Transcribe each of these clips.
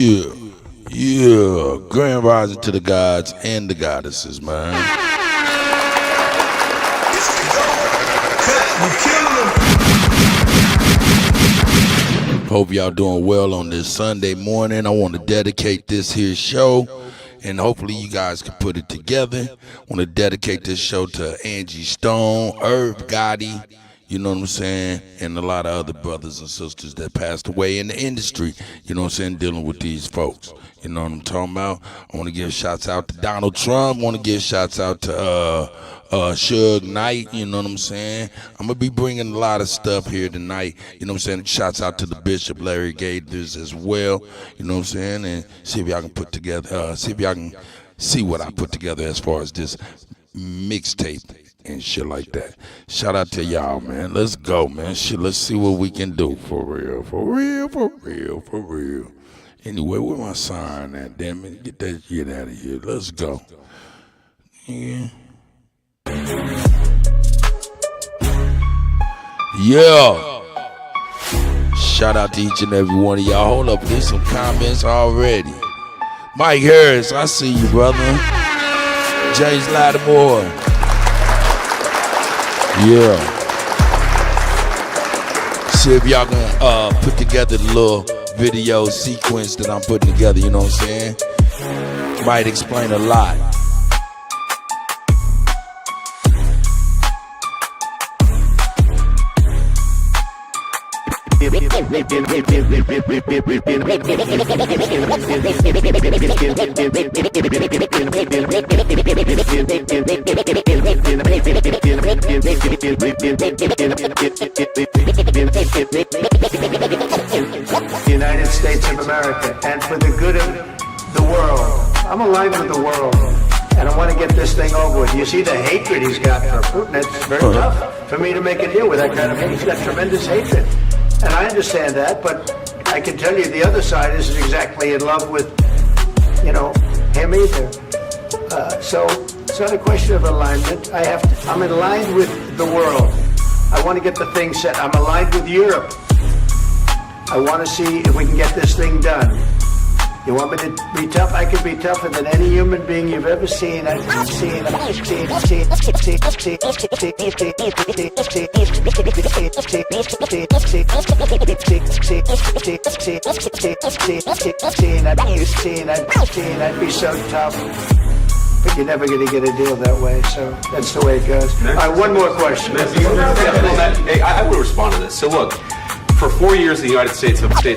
Yeah. Grand rising to the gods and the goddesses, man. Hope y'all doing well on this Sunday morning. I want to dedicate this here show, and hopefully you guys can put it together. I want to dedicate this show to Angie Stone, Herb Gotti, you know what I'm saying, and a lot of other brothers and sisters that passed away in the industry, you know what I'm saying, dealing with these folks. You know what I'm talking about? I want to give shouts out to Donald Trump. I want to give shouts out to Suge Knight, you know what I'm saying? I'm going to be bringing a lot of stuff here tonight, you know what I'm saying? Shouts out to the Bishop, Larry Gators as well, you know what I'm saying? And see if y'all can put together, see if y'all can see what I put together as far as this mixtape and shit like that. Shout out to y'all, man. Let's go, man. Shit, let's see what we can do. For real, for real, for real, for real. Anyway, where my sign at? Damn it, get that shit out of here. Let's go. Yeah. Yeah. Shout out to each and every one of y'all. Hold up, there's some comments already. Mike Harris, I see you, brother. James Lattimore. Yeah. See if y'all can put together the little video sequence that I'm putting together, you know what I'm saying? Might explain a lot. United States of America, and for the good of the world. I'm aligned with the world, and I want to get this thing over with. You see the hatred he's got for Putin. It's very tough for me to make a deal with that kind of hate. He's got tremendous hatred, and I understand that, but I can tell you the other side isn't exactly in love with, him either. So it's not a question of alignment. I'm aligned with the world. I want to get the thing set. I'm aligned with Europe. I want to see if we can get this thing done. You want me to be tough? I can be tougher than any human being you've ever seen. I've seen. I'd be so tough. But you're never going to get a deal that way, so that's the way it goes. All right, one more question. Hey, I will respond to this. So look, for 4 years, the United States of America,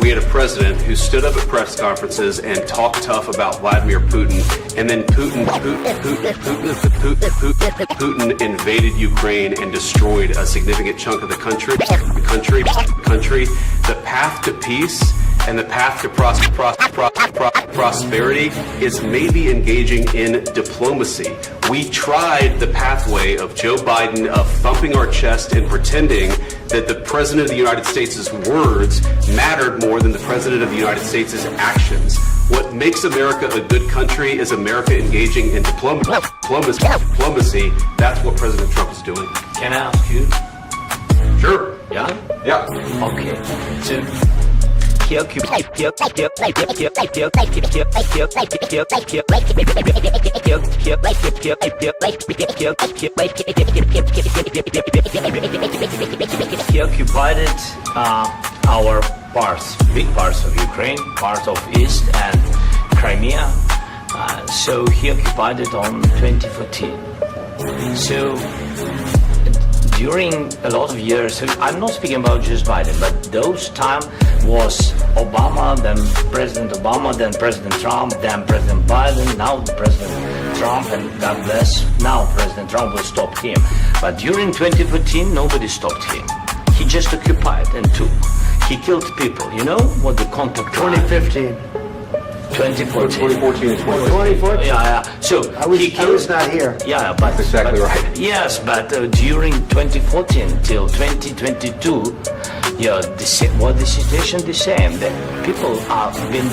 we had a president who stood up at press conferences and talked tough about Vladimir Putin, and then Putin invaded Ukraine and destroyed a significant chunk of the country. The path to peace and the path to prosperity is maybe engaging in diplomacy. We tried the pathway of Joe Biden of thumping our chest and pretending that the President of the United States' words mattered more than the President of the United States' actions. What makes America a good country is America engaging in diplomacy. That's what President Trump is doing. Can I ask you? Sure. Yeah? Yeah. Okay. So he occupied our parts, big parts of Ukraine, parts of East and Crimea. So he occupied it on 2014. So during a lot of years, I'm not speaking about just Biden, but those time was Obama, then President Obama, then President Trump, then President Biden, now President Trump, and God bless, now President Trump will stop him. But during 2014, nobody stopped him. He just occupied and took. He killed people. You know what the contact 2015. 2014. 2014. Yeah. So I was not here. Yeah, but that's exactly right. Yes, but during 2014 till 2022, Yeah, what the situation the same. The people are been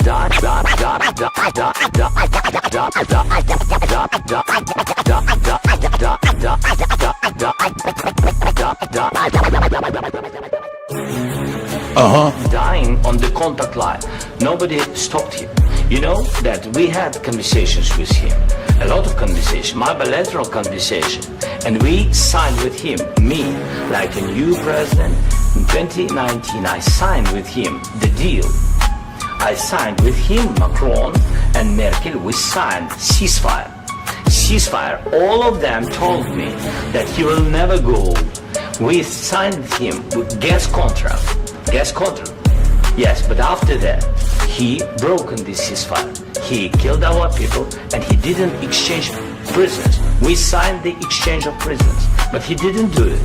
dying on the contact line. Nobody stopped him. You know that we had conversations with him, a lot of conversation, my bilateral conversation, and we signed with him, me, like a new president. In 2019, I signed with him the deal. I signed with him, Macron and Merkel, we signed ceasefire. Ceasefire, all of them told me that he will never go. We signed with him with gas contract. Yes, but after that, he broken this ceasefire. He killed our people and he didn't exchange prisoners. We signed the exchange of prisoners, but he didn't do it.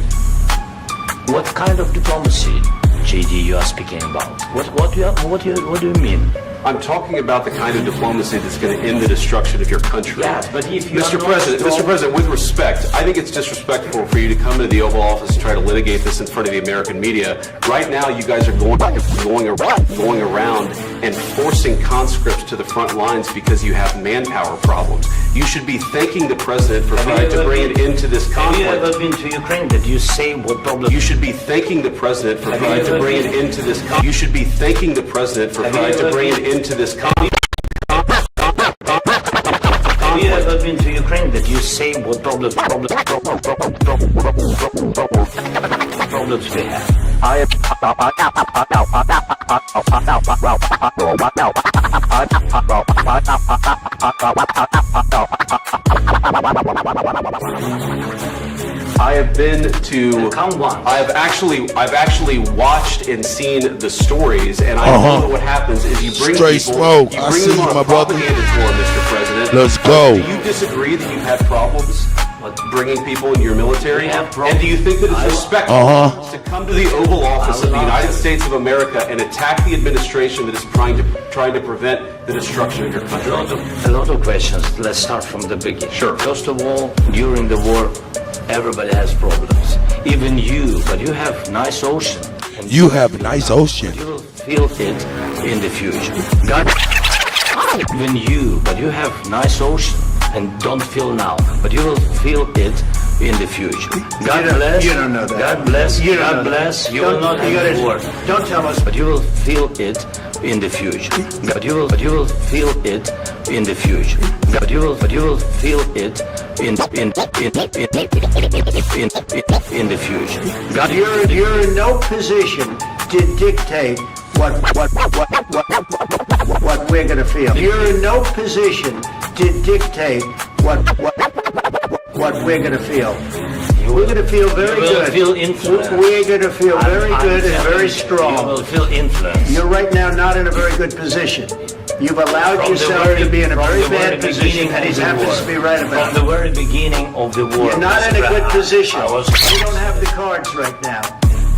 What kind of diplomacy, JD, you are speaking about? What do you mean? I'm talking about the kind of diplomacy that's going to end the destruction of your country. Yes, but if you Mr. President, with respect, I think it's disrespectful for you to come to the Oval Office and try to litigate this in front of the American media. Right now, you guys are going around and forcing conscripts to the front lines because you have manpower problems. You should be thanking the president for trying to bring an end to this conflict. Have you ever been to Ukraine? Did you say what problem? You should be thanking the president for trying to bring an end to this conflict. You should be thanking the president for trying to bring an end to this conflict. Have you ever been to Ukraine? Did you say what problems we have? I have been to. Come once. I've actually watched and seen the stories, and I know that what happens is you bring Straight people, smoke. you I bring see them you, on my a brother. propaganda tour, Mr. President. Let's go. Do you disagree that you've had problems bringing people in your military? We have problems. And do you think that it's respectful to come to the Oval Office of the United States of America and attack the administration that is trying to prevent the destruction of your country? A lot of questions. Let's start from the beginning. Sure. First of all, during the war, everybody has problems. Even you, but you have nice ocean. And You have nice ocean. you will feel it in the future. God, even you, but you have nice ocean and don't feel now, but you will feel it in the future. God bless. You don't know that. God bless. You don't God know bless. that. You will not have war. Don't tell us. But you will feel it in the future. But you will feel it in the future. But you will feel it in the future. God, You're in no position to dictate what we're going to feel. You're in no position to dictate what we're going to feel. We're going to feel very you will good. feel influence. We're going to feel very I'm good and telling very you, strong. You will feel influence. You're right now not in a very good position. You've allowed From the yourself very- to be in a from very the very bad position, beginning and he of the happens war. to be right about From it. the very beginning of the war. You're not in a Mr. good position. I was You don't have the cards right now.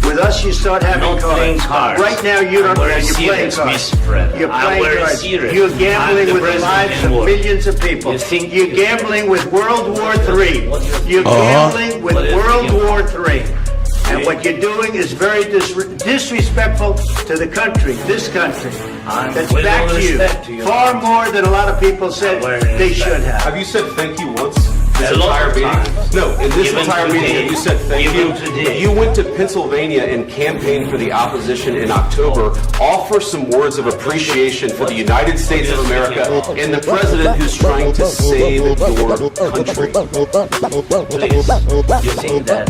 With us, you start having not playing cards. Right now, you don't. I'm very You're playing serious, cards. Mr. President. You're I'm playing very cards. serious. You're I'm gambling the with the president lives in of war. millions of people. You think You're you- gambling with World War III. What you're- You're gambling with What is World it? War III. And what you're doing is very disrespectful to the country, this country. I'm That's with back all to you. respect to you. Far more than a lot of people said Very they respect. should have. Have you said thank you once? This A lot entire of meeting? times. No, in this Even entire today. meeting, you said thank Even you. today. You went to Pennsylvania and campaigned for the opposition in October. Offer some words of appreciation for the United States of America and the president who's trying to save your country. Please, you think that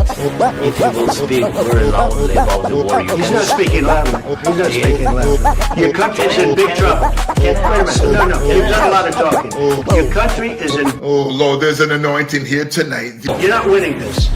if you will speak very loudly about the war, you He's can not speaking loudly. He's not speaking loudly. Your country's in big trouble. Wait a minute. No. You've done a lot of talking. Your country is in. Oh Lord, there's an anointing here tonight. You're not winning this.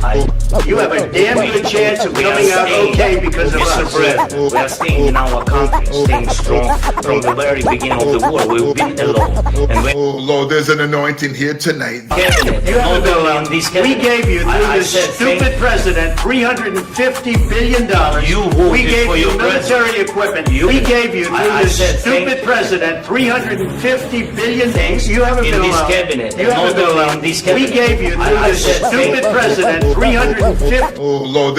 You have a damn good chance of We are coming out staying- okay because of Mr. us. President, we are staying in our country, staying strong from the very beginning of the war. We've been alone. And when Oh Lord, there's an anointing here tonight. cabinet, You haven't not been only alone. in this We cabinet, gave you, through I this said stupid president, $350 billion. You voted We gave for you your military equipment. You- We gave you, through I this said stupid president, $350 billion. You haven't in been this alone. cabinet, You haven't not been only alone. in this We gave you, through this stupid president, $350 Oh Lord,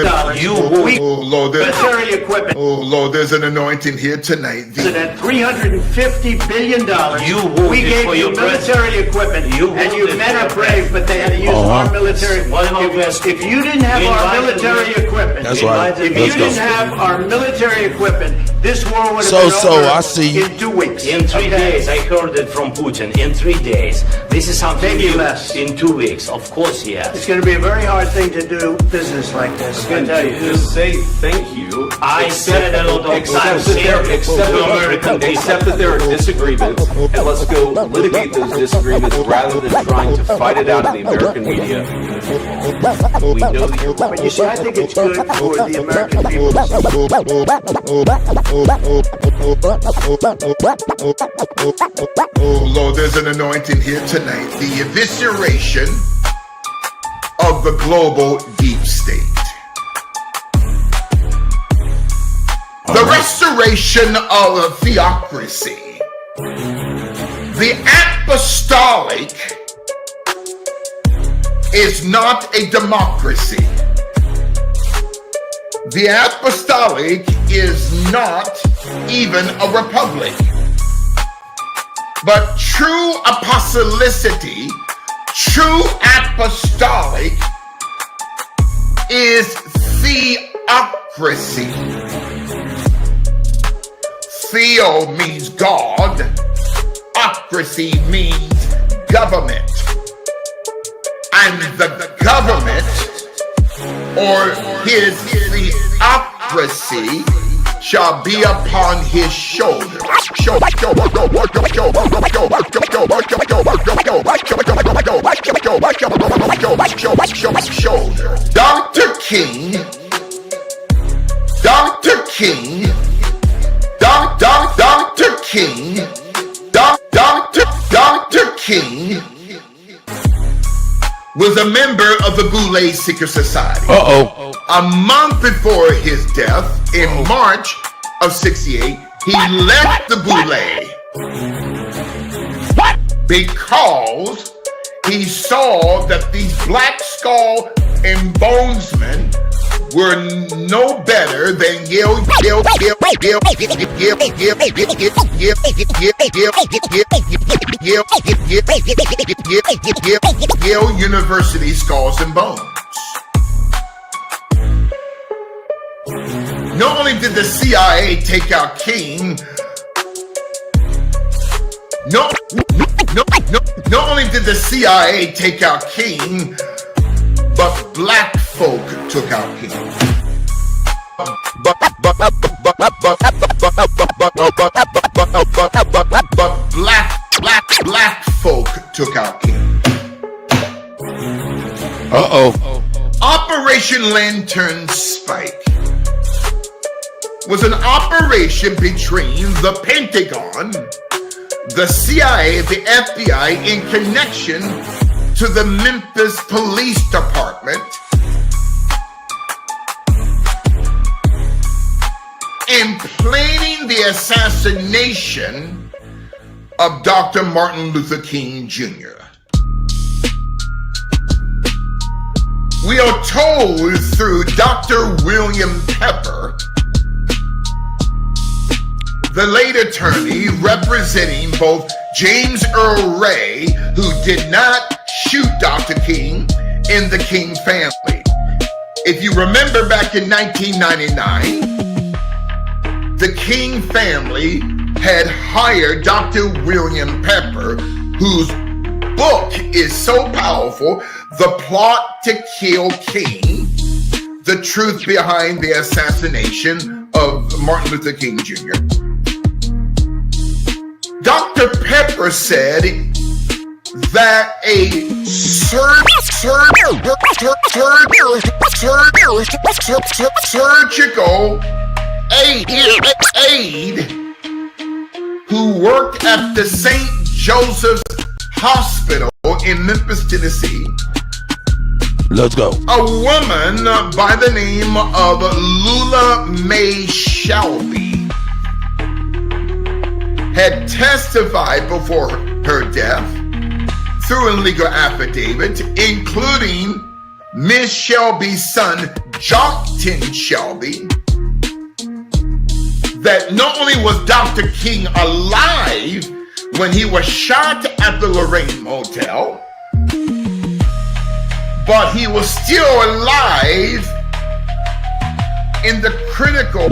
military equipment. oh Lord, there's an anointing here tonight. President, $350 billion. We gave for you your military equipment, and you voted men for are brave, but they had to use our military. If you didn't have our military equipment, That's right. if you Let's go. didn't have our military equipment, this war would have So, been so, over I see you. in 2 weeks. In 3 days, I heard it from Putin. In 3 days, this is something Maybe new. less. In 2 weeks, of course, yes. It's going to be a very hard thing to do business like this. I tell you. Just say thank you. I said a lot of times Except here to American people. except that there are disagreements, and let's go litigate those disagreements rather than trying to fight it out in the American media. We know that you're But you see, I think it's good for the American people. Oh Lord, there's an anointing here tonight. The evisceration of the global deep state. The restoration of theocracy. The apostolic is not a democracy. The apostolic is not even a republic. But true apostolicity, true apostolic is theocracy. Theo means God, ocracy means government. And the government, or his theocracy, shall be upon his shoulder. Dr. King, Dr. King, Dr. King, Dr. King was a member of the Boule Secret Society. A month before his death, in March of '68, he left the Boule because he saw that these Black Skull and Bonesmen were no better than Yale University Skulls and Bones. Not only did the CIA take out King, not only did the CIA take out King, but black folk took out King. But black folk took out King. Operation Lantern Spike was an operation between the Pentagon, the CIA, the FBI, in connection to the Memphis Police Department, in planning the assassination of Dr. Martin Luther King Jr. We are told through Dr. William Pepper, the late attorney representing both James Earl Ray, who did not shoot Dr. King, and the King family. If you remember back in 1999, the King family had hired Dr. William Pepper, whose book is so powerful, The Plot to Kill King, The Truth Behind the Assassination of Martin Luther King Jr. Dr. Pepper said that a surgical aide who worked at the St. Joseph's Hospital in Memphis, Tennessee. Let's go. A woman by the name of Lula Mae Shelby had testified before her death through a legal affidavit, including Miss Shelby's son, Jockton Shelby, that not only was Dr. King alive when he was shot at the Lorraine Motel, but he was still alive in the critical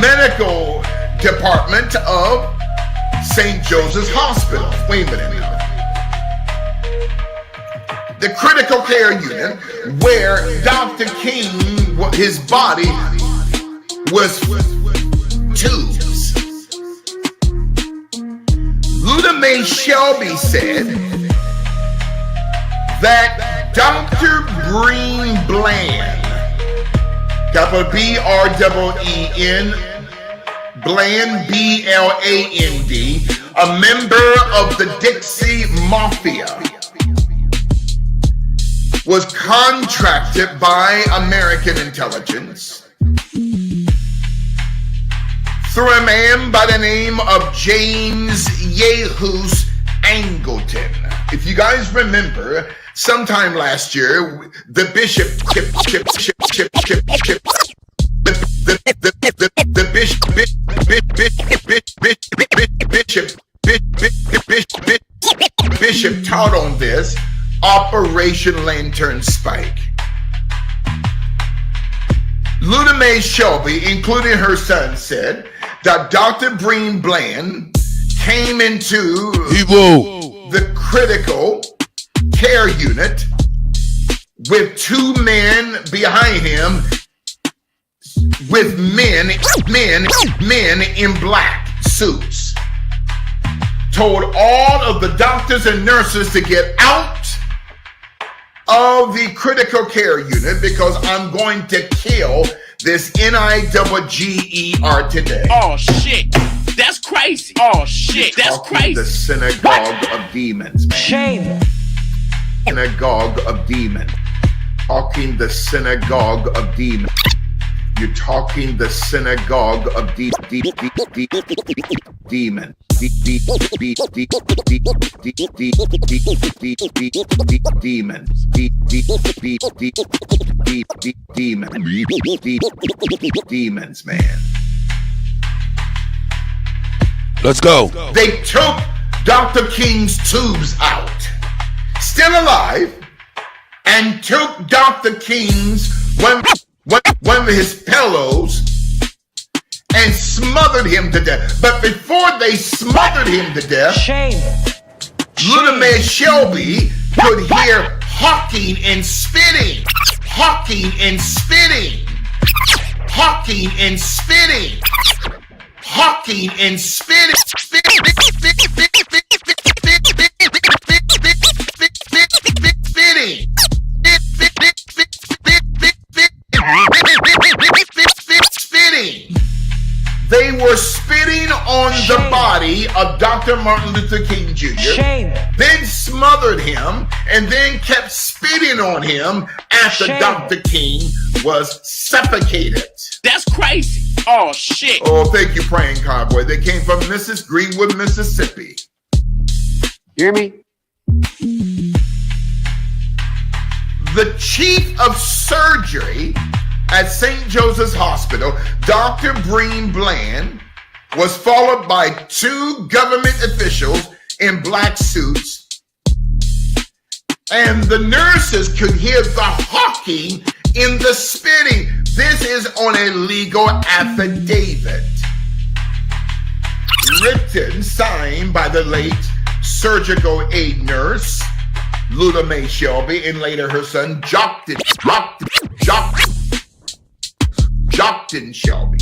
medical department of St. Joseph's Hospital. Wait a minute now. The critical care unit where Dr. King, his body was tubes. Luda Mae Shelby said that Dr. Breen Bland, capital B-R-E-E-N, Bland, B-L-A-N-D, a member of the Dixie Mafia, was contracted by American intelligence through a man by the name of James Yehus Angleton. If you guys remember, sometime last year, the bishop taught on this Operation Lantern Spike. Luda Mae Shelby, including her son, said that Dr. Breen Bland came into the critical care unit with two men behind him, with men in black suits. Told all of the doctors and nurses to get out of the critical care unit because I'm going to kill this NIGGER today. Oh shit, that's crazy. Oh shit, that's crazy. The synagogue of demons, man. Shame. Synagogue of demons. Talking the synagogue of demons. You're talking the synagogue of demons. Demons. Demons, man. Let's go. They took Dr. King's tubes out, still alive, and took Dr. King's one of his pillows and smothered him to death. But before they smothered him to death, Luda Mae Shelby could hear hawking and spitting, hawking and spitting, hawking and spitting, hawking and spitting, spitting. They were spitting on the body of Dr. Martin Luther King Jr., then smothered him, and then kept spitting on him after Dr. King was suffocated. That's crazy. Oh shit. Oh, thank you, Praying Cowboy. They came from Mrs. Greenwood, Mississippi. You hear me? The chief of surgery at St. Joseph's Hospital, Dr. Breen Bland, was followed by two government officials in black suits, and the nurses could hear the hawking in the spitting. This is on a legal affidavit written, signed by the late surgical aid nurse Luda Mae Shelby, and later her son Jockton Shelby.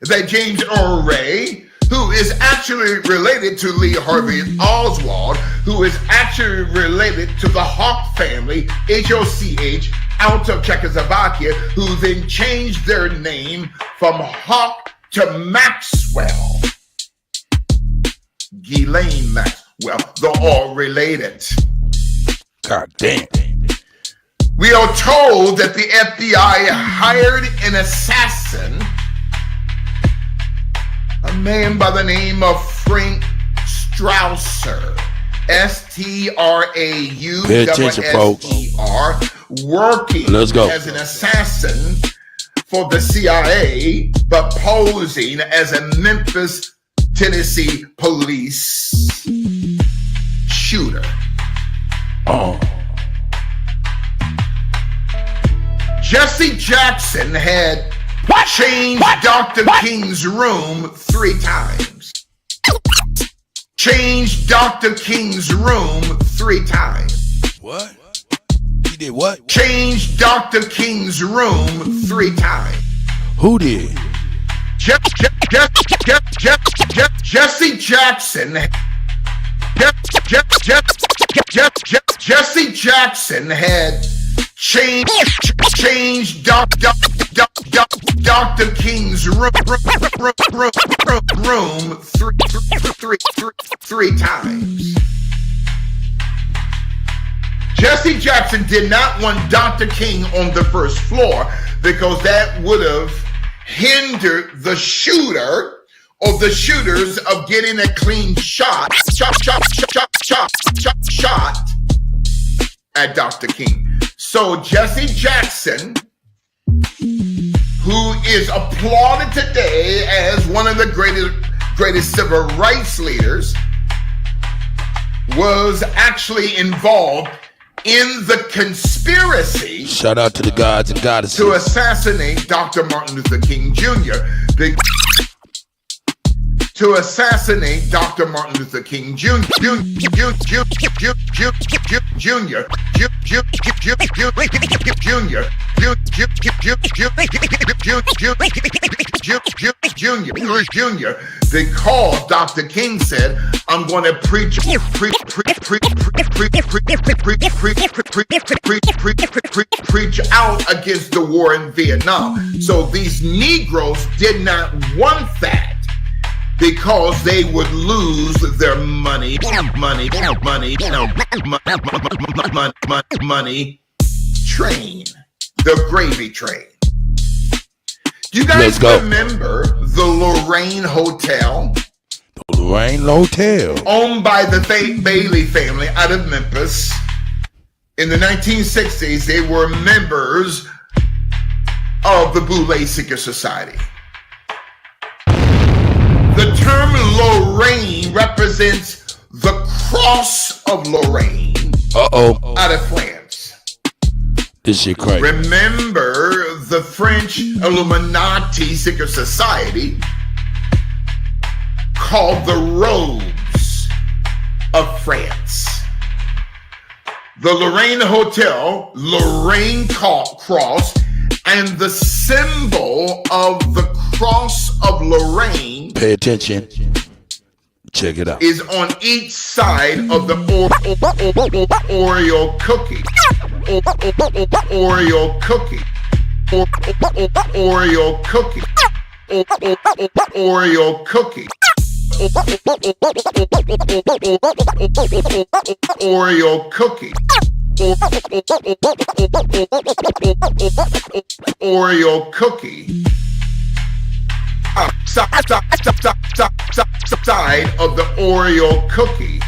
That James Earl Ray, who is actually related to Lee Harvey Oswald, who is actually related to the Hawk family, H-O-C-H, out of Czechoslovakia, who then changed their name from Hawk to Maxwell. Ghislaine Maxwell. They're all related. God damn. We are told that the FBI hired an assassin, a man by the name of Frank Strausser, S-T-R-A-U-S-S-E-R, working Let's go. as an assassin for the CIA, but posing as a Memphis, Tennessee police shooter. Oh. Jesse Jackson had changed Dr. King's room 3 times. Changed Dr. King's room 3 times. What? He did what? Changed Dr. King's room 3 times. Who did? Jesse Jackson. Jesse Jackson had changed Dr. King's room 3 times. Jesse Jackson did not want Dr. King on the first floor because that would have hindered the shooter or the shooters of getting a clean shot at Dr. King. So Jesse Jackson, who is applauded today as one of the greatest civil rights leaders, was actually involved in the conspiracy. Shout out to the gods and goddesses. To assassinate Dr. Martin Luther King Jr. To assassinate Dr. Martin Luther King Jr. Because Dr. King said, I'm going to preach out against the war in Vietnam. So these Negroes did not want that, because they would lose their money train, the gravy train. Do you guys remember the Lorraine Hotel? The Lorraine Hotel. Owned by the Bailey family out of Memphis. In the 1960s, they were members of the Boule Secret Society. The term Lorraine represents the cross of Lorraine. Out of France. This shit crazy. Remember the French Illuminati secret society called the Rose of France. The Lorraine Hotel, Lorraine Cross, and the symbol of the cross of Lorraine. Pay attention. Check it out. Is on each side of the Oreo cookie. Oreo cookie. Oreo cookie. Oreo cookie. Oreo cookie. Oreo cookie. Side of the Oreo cookie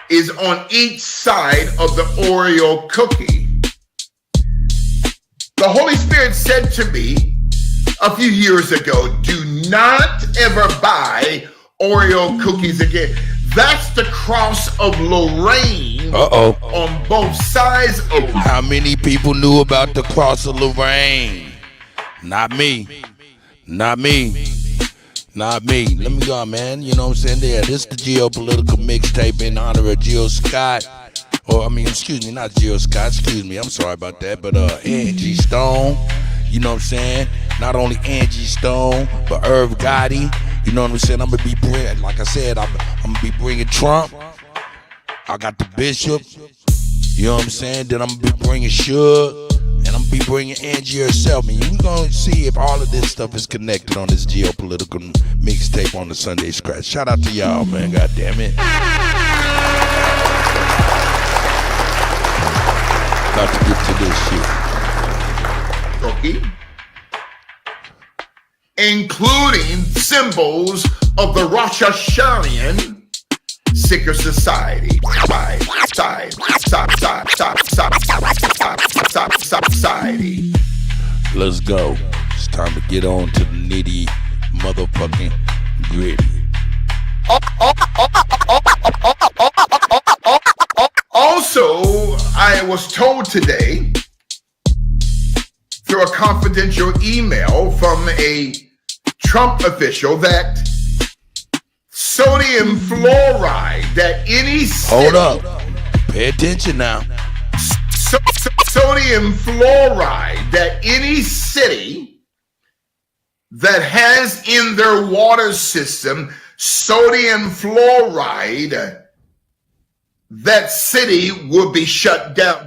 is on each side of the Oreo cookie. The Holy Spirit said to me a few years ago, do not ever buy Oreo cookies again. That's the cross of Lorraine on both sides of. How many people knew about the cross of Lorraine? Not me. Not me. Not me. Let me go, man. You know what I'm saying? There. This is the geopolitical mixtape in honor of Jill Scott. Or, I mean, excuse me, not Jill Scott. Excuse me. I'm sorry about that. But Angie Stone. You know what I'm saying? Not only Angie Stone, but Irv Gotti. You know what I'm saying? I'm going to be bringing, like I said, I'm going to be bringing Trump. I got the Bishop. You know what I'm saying? Then I'm going to be bringing Suge. And I'm be bringing Angie herself. And we're going to see if all of this stuff is connected on this geopolitical mixtape on the Sunday Scratch. Shout out to y'all, man. God damn it. About to get to this shit. Okay. Including symbols of the Rosh Hashanah Secret Society. Society. Let's go. It's time to get on to the nitty motherfucking gritty. Also, I was told today through a confidential email from a Trump official that sodium fluoride that any city, hold up, pay attention now. Sodium fluoride that any city that has in their water system sodium fluoride, that city will be shut down.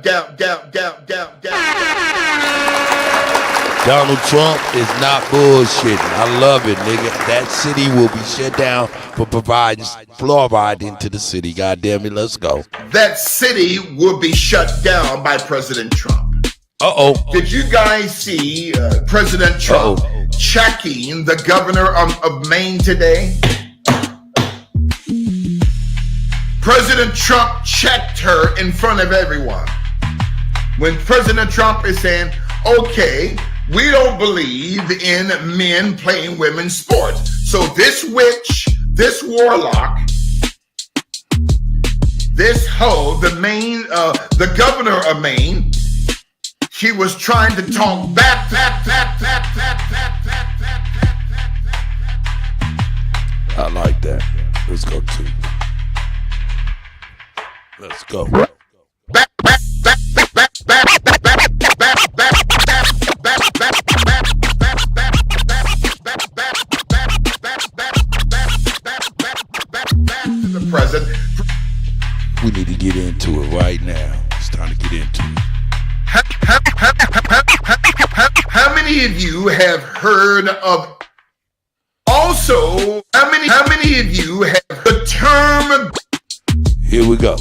Donald Trump is not bullshitting. I love it, nigga. That city will be shut down for providing fluoride into the city. God damn it, let's go. That city will be shut down by President Trump. Uh-oh. Did you guys see President Trump checking the governor of Maine today? President Trump checked her in front of everyone. When President Trump is saying, okay, we don't believe in men playing women's sports. So this witch, this warlock, this hoe, the governor of Maine, she was trying to talk back. I like that. Let's go to. Let's go. The president. We need to get into it right now. It's time to get into it. How many of you have heard of? Also, how many of you have the term? Here we go.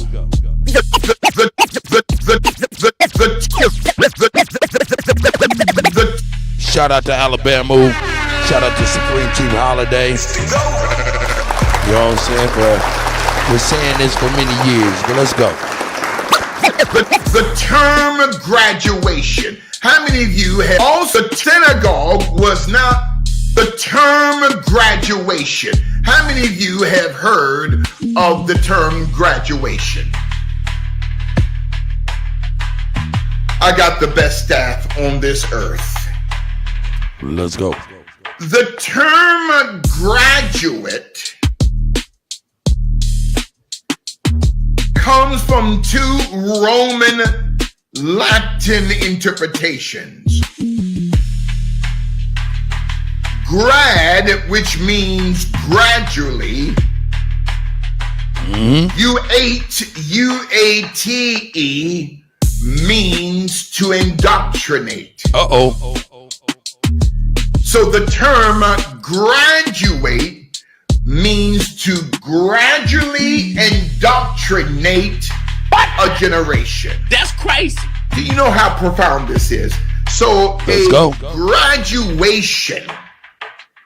Shout out to Alabama. Shout out to Supreme Chief Holiday. You know what I'm saying? But we're saying this for many years, but let's go. The term graduation. How many of you have also synagogue was not the term graduation? How many of you have heard of the term graduation? I got the best staff on this earth. Let's go. The term graduate comes from two Roman Latin interpretations. Grad, which means gradually. U-A-T-E means to indoctrinate. Uh-oh. So the term graduate means to gradually indoctrinate a generation. That's crazy. Do you know how profound this is? So graduation,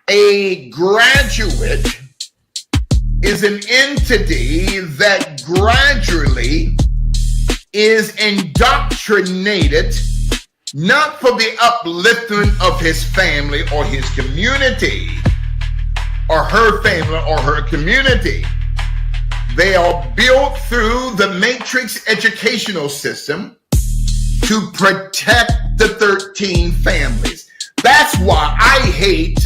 a graduate is an entity that gradually is indoctrinated, not for the upliftment of his family or his community, or her family or her community. They are built through the matrix educational system to protect the 13 families. That's why I hate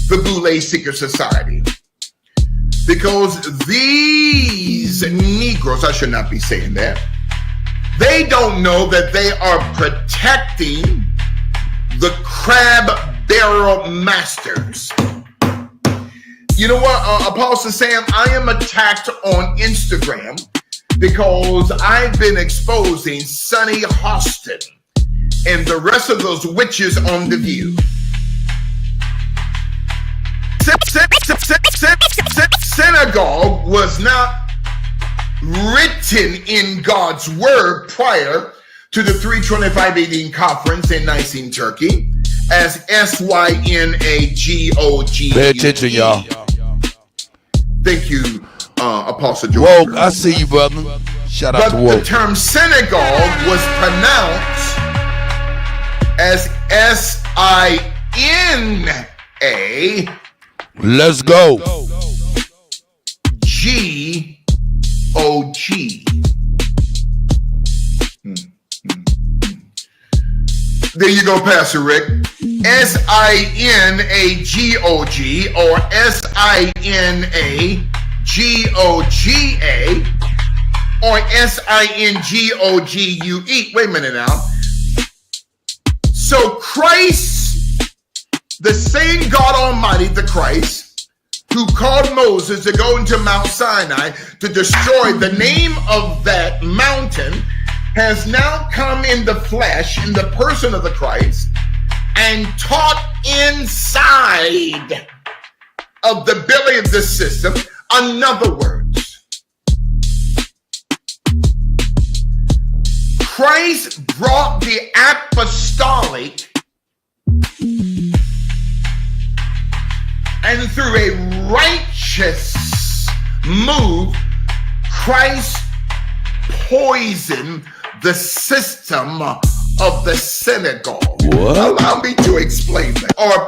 the Boule Secret Society. Because these Negroes, I should not be saying that, they don't know that they are protecting the crab barrel masters. You know what, Apostle Sam, I am attacked on Instagram because I've been exposing Sonny Hostin and the rest of those witches on the View. Synagogue was not written in God's word prior to the 325 AD conference in Nicene, Turkey, as SYNAGOG. Pay attention, y'all. Thank you, Apostle George. Woke, I see you, brother. Shout out But to Woke. the term synagogue was pronounced as SINA. Let's go. GOG. There you go, Pastor Rick. SINAGOG or SINAGOGA or SINGOGUE. Wait a minute now. So Christ, the same God Almighty, the Christ, who called Moses to go into Mount Sinai to destroy the name of that mountain, has now come in the flesh, in the person of the Christ, and taught inside of the belly of the system. In other words, Christ brought the apostolic, and through a righteous move, Christ poisoned the system of the synagogue. What? Allow me to explain that. Or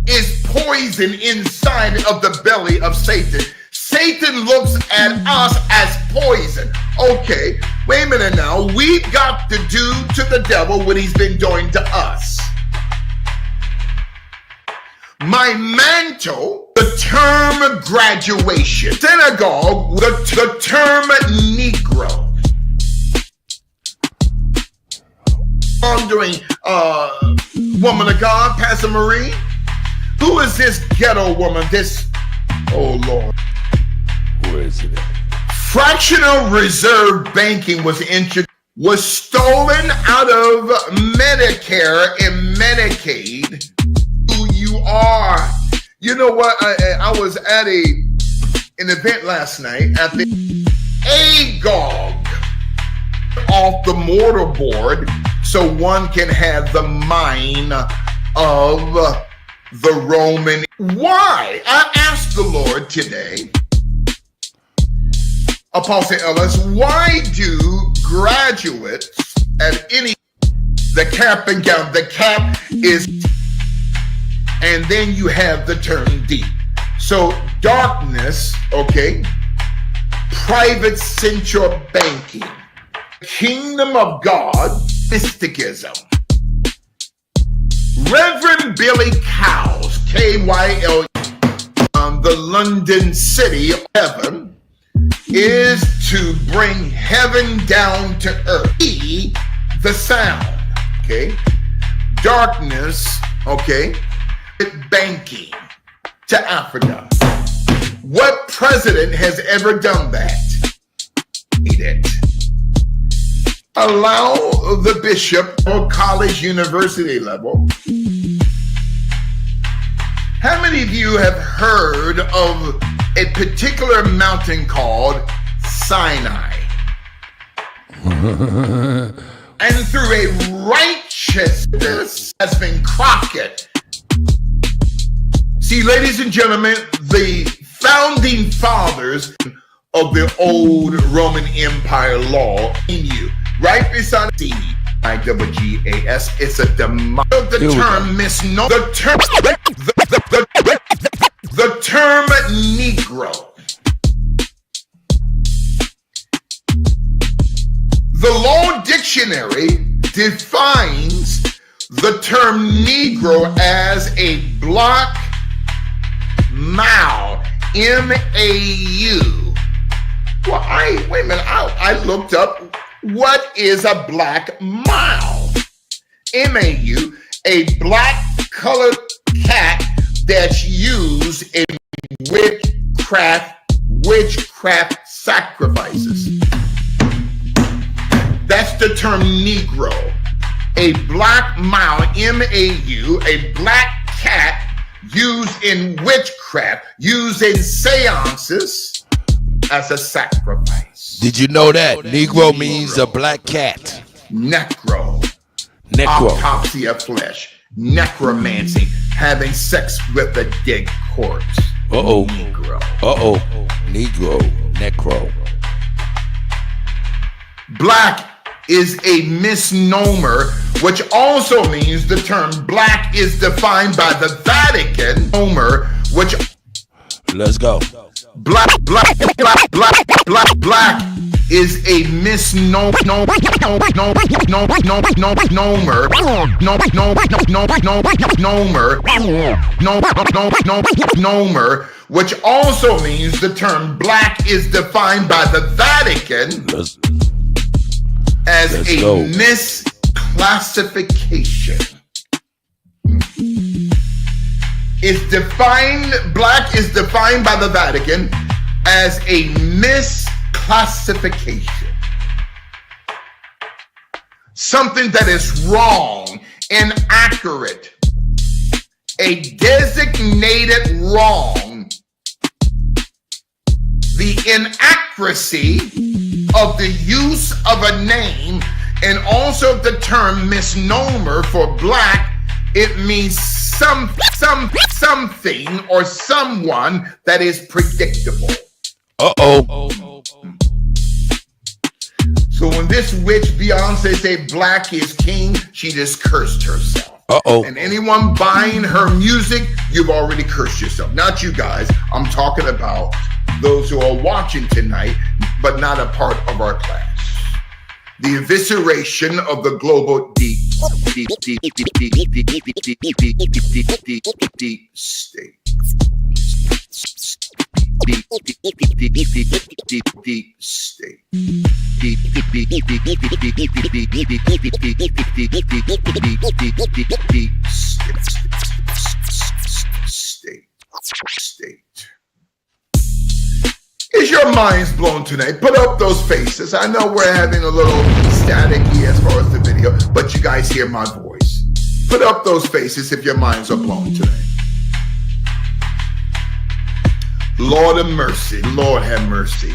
is poison inside of the belly of Satan. Satan looks at us as poison. Okay, wait a minute now. We've got to do to the devil what he's been doing to us. My mantle, the term graduation. Synagogue, the term Negro. Wondering, woman of God, Pastor Marie, who is this ghetto woman? This, oh Lord. Where is it at? Fractional reserve banking was stolen out of Medicare and Medicaid. Who you are? You know what? I was at an event last night at the Agog off the mortarboard, so one can have the mind of the Roman. Why? I asked the Lord today, Apostle Ellis, why do graduates at the cap and gown, the cap is, and then you have the term deep. So darkness, okay, private central banking, kingdom of God, mysticism. Reverend Billy Cowles, KYL, the London city of heaven, is to bring heaven down to earth. The sound, okay? Darkness, okay? Banking to Africa. What president has ever done that? Eat it. Allow the bishop or college, university level. How many of you have heard of a particular mountain called Sinai? And through a righteousness has been Crockett. See, ladies and gentlemen, the founding fathers of the old Roman Empire law in you, right beside CIWGAS, it's a the term misnomer. The term Negro. The Law Dictionary defines the term Negro as a black male, M-A-U. Well, wait a minute, I looked up what is a black male. M-A-U, a black colored cat that's used in witchcraft sacrifices. That's the term Negro. a black mao, M-A-U, a black cat used in witchcraft, used in seances as a sacrifice. Did you know that? Negro means a black cat. Necro. Autopsy of flesh. Necromancy. Having sex with a dead corpse. Negro. Negro. Necro. Black is a misnomer, which also means the term black is defined by the Vatican, which let's go. Black is a misnomer, which also means the term black is defined by the Vatican as a misclassification. Black is defined by the Vatican as a misclassification. Something that is wrong, inaccurate, a designated wrong, the inaccuracy of the use of a name, and also the term misnomer for black. It means something or someone that is predictable. So when this witch Beyonce say black is king, she just cursed herself. And anyone buying her music, you've already cursed yourself. Not you guys. I'm talking about those who are watching tonight, but not a part of our class. The evisceration of the global deep state. Is your minds blown tonight? Put up those faces. I know we're having a little staticky as far as the video, but you guys hear my voice. Put up those faces if your minds are blown tonight. Lord of mercy. Lord have mercy.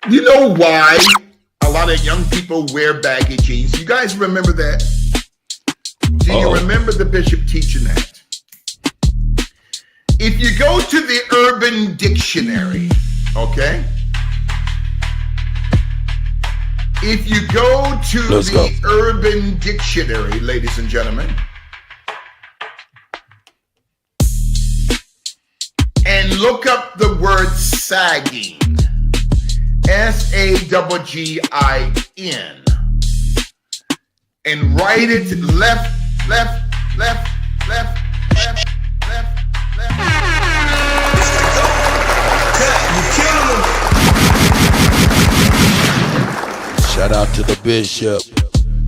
You know why a lot of young people wear baggy jeans? You guys remember that? Do you remember the bishop teaching that? If you go to the Urban Dictionary, okay? If you go to the Urban Dictionary, ladies and gentlemen, and look up the word sagging, S-A-G-G-I-N, and write it left. Shout out to the bishop.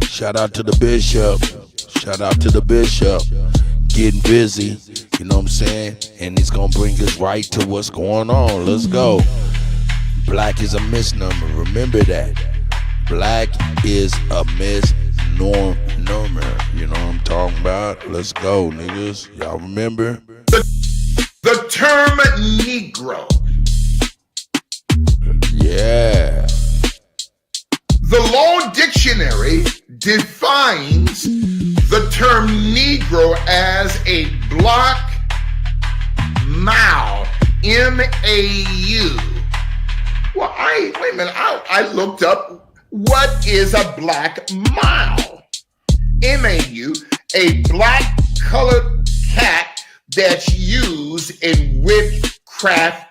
Shout out to the bishop. Shout out to the bishop. Getting busy, you know what I'm saying? And he's gonna bring us right to what's going on. Let's go. Black is a misnomer. Remember that. Black is a misnomer. You know what I'm talking about? Let's go, niggas. Y'all remember? The term Negro. Yeah. The Law Dictionary defines the term Negro as a black male, M-A-U. Well, wait a minute. I looked up what is a black male. M-A-U, a black colored cat that's used in witchcraft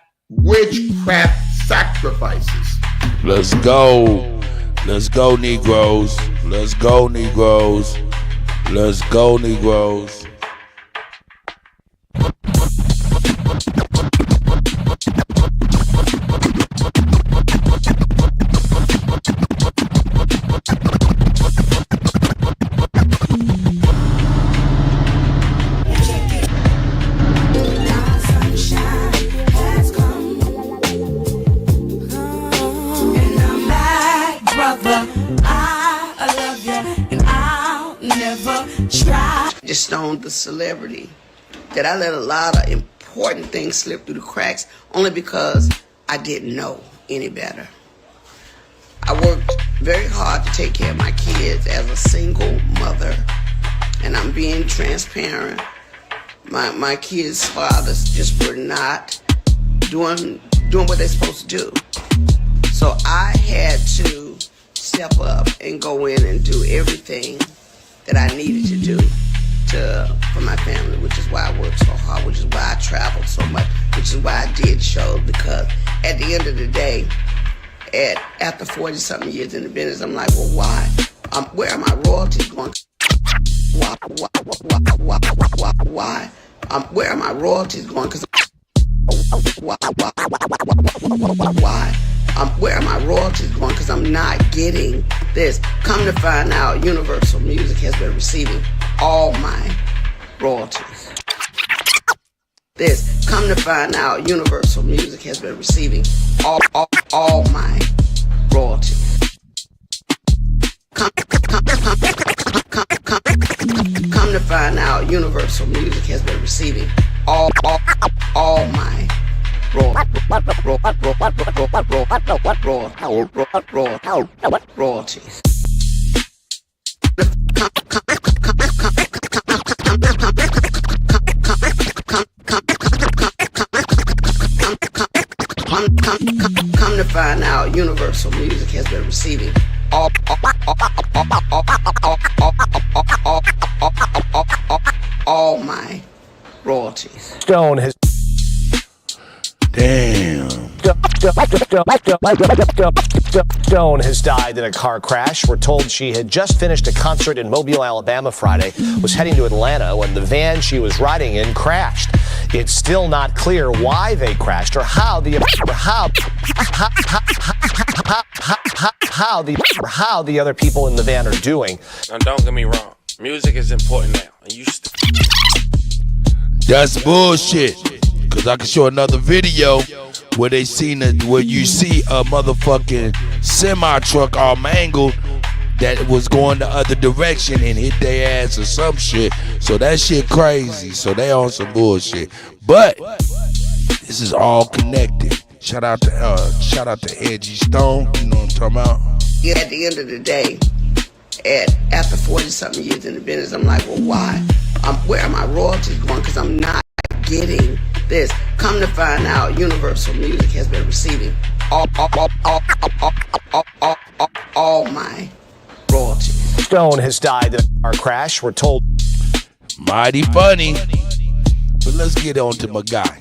sacrifices. Let's go. Let's go, Negroes. Let's go, Negroes. Let's go, Negroes. Stone, the celebrity, that I let a lot of important things slip through the cracks only because I didn't know any better. I worked very hard to take care of my kids as a single mother, and I'm being transparent. My kids' fathers just were not doing what they're supposed to do. So I had to step up and go in and do everything that I needed to do for my family, which is why I worked so hard, which is why I traveled so much, which is why I did shows, because at the end of the day, after 40-something years in the business, I'm like, well, why? Where are my royalties going? Why? Where are my royalties going? Because why? Where are my royalties going? Because I'm not getting this. Come to find out, Universal Music has been receiving all my royalties. Come to find out, Universal Music has been receiving all my royalties. Come to find out, Universal Music has been receiving all my royalties. Come to find out, Universal Music has been receiving all my royalties. Stone has. Damn. Stone has died in a car crash. We're told she had just finished a concert in Mobile, Alabama Friday, was heading to Atlanta when the van she was riding in crashed. It's still not clear why they crashed or how the other people in the van are doing. Now, don't get me wrong. Music is important now. That's bullshit. Cause I can show another video where you see a motherfucking semi truck all mangled that was going the other direction and hit their ass or some shit. So that shit crazy. So they on some bullshit. But this is all connected. Shout out to Angie Stone. You know what I'm talking about? Yeah, at the end of the day, after 40-something years in the business, I'm like, well, why? Where are my royalties going? Because I'm not getting this. Come to find out, Universal Music has been receiving all my royalties. Stone has died in a car crash. We're told. Mighty funny. But let's get on to my guy.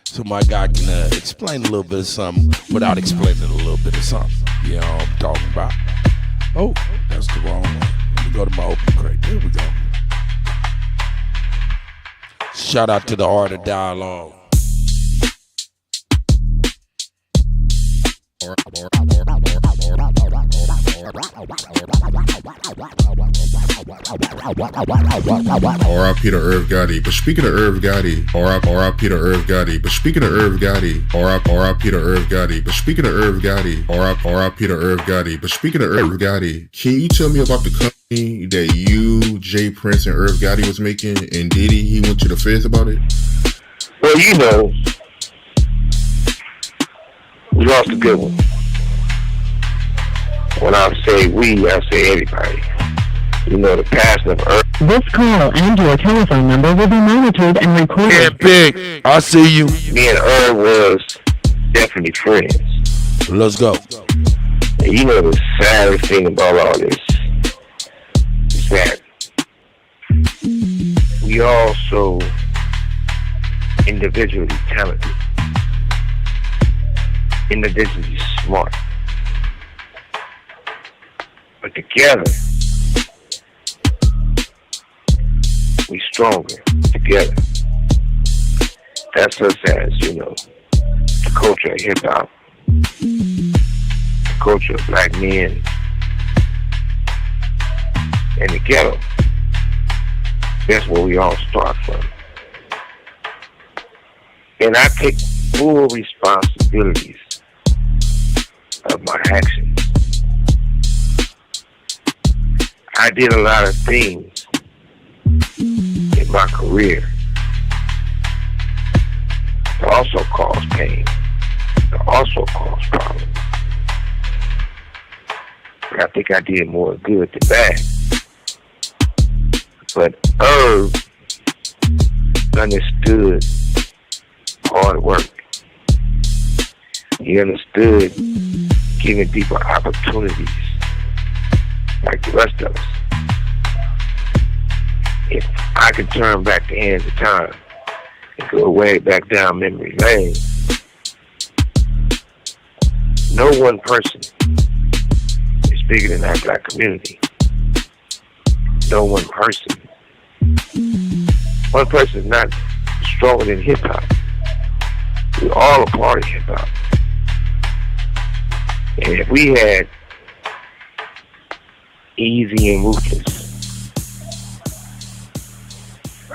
So my guy can explain a little bit of something without explaining a little bit of something. You know what I'm talking about. Oh, that's the wrong one. Let me go to my open crate. There we go. Shout out to the Art of Dialogue. R.I.P. to Irv Gotti. But speaking of Irv Gotti, R.I.P. to Irv Gotti. But speaking of Irv Gotti, R.I.P. to Irv Gotti. But speaking of Irv Gotti, R.I.P. to Irv Gotti. But speaking of Irv Gotti, can you tell me about the company that you, Jay Prince, and Irv Gotti was making, and Diddy, he went to the feds about it? Well, you know, we lost a good one. When I say we, I say everybody. You know, the passing of Irv. This call and your telephone number will be monitored and recorded. Yeah, big. I see you. Me and Irv was definitely friends. Let's go. And you know the saddest thing about all this is that we all so individually talented, individually smart. But together, we stronger together. That's us as, you know, the culture of hip-hop, the culture of black men, and the ghetto. That's where we all start from. And I take full responsibilities of my actions. I did a lot of things my career to also cause pain, to also cause problems. But I think I did more good than bad. But Irv understood hard work. He understood giving people opportunities like the rest of us. If I could turn back the hands of time and go way back down memory lane, no one person is bigger than our black community. No one person. One person is not stronger than hip-hop. We're all a part of hip-hop. And if we had Easy and Ruthless,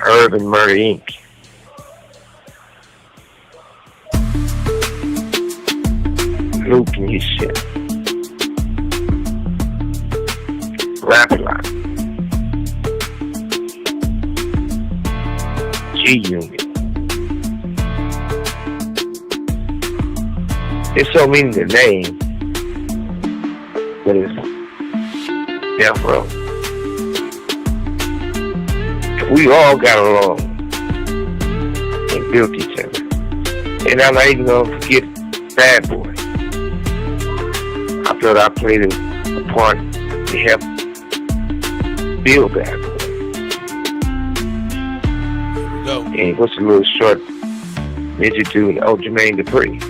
Irv and Murder Inc., Luke and his shit, Rap-A-Lot, G-Unit. There's so many to name, but it's Death Row. If we all got along and built each other, and I'm not even gonna forget Bad Boy. I thought I played a part to help build Bad Boy. And what's a little short midget dude? Oh, Jermaine Dupri.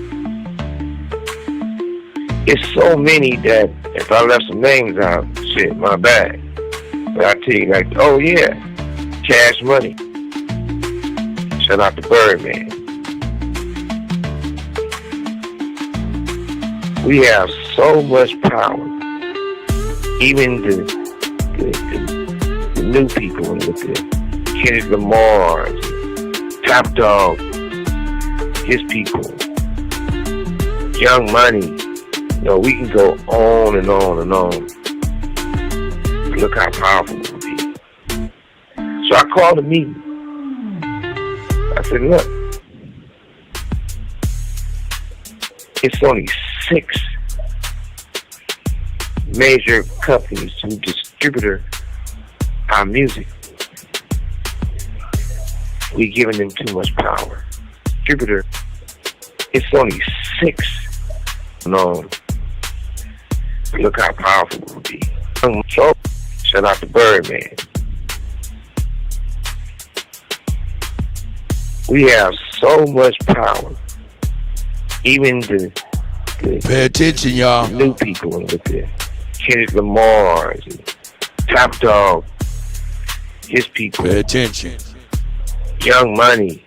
It's so many that if I left some names out, shit, my bad. But I tell you, like, oh yeah, Cash Money. Shout out to Birdman. We have so much power. Even the new people with the Kendrick Lamar, Top Dog, his people, Young Money. You know, we can go on and on and on. Look how powerful it would be. So I called a meeting. I said, look, it's only 6 major companies who distribute our music. We giving them too much power. Distributor, it's only 6 known. Look how powerful it would be. So, shout out to Birdman. We have so much power. Even the pay attention, y'all. New people with the Kendrick Lamar, Top Dog, his people. Pay attention. Young Money.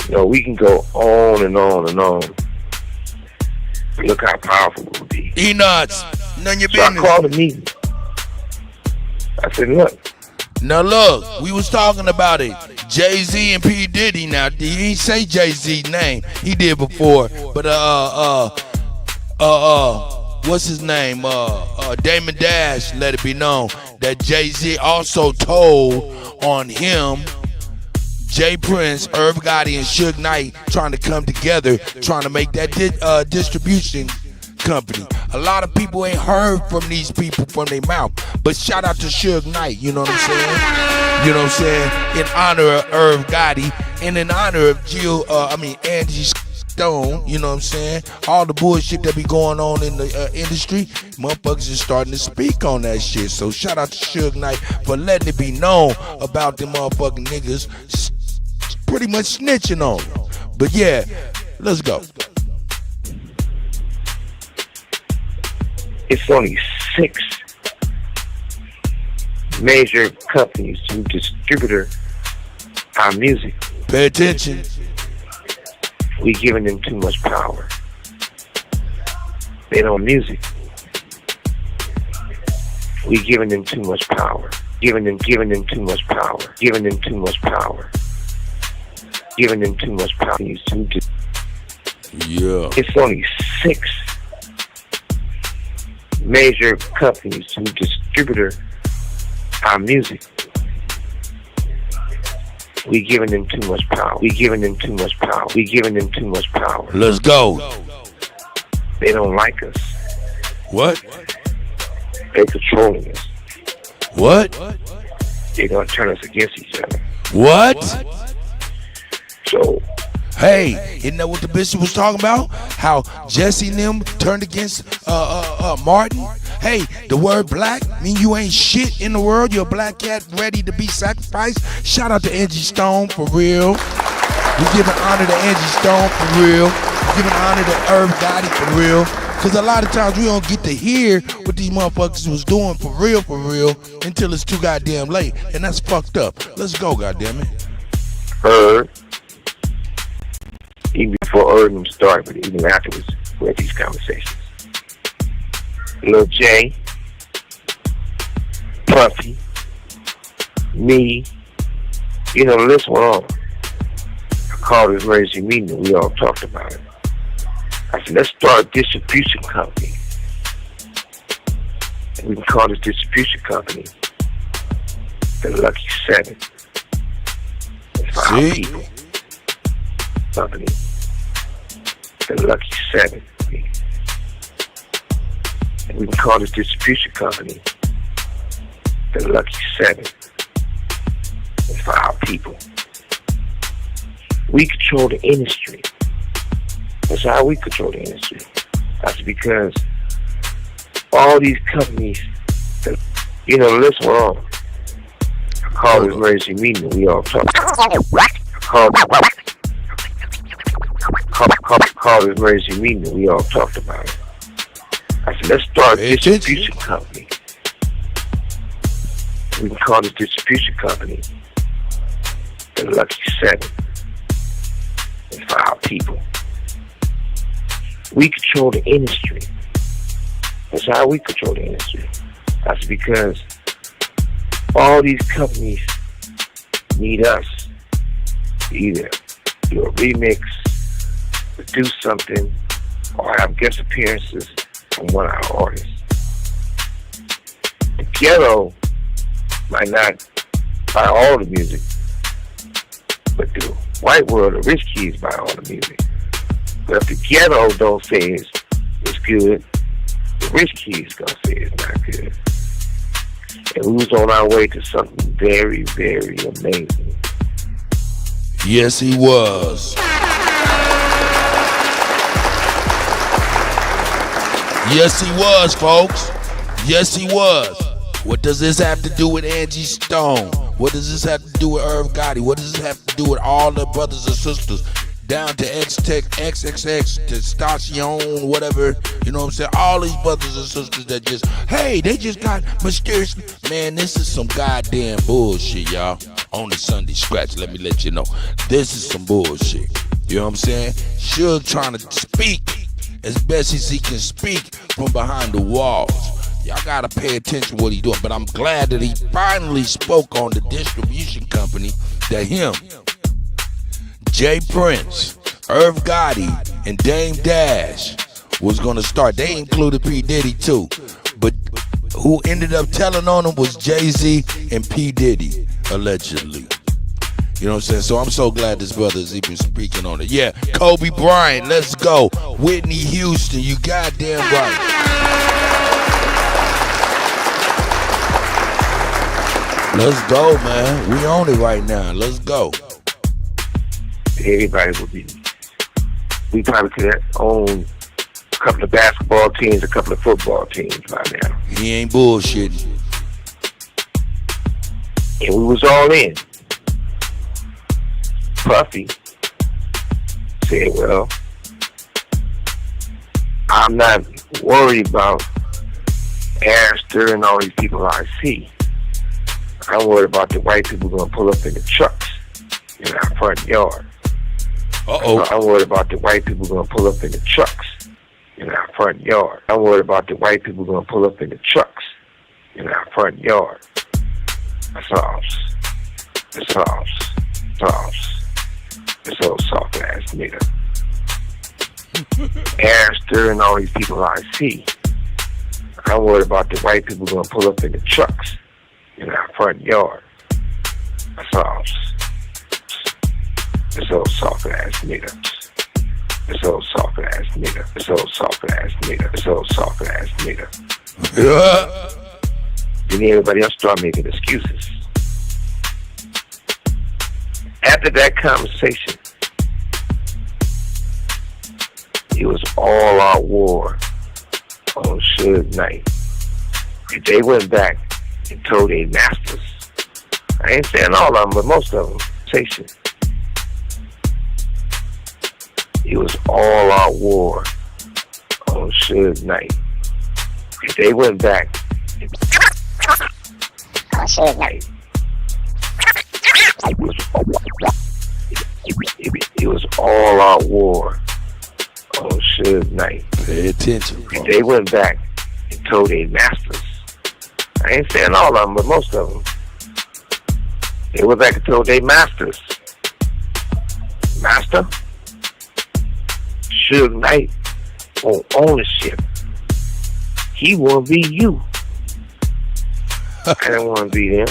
You know, we can go on and on and on. Look how powerful it would be. E-Nuts, none of your So business. I called a meeting. I said, look. Now look, we was talking about it. Jay-Z and P. Diddy. Now he ain't say Jay-Z's name. He did before, but what's his name? Damon Dash let it be known that Jay-Z also told on him, Jay Prince, Irv Gotti, and Suge Knight trying to come together, trying to make that distribution company. A lot of people ain't heard from these people from their mouth, but shout out to Suge Knight, you know what I'm saying? You know what I'm saying? In honor of Irv Gotti and in honor of Angie Stone, you know what I'm saying? All the bullshit that be going on in the industry, motherfuckers is starting to speak on that shit. So shout out to Suge Knight for letting it be known about them motherfucking niggas pretty much snitching on them. But yeah, let's go. It's only 6 major companies who distribute our music. Pay attention. We giving them too much power. They don't music. We giving them too much power. Giving them too much power. Giving them too much power. Giving them too much power. Yeah. It's only 6 major companies who distribute our music. We giving them too much power. We giving them too much power. We giving them too much power. Let's go. They don't like us. What? They controlling us. What? They're gonna turn us against each other. What? So, hey, isn't that what the bishop was talking about? How Jesse and them turned against Martin? Hey, the word black mean you ain't shit in the world. You're a black cat ready to be sacrificed. Shout out to Angie Stone, for real. We're giving honor to Angie Stone, for real. We're giving honor to Irv Gotti, for real. Because a lot of times we don't get to hear what these motherfuckers was doing for real, until it's too goddamn late. And that's fucked up. Let's go, goddammit. Irv, even before Irv and them started, but even afterwards, we had these conversations. Lil J, Puffy, me, the list went on. I called this emergency meeting and we all talked about it. I said, let's start a distribution company. And we can call this distribution company the Lucky 7. It's for our people. Company. The Lucky 7. And we can call this distribution company the Lucky 7. It's for our people. We control the industry. That's how we control the industry. That's because all these companies, the list went on. I called this emergency meeting and we all talked. I called this emergency meeting and we all talked about it. I said, let's start a distribution company. We can call this distribution company the Lucky 7. It's for our people. We control the industry. That's how we control the industry. That's because all these companies need us to either do a remix, produce something, or have guest appearances from one of our artists. The ghetto might not buy all the music, but the white world, the rich kids, buy all the music. But if the ghetto don't say it's good, the rich kids gonna say it's not good. And we was on our way to something very, very amazing. Yes, he was. Yes, he was, folks. Yes, he was. What does this have to do with Angie Stone? What does this have to do with Irv Gotti? What does this have to do with all the brothers and sisters? Down to XXX, Testacion, whatever, you know what I'm saying? All these brothers and sisters that just, hey, they just got mysterious. Man, this is some goddamn bullshit, y'all. On the Sunday Scratch, let me let you know. This is some bullshit. You know what I'm saying? Suge trying to speak as best as he can speak from behind the walls. Y'all gotta pay attention to what he's doing. But I'm glad that he finally spoke on the distribution company that him, Jay Prince, Irv Gotti, and Dame Dash was gonna start. They included P. Diddy too. But who ended up telling on him was Jay-Z and P. Diddy, allegedly. You know what I'm saying? So I'm so glad this brother is even speaking on it. Yeah, Kobe Bryant, let's go. Whitney Houston, you goddamn right. Let's go, man. We on it right now. Let's go. Everybody would be. We probably could own a couple of basketball teams, a couple of football teams by now. He ain't bullshitting. And we was all in. Puffy said, well, I'm not worried about Astor and all these people I see. I'm worried about the white people going to pull up in the trucks in our front yard. I'm worried about the white people going to pull up in the trucks in our front yard. I'm worried about the white people going to pull up in the trucks in our front yard. That's all. That's all. That's all. This old soft ass nigga. Astor and all these people I see. I'm worried about the white people going to pull up in the trucks in our front yard. That's all. This old soft ass nigga. This old soft ass nigga. This old soft ass nigga. This old soft ass nigga. Then everybody else start making excuses. After that conversation, it was all out war on Suge Knight. If they went back and told their masters, I ain't saying all of them, but most of them, it was all out war on Suge Knight. If they went back and Suge Knight, it was all out war on Suge Knight. Pay attention. If they went back and told their masters, I ain't saying all of them, but most of them, they went back and told their masters, Master, Suge Knight on ownership. He won't be you. I don't want to be them.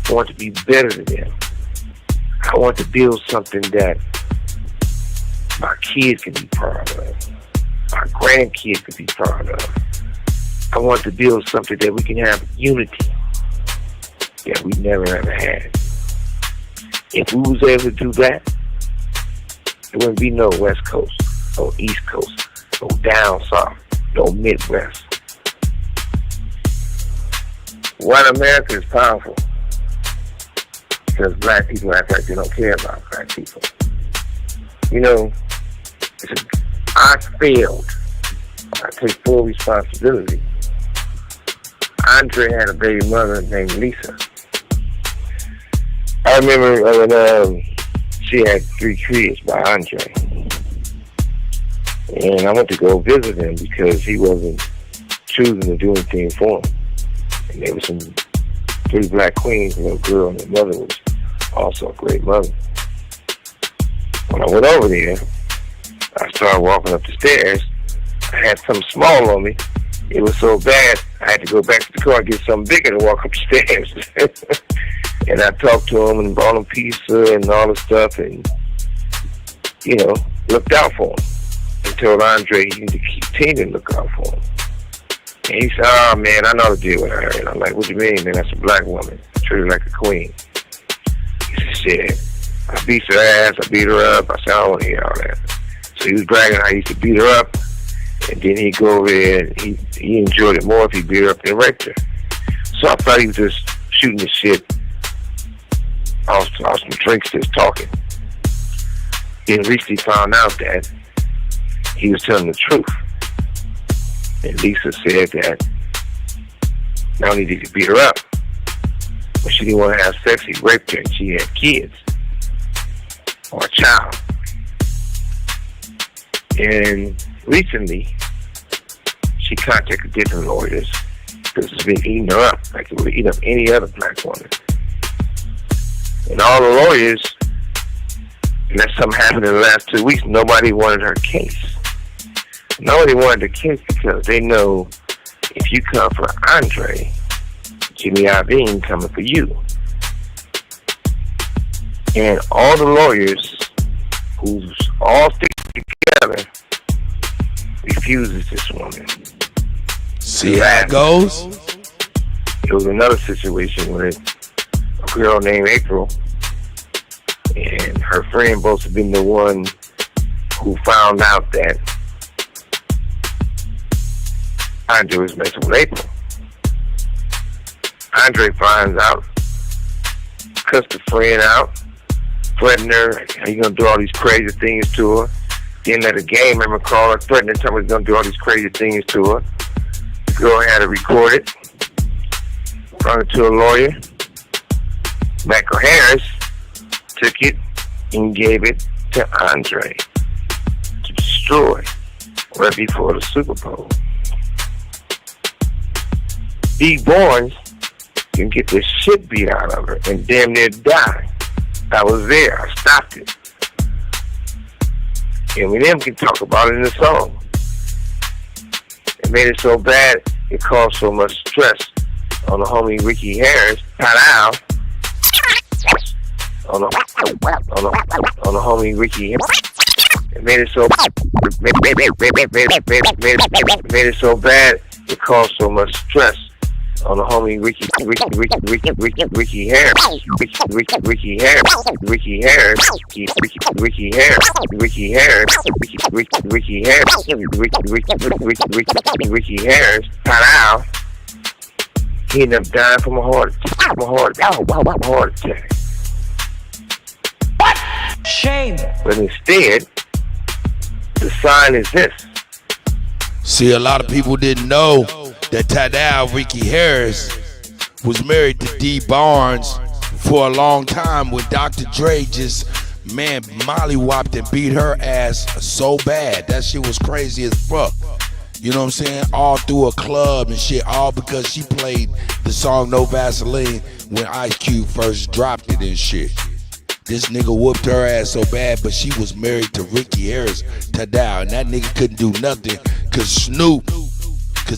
I want to be better than them. I want to build something that my kids can be proud of. My grandkids can be proud of. I want to build something that we can have unity that we never ever had. If we was able to do that, there wouldn't be no West Coast, no East Coast, no down South, no Midwest. White America is powerful because black people act like they don't care about black people. You know, I failed. I take full responsibility. Andre had a baby mother named Lisa. I remember when she had 3 kids by Andre. And I went to go visit him because he wasn't choosing to do anything for him. And there were some 3 black queens, a little girl, and her mother was also a great mother. When I went over there, I started walking up the stairs. I had something small on me. It was so bad, I had to go back to the car and get something bigger to walk up the stairs. And I talked to him and bought him pizza and all the stuff and, you know, looked out for him. And told Andre he needed to continue to look out for him. And he said, oh man, I know how to deal with her. And I'm like, what do you mean, man? That's a black woman. Treat her like a queen. He said, shit, I beat her ass, I beat her up. I said, I don't want to hear all that. So he was bragging how he used to beat her up. And then he'd go over there and he enjoyed it more if he beat her up than raped her. So I thought he was just shooting the shit off some drinks, just talking. Then recently found out that he was telling the truth. And Lisa said that not only did he beat her up, but she didn't want to have sex, he raped her and she had kids. Or a child. And recently, she contacted different lawyers because it's been eating her up like it would eat up any other black woman. And all the lawyers, and that's something happened in the last 2 weeks, nobody wanted her case. Nobody wanted the case because they know if you come for Andre, Jimmy Iovine coming for you. And all the lawyers who's all sticking together refuses this woman. See how it goes? It was another situation where a girl named April and her friend both have been the one who found out that Andre was messing with April. Andre finds out, cuts the friend out, threatened her, he's gonna do all these crazy things to her. Then let a gang member call her, threatening her, tell her he's gonna do all these crazy things to her. The girl had it recorded, brought it to a lawyer. Michael Harris took it and gave it to Andre to destroy right before the Super Bowl. Big Boys can get the shit beat out of her and damn near die. I was there. I stopped it. And Eminem can talk about it in the song. It made it so bad, it caused so much stress on the homie Ricky Harris, on the homie Ricky. It made it so bad. It caused so much stress on the homie Ricky Harris. Ricky Harris. Out. He ended up dying from a heart attack. What? Shame. But instead, the sign is this. See, a lot of people didn't know that Tadal Ricky Harris was married to D Barnes for a long time when Dr. Dre just, mollywopped and beat her ass so bad. That shit was crazy as fuck. You know what I'm saying? All through a club and shit, all because she played the song No Vaseline when Ice Cube first dropped it and shit. This nigga whooped her ass so bad, but she was married to Ricky Harris, Tadal, and that nigga couldn't do nothing cause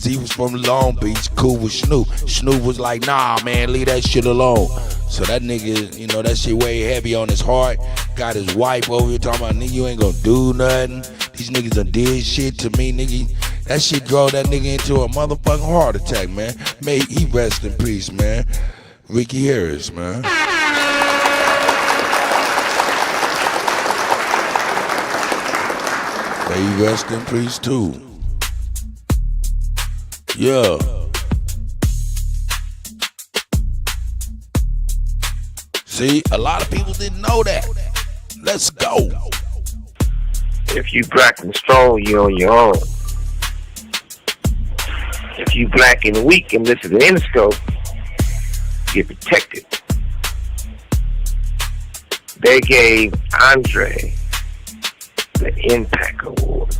he was from Long Beach, cool with Snoop. Snoop was like, nah, man, leave that shit alone. So that nigga, you know, that shit way heavy on his heart. Got his wife over here talking about, nigga, you ain't gonna do nothing. These niggas done did shit to me, nigga. That shit drove that nigga into a motherfucking heart attack, man. May he rest in peace, man. Ricky Harris, man. May he rest in peace, too. Yeah. See, a lot of people didn't know that. Let's go. If you black and strong, you're on your own. If you black and weak and listen to Interscope, you're protected. They gave Andre the Impact Award.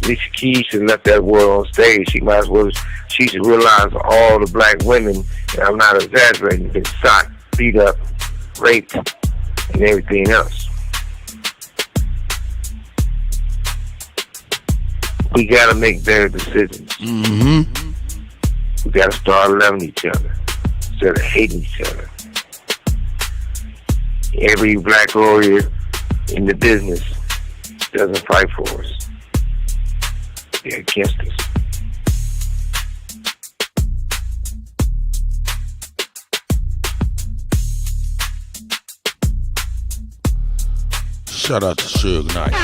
Alicia Keys should have left that award on stage. She should realize all the black women, and I'm not exaggerating, been shot, beat up, raped, and everything else. We gotta make better decisions. Mm-hmm. We gotta start loving each other instead of hating each other. Every black warrior in the business doesn't fight for us. They're against us. Shout out to Suge Knight.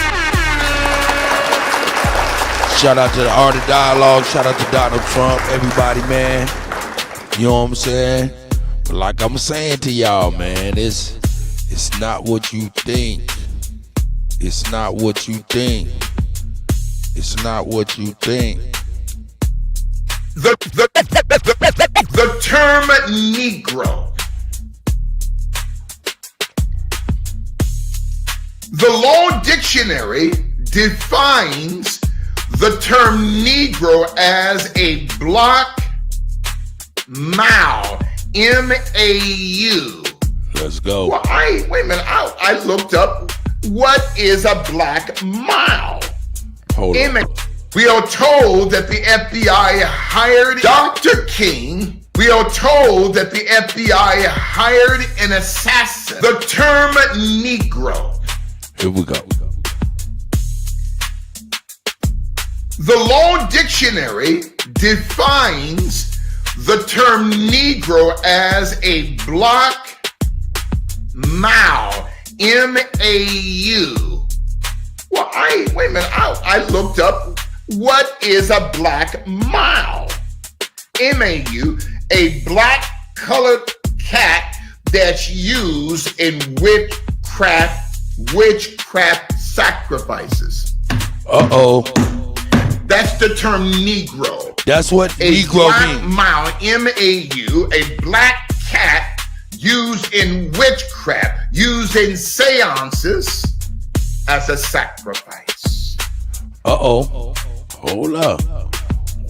Shout out to the Art of Dialogue. Shout out to Donald Trump. Everybody, man. You know what I'm saying? But like I'm saying to y'all, man, it's not what you think. It's not what you think. It's not what you think. The term Negro. The Law Dictionary defines the term Negro as a black Mau, M-A-U. Let's go. Well, wait a minute. I looked up what is a black Mau. Hold on. We are told that the FBI hired Dr. King. We are told that the FBI hired an assassin. The term Negro. Here we go. The Law Dictionary defines the term Negro as a black Mau, M-A-U. Well, wait a minute. I looked up what is a black Mau, M-A-U, a black colored cat that's used in witchcraft sacrifices. Uh-oh. That's the term Negro. That's what Negro means. Mau, M-A-U, a black cat used in witchcraft, used in seances as a sacrifice. Uh-oh. Hold up.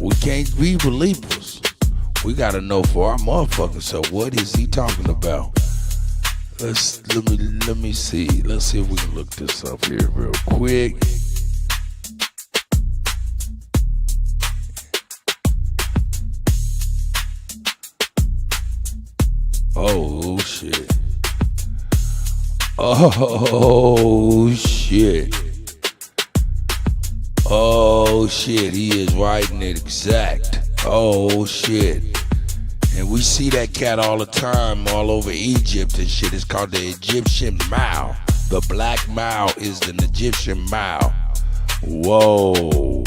We can't be believers. We gotta know for our motherfuckers. So what is he talking about? Let me see. Let's see if we can look this up here real quick. Oh, Oh shit. Oh shit, he is writing it exact. Oh shit. And we see that cat all the time all over Egypt and shit. It's called the Egyptian Mao. The black Mao is an Egyptian Mao. Whoa.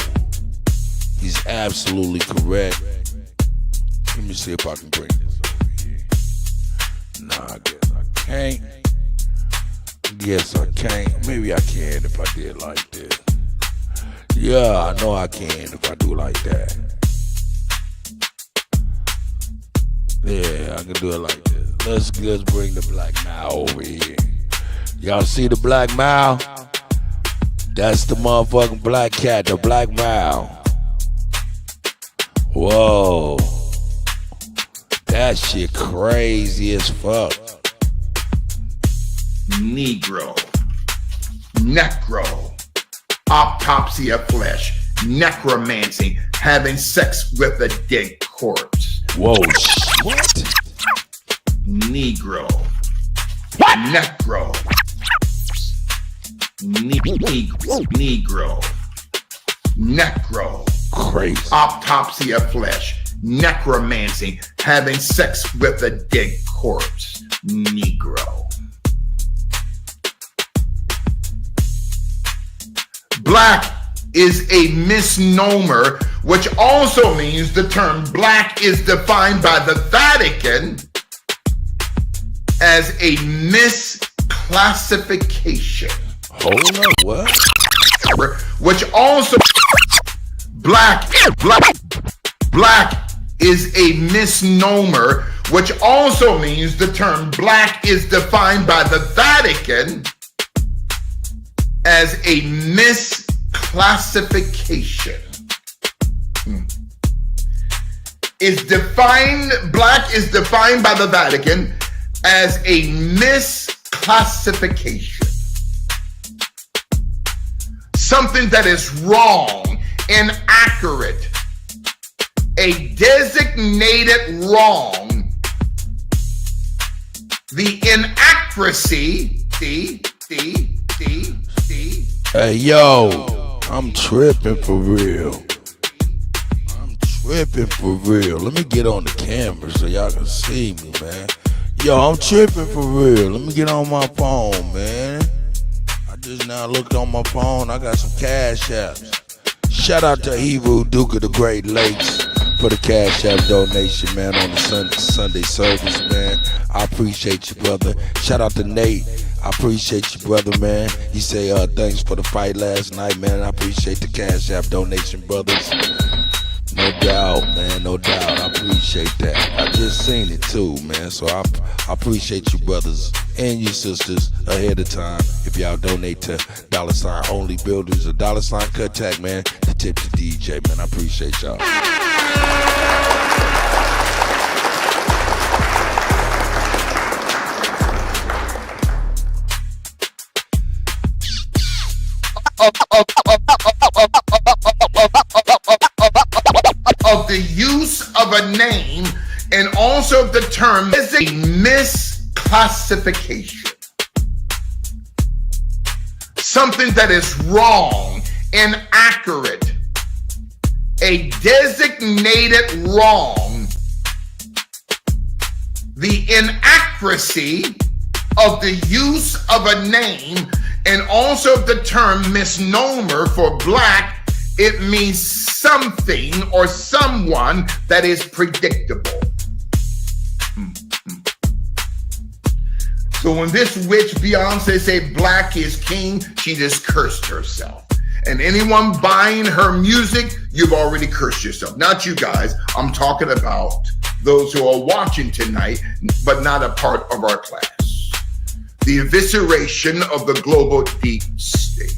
He's absolutely correct. Let me see if I can bring this over here. Nah, I guess I can't. Yes, I can't. Maybe I can if I did like this. Yeah, I know I can if I do like that. Yeah, I can do it like this. Let's bring the black Mao over here. Y'all see the black Mao? That's the motherfucking black cat, the black Mao. Whoa. That shit crazy as fuck. Negro, necro, autopsy of flesh, necromancy, having sex with a dead corpse. Whoa, what? Negro, what? Necro, negro, necro, crazy, autopsy of flesh, necromancy, having sex with a dead corpse. Negro. Black is a misnomer, which also means the term black is defined by the Vatican as a misclassification. Hold up, what? Which also black is a misnomer, which also means the term black is defined by the Vatican as a misclassification. Black is defined by the Vatican as a misclassification. Something that is wrong, inaccurate, a designated wrong, the inaccuracy, Hey, yo, I'm tripping for real. Let me get on the camera so y'all can see me, man. Yo, I'm tripping for real. Let me get on my phone, man. I just now looked on my phone. I got some cash apps. Shout out to Hebrew Duke of the Great Lakes for the cash app donation, man, on the Sunday service, man. I appreciate you, brother. Shout out to Nate. I appreciate you, brother, man. He say, thanks for the fight last night, man. I appreciate the cash app donation, brothers. No doubt, man, no doubt. I appreciate that. I just seen it too, man. So I appreciate you, brothers and you sisters ahead of time. If y'all donate to $ Only Builders or $ Kuttack, man, to tip the DJ, man. I appreciate y'all. Of the use of a name and also the term is a misclassification. Something that is wrong, inaccurate, a designated wrong, the inaccuracy of the use of a name and also the term misnomer for black. It means something or someone that is predictable. So when this witch Beyonce say black is king, she just cursed herself. And anyone buying her music, you've already cursed yourself. Not you guys. I'm talking about those who are watching tonight, but not a part of our class. The evisceration of the global deep state.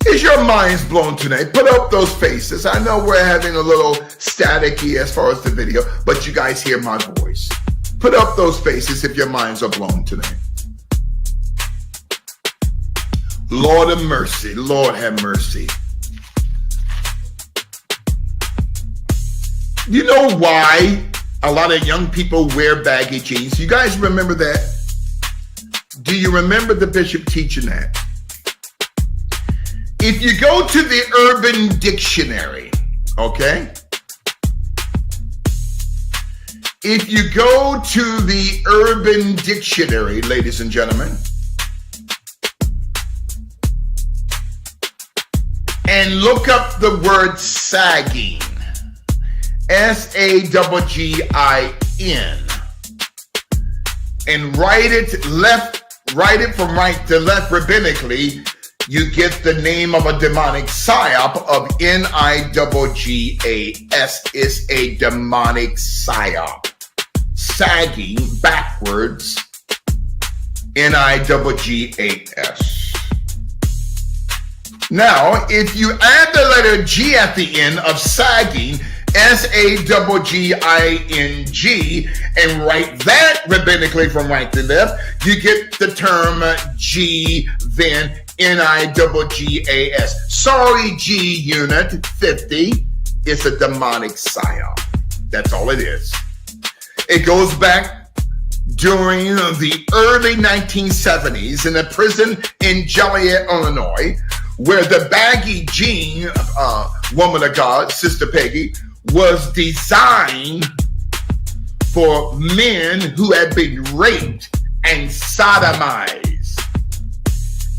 Is your minds blown tonight? Put up those faces. I know we're having a little staticky as far as the video, but you guys hear my voice. Put up those faces if your minds are blown tonight. Lord of mercy. Lord have mercy. You know why a lot of young people wear baggy jeans? You guys remember that? Do you remember the bishop teaching that? If you go to the Urban Dictionary, okay? If you go to the Urban Dictionary, ladies and gentlemen, and look up the word sagging, S-A-G-G-I-N, and write it from right to left rabbinically, you get the name of a demonic psyop of N-I-G-G-A-S. Is a demonic psyop. Sagging backwards, N-I-G-G-A-S. Now, if you add the letter G at the end of sagging, S-A-G-G-I-N-G, and write that rabbinically from right to left, you get the term G, then N-I-G-G-A-S. Sorry, G Unit 50. It's a demonic psyop. That's all it is. It goes back during the early 1970s in a prison in Joliet, Illinois, where the baggy jean, woman of God, Sister Peggy, was designed for men who had been raped and sodomized.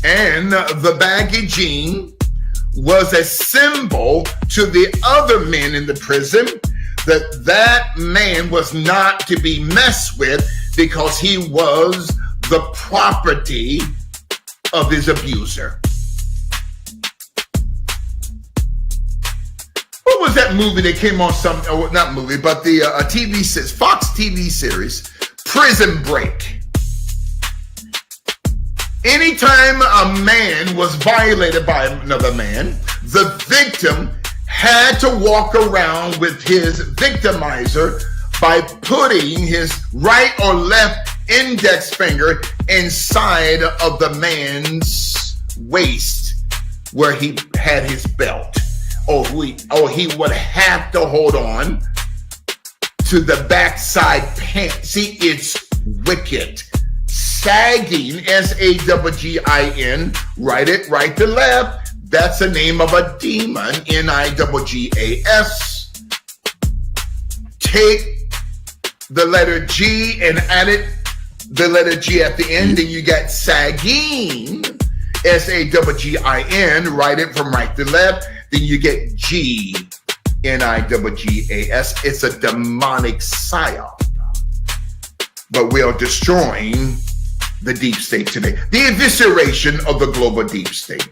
And the baggy jean was a symbol to the other men in the prison that man was not to be messed with because he was the property of his abuser. What was that movie that came on not movie, but the TV series, Fox TV series, Prison Break? Anytime a man was violated by another man, the victim had to walk around with his victimizer by putting his right or left index finger inside of the man's waist where he had his belt. Or he would have to hold on to the backside pant. See, it's wicked. Sagging, S-A-G-G-I-N, write it right to left. That's the name of a demon, N-I-G-G-A-S. Take the letter G and add it, the letter G at the end, and you got sagging, S-A-G-G-I-N, write it from right to left, then you get G, N-I-G-G-A-S. It's a demonic psyop. But we are destroying the deep state today. The evisceration of the global deep state.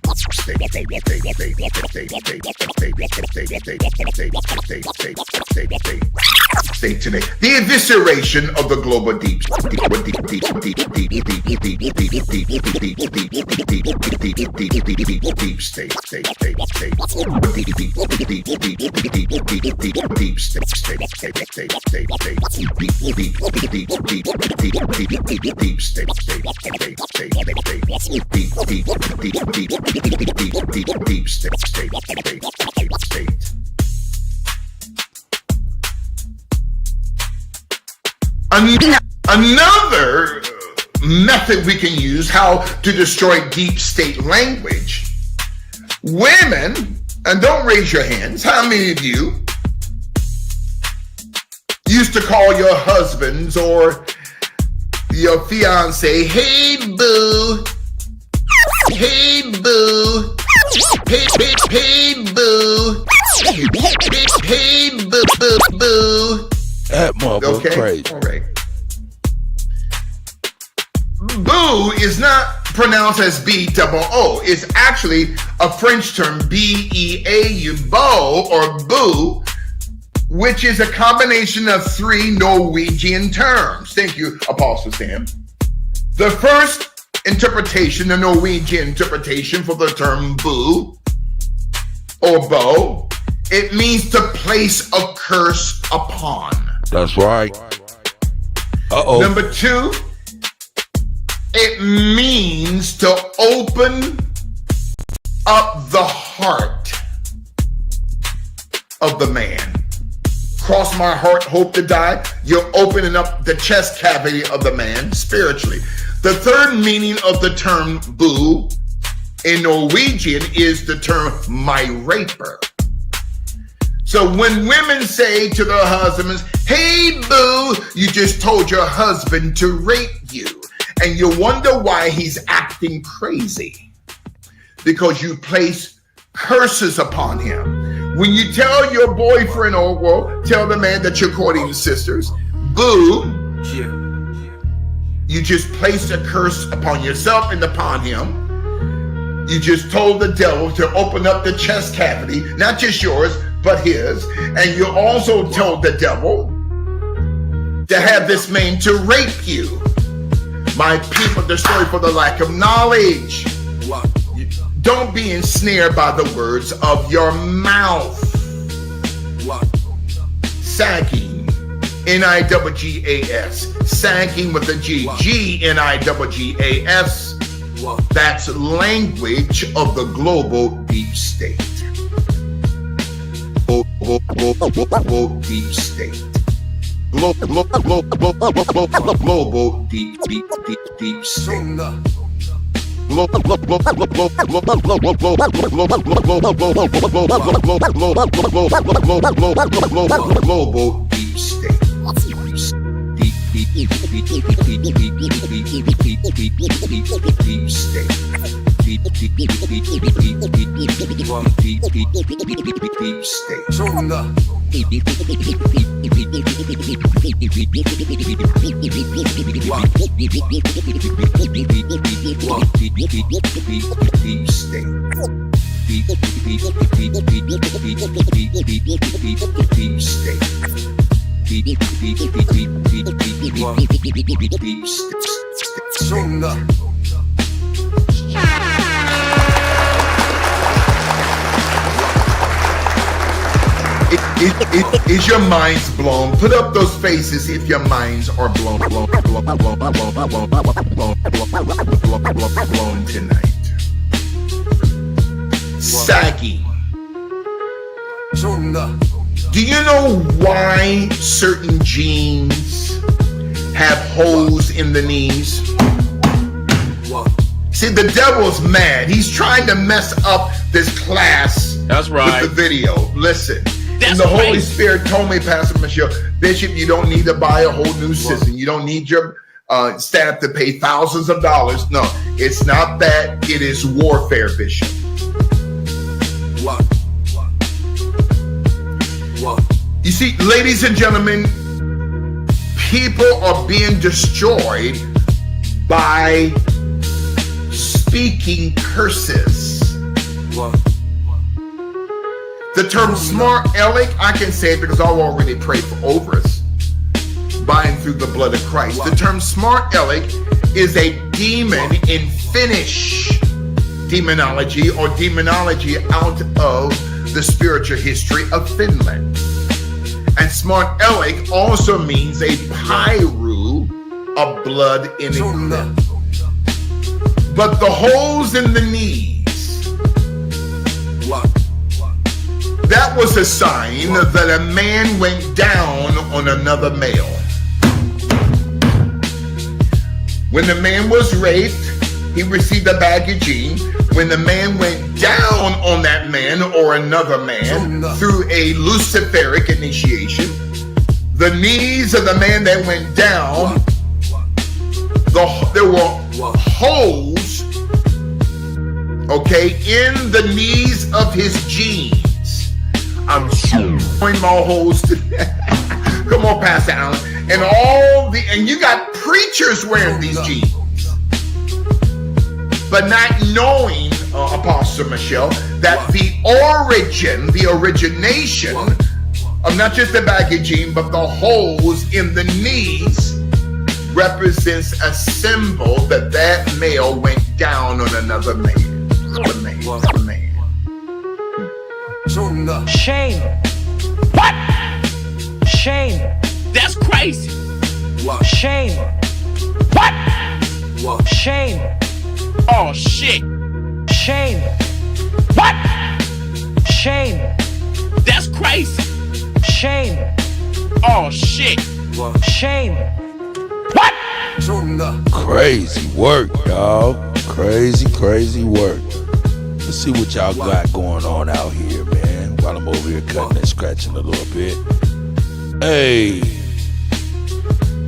State today. The evisceration of the global deep state. Another method we can use how to destroy deep state language. Women, and don't raise your hands, how many of you used to call your husbands or your fiance, hey boo, hey boo, hey boo, hey boo, boo. That motherfucker crazy. All right. Boo is not pronounced as B-double-O. It's actually a French term, B-E-A-U, beau or boo, which is a combination of three Norwegian terms. Thank you, Apostle Sam. The first interpretation, the Norwegian interpretation for the term boo or beau, it means to place a curse upon. That's right. Uh-oh. Number two, it means to open up the heart of the man. Cross my heart, hope to die. You're opening up the chest cavity of the man spiritually. The third meaning of the term boo in Norwegian is the term my raper. So when women say to their husbands, hey boo, you just told your husband to rape you. And you wonder why he's acting crazy. Because you place curses upon him. When you tell your boyfriend or well, tell the man that you're courting sisters, boo, you just placed a curse upon yourself and upon him. You just told the devil to open up the chest cavity, not just yours, but his. And you also told the devil to have this man to rape you. My people destroyed for the lack of knowledge. Don't be ensnared by the words of your mouth. Sagging, N-I-G-G-A-S. Sagging with a G, G-N-I-G-G-A-S. That's language of the global deep state. Deep state. Global deep state. Global deep state. Deep state. Is your minds blown? Put up those faces if your minds are blown tonight. Sagging. Do you know why certain jeans have holes in the knees? See, the devil's mad. He's trying to mess up this class. That's right. With the video. Listen. That's and the right. Holy Spirit told me, Pastor Michelle, Bishop, you don't need to buy a whole new system. You don't need your staff to pay thousands of dollars. No, it's not that. It is warfare, Bishop. You see, ladies and gentlemen, people are being destroyed by speaking curses. The term smart aleck, I can say it because I've already prayed for over us, by and through the blood of Christ. The term smart aleck is a demon in Finnish demonology or demonology out of the spiritual history of Finland. And smart aleck also means a pyru of blood in a clip. But the holes in the knees, that was a sign that a man went down on another male. When the man was raped, he received a bag of gene. When the man went down on that man or another man through a luciferic initiation, the knees of the man that went down, there were holes, okay, in the knees of his genes. I'm showing my holes today. Come on, Pastor Allen. And you got preachers wearing these jeans, but not knowing, Apostle Michelle, that the origination of not just the baggy jean, but the holes in the knees represents a symbol that that male went down on another man. Shame. What? Shame. That's crazy. Shame. What? Shame. Oh shit. Shame. What? Shame. That's crazy. Shame. Oh shit. Shame. What? Crazy work, dog. Crazy work. Let's see what y'all got going on out here, man. While I'm over here cutting and scratching a little bit. Hey,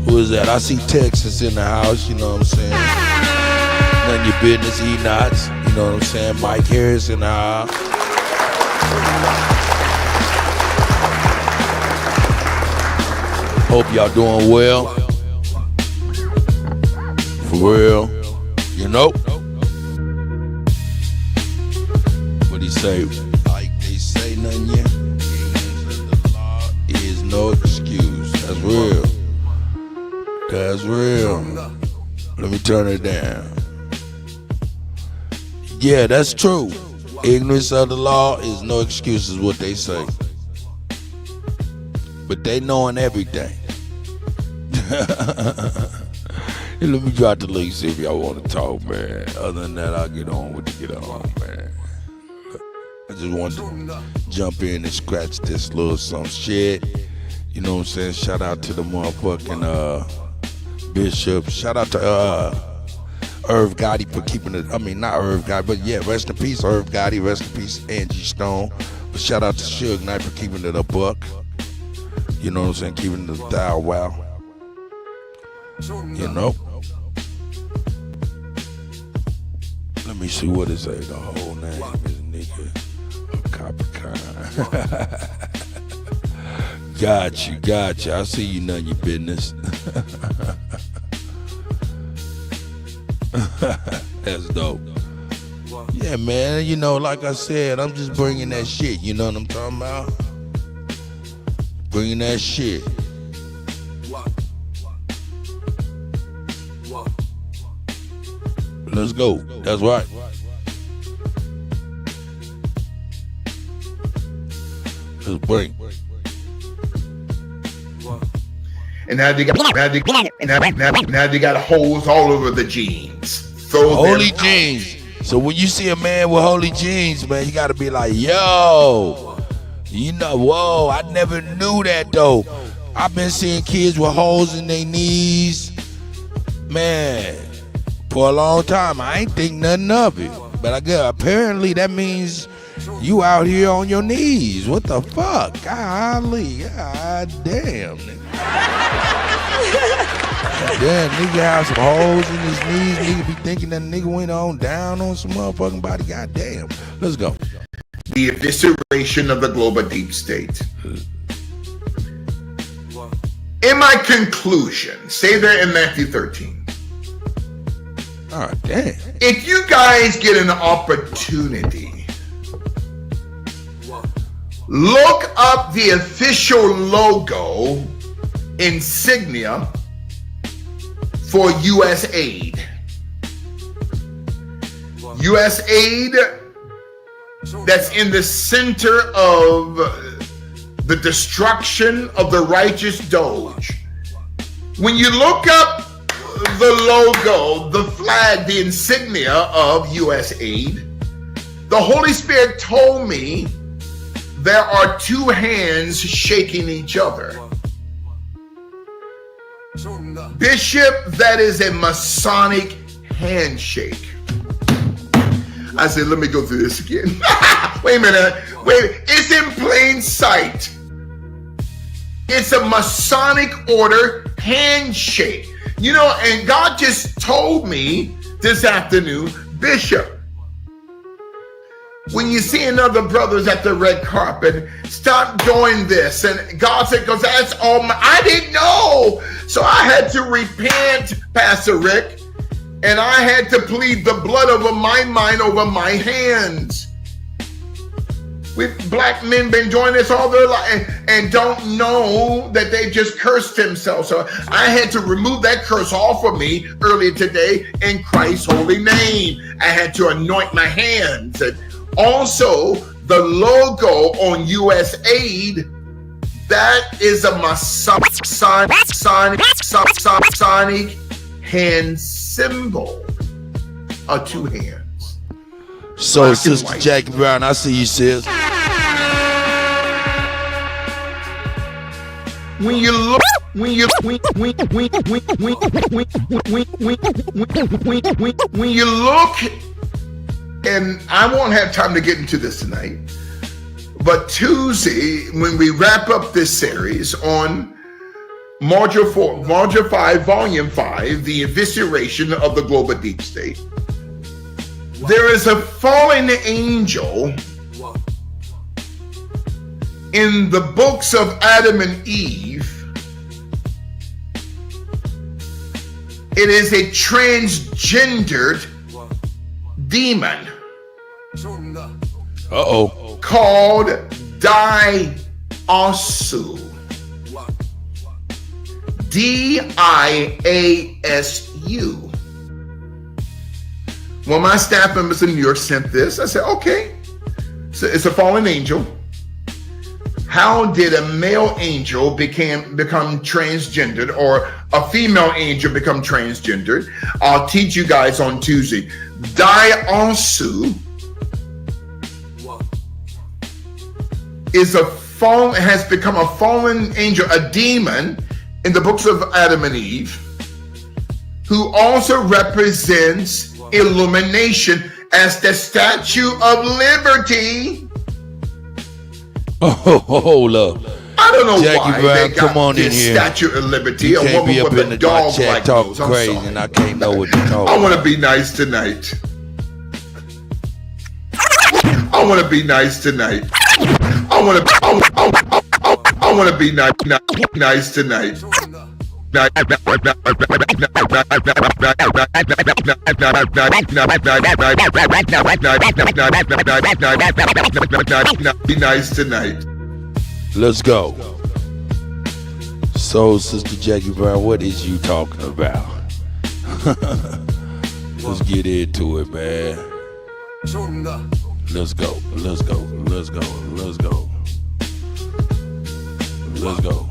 who is that? I see Texas in the house, you know what I'm saying? None of your business, E-Knots, you know what I'm saying? Mike Harris in the house. Hope y'all doing well. For real, you know? What he say? Like they say, nothing yet. The law is no excuse. That's real. That's real. Let me turn it down. Yeah, that's true. Ignorance of the law is no excuse, is what they say. But they knowing everything. Hey, let me drop the link, see if y'all want to talk, man. Other than that, I'll get on with the get on, man. I just want to jump in and scratch this little some shit. You know what I'm saying? Shout out to the motherfucking Bishop. Shout out to Irv Gotti for keeping it. I mean, not Irv Gotti, but yeah, rest in peace, Irv Gotti. Rest in peace, Angie Stone. But shout out to Suge Knight for keeping it a buck. You know what I'm saying? Keeping it a thou wow. You know? Let me see what it say. The whole name is nigga Capricorn. Got you. I see you none of your business. That's dope. Yeah, man. You know, like I said, I'm just bringing that shit. You know what I'm talking about? Bringing that shit. Let's go. That's right. Let's bring. And now they got holes all over the jeans. Holy jeans. So when you see a man with holy jeans, man, you gotta be like, yo, you know, whoa, I never knew that though. I've been seeing kids with holes in their knees, man, for a long time. I ain't think nothing of it, but I guess apparently that means you out here on your knees. What the fuck? Golly, god damn, nigga. Damn, nigga have some holes in his knees. Nigga be thinking that nigga went on down on some motherfucking body. God damn. Let's go. The evisceration of the global deep state. In my conclusion, say there in Matthew 13. Oh, damn. If you guys get an opportunity, look up the official logo insignia for U.S. aid. U.S. aid that's in the center of the destruction of the righteous Doge. When you look up the logo, the flag, the insignia of U.S. aid, the Holy Spirit told me there are two hands shaking each other. Bishop, that is a Masonic handshake. I said, let me go through this again. Wait a minute. It's in plain sight. It's a Masonic order handshake. You know, and God just told me this afternoon, Bishop, when you see another brothers at the red carpet, stop doing this. And God said, because that's all I didn't know. So I had to repent, Pastor Rick, and I had to plead the blood over my mind, over my hands. With black men been doing this all their life and don't know that they just cursed themselves. So I had to remove that curse off of me earlier today in Christ's holy name. I had to anoint my hands. And also, the logo on U.S. aid, that is a Masonic hand symbol of two hands. So, Sister Jackie Brown, I see you, sis. When you look when you look, and I won't have time to get into this tonight, but Tuesday, when we wrap up this series on Module 5, Volume 5, the evisceration of the global deep state, there is a fallen angel in the books of Adam and Eve. It is a transgendered demon. Called Diasu. D-I-A-S-U. When my staff members in New York sent this, I said, okay, so it's a fallen angel. How did a male angel become transgendered, or a female angel become transgendered? I'll teach you guys on Tuesday. Diasu has become a fallen angel, a demon in the books of Adam and Eve, who also represents illumination as the Statue of Liberty. Hold up. I don't know Jackie why Brown, they got come on this in here. Statue of Liberty, You a can't be woman up with in a the dark dog chat like talking nose. I'm crazy, sorry. and I can't know what you're talking I want to about. be nice tonight. I want to be nice tonight. I want to be nice tonight. Be nice tonight. Let's go. So, Sister Jackie Brown, what is you talking about? Let's get into it, man. Let's go. Let's go. Let's go. Let's go. Let's go.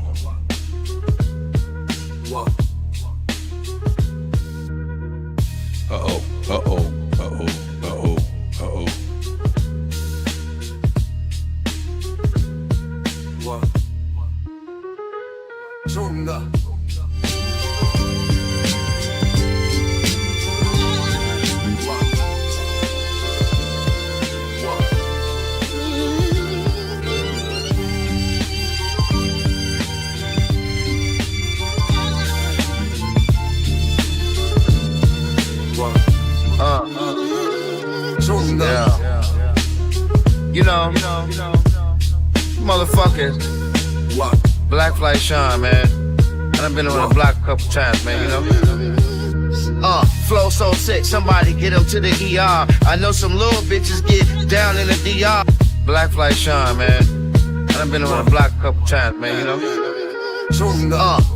Uh-oh. Uh-oh. Uh-oh. Uh-oh. Uh-oh. Yeah. You know, motherfuckers. Black Flight Sean, man. And I've been on the block a couple times, man, you know. Flow so sick, somebody get him to the ER. I know some little bitches get down in the DR. Black Flight Sean, man. And I've been on the block a couple times, man, you know.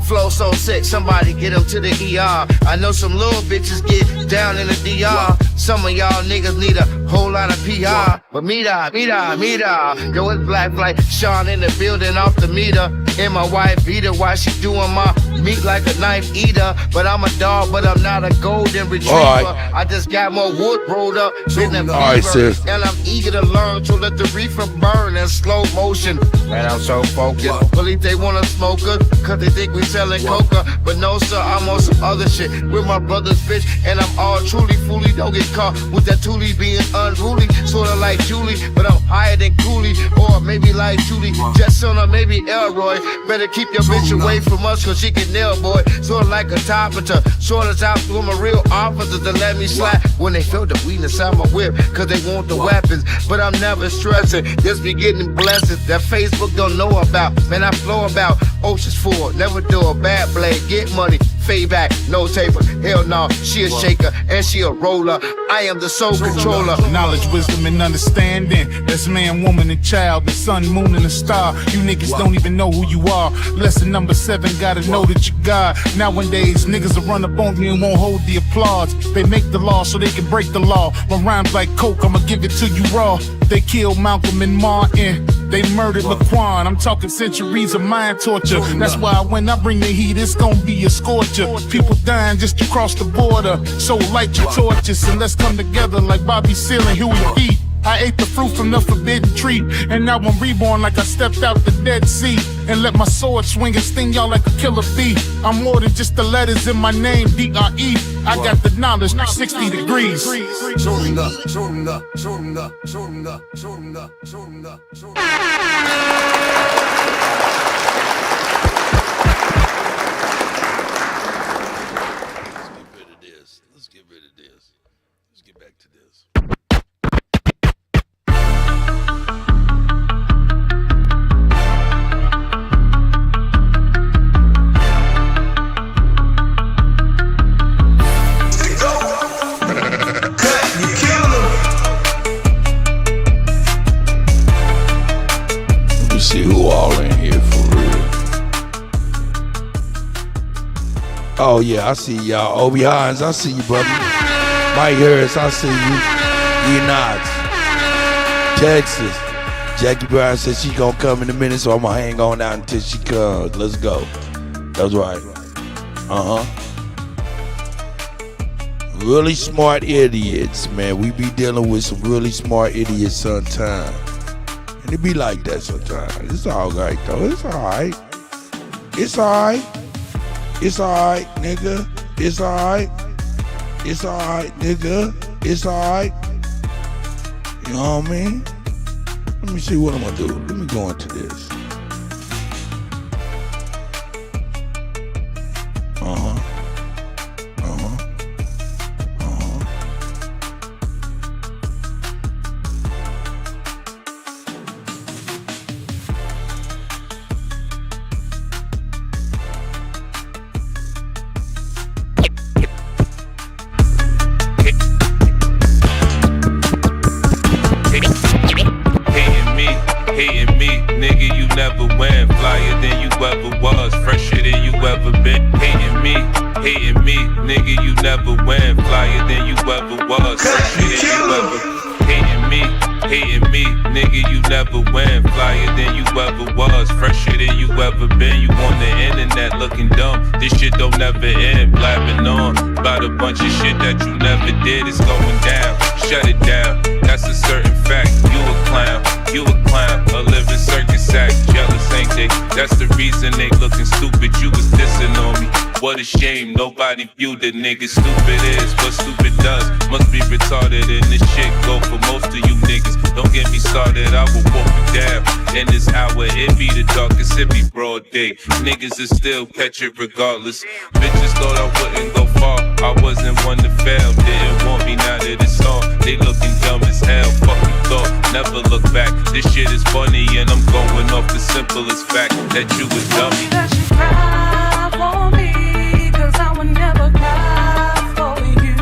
Flow so sick, somebody get him to the ER. I know some little bitches get down in the DR. Some of y'all niggas need a whole lot of PR. But meter. Yo, it's Black Flight Sean in the building off the meter. And my wife beat her while she doing my meat like a knife eater. But I'm a dog, but I'm not a golden retriever. Right. I just got more wood rolled up in the Right, sis. and I'm eager to learn to let the reefer burn in slow motion. Man, I'm so focused. Believe they wanna smoke us, cause they think we selling coca. But no, sir, I'm on some other shit with my brother's bitch. And I'm all truly, fully, don't get caught with that Thule being unruly. Sorta like Julie, but I'm higher than Cooley. Or maybe like Julie, Jetson or maybe Elroy. Better keep your bitch away from us, cause she get nail, boy. Sorta like a carpenter, short us out to my real officers to let me slap when they feel the weed inside my whip, cause they want the weapons. But I'm never stressing, just be getting blessings that Facebook don't know about. Man, I flow about oceans full, never do a bad blade, get money, fade back, no taper. Hell no, she a shaker and she a roller. I am the soul controller. Knowledge, wisdom, and understanding. That's man, woman, and child, the sun, moon, and the star. You niggas don't even know who you are. Lesson number 7, gotta know that you God. Nowadays, niggas will run up on you and won't hold the applause. They make the law so they can break the law. When rhymes like coke, I'ma give it to you raw. They killed Malcolm and Martin. They murdered Laquan. I'm talking centuries of mind torture. That's why when I bring the heat, it's gonna be a scorcher. People dying just to cross the border. So light your torches and let's come together like Bobby Seale and Huey P. I ate the fruit from the forbidden tree, and now I'm reborn like I stepped out the Dead Sea and let my sword swing and sting y'all like a killer bee. I'm more than just the letters in my name, D-R-E. I got the knowledge, 60 degrees. Let's get rid of this. Let's get back to this. Let me see who all in here for real. Oh yeah, I see y'all. Obi Hines, I see you, brother. Mike Harris, I see you. E. Knox, Texas. Jackie Brown said she gonna come in a minute, so I'm gonna hang on out until she comes. Let's go. That's right. Really smart idiots, man. We be dealing with some really smart idiots sometimes. And it be like that sometimes. It's all right, though. It's all right. It's all right. It's alright, nigga. It's alright. It's alright, nigga. It's alright. You know what I mean? Let me see what I'm gonna do. Let me go into this. Hating me, nigga, you never win. Flyer than you ever was, fresher than you ever been. Hating me, nigga, you never win. Flyer than you ever was, fresher than you ever. Hating me, nigga, you never win. Flyer than you ever was, fresher than you ever been. You on the internet looking dumb, this shit don't never end. Blabbing on about a bunch of shit that you never did. It's going down, shut it down, that's a certain fact. You a clown, a living circus act. Jealous, ain't they? That's the reason they looking stupid. You was dissing on me. What a shame, nobody viewed the nigga. Stupid is what stupid does. Must be retarded and this shit go for most of you niggas. Don't get me started, I will walk you down. In this hour, it be the darkest, it be broad day. Niggas is still catch it regardless. Bitches thought I wouldn't go far. I wasn't one to fail. Didn't want me, now that it's on. They looking dumb as hell. Fucking thought, never look back. This shit is funny and I'm going off the simplest fact that you a dummy. That you cry for me, 'cause I would never cry for you.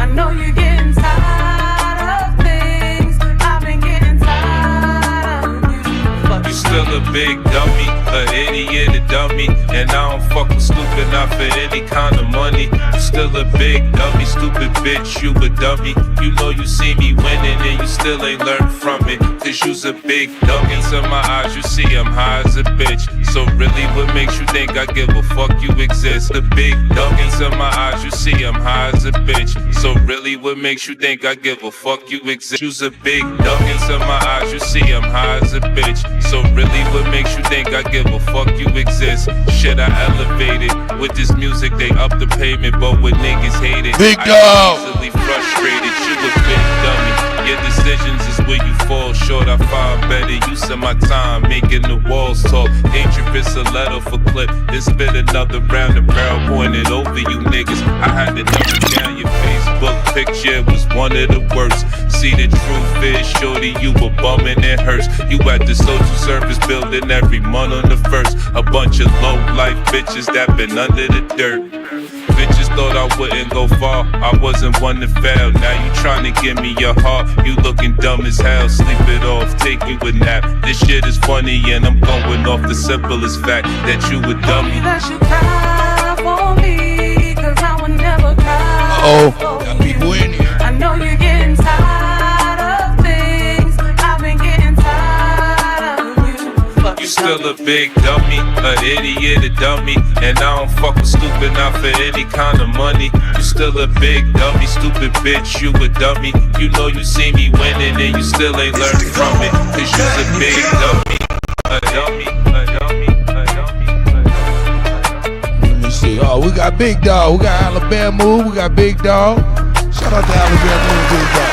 I know you're getting tired of things. I've been getting tired of you. You still a big dummy, an idiot, a dummy. And I don't fuck with stupid, not for any kind of money. You still a big dummy, stupid bitch, you a dummy. You know you see me winning and you still ain't learned from it. 'Cause you's a big dummy. To my eyes, you see I'm high as a bitch. So really, what makes you think I give a fuck you exist? The big dummy. To my eyes, you see I'm high as a bitch. So really, what makes you think I give a fuck you exist? You's a big dummy. To my eyes, you see I'm high as a bitch. So really, what makes you think I give a fuck you exist? Shit, I elevated. With this music, they up the payment, but with niggas hate it. Big I dog. easily frustrated. You a big dummy. Your decisions is where you fall short. I find better use of my time, making the walls talk. Dangerous, a letter for clip. Then spit another round of barrel pointed over you niggas. I had to dumb it down. Your Facebook picture was one of the worst. See, the truth is, shorty, you a bum and it hurts. You at the social service building every month on the first. A bunch of low life bitches that been under the dirt. Bitches thought I wouldn't go far, I wasn't one to fail. Now you trying to give me your heart, you looking dumb as hell. Sleep it off, take you a nap. This shit is funny and I'm going off the simplest fact that you a dummy. That you cry for me, 'cause I would never cry. Got people in here. I know you're getting tired of things. I've been getting tired of you. You still still a big dummy, an idiot, a dummy. And I don't fuck with stupid, not for any kind of money. You still a big dummy, stupid bitch, you a dummy. You know you see me winning and you still ain't learned from it. Cause you's a big dummy, a dummy, a dummy, a dummy, a dummy. Let me see. Oh, we got Big Dog. We got Alabama. We got Big Dog. Shout out to Alabama and Big Dog.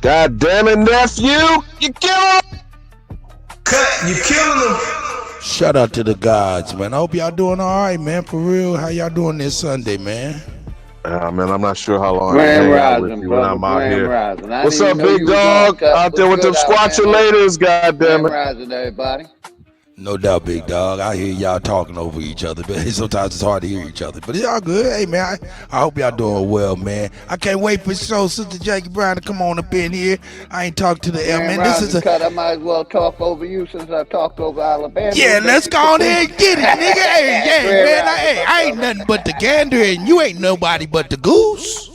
God damn it, nephew! You kill him! You killing them. Shout out to the gods, man. I hope y'all doing all right, man. For real, how y'all doing this Sunday, man? Man, I'm not sure how long Grand I Rising, with you brother. when I'm out Grand here. Rising. I What's didn't up, know you big was dog? on Out there with them Good squatcher Alabama. ladies, goddamn Grand it. Rising, everybody. No doubt, Big Dog. I hear y'all talking over each other, but sometimes it's hard to hear each other. But y'all good. Hey, man, I hope y'all doing well, man. I can't wait for show Sister Jackie Brown to come on up in here. I ain't talked to the Grand man. This Rising, is a cut. I might as well talk over you since I talked over Alabama. yeah. Let's go on there and get it, nigga. Hey, Grand man. Rising, I ain't nothing but the gander, and you ain't nobody but the goose.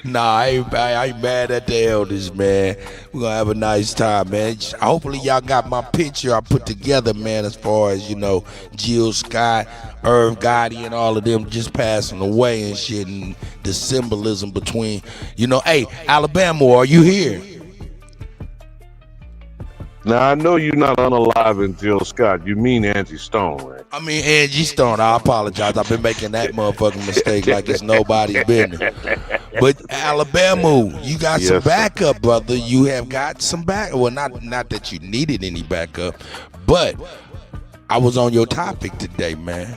Nah, I ain't mad at the elders, man. We're gonna have a nice time, man. Hopefully y'all got my picture I put together, man, as far as, you know, Jill Scott, Irv Gotti, and all of them just passing away and shit, and the symbolism between, you know, hey, Alabama, are you here? Now, I know you're not unaliving Jill Scott. You mean Angie Stone, right? I mean Angie Stone. I apologize. I've been making that motherfucking mistake like it's nobody's business. But Alabama, you got some backup, brother. You have got some back. Well, not that you needed any backup, but I was on your topic today, man.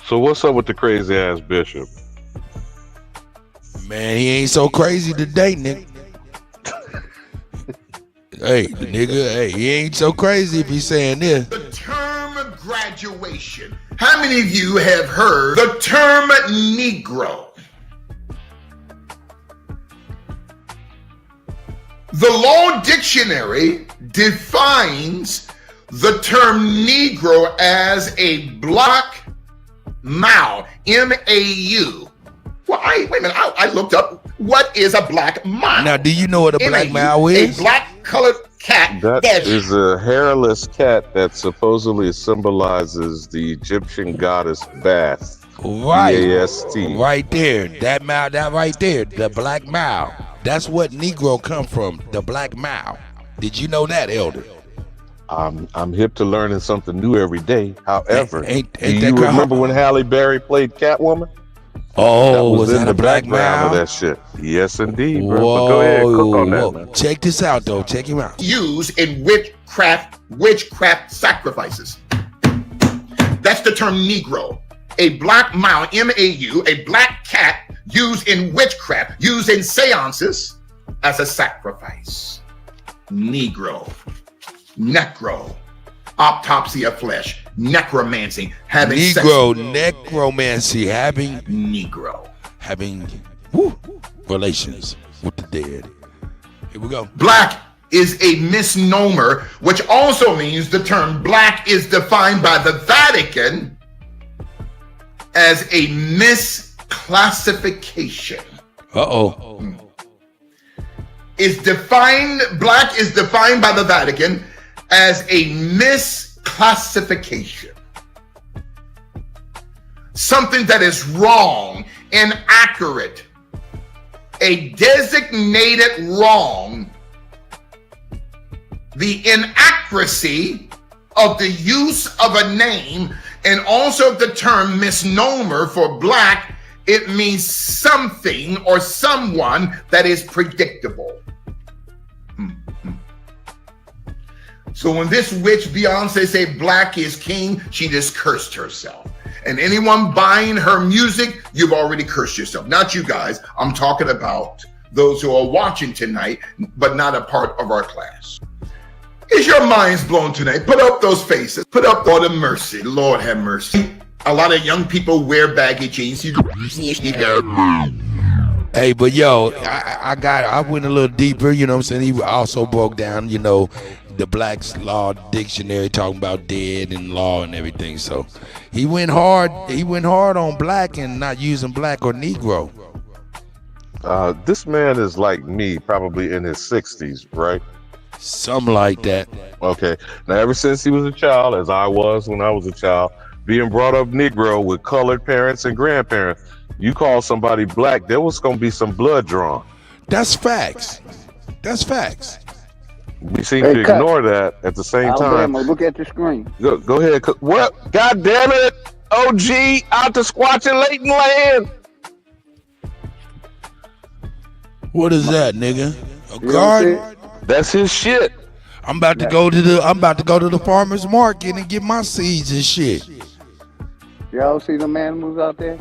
So what's up with the crazy ass bishop? Man, he ain't so crazy today, nigga. Hey, the nigga, hey, he ain't so crazy if he's saying this. The term graduation. How many of you have heard the term Negro? The Law Dictionary defines the term Negro as a black male, M-A-U. Well, wait a minute, I looked up what is a black male. Now, do you know what a black male is? A black colored cat. That is a hairless cat that supposedly symbolizes the Egyptian goddess Bast. Right. B-A-S-T. Right there. That right there, the black male. That's what Negro come from, the black male. Did you know that, Elder? I'm hip to learning something new every day. However, ain't do you remember when Halle Berry played Catwoman? Oh, was was in that the a black background of male? that shit. Yes, indeed, bro. Whoa, But go ahead, cook on that, man. Check this out, though. Check him out. Used in witchcraft sacrifices. That's the term Negro. A black male, M-A-U, a black cat used in witchcraft, used in seances as a sacrifice. Negro. Necro. Autopsy of flesh. Necromancy. Having Negro, sex. necromancy, having Negro. Having relations with the dead. Here we go. Black is a misnomer, which also means the term black is defined by the Vatican as a misclassification. Uh-oh. Black is defined by the Vatican as a misclassification. Something that is wrong, inaccurate, a designated wrong, the inaccuracy of the use of a name, and also the term misnomer for black, it means something or someone that is predictable. So when this witch Beyonce say black is king, she just cursed herself. And anyone buying her music, you've already cursed yourself. Not you guys. I'm talking about those who are watching tonight, but not a part of our class. Is your minds blown tonight? Put up those faces. Put up all the mercy. Lord have mercy. A lot of young people wear baggy jeans. Hey, but yo, I went a little deeper, you know what I'm saying? He also broke down, you know, the Black's Law Dictionary talking about dead and law and everything. So he went hard. He went hard on black and not using black or Negro. This man is like me, probably in his 60s, right? Something like that. Okay. Now, ever since he was a child, as I was when I was a child, being brought up Negro with colored parents and grandparents, you call somebody black, there was going to be some blood drawn. That's facts. That's facts. We seem to ignore that at the same time. Look at the screen. Go ahead. What? God damn it. OG out to squatching Leighton Land. What is that, nigga? A guard? That's his shit. I'm about to go to the farmer's market and get my seeds and shit. Y'all see them animals out there?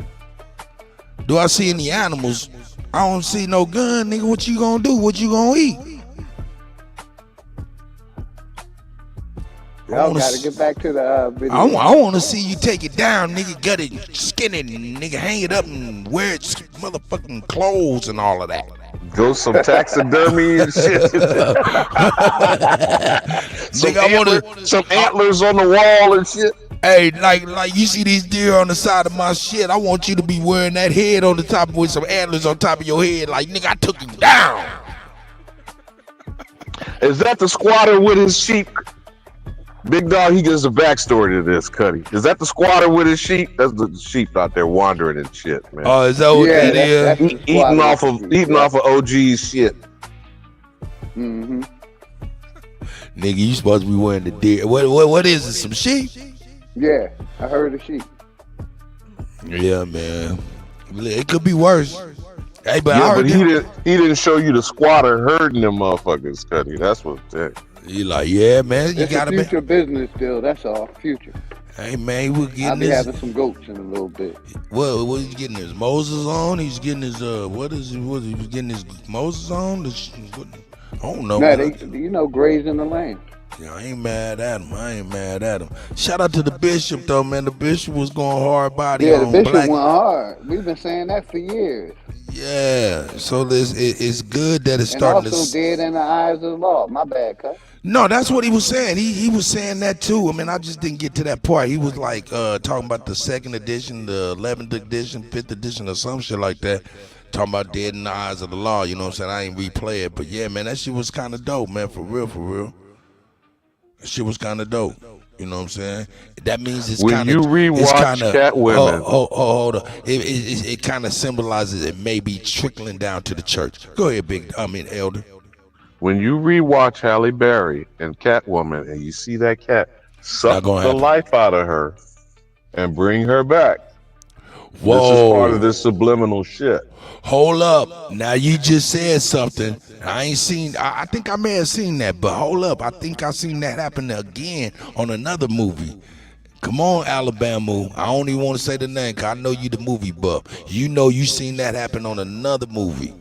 Do I see any animals? I don't see no gun, nigga. What you gonna do? What you gonna eat? Y'all gotta get back to the video. I want to see you take it down, nigga. Gut it, skin it, nigga. Hang it up and wear its motherfucking clothes and all of that. Go some taxidermy and shit. some antlers on the wall and shit. Hey, like you see these deer on the side of my shit. I want you to be wearing that head on the top with some antlers on top of your head. Like, nigga, I took him down. Is that the squatter with his sheep? Big Dog, he gives a backstory to this, Cuddy. Is that the squatter with his sheep? That's the sheep out there wandering and shit, man. Oh, is that what that is? Eating off of OG's shit. Mm-hmm. Nigga, you supposed to be wearing the deer. What is it? Some sheep? Yeah, I heard the sheep. Yeah, man. It could be worse. Hey, but yeah, but he didn't show you the squatter herding them motherfuckers, Cuddy. That's what. You like, yeah, man. You gotta future business still. That's all. Future. Hey, man, we're getting I'll be this. having some goats in a little bit. What he's getting his Moses on? He's getting his he was getting his Moses on? I don't know. Nah, they grazing the land. Yeah, I ain't mad at him. Shout out to the bishop though, man. The bishop was going hard body Yeah, the on bishop black. went hard. We've been saying that for years. Yeah, so it's good that it's And starting also to. dead in the eyes of the law. My bad, cut. No, that's what he was saying. He was saying that too. I mean, I just didn't get to that part. He was like talking about the 2nd edition, the 11th edition, 5th edition, or some shit like that. Talking about dead in the eyes of the law. You know what I'm saying? I ain't replay it, but yeah, man, that shit was kind of dope, man. For real. That shit was kind of dope. You know what I'm saying? That means it's kind of. When you rewatch Catwoman, hold on. It kind of symbolizes it may be trickling down to the church. Go ahead, Elder. When you rewatch Halle Berry and Catwoman, and you see that cat suck the life out of her and bring her back, whoa, this is part of this subliminal shit. Hold up. Now you just said something. I ain't seen. I think I may have seen that, but hold up. I think I seen that happen again on another movie. Come on, Alabama. I don't even want to say the name because I know you the movie buff. You know you seen that happen on another movie.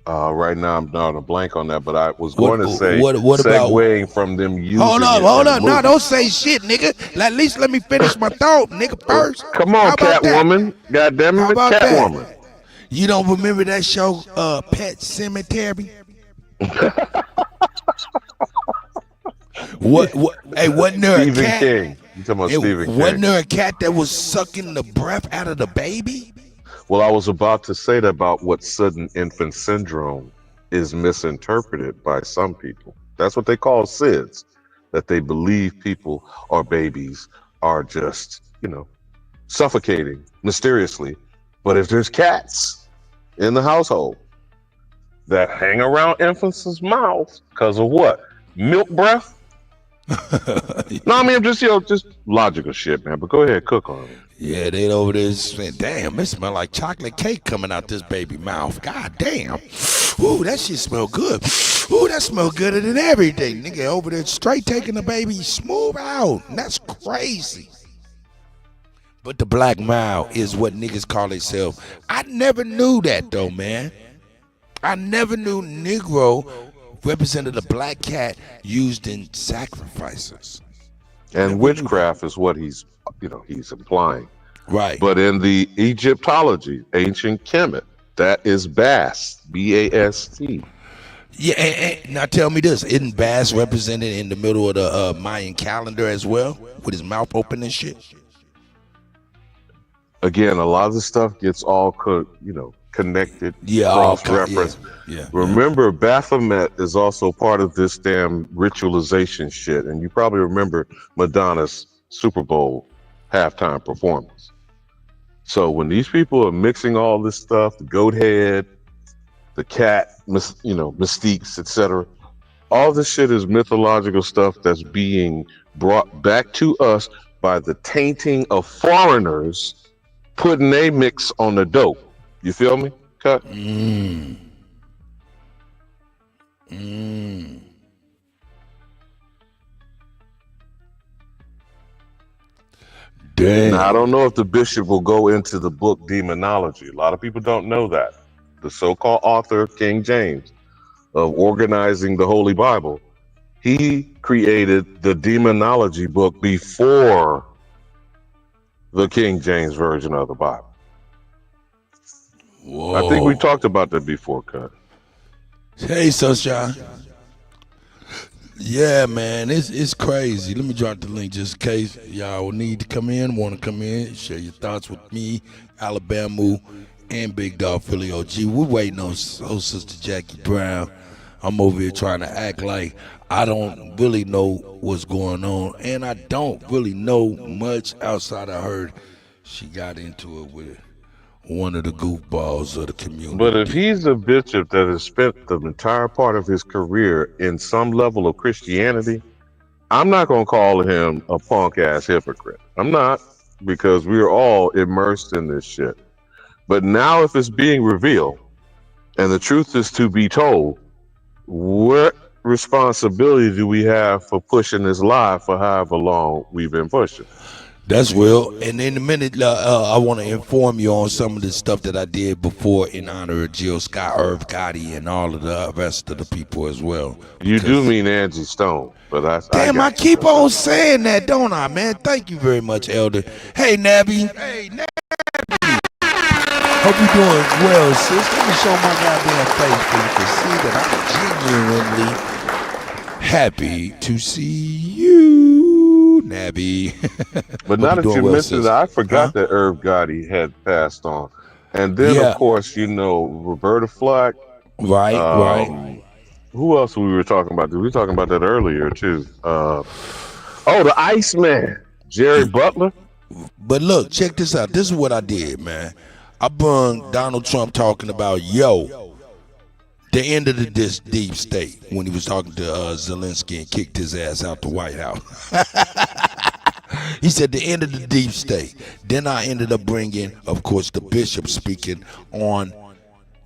Right now I'm drawing a blank on that, but I was going to say what segueing from them using Hold up. No, don't say shit, nigga. At least let me finish my thought, nigga, first. Come on, Catwoman. God damn it, Catwoman. That? You don't remember that show, Pet Cemetery? What? Hey, wasn't there a cat? King. You talking about Stephen King? Wasn't there a cat that was sucking the breath out of the baby? Well, I was about to say that about what sudden infant syndrome is misinterpreted by some people. That's what they call SIDS, that they believe people or babies are just, suffocating mysteriously. But if there's cats in the household that hang around infants' mouths because of what? Milk breath? No, I mean, just logical shit, man. But go ahead, cook on it. Yeah, they over there saying, damn, it smell like chocolate cake coming out this baby mouth. God damn. Ooh, that shit smell good. Ooh, that smell gooder than everything. Nigga over there straight taking the baby smooth out. That's crazy. But the black mouth is what niggas call themselves. I never knew that though, man. I never knew Negro represented a black cat used in sacrifices. And witchcraft is what he's implying. Right. But in the Egyptology, ancient Kemet, that is Bast, B-A-S-T. Yeah, and now tell me this: isn't Bass represented in the middle of the Mayan calendar as well, with his mouth open and shit? Again, a lot of the stuff gets all connected, cross-referenced. Yeah. Remember, Baphomet is also part of this damn ritualization shit, and you probably remember Madonna's Super Bowl halftime performance. So when these people are mixing all this stuff, the goat head, the cat, mystiques, etc., all this shit is mythological stuff that's being brought back to us by the tainting of foreigners putting a mix on the dope. You feel me? Cut. Damn. Now, I don't know if the bishop will go into the book Demonology. A lot of people don't know that. The so-called author, King James, of organizing the Holy Bible, he created the Demonology book before the King James Version of the Bible. Whoa. I think we talked about that before, Cut. Hey, Sunshine. Yeah, man, it's crazy. Let me drop the link just in case y'all need to come in, want to come in, share your thoughts with me, Alabama, and Big Dog Philly OG. We're waiting on Sister Jackie Brown. I'm over here trying to act like I don't really know what's going on, and I don't really know much outside. I heard she got into it with one of the goofballs of the community. But if he's a bishop that has spent the entire part of his career in some level of Christianity, I'm not going to call him a punk-ass hypocrite. I'm not, because we're all immersed in this shit. But now if it's being revealed and the truth is to be told, what responsibility do we have for pushing this lie for however long we've been pushing? That's real. And in a minute, I want to inform you on some of the stuff that I did before in honor of Jill Scott, Irv Gotti, and all of the rest of the people as well. You do mean Angie Stone, but I keep on saying that, don't I, man? Thank you very much, Elder. Hey, Nabby. Hope you're doing well, sis. Let me show my goddamn face so you can see that I'm genuinely happy to see you, Nabby. But now that you mentioned it, I forgot that Irv Gotti had passed on. And then, of course, Roberta Flack. Right. Who else we were talking about? We were talking about that earlier, too. The Iceman, Jerry Butler. But look, check this out. This is what I did, man. I brung Donald Trump talking about, the end of this deep state when he was talking to Zelensky and kicked his ass out the White House. He said the end of the deep state. Then I ended up bringing, of course, the bishop speaking on,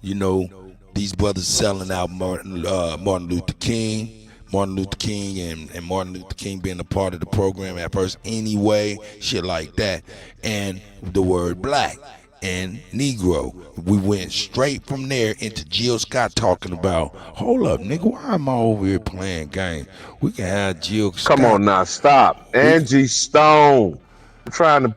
these brothers selling out Martin Luther King. Martin Luther King and Martin Luther King being a part of the program at first anyway, shit like that. And the word black and Negro. We went straight from there into Jill Scott talking about, hold up, nigga, why am I over here playing games? We can have Jill Scott. Come on now, stop. Angie Stone. You trying to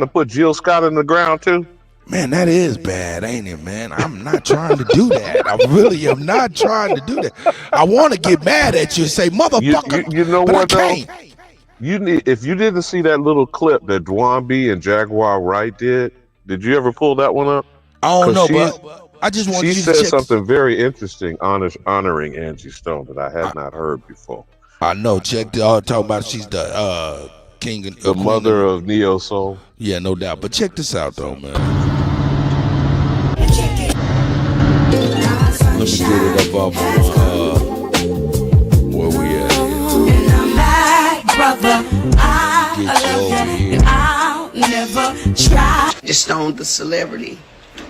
put Jill Scott in the ground too? Man, that is bad, ain't it, man? I'm not trying to do that. I really am not trying to do that. I want to get mad at you and say, motherfucker, you know but what, I can't. If you didn't see that little clip that Dwan B and Jaguar Wright did you ever pull that one up? I don't know, but I just want you to check. She said something very interesting honoring Angie Stone that I had not heard before. I know. Check talking about she's the king, the mother of neo soul. Yeah, no doubt. But check this out, though, man. Let me get it up off where we at. And I'm back, brother. I love you, and I'll never try. Just stoned the celebrity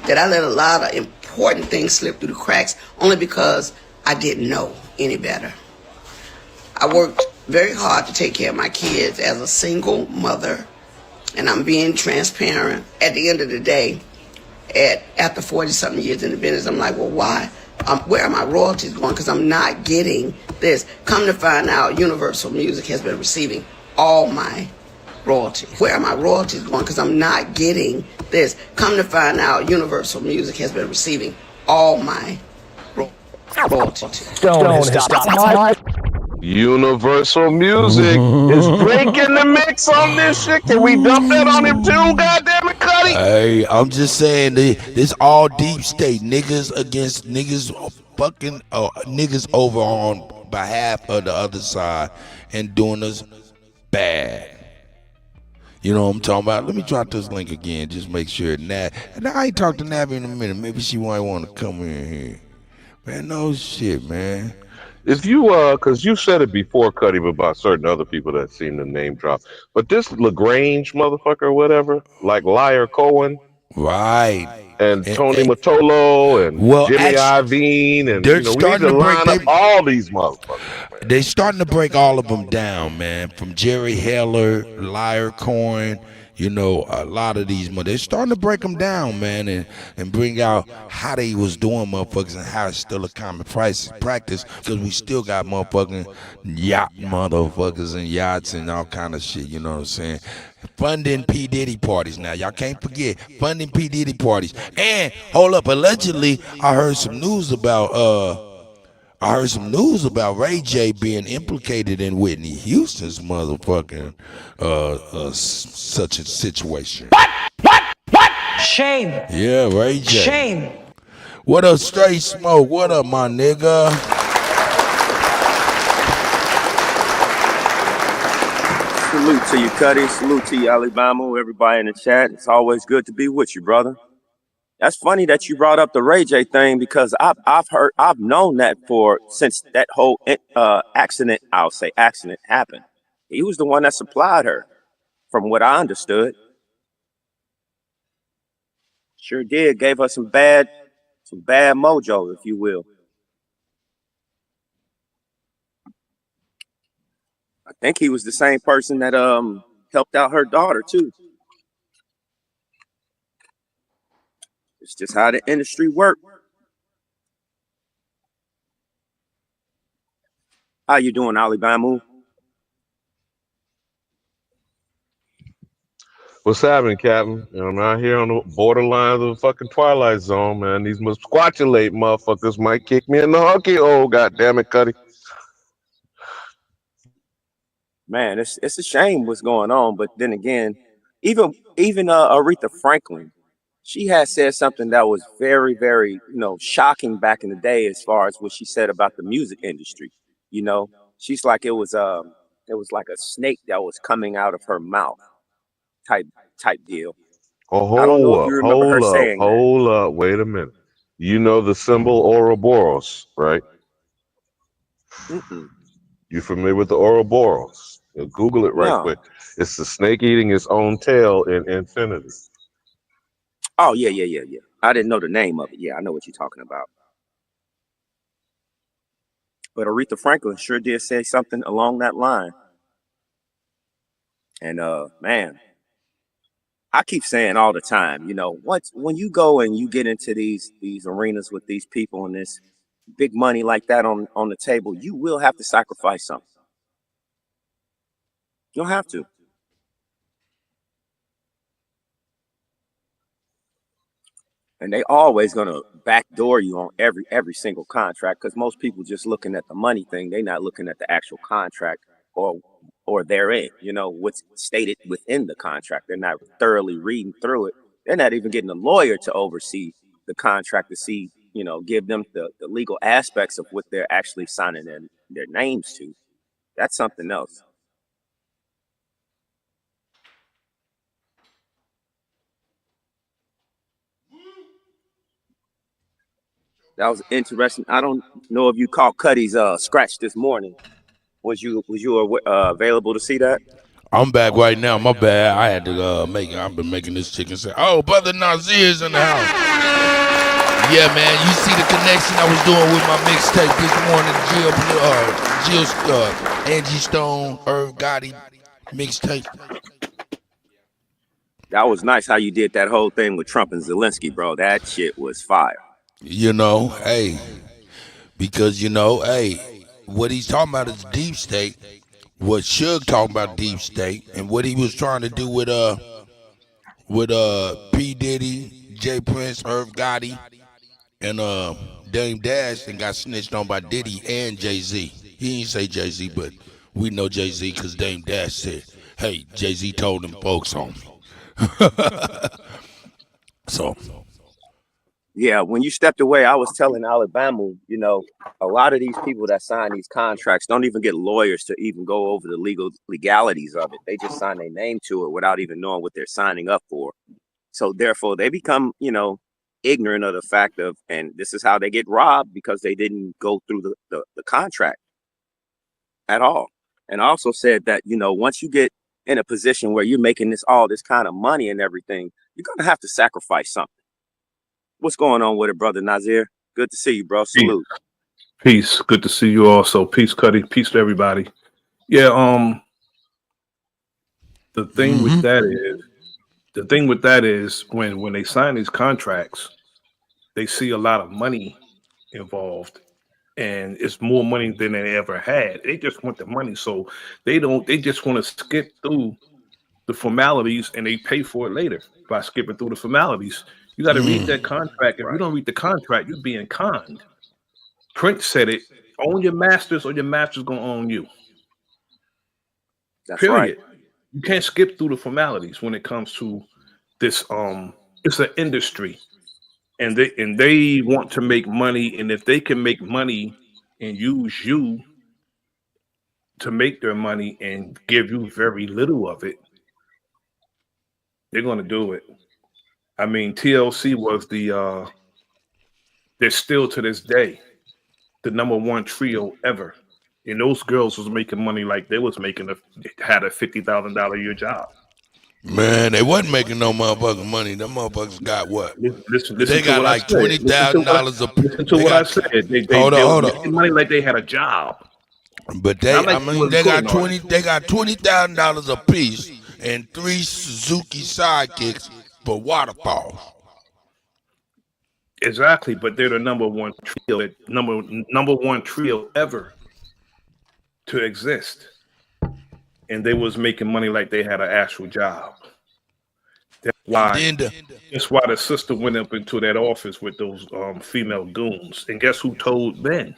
that I let a lot of important things slip through the cracks only because I didn't know any better. I worked very hard to take care of my kids as a single mother, and I'm being transparent. At the end of the day, after 40-something years in the business, I'm like, well, why? Where are my royalties going? Because I'm not getting this. Come to find out, Universal Music has been receiving all my royalties. Where are my royalties going? Because I'm not getting this. Come to find out, Universal Music has been receiving all my royalties. Stone has died. Universal Music is breaking the mix on this shit. Can we dump that on him too? Goddamn it, Cuddy. Hey, I'm just saying this all deep state niggas against niggas, fucking niggas over on behalf of the other side and doing us bad. You know what I'm talking about? Let me drop this link again. Just make sure Nav. And I ain't talked to Nav in a minute. Maybe she might want to come in here. Man, no shit, man. If you cause you said it before, Cuddy, about certain other people that seem to name drop. But this LaGrange motherfucker or whatever, like Liar Cohen. Right. And Tony Motolo and Jimmy Iovine, and we need to line up all these motherfuckers. They starting to break all of them down, man. From Jerry Heller, Liar Cohen, a lot of these, they're starting to break them down, man, and bring out how they was doing motherfuckers and how it's still a common practice, because we still got motherfucking yacht motherfuckers and yachts and all kind of shit, you know what I'm saying? Funding P. Diddy parties now. Y'all can't forget, funding P. Diddy parties. And, hold up, allegedly, I heard some news about Ray J being implicated in Whitney Houston's motherfucking such a situation. What? Shame. Yeah, Ray J. Shame. What up, Straight Smoke? What up, my nigga? Salute to you, Cuddy. Salute to you, Alabama. Everybody in the chat. It's always good to be with you, brother. That's funny that you brought up the Ray J thing, because I've known that since that whole accident happened. He was the one that supplied her, from what I understood. Sure did. Gave her some bad mojo, if you will. I think he was the same person that helped out her daughter too. It's just how the industry works. How you doing, Alabama? What's happening, Captain? I'm out here on the borderline of the fucking Twilight Zone, man. These musquatulate motherfuckers might kick me in the hockey hole, goddammit, Cuddy. Man, it's a shame what's going on, but then again, even Aretha Franklin, she had said something that was very, very, shocking back in the day, as far as what she said about the music industry. She's like, it was like a snake that was coming out of her mouth, type deal. Oh, I don't know if you remember her saying that. Hold up, wait a minute. You know the symbol Ouroboros, right? Mm-mm. You familiar with the Ouroboros? Google it right quick. It's the snake eating its own tail in infinity. Oh, yeah. I didn't know the name of it. Yeah, I know what you're talking about. But Aretha Franklin sure did say something along that line. And man, I keep saying all the time, when you go and you get into these arenas with these people and this big money like that on the table, you will have to sacrifice something. You'll have to. And they always gonna backdoor you on every single contract, because most people just looking at the money thing. They're not looking at the actual contract or therein, what's stated within the contract. They're not thoroughly reading through it. They're not even getting a lawyer to oversee the contract to see, give them the legal aspects of what they're actually signing their names to. That's something else. That was interesting. I don't know if you caught Cuddy's scratch this morning. Was you available to see that? I'm back right now. My bad. I had to I've been making this chicken say, "Oh, brother Nazir's in the house." Yeah, man. You see the connection I was doing with my mixtape this morning. Angie Stone, Irv Gotti mixtape. That was nice how you did that whole thing with Trump and Zelensky, bro. That shit was fire. Because what he's talking about is deep state. What Suge talking about deep state, and what he was trying to do with P. Diddy, J. Prince, Irv Gotti, and Dame Dash and got snitched on by Diddy and Jay-Z. He didn't say Jay-Z, but we know Jay-Z because Dame Dash said, hey, Jay-Z told them folks on me. So. Yeah, when you stepped away, I was telling Alabama, you know, a lot of these people that sign these contracts don't even get lawyers to even go over the legalities of it. They just sign their name to it without even knowing what they're signing up for. So therefore, they become, you know, ignorant of the fact of, and this is how they get robbed because they didn't go through the contract at all. And I also said that, you know, once you get in a position where you're making all this kind of money and everything, you're going to have to sacrifice something. What's going on with it, brother Nazir? Good to see you, bro. Salute. Peace. Good to see you also. Peace, Cuddy. Peace to everybody. Yeah, the thing with that is when they sign these contracts, they see a lot of money involved, and it's more money than they ever had. They just want the money, so they just want to skip through the formalities, and they pay for it later by skipping through the formalities. You got to read that contract. If you don't read the contract, you're being conned. Prince said it: own your masters, or your masters gonna own you. That's Period. right. You can't skip through the formalities when it comes to this. It's an industry, and they want to make money. And if they can make money and use you to make their money and give you very little of it, they're gonna do it. I mean, TLC was they're still to this day the #1 trio ever. And those girls was making money like they was had a $50,000 a year job. Man, they wasn't making no motherfucking money. Them motherfuckers got what? Listen they got like $20,000 a. Listen to what I said. They were making money like they had a job. But they got $20,000 a piece and 3 Suzuki sidekicks for waterfalls. Exactly, but they're the #1 trio, number one trio ever to exist, and they was making money like they had an actual job. That's why the sister went up into that office with those female goons, and guess who told then?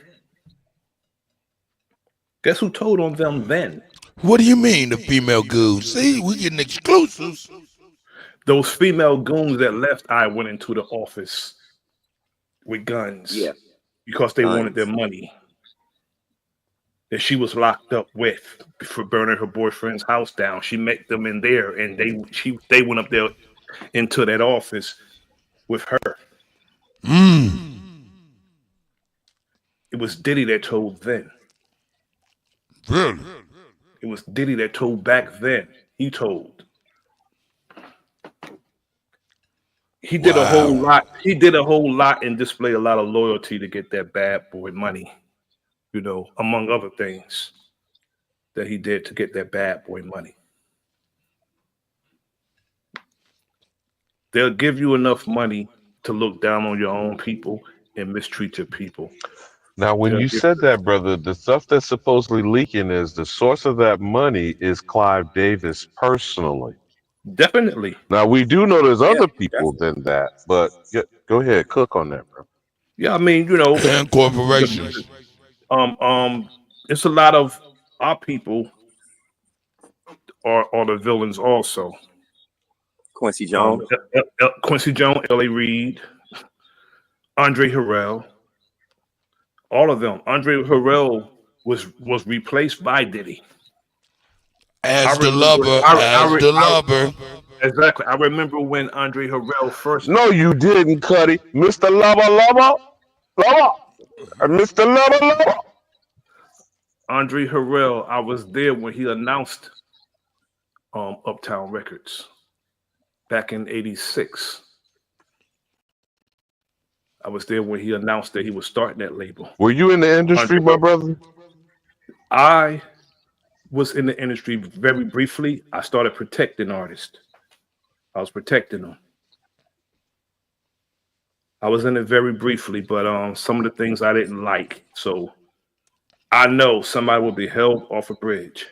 Guess who told on them then? What do you mean, the female goons? See, we getting exclusives. Those female goons that left, I went into the office with guns, because they wanted their money that she was locked up with for burning her boyfriend's house down. She met them in there, and they went up there into that office with her. It was Diddy that told then. Really? It was Diddy that told back then. He told. He did a whole lot. He did a whole lot and displayed a lot of loyalty to get that bad boy money, you know, among other things that he did to get that bad boy money. They'll give you enough money to look down on your own people and mistreat your people. Now, when you said that, brother, the stuff that's supposedly leaking is the source of that money is Clive Davis personally. Definitely. Now, we do know there's other people than that, but go ahead, cook on that, bro. Yeah, I mean, you know, and corporations. It's a lot of our people are the villains also. Quincy Jones, Quincy Jones, L.A. Reid, Andre Harrell, all of them. Andre Harrell was replaced by Diddy. As the lover. Exactly. I remember when Andre Harrell first. No, you didn't, Cuddy. Mr. Lover. Mr. Lover. Andre Harrell, I was there when he announced Uptown Records back in '86. I was there when he announced that he was starting that label. Were you in the industry, my brother? I was in the industry very briefly. I started protecting artists. I was protecting them. I was in it very briefly, but some of the things I didn't like. So I know somebody will be held off a bridge.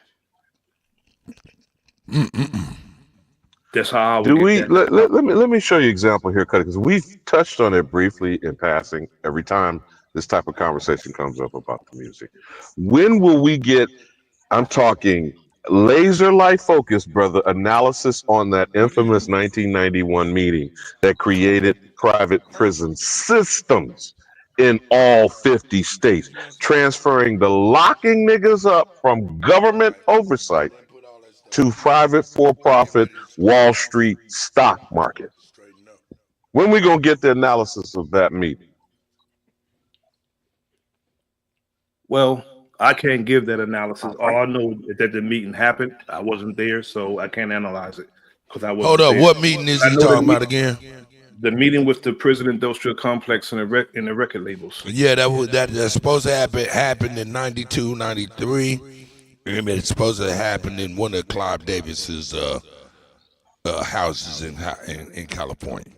They're That's how I would Do get we that. let me show you an example here, Kuttack, because we've touched on it briefly in passing every time this type of conversation comes up about the music. When will we get, I'm talking laser light focus, brother, analysis on that infamous 1991 meeting that created private prison systems in all 50 states, transferring the locking niggas up from government oversight to private for-profit Wall Street stock market? When we gonna get the analysis of that meeting? Well, I can't give that analysis. All I know is that the meeting happened. I wasn't there, so I can't analyze it because I wasn't Hold up, there. what meeting is I he know talking about again? The meeting with the prison industrial complex and the record labels. Yeah, that's supposed to happen in 92, 93. It's supposed to happen in one of Clive Davis's houses in California,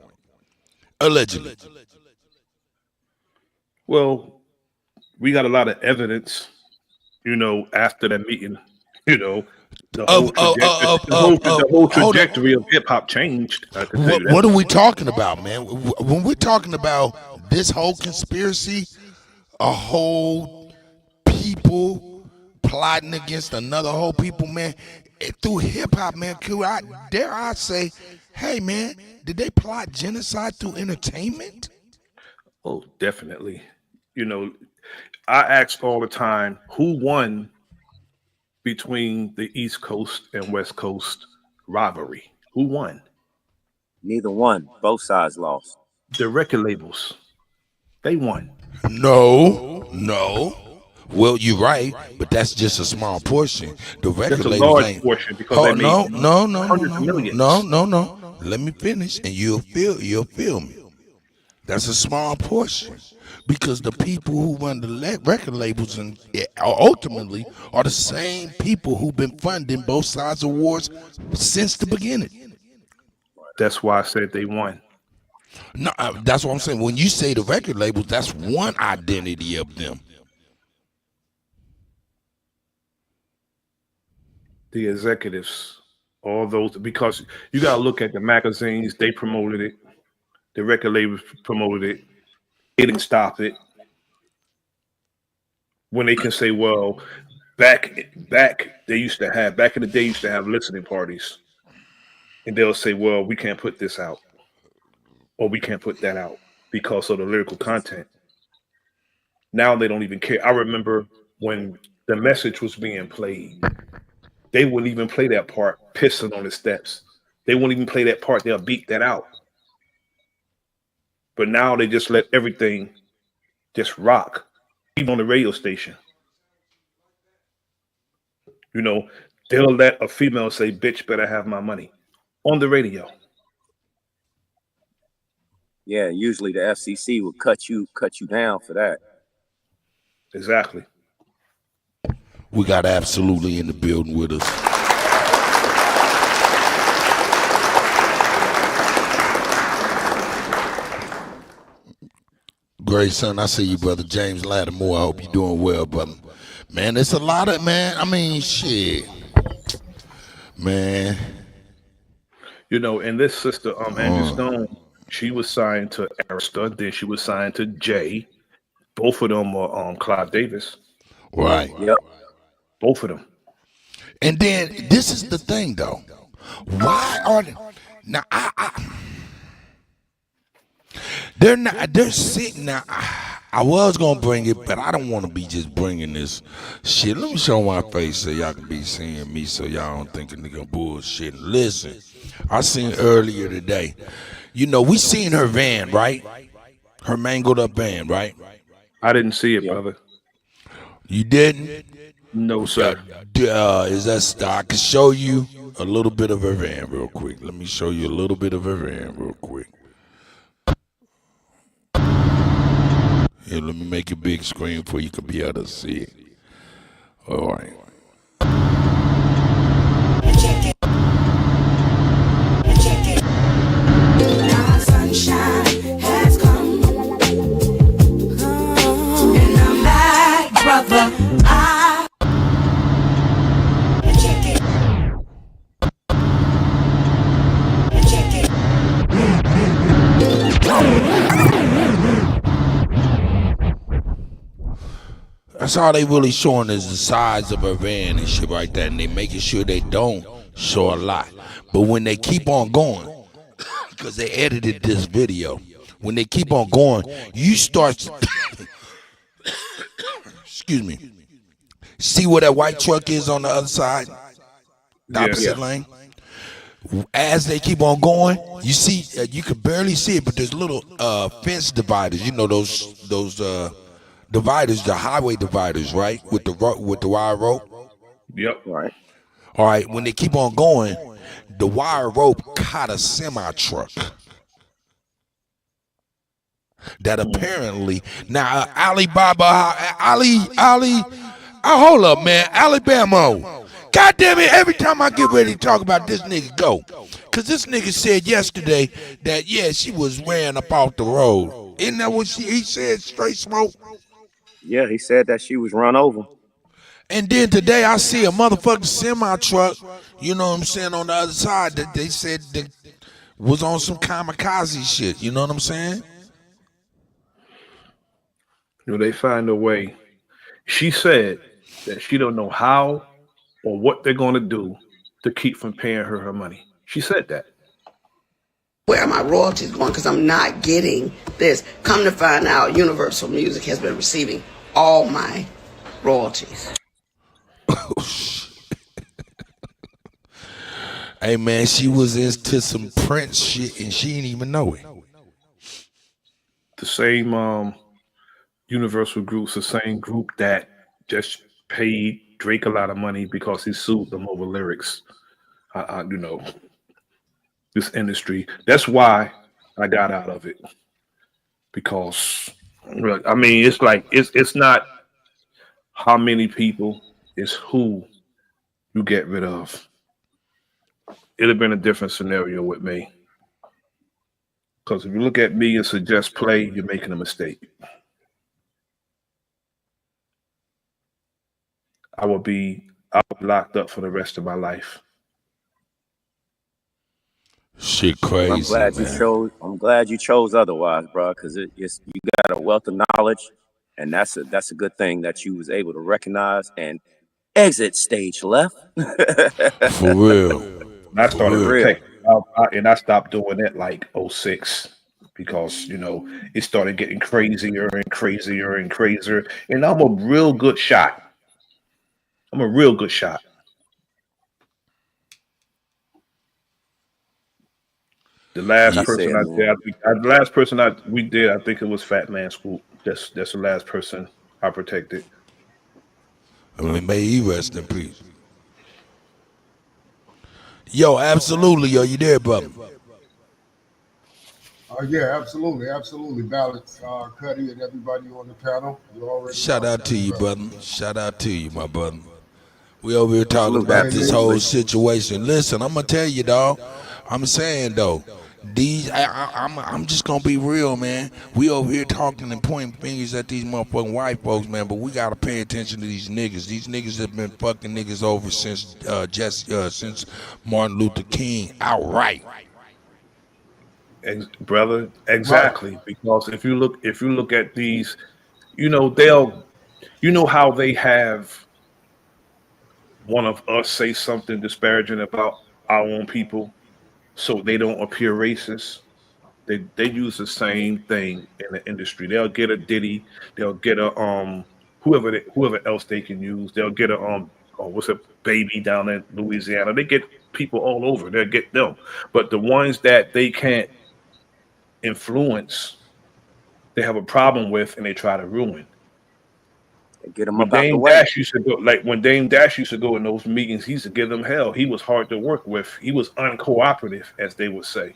allegedly. Well, we got a lot of evidence, after that meeting, the whole trajectory of hip hop changed. I can tell you that. What are we talking about, man? When we're talking about this whole conspiracy, a whole people plotting against another whole people, man, through hip hop, man, dare I say, hey, man, did they plot genocide through entertainment? Oh, definitely. I ask all the time, who won between the East Coast and West Coast rivalry? Who won? Neither one. Both sides lost. The record labels. They won. No. Well, you're right, but that's just a small portion. The record labels large ain't. portion because they made hundreds of millions. No. Let me finish, and you'll feel me. That's a small portion, because the people who run the record labels and ultimately are the same people who've been funding both sides of wars since the beginning. That's why I said they won. No, that's what I'm saying. When you say the record labels, that's one identity of them. The executives, all those, because you got to look at the magazines. They promoted it. The record labels promoted it. They didn't stop it. When they can say, well, back in the day, used to have listening parties. And they'll say, well, we can't put this out. Or we can't put that out because of the lyrical content. Now they don't even care. I remember when the message was being played, they wouldn't even play that part, pissing on the steps. They wouldn't even play that part. They'll beat that out. But now they just let everything just rock, even on the radio station. They'll let a female say, bitch, better have my money on the radio. Yeah, usually the FCC will cut you down for that. Exactly. We got Absolutely in the building with us. Great, son. I see you, brother. James Lattimore. I hope you're doing well, brother. Man, it's a lot of, man. I mean, shit. Man. And this sister, Angie Stone, she was signed to Arista, then she was signed to Jay. Both of them are Clive Davis. Right. Yep. Both of them. And then this is the thing, though. Why are they now? They're sitting now. I was gonna bring it, but I don't want to be just bringing this shit. Let me show my face so y'all can be seeing me, so y'all don't think a nigga bullshit. Listen, I seen earlier today. We seen her van, right? Her mangled up van, right? I didn't see it, brother. You didn't? No, sir. Is that stock? I can show you a little bit of her van real quick. Let me show you a little bit of her van real quick. Here, let me make a big screen for you can be able to see it. All right. Sunshine has come, and I'm back, brother. That's all they really showing is the size of her van and shit like that, and they making sure they don't show a lot. But when they keep on going, because they edited this video, when they keep on going, you start, excuse me, see where that white truck is on the other side, the opposite lane? As they keep on going, you see, you can barely see it, but there's little fence dividers. You know those dividers, the highway dividers, right? With the wire rope. Yep. Right. All right. When they keep on going, the wire rope caught a semi truck. That apparently now hold up, man, Alabama. God damn it, every time I get ready to talk about this nigga go. Cause this nigga said yesterday that she was ran up off the road. Isn't that what he said, straight smoke? Yeah, he said that she was run over. And then today I see a motherfucking semi truck, you know what I'm saying, on the other side that they said that was on some kamikaze shit, you know what I'm saying? You know, they find a way. She said that she don't know how or what they're going to do to keep from paying her money. She said that. Where are my royalties going? Because I'm not getting this. Come to find out, Universal Music has been receiving all my royalties. Hey man, she was into some Prince shit and she didn't even know it. The same Universal group's the same group that just paid Drake a lot of money because he sued them over lyrics. You know, this industry. That's why I got out of it. Because I mean, it's like it's not how many people, it's who you get rid of. It'd have been a different scenario with me. Because if you look at me and suggest play, you're making a mistake. I would be locked up for the rest of my life. Shit crazy. I'm glad you chose otherwise, bro, because you got a wealth of knowledge, and that's a good thing that you was able to recognize and exit stage left. For real. And I started protecting, and I stopped doing it like 06 because you know it started getting crazier and crazier and crazier. And I'm a real good shot. I'm a real good shot. The last person we did, I think it was Fat Man Swoop. That's the last person I protected. I mean, may he rest in peace. Yo, absolutely, yo, you there, brother? Yeah, absolutely. Balance, Cuddy, and everybody on the panel. You already Shout out to you, brother. Shout out to you, my brother. We over here talking about this whole situation. Listen, I'm gonna tell you, dog. I'm saying though, I'm just gonna be real, man. We over here talking and pointing fingers at these motherfucking white folks, man. But we gotta pay attention to these niggas. These niggas have been fucking niggas over since since Martin Luther King outright. Brother, exactly. Right. Because if you look at these, you know, how they have one of us say something disparaging about our own people so they don't appear racist. They use the same thing in the industry. They'll get a Diddy, they'll get a whoever else they can use. They'll get a Baby down in Louisiana. They get people all over. They'll get them. But the ones that they can't influence, they have a problem with and they try to ruin. Get them when up out the Dame way. Dash used to go, like when Dame Dash used to go in those meetings, he used to give them hell. He was hard to work with. He was uncooperative, as they would say.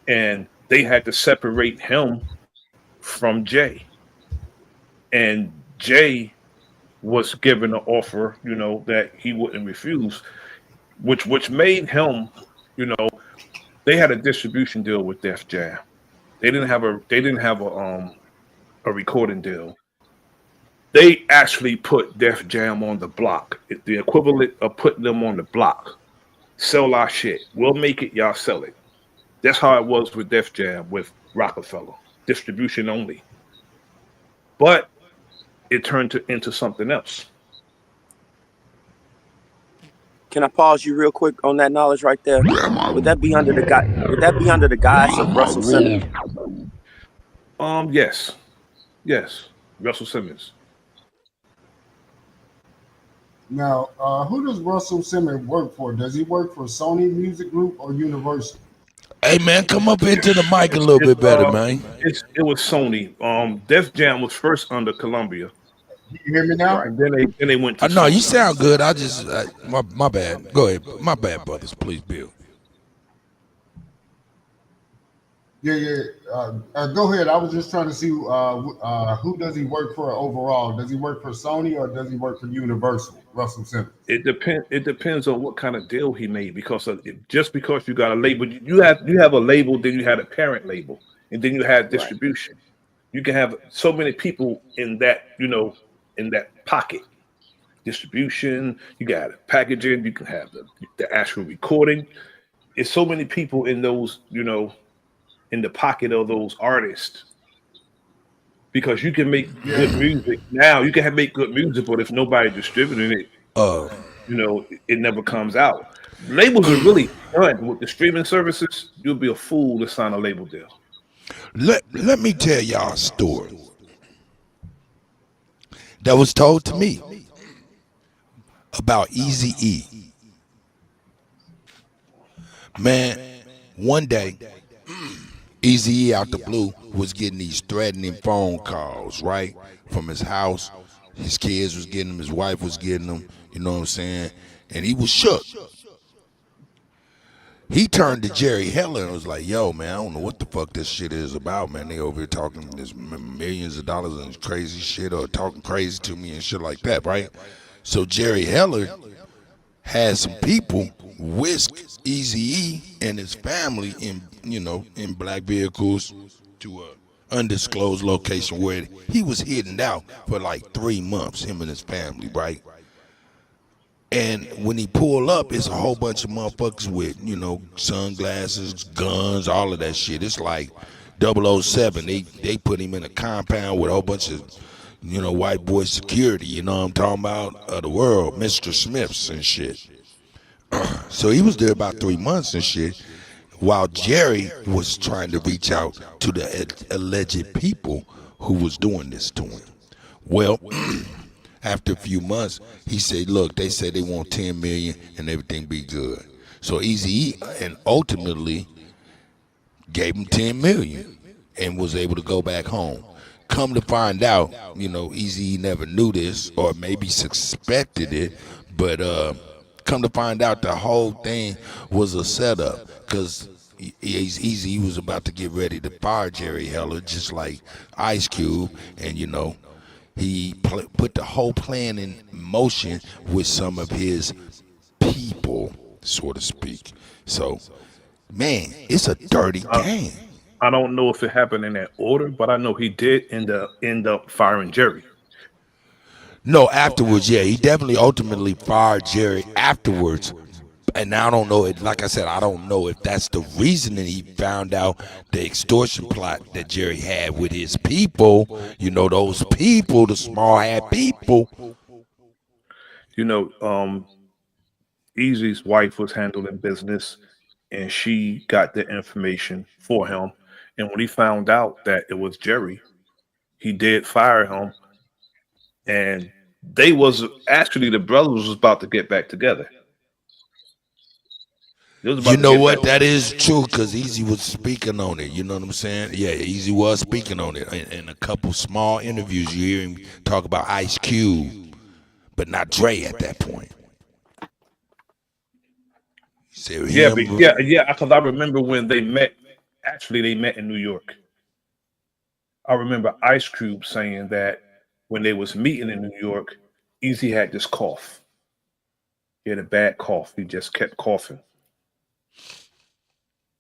And they had to separate him from Jay. And Jay was given an offer, you know, that he wouldn't refuse, which made him, you know, they had a distribution deal with Def Jam. They didn't have a recording deal. They actually put Def Jam on the block. It's the equivalent of putting them on the block. Sell our shit. We'll make it, y'all sell it. That's how it was with Def Jam, with Rockefeller. Distribution only. But it turned into something else. Can I pause you real quick on that knowledge right there? Would that be under the guise of Russell Simmons? Yes, Russell Simmons. Now, who does Russell Simmons work for? Does he work for Sony Music Group or Universal? Hey man, come up into the mic a little bit better, man. It was Sony. Def Jam was first under Columbia. You hear me now? And then they went to No, Sony. you sound good. I just my bad. Go ahead. My bad, brothers. Please, Bill. Yeah. Go ahead. I was just trying to see who does he work for overall? Does he work for Sony or does he work for Universal? Russell Simmons. It depends on what kind of deal he made, because just because you got a label, you have a label, then you had a parent label, and then you have distribution. You can have so many people in that, in that pocket. Distribution, you got packaging, you can have the actual recording. It's so many people in those, in the pocket of those artists, because you can make good music now. You can make good music, but if nobody distributing it, it never comes out. Labels are really done with the streaming services. You'll be a fool to sign a label deal. Let me tell y'all a story that was told to me about Eazy-E. Man, one day, Eazy-E out the blue was getting these threatening phone calls, right? From his house. His kids was getting them, his wife was getting them, you know what I'm saying? And he was shook. He turned to Jerry Heller and was like, yo, man, I don't know what the fuck this shit is about, man. They over here talking this millions of dollars and crazy shit, or talking crazy to me and shit like that, right? So Jerry Heller had some people whisk Eazy-E and his family in black vehicles to a undisclosed location where he was hidden out for like 3 months, him and his family, right? And when he pulled up, it's a whole bunch of motherfuckers with, sunglasses, guns, all of that shit. It's like 007. They put him in a compound with a whole bunch of, white boy security, you know what I'm talking about, of the world, Mr. Smiths and shit. So he was there about 3 months and shit, while Jerry was trying to reach out to the alleged people who was doing this to him. Well, after a few months, he said, look, they said they want 10 million and everything be good. So Eazy-E and ultimately gave him 10 million and was able to go back home. Come to find out, Eazy-E never knew this, or maybe suspected it, but come to find out the whole thing was a setup, because Eazy was about to get ready to fire Jerry Heller, just like Ice Cube, and he put the whole plan in motion with some of his people, so to speak. So, man, it's a dirty game. I don't know if it happened in that order, but I know he did end up firing Jerry. No, afterwards, yeah, he definitely ultimately fired Jerry afterwards. And I don't know, like I said, I don't know if that's the reason that he found out the extortion plot that Jerry had with his people. Those people, the small hat people. Eazy's wife was handling business, and she got the information for him. And when he found out that it was Jerry, he did fire him. And the brothers was about to get back together. You know what? That is true, because Eazy was speaking on it. You know what I'm saying? Yeah, Eazy was speaking on it. In a couple small interviews, you hear him talk about Ice Cube, but not Dre at that point. Yeah, because I remember when they met. Actually, they met in New York. I remember Ice Cube saying that when they was meeting in New York, Eazy had this cough. He had a bad cough. He just kept coughing.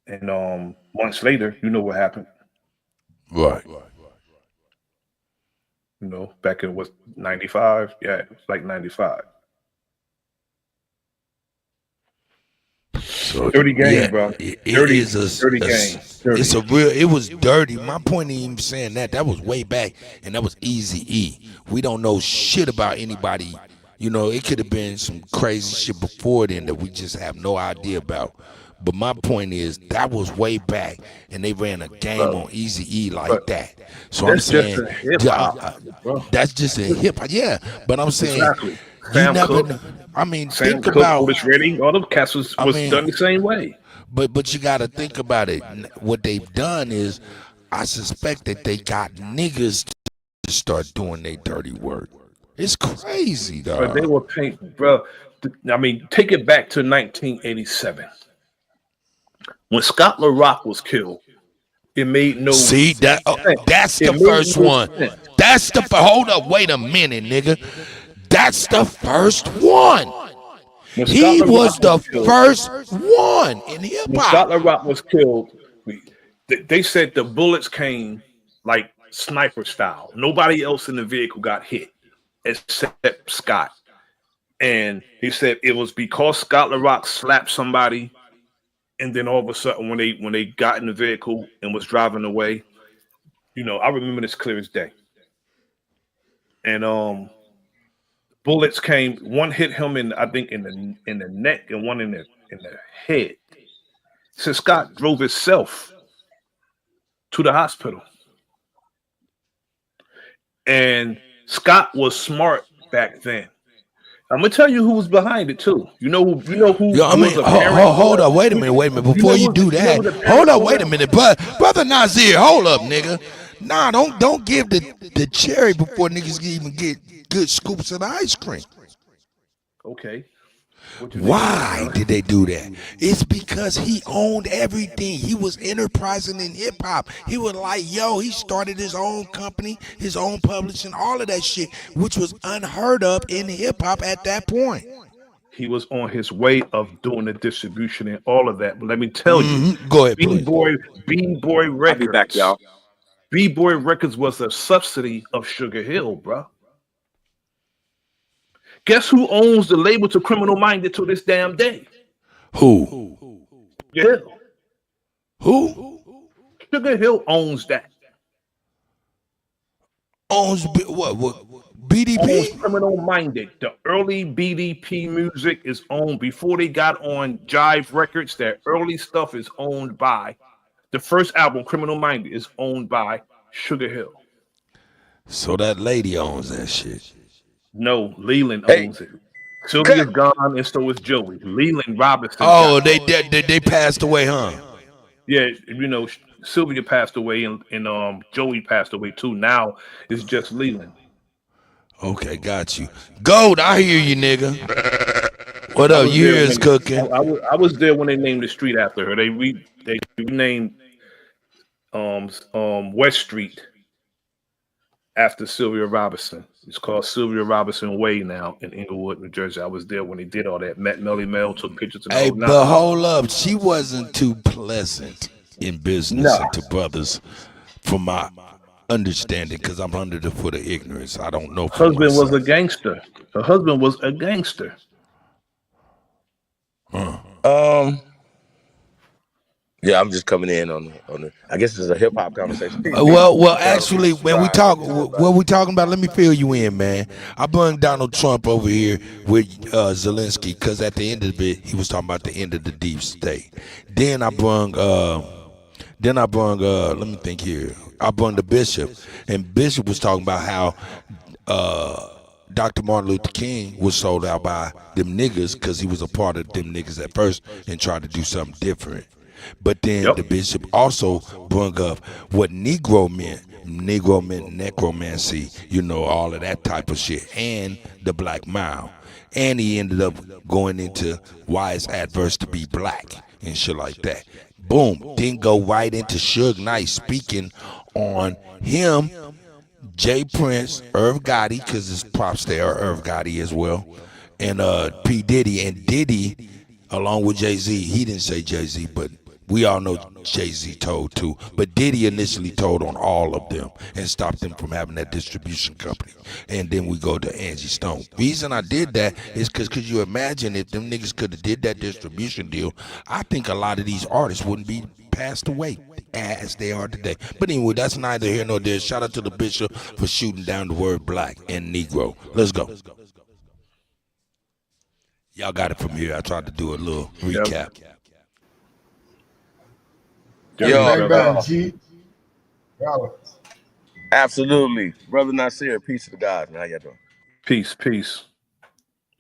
And months later, you know what happened? Right. Back in 95? Yeah, it was like 95. So Dirty game, yeah, bro. it Dirty, is dirty game. Dirty. it's a real. It was dirty. My point in even saying that was way back, and that was Easy E. We don't know shit about anybody. You know, it could have been some crazy shit before then that we just have no idea about. But my point is that was way back, and they ran a game on Easy E like that. So I'm saying that's just a hip hop. Yeah, but I'm saying Exactly. you never. I mean, Sam think Cooke, about Otis Redding, all them cats was done the same way. But you got to think about it. What they've done is, I suspect that they got niggas to start doing their dirty work. It's crazy, dog. But they were paying, bro. I mean, take it back to 1987 when Scott LaRock was killed. It made no sense. That's the first one. That's the hold up. Wait a minute, nigga. That's the first one. He was the first one in hip hop. When Scott LaRock was killed, they said the bullets came like sniper style. Nobody else in the vehicle got hit except Scott. And he said it was because Scott LaRock slapped somebody, and then all of a sudden when they got in the vehicle and was driving away, you know, I remember this clear as day. And bullets came. One hit him in the neck and one in the head. So Scott drove himself to the hospital. And Scott was smart back then. I'm gonna tell you who was behind it too. You know who. I mean, hold up, wait a minute. Before you do that, hold up, wait a minute, brother Nazir, hold up, nigga. Nah, don't give the cherry before niggas even get good scoops of the ice cream. Okay. Why did they do that? It's because he owned everything. He was enterprising in hip hop. He was like, yo, he started his own company, his own publishing, all of that shit, which was unheard of in hip hop at that point. He was on his way of doing the distribution and all of that. But let me tell you, go ahead, B-Boy Records. I'll be back, y'all. B-Boy Records was a subsidy of Sugar Hill, bro. Guess who owns the label to Criminal Minded to this damn day? Who? Yeah. Who? Sugar Hill owns that. Owns what? BDP? Owns Criminal Minded. The early BDP music is owned before they got on Jive Records. Their early stuff is owned by the first album, Criminal Minded, is owned by Sugar Hill. So that lady owns that shit. No, Leland owns it. Sylvia's gone, and so is Joey. Leland Robinson. Oh, they passed away, huh? Yeah, you know, Sylvia passed away, and Joey passed away too. Now it's just Leland. Okay, got you. Gold, I hear you, nigga. What up? You hear us cooking? I was there when they named the street after her. They renamed West Street after Sylvia Robinson. It's called Sylvia Robinson Way now in Inglewood, New Jersey. I was there when they did all that. Met Melly Mel, took pictures. Hey, but hold up. She wasn't too pleasant in business to brothers, from my understanding, because I'm under the foot of ignorance. I don't know. Her husband was a gangster. Her husband was a gangster. Yeah, I'm just coming in on the. I guess it's a hip hop conversation. Well, actually, when we talk, what we talking about? Let me fill you in, man. I brung Donald Trump over here with Zelensky because at the end of it, he was talking about the end of the deep state. Then I brung. Let me think here. I brung the Bishop, and Bishop was talking about how Dr. Martin Luther King was sold out by them niggas because he was a part of them niggas at first and tried to do something different. But then the bishop also brought up what Negro meant. Negro meant necromancy, you know, all of that type of shit, and the Black Mile. And he ended up going into why it's adverse to be black and shit like that. Boom. Then go right into Suge Knight speaking on him, Jay Prince, Irv Gotti, because his props there are Irv Gotti as well, and P. Diddy. And Diddy, along with Jay-Z, he didn't say Jay-Z, but We all know Jay-Z told too, but Diddy initially told on all of them and stopped them from having that distribution company. And then we go to Angie Stone. Reason I did that is because could you imagine if them niggas could have did that distribution deal, I think a lot of these artists wouldn't be passed away as they are today. But anyway, that's neither here nor there. Shout out to the Bishop for shooting down the word black and Negro. Let's go. Y'all got it from here. I tried to do a little recap. Absolutely. Brother Nasir, peace to the gods, man. How y'all doing? Peace, peace.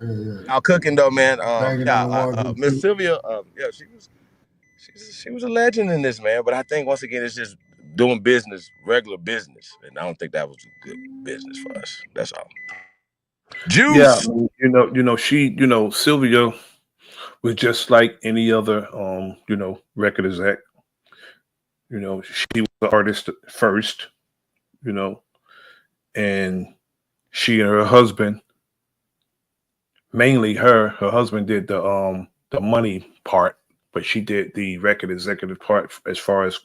Y'all cooking though, man. Miss Two. Sylvia, she was a legend in this, man. But I think once again it's just doing business, regular business. And I don't think that was a good business for us. That's all. Juice. Yeah, Sylvia was just like any other record exec. She was the artist first, and she and her husband, mainly her husband did the money part, but she did the record executive part as far as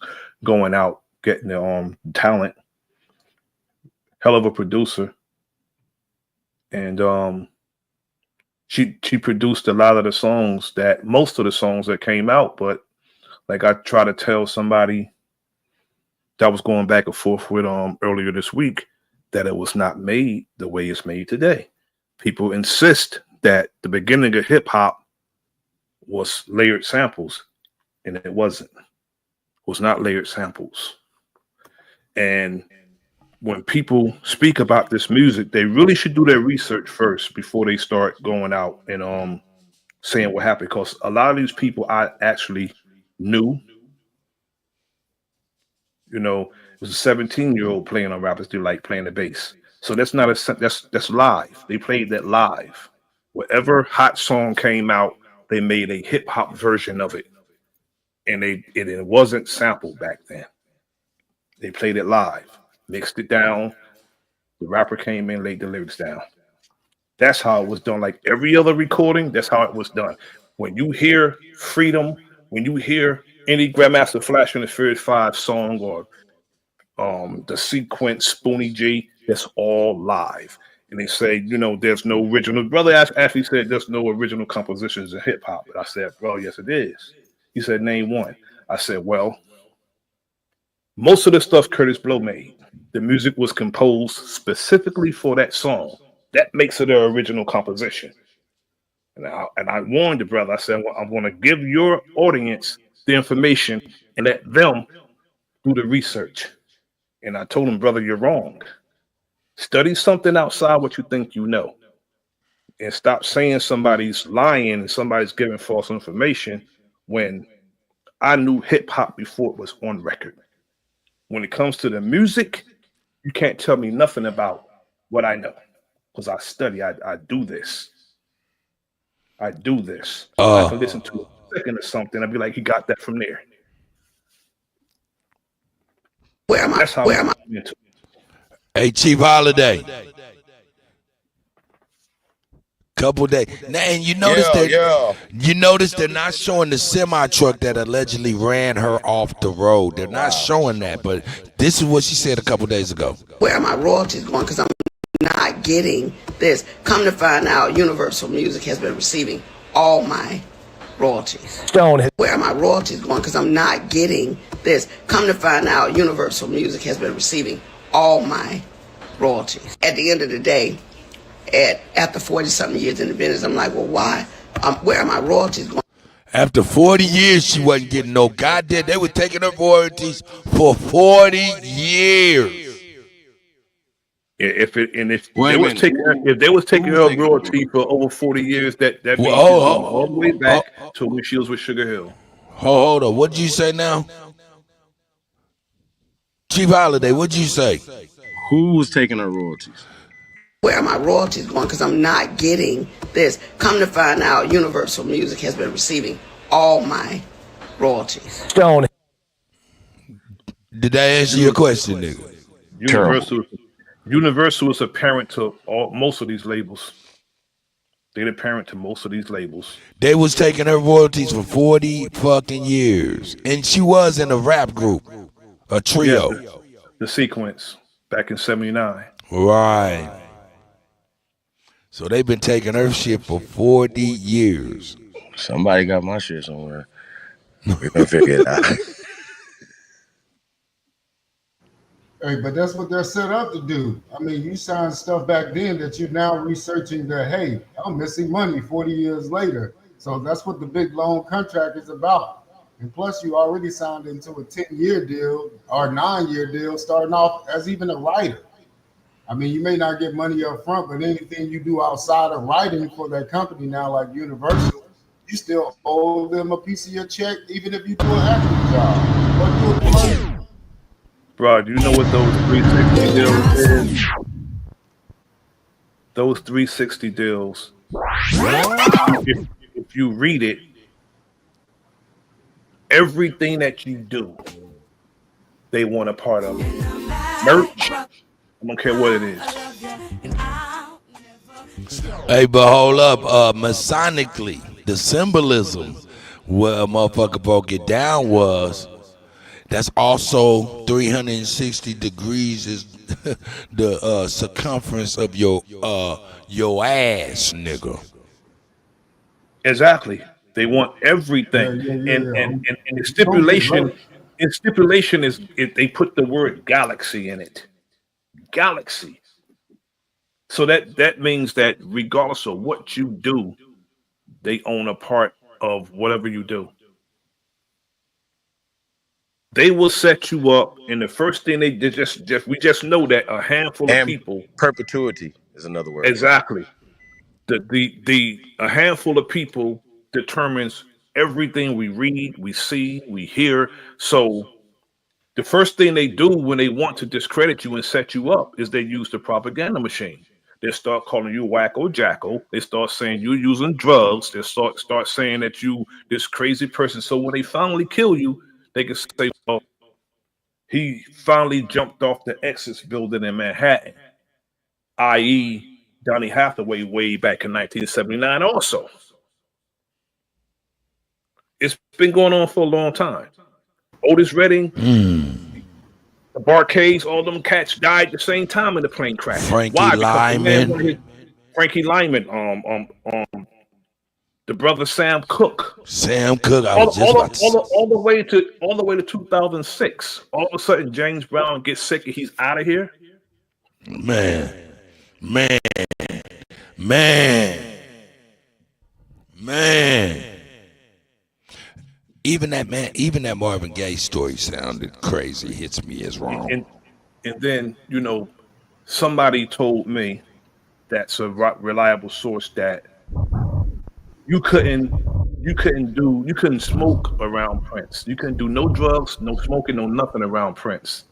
going out, getting the talent. Hell of a producer. And she produced a lot of the songs most of the songs that came out, but like I try to tell somebody that was going back and forth with earlier this week that it was not made the way it's made today. People insist that the beginning of hip hop was layered samples, and it wasn't. It was not layered samples. And when people speak about this music, they really should do their research first before they start going out and saying what happened. Because a lot of these people I actually knew. It was a 17-year-old playing on Rappers Delight, playing the bass. So that's not that's live. They played that live. Whatever hot song came out, they made a hip hop version of it, and it wasn't sampled back then. They played it live, mixed it down. The rapper came in, laid the lyrics down. That's how it was done. Like every other recording, that's how it was done. When you hear Freedom, when you hear any Grandmaster Flash and the Furious 5 song or the sequence Spoonie G, that's all live. And they say, there's no original. Brother actually said there's no original compositions in hip hop. And I said, bro, yes, it is. He said, name one. I said, well, most of the stuff Curtis Blow made, the music was composed specifically for that song. That makes it an original composition. And I warned the brother. I said, well, I'm going to give your audience the information and let them do the research. And I told him, brother, you're wrong. Study something outside what you think you know. And stop saying somebody's lying and somebody's giving false information when I knew hip hop before it was on record. When it comes to the music, you can't tell me nothing about what I know. Because I study, I do this. I do this. I can listen to a second or something. I'd be like, he got that from there. That's how I'm into it. Hey, Chief Holiday. Couple days. Now, and you notice they're not showing the semi truck that allegedly ran her off the road. They're not showing that, but this is what she said a couple days ago. Where are my royalties going? Because I'm not getting this. Come to find out, Universal Music has been receiving all my royalties. Where are my royalties going? Because I'm not getting this. Come to find out, Universal Music has been receiving all my royalties. At the end of the day, after 40-something years in the business, I'm like, well, why? Where are my royalties going? After 40 years, she wasn't getting no goddamn. They were taking her royalties for 40 years. If they was taking her royalty for over 40 years, that means all the way back to when she was with Sugar Hill. Hold on, what did you say now? Chief Holiday, what did you say? Who was taking her royalties? Where are my royalties going? Because I'm not getting this. Come to find out, Universal Music has been receiving all my royalties. Stone. Did I answer your question, nigga? Universal is a parent to most of these labels. They're the parent to most of these labels. They was taking her royalties for 40 fucking years. And she was in a rap group, a trio. Yeah, the Sequence back in '79. Right. So they've been taking her shit for 40 years. Somebody got my shit somewhere. We're gonna figure it out. Hey, but that's what they're set up to do. I mean, you signed stuff back then that you're now researching that, hey, I'm missing money 40 years later. So that's what the big loan contract is about. And plus, you already signed into a 10-year deal or 9-year deal, starting off as even a writer. I mean, you may not get money up front, but anything you do outside of writing for that company now, like Universal, you still owe them a piece of your check, even if you do an acting job or do a commercial. Bro, do you know what those 360 deals is? Those 360 deals, if you read it, everything that you do, they want a part of it. Merch, I don't care what it is. Hey, but hold up, Masonically, the symbolism where a motherfucker broke it down was, that's also 360 degrees is the circumference of your ass, nigga. Exactly. They want everything. And the stipulation is they put the word galaxy in it. Galaxy. So that means that regardless of what you do, they own a part of whatever you do. They will set you up, and the first thing we just know that a handful of people. Perpetuity is another word. Exactly. A handful of people determines everything we read, we see, we hear. So the first thing they do when they want to discredit you and set you up is they use the propaganda machine. They start calling you wacko jackal. They start saying you're using drugs. They start saying that you this crazy person. So when they finally kill you, they can say, well, he finally jumped off the Exodus building in Manhattan, i.e. Donny Hathaway way back in 1979 also. It's been going on for a long time. Otis Redding, the Barcades, all them cats died at the same time in the plane crash. Frankie Lyman. Frankie Lyman, the brother Sam Cooke. All the way to 2006. All of a sudden, James Brown gets sick and he's out of here. Man. Even that Marvin Gaye story sounded crazy. Hits me as wrong. And then, somebody told me that's a reliable source that you couldn't smoke around Prince. You couldn't do no drugs, no smoking, no nothing around Prince.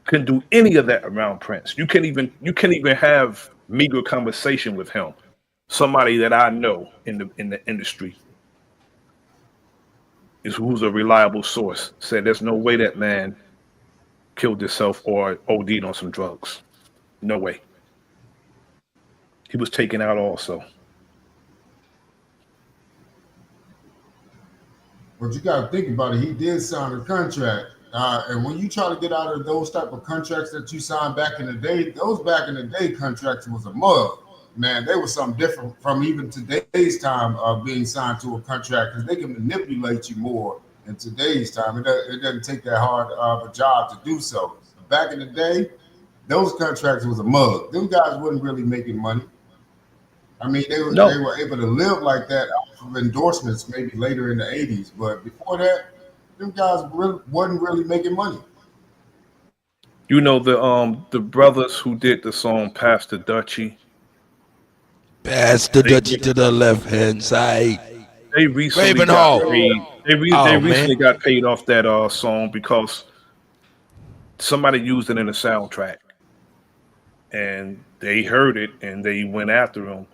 Couldn't do any of that around Prince. You can't even have meager conversation with him. Somebody that I know in the industry is who's a reliable source said there's no way that man killed himself or OD'd on some drugs. No way. He was taken out also. But you got to think about it. He did sign a contract. And when you try to get out of those type of contracts that you signed back in the day, those back in the day contracts was a mug. Man, they were something different from even today's time of being signed to a contract because they can manipulate you more in today's time. It doesn't take that hard of a job to do so. Back in the day, those contracts was a mug. Them guys wasn't really making money. I mean, they were able to live like that off of endorsements maybe later in the 80s. But before that, them guys wasn't really making money. The brothers who did the song Pass the Dutchie. Pass the Dutchie to the left-hand side. They recently got paid off that song because somebody used it in a soundtrack. And they heard it and they went after him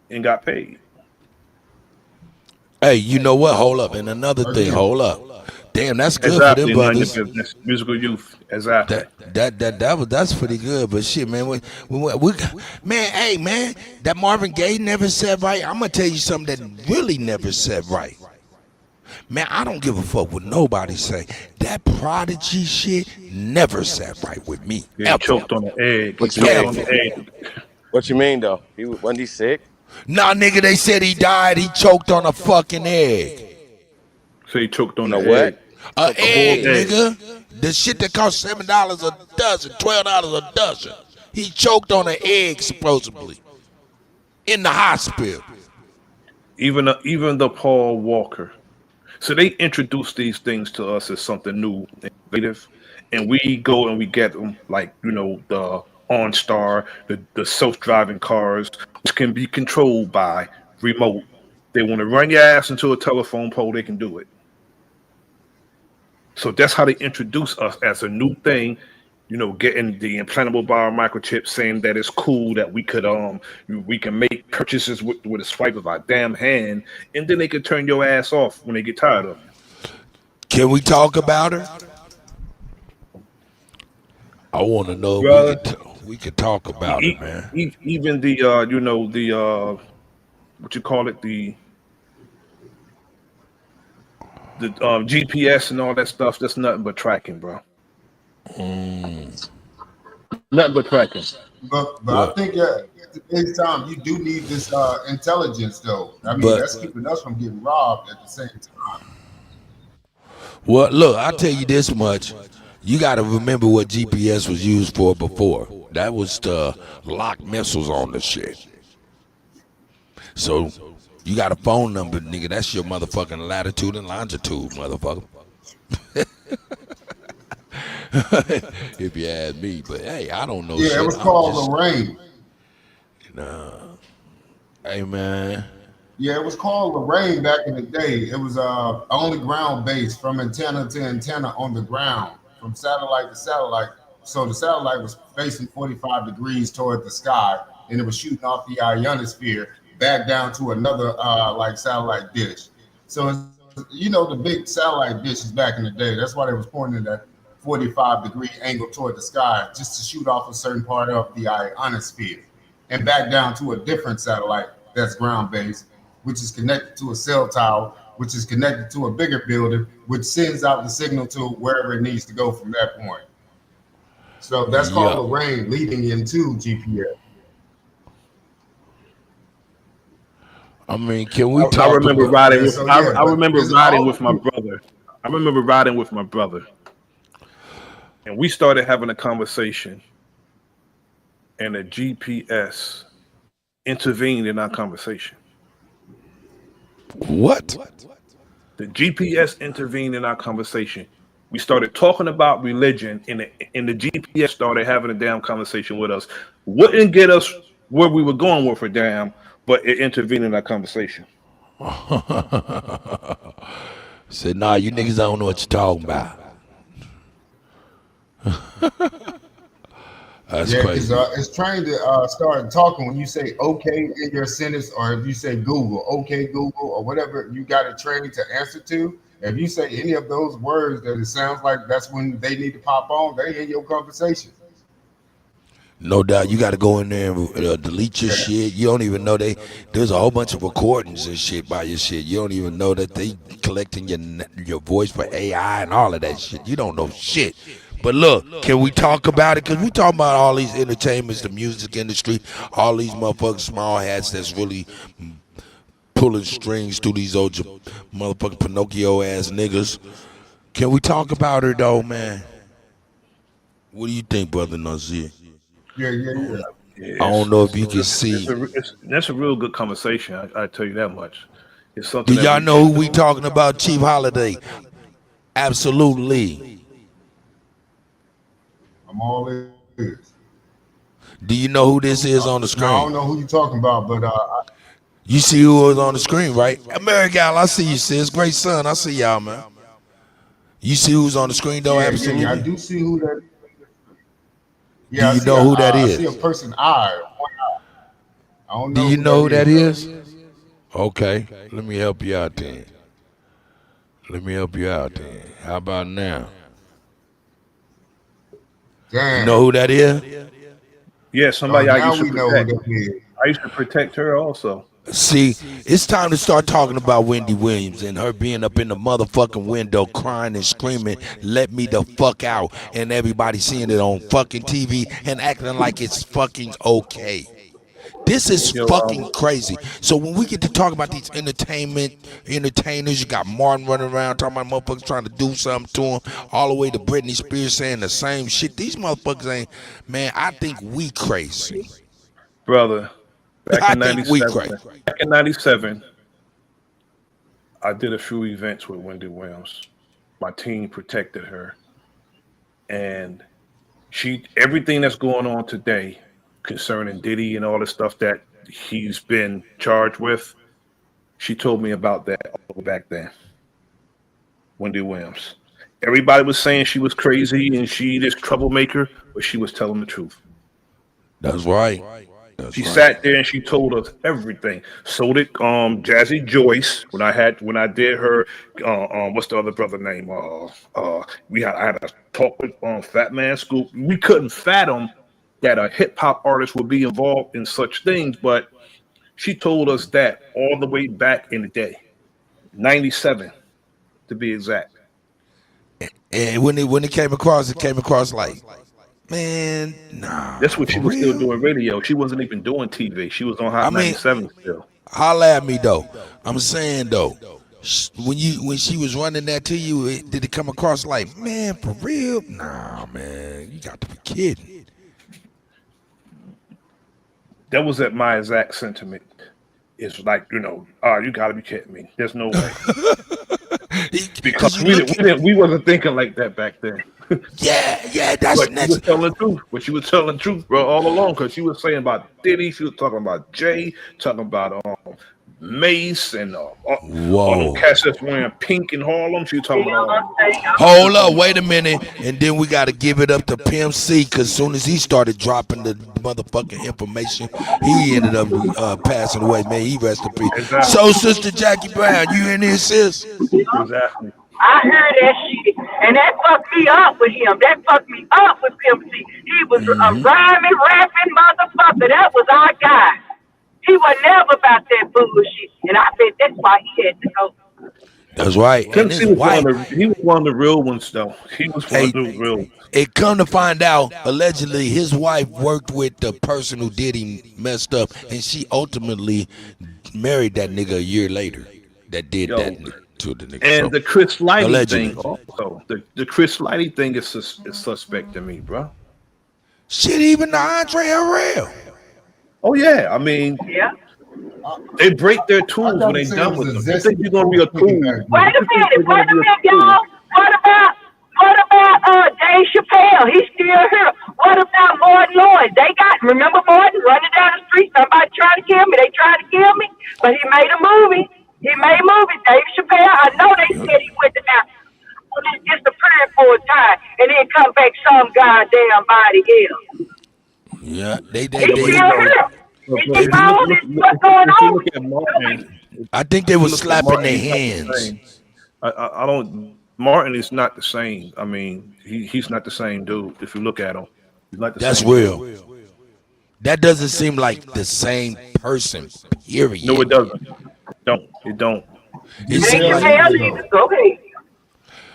and got paid. Hey, you know what? Hold up. And another thing, hold up. Damn, that's good for them Exactly, none brothers. your business. Musical youth. Exactly. That's pretty good. But shit, man, man, hey, man, that Marvin Gaye never said right. I'm gonna tell you something that really never said right. Man, I don't give a fuck what nobody say. That Prodigy shit never sat right with me. Yeah, he choked on the egg. He choked on the egg. What you mean though? Wasn't he sick? Nah, nigga, they said he died. He choked on a fucking egg. So he choked on a the what? egg. A egg, nigga. The shit that cost $7 a dozen, $12 a dozen. He choked on an egg supposedly in the hospital. Even the Paul Walker. So they introduce these things to us as something new, innovative, and we go and we get them, like, you know, the OnStar, the self-driving cars, which can be controlled by remote. They want to run your ass into a telephone pole, they can do it. So that's how they introduce us as a new thing, you know, getting the implantable biomicrochip, saying that it's cool that we can make purchases with a swipe of our damn hand, and then they can turn your ass off when they get tired of you. Can we talk about her? I want to know if we could talk about it, man. Even the you know, the what you call it, the GPS and all that stuff, that's nothing but tracking, bro. Nothing but tracking. But I think at today's time, you do need this intelligence, though. I mean, that's keeping us from getting robbed at the same time. Well, look, I'll tell you this much. You got to remember what GPS was used for before. That was to lock missiles on the shit. So you got a phone number, nigga. That's your motherfucking latitude and longitude, motherfucker. If you ask me, but hey, I don't know. Yeah, shit. it was called Lorraine. Nah. Hey, man. Yeah, it was called Lorraine back in the day. It was only ground based, from antenna to antenna on the ground, from satellite to satellite. So the satellite was facing 45 degrees toward the sky, and it was shooting off the ionosphere back down to another like satellite dish. So you know, the big satellite dishes back in the day, that's why they was pointing that 45-degree angle toward the sky, just to shoot off a certain part of the ionosphere and back down to a different satellite that's ground based, which is connected to a cell tower, which is connected to a bigger building, which sends out the signal to wherever it needs to go from that point. So that's called Lorraine, leading into GPS. I mean, can we talk? I remember riding with. I remember riding with my brother. And we started having a conversation, and the GPS intervened in our conversation. What? The GPS intervened in our conversation. We started talking about religion, and the GPS started having a damn conversation with us. Wouldn't get us where we were going with a damn, but it intervened in our conversation. Said, nah, you niggas don't know what you're talking about. That's crazy. It's trying to start talking when you say okay in your sentence, or if you say Google, okay Google, or whatever you got it trained to answer to. If you say any of those words that it sounds like that's when they need to pop on, they in your conversation. No doubt, you got to go in there and delete your shit. You don't even know there's a whole bunch of recordings and shit by your shit. You don't even know that they collecting your voice for AI and all of that shit. You don't know shit. But look, can we talk about it? Because we talking about all these entertainments, the music industry, all these motherfucking small hats that's really pulling strings through these old motherfucking Pinocchio ass niggas. Can we talk about her though, man? What do you think, brother Nazir? Yeah. I don't know if you can see. That's a real good conversation. I tell you that much. It's something. Do y'all know who we talking about? Chief Holiday. Absolutely. I'm all ears. Do you know who this is on the screen? I don't know who you're talking about, but you see who was on the screen, right? American, I see you, sis. Great son, I see y'all, man. You see who's on the screen, though? Absolutely. Yeah, I do see who that is. Yeah, do you know who that is? I see a person eye. I don't know. Do you know who that is? Okay, let me help you out then. Let me help you out then. How about now? Damn. You know who that is? Yeah, somebody I now used to we know who protect. that is. I used to protect her also. See, it's time to start talking about Wendy Williams and her being up in the motherfucking window crying and screaming, "Let me the fuck out," and everybody seeing it on fucking TV and acting like it's fucking okay. This is fucking crazy. So when we get to talk about these entertainers, you got Martin running around talking about motherfuckers trying to do something to him, all the way to Britney Spears saying the same shit. These motherfuckers ain't, man, I think we crazy. Brother, I think we crazy. Back in 97, I did a few events with Wendy Williams. My team protected her. And everything that's going on today concerning Diddy and all the stuff that he's been charged with, she told me about that all the way back then. Wendy Williams. Everybody was saying she was crazy and she this troublemaker, but she was telling the truth. That's right. She sat there and she told us everything. So did Jazzy Joyce when I did her what's the other brother name? I had a talk with Fat Man Scoop. We couldn't fathom that a hip hop artist would be involved in such things, but she told us that all the way back in the day, 97 to be exact. And when it came across like, man, nah. That's what she was still doing radio. She wasn't even doing TV. She was on Hot 97 still. Holla at me though. I'm saying though, when she was running that to you, did it come across like, man, for real? Nah, man, you got to be kidding. That was at my exact sentiment. It's like, you got to be kidding me. There's no way. Because we wasn't thinking like that back then. Yeah, that's but next. She was telling the truth. But she was telling the truth, bro, all along. Because she was saying about Diddy, she was talking about Jay, talking about Mace, and all the cats that's wearing pink in Harlem. She was talking about. Hold up, wait a minute, and then we got to give it up to Pimp C, because soon as he started dropping the motherfucking information, he ended up passing away. Man, he rest in peace. Exactly. So, Sister Jackie Brown, you in here, sis? Exactly. I heard that shit, and that fucked me up with him. That fucked me up with Pimp C. He was a rhyming, rapping motherfucker. That was our guy. He was never about that bullshit, and I bet that's why he had to go. That's right. Pimp C was he was one of the real ones, though. He was one of the real ones. It come to find out, allegedly, his wife worked with the person who did him messed up, and she ultimately married that nigga a year later. That did that to the nigga. And the Chris Lighty thing also. The Chris Lighty thing is suspect to me, bro. Shit, even the Andre Harrell. Oh yeah, I mean, they break their tools when they done with them. You think you're gonna be a tool? Wait a minute, y'all. What about Dave Chappelle? He's still here. What about Martin Lawrence? Remember Martin running down the street? Somebody trying to kill me. They tried to kill me, but he made a movie. Dave Chappelle. I know they said he went to Africa. Just a prayer for a time, and then come back some goddamn body else. Yeah, they What's going on? I think they were slapping their hands. I don't. Martin is not the same. I mean, he's not the same dude. If you look at him, he's not the That's same. real. Dude. That doesn't seem like the same person. Period. No, it doesn't. It don't.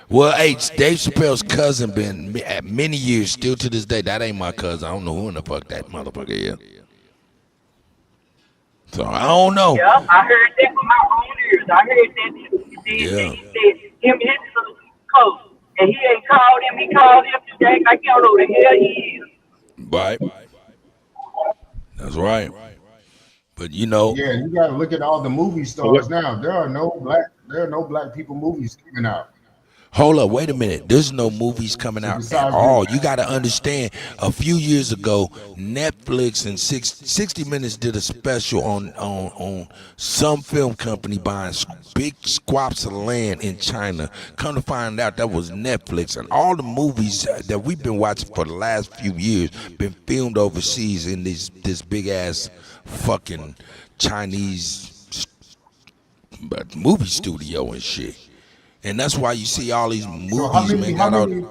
Well, hey, Dave Chappelle's cousin been at many years, still to this day. That ain't my cousin. I don't know who in the fuck that motherfucker is. So I don't know. Yeah, I heard that with my own ears. I heard that he said him and his son close, and he ain't called him. He called him today. I don't know who the hell he is. Right. That's right. But you know, yeah, you got to look at all the movie stars now. There are no black people movies coming out. Hold up, wait a minute. There's no movies coming out at all. You got to understand, a few years ago, Netflix and 60 Minutes did a special on some film company buying big squaps of land in China. Come to find out, that was Netflix. And all the movies that we've been watching for the last few years been filmed overseas in this big-ass fucking Chinese movie studio and shit. And that's why you see all these movies, So how many? man, How got out. many?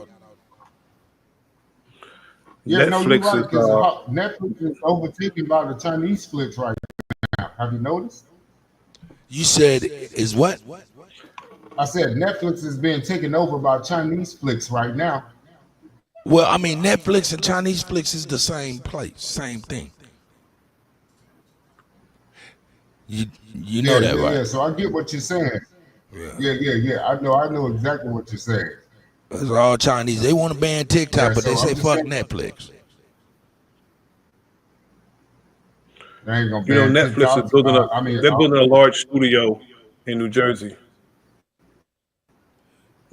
Yeah, no, you're Netflix right is because Netflix is overtaken by the Chinese flicks right now. Have you noticed? You said is what? I said Netflix is being taken over by Chinese flicks right now. Well, I mean, Netflix and Chinese flicks is the same place, same thing. You know that, right? Yeah. So I get what you're saying. Yeah. I know exactly what you're saying. It's all Chinese. They want to ban TikTok, Yeah, but they so say I'm just fuck saying Netflix. they ain't gonna You know, ban Netflix TikTok. is they're building a large studio in New Jersey.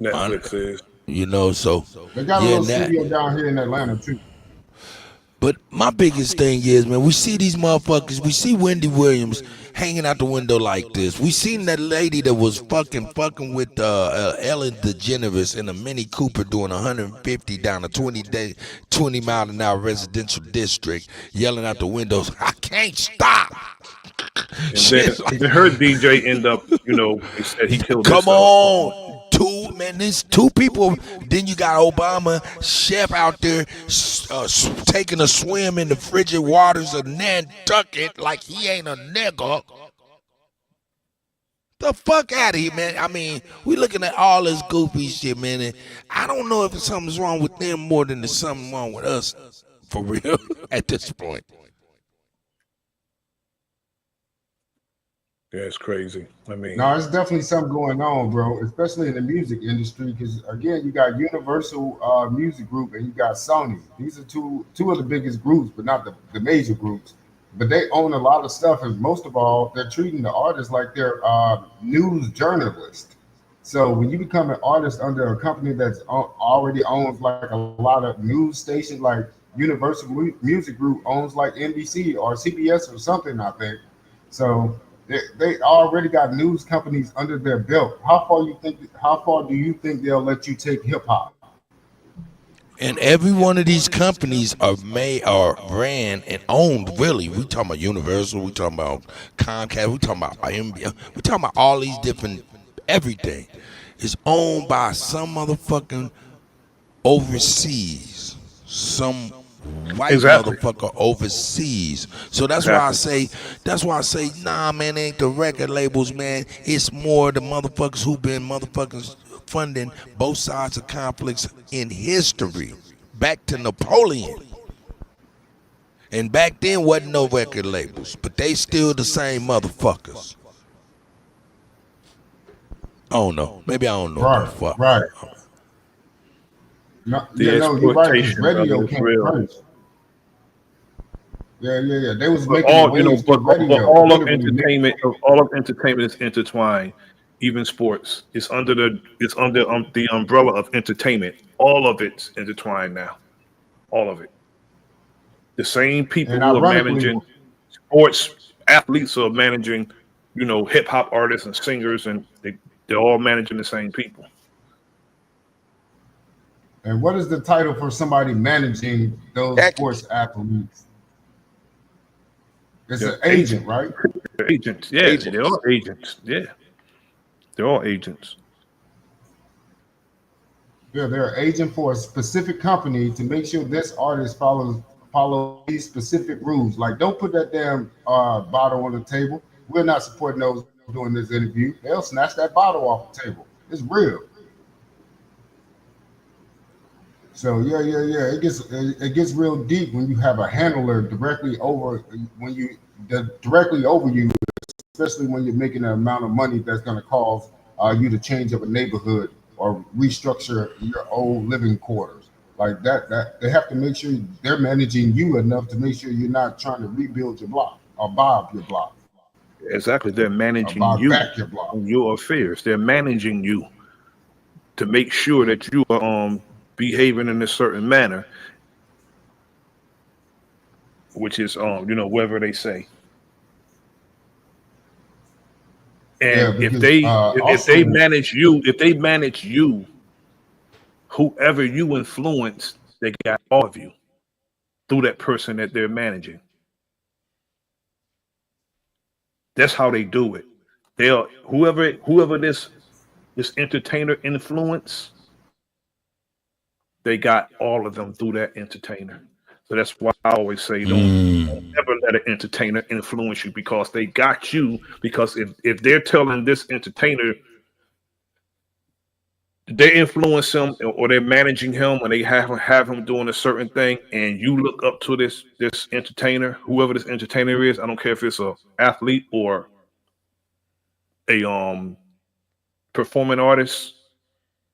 Netflix is. You know, so they got a yeah, little that. studio down here in Atlanta too. But my biggest thing is, man, we see these motherfuckers. We see Wendy Williams hanging out the window like this. We seen that lady that was fucking with Ellen DeGeneres in a Mini Cooper doing 150 down a 20 mile an hour residential district, yelling out the windows, "I can't stop." And then her DJ end up, they said he killed Come himself. on, there's two people. Then you got Obama chef out there taking a swim in the frigid waters of Nantucket like he ain't a nigga. The fuck out of here, man. I mean, we looking at all this goofy shit, man, and I don't know if something's wrong with them more than there's something wrong with us, for real, at this point. Yeah, it's crazy. I mean, No, it's definitely something going on, bro, especially in the music industry. Because again, you got Universal Music Group and you got Sony. These are two of the biggest groups, but not the major groups. But they own a lot of stuff, and most of all, they're treating the artists like they're news journalists. So when you become an artist under a company that's already owns like a lot of news stations, like Universal Music Group owns like NBC or CBS or something, I think. So they already got news companies under their belt. How far do you think they'll let you take hip hop? And every one of these companies are made or ran and owned, really. We talking about Universal, we talking about Comcast, we talking about IMB, we talking about all these different, everything is owned by some motherfucking overseas, some white motherfucker overseas. So that's why I say, nah, man, it ain't the record labels, man. It's more the motherfuckers who been motherfuckers funding both sides of conflicts in history. Back to Napoleon. And back then wasn't no record labels, but they still the same motherfuckers. I don't know. Maybe I don't know what the fuck. Right. No, you're right. Because radio came first. Yeah. They was making waves to radio. All of entertainment is intertwined. Even sports, it's under the umbrella of entertainment. All of it's intertwined now. All of it. The same people who are managing sports athletes are managing, hip hop artists and singers, and they're all managing the same people. And what is the title for somebody managing those sports athletes? It's an agent, right? Agents, yeah. They're all agents. Yeah. They're all agents. Yeah, they're an agent for a specific company to make sure this artist follow these specific rules. Like, don't put that damn bottle on the table. We're not supporting those doing this interview. They'll snatch that bottle off the table. It's real. So yeah. It gets real deep when you have a handler directly over you, especially when you're making an amount of money that's going to cause you to change up a neighborhood or restructure your old living quarters. Like that they have to make sure they're managing you enough to make sure you're not trying to rebuild your block or buy up your block. Exactly, they're managing you and your affairs. They're managing you to make sure that you are behaving in a certain manner, which is whatever they say. And if they manage you, whoever you influence, they got all of you through that person that they're managing. That's how they do it. They'll whoever this this entertainer influence, they got all of them through that entertainer. So that's why I always say don't ever let an entertainer influence you, because they got you. Because if they're telling this entertainer, they influence him or they're managing him and they have him doing a certain thing, and you look up to this entertainer, whoever this entertainer is, I don't care if it's a athlete or a performing artist,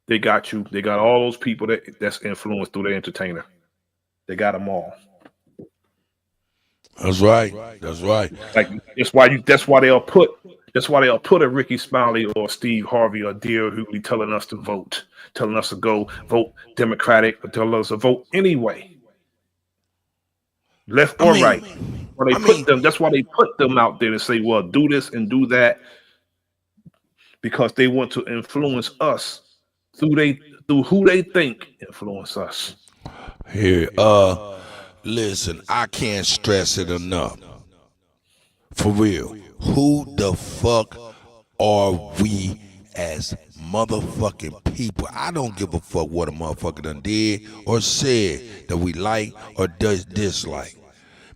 they got you. They got all those people that's influenced through the entertainer. They got them all. That's right. That's right. Like that's why they'll put a Ricky Smiley or Steve Harvey or Dear Hughley telling us to vote, telling us to go vote Democratic, or telling us to vote anyway, left or right. When they put them, that's why they put them out there to say, well, do this and do that, because they want to influence us through who they think influence us. Here, listen, I can't stress it enough. For real, who the fuck are we as motherfucking people? I don't give a fuck what a motherfucker done did or said that we like or does dislike.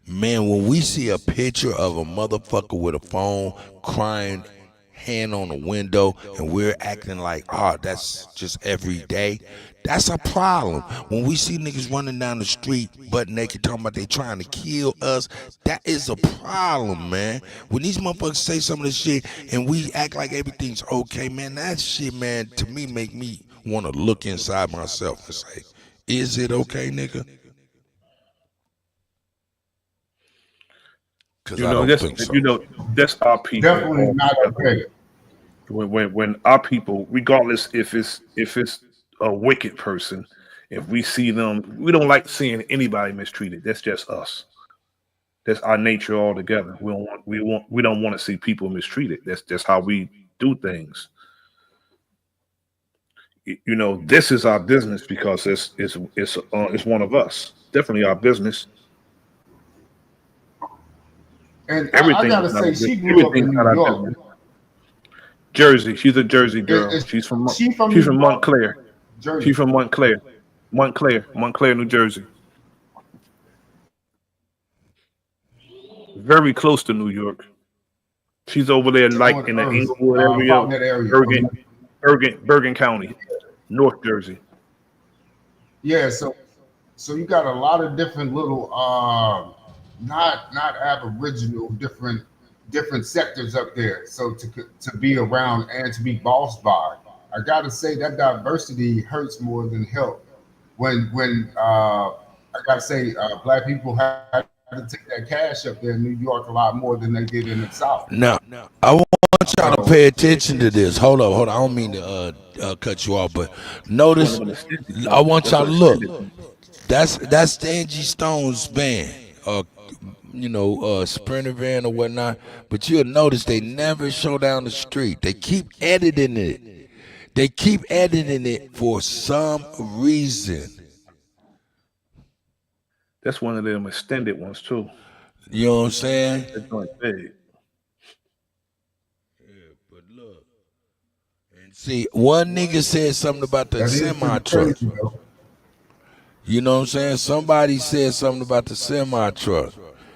Man, when we see a picture of a motherfucker with a phone crying, hand on the window, and we're acting like, that's just every day, that's a problem. When we see niggas running down the street butt naked talking about they trying to kill us, that is a problem, man. When these motherfuckers say some of this shit and we act like everything's okay, man, that shit, man, to me make me want to look inside myself and say, is it okay, nigga? That's our people. Definitely not okay. When our people, regardless if it's a wicked person, if we see them, we don't like seeing anybody mistreated. That's just us. That's our nature altogether. We don't want to see people mistreated. That's just how we do things. This is our business because it's one of us. Definitely our business. And I gotta say, she grew up in New York. Jersey. She's a Jersey girl. She's from Montclair. Jersey. She's from Montclair, New Jersey. Very close to New York. She's over there, like in the Inglewood area, Bergen County, North Jersey. Yeah, so you got a lot of different little not aboriginal different sectors up there. So to be around and to be bossed by, I gotta say that diversity hurts more than help. When I gotta say black people had to take that cash up there in New York a lot more than they did in the South. Now, I want y'all to pay attention to this. Hold on. I don't mean to cut you off, but notice. I want y'all to look. That's Angie Stone's band, Sprinter van or whatnot. But you'll notice they never show down the street. They keep editing it. For some reason. That's one of them extended ones too. You know what I'm saying? But look. And see, one nigga said something about the semi-truck. You know what I'm saying? Somebody said something about the semi-truck.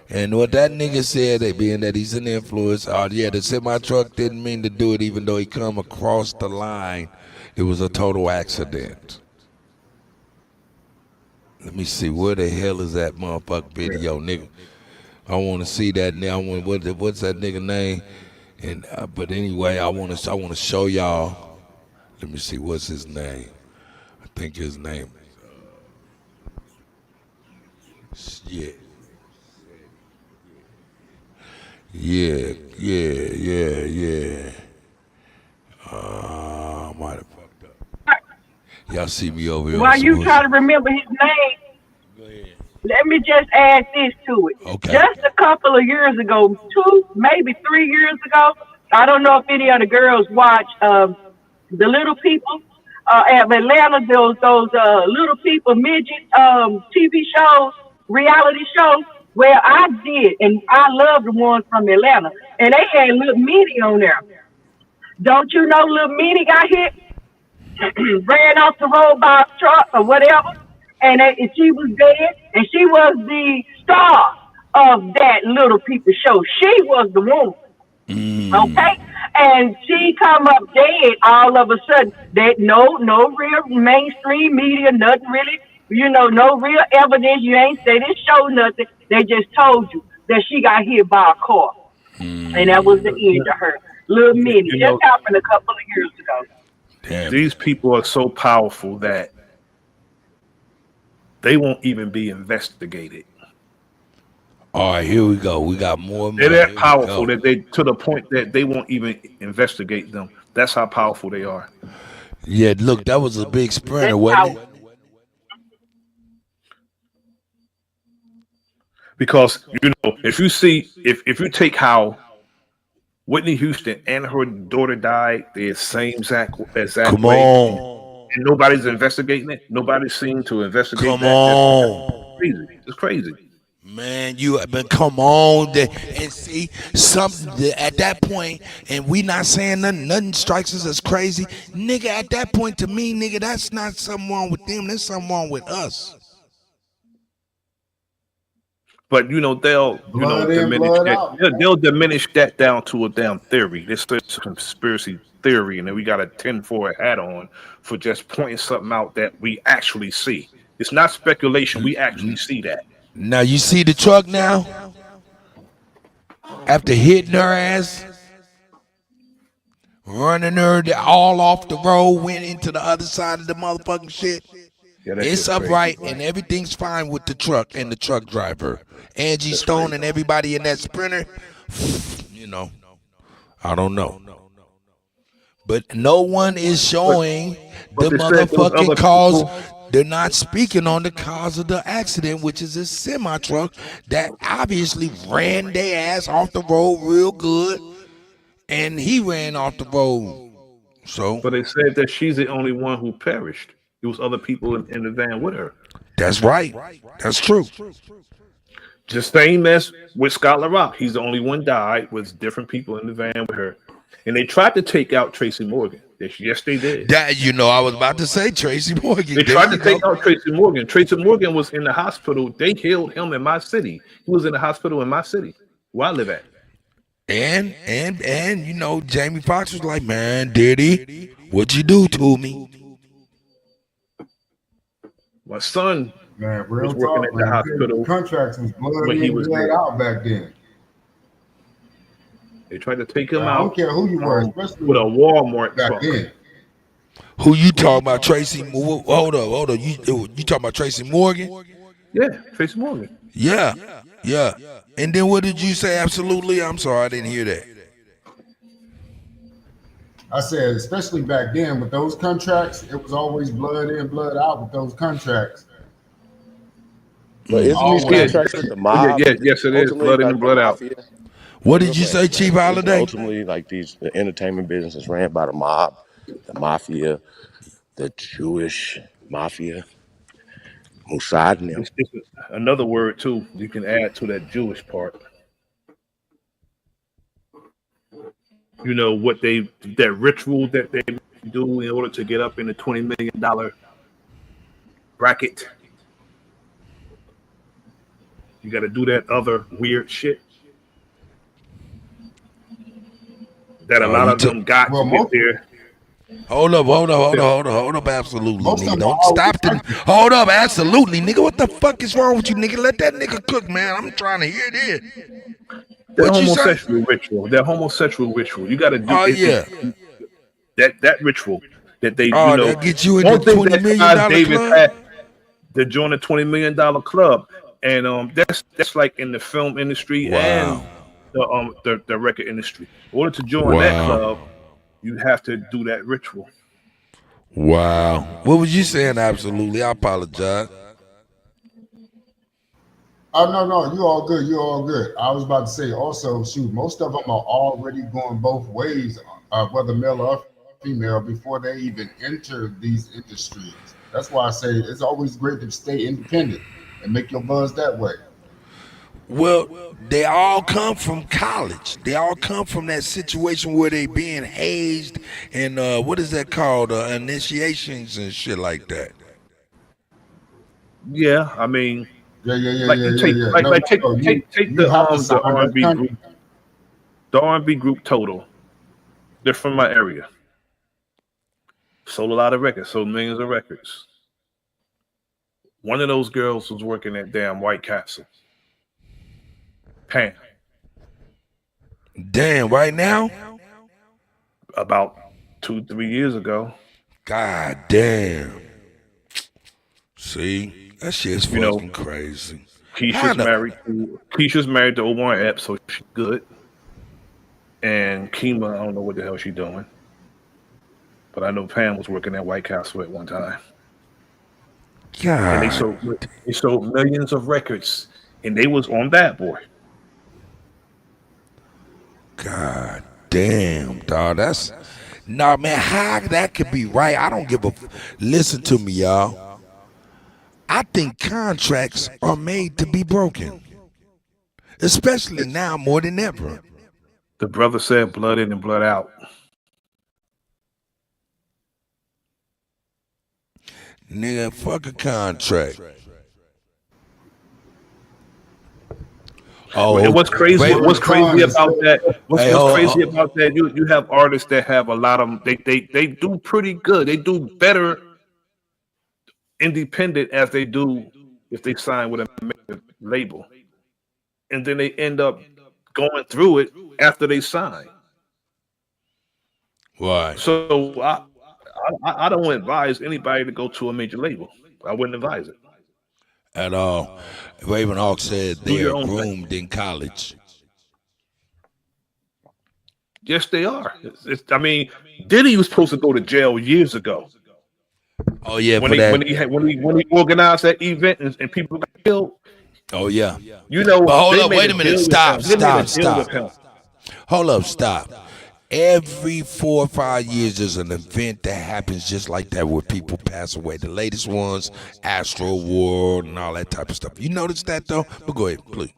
And what that nigga said, being that he's an influence, the semi-truck didn't mean to do it even though he come across the line. It was a total accident. Let me see, where the hell is that motherfucking video, nigga? I want to see that now. What's that nigga name? And but anyway, I want to show y'all. Let me see, what's his name? I think his name is Yeah. I might have fucked up. Y'all see me over here. While you try to remember his name, go ahead. Let me just add this to it. Okay. Just a couple of years ago, 2, maybe 3 years ago, I don't know if any of the girls watch The Little People at Atlanta. Those Little People midget TV shows, reality shows. Well, I did, and I love the ones from Atlanta, and they had Lil Minnie on there. Don't you know Lil Minnie got hit ran off the road by a truck or whatever, and she was dead, and she was the star of that Little People show. She was the woman. Okay, and she come up dead all of a sudden. That no real mainstream media, nothing really, no real evidence. You ain't they didn't show nothing. They just told you that she got hit by a car, and that was the end of her. Little Minnie just happened a couple of years ago. Damn. These people are so powerful that they won't even be investigated. All right, here we go. We got more. They're that powerful that they to the point that they won't even investigate them. That's how powerful they are. Yeah, look, that was a big sprinter, wasn't it? Because if you take how Whitney Houston and her daughter died the same exact Come way, on. and nobody's investigating it. Nobody's seen to investigate Come that. on. That's crazy. It's crazy. Man, you have been come on and see something at that point, and we not saying nothing strikes us as crazy, nigga. At that point, to me, nigga, that's not something wrong with them. There's something wrong with us. But they'll diminish that. They'll diminish that down to a damn theory. This is a conspiracy theory, and then we got a 10-4 hat on for just pointing something out that we actually see. It's not speculation. We actually see that. Now you see the truck now? After hitting her ass, running her all off the road, went into the other side of the motherfucking shit. Yeah, it's upright and everything's fine with the truck and the truck driver. Angie Stone and everybody in that Sprinter, I don't know. But no one is showing the motherfucking cause. They're not speaking on the cause of the accident, which is a semi-truck that obviously ran their ass off the road real good, and he ran off the road. But they said that she's the only one who perished. There was other people in the van with her. That's right. That's true. Just same as with Scott LaRock. He's the only one died with different people in the van with her. And they tried to take out Tracy Morgan. Yes, they did. I was about to say Tracy Morgan. They tried to take out Tracy Morgan. Tracy Morgan was in the hospital. They killed him in my city. He was in the hospital in my city, where I live at. And Jamie Foxx was like, man, Diddy, what'd you do to me? My son was working at the hospital. Contracts was blood in, blood out back then. They tried to take him out. I don't care who you were, especially with a Walmart back truck. then. Who you talking about, Tracy? Hold up. You talking about Tracy Morgan? Yeah, Tracy Morgan. Yeah. And then what did you say? Absolutely. I'm sorry, I didn't hear that. I said, especially back then with those contracts, it was always blood in, blood out with those contracts. But isn't these contracts with the mob? Yes, it is. Blood in and blood out. What did you say, Chief Holiday? Ultimately, like the entertainment business is ran by the mob, the mafia, the Jewish mafia, Mossad and them. It's another word too you can add to that Jewish part. What that ritual that they do in order to get up in the $20 million bracket. You got to do that other weird shit that a lot of them got to get there. Hold up, absolutely, nigga. Don't stop the. Hold up, absolutely, nigga. What the fuck is wrong with you, nigga? Let that nigga cook, man. I'm trying to hear this. That homosexual ritual. You got to do. Oh yeah. That ritual that they. That get you into $20 million David club. Had to join a $20 million club, and that's like in the film industry and the record industry. In order to join that club, you have to do that ritual. Wow. What was you saying? Absolutely. I apologize. Oh, no, you're all good. You're all good. I was about to say also, shoot, most of them are already going both ways, whether male or female, before they even enter these industries. That's why I say it's always great to stay independent and make your buzz that way. Well, they all come from college. They all come from that situation where they being hazed and what is that called? Initiations and shit like that. Yeah, I mean, Yeah, yeah, yeah, like yeah, you yeah, take yeah. like No, like no, take no. take take You have to sign the that R&B group, country. the R&B group Total. They're from my area. Sold a lot of records, sold millions of records. One of those girls was working at damn White Castle. Pam. Damn, right now? About 2-3 years ago. God damn. See, that shit's You know, fucking crazy. How Keisha's the married to Omar Epps, so she's good. And Kima, I don't know what the hell she's doing. But I know Pam was working at White Castle at one time. And they God, sold millions of records. And they was on Bad Boy. God damn, dog. That's nah, man. How that could be right? I don't give a. Listen to me, y'all. I think contracts are made to be broken, especially now more than ever. The brother said blood in and blood out. Nigga, fuck a contract. Oh, And what's crazy? wait. What's crazy about that? What's Hey, crazy about that? You have artists that have a lot of they do pretty good. They do better independent as they do if they sign with a major label, and then they end up going through it after they sign. Right. So I don't advise anybody to go to a major label. I wouldn't advise it At all. Ravenhawk said Do they are your own thing. groomed in college. Yes, they are. I mean, Diddy was supposed to go to jail years ago. Oh yeah, when for that. when he organized that event and people got killed. Oh yeah. You know, But hold they up, made wait a minute. Stop. Hold up, stop. Every 4 or 5 years, there's an event that happens just like that where people pass away. The latest ones, Astro World and all that type of stuff. You notice that though? But go ahead, please.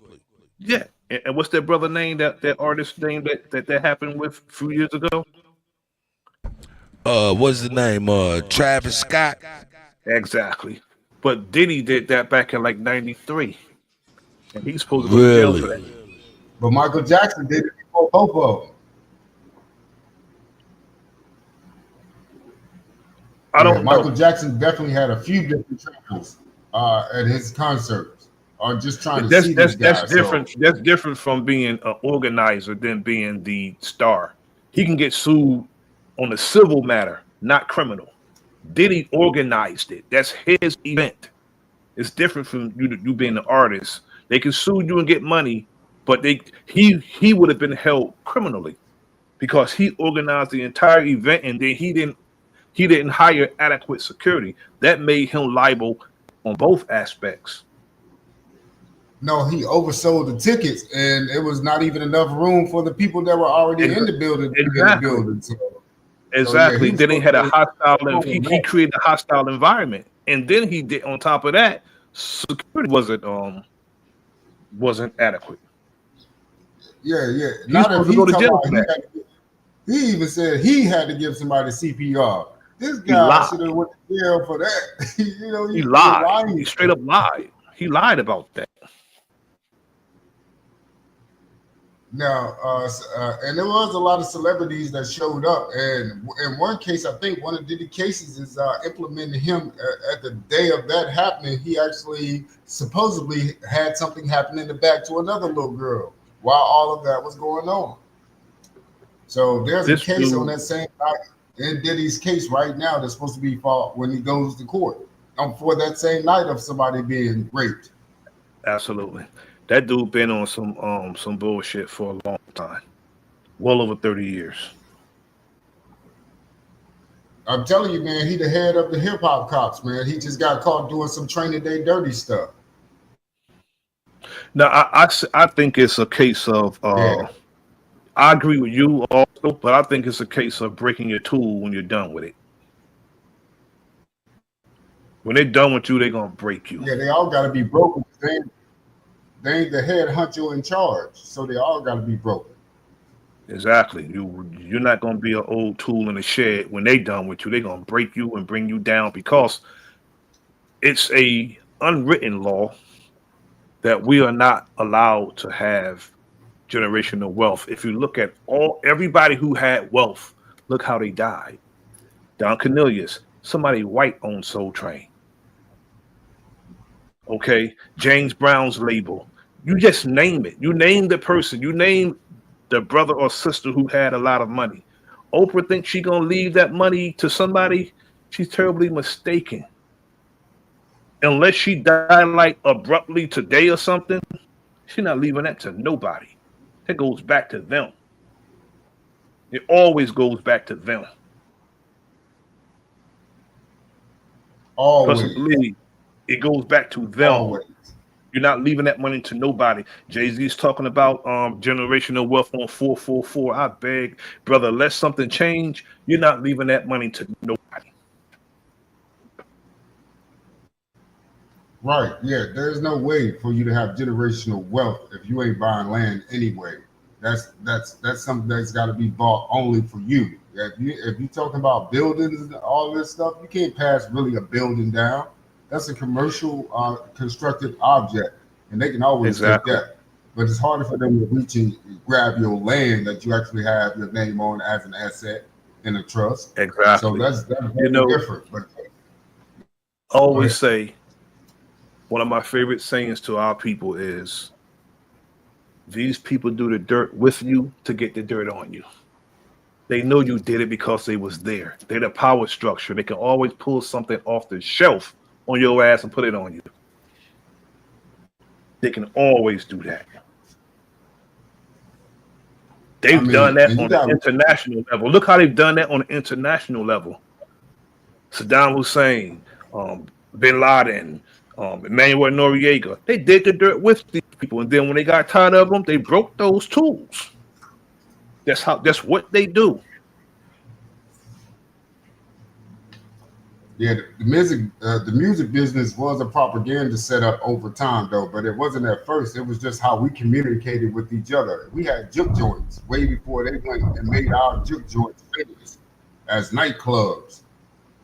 Yeah. And what's that brother name, that artist name that happened with a few years ago? What's the name? Travis Scott. Exactly. But Diddy did that back in like '93, and he's supposed to go to jail for that. But Michael Jackson did it before both of them. I don't know. Michael Jackson definitely had a few different travels at his concerts, or just trying to see these guys. That's different. So. That's different from being an organizer than being the star. He can get sued on a civil matter, not criminal. Diddy organized it. That's his event. It's different from you being an artist. They can sue you and get money, but he would have been held criminally because he organized the entire event and then he didn't hire adequate security. That made him liable on both aspects. No, he oversold the tickets, and it was not even enough room for the people that were already in the building. Exactly. Exactly. Then he had a hostile. He created a hostile environment, and then he did. On top of that, security wasn't adequate. Yeah. Not if he, he even said he had to give somebody CPR. This guy should have went to jail for that. He lied. He straight up lied. He lied about that. Now, and there was a lot of celebrities that showed up, and in one case, I think one of Diddy cases is implementing him at the day of that happening. He actually supposedly had something happen in the back to another little girl while all of that was going on. So there's a case on that same night in Diddy's case right now that's supposed to be fought when he goes to court for that same night of somebody being raped. Absolutely. That dude been on some bullshit for a long time, well over 30 years. I'm telling you, man, he the head of the hip hop cops, man. He just got caught doing some training day dirty stuff. Now, I think it's a case of I agree with you also, but I think it's a case of breaking your tool when you're done with it. When they're done with you, they're gonna break you. Yeah, they all got to be broken. They ain't the head honcho in charge, so they all got to be broken. Exactly. You're not gonna be an old tool in the shed when they done with you. They're gonna break you and bring you down because it's a unwritten law that we are not allowed to have generational wealth. If you look at everybody who had wealth, look how they died. Don Cornelius, somebody white owned Soul Train. Okay, James Brown's label. You just name it. You name the person. You name the brother or sister who had a lot of money. Oprah thinks she's gonna leave that money to somebody. She's terribly mistaken. Unless she died like abruptly today or something, she's not leaving that to nobody. It goes back to them. It always goes back to them. Always. Believe it goes back to them. Always. You're not leaving that money to nobody. Jay-Z's talking about generational wealth on 444. I beg, brother, let something change. You're not leaving that money to nobody. Right. Yeah. There's no way for you to have generational wealth if you ain't buying land anyway. That's something that's got to be bought only for you. If you talking about buildings and all this stuff, you can't pass really a building down. That's a commercial constructed object, and they can always take that. But it's harder for them to reach and grab your land that you actually have your name on as an asset in a trust. Exactly. So that's different. But I always say one of my favorite sayings to our people is, these people do the dirt with you to get the dirt on you. They know you did it because they was there. They're the power structure. They can always pull something off the shelf on your ass and put it on you. They can always do that. They've done that on the international level. Look how they've done that on the international level. Saddam Hussein, Bin Laden, Emmanuel Noriega, they did the dirt with these people, and then when they got tired of them, they broke those tools. That's what they do. Yeah, the music business was a propaganda setup over time, though, but it wasn't at first. It was just how we communicated with each other. We had juke joints way before they went and made our juke joints famous as nightclubs.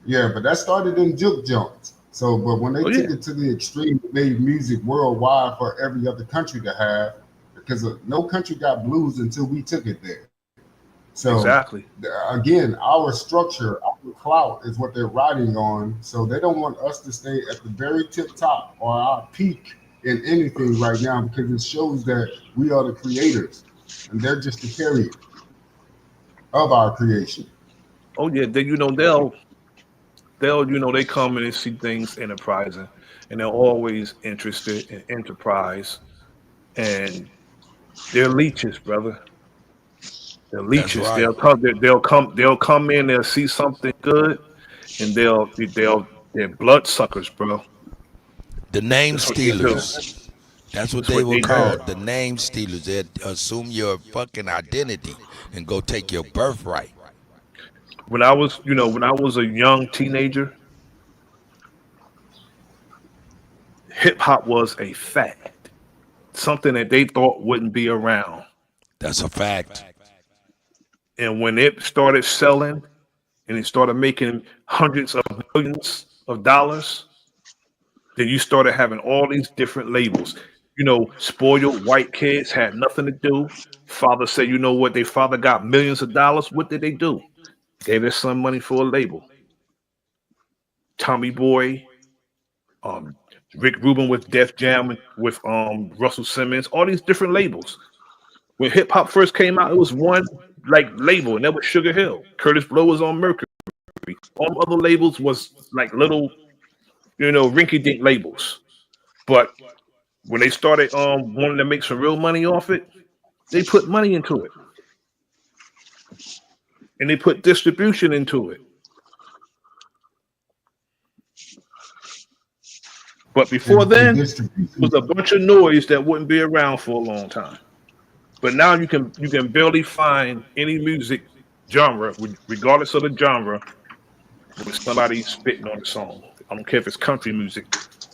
Yeah, but that started in juke joints. So, but when they took it to the extreme, they made music worldwide for every other country to have, because no country got blues until we took it there. So exactly. Again, our structure, our clout is what they're riding on. So they don't want us to stay at the very tip top or our peak in anything right now, because it shows that we are the creators and they're just the carrier of our creation. Oh yeah, then they'll they come in and see things enterprising, and they're always interested in enterprise, and they're leeches, brother. They're leeches. Right. They'll come in. They'll see something good, and they're blood suckers, bro. The name stealers. That's what they were called. The name stealers. They assume your fucking identity and go take your birthright. When I was a young teenager, hip hop was a fact, something that they thought wouldn't be around. That's a fact. And when it started selling and it started making hundreds of millions of dollars, then you started having all these different labels. Spoiled white kids had nothing to do. Father said, you know what? Their father got millions of dollars. What did they do? Gave their son money for a label. Tommy Boy, Rick Rubin with Def Jam, with Russell Simmons, all these different labels. When hip hop first came out, it was one label, and that was Sugar Hill. Curtis Blow was on Mercury. All other labels was like little, rinky-dink labels. But when they started wanting to make some real money off it, they put money into it. And they put distribution into it. But before then, it was a bunch of noise that wouldn't be around for a long time. But now you can barely find any music genre, regardless of the genre, with somebody spitting on the song. I don't care if it's country music.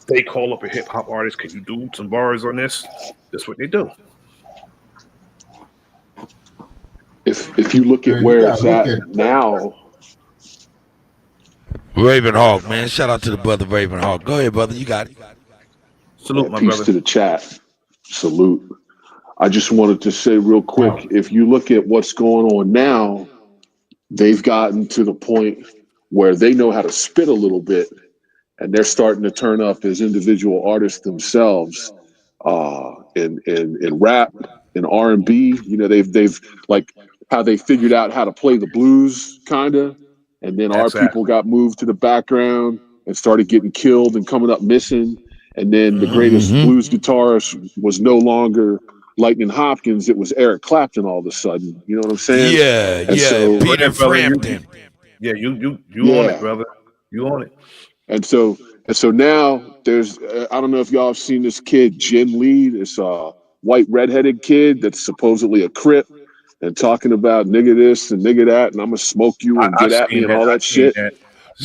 They call up a hip hop artist. Can you do some bars on this? That's what they do. If you look at where it's at now, Ravenhawk, man. Shout out to the brother Ravenhawk. Go ahead, brother. You got it. Salute, my peace brother. to the chat. Salute. I just wanted to say real quick, if you look at what's going on now, they've gotten to the point where they know how to spit a little bit, and they're starting to turn up as individual artists themselves, in rap, in R&B. You know, they've like how they figured out how to play the blues, kind of, and then our people got moved to the background and started getting killed and coming up missing. And then the greatest blues guitarist was no longer Lightning Hopkins. It was Eric Clapton all of a sudden. You know what I'm saying? Yeah, and so, Peter Frampton. You on it, brother. You on it. And so now there's I don't know if y'all have seen this kid Jin Lee, this white redheaded kid that's supposedly a Crip and talking about nigga this and nigga that, and I'm gonna smoke you and get at me and all that shit.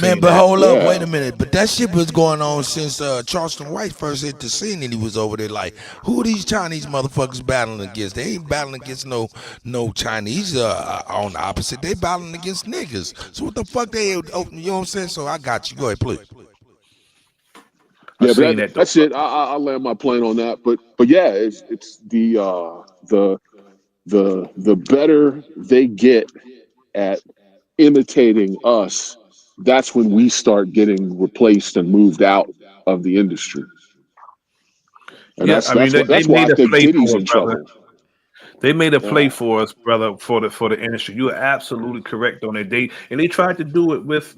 Man, but hold up, wait a minute. But that shit was going on since Charleston White first hit the scene, and he was over there like, who are these Chinese motherfuckers battling against? They ain't battling against no Chinese on the opposite. They battling against niggas. So what the fuck they, you know what I'm saying? So I got you. Go ahead, please. Yeah, but that's it. I'll land my plane on that. But yeah, it's the better they get at imitating us, that's when we start getting replaced and moved out of the industry. And that's why I think Diddy's in trouble. They made a play for us, brother, for the industry. You are absolutely correct on it. They tried to do it with,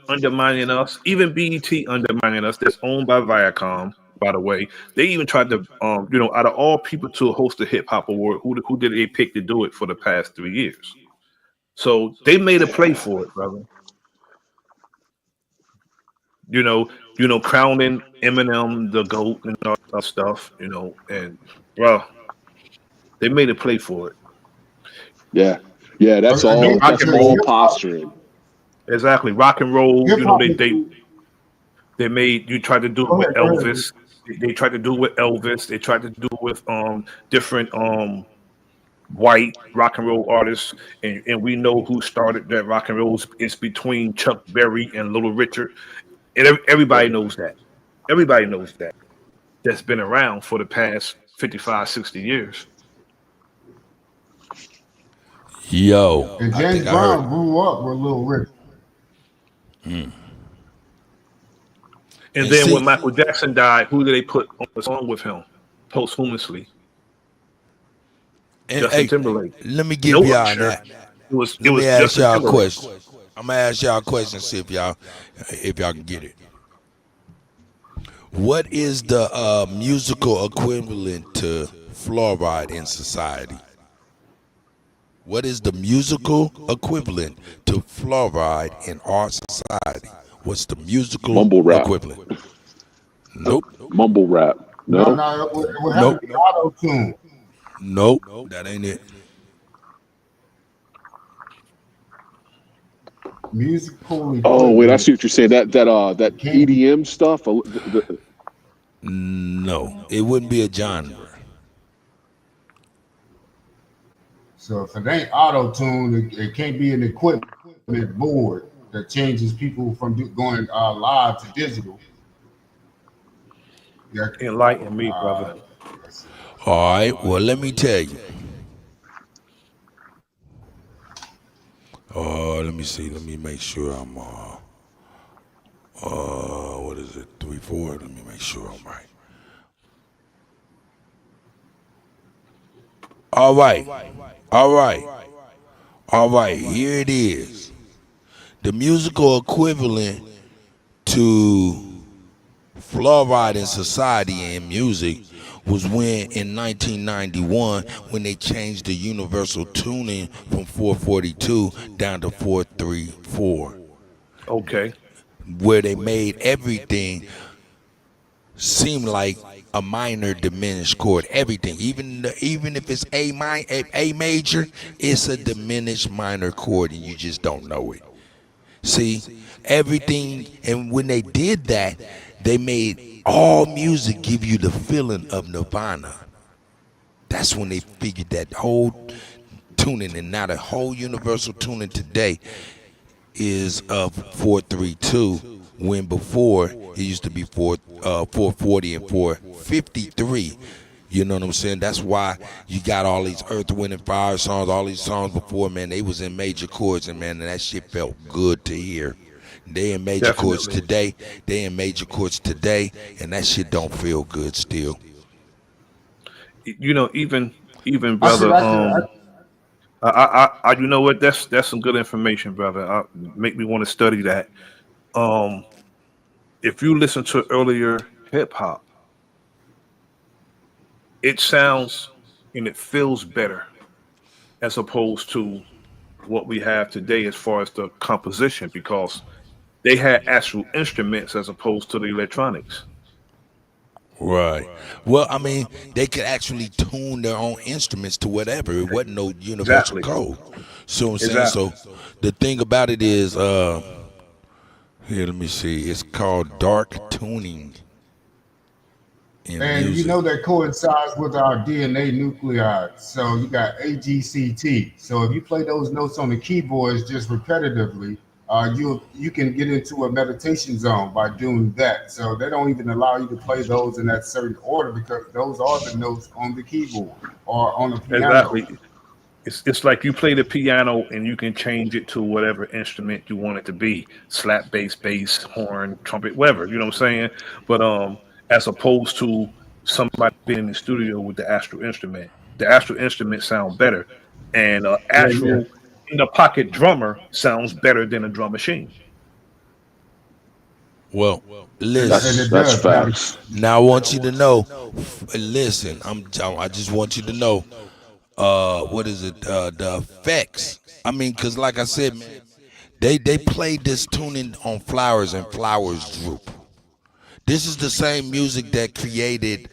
undermining us. Even BET undermining us. That's owned by Viacom, by the way. They even tried to, out of all people to host the hip hop award, who did they pick to do it for the past 3 years? So they made a play for it, brother. Crowning Eminem the GOAT and all that stuff, and bro, they made a play for it. Yeah, that's all posturing. Exactly, rock and roll. They made you tried to do it with Elvis. They tried to do it with Elvis. They tried to do it with different white rock and roll artists, and we know who started that rock and roll. It's between Chuck Berry and Little Richard. And everybody knows that. Everybody knows that. That's been around for the past 55, 60 years. Yo. And James Brown grew up with Little Richard. And then when Michael Jackson died, who did they put on the song with him posthumously? Justin Timberlake. Let me give y'all that. Let me ask y'all a question. I'm gonna ask y'all a question, see if y'all can get it. What is the musical equivalent to fluoride in society? What is the musical equivalent to fluoride in our society? What's the musical mumble rap equivalent? Nope. Mumble rap. No. Nope. Auto-tune. Nope. That ain't it. Musical. Oh wait, I see what you're saying. That EDM stuff. No, it wouldn't be a genre. So if it ain't auto-tune, it can't be an equipment board that changes people from going live to digital. Enlighten me, brother. All right. Well, let me tell you. Let me see. Let me make sure I'm what is it? 3-4. Let me make sure I'm right. All right. Here it is. The musical equivalent to fluoride in society and music was when in 1991 when they changed the universal tuning from 442 down to 434. Okay. Where they made everything seem like a minor diminished chord. Everything, even if it's A major, it's a diminished minor chord, and you just don't know it. See, everything, and when they did that, They made all music give you the feeling of Nirvana. That's when they figured that whole tuning, and now the whole universal tuning today is of 432, when before it used to be 440 and 453. You know what I'm saying? That's why you got all these Earth, Wind, and Fire songs, all these songs before, man, they was in major chords, and man, that shit felt good to hear. They in major chords today, and that shit don't feel good still. You know, even brother, I you know what? That's some good information, brother. Make me want to study that. If you listen to earlier hip hop, it sounds and it feels better as opposed to what we have today as far as the composition, because they had actual instruments as opposed to the electronics. Right. Well, I mean, they could actually tune their own instruments to whatever. It wasn't no universal code. So I'm saying, so the thing about it is, here, let me see. It's called dark tuning. And you know that coincides with our DNA nuclides. So you got AGCT. So if you play those notes on the keyboards just repetitively, you can get into a meditation zone by doing that. So they don't even allow you to play those in that certain order because those are the notes on the keyboard or on the piano. Exactly. It's like you play the piano and you can change it to whatever instrument you want it to be: slap bass, horn, trumpet, whatever. You know what I'm saying? But as opposed to somebody being in the studio with the astral instrument, the astral instrument sound better, and actual in the pocket drummer sounds better than a drum machine. Well, listen. That's facts. Now I want you to know. Listen, I just want you to know. What is it? The effects. I mean, cause like I said, man, they played this tuning on Flowers and Flowers Droop. This is the same music that created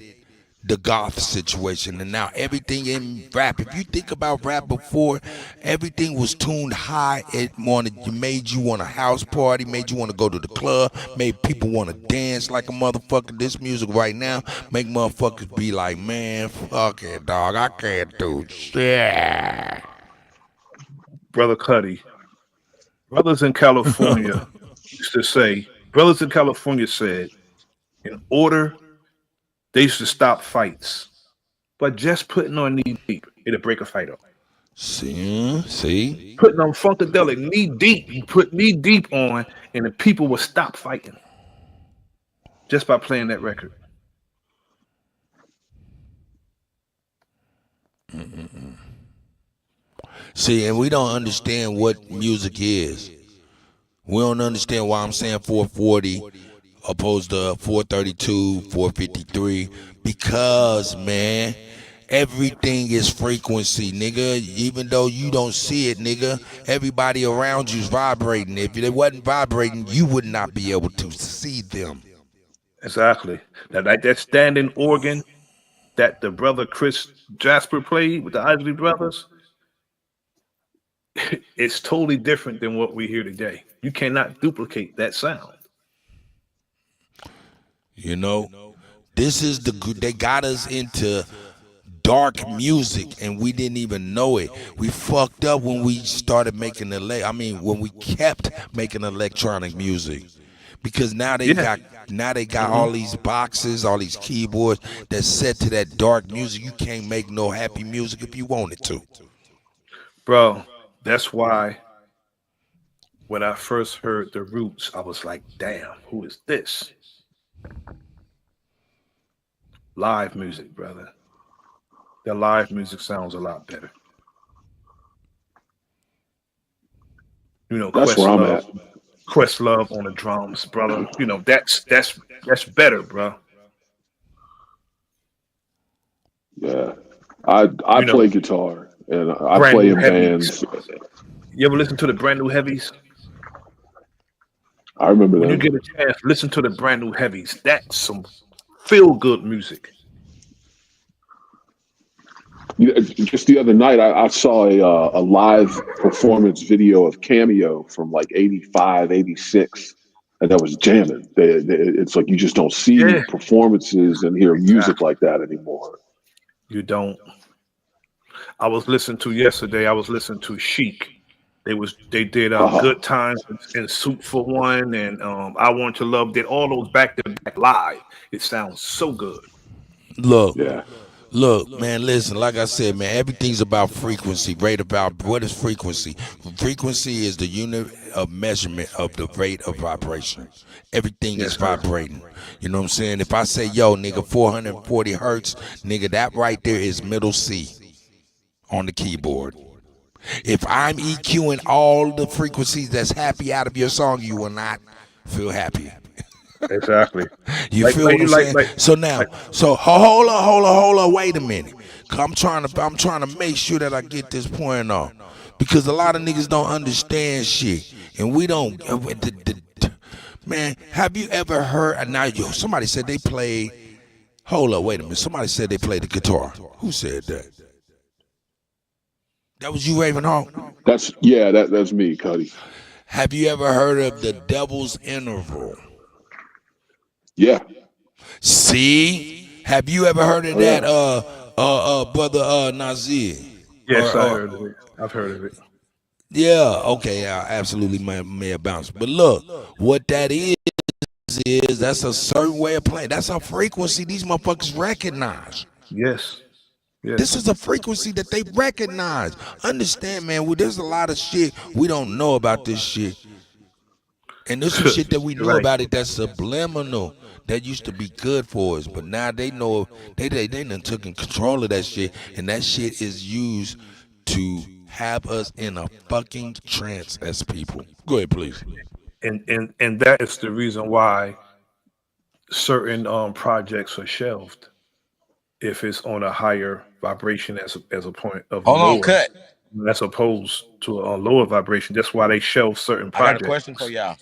the goth situation, and now everything in rap. If you think about rap before, everything was tuned high. It made you want a house party, made you want to go to the club, made people want to dance like a motherfucker. This music right now make motherfuckers be like, man, fuck it, dog, I can't do shit. Brother Cuddy, brothers in California used to say, brothers in California said, in order, they used to stop fights, but just putting on knee deep, it'll break a fight up. See? Putting on Funkadelic knee deep, you put knee deep on, and the people will stop fighting just by playing that record. See, and we don't understand what music is. We don't understand why I'm saying 440 opposed to 432, 453, because, man, everything is frequency, nigga. Even though you don't see it, nigga, everybody around you's vibrating. If it wasn't vibrating, you would not be able to see them. Exactly. Like that standing organ that the brother Chris Jasper played with the Isley Brothers, it's totally different than what we hear today. You cannot duplicate that sound. You know, this is they got us into dark music and we didn't even know it. We fucked up when we started making when we kept making electronic music, because now they got all these boxes, all these keyboards that's set to that dark music. You can't make no happy music if you wanted to. Bro, that's why when I first heard the Roots, I was like, damn, who is this? Live music, brother. The live music sounds a lot better. You know, that's where I'm at. Questlove on the drums, brother. You know, that's better, bro. Yeah, I play guitar and I play in bands. You ever listen to the Brand New Heavies? I remember when them. you get a chance, listen to the Brand New Heavies. That's some feel good music. Just the other night, I saw a live performance video of Cameo from like 85, 86. and that was jamming. It's like you just don't see Yeah, performances and hear music exactly. like that anymore. You don't. I was listening to yesterday. I was listening to Chic. They did Uh-huh. Good Times and Suit for One, and I Want to Love. Did all those back to back live. It sounds so good. Look, Yeah. look, man, listen, like I said, man, everything's about frequency, rate about what is frequency? Frequency is the unit of measurement of the rate of vibration. Everything is Yes, sir. vibrating. You know what I'm saying? If I say, yo, nigga, 440 hertz, nigga, that right there is middle C on the keyboard. If I'm EQing all the frequencies that's happy out of your song, you will not feel happy. Exactly. You Like, feel like what you I'm saying? So now, like so hold on, wait a minute. 'Cause I'm trying to make sure that I get this point off. Because a lot of niggas don't understand shit. And we don't man, have you ever heard now somebody said they played hold up, wait a minute. Somebody said they played the guitar. Who said that? That was you, Ravenhawk? That's me, Cuddy. Have you ever heard of the Devil's Interval? Yeah. See? Have you ever heard of Oh, yeah. that brother Nazir? yes, I heard of it. I've heard of it. Yeah, okay, I absolutely may have bounced. But look, what that is that's a certain way of playing. That's a frequency these motherfuckers recognize. Yes. Yes. This is a frequency that they recognize. Understand, man, there's a lot of shit we don't know about this shit. And there's some shit that we You're knew right. about it that's subliminal. That used to be good for us, but now they know they done took control of that shit, and that shit is used to have us in a fucking trance as people. Go ahead, please. And that is the reason why certain projects are shelved if it's on a higher vibration as a point of Hold on, lower, cut. as opposed to a lower vibration. That's why they shelve certain I got a projects. question for y'all.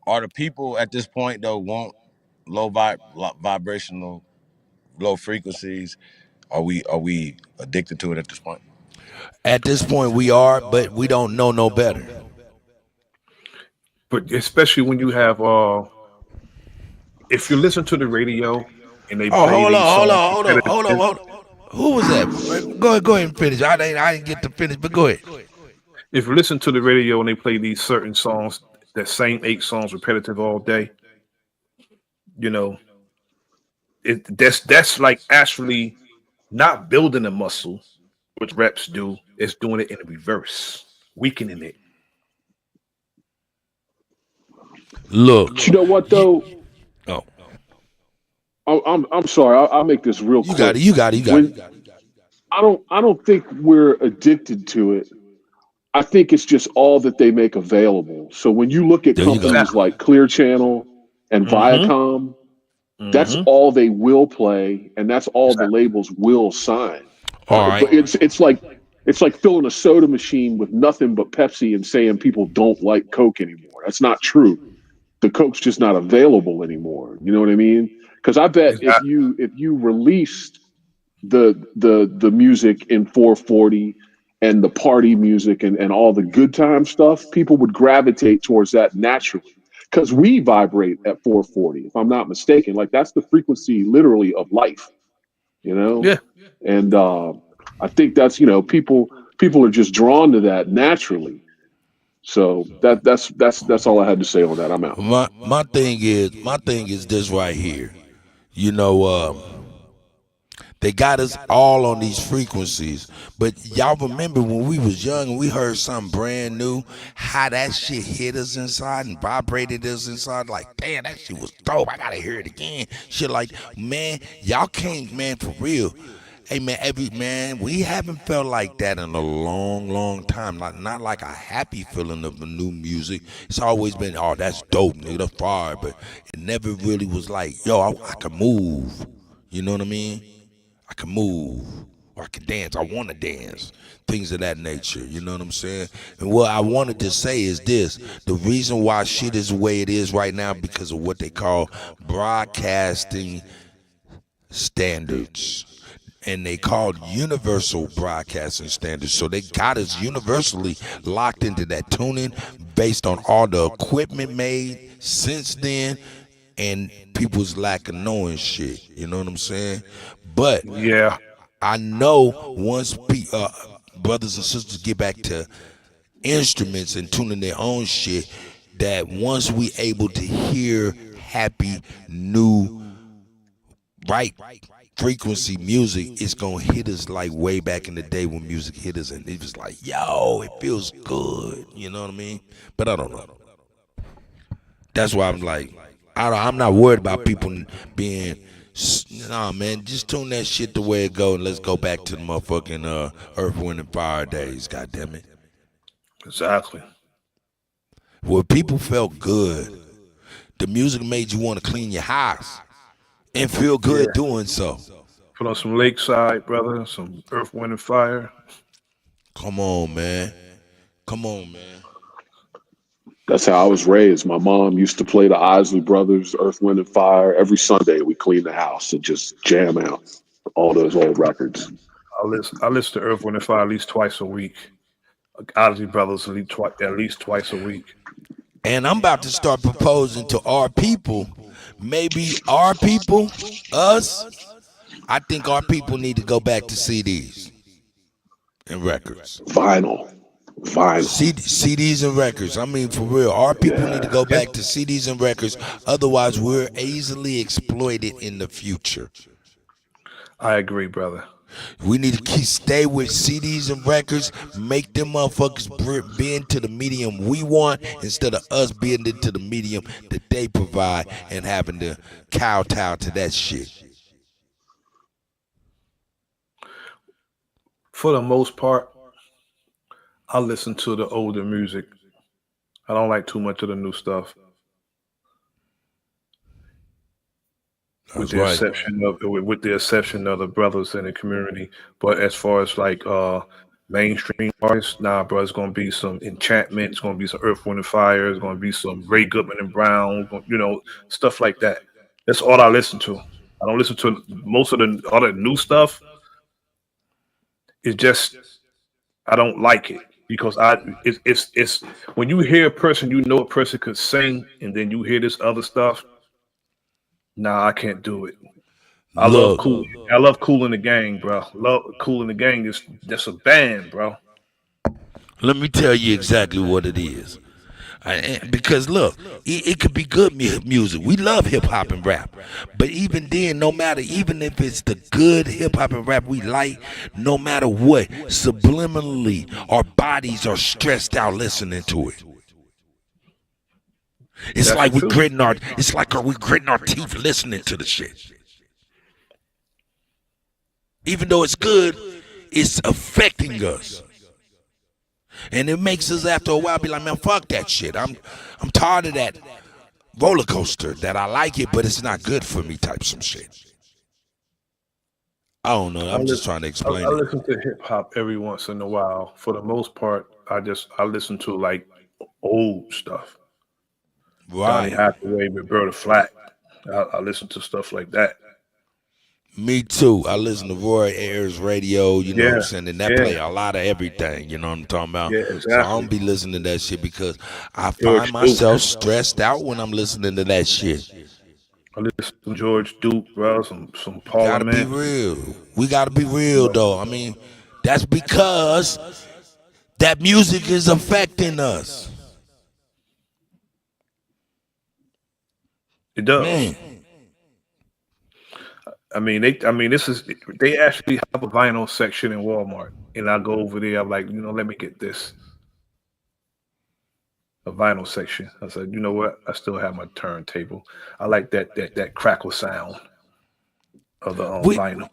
Are the people at this point though want vibrational, low frequencies? Are we addicted to it at this point? At this point, we are, but we don't know no better. But especially when you have if you listen to the radio and they play Hold these on, songs, hold on. Who was that? Go ahead and finish. I didn't get to finish, but go ahead. If you listen to the radio and they play these certain songs, that same 8 songs repetitive all day, you know, that's like actually not building a muscle, which reps do. It's doing it in reverse, weakening it. Look, you know what though? Oh, I'm sorry. I'll make this real quick. You got it. I don't think we're addicted to it. I think it's just all that they make available. So when you look at companies like Clear Channel and Viacom, that's all they will play, and that's all the labels will sign. All right. But it's like filling a soda machine with nothing but Pepsi and saying people don't like Coke anymore. That's not true. The Coke's just not available anymore. You know what I mean? Because I bet if you released the music in 440 and the party music and all the good time stuff, people would gravitate towards that naturally. Because we vibrate at 440, if I'm not mistaken. Like that's the frequency literally of life, you know? Yeah. And I think that's, people are just drawn to that naturally. So that's all I had to say on that. I'm out. My thing is this right here. You know, they got us all on these frequencies. But y'all remember when we was young and we heard something brand new, how that shit hit us inside and vibrated us inside. Like, damn, that shit was dope. I gotta hear it again. Shit like, man, y'all can't, man, for real. Hey man, we haven't felt like that in a long time. Not like a happy feeling of the new music. It's always been, oh, that's dope, nigga, that's fire. But it never really was like, yo, I can move. You know what I mean? I can move, or I can dance. I want to dance. Things of that nature. You know what I'm saying? And what I wanted to say is this: the reason why shit is the way it is right now because of what they call broadcasting standards. and they called universal broadcasting standards. So they got us universally locked into that tuning based on all the equipment made since then, and people's lack of knowing shit. You know what I'm saying? But yeah, I know once brothers and sisters get back to instruments and tuning their own shit, that once we able to hear happy new right frequency music, it's gonna hit us like way back in the day when music hit us, and it was like, yo, it feels good. You know what I mean? But I don't know. That's why I'm like, I'm not worried about people being, nah, man, just tune that shit the way it go, and let's go back to the motherfucking Earth, Wind, and Fire days. God damn it. Exactly. Where people felt good, the music made you want to clean your house and feel good doing so. Put on some Lakeside, brother, some Earth, Wind, and Fire. Come on, man. Come on, man. That's how I was raised. My mom used to play the Isley Brothers, Earth, Wind, and Fire. Every Sunday, we clean the house and just jam out all those old records. I listen to Earth, Wind, and Fire at least twice a week. Isley Brothers at least twice a week. And I'm about to start proposing to our people. Maybe our people, us, I think our people need to go back to CDs and records. Vinyl. CDs and records. I mean, for real, our people need to go back to CDs and records. Otherwise, we're easily exploited in the future. I agree, brother. We need to stay with CDs and records, make them motherfuckers be into the medium we want instead of us being into the medium that they provide and having to kowtow to that shit. For the most part, I listen to the older music. I don't like too much of the new stuff. With the exception of the brothers in the community. But as far as like mainstream artists, nah, bro, it's gonna be some Enchantment, it's gonna be some Earth, Wind, and Fire, it's gonna be some Ray Goodman and Brown, you know, stuff like that. That's all I listen to. I don't listen to most of the other new stuff. It's just I don't like it because it's when you hear a person, you know a person could sing, and then you hear this other stuff. Nah, I can't do it. I love Kool and the Gang, bro. Love Kool and the Gang that's a band, bro. Let me tell you exactly what it is. Because look, it could be good music. We love hip hop and rap, but even then, no matter, even if it's the good hip hop and rap we like, no matter what, subliminally, our bodies are stressed out listening to it. It's like we're gritting our teeth listening to the shit. Even though it's good, it's affecting us. And it makes us after a while be like, man, fuck that shit. I'm tired of that roller coaster that I like it, but it's not good for me type some shit. I don't know. I'm just trying to explain I listen to hip hop every once in a while. For the most part, I listen to like old stuff. Right. Donny Hathaway, Roberta Flack. I listen to stuff like that. Me too. I listen to Roy Ayers radio, you know what I'm saying? And that play a lot of everything, you know what I'm talking about? Yeah, exactly. So I don't be listening to that shit because I find myself stressed out when I'm listening to that shit. I listen to George Duke, bro, some Parliament. Gotta be real. We gotta be real though. I mean, that's because that music is affecting us. It does. Man. I mean, they actually have a vinyl section in Walmart, and I go over there. I'm like, let me get this. A vinyl section. I said, you know what? I still have my turntable. I like that crackle sound of the vinyl.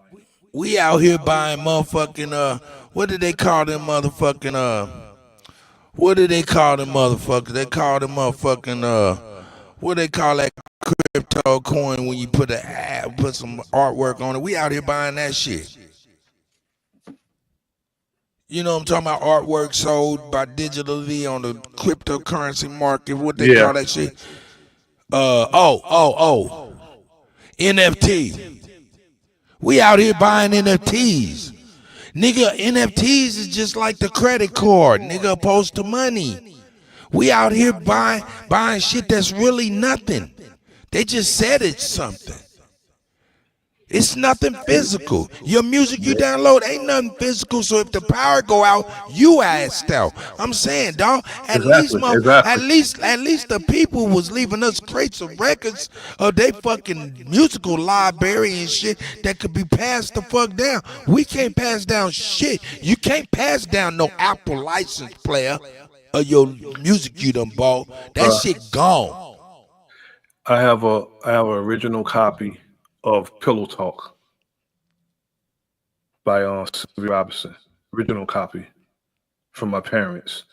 We out here buying motherfucking what do they call them motherfucking what do they call them motherfuckers? They call them motherfucking what they call that crypto coin when you put some artwork on it. We out here buying that shit. You know what I'm talking about? Artwork sold by digitally on the cryptocurrency market. What they call that shit? NFT. We out here buying NFTs. Nigga, NFTs is just like the credit card, nigga, opposed to money. We out here buying shit that's really nothing. They just said it's something. It's nothing physical. Your music you download ain't nothing physical. So if the power go out, you assed out. I'm saying, dog. At least the people was leaving us crates of records of they fucking musical library and shit that could be passed the fuck down. We can't pass down shit. You can't pass down no Apple license player of your music you done bought. That shit gone. I have an original copy of Pillow Talk by Sylvia Robinson. Original copy from my parents.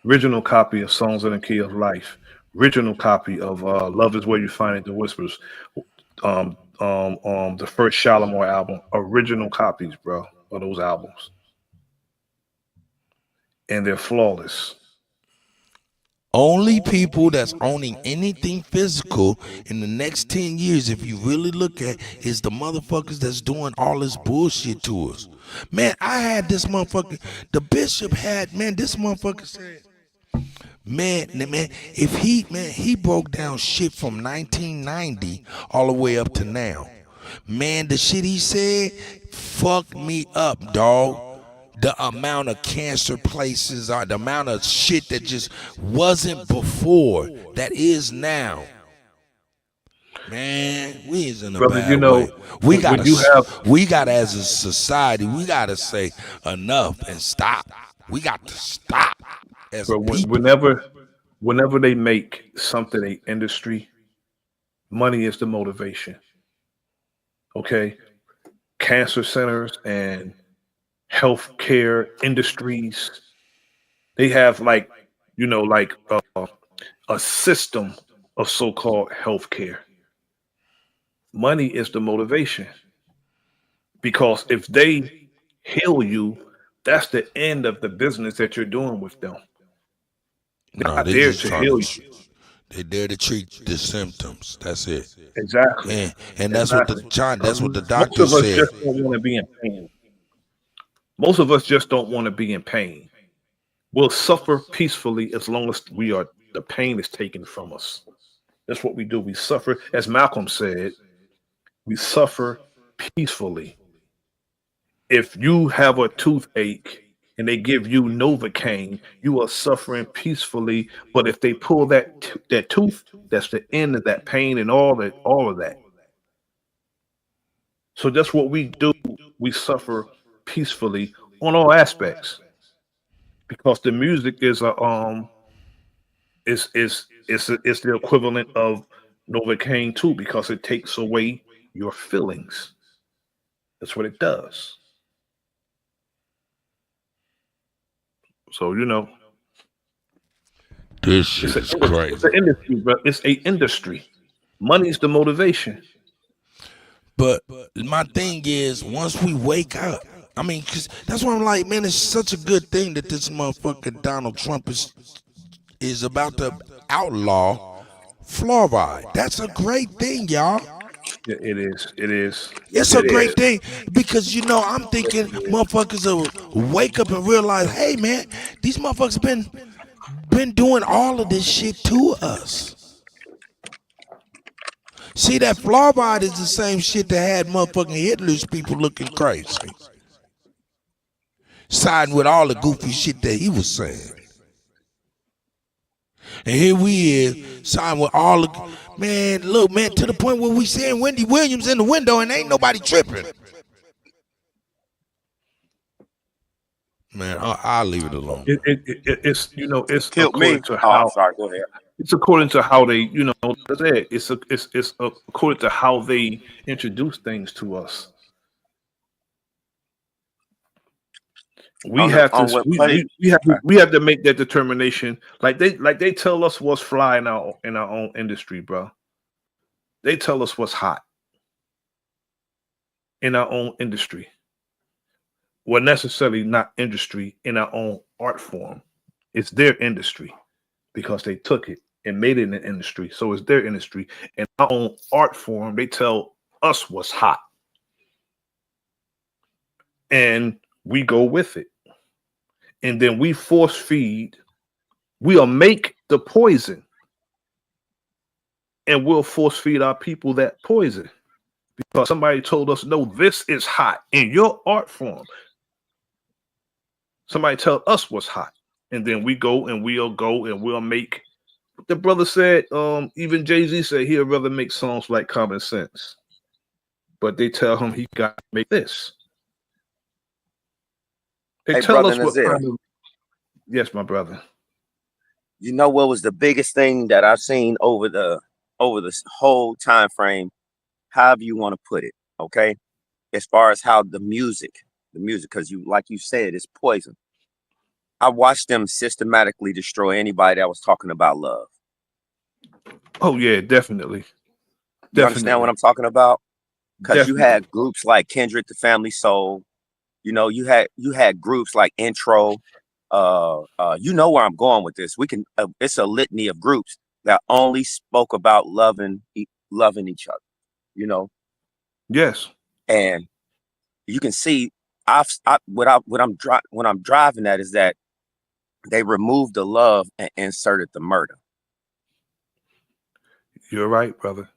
Original copy of Songs in the Key of Life. Original copy of Love Is Where You Find It, The Whispers. The first Shalimar album. Original copies, bro, of those albums. And they're flawless. Only people that's owning anything physical in the next 10 years, if you really look at, is the motherfuckers that's doing all this bullshit to us. Man, I had this motherfucker, the bishop had, man, this motherfucker said, man, if he broke down shit from 1990 all the way up to now. Man, the shit he said fucked me up, dog. The amount of cancer places, the amount of shit that just wasn't before, that is now. Man, we is in a bad way. We gotta, as a society, we gotta say enough and stop. We got to stop. Bro, whenever they make something an industry, money is the motivation. Okay, cancer centers and healthcare industries, they have a system of so-called healthcare. Money is the motivation, because if they heal you, that's the end of the business that you're doing with them. They're not there to heal you. They there to treat the symptoms. That's it. Exactly. And that's what the doctor Most of us said. just don't want to be in pain. Most of us just don't want to be in pain. We'll suffer peacefully as long as the pain is taken from us. That's what we do. We suffer, as Malcolm said, we suffer peacefully. If you have a toothache and they give you Novocaine, you are suffering peacefully. But if they pull that tooth, that's the end of that pain and all of that. So that's what we do. We suffer peacefully on all aspects, because the music is the equivalent of Novocaine too, because it takes away your feelings. That's what it does. So this shit is crazy. It's an industry, bro. It's an industry. Money's the motivation. But my thing is, once we wake up, I mean, cause that's why I'm like, man, it's such a good thing that this motherfucker Donald Trump is about to outlaw fluoride. That's a great thing, y'all. It is. It is. It's a great thing, because I'm thinking motherfuckers will wake up and realize, hey man, these motherfuckers been doing all of this shit to us. See, that fluoride is the same shit that had motherfucking Hitler's people looking crazy, siding with all the goofy shit that he was saying. And here we is, siding with all the, man, look, man, to the point where we seeing Wendy Williams in the window and ain't nobody tripping. Man, I'll leave it alone. It's it's Killed me. according to how. Sorry, go ahead. It's according to how they, it's according to how they introduce things to us. We have to make that determination. Like they tell us what's fly in our own industry, bro. They tell us what's hot in our own industry. Well, necessarily not industry, in our own art form. It's their industry, because they took it and made it an industry. So it's their industry. In our own art form, they tell us what's hot. and we go with it. And then we force feed, we'll make the poison, and we'll force feed our people that poison. Because somebody told us, no, this is hot in your art form. Somebody tell us what's hot. And then we go and we'll make. The brother said, even Jay-Z said he'd rather make songs like Common Sense. But they tell him he got to make this. They Hey, tell brother us what Nazir, kind of. Yes, my brother. you know what was the biggest thing that I've seen over this whole time frame, however you want to put it, okay? As far as how the music, because like you said, it's poison. I watched them systematically destroy anybody that was talking about love. Oh yeah, definitely. You understand what I'm talking about? Because you Definitely. had groups like Kendrick, the Family Soul. You know, you had groups like Intro. You know where I'm going with this. We can. It's a litany of groups that only spoke about loving each other. You know. Yes. And you can see, what I'm driving at is that they removed the love and inserted the murder. You're right, brother.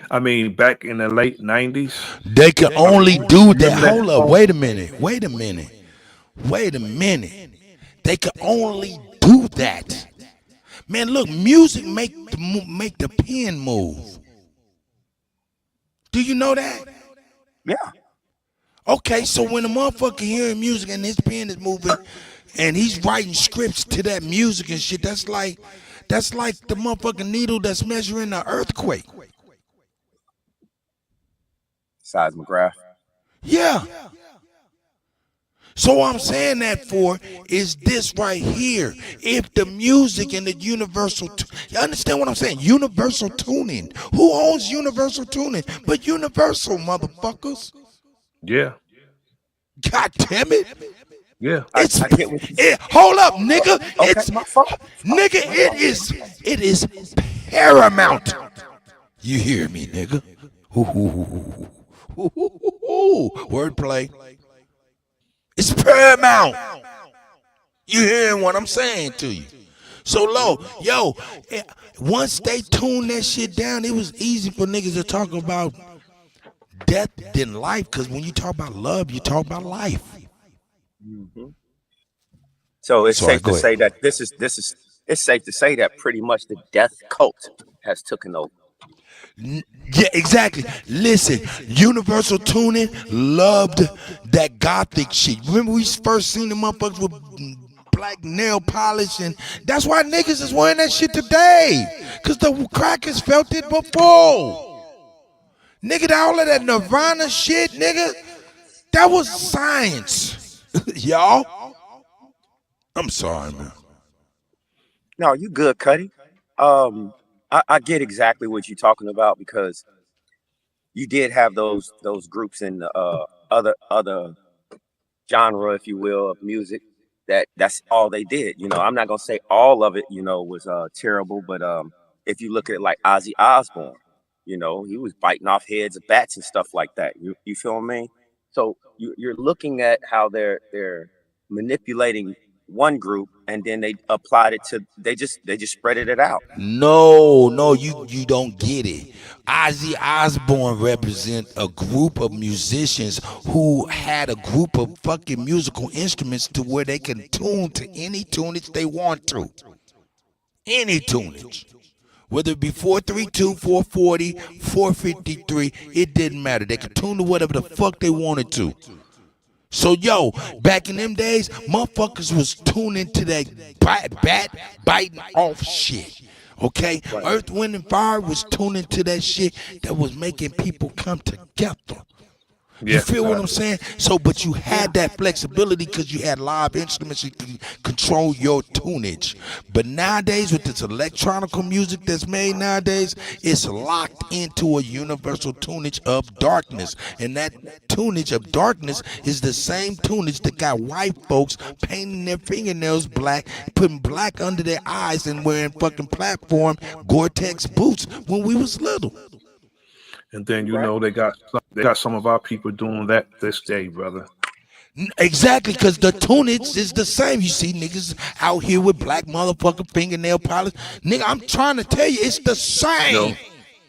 I mean, back in the late 90s, they could only do that. remember Hold up, song? wait a minute. They could only do that. Man, look, music make the pen move. Do you know that? Yeah. Okay, so when a motherfucker hearing music and his pen is moving and he's writing scripts to that music and shit, that's like the motherfucking needle that's measuring the earthquake. Seismograph. Yeah. So what I'm saying that for is this right here. If the music and the universal, you understand what I'm saying? Universal tuning. Who owns universal tuning? But Universal, motherfuckers. Yeah. God damn it. Yeah. Hold up, nigga. Okay, It's my fault. nigga. It is paramount. You hear me, nigga? Wordplay. It's paramount. You hearing what I'm saying to you? So low, once they tuned that shit down, it was easy for niggas to talk about death than life. Cause when you talk about love, you talk about life. Mm-hmm. So it's Sorry, safe to go say ahead. that it's safe to say that pretty much the death cult has taken over. Yeah, exactly. Listen, Universal Tuning loved that gothic shit. Remember we first seen the motherfuckers with black nail polish, and that's why niggas is wearing that shit today. Cause the crackers felt it before. Nigga, all of that Nirvana shit, nigga, that was science. Y'all. I'm sorry, man. No, you good, Cuddy. I get exactly what you're talking about, because you did have those groups in the other genre, if you will, of music. That's all they did. You know, I'm not gonna say all of it, was terrible, but if you look at it like Ozzy Osbourne, he was biting off heads of bats and stuff like that. You feel me? So you're looking at how they're manipulating one group, and then they applied it to they just spread it out. No, you don't get it. Ozzy Osbourne represent a group of musicians who had a group of fucking musical instruments to where they can tune to any tunage they want to. Any tunage. Whether it be 432, 440, 453, it didn't matter. They could tune to whatever the fuck they wanted to. So back in them days, motherfuckers was tuning to that bat biting off shit. Okay? Right. Earth, Wind, and Fire was tuning to that shit that was making people come together. You feel what I'm saying? So, but you had that flexibility because you had live instruments, you can control your tunage. But nowadays, with this electronical music that's made nowadays, it's locked into a universal tunage of darkness. And that tunage of darkness is the same tunage that got white folks painting their fingernails black, putting black under their eyes, and wearing fucking platform Gore-Tex boots when we was little. And then they got some of our people doing that this day, brother. Exactly, because the tunage is the same. You see niggas out here with black motherfucking fingernail polish. Nigga, I'm trying to tell you, it's the same.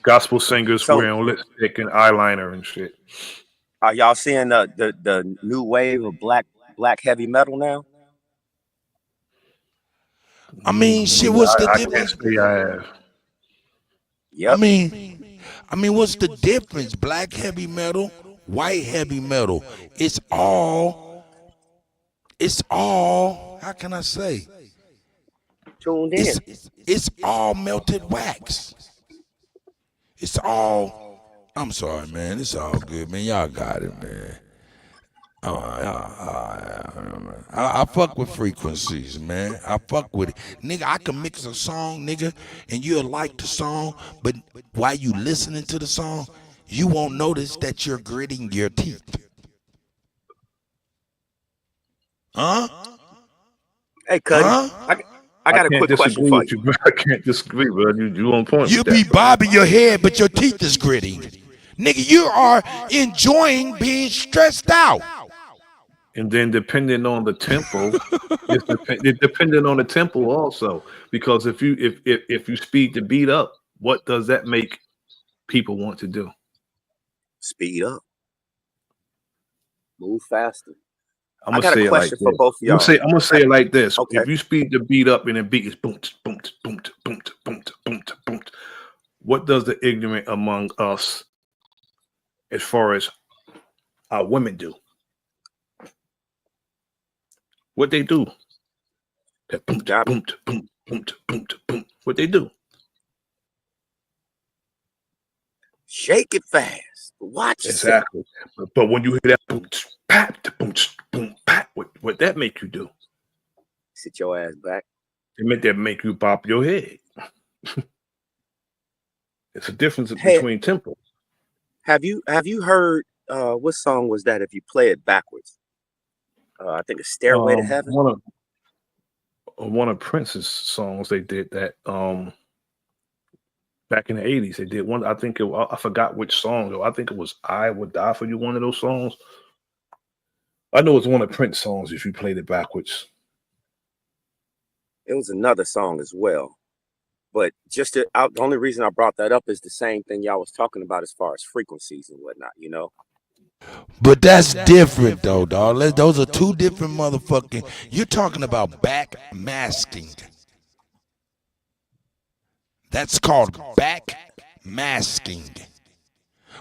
Gospel singers So wearing lipstick and eyeliner and shit. are y'all seeing the new wave of black heavy metal now? I mean, shit, what's the I can't difference? say I have. Yep. I mean, what's the difference? Black heavy metal, white heavy metal. It's all, how can I say? Tuned in. It's all melted wax. It's all, I'm sorry, man. It's all good, man. Y'all got it, man. I fuck with frequencies, man. I fuck with it. Nigga, I can mix a song, nigga, and you'll like the song, but while you listening to the song, you won't notice that you're gritting your teeth. Huh? Hey, Cuddy, Huh? I got a quick question for you. I can't disagree, bro. You on point. You be bobbing your head, but your teeth is gritting. Nigga, you are enjoying being stressed out. And then depending on the tempo, it's depending on the tempo also. Because if you speed the beat up, what does that make people want to do? Speed up. Move faster. I got a question for both of y'all. I'm gonna say it like this. Okay. If you speed the beat up and the beat is boom, boom, boom, boom, boom, boom, boom, what does the ignorant among us, as far as our women, do? What they do? That boom, boom, boom, boom, boom, boom. What they do? Shake it fast. Watch exactly. But when you hear that boom, pat, boom, boom, pat, what that make you do? Sit your ass back. That make you bop your head. It's a difference between tempo. Have you heard what song was that? If you play it backwards, I think it's "Stairway to Heaven." One of Prince's songs, they did that. Back in the 80s, they did one. I think I forgot which song though. I think it was "I Would Die for You." One of those songs. I know it's one of Prince songs. If you played it backwards, it was another song as well. But the only reason I brought that up is the same thing y'all was talking about as far as frequencies and whatnot, you know. But that's different though, dog. Those are two different motherfucking. You're talking about back masking. That's called back masking,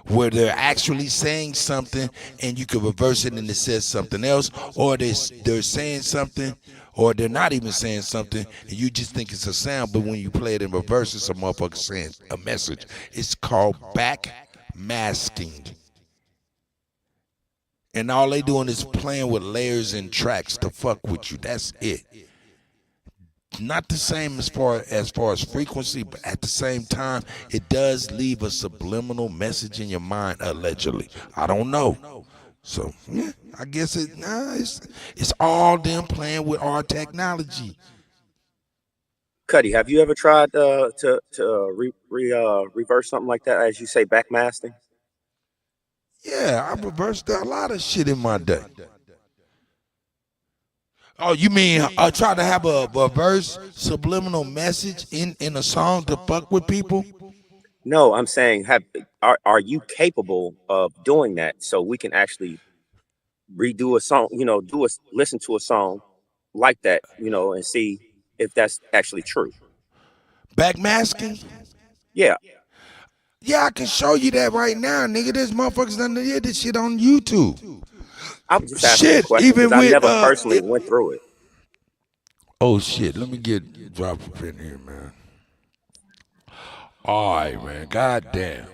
where they're actually saying something and you can reverse it and it says something else, or they're saying something, or they're not even saying something and you just think it's a sound, but when you play it in reverse, it's a motherfucker saying a message. It's called back masking. And all they doing is playing with layers and tracks to fuck with you. That's it. Not the same as far as frequency, but at the same time, it does leave a subliminal message in your mind, allegedly. I don't know. So yeah, I guess it's all them playing with our technology. Cuddy, have you ever tried to reverse something like that, as you say, backmasking? Yeah, I reversed a lot of shit in my day. Oh, you mean I try to have a reverse subliminal message in a song to fuck with people? No, I'm saying, are you capable of doing that so we can actually redo a song, listen to a song like that, and see if that's actually true? Backmasking? Yeah. Yeah, I can show you that right now, nigga. There's motherfuckers done did this shit on YouTube. I was just asking a question because I never personally went through it. Oh shit, let me drop a pin here, man. All right, man. God damn.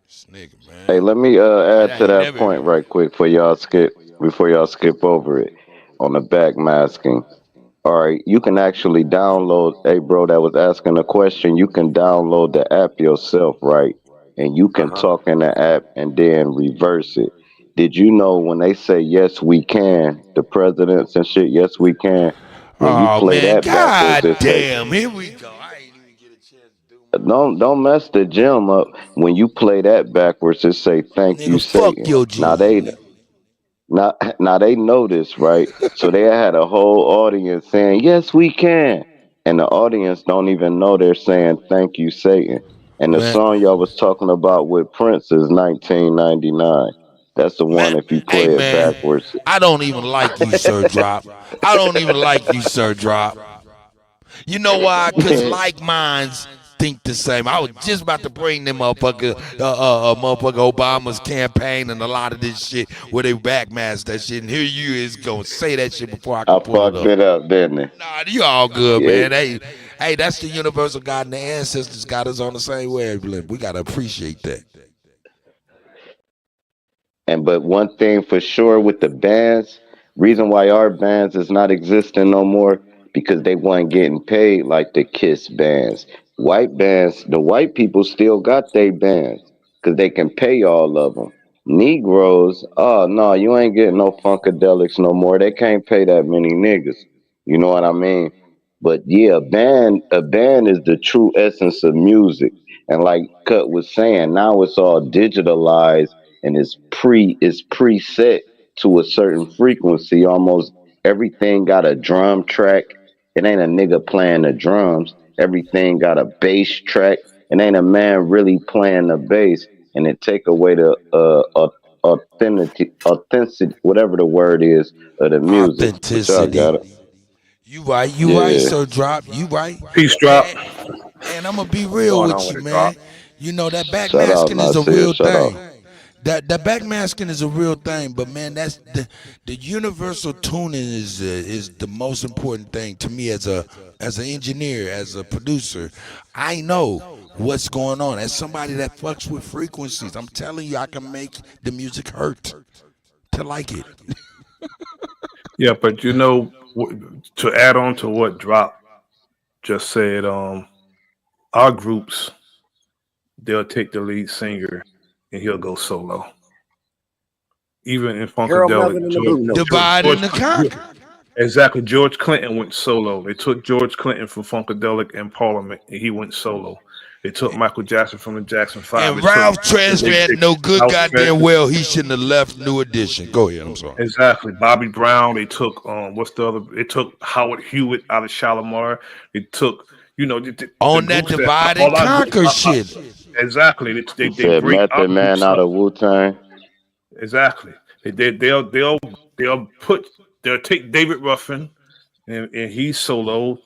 This nigga, man. Hey, let me add to that point right quick before y'all skip over it on the back masking. All right, you can actually download. Hey, bro, that was asking a question. You can download the app yourself, right? And you can talk in the app and then reverse it. Did you know when they say yes we can, the presidents and shit, yes we can. When you play that backwards, damn, here we go. Don't mess the gym up. When you play that backwards, it say thank you, Satan. Now Now they know this, right? So they had a whole audience saying, "Yes, we can," and the audience don't even know they're saying, "Thank you, Satan." And the Man, song y'all was talking about with Prince is 1999. That's the one. man, If you hey play it man, backwards, I don't even like you, Sir Drop. I don't even like you, Sir Drop. You know why? Cause like minds think the same. I was just about to bring them motherfucker Obama's campaign and a lot of this shit where they backmask that shit. And here you is gonna say that shit before I I can pull it fucked up. it up, didn't it? Nah, you all good, Yeah. man. Hey, that's the universal God and the ancestors got us on the same wavelength. We gotta appreciate that. And but one thing for sure with the bands, reason why our bands is not existing no more because they weren't getting paid like the Kiss bands. White bands, the white people still got their bands because they can pay all of them. Negroes, oh no, you ain't getting no Funkadelics no more. They can't pay that many niggas. You know what I mean? But yeah, a band is the true essence of music. And like Cut was saying, now it's all digitalized and it's preset to a certain frequency. Almost everything got a drum track. It ain't a nigga playing the drums. Everything got a bass track. It ain't a man really playing the bass, and it take away the authenticity, whatever the word is, of the music. But y'all got Authenticity. it. You right, Yeah. Sir Drop. You right. Peace drop. And I'm gonna be real Going with on you, with it, drop? man. You know that Shout out, backmasking is a Nasir. real Shout out. thing. That backmasking is a real thing, but man, that's the universal tuning is the most important thing to me as an engineer, as a producer. I know what's going on. As somebody that fucks with frequencies, I'm telling you, I can make the music hurt to like it. Yeah, but you know, to add on to what Drop just said, our groups, they'll take the lead singer and he'll go solo. Even in Harold Funkadelic, Melvin and the Blue Notes. Divide and conquer. Exactly. George Clinton went solo. They took George Clinton from Funkadelic and Parliament, and he went solo. They took Michael Jackson from the Jackson 5. And Ralph Tresvant, no good Ralph goddamn Tresvant. well, he shouldn't have left New Edition. Go ahead, I'm sorry. Exactly. Bobby Brown. They took what's the other? They took Howard Hewitt out of Shalimar. They took On the that groups divide all and our conquer shit. exactly. He They said bring our Method Man groups out up. of Wu Tang. Exactly. They'll take David Ruffin and he's solo.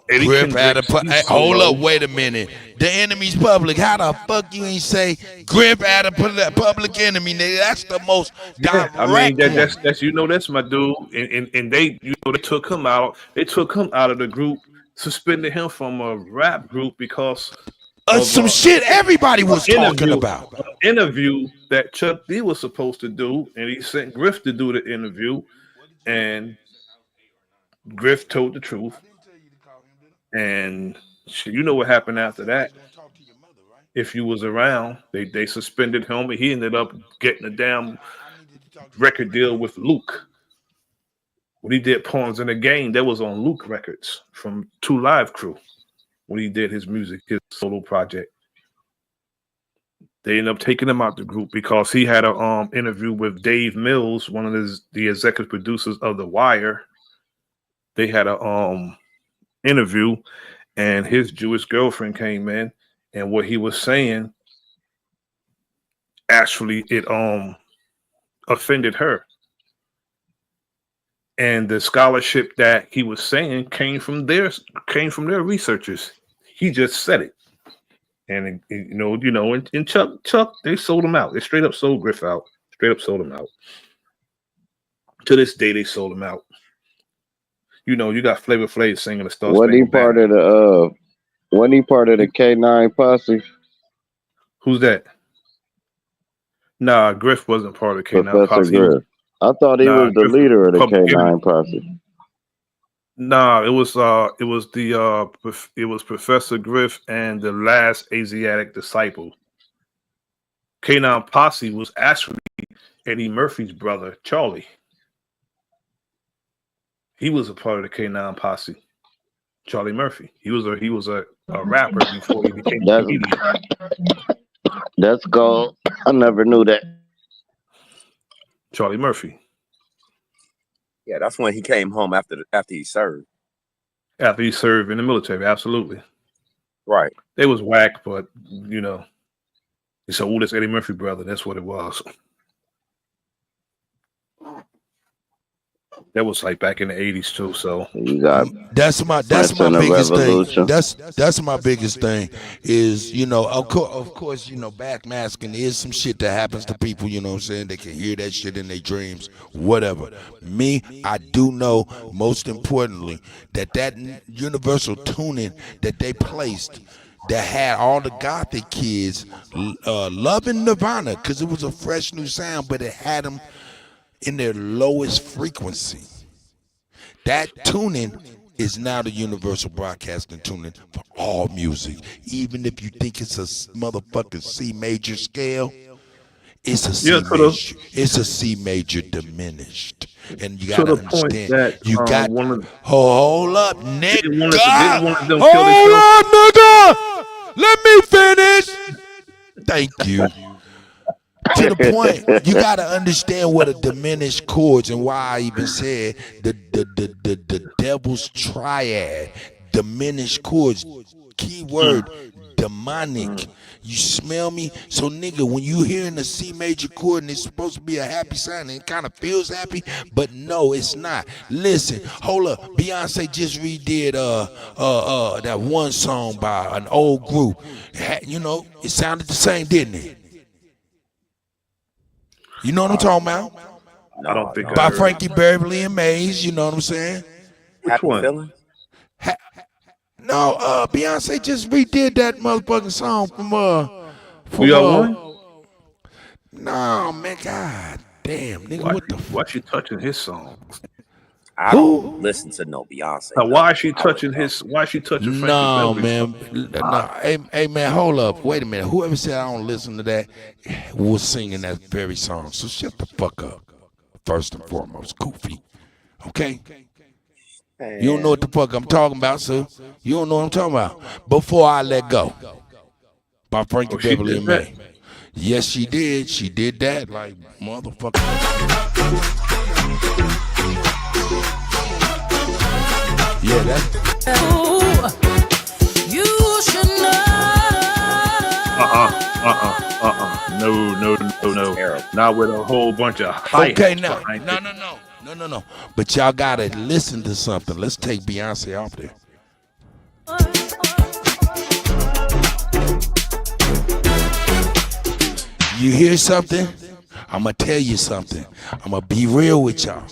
Eddie Grip out of Kendricks, he's hey, hold solo. up, wait a minute. The enemy's public. How the fuck you ain't say grip out of public enemy, nigga? That's the most Yeah, I mean direct one. that's my dude, and they they took him out. They took him out of the group, suspended him from a rap group because of Some shit everybody was talking an about. interview that Chuck D was supposed to do, and he sent Griff to do the interview, and Griff told the truth, and you know what happened after that. If you was around, they suspended him, and he ended up getting a damn record deal with Luke. When he did Pawns in the Game, that was on Luke Records from Two Live Crew. When he did his music, his solo project, they ended up taking him out the group because he had a interview with Dave Mills, one of the executive producers of The Wire. They had a interview, and his Jewish girlfriend came in, and what he was saying actually it offended her. And the scholarship that he was saying came from their researchers. He just said it, and and Chuck, they sold him out. They straight up sold Griff out. Straight up sold him out. To this day, they sold him out. You got Flavor Flav singing the Star Wasn't he Spangled part Banner. of the K9 posse? Who's that? Nah, Griff wasn't part of the K9 Professor posse. Griff. I thought he was the Griff leader of the Public Enemy. K9 posse. Nah, it was Professor Griff and the last Asiatic disciple. K9 Posse was actually Eddie Murphy's brother, Charlie. He was a part of the K9 Posse. Charlie Murphy. He was a rapper before he became a comedian. That's gold. I never knew that. Charlie Murphy. Yeah, that's when he came home after he served. After he served in the military, absolutely. Right. They was whack, but you know, it's an oldest Eddie Murphy brother. That's what it was. That was like back in the 80s too. So You got That's my biggest thing. That's my biggest thing is, you know, of course, you know, backmasking is some shit that happens to people, you know what I'm saying? They can hear that shit in their dreams, whatever. Me, I do know, most importantly, that universal tuning that they placed that had all the gothic kids loving Nirvana because it was a fresh new sound, but it had them in their lowest frequency. That tuning is now the universal broadcasting tuning for all music. Even if you think it's a motherfucking C major scale, it's a C major. It's a C major diminished. And you gotta understand, you got hold up, nigga. Hold up, nigga. Let me finish. Thank you. To the point, you got to understand what a diminished chords and why I even said the devil's triad, diminished chords, keyword demonic. You smell me? So nigga, when you hearing a C major chord and it's supposed to be a happy sound and it kind of feels happy, but no, it's not. Listen, hold up. Beyonce just redid that one song by an old group. You know, it sounded the same, didn't it? You know what I'm talking about? I don't think by Frankie Beverly and Mays. You know what I'm saying? Which one? No, Beyonce just redid that motherfucking song from We Are One? No, man, god damn, nigga, what the why she touching his songs? I don't listen to no Beyonce. Now, why is she touching Frankie Beverly? Man. No, hey, man, hold up. Wait a minute. Whoever said I don't listen to that was singing that very song. So shut the fuck up. First and foremost, goofy. Okay? You don't know what the fuck I'm talking about, sir. You don't know what I'm talking about. Before I Let Go. By Frankie Beverly and May. Yes, she did. She did that like motherfucker. Yeah, that. You should know. No. Not with a whole bunch of hype. Okay, no. But y'all gotta listen to something. Let's take Beyonce off there. You hear something? I'm gonna tell you something. I'm gonna be real with y'all.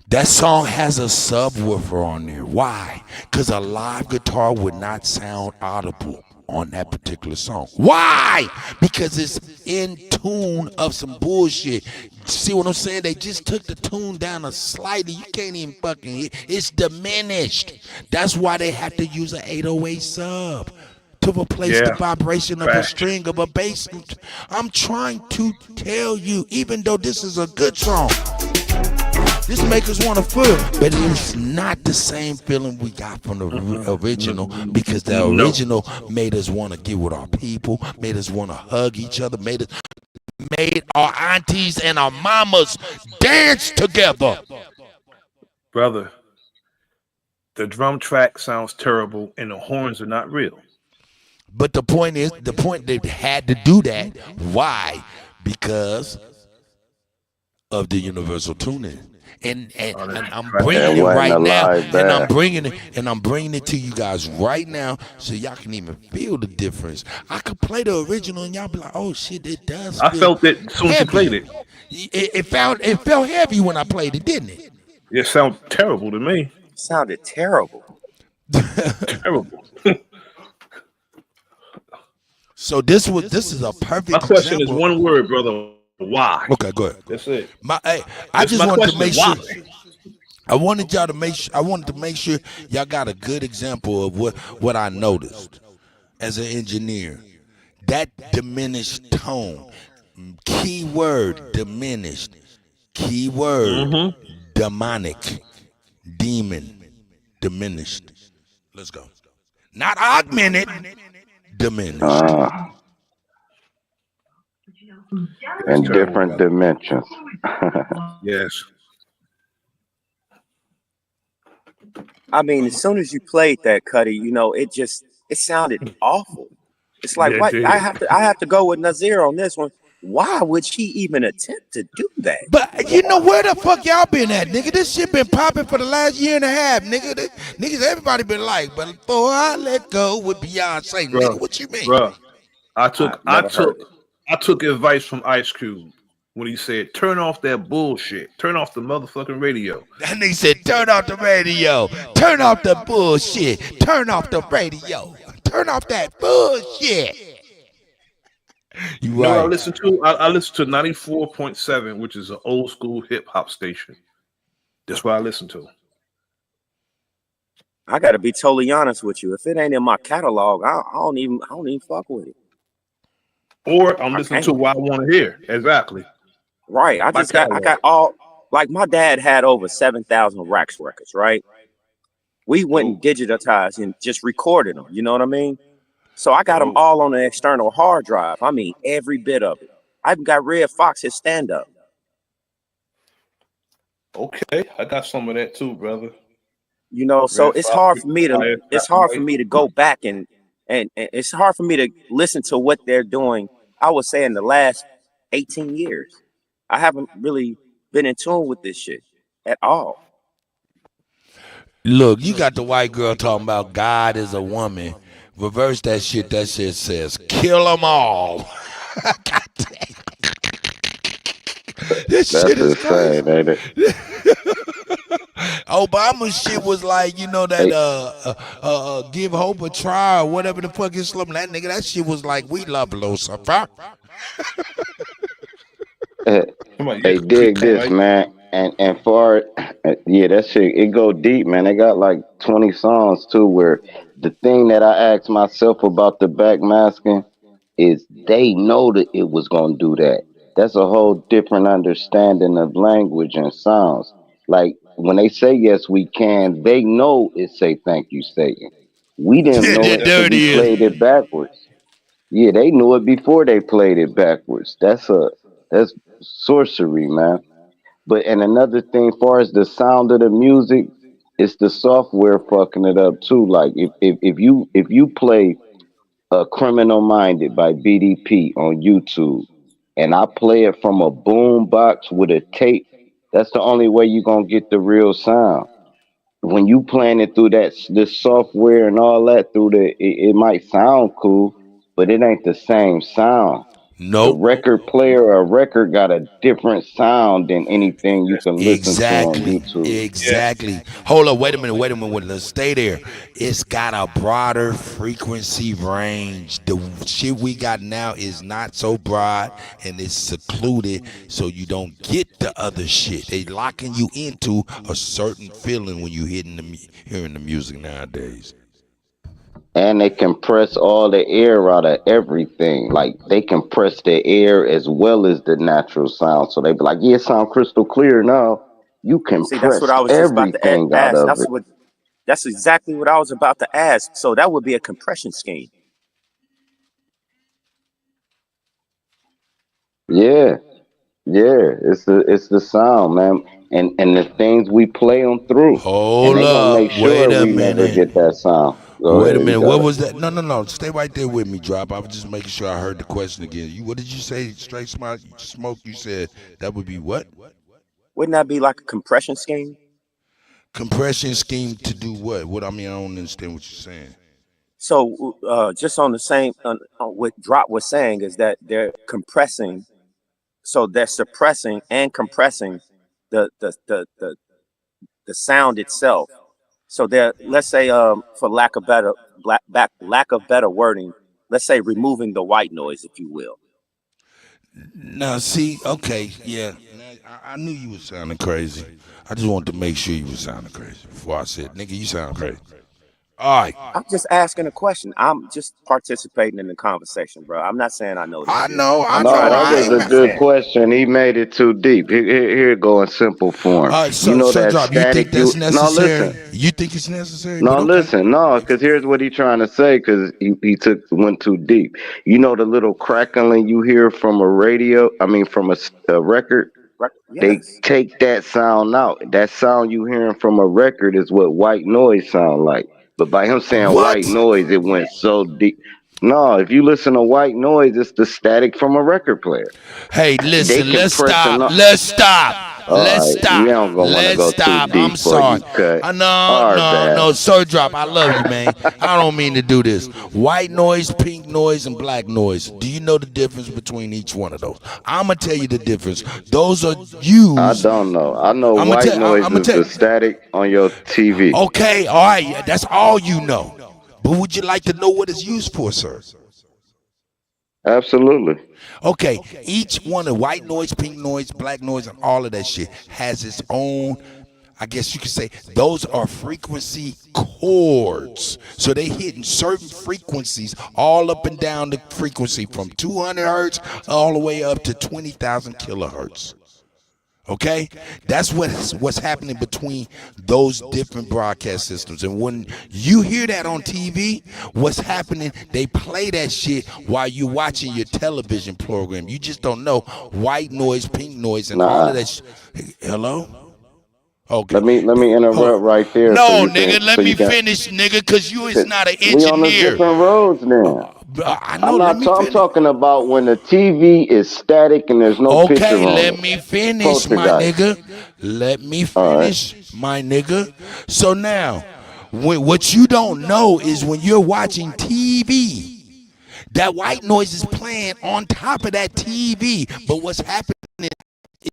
That song has a subwoofer on there. Why? Because a live guitar would not sound audible on that particular song. Why? Because it's in tune of some bullshit. See what I'm saying? They just took the tune down a slightly. You can't even fucking hear. It's diminished. That's why they have to use an 808 sub to replace the vibration of a string of a bass. I'm trying to tell you, even though this is a good song, this make us want to feel, but it's not the same feeling we got from the original, because the original made us want to get with our people, made us want to hug each other, made our aunties and our mamas dance together. Brother, the drum track sounds terrible and the horns are not real. But the point is, they had to do that. Why? Because of the universal tuning. And I'm bringing it right now, and I'm bringing it to you guys right now, so y'all can even feel the difference. I could play the original, and y'all be like, "Oh shit, it does." I felt it as soon as you played it. It felt heavy when I played it, didn't it? It sounded terrible to me. It sounded terrible. Terrible. So this is a perfect. My question example. is one word, brother. Why? Okay, go ahead. That's it. I just wanted to make sure. I wanted to make sure y'all got a good example of what I noticed as an engineer. That diminished tone, keyword diminished, keyword demonic, demon, diminished. Let's go. Not augmented, diminished. That's in terrible, different brother. dimensions. Yes. I mean, as soon as you played that, Cuddy, you know, it sounded awful. It's like, Yeah, it what? did. I have to go with Nazir on this one. Why would she even attempt to do that? But you know where the fuck y'all been at, nigga? This shit been popping for the last year and a half, nigga. Niggas, everybody been like, but before I let go with Beyonce, Bro, nigga, what you mean? bro. I I've never heard it. took advice from Ice Cube when he said, "Turn off that bullshit. Turn off the motherfucking radio." That nigga said, turn off the radio. Turn off the bullshit. Turn off the radio. Turn off that bullshit. You You know what I right. listen to? I listen to 94.7, which is an old school hip hop station. That's what I listen to. I got to be totally honest with you. If it ain't in my catalog, I don't even fuck with it. Or I'm listening to what I want to hear. Exactly. Right. I got all, like, my dad had over 7,000 Rax records, right? We went and digitized and just recorded them. You know what I mean? So I got them all on an external hard drive. I mean, every bit of it. I even got Red Fox's stand up. Okay, I got some of that too, brother. You know, so Red it's Fox, hard for me to Fire, go back and it's hard for me to listen to what they're doing. I would say in the last 18 years, I haven't really been in tune with this shit at all. Look, you got the white girl talking about God is a woman. Reverse that shit. That shit says, kill them all. This That's shit is crazy. insane, ain't it? Obama shit was like, you know, that give hope a try or whatever the fuck is slogan. That nigga, that shit was like, we love Lucifer. Hey, dig this, man. And for yeah, that shit, it go deep, man. They got like 20 songs too, where the thing that I asked myself about the backmasking is they know that it was gonna do that. That's a whole different understanding of language and sounds. Like when they say yes we can, they know it say thank you Satan. We didn't know it till There it we is. played it backwards. Yeah, they knew it before they played it backwards. That's sorcery, man. But and another thing, far as the sound of the music, it's the software fucking it up too. Like if you play Criminal Minded by BDP on YouTube, and I play it from a boom box with a tape, that's the only way you're gonna get the real sound. When you playing it through this software and all that through it might sound cool, but it ain't the same sound. The Nope. record player or record got a different sound than anything you can listen to on Exactly. YouTube. Exactly. Hold up. Wait a minute. Let's stay there. It's got a broader frequency range. The shit we got now is not so broad and it's secluded, so you don't get the other shit. They locking you into a certain feeling when you hearing the music nowadays. And they compress all the air out of everything. Like they compress the air as well as the natural sound. So they be like, yeah, it sound crystal clear now. You See, that's what compress I was just about to everything out ask. of it. That's exactly what I was about to ask. So that would be a compression scheme. Yeah. Yeah. It's the sound, man. And the things we play them through. And Hold they gonna make up. Wait sure a we never minute. get that sound. Go Wait a ahead, you minute. got What it. was that? No. Stay right there with me, Drop. I was just making sure I heard the question again. What did you say? Straight smoke. You said that would be what? Wouldn't that be like a compression scheme? Compression scheme to do what? What I mean, I don't understand what you're saying. So just on the same, on what Drop was saying is that they're compressing, so they're suppressing and compressing the sound itself. So they're, let's say, for lack of better wording, let's say removing the white noise, if you will. Now, see, okay, yeah. I knew you was sounding crazy. I just wanted to make sure you was sounding crazy before I said, nigga, you sound crazy. All right. I'm just asking a question. I'm just participating in the conversation, bro. I'm not saying I know this I shit. know. I'm No, trying to that get was an a good understanding. question. He made it too deep. Here it go in simple form. You know So that drop. You think static. that's No, necessary? listen. You think it's necessary? No, But okay. listen. No, because here's what he trying to say. Because he went too deep. You know the little crackling you hear from a radio. I mean, from a record. They Yes. take that sound out. That sound you hearing from a record is what white noise sound like. But by him saying white What? noise, it went so deep. No, if you listen to white noise, it's the static from a record player. Hey, They listen. can Let's press stop. enough. Let's stop. All Let's right, you stop. don't gonna want to Let's go too stop. I'm deep for sorry. you cut. No, All right, no, bad. no. Sir Drop, I love you, man. I don't mean to do this. White noise, pink noise, and black noise. Do you know the difference between each one of those? I'm going to tell you the difference. Those are I used. don't know. I know I'm going white to noise I'm going is to the tell. static on your TV. Okay, all right. Yeah, that's all you know. But would you like to know what it's used for, sir? Absolutely. Okay, each one of white noise, pink noise, black noise, and all of that shit has its own, I guess you could say, those are frequency chords. So they hitting certain frequencies all up and down the frequency from 200 hertz all the way up to 20,000 kilohertz. Okay, that's what's happening between those different broadcast systems. And when you hear that on TV, what's happening? They play that shit while you're watching your television program. You just don't know white noise, pink noise, and all of Nah. that. Hello. Okay. Let me interrupt right there No, nigga, let me can. finish, nigga, cause you is not an We on the engineer. different roads now. I know. I'm talking about when the TV is static and there's no picture Okay, on let it. me finish, my Poltergeist. nigga. Let me All right. finish, my nigga. So now, what you don't know is when you're watching TV, that white noise is playing on top of that TV. But what's happening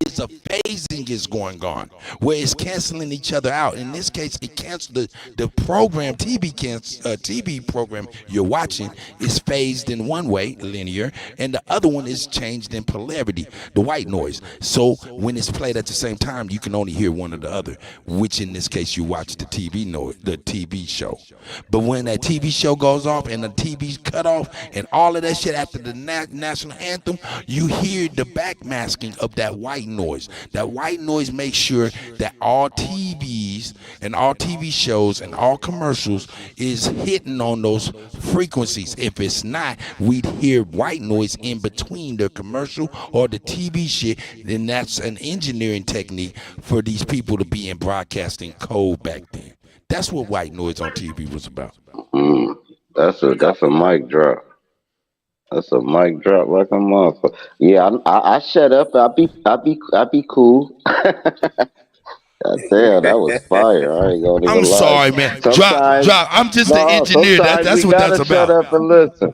is a phasing is going on where it's canceling each other out. In this case, it canceled the program, TV program you're watching is phased in one way, linear, and the other one is changed in polarity, the white noise. So when it's played at the same time, you can only hear one or the other, which in this case you watch the TV show. But when that TV show goes off and the TV's cut off and all of that shit after the national anthem, you hear the backmasking of that white noise. That white noise makes sure that all TVs and all TV shows and all commercials is hitting on those frequencies. If it's not, we'd hear white noise in between the commercial or the TV shit. Then that's an engineering technique for these people to be in broadcasting code back then. That's what white noise on TV was about. That's a mic drop. That's a mic drop like a motherfucker. Yeah, I shut up. I be cool. God damn, that was fire. I ain't gonna even I'm lie. sorry, man. Sometimes, Drop. I'm just an engineer. sometimes That's we what that's gotta shut about. up and listen.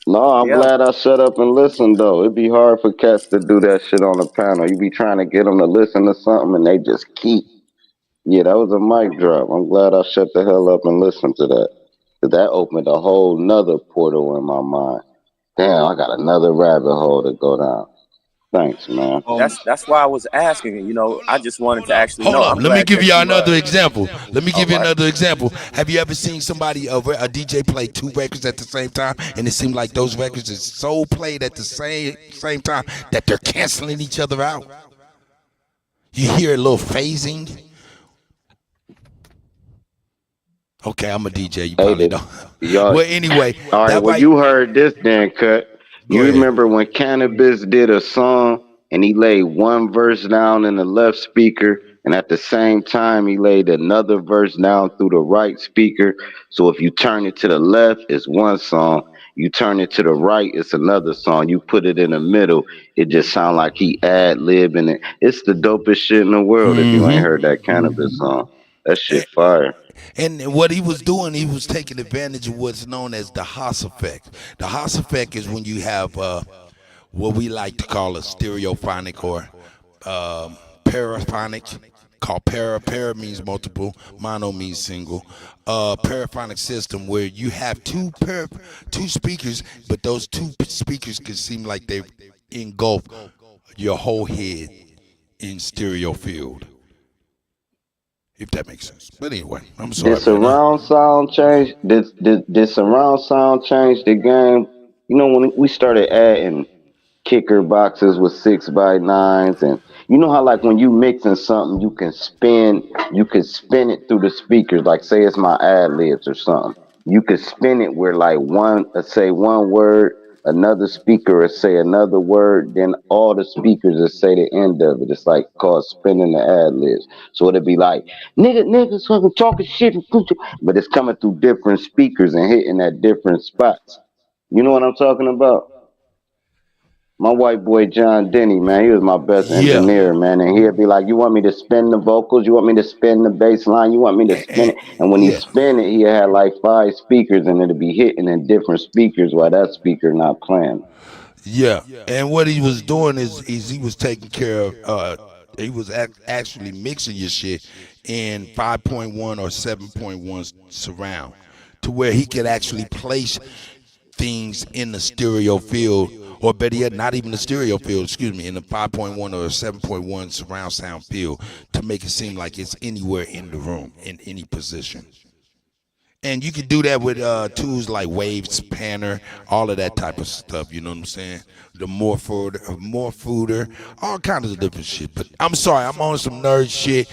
No, I'm Yeah. glad I shut up and listened though. It'd be hard for cats to do that shit on the panel. You be trying to get them to listen to something and they just keep. Yeah, that was a mic drop. I'm glad I shut the hell up and listened to that. 'Cause that opened a whole nother portal in my mind. Damn, I got another rabbit hole to go down. Thanks, man. That's why I was asking. I just wanted to actually Hold know. up. I'm Let me glad give that you you. another example. Let me All give you right. another example. Have you ever seen somebody, a DJ play two records at the same time, and it seemed like those records is so played at the same time that they're canceling each other out? You hear a little phasing. Okay, I'm a DJ. You probably don't. Y'all, Well, anyway, all right, that well, white. you heard this then, Cut. Go You ahead. remember when Cannabis did a song and he laid one verse down in the left speaker, and at the same time he laid another verse down through the right speaker. So if you turn it to the left, it's one song. You turn it to the right, it's another song. You put it in the middle, it just sound like he ad-libbing it. It's the dopest shit in the world if you ain't heard that Cannabis song. That shit fire. And what he was doing, he was taking advantage of what's known as the Haas effect. The Haas effect is when you have what we like to call a stereophonic or paraphonic. Called para means multiple, mono means single. Paraphonic system where you have two speakers, but those two speakers can seem like they engulf your whole head in stereo field. if that makes sense. But anyway, I'm sorry, Did man. surround sound change? Did surround sound change the game? You know, when we started adding kicker boxes with 6x9s, and you know how like when you mixing something, you can spin it through the speakers. Like say it's my ad libs or something. You could spin it where like say one word, another speaker will say another word, then all the speakers will say the end of it. It's like called spinning the ad libs. So it'd be like niggas fucking talking shit, but it's coming through different speakers and hitting at different spots. You know what I'm talking about? My white boy John Denny, man, he was my best Yeah. engineer, man. And he'd be like, "You want me to spin the vocals? You want me to spin the bass line? You want me to spin it?" And when he Yeah. spin it, he had like 5 speakers, and it'd be hitting in different speakers while that speaker not playing. Yeah. And what he was doing is he was taking care of he was actually mixing your shit in 5.1 or 7.1 surround to where he could actually place things in the stereo field, or better yet, not even the stereo field, excuse me, in the 5.1 or 7.1 surround sound field to make it seem like it's anywhere in the room, in any position. And you can do that with tools like Waves, Spanner, all of that type of stuff. You know what I'm saying? The Morphooder, all kinds of different shit. But I'm sorry, I'm on some nerd shit.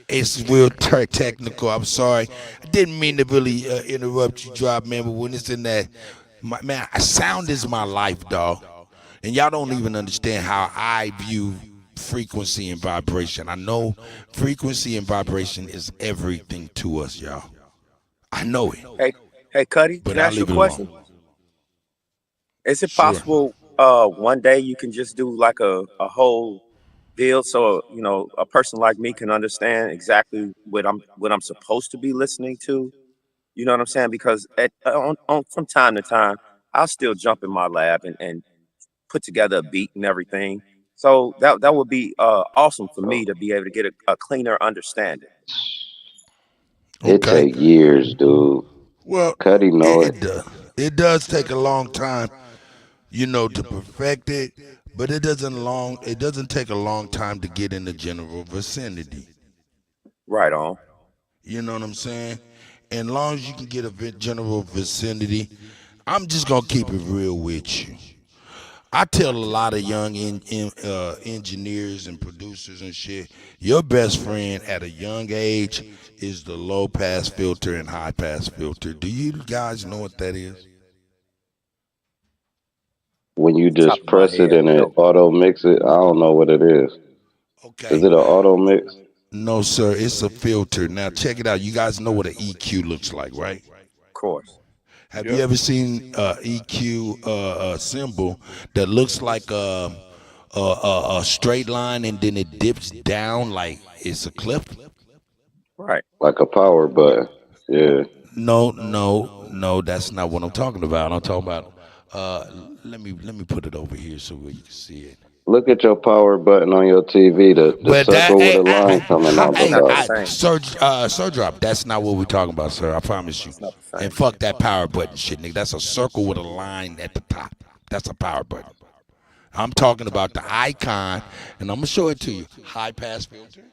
It's real technical. I'm sorry. I didn't mean to really interrupt you, Drop, man. But when it's in that, man, sound is my life, dog. And y'all don't even understand how I view frequency and vibration. I know frequency and vibration is everything to us, y'all. I know it. Hey, Cuddy, But can I I'll ask you a leave it question? alone. Is it Sure. possible one day you can just do like a whole deal so a person like me can understand exactly what I'm supposed to be listening to? You know what I'm saying? Because from time to time, I'll still jump in my lab and put together a beat and everything. So that would be awesome for me to be able to get a cleaner understanding. It Okay. take years, dude. Well, Cuddy know it. it does. It does take a long time, to perfect it, but it doesn't take a long time to get in the general vicinity. Right on. You know what I'm saying? And as long as you can get a general vicinity, I'm just gonna keep it real with you. I tell a lot of young engineers and producers and shit, your best friend at a young age is the low pass filter and high pass filter. Do you guys know what that is? When you Top just of my press it head, and it no. auto mix it, I don't know what it is. Okay. Is it an auto mix? No, sir. It's a filter. Now check it out. You guys know what an EQ looks like, right? Of course. Have you ever seen EQ symbol that looks like a straight line and then it dips down like it's a cliff? Right. Like a power button. Yeah. No. That's not what I'm talking about. I'm talking about. Let me put it over here so you can see it. Look at your power button on your TV, the But that, circle with a line coming out the bottom. Sir Drop, that's not what we're talking about, sir. I promise you. And fuck that power button shit, nigga. That's a circle with a line at the top. That's a power button. I'm talking about the icon, and I'm gonna show it to you. High pass filter.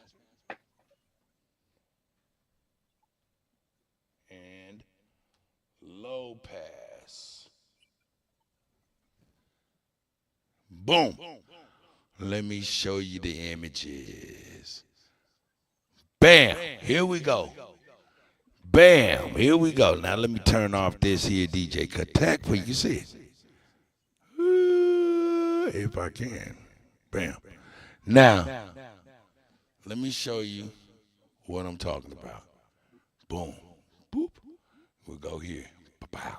And low pass. Boom. Let me show you the images. Bam. Here we go. Bam. Here we go. Now let me turn off this here DJ Kuttack for you can see it. If I can. Bam. Now, let me show you what I'm talking about. Boom. Boop. We'll go here. Pow.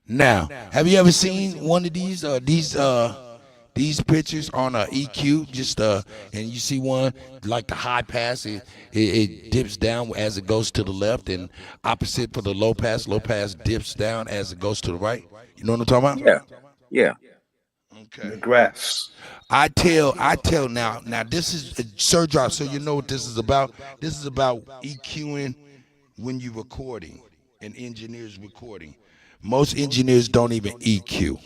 Now, have you ever seen one of these pictures on a EQ? And you see one like the high pass, it dips down as it goes to the left, and opposite for the low pass dips down as it goes to the right. You know what I'm talking about? Yeah. Okay. The graphs. I tell now this is Sir Drop, so you know what this is about. This is about EQing when you're recording, and engineers recording. Most engineers don't even EQ.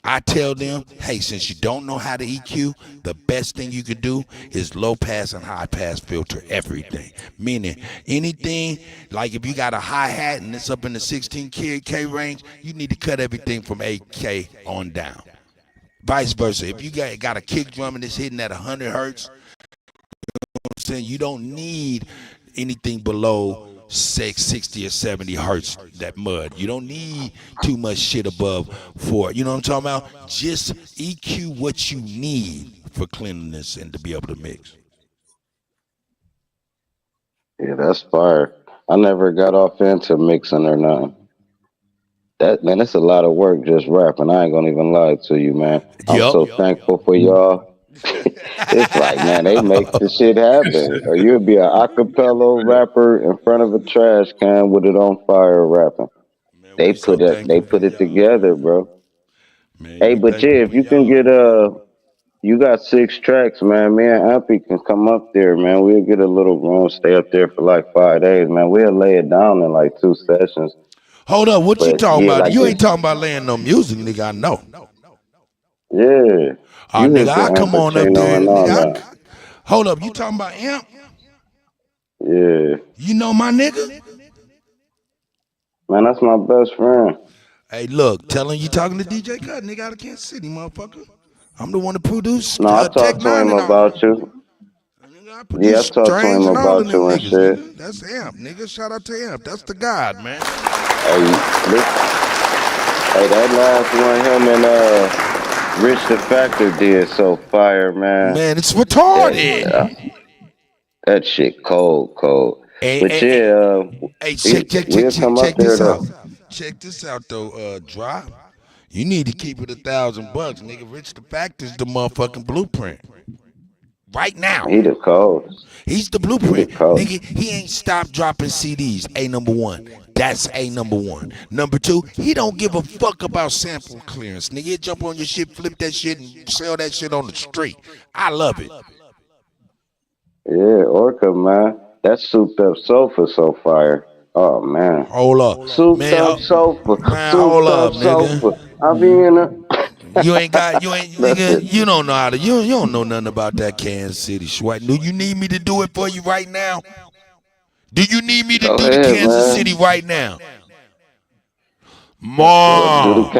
I tell them, hey, since you don't know how to EQ, the best thing you can do is low pass and high pass filter everything. Meaning anything, like if you got a hi-hat and it's up in the 16K range, you need to cut everything from 8K on down. Vice versa. If you got a kick drum and it's hitting at 100 hertz, I'm saying you don't need anything below 60 or 70 hertz, that mud. You don't need too much shit above 4. You know what I'm talking about? Just EQ what you need for cleanliness and to be able to mix. Yeah, that's fire. I never got off into mixing or nothing. Man, that's a lot of work just rapping. I ain't gonna even lie to you, man. I'm so thankful for y'all. It's like, man, they make the shit happen. Or you'd be an acapella rapper in front of a trash can with it on fire rapping. They put it together, bro. Hey, but yeah, if you can get you got 6 tracks, man. Me and Ampy can come up there, man. We'll get a little room, stay up there for like 5 days, man. We'll lay it down in like 2 sessions. Hold up, what you talking about? Like You ain't talking about laying no music, nigga. I know. Yeah. Nigga, I come on up there. Nigga, hold up, you talking about Amp? Yeah. You know my nigga? Man, that's my best friend. Hey, look, tell him you talking to DJ Cut, nigga, out of Kansas City, motherfucker. I'm the one that produced No, I talked to him about you. Yeah, I talked to him about you and shit. Nigga. That's Amp, nigga. Shout out to Amp. That's the God, man. Hey, that last one, him and Rich the Factor did so fire, man. Man, it's retarded. That shit cold. Hey, but yeah, check this out. Check this out though, Drop. You need to keep it $1,000, nigga. Rich the Factor's the motherfucking blueprint. Right now. He the coldest. He's the blueprint. Nigga, he ain't stopped dropping CDs. number 1. That's number 1. Number 2, he don't give a fuck about sample clearance. Nigga, he'll jump on your shit, flip that shit, and sell that shit on the street. I love it. Yeah, Orca, man. That souped up sofa so fire. Oh, man. Hold up. Souped up sofa. Man, hold up, nigga. Sofa. I be in a... nigga, you don't know how to, you don't know nothing about that Kansas City swag. Do you need me to do it for you right now? Do you need me to do the Kansas City right now? Mom,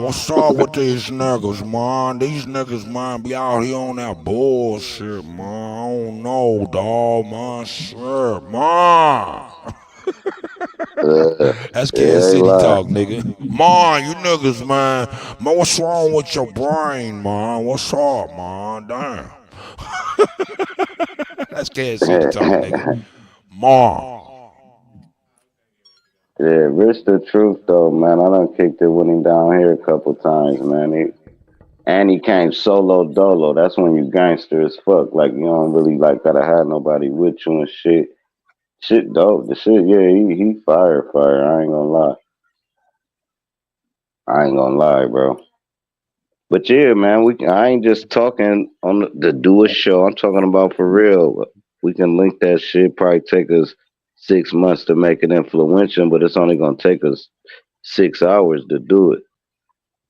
what's up with these niggas, man? These niggas, man, be out here on that bullshit, man. I don't know, dawg, man. Shit, man. That's Kansas City talk, nigga. Man, you niggas, man. Man, what's wrong with your brain, man? What's up, man? Damn. That's Kansas City talk, nigga. Man. Yeah, Rich the truth though, man. I done kicked it with him down here a couple times, man. He came solo dolo. That's when you gangster as fuck. Like you don't really like gotta have nobody with you and shit. Shit dope. The shit, yeah, he fire. I ain't gonna lie, bro. But yeah, man, I ain't just talking on the do a show. I'm talking about for real. We can link that shit. Probably take us 6 months to make it influential, but it's only gonna take us 6 hours to do it.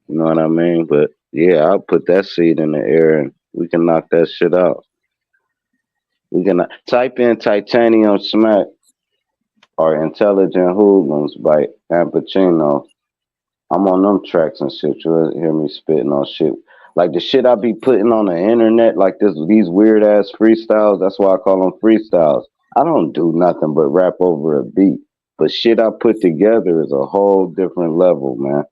You know what I mean? But yeah, I'll put that seed in the air and we can knock that shit out. We can type in Titanium Smack or Intelligent Hoodlums by Ampacino. I'm on them tracks and shit. You'll hear me spitting on shit. Like the shit I be putting on the internet, like these weird ass freestyles. That's why I call them freestyles. I don't do nothing but rap over a beat. But shit I put together is a whole different level, man.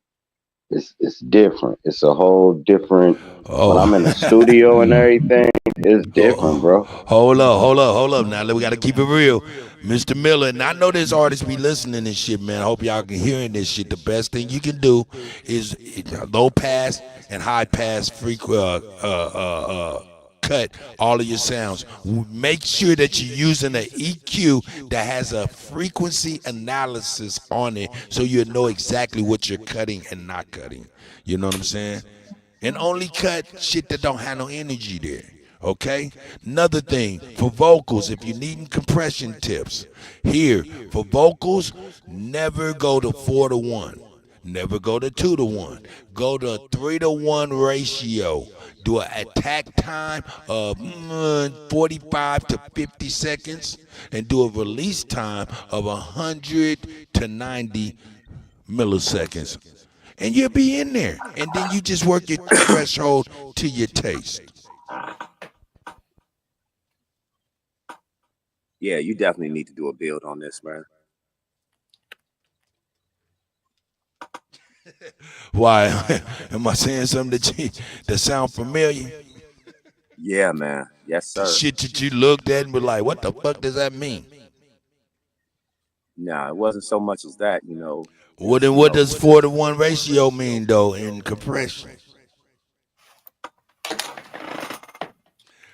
It's different. It's a whole different. When I'm in the studio and everything, it's different, bro. Hold up. Now we gotta keep it real, Mr. Miller. And I know there's artists be listening to shit, man. I hope y'all can hearing this shit. The best thing you can do is low pass and high pass cut all of your sounds. Make sure that you're using an EQ that has a frequency analysis on it so you know exactly what you're cutting and not cutting. You know what I'm saying? And only cut shit that don't have no energy there. Okay? Another thing, for vocals, if you're needing compression tips, here, for vocals, never go to 4-to-1. Never go to 2 to 1. Go to a 3 to 1 ratio. Do an attack time of 45 to 50 seconds and do a release time of 100 to 90 milliseconds. And you'll be in there. And then you just work your threshold to your taste. Yeah, you definitely need to do a build on this, man. Why? Am I saying something that sound familiar? Yeah, man. Yes, sir. Shit that you looked at and were like, what the fuck does that mean? Nah, it wasn't so much as that, you know. Well, then what does 4 to 1 ratio mean, though, in compression?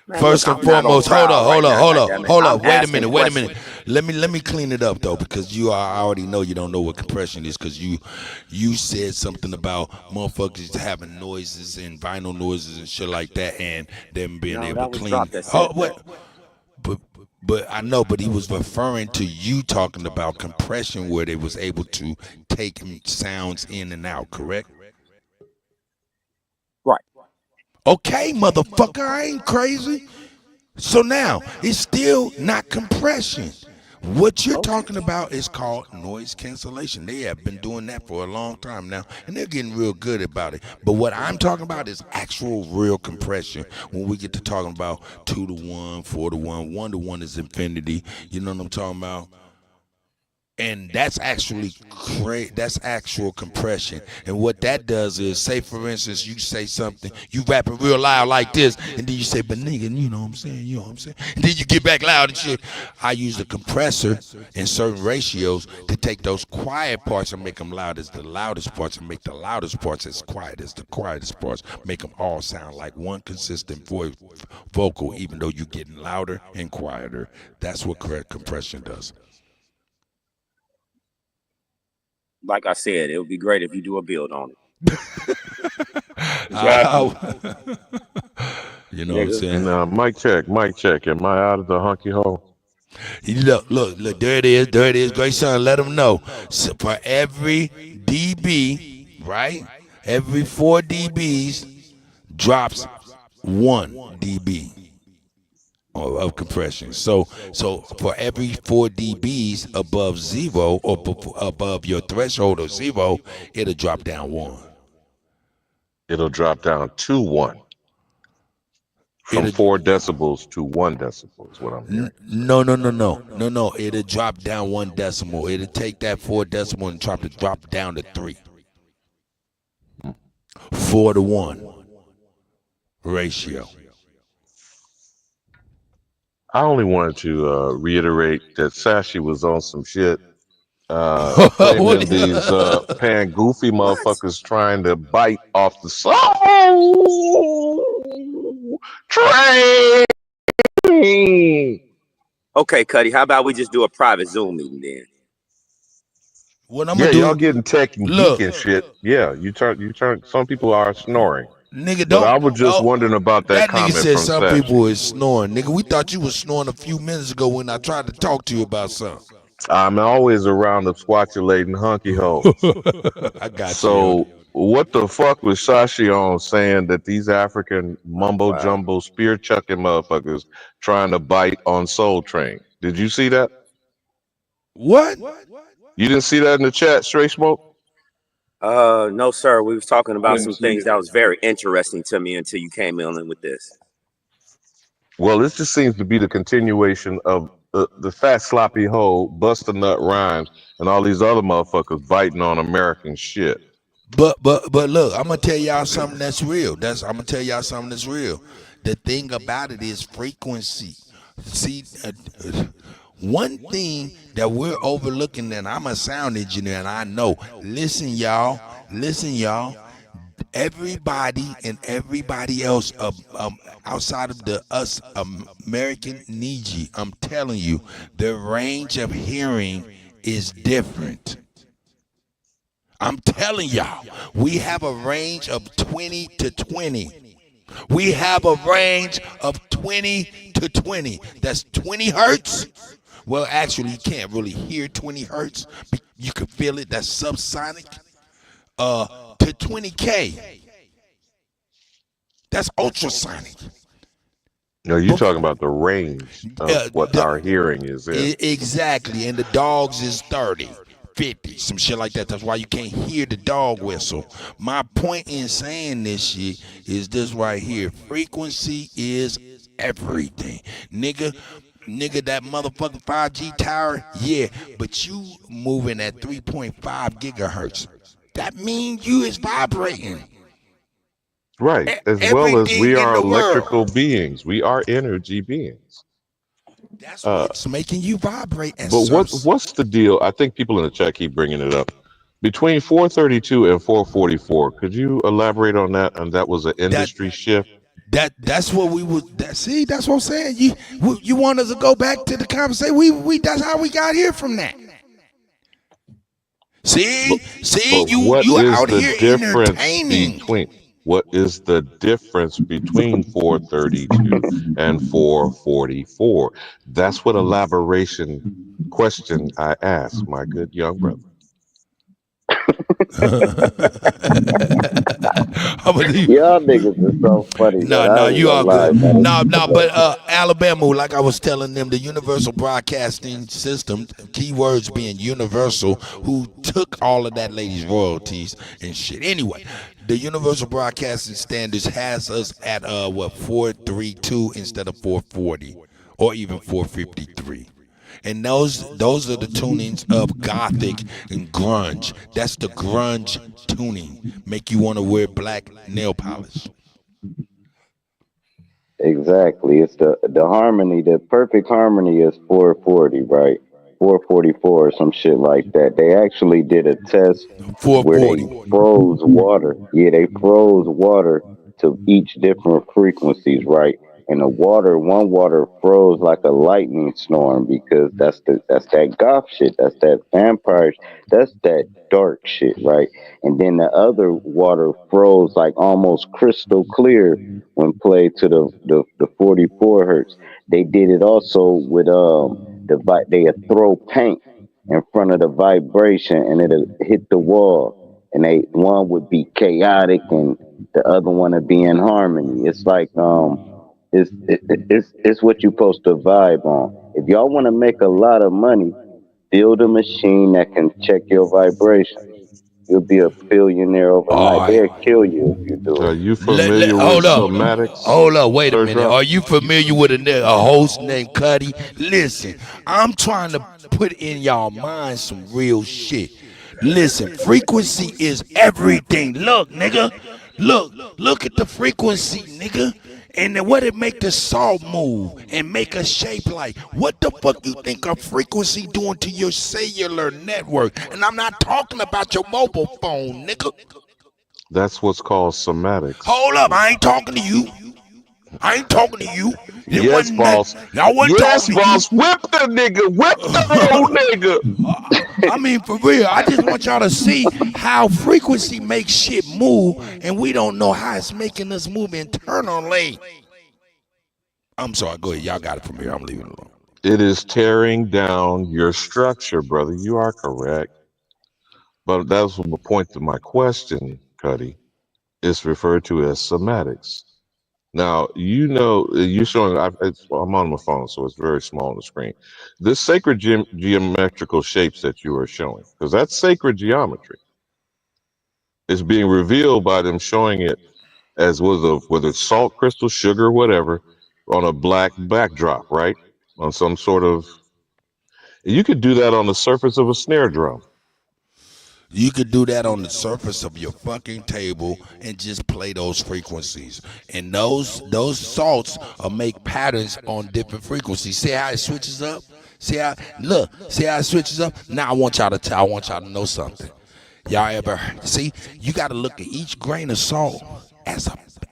Man, First look, and foremost, hold up. Wait a minute. question. Let me clean it up though, because I already know you don't know what compression is, because you said something about motherfuckers having noises and vinyl noises and shit like that, and them being able to clean. But I know, but he was referring to you talking about compression, where they was able to take sounds in and out, correct? Right. Okay, motherfucker, I ain't crazy. So now, it's still not compression. What you're talking about is called noise cancellation. They have been doing that for a long time now, and they're getting real good about it. But what I'm talking about is actual real compression. When we get to talking about 2 to 1, 4 to 1, 1 to 1 is infinity. You know what I'm talking about? And that's actually that's actual compression. And what that does is, say for instance, you say something, you rap it real loud like this, and then you say, but nigga, you know what I'm saying, and then you get back loud and shit. I use the compressor in certain ratios to take those quiet parts and make them loud as the loudest parts, and make the loudest parts as quiet as the quietest parts, make them all sound like one consistent vocal, even though you're getting louder and quieter. That's what compression does. Like I said, it would be great if you do a build on it. You know what I'm saying? Mic check. Am I out of the hunky hole? Look, there it is. Great son, let them know. So for every dB, right? Every 4 dBs drops 1 dB of compression. So for every 4 dBs above 0 or above your threshold of 0, it'll drop down 1. It'll drop down to 1. From 4 decibels to 1 decibel is what I'm hearing. No. It'll drop down 1 decimal. It'll take that 4 decimal and drop down to 3. 4 to 1 ratio. I only wanted to reiterate that Sashi was on some shit. Claiming these pan goofy motherfuckers trying to bite off the soul train. Okay, Cuddy, how about we just do a private Zoom meeting then? What I'm gonna do? Y'all getting tech and geek and shit. Yeah, you turn. Some people are snoring. Nigga, but I was just wondering about that comment nigga said from some Sashi. people is snoring. Nigga, we thought you was snoring a few minutes ago when I tried to talk to you about something. I'm always around the squatulating hunky hole. I got you. So what the fuck was Sashi on saying that these African mumbo jumbo spear chucking motherfuckers trying to bite on Soul Train? Did you see that? What? You didn't see that in the chat, Straight Smoke? No, sir. We was talking about some things that was very interesting to me until you came in with this. Well, this just seems to be the continuation of the fat sloppy hoe, Busta Nut Rhymes, and all these other motherfuckers biting on American shit. But look, I'm gonna tell y'all something that's real. The thing about it is frequency. See, one thing that we're overlooking, and I'm a sound engineer, and I know. Listen, y'all. Everybody and everybody else outside of us American Niji, I'm telling you, the range of hearing is different. I'm telling y'all, we have a range of 20 to 20. We have a range of 20 to 20. That's 20 hertz. Well, actually, you can't really hear 20 hertz. You can feel it. That's subsonic. to 20K. That's ultrasonic. No, you're talking about the range of what our hearing is in. Exactly, and the dogs is 30, 50, some shit like that. That's why you can't hear the dog whistle. My point in saying this shit is this right here. Frequency is everything. Nigga, that motherfucking 5G tower, yeah, but you moving at 3.5 gigahertz. That means you is vibrating. Right, as well as we are electrical beings. We are energy beings. That's what's making you vibrate. And but what's the deal? I think people in the chat keep bringing it up. Between 432 and 444, could you elaborate on that? And that was an industry shift. That's what we would see. That's what I'm saying. You want us to go back to the conversation? We that's how we got here from that. See, you out here entertaining. What is the difference between 432 and 444? That's what elaboration question I asked, my good young brother. Y'all niggas is so funny. No, you are good. No, but Alabama, like I was telling them, the Universal Broadcasting System, keywords being universal, who took all of that lady's royalties and shit. Anyway, the Universal Broadcasting Standards has us at 432 instead of 440 or even 453. And those are the tunings of gothic and grunge. That's the grunge tuning. Make you want to wear black nail polish. Exactly. It's the harmony. The perfect harmony is 440, right? 444 or some shit like that. They actually did a test where they froze water. Yeah, they froze water to each different frequencies, right? And one water froze like a lightning storm because that's that goth shit. That's that vampire. That's that dark shit, right? And then the other water froze like almost crystal clear when played to the 44 hertz. They did it also with they throw paint in front of the vibration and it'll hit the wall. And one would be chaotic and the other one would be in harmony. It's like it's what you're supposed to vibe on. If y'all want to make a lot of money, build a machine that can check your vibration. You'll be a billionaire overnight. They'll kill you if you do it. Are you familiar with somatics? Hold up, wait a minute. Are you familiar with a host named Cuddy? Listen, I'm trying to put in y'all minds some real shit. Listen, frequency is everything. Look, nigga. Look at the frequency, nigga. And then what it make the salt move and make a shape like? What the fuck you think a frequency doing to your cellular network? And I'm not talking about your mobile phone, nigga. That's what's called somatics. Hold up, I ain't talking to you. Yes, boss. Yes, boss. Whip the nigga. Whip the old nigga. I mean, for real, I just want y'all to see how frequency makes shit move, and we don't know how it's making us move internally. I'm sorry, go ahead. Y'all got it from here. I'm leaving it alone. It is tearing down your structure, brother. You are correct. But that's the point to my question, Cuddy. It's referred to as somatics. Now, you're showing, I'm on my phone, so it's very small on the screen. This sacred geometrical shapes that you are showing, because that's sacred geometry, is being revealed by them showing it as whether it's salt, crystal, sugar, whatever, on a black backdrop, right? On some sort of, you could do that on the surface of a snare drum. You could do that on the surface of your fucking table and just play those frequencies. And those salts will make patterns on different frequencies. See how it switches up? See how it switches up? Now I want y'all to know something. Y'all ever see? You got to look at each grain of salt as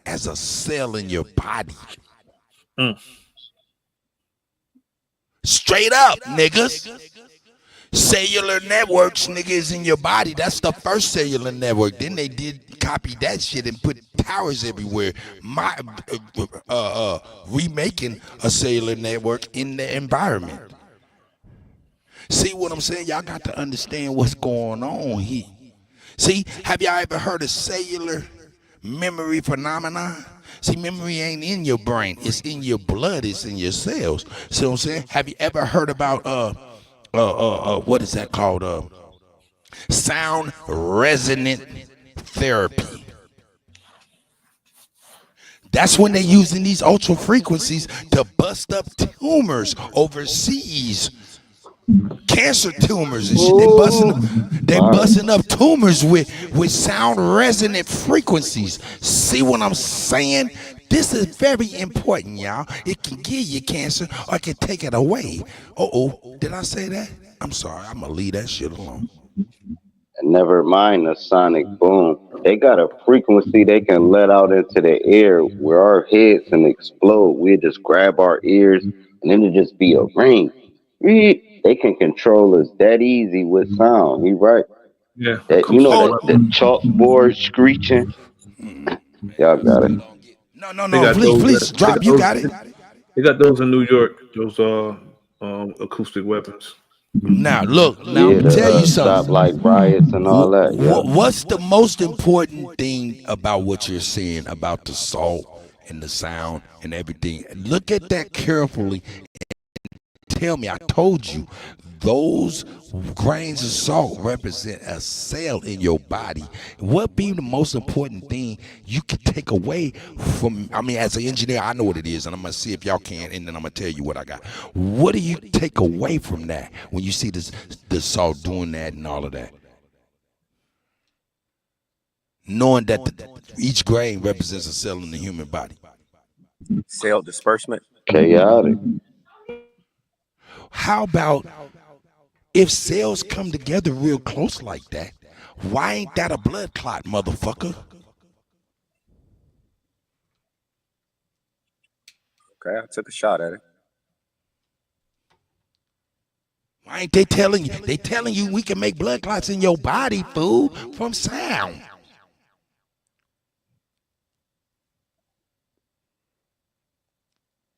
a cell in your body. Straight up, niggas. Cellular networks, niggas, in your body. That's the first cellular network. Then they did copy that shit and put towers everywhere. Remaking a cellular network in the environment. See what I'm saying? Y'all got to understand what's going on here. See, have y'all ever heard of cellular memory phenomenon? See, memory ain't in your brain, it's in your blood, it's in your cells. See what I'm saying? Have you ever heard about what is that called? Sound resonant therapy. That's when they're using these ultra frequencies to bust up tumors overseas. Cancer tumors and shit. They busting up tumors with sound resonant frequencies. See what I'm saying? This is very important, y'all. It can give you cancer or it can take it away. Did I say that? I'm sorry. I'm gonna leave that shit alone. And never mind the sonic boom. They got a frequency they can let out into the air where our heads can explode. We just grab our ears and then it just be a ring. They can control us that easy with sound. You right? Yeah. That you know that the chalkboard screeching. Y'all got it. No. Please drop. You got it. They got those in New York. Those acoustic weapons. Now look. Now I'm gonna tell you something. Stoplight riots and all that. Yeah. What's the most important thing about what you're saying about the salt and the sound and everything? Look at that carefully and tell me. I told you, those grains of salt represent a cell in your body. What be the most important thing you can take away from? I mean, as an engineer, I know what it is, and I'm gonna see if y'all can, and then I'm gonna tell you what I got. What do you take away from that when you see the salt doing that and all of that? Knowing that each grain represents a cell in the human body. Cell disbursement. Chaotic. How about if cells come together real close like that? Why ain't that a blood clot, motherfucker? Okay, I took a shot at it. Why ain't they telling you? They telling you we can make blood clots in your body, fool, from sound.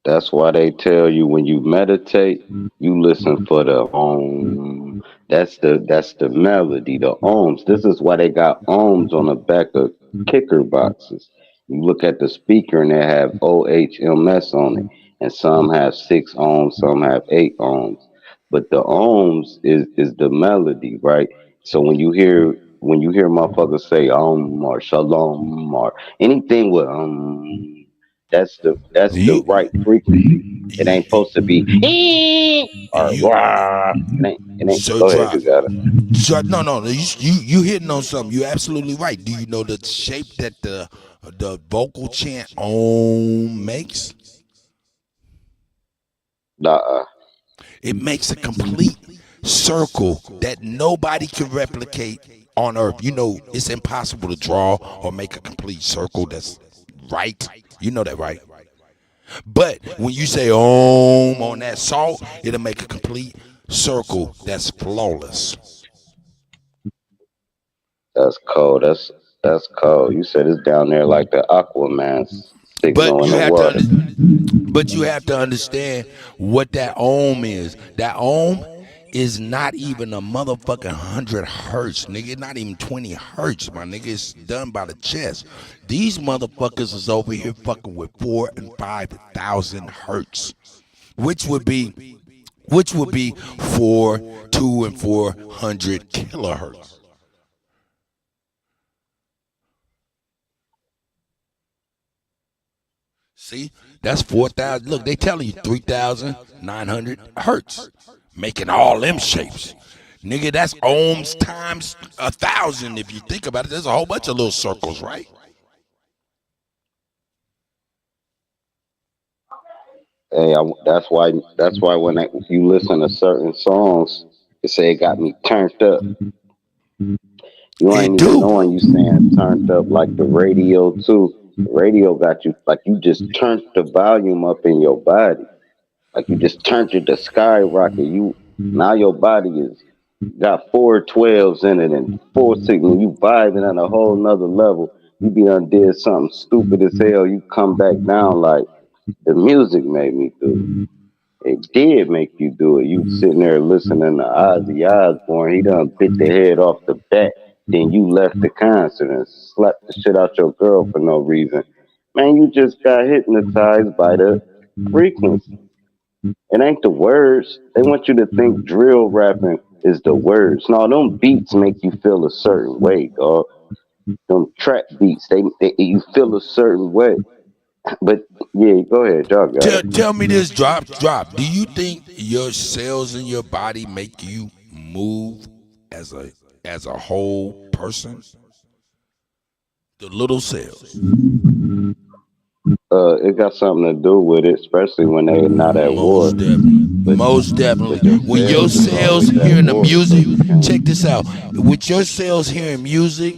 That's why they tell you when you meditate, you listen for the om. That's the melody, the ohms. This is why they got ohms on the back of kicker boxes. You look at the speaker and they have OHMS on it, and some have 6 ohms, some have 8 ohms. But the ohms is the melody, right? So when you hear motherfuckers say or shalom or anything with that's the right frequency. It ain't supposed to be or wah. It ain't. So Go ahead, you got it. No. You hitting on something. You're absolutely right. Do you know the shape that the vocal chant Om makes? Nah. It makes a complete circle that nobody can replicate on Earth. You know, it's impossible to draw or make a complete circle that's right. You know that, right? But when you say Om on that salt, it'll make a complete circle that's flawless. That's cold. That's cold. You said it's down there like the Aquaman signal in the water. But you have to understand what that Om is. That Om is not even a motherfucking 100 hertz, nigga. Not even 20 hertz, my nigga. It's done by the chest. These motherfuckers is over here fucking with 4,000 and 5,000 hertz, which would be 200 and 400 kilohertz. See, that's 4,000. Look, they telling you 3,900 hertz, making all them shapes. Nigga, that's ohms times 1,000. If you think about it, there's a whole bunch of little circles, right? Hey, that's why when you listen to certain songs, it say it got me turned up. You ain't even knowing you saying turned up like the radio too. The radio got you like you just turned the volume up in your body. Like you just turned it to skyrocket. Now your body is got 4 12s in it and 4 signals. You vibing on a whole nother level. You be done did something stupid as hell. You come back down like the music made me do it. It did make you do it. You sitting there listening to Ozzy Osbourne. He done bit the head off the bat. then you left the concert and slapped the shit out your girl for no reason. Man, you just got hypnotized by the frequency. It ain't the words. They want you to think drill rapping is the words. No, them beats make you feel a certain way, dog. Them trap beats, they you feel a certain way. But yeah, go ahead, y'all got it. Tell me this, drop. Do you think your cells in your body make you move as a whole person? The little cells. It got something to do with it, especially when they're not at war. Most definitely. When your cells hearing the music, check this out. With your cells hearing music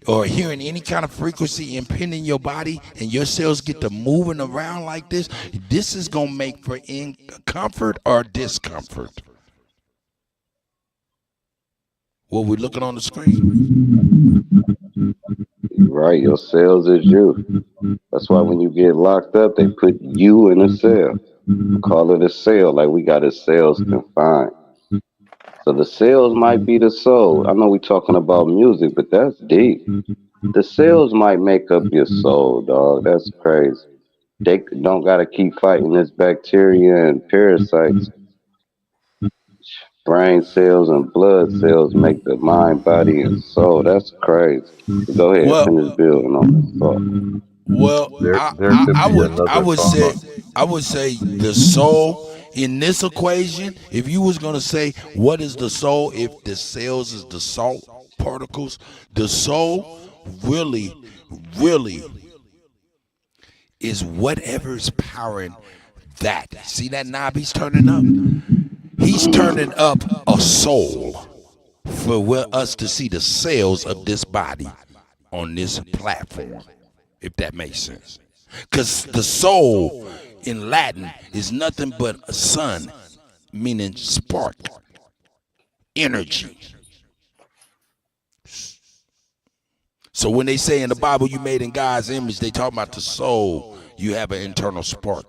or hearing any kind of frequency impinging your body and your cells get to moving around like this is going to make for comfort or discomfort. What we're looking on the screen. Right, your cells is you. That's why when you get locked up, they put you in a cell. Call it a cell, like we got his cells confined. So the cells might be the soul. I know we talking about music, but that's deep. The cells might make up your soul, dog. That's crazy. They don't gotta keep fighting this bacteria and parasites. Brain cells and blood cells make the mind, body, and soul. That's crazy. Go ahead, finish building on this thought. Well, I would say the soul in this equation. If you was gonna say what is the soul, if the cells is the salt particles, the soul really is whatever is powering that. See that knob he's turning up? He's turning up a soul for us to see the cells of this body on this platform, if that makes sense. Because the soul in Latin is nothing but a sun, meaning spark, energy. So when they say in the Bible you made in God's image, they talk about the soul. You have an internal spark.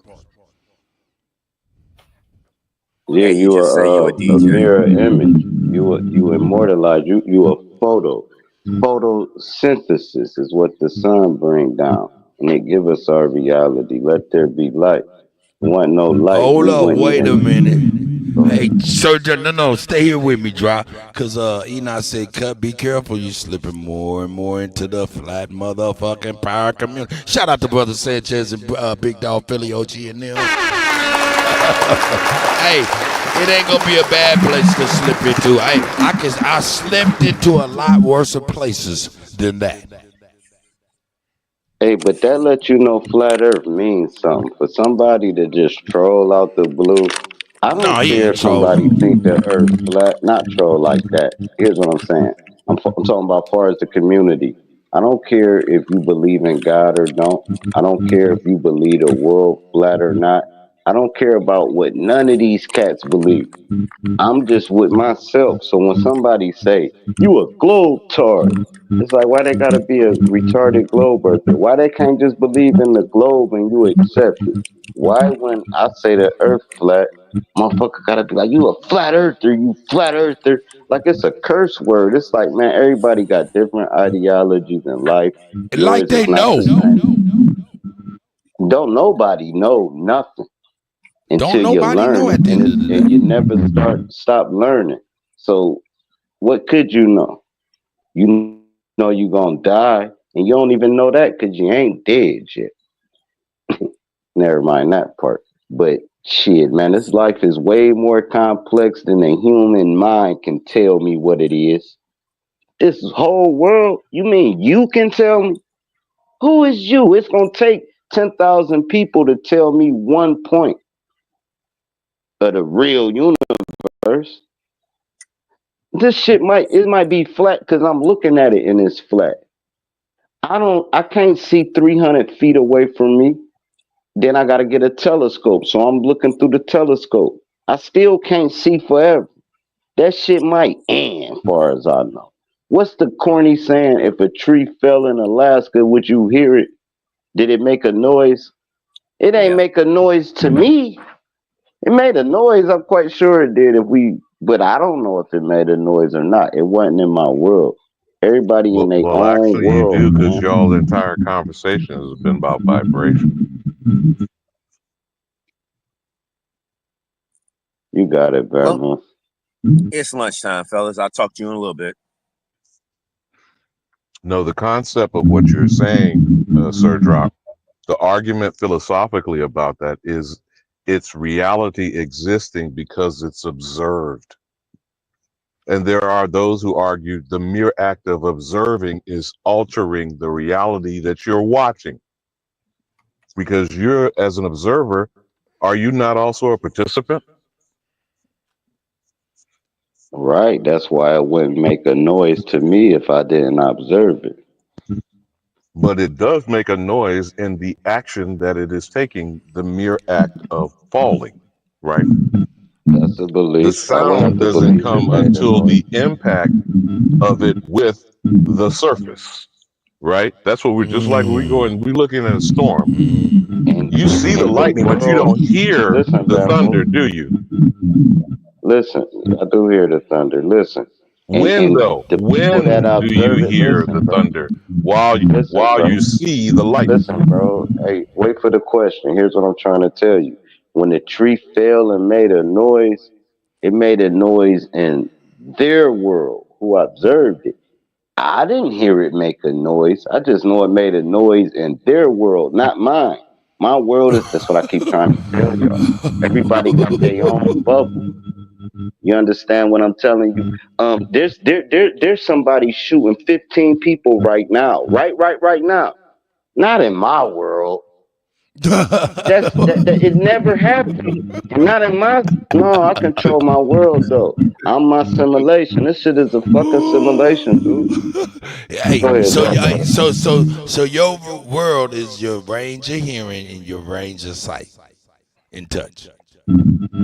Yeah, you a mirror image. You immortalized. You a photo. Photosynthesis is what the sun bring down, and it give us our reality. Let there be light. Want no light. Hold up, wait a minute. Hey, Surgeon, no, stay here with me, drop. Cause Enoch said, "Cut, be careful, you slipping more and more into the flat motherfucking power community." Shout out to Brother Sanchez and Big Dog Philly OG and them. Hey, it ain't gonna be a bad place to slip into. I slipped into a lot worse places than that. Hey, but that lets you know flat Earth means something. For somebody to just troll out the blue, I don't care if somebody think the Earth flat. Not troll like that. Here's what I'm saying. I'm talking about far as the community. I don't care if you believe in God or don't. I don't care if you believe the world flat or not. I don't care about what none of these cats believe. I'm just with myself. So when somebody say, you a globe-tard, it's like, why they gotta be a retarded globe earther? Why they can't just believe in the globe and you accept it? Why when I say the earth flat, motherfucker gotta be like, you a flat earther, you flat earther. Like it's a curse word. It's like, man, everybody got different ideologies in life. Like they know. Don't nobody know nothing until you learn it, and you never stop learning. So what could you know? You know you gonna die, and you don't even know that because you ain't dead yet. Never mind that part. But shit, man, this life is way more complex than the human mind can tell me what it is. This whole world, you mean you can tell me? Who is you? It's gonna take 10,000 people to tell me one point of the real universe. This shit might be flat because I'm looking at it and it's flat. I can't see 300 feet away from me. Then I gotta get a telescope. So I'm looking through the telescope. I still can't see forever. That shit might end, as far as I know. What's the corny saying? If a tree fell in Alaska, would you hear it? Did it make a noise? It ain't make a noise to me. It made a noise. I'm quite sure it did but I don't know if it made a noise or not. It wasn't in my world. Everybody in their Well, own actually, you do, world, because man. y'all entire conversation has been about vibration. You got it, Batman. It's lunchtime, fellas. I'll talk to you in a little bit. No, the concept of what you're saying, Sir Drop, the argument philosophically about that is it's reality existing because it's observed. And there are those who argue the mere act of observing is altering the reality that you're watching. Because you're, as an observer, are you not also a participant? Right. That's why it wouldn't make a noise to me if I didn't observe it. But it does make a noise in the action that it is taking, the mere act of falling, right? That's a The belief. I would have sound to doesn't believe it come made a until noise. the impact of it with the surface, right? That's what we're just like we're looking at a storm. You see the lightning, but you don't hear Listen, the thunder, Bama. do you? Listen, I do hear the thunder. Listen. When though? The people that When do you observe it, hear the listen, bro. thunder? While Listen, bro. you see the light. Listen, bro. Hey, wait for the question. Here's what I'm trying to tell you. When the tree fell and made a noise, it made a noise in their world who observed it. I didn't hear it make a noise. I just know it made a noise in their world, not mine. My world is, that's what I keep trying to tell y'all. Everybody got their own bubble. You understand what I'm telling you? There's somebody shooting 15 people right now. Right now. Not in my world. It never happened. And not in my no, I control my world though. I'm my simulation. This shit is a fucking simulation, dude. Hey, Go ahead, so your world is your range of hearing and your range of sight and touch.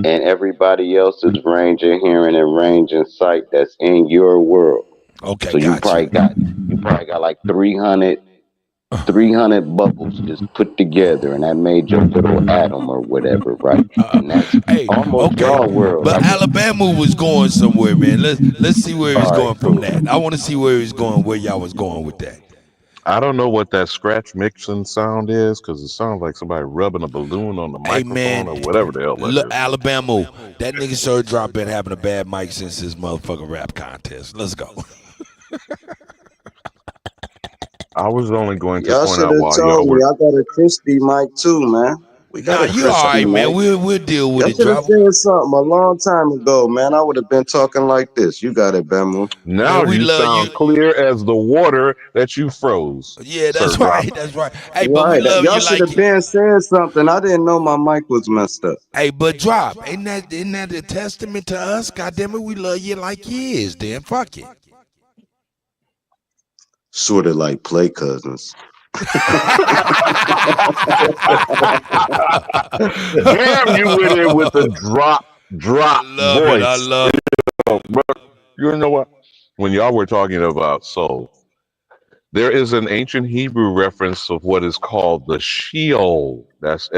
and everybody else's range of hearing and range of sight that's in your world. Okay, So you probably got like 300 bubbles just put together, and that made your little atom or whatever, right? And that's almost your world. But Like, Alabama was going somewhere, man. Let's see where he's all right, going from that. I want to see where he's going, where y'all was going with that. I don't know what that scratch mixing sound is, because it sounds like somebody rubbing a balloon on the Hey microphone man, or whatever the hell that look, is. Alabama, that nigga Sir Drop been having a bad mic since his motherfucking rap contest. Let's go. I was only going to y'all point should out have while y'all told me. were. I got a crispy mic too, man. We got Nah, a you all crispy right, man. mic. We'll deal with Y'all it, should have Drop. said something a long time ago, man. I would have been talking like this. You got it, Bama. Now Man, we you love you. sound clear as the water that you froze, Yeah, Sir that's Drop. right. That's right. Hey, but we Right. love Y'all you should like have it. been saying something. I didn't know my mic was messed up. Hey, but Drop, ain't that a testament to us? Goddamn it, we love you like you is. Then fuck it. Sort of like play cousins. Damn, you went in with the drop Love it. I voice. love it. You know what? When y'all were talking about soul, there is an ancient Hebrew reference of what is called the Sheol. That's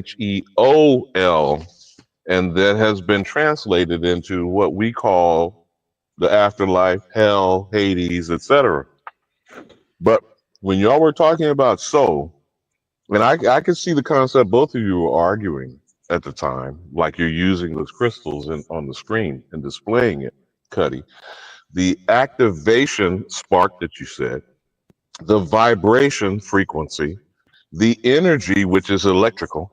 Sheol. And that has been translated into what we call the afterlife, hell, Hades, etc. But when y'all were talking about soul, and I can see the concept both of you were arguing at the time, like you're using those crystals on the screen and displaying it, Cuddy. The activation spark that you said, the vibration frequency, the energy, which is electrical,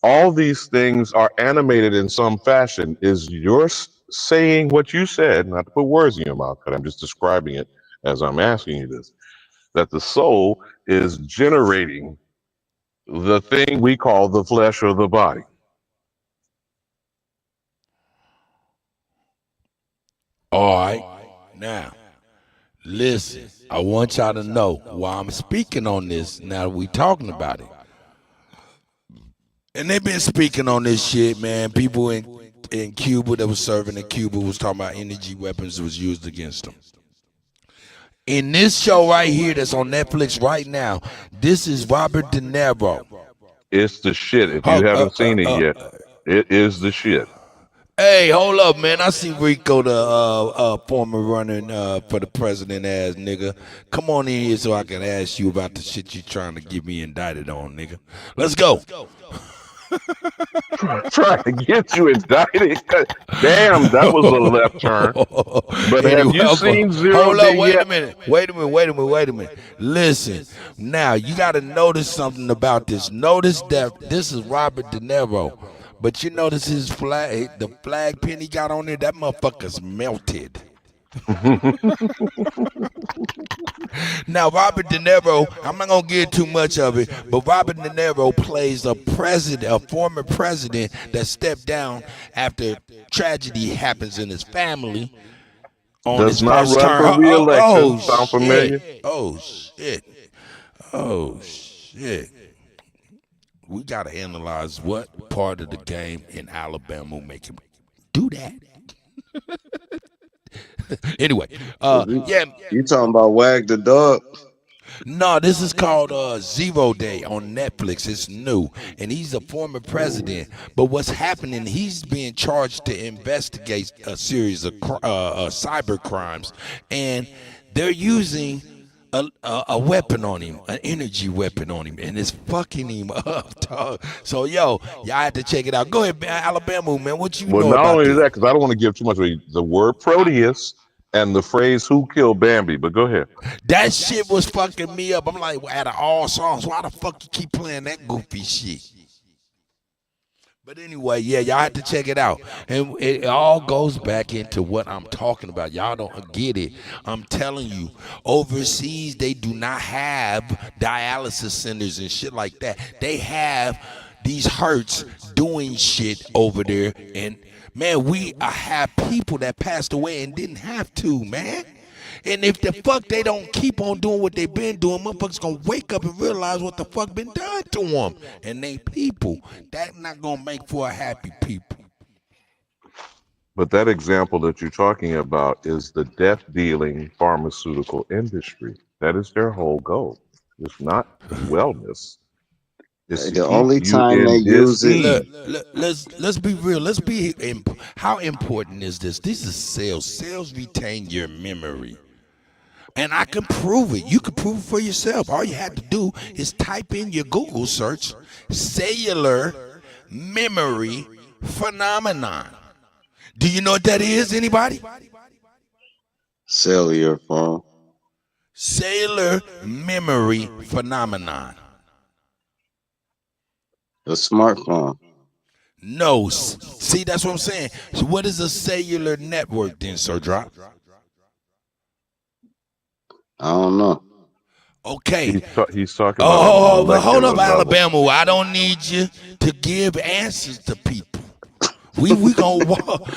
all these things are animated in some fashion. Is your saying what you said, not to put words in your mouth, but I'm just describing it as I'm asking you this, that the soul is generating the thing we call the flesh or the body? All right. Now, listen, I want y'all to know why I'm speaking on this now that we talking about it. And they've been speaking on this shit, man. People in Cuba that was serving in Cuba was talking about energy weapons that was used against them. In this show right here that's on Netflix right now, this is Robert De Niro. It's the shit. If you haven't seen it yet, it is the shit. Hey, hold up, man. I see Rico, the former running for the president ass nigga. Come on in here so I can ask you about the shit you trying to get me indicted on, nigga. Let's go. Trying to get you indicted. Damn, that was a left turn. But have Anyway, you seen Zero hold up, Day wait yet? a minute. Listen, now you got to notice something about this. Notice that this is Robert De Niro, but you notice his flag, the flag pin he got on there, that motherfucker's melted. Now, Robert De Niro, I'm not gonna get too much of it, but Robert De Niro plays a former president that stepped down after tragedy happens in his family on Does his not first run term. for re-election. Sound Shit! familiar? Oh shit! We gotta analyze what part of the game in Alabama will make him do that. Anyway, yeah. You talking about Wag the Dog? No, this is called Zero Day on Netflix. It's new, and he's a former president. But what's happening? He's being charged to investigate a series of cyber crimes, and they're using a weapon on him, an energy weapon on him, and it's fucking him up, dog. So, y'all have to check it out. Go ahead, Alabama, man. What you know Not about only this? that, because I don't want to give too much away. The word Proteus and the phrase "Who killed Bambi?" But go ahead. That shit was fucking me up. I'm like, out of all songs, why the fuck you keep playing that goofy shit? But anyway, yeah, y'all have to check it out. And it all goes back into what I'm talking about. Y'all don't get it. I'm telling you, overseas, they do not have dialysis centers and shit like that. They have these hertz doing shit over there. And, man, we have people that passed away and didn't have to, man. And if the fuck they don't keep on doing what they've been doing, motherfuckers gonna wake up and realize what the fuck been done to them. And they people. That not gonna make for a happy people. But that example that you're talking about is the death-dealing pharmaceutical industry. That is their whole goal. It's not wellness. It's The only time they use it. Let's be real. How important is this? This is sales. Sales retain your memory. And I can prove it. You can prove it for yourself. All you have to do is type in your Google search, cellular memory phenomenon. Do you know what that is, anybody? Cellular phone. Cellular memory phenomenon. A smartphone. No. See, that's what I'm saying. So what is a cellular network then, Sir Drop? I don't know. Okay. He's talking about. But hold up, Alabama. I don't need you to give answers to people. We gonna walk.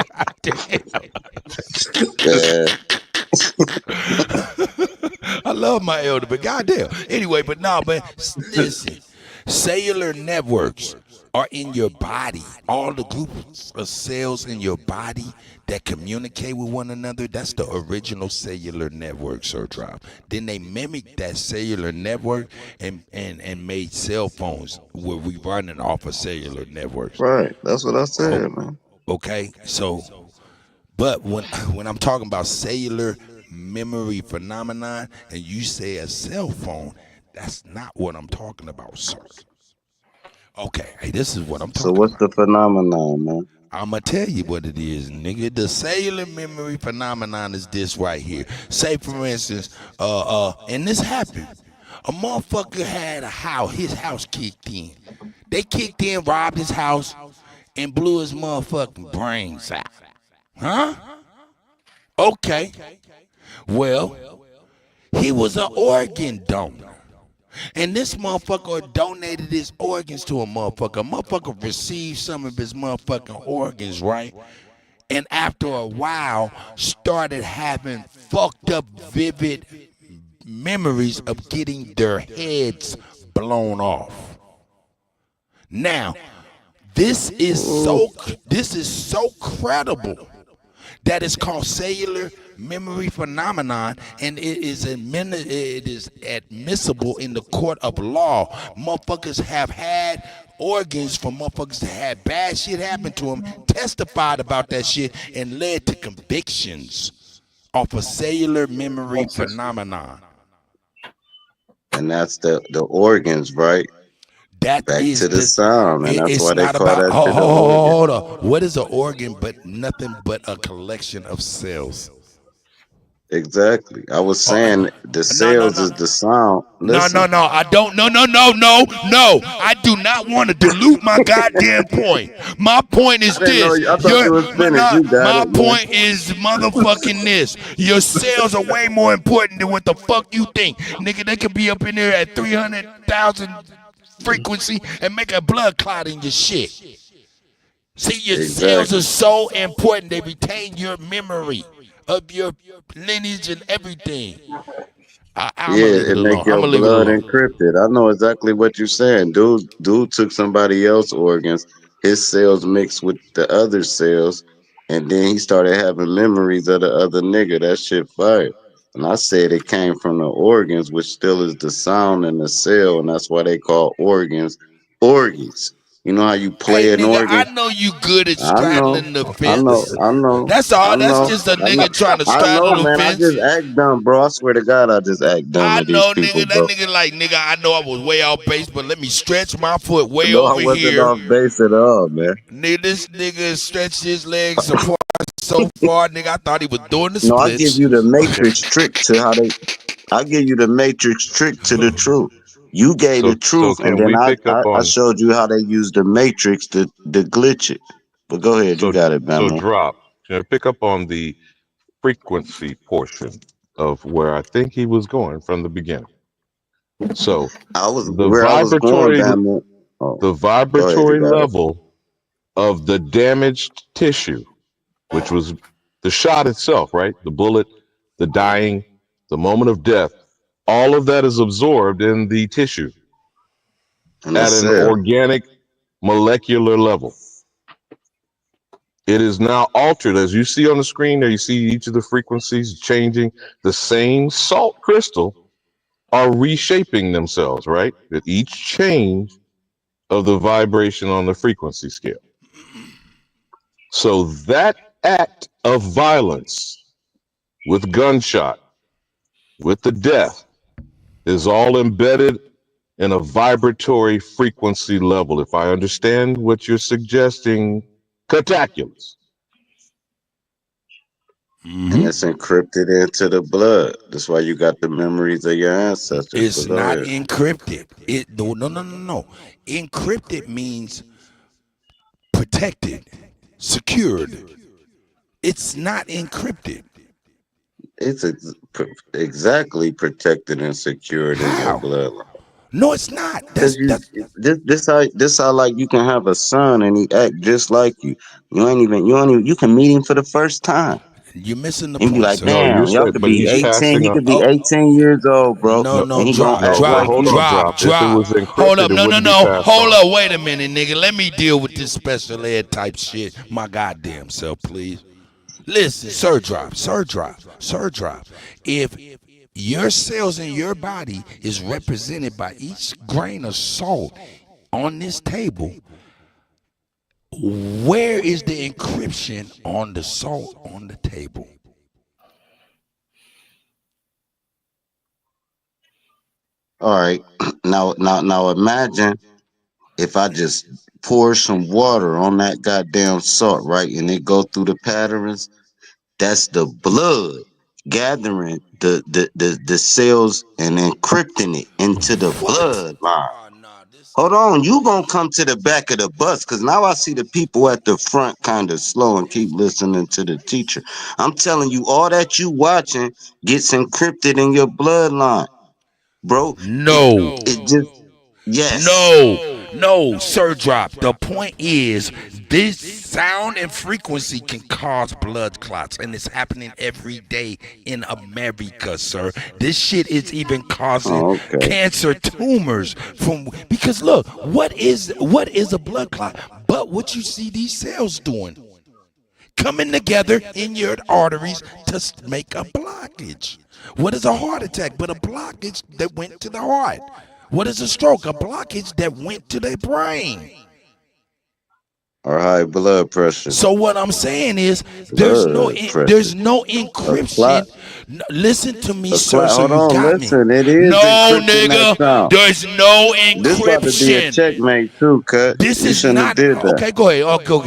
God damn. I love my elder, but goddamn. Anyway, but listen. Cellular networks are in your body. All the groups of cells in your body that communicate with one another, that's the original cellular network, Sir Drop. Then they mimicked that cellular network and made cell phones where we running off of cellular networks. Right. That's what I said, man. Okay, so, but when I'm talking about cellular memory phenomenon and you say a cell phone, that's not what I'm talking about, sir. Okay, hey, this is what I'm talking about. So what's the phenomenon, man? I'm going to tell you what it is, nigga. The cellular memory phenomenon is this right here. Say, for instance, and this happened. A motherfucker had a house. His house kicked in. They kicked in, robbed his house, and blew his motherfucking brains out. Huh? Okay. Well, he was an organ donor. And this motherfucker donated his organs to a motherfucker. A motherfucker received some of his motherfucking organs, right? And after a while, started having fucked up, vivid memories of getting their heads blown off. Now, this is so credible that it's called cellular memory phenomenon, and it is admissible in the court of law. Motherfuckers have had organs for motherfuckers that had bad shit happen to them, testified about that shit, and led to convictions off a cellular memory phenomenon. And that's the organs, right? That Back is to the the. sound, and that's It's why they not call about. that shit the organ. Hold on. What is an organ but nothing but a collection of cells? Exactly. I was saying the No, no, cells no, is the sound. no, no, Listen, no. I don't. No, no, no, no, no. I do not want to dilute my goddamn point. My point is I didn't know. this. I thought you was finished. You got My it, man. point is motherfucking this. Your cells are way more important than what the fuck you think, nigga. They could be up in there at 300,000 frequency and make a blood clot in your shit. See, your cells are so important. They retain your memory of your lineage and everything. I'm gonna Yeah, leave it it alone. make I'm your gonna leave it blood alone. encrypted. I know exactly what you're saying. Dude took somebody else's organs. His cells mixed with the other cells, and then he started having memories of the other nigga. That shit fire. And I said it came from the organs, which still is the sound in the cell, and that's why they call organs organs. You know how you Hey, play an nigga, I organ? know you good at I know, straddling the I know, fence. I know, That's I all. That's know, just a I know, nigga trying to I know, straddle the man. I fence. just act dumb, bro. I swear to God, I just act dumb I to these know, people, nigga. That bro. nigga like, nigga, I know I was way off base, but let me stretch my foot way No, I over wasn't here. off base at all, man. Nigga, this nigga stretched his legs apart so far, nigga. I thought he was doing the No, I give splits. you the matrix trick to how they. I give you the matrix trick to the truth. You gave the So truth, and can then we I, pick I, up I on showed you how they use the matrix to glitch it. But go ahead, you so got it, so Bama. drop? Can I pick up on the frequency portion of where I think he was going from the beginning? So I was the where I was going, vibratory Bama. Oh, the go ahead, you vibratory got it. level of the damaged tissue, which was the shot itself, right? The bullet, the dying, the moment of death, all of that is absorbed in the tissue In the at an cell. organic molecular level. It is now altered, as you see on the screen there, you see each of the frequencies changing. The same salt crystal are reshaping themselves, right? At each change of the vibration on the frequency scale. So that act of violence with gunshot, with the death, is all embedded in a vibratory frequency level. If I understand what you're suggesting, Kuttakulus. And it's encrypted into the blood. That's why you got the memories of your ancestors. It's But go not ahead. encrypted. No. Encrypted means protected, secured. It's not encrypted. It's exactly protected and secured in your How? bloodline. No, it's not. Cause you this how like you can have a son and he act just like you. You can meet him for the first time. You're missing the And be point, like, sir. No, you damn, y'all said, could but be he's 18. passing He up. could be 18 years old, bro. No, And he gonna drop, act Well, like drop, hold you. on, drop, drop. If it drop. was Hold encrypted, up, it wouldn't be no. passed Hold on. up, wait a minute, nigga. Let me deal with this special ed type shit. My goddamn self, please. Listen, Sir Drop. If your cells in your body is represented by each grain of salt on this table, where is the encryption on the salt on the table? All right. Now imagine if I just pour some water on that goddamn salt, right? And it go through the patterns. That's the blood gathering the cells and encrypting it into the bloodline. Hold on, you gonna come to the back of the bus because now I see the people at the front kind of slow and keep listening to the teacher. I'm telling you, all that you watching gets encrypted in your bloodline, bro. No. It just yes. No, Sir Drop. The point is, this sound and frequency can cause blood clots, and it's happening every day in America, sir. This shit is even causing Oh, okay. cancer tumors because look, what is a blood clot? But what you see these cells doing, coming together in your arteries to make a blockage. What is a heart attack but a blockage that went to the heart? What is a stroke? A blockage that went to their brain. Or high blood pressure. So what I'm saying is there's no Blood pressure. A clot. encryption. Listen to me, A sir, clot. so Hold you on, got me. listen. It is No, encrypting that nigga, sound. there's no This about to be a encryption. checkmate too, Cut. This You is shouldn't have not did that. okay. Go ahead. Oh, go,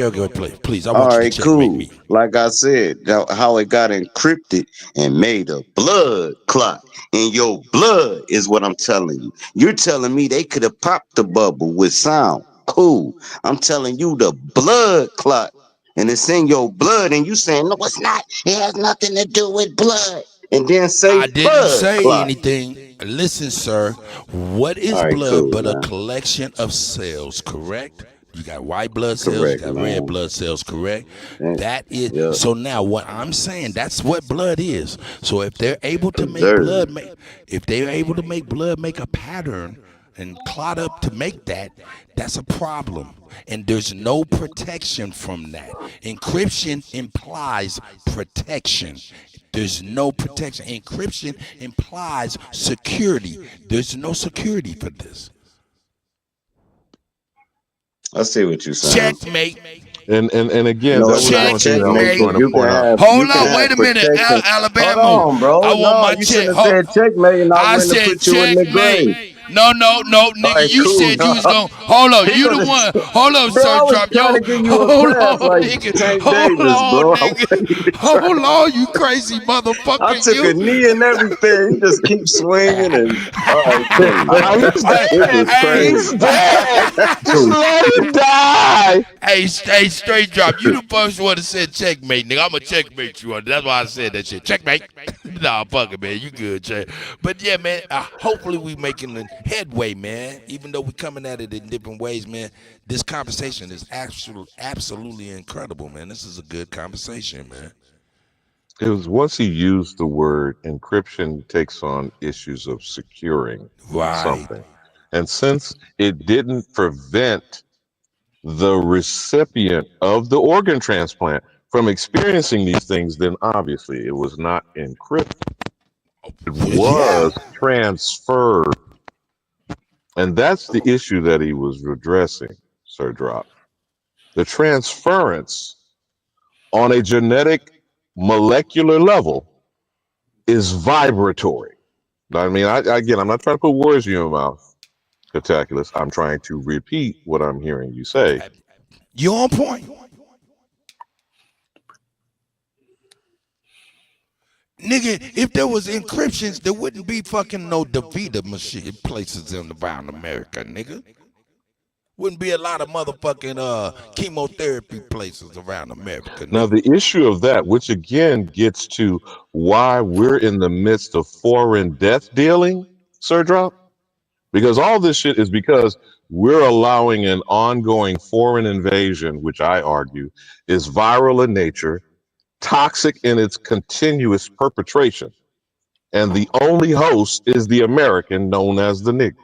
please. I All want you to right, checkmate cool. me. Like I said, how it got encrypted and made a blood clot in your blood is what I'm telling you. You're telling me they could have popped the bubble with sound. Cool. I'm telling you the blood clot and it's in your blood and you saying, no, it's not. It has nothing to do with blood. And then say I didn't blood say clot. anything. Listen, sir. What is All right, blood cool, but a man. collection of cells, correct? You got white blood cells, you Correct, got red man. blood cells, correct? Yeah. That is Yeah. so now what I'm saying, that's what blood is. So if they're able to make Observe. blood if they're able to make blood make a pattern and clot up to make that, that's a problem. And there's no protection from that. Encryption implies protection. There's no protection. Encryption implies security. There's no security for this. I see what you're saying. Checkmate. And again, No, that it's was not one thing that I was checkmate. going to You can point out. have Hold on, wait a minute, protection. Alabama. Hold on, bro. I want No, my you check. shouldn't have said checkmate and I I wouldn't have said put you in the grave. checkmate. No, All nigga. right, You cool. said you was gonna hold on. He You the gonna- one. Hold on, Bro, sir. I was Drop trying yo. to give you a Hold pass on, like nigga. Tank Hold Davis, on, bro. nigga. Hold on, you crazy motherfucker. I took a knee and everything. He just keeps swinging and all right, cool. This is crazy. Dead. Just let him die. Hey, straight drop. You the first one that said checkmate, nigga. I'ma checkmate you on it. That's why I said that shit. Checkmate. Nah, fuck it, man. You good, Jay. But yeah, man. Hopefully we making the headway, man. Even though we coming at it in different ways, man. This conversation is absolutely incredible, man. This is a good conversation, man. It was once he used the word encryption takes on issues of securing something. And since it didn't prevent the recipient of the organ transplant from experiencing these things, then obviously it was not encrypted. It was transferred. And that's the issue that he was addressing, Sir Drop. The transference on a genetic molecular level is vibratory. I mean, again, I'm not trying to put words in your mouth, Kuttack. I'm trying to repeat what I'm hearing you say. You on point. Nigga, if there was encryptions, there wouldn't be fucking no DeVita machine places around America, nigga. Wouldn't be a lot of motherfucking chemotherapy places around America. Now, the issue of that, which again gets to why we're in the midst of foreign death dealing, Sir Drop, because all this shit is because we're allowing an ongoing foreign invasion, which I argue is viral in nature, toxic in its continuous perpetration. And the only host is the American known as the Negro.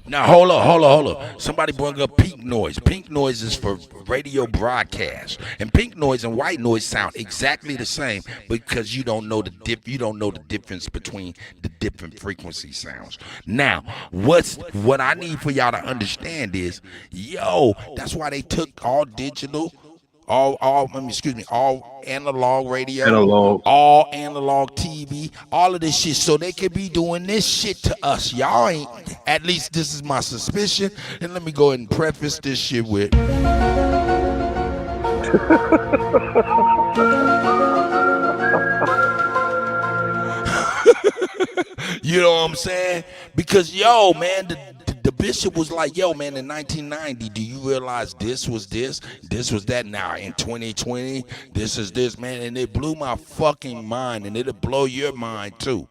Now, hold on. Somebody bring up pink noise. Pink noise is for radio broadcast, and pink noise and white noise sound exactly the same because you don't know the difference between the different frequency sounds. Now, what I need for y'all to understand is, that's why they took all digital. All analog radio, all analog TV, all of this shit, so they could be doing this shit to us. Y'all ain't, at least this is my suspicion, and let me go ahead and preface this shit with. You know what I'm saying? Because man, the bishop was like, man, in 1990, do you realize this was that? Now in 2020, this is this, man, and it blew my fucking mind, and it'll blow your mind too.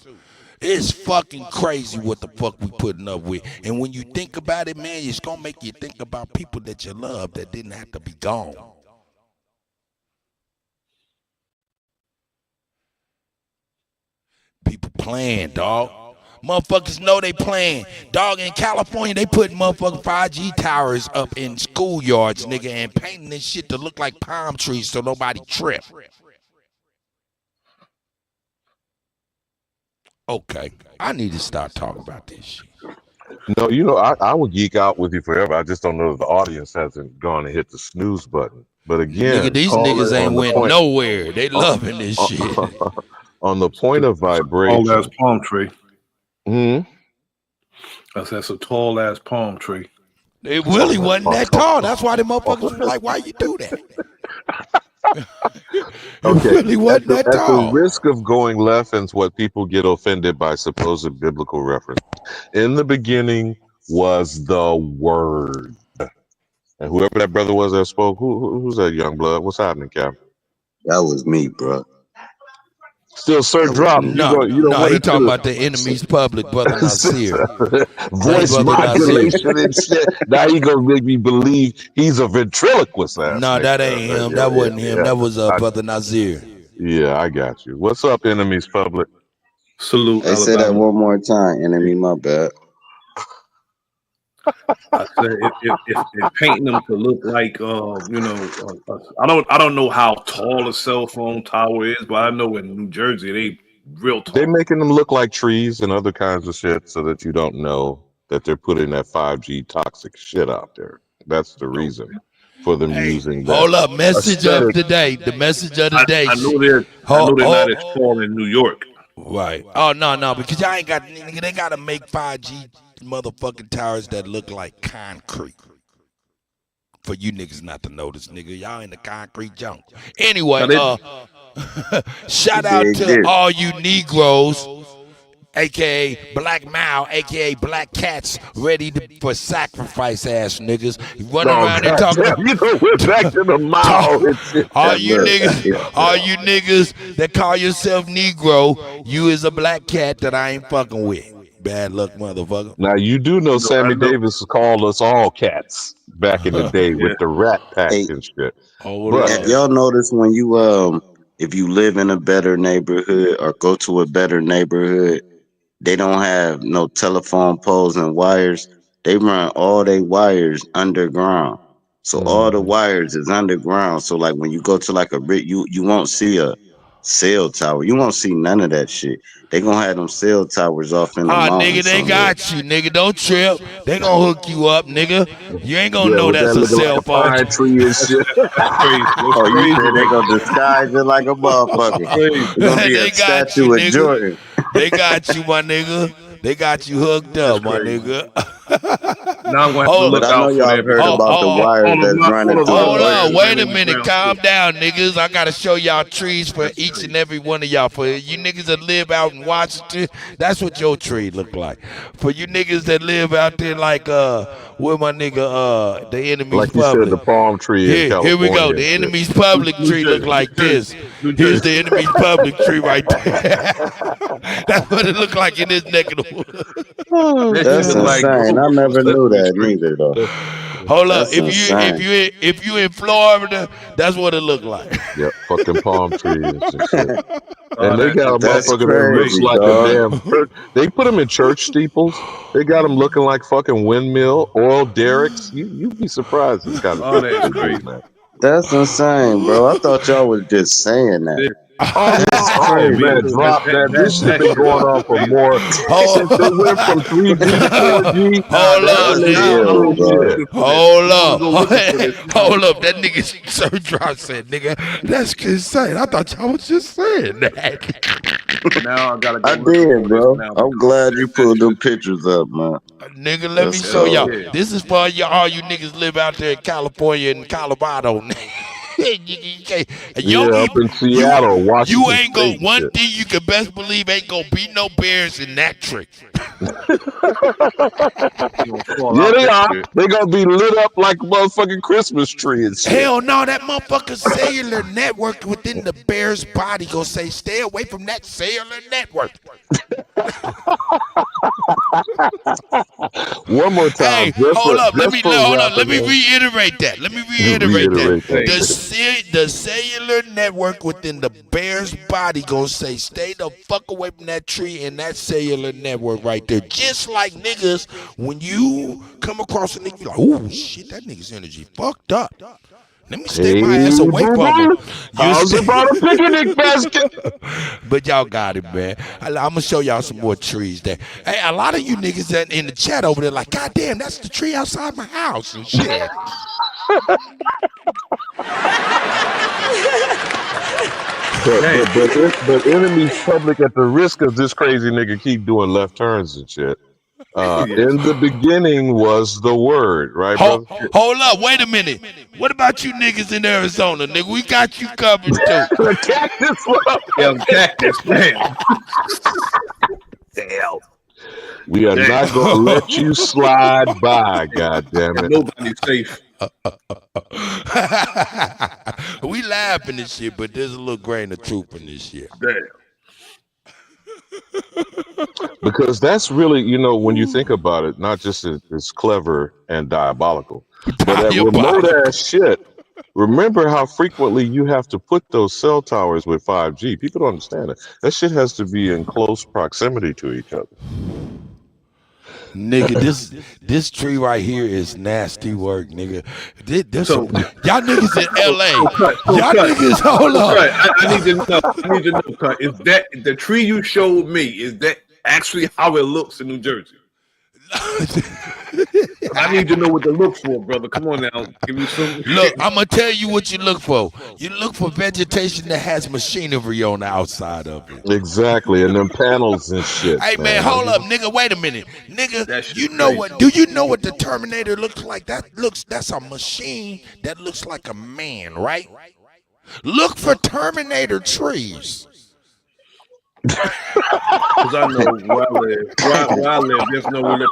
It's fucking crazy what the fuck we putting up with. And when you think about it, man, it's gonna make you think about people that you love that didn't have to be gone. People playing, dog. Motherfuckers know they playing. Dog, in California, they put motherfucking 5G towers up in schoolyards, nigga, and painting this shit to look like palm trees so nobody trip. Okay, I need to start talking about this shit. No, I would geek out with you forever. I just don't know that the audience hasn't gone and hit the snooze button. But Nigga, again, these niggas ain't went point, nowhere. They loving this shit. on the point of vibration. Tall ass palm tree. Hmm. That's a tall ass palm tree. It really wasn't that tall. That's why the motherfuckers were like, why you do that? Okay. Really wasn't that At the tall. risk of going left and what people get offended by supposed biblical reference. In the beginning was the word. And whoever that brother was that spoke, who's that young blood? What's happening, Cap? That was me, bro. Still, sir, drop. You don't want he it talking to about the enemy's public, brother Nasir. voice Brother modulation and shit. Now he gonna make me believe he's a ventriloquist ass. No, that ain't him. That wasn't him. That was brother Nazir. Yeah, I got you. What's up, enemy's public? Salute, Hey, say that one more time, enemy. My bad. I said if painting them to look like I don't know how tall a cell phone tower is, but I know in New Jersey they real tall. They're making them look like trees and other kinds of shit so that you don't know that they're putting that 5G toxic shit out there. That's the reason for them using that. Hold up, message aesthetic. of the day. The message of the day. I know they're not as tall in New York. Right. Oh no, because y'all ain't got nigga. They gotta make 5G motherfucking towers that look like concrete. For you niggas not to notice, nigga. Y'all in the concrete junk. Anyway, shout out to all you Negroes, aka Black Mao, aka Black Cats, ready for sacrifice ass niggas. You running around and talking. We're back to the Mao. All you niggas that call yourself Negro, you is a black cat that I ain't fucking with. Bad luck, motherfucker. Now you do know Sammy Davis called us all cats back in the day with the Rat Pack and shit. Have y'all noticed when you if you live in a better neighborhood or go to a better neighborhood, they don't have no telephone poles and wires. They run all their wires underground. So all the wires is underground. So like when you go to like you won't see a cell tower. You won't see none of that shit. They gonna have them cell towers off in the mountains. Nigga, they got you, nigga. Don't trip. They gonna hook you up, nigga. You ain't gonna know with that's that a looking cell like phone. pine tree and shit. Oh, you said they gonna disguise it like a motherfucker. It's gonna be a statue of Jordan. They got you, my nigga. They got you hooked up, my nigga. Now I'm going to have to look but I know out y'all for heard about the wires that's running. Hold on, wait a minute, calm down, niggas. I gotta show y'all trees for each and every one of y'all. For you niggas that live out in Washington, that's what your tree look like. For you niggas that live out there like where my nigga the enemy's like you public. said, the palm tree in California. Here we go. The enemy's public tree look like this. Here's the enemy's public tree right there. That's what it look like in this neck of the woods. That's insane. I never knew that neither, though. Hold up. That's insane. If you in Florida, that's what it look like. Yep, fucking palm trees and shit. And they got a That's motherfucker that looks crazy, like dog. a damn. They put them in church steeples. They got them looking like fucking windmill oil derricks. You'd be surprised. This kind of that's crazy, man. That's insane, bro. I thought y'all was just saying that. Oh man, drop that. This shit been going on for more. Since they went from 3G to 4G. Hold up. That nigga Sir Drop said, nigga, that's insane. I thought y'all was just saying that. Now I gotta go. I did, bro. I'm glad you pulled them pictures up, man. Nigga, let me show y'all. This is for all you niggas live out there in California and Colorado. Up in Seattle, Washington. You ain't gonna State one shit. thing you can best believe ain't gonna be no bears in that trick. Yeah, they are. They gonna be lit up like a motherfucking Christmas tree and shit. Hell no, that motherfucking cellular network within the bear's body gonna say, stay away from that cellular network. One more time. Hey, hold up. Let me reiterate that. The cellular network within the bear's body gonna say, stay the fuck away from that tree and that cellular network right there. Just like niggas, when you come across a nigga, you like, oh shit, that nigga's energy fucked up. Let me stay my ass away from them. How's about a picnic basket? But y'all got it, man. I'm gonna show y'all some more trees there. Hey, a lot of you niggas that in the chat over there, like, God damn, that's the tree outside my house and shit. But enemies public at the risk of this crazy nigga keep doing left turns and shit. In the beginning was the word, right, brother? Hold up, wait a minute. What about you niggas in Arizona, nigga? We got you covered too. The cactus, cactus, man. Damn. We are not gonna let you slide by, goddammit. Nobody's safe. We laughing and shit, but there's a little grain of truth in this shit. Damn. Because that's really, you know, when you think about it, not just it's clever and diabolical, but that remote ass shit. Remember how frequently you have to put those cell towers with 5G. People don't understand it. That shit has to be in close proximity to each other. Nigga, this tree right here is nasty work, nigga. Y'all niggas in LA. Y'all niggas, hold up. I need to know, Cut. Is that the tree you showed me? Is that actually how it looks in New Jersey? I need to know what to look for, brother. Come on now. Give me some. Look, I'm going to tell you what you look for. You look for vegetation that has machinery on the outside of it. Exactly, and them panels and shit. Hey, man, hold up, nigga. Wait a minute. Nigga, you know what? Do you know what the Terminator looks like? That's a machine that looks like a man, right? Look for Terminator trees. Because I know where I live, there's no way to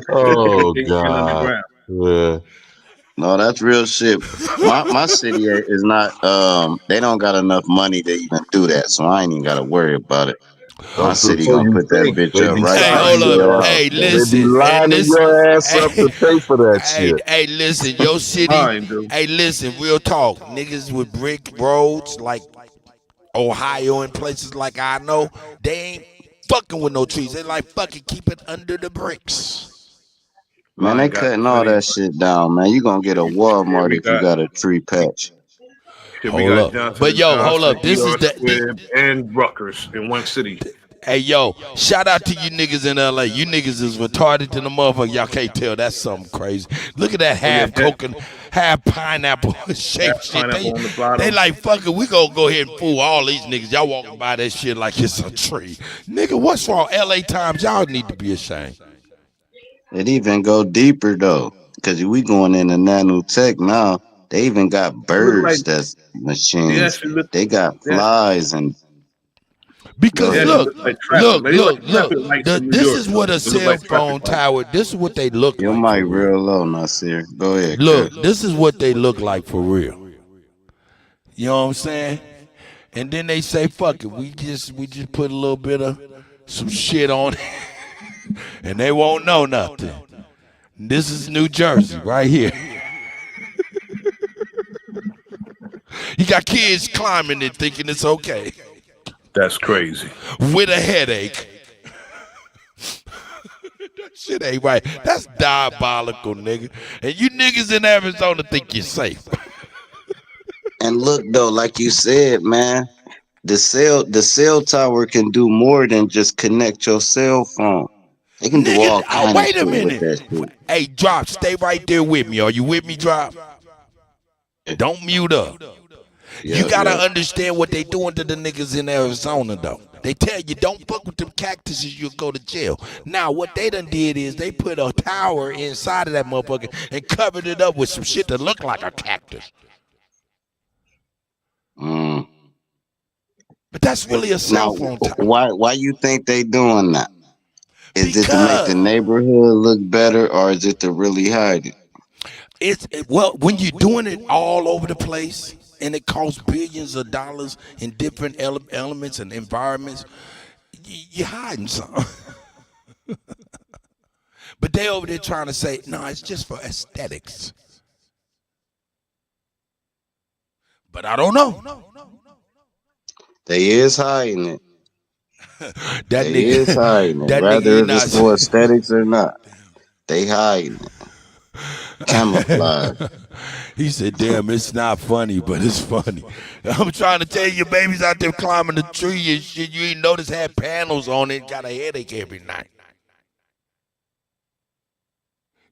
Oh, God. Yeah. No, that's real shit. My city is not, they don't got enough money to even do that, so I ain't even got to worry about it. My city gonna put that bitch up right Hey, hold up. Hey, listen. They be lining your ass up to pay for that shit. Hey, listen, your city. Hey, listen, real talk. Niggas with brick roads like Ohio and places like I know, they ain't fucking with no trees. They like fucking keep it under the bricks. Man, they cutting all that shit down, man. You gonna get a Walmart if you got a tree patch. Hold up. But yo, hold up. This is and Rutgers in one city. Hey, yo, shout out to you niggas in LA. You niggas is retarded to the motherfucker. Y'all can't tell. That's something crazy. Look at that half coconut, half pineapple shaped shit. They like, fuck it, we gonna go ahead and fool all these niggas. Y'all walking by that shit like it's a tree. Nigga, what's wrong? LA Times, y'all need to be ashamed. It even go deeper, though, because we going into nanotech now. They even got birds that's machines. They got flies and... Because look, this is what a cell phone tower, this is what they look like. Your mic real low, Nasir. Go ahead. Look, this is what they look like for real. You know what I'm saying? And then they say, fuck it, we just put a little bit of some shit on it, and they won't know nothing. This is New Jersey right here. You got kids climbing it thinking it's okay. That's crazy. With a headache. That shit ain't right. That's diabolical, nigga. And you niggas in Arizona think you're safe. And look, though, like you said, man, the cell tower can do more than just connect your cell phone. They can do all kinds of shit with that shit. Hey, Drop, stay right there with me. Are you with me, Drop? Don't mute up. You gotta understand what they doing to the niggas in Arizona, though. They tell you don't fuck with them cactuses, you'll go to jail. Now, what they done did is they put a tower inside of that motherfucker and covered it up with some shit that looked like a cactus. But that's really a cell phone tower. Why you think they doing that? Is it to make the neighborhood look better, or is it to really hide it? Well, when you're doing it all over the place, and it costs billions of dollars in different elements and environments, you're hiding something. But they over there trying to say, no, it's just for aesthetics. But I don't know. They is hiding it. They is hiding it. Whether it's for aesthetics or not, they hiding it. Camouflage. He said, damn, it's not funny, but it's funny. I'm trying to tell you, babies out there climbing the tree and shit, you ain't notice had panels on it, got a headache every night.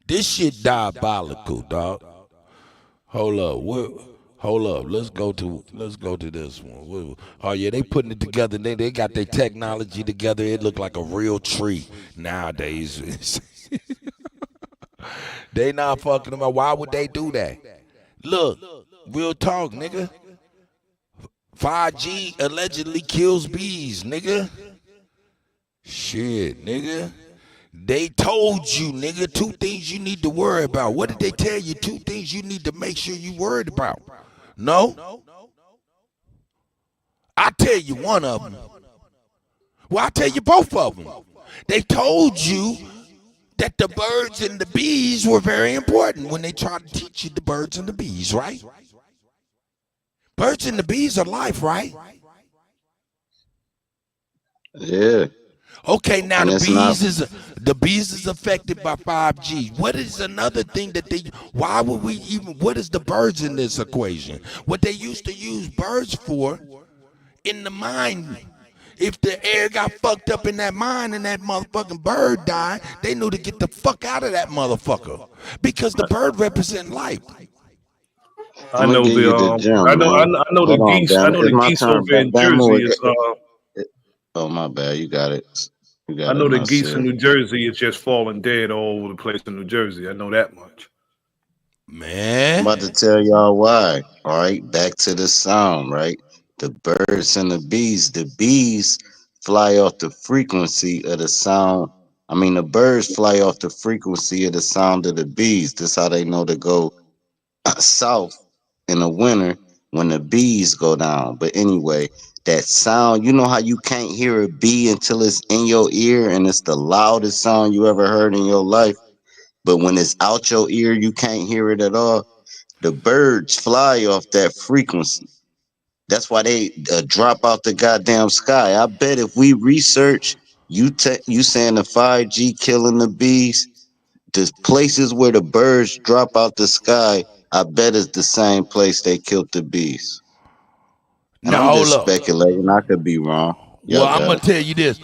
This shit diabolical, dog. Hold up. Let's go to this one. Oh yeah, they putting it together. They got their technology together. It look like a real tree nowadays. They not fucking about. Why would they do that? Look, real talk, nigga. 5G allegedly kills bees, nigga. Shit, nigga. They told you, nigga, 2 things you need to worry about. What did they tell you? 2 things you need to make sure you worried about. No? I tell you one of them. Well, I tell you both of them. They told you that the birds and the bees were very important when they tried to teach you the birds and the bees, right? Birds and the bees are life, right? Yeah. Okay, now And the bees is affected by 5G. What is another thing that why would we even, what is the birds in this equation? What they used to use birds for in the mine. If the air got fucked up in that mine and that motherfucking bird died, they knew to get the fuck out of that motherfucker because the bird represent life. I know the geese. I know the geese over in Jersey is. Oh my bad, you got it. I know the geese in New Jersey is just falling dead all over the place in New Jersey. I know that much. Man, I'm about to tell y'all why. All right, back to the sound. Right, the birds and the bees fly off the frequency of the sound. I mean, the birds fly off the frequency of the sound of the bees. That's how they know to go south in the winter when the bees go down. But anyway, that sound, you know how you can't hear a bee until it's in your ear and it's the loudest sound you ever heard in your life. But when it's out your ear, you can't hear it at all. The birds fly off that frequency. That's why they drop out the goddamn sky. I bet if we research, you saying the 5G killing the bees, the places where the birds drop out the sky, I bet it's the same place they killed the bees. And now, I'm just hold up. speculating. I could be wrong. Well, I'm gonna tell you this.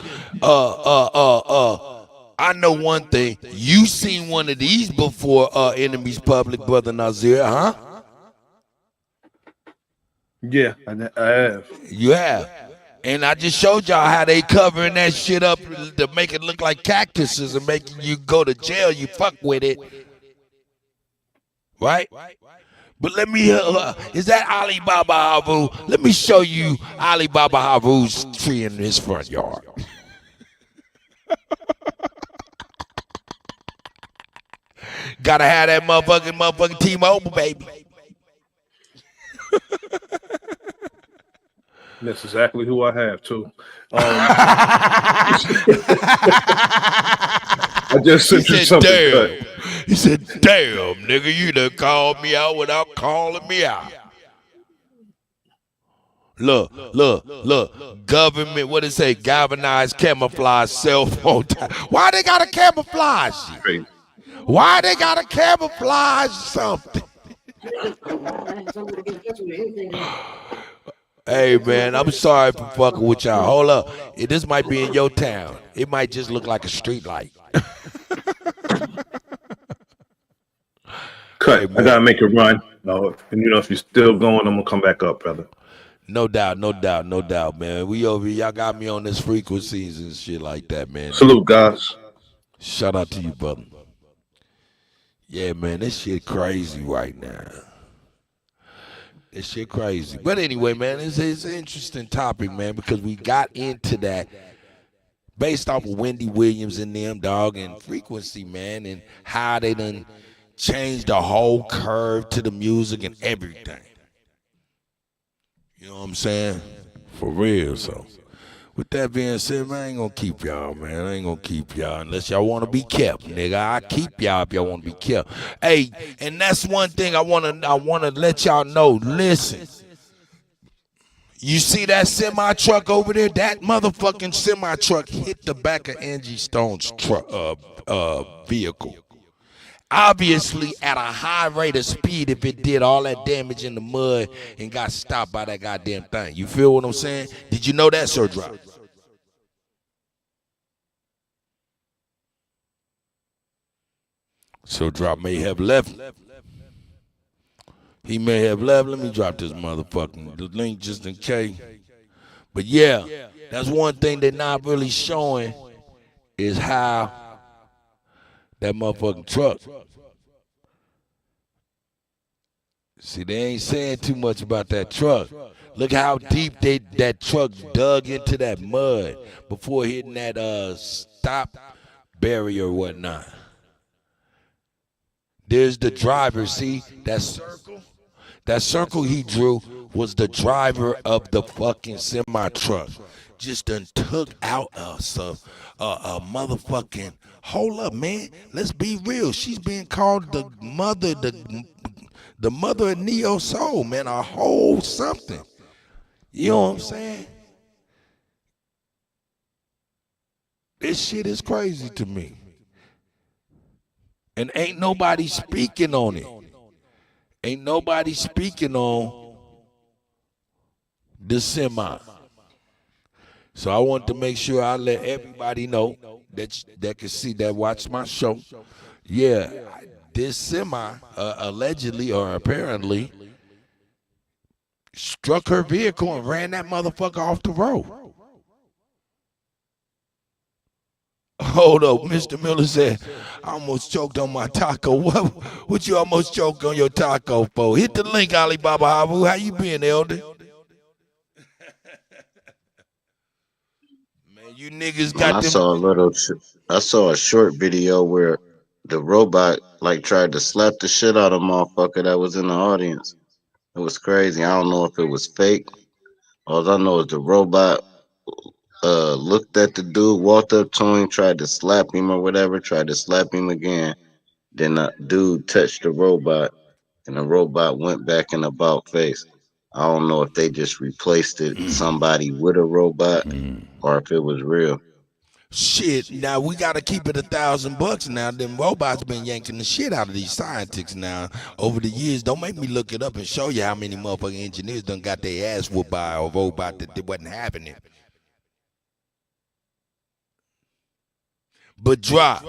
I know one thing. You seen one of these before, Enemies Public, Brother Nazir, huh? Yeah, I have. You have. And I just showed y'all how they covering that shit up to make it look like cactuses and making you go to jail. You fuck with it. Right? But let me, is that Ali Baba Haru? Let me show you Ali Baba Haru's tree in his front yard. Gotta have that motherfucking T-Mobile, baby. That's exactly who I have too. I just sent you something. Damn. He said, damn, nigga, you done called me out without calling me out. Look. Government, what it say? Galvanized camouflage cell phone. Why they gotta camouflage shit? Why they gotta camouflage something? Hey, man, I'm sorry for fucking with y'all. Hold up. This might be in your town. It might just look like a street light. Cut. Hey, I gotta make a run. No, and you know, if you're still going, I'm gonna come back up, brother. No doubt, man. We over here, y'all got me on this frequencies and shit like that, man. Salute, guys. Shout out to you, brother. Yeah, man, this shit crazy right now. This shit crazy. But anyway, man, it's an interesting topic, man, because we got into that based off of Wendy Williams and them, dog, and frequency, man, and how they done changed the whole curve to the music and everything. You know what I'm saying? For real, so. With that being said, man, I ain't gonna keep y'all, man. I ain't gonna keep y'all unless y'all wanna be kept, nigga. I keep y'all if y'all wanna be kept. Hey, and that's one thing I wanna let y'all know. Listen, you see that semi truck over there? That motherfucking semi truck hit the back of Angie Stone's vehicle. obviously at a high rate of speed if it did all that damage in the mud and got stopped by that goddamn thing. You feel what I'm saying? Did you know that, Sir Drop? Sir Drop may have left. He may have left. Let me drop this motherfucking the link just in case. But yeah, that's one thing they're not really showing is how that motherfucking truck. See, they ain't saying too much about that truck. Look how deep that truck dug into that mud before hitting that stop barrier or whatnot. There's the driver. See, that circle? That circle he drew was the driver of the fucking semi-truck. Just done took out a motherfucking, hold up, man. Let's be real. She's being called the mother of Neo Soul, man. A whole something. You know what I'm saying? This shit is crazy to me. And ain't nobody speaking on it. Ain't nobody speaking on the semi. So I want to make sure I let everybody know that can see that watch my show. Yeah, this semi allegedly or apparently struck her vehicle and ran that motherfucker off the road. Hold up, Mr. Miller said, I almost choked on my taco. What you almost choked on your taco for? Hit the link, Alibaba Habu. How you been, Elder? Man, you niggas got them. I saw a short video where the robot like tried to slap the shit out of a motherfucker that was in the audience. It was crazy. I don't know if it was fake. All I know is the robot looked at the dude, walked up to him, tried to slap him or whatever, tried to slap him again. Then the dude touched the robot, and the robot went back in about face. I don't know if they just replaced somebody with a robot or if it was real. Shit, now we gotta keep it $1,000 now. Them robots been yanking the shit out of these scientists now over the years. Don't make me look it up and show you how many motherfucking engineers done got their ass whooped by a robot that wasn't having it. But Drop.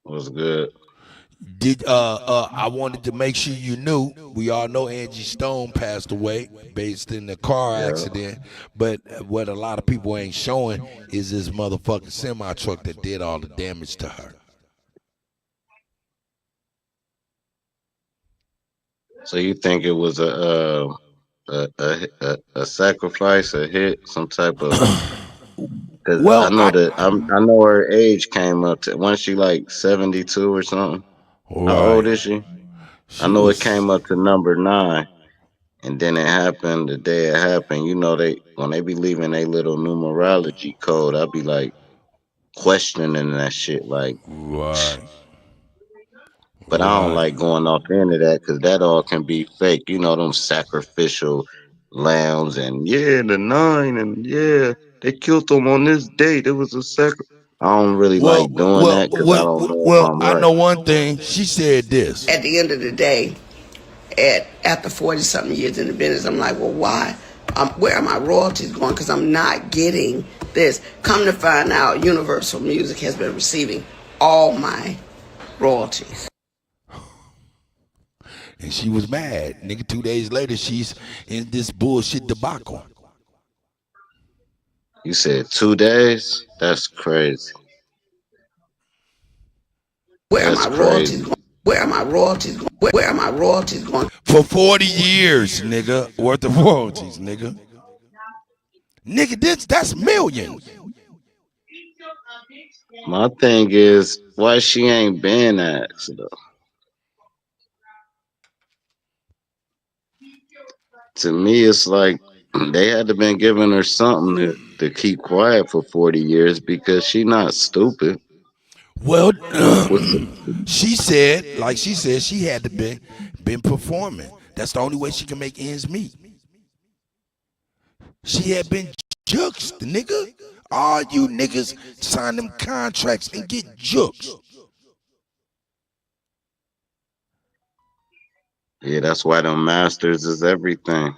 Was good. I wanted to make sure you knew. We all know Angie Stone passed away based in the car accident. But what a lot of people ain't showing is this motherfucking semi truck that did all the damage to her. So you think it was a sacrifice, a hit, some type of? Because I know her age came up to, wasn't she like 72 or something? Right. How old is she? I know it came up to number 9, and then it happened the day it happened. You know, when they be leaving their little numerology code, I be like questioning that shit, like. Right. But I don't like going off into that because that all can be fake. You know, them sacrificial lambs and the 9 and they killed them on this date. It was a sacrifice. I don't really like doing that because I don't know if I'm right. I know one thing. She said this. At the end of the day, after 40-something years in the business, I'm like, well, why? Where are my royalties going? Because I'm not getting this. Come to find out, Universal Music has been receiving all my royalties. And she was mad. Nigga, 2 days later, she's in this bullshit debacle. You said 2 days? That's crazy. Where are my royalties going? Where are my royalties going? Where are my royalties going? For 40 years, nigga, worth of royalties, nigga. Nigga, that's millions. My thing is, why she ain't been asked, though? To me, it's like they had to been giving her something to keep quiet for 40 years because she not stupid. Well, she said she had to been performing. That's the only way she can make ends meet. She had been juked, nigga. All you niggas sign them contracts and get juked. Yeah, that's why them masters is everything.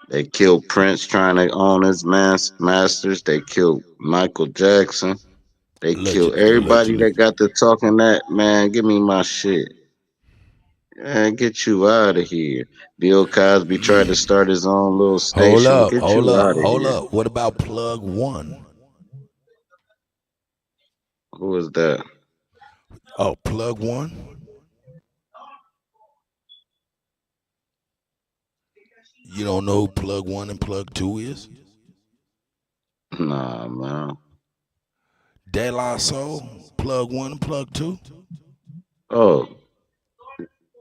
They killed Prince trying to own his masters. They killed Michael Jackson. They killed everybody that got to talking that, man, give me my shit. Man, get you out of here. Bill Cosby tried to start his own little Hold station. up, Get hold you up, out of hold here. up. What about Plug One? Who is that? Oh, Plug One? You don't know who Plug One and Plug Two is? Nah, man. De La Soul, Plug One and Plug Two? Oh,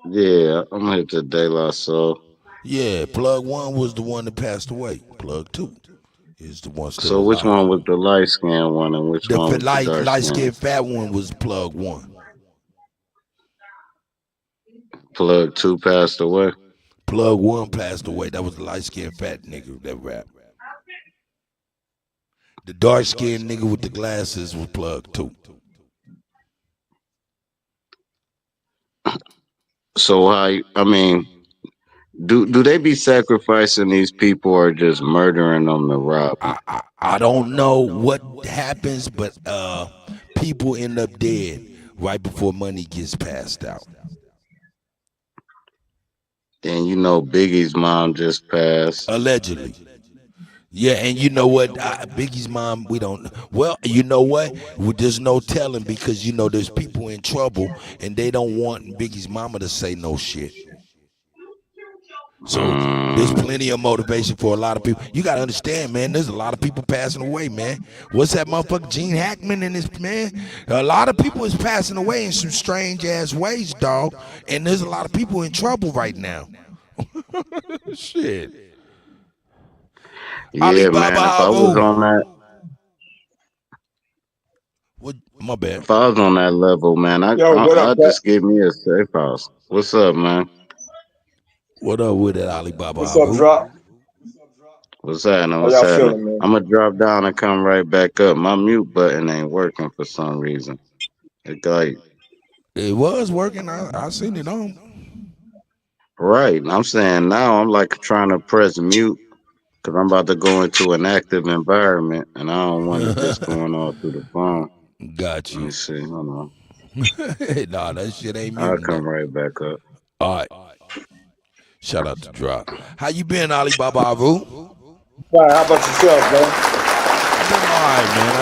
yeah, I'm gonna hit the De La Soul. Yeah, Plug One was the one that passed away. Plug Two is the one still So which alive. one was the light skinned one and which The one was the dark light skinned? skinned fat one was Plug One. Plug 2 passed away. Plug One passed away. That was the light skinned fat nigga that rap. The dark skinned nigga with the glasses was Plug Two. So I mean, do they be sacrificing these people or just murdering them to rob them? I don't know what happens, but people end up dead right before money gets passed out. And you know Biggie's mom just passed. Allegedly. Yeah, and you know what? Biggie's mom, we don't. Well, you know what? There's no telling because you know there's people in trouble and they don't want Biggie's mama to say no shit. So there's plenty of motivation for a lot of people. You gotta understand, man. There's a lot of people passing away, man. What's that motherfucker Gene Hackman and his man? A lot of people is passing away in some strange ass ways, dog. And there's a lot of people in trouble right now. Shit. Yeah, Ali man. Baba If I was on that, my bad. if I was on that level, man, Yo, what up, I'd Pat? just give me a safe house. What's up, man? What up with that Alibaba? What's up, Drop? What's happening? How What's y'all happening? feeling, man? I'm gonna drop down and come right back up. My mute button ain't working for some reason. It like It was working. I seen it on. right. I'm saying now I'm like trying to press mute because I'm about to go into an active environment and I don't want it just going all through the phone. Got Let me you. see. Hold on. Nah, that shit ain't I'll muting come though. right back up. All right. Shout out to Drop. How you been, Alibaba Avu? Fine. How about yourself, man? I've been all right, man.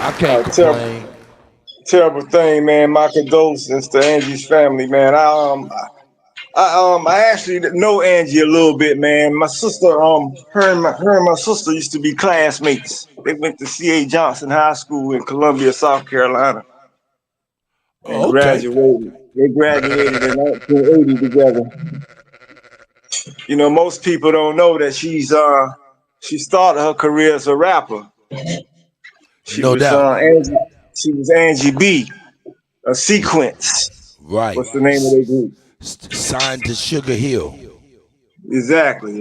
I can't complain. Terrible thing, man. My condolences to Angie's family, man. I actually know Angie a little bit, man. My sister, her and my sister used to be classmates. They went to C.A. Johnson High School in Columbia, South Carolina, and graduated. They graduated in 1980 together. You know, most people don't know that she started her career as a rapper. She No was doubt. Angie B. A Sequence. Right. What's the name of their group? Signed to Sugar Hill. Exactly.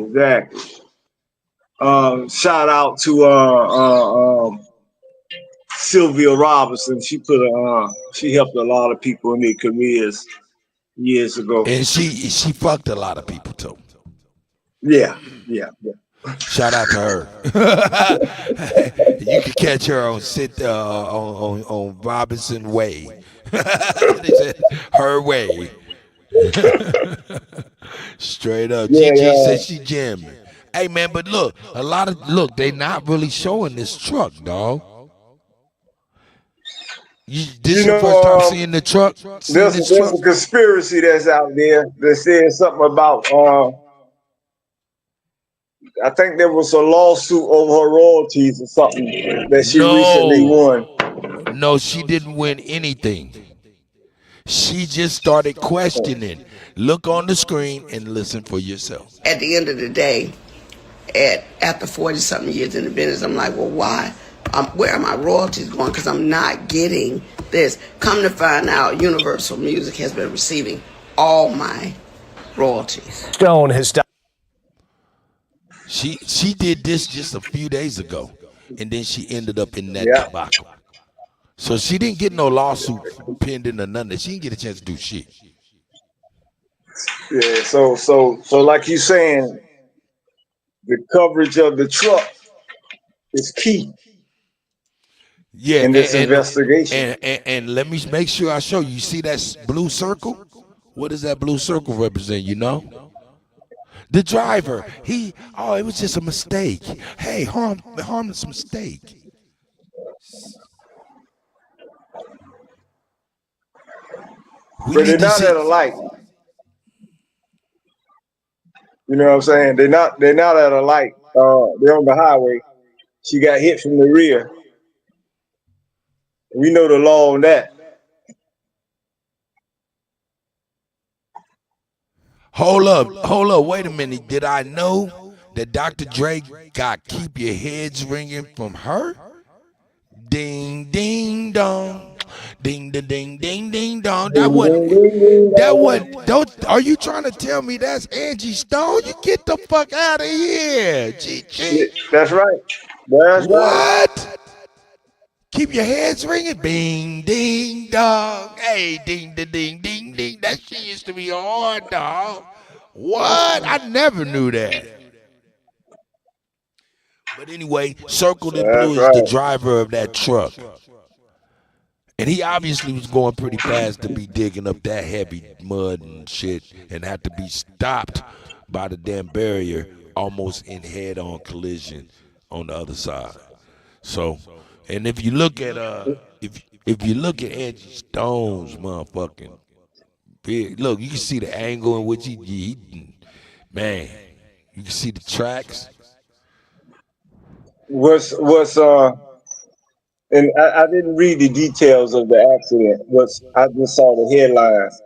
Shout out to Sylvia Robinson. She helped a lot of people in their careers years ago. And she fucked a lot of people too. Yeah. Shout out to her. You can catch her on on Robinson Way. They said her way. Straight up. Gigi said she jamming. Hey man, but look, they not really showing this truck, dog. This your first time seeing the truck? There's a conspiracy that's out there that says something about I think there was a lawsuit over her royalties or something that she recently won. No, she didn't win anything. She just started questioning. Look on the screen and listen for yourself. At the end of the day, after 40-something years in the business, I'm like, well, why? Where are my royalties going? Because I'm not getting this. Come to find out, Universal Music has been receiving all my royalties. Stone has done. She did this just a few days ago, and then she ended up in that debacle. So she didn't get no lawsuit pending or nothing. She didn't get a chance to do shit. Yeah. So like you saying, the coverage of the truck is key Yeah, in this and investigation. and let me make sure I show you. You see that blue circle? What does that blue circle represent? You know? The driver. It was just a mistake. Hey, harmless mistake. But they're not at a light. You know what I'm saying? They're not at a light. They're on the highway. She got hit from the rear. We know the law on that. Hold up, wait a minute. Did I know that Dr. Dre got Keep Your Heads Ringing from her? Ding, ding, dong. Ding, ding, ding, ding, ding, dong. That wasn't, are you trying to tell me that's Angie Stone? You get the fuck out of here, GG. That's right. That's right. What? Keep your heads ringing. Bing, ding, dong. Hey, ding, ding, ding, ding, ding. That shit used to be hard, dog. What? I never knew that. But anyway, Circled in Blue is the driver of that truck. And he obviously was going pretty fast to be digging up that heavy mud and shit and had to be stopped by the damn barrier almost in head-on collision on the other side. So, and if you look at if you look at Angie Stone's motherfucking big, look, you can see the angle in which he man, you can see the tracks. And I didn't read the details of the accident. I just saw the headlines.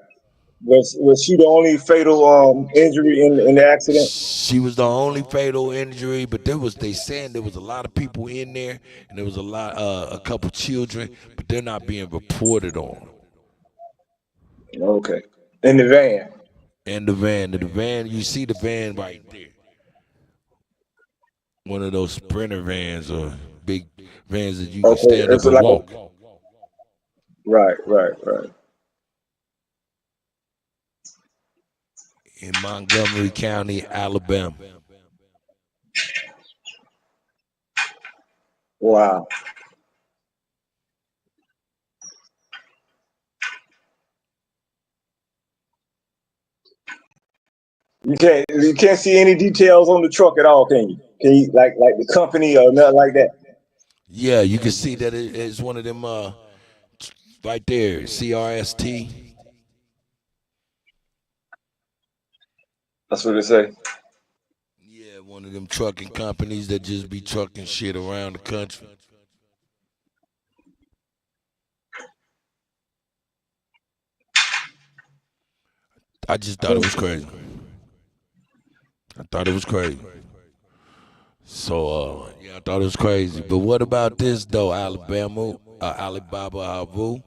Was she the only fatal injury in the accident? She was the only fatal injury, but they saying there was a lot of people in there, and there was a couple children, but they're not being reported on. Okay. In the van. In the van, you see the van right there. One of those Sprinter vans or big vans that you can stand up and walk. Right. In Montgomery County, Alabama. Wow. You can't see any details on the truck at all, can you? Can you like the company or nothing like that? Yeah, you can see that it's one of them right there, CRST. That's what it say. Yeah, one of them trucking companies that just be trucking shit around the country. I just thought it was crazy. So, I thought it was crazy. But what about this, though, Alabama, Alibaba Havu?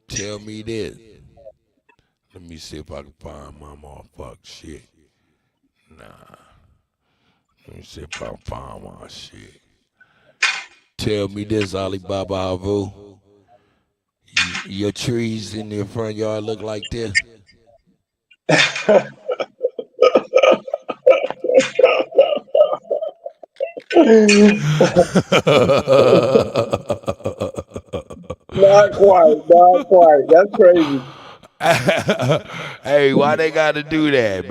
Tell me this. Let me see if I can find my motherfucking shit. Nah. Let me see if I can find my shit. Tell me this, Alibaba Havu. Your trees in your front yard look like this? Not quite. That's crazy. Hey, why they gotta do that,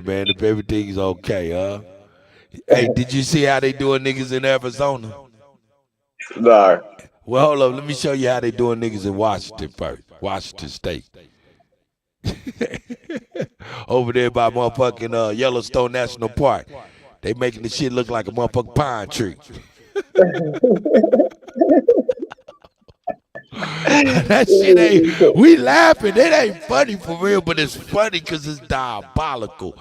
man? If everything's okay, huh? Hey, did you see how they doing niggas in Arizona? No. Well, hold up. Let me show you how they doing niggas in Washington first. Washington State. Over there by motherfucking Yellowstone National Park. They making the shit look like a motherfucking pine tree. That shit ain't, we laughing. It ain't funny for real, but it's funny because it's diabolical.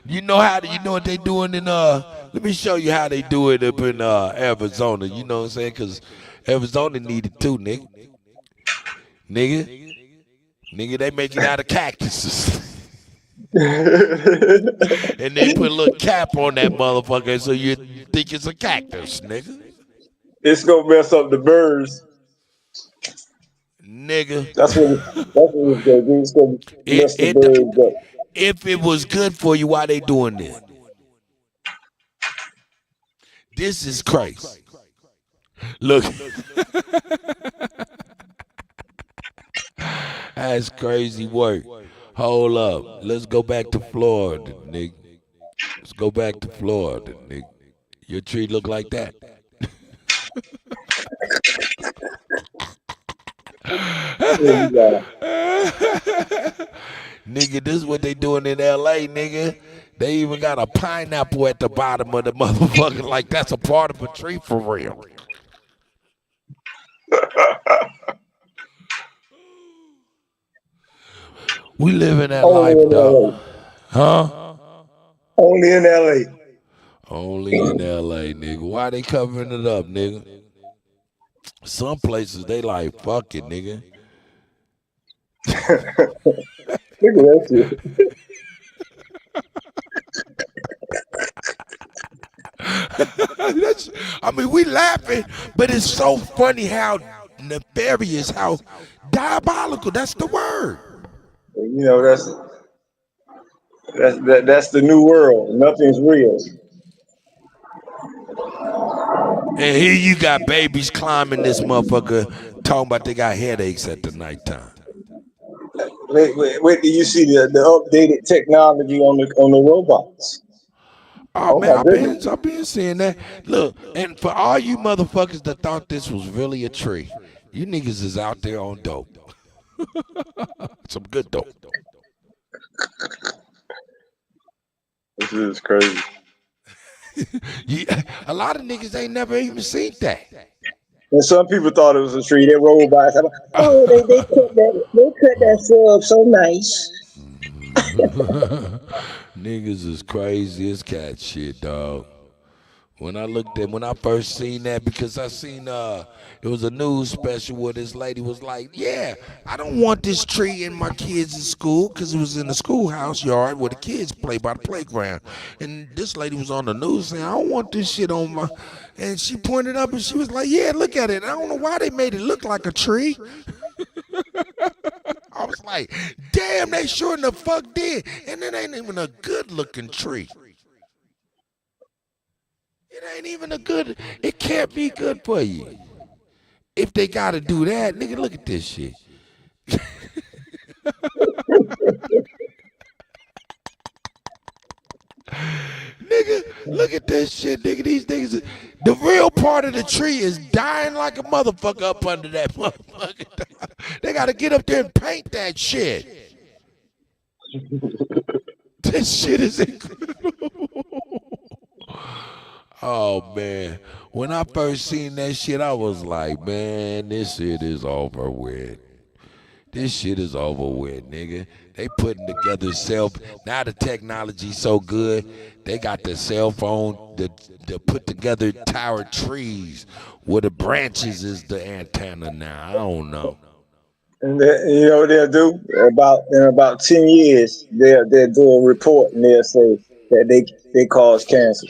You know what they doing in, let me show you how they do it up in Arizona. You know what I'm saying? Because Arizona need it too, nigga. Nigga, they make it out of cactuses. And they put a little cap on that motherfucker so you think it's a cactus, nigga. It's gonna mess up the birds. nigga. That's what it's gonna do. It's gonna mess the It birds up. if it was good for you, why they doing this? This is crazy. Look, that's crazy work. Hold up. Let's go back to Florida, nigga. Let's go back to Florida, nigga. Your tree look like that. Nigga, this is what they doing in LA, nigga. They even got a pineapple at the bottom of the motherfucker, like that's a part of a tree for real. We live in that Only life, in dog. LA. Huh? Only in LA. Only in LA, nigga. Why they covering it up, nigga? Some places they like, fuck it, nigga. Look at that shit. I mean, we laughing, but it's so funny how nefarious, how diabolical. That's the word. You know, that's the new world. Nothing's real. And here you got babies climbing this motherfucker, talking about they got headaches at the nighttime. Wait till you see the updated technology on the robots. Oh man, my goodness. I've been seeing that. Look, and for all you motherfuckers that thought this was really a tree, you niggas is out there on dope. Some good dope. This is crazy. A lot of niggas ain't never even seen that. And some people thought it was a tree. They rolled by. Oh, they cut that shrub so nice. Niggas is crazy as cat shit, dog. When I first seen that, because I seen it was a news special where this lady was like, yeah, I don't want this tree in my kids' school, because it was in the schoolhouse yard where the kids play by the playground. And this lady was on the news saying, I don't want this shit on my, and she pointed up and she was like, yeah, look at it. I don't know why they made it look like a tree. I was like, damn, they sure in the fuck did. And it ain't even a good looking tree. It ain't even it can't be good for you. If they gotta do that, nigga, look at this shit. Nigga, look at this shit, nigga. These niggas, the real part of the tree is dying like a motherfucker up under that motherfucker. They gotta get up there and paint that shit. This shit is incredible. Oh man, when I first seen that shit, I was like, man, this shit is over with. This shit is over with, nigga. They putting together now the technology's so good, they got the cell phone to put together tower trees where the branches is the antenna now. I don't know. And you know what they'll do? In about 10 years, they'll do a report and they'll say that they cause cancer.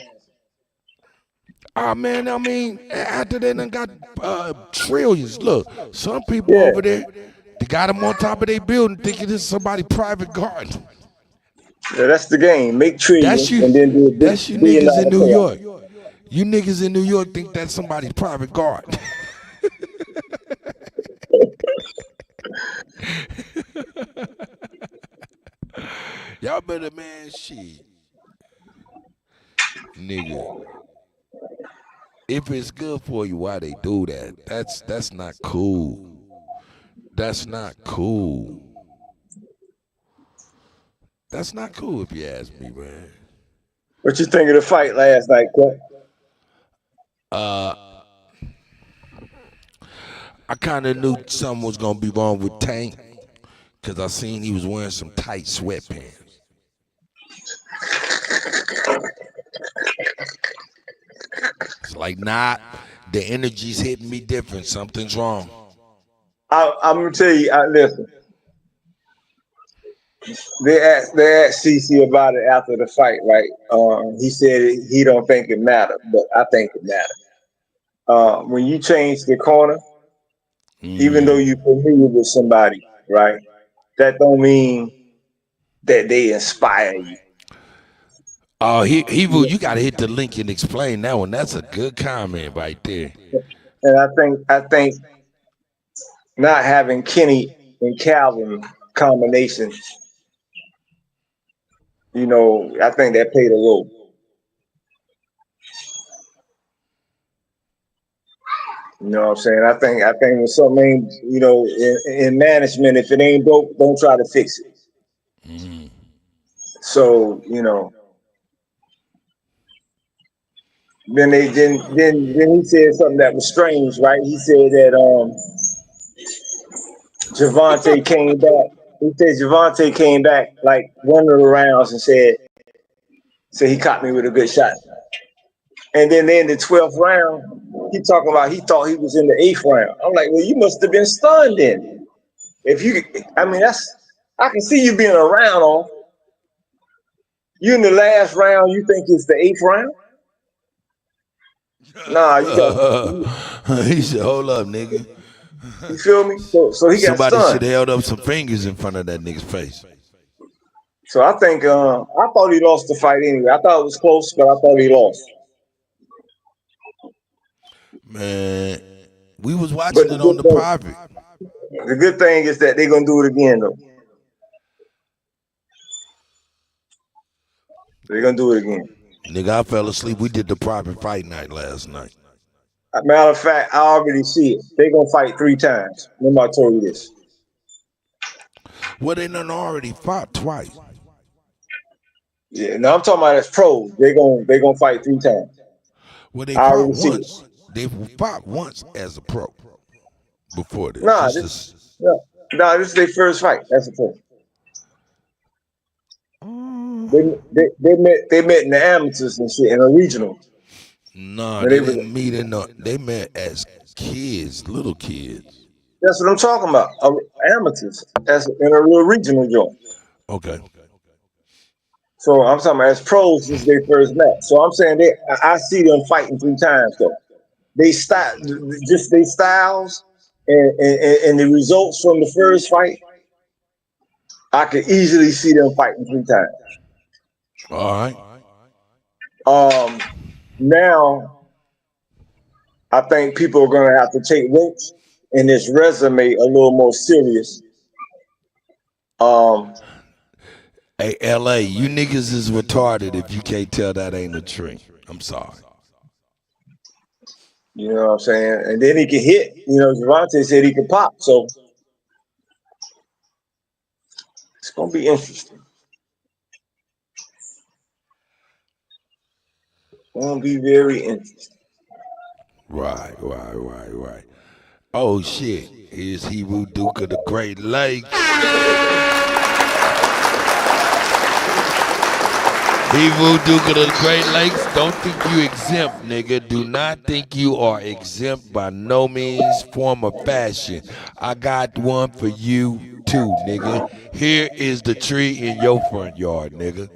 Oh man, I mean, after they done got trillions. Look, some people over there, they got them on top of their building thinking this is somebody's private garden. Yeah, that's the game. Make trillions and then do a big, that's you niggas in New York. You niggas in New York think that's somebody's private garden. Y'all better, man, shit. Nigga. If it's good for you, why they do that? That's not cool. That's not cool. That's not cool if you ask me, man. What you think of the fight last night, Cut? I kind of knew something was gonna be wrong with Tank, cause I seen he was wearing some tight sweatpants. It's like, nah, the energy's hitting me different. Something's wrong. I'm gonna tell you. Listen, they asked CC about it after the fight, right? He said he don't think it mattered, but I think it mattered. When you change the corner, even though you're familiar with somebody, right? That don't mean that they inspire you. Oh, Hebrew, you gotta hit the link and explain that one. That's a good comment right there. And I think not having Kenny and Calvin combination, I think that played a role. You know what I'm saying? I think when something ain't, in management, if it ain't broke, don't try to fix it. So, then he said something that was strange, right? He said that Javante came back. He said Javante came back like one of the rounds and said he caught me with a good shot. And then in the 12th round, he talking about he thought he was in the 8th round. I'm like, well, you must have been stunned then. If you, I mean, I can see you being a round off. You in the last round, you think it's the 8th round? Nah, you got. He said, "Hold up, nigga." You feel me? So he got Somebody should stunned. have held up some fingers in front of that nigga's face. So I think I thought he lost the fight anyway. I thought it was close, but I thought he lost. Man, we was watching it on the private. The good thing is that they're gonna do it again though. They're gonna do it again. Nigga, I fell asleep. We did the private fight night last night. Matter of fact, I already see it. They're gonna fight 3 times. Remember I told you this. Well, they done already fought twice. Yeah, now I'm talking about as pros. They're gonna fight 3 times. Well, they I fought already see it. once. They fought once as a pro before this. Nah, this is their first fight as a pro. They met in the amateurs and shit in a regional. No, they didn't meet in the. They met as kids, little kids. That's what I'm talking about. Amateurs as in a real regional joint. Okay. So I'm talking about as pros, this is their first match. So I'm saying I see them fighting 3 times though. They style, just their styles and the results from the first fight. I could easily see them fighting 3 times. All right. Now I think people are gonna have to take Roach and his resume a little more serious. Hey, LA, you niggas is retarded if you can't tell that ain't a tree. I'm sorry. You know what I'm saying? And then he can hit. Javante said he could pop. So it's gonna be interesting. It's gonna be very interesting. Right. Oh shit! Here's Hebrew Duke of the Great Lakes. Hebrew Duke of the Great Lakes. Don't think you exempt, nigga. Do not think you are exempt by no means, form, or fashion. I got one for you too, nigga. Here is the tree in your front yard, nigga.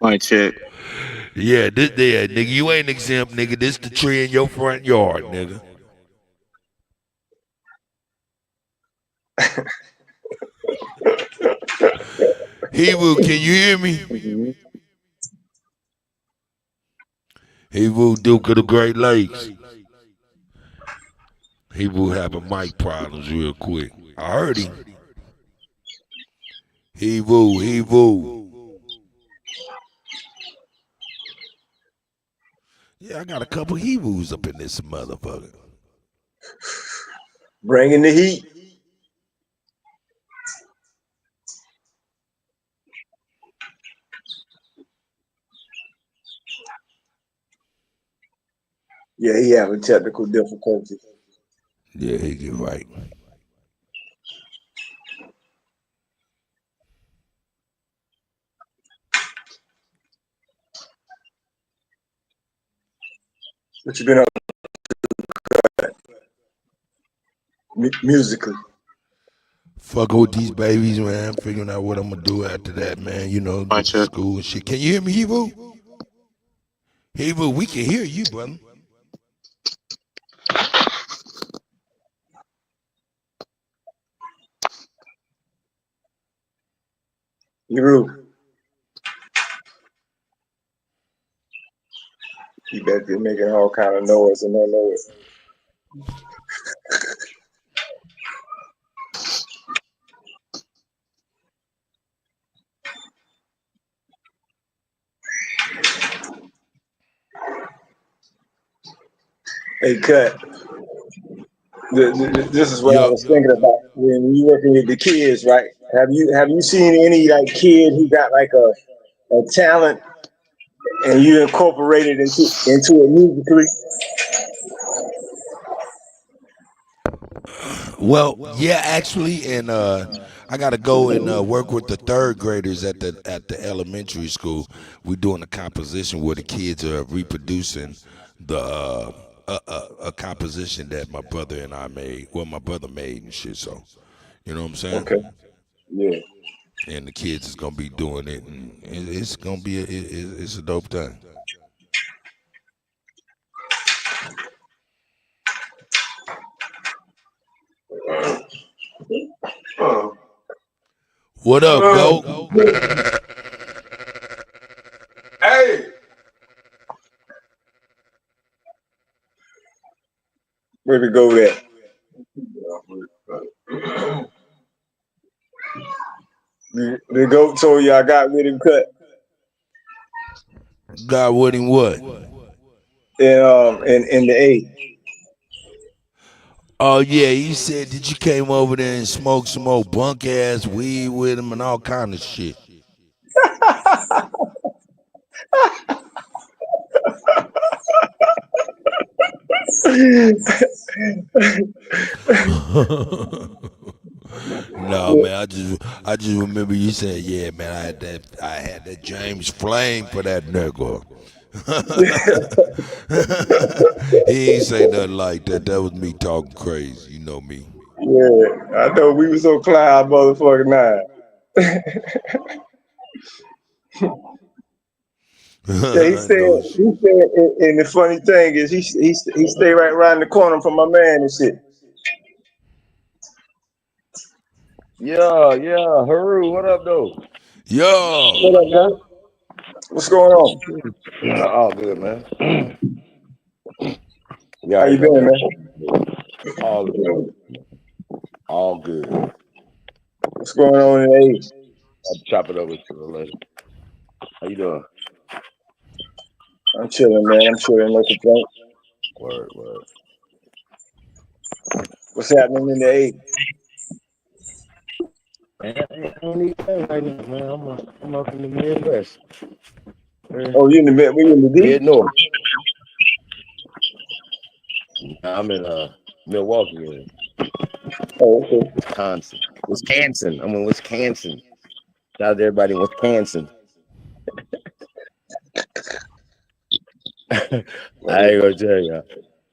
My check. Yeah, this there, nigga. You ain't exempt, nigga. This the tree in your front yard, nigga. Hebrew, can you hear me? Hebrew Duke of the Great Lakes. Hebrew having mic problems real quick. I heard him. Hebrew. Yeah, I got a couple Hebrews up in this motherfucker. Bringing the heat. Yeah, he having technical difficulties. Yeah, he get right. What you been up to musically? Fucking with these babies, man. Figuring out what I'm gonna do after that, man. You know, get to school and shit. Can you hear me, Hebrew? Hebrew, we can hear you, brother. Hebrew. He back there making all kind of noise and I know it. Hey, Cut. This is what I was thinking about when you working with the kids, right? Have you seen any like kid who got like a talent and you incorporate it into it musically? Well, yeah, actually, and I got to go and work with the third graders at the elementary school. We're doing a composition where the kids are reproducing the a composition that my brother and I made. Well, my brother made and shit. So, you know what I'm saying? Okay. Yeah. And the kids is gonna be doing it, and it's gonna be it's a dope thing. What up, Goat? Hey. Where we go at? The Goat told you I got with him, Cut. Got with him what? In the 8. Oh yeah, he said that you came over there and smoked some old bunk ass weed with him and all kind of shit. No man, I just remember you saying, yeah man, I had that James Flame for that nigga. He ain't say nothing like that. That was me talking crazy. You know me. Yeah, I know we was on cloud motherfucking 9. Yeah, he said, and the funny thing is, he stay right around the corner from my man and shit. Yeah, Haru, what up, though? Yo. What up, man? What's going on? All good, man. How you been, man? All good. All good. What's going on in the 8? I'll chop it over to the later. How you doing? I'm chilling, man. I'm chilling like a drink. Word. What's happening in the 8? Man, I don't need that right now, man. I'm up in the Midwest. Oh, you in the mid? We in the deep? Mid North. I'm in Milwaukee area. Oh, okay. Wisconsin. I'm in Wisconsin. Shout out to everybody in Wisconsin. I ain't gonna tell you.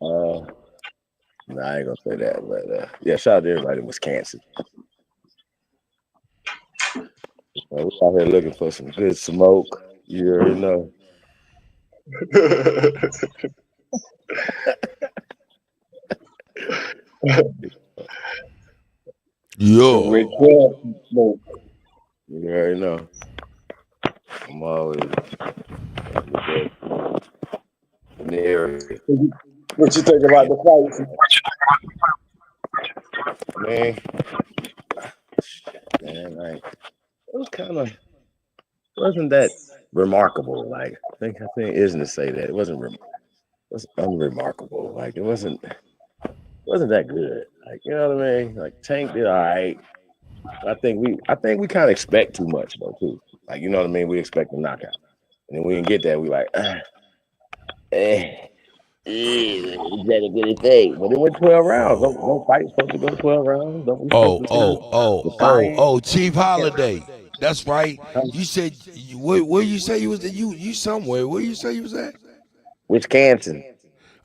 No, I ain't gonna say that, but yeah, shout out to everybody in Wisconsin. We're out here looking for some good smoke. You already know. Yo. You already know. I'm always in the area. What you think about the fight? Man, like it wasn't that remarkable. Like I think isn't to say that it wasn't. It was unremarkable. Like it wasn't that good. Like you know what I mean? Like Tank did all right. I think we kind of expect too much though too. Like you know what I mean? We expect a knockout, and then we didn't get that. We like, is that a good thing? But it went 12 rounds. Don't fight supposed to go 12 rounds. Chief Holiday. That's right. You said where you say you was you somewhere? Where you say you was at? Wisconsin.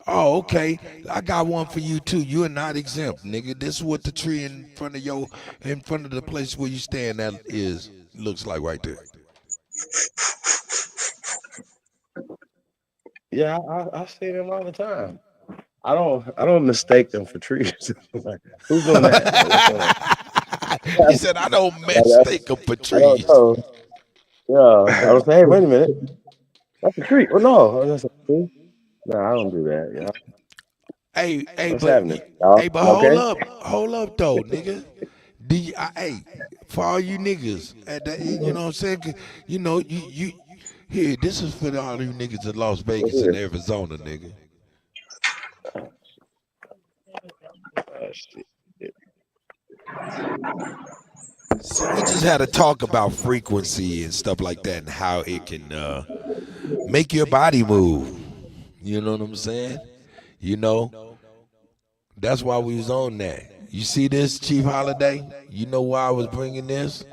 Oh, okay. I got one for you too. You are not exempt, nigga. This is what the tree in front of the place where you stand at looks like right there. Yeah, I see them all the time. I don't mistake them for trees. Like, who's doing that? Like, what's going on? He said, I don't Like, mistake them for I don't trees. know. Yeah, I don't say, hey, wait a minute, that's a tree. Well, no, that's a tree. No, I don't do that. Yeah, Hey, what's but happening? Y'all hold okay? up though, nigga. Hey, for all you niggas, you know what I'm saying? You know, you here. This is for all you niggas in Las Vegas and Arizona, nigga. Shit. See, we just had a talk about frequency and stuff like that, and how it can make your body move. You know what I'm saying? You know, that's why we was on that. You see this, Chief Holiday? You know why I was bringing this?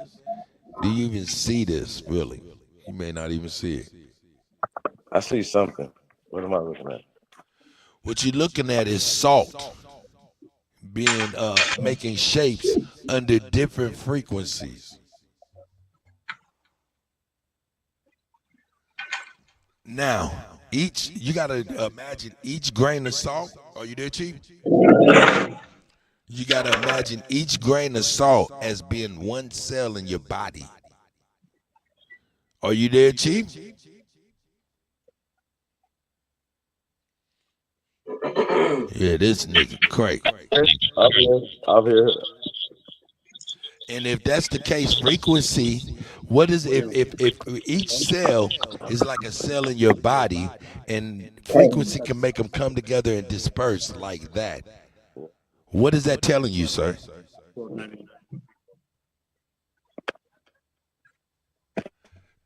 Do you even see this, really? You may not even see it. I see something. What am I looking at? What you're looking at is salt being making shapes under different frequencies. Now, you gotta imagine each grain of salt. Are you there, Chief? You gotta imagine each grain of salt as being one cell in your body. Are you there, Chief? Yeah, this nigga crazy. Up here. And if that's the case, frequency, what is if each cell is like a cell in your body, and frequency can make them come together and disperse like that? What is that telling you, sir?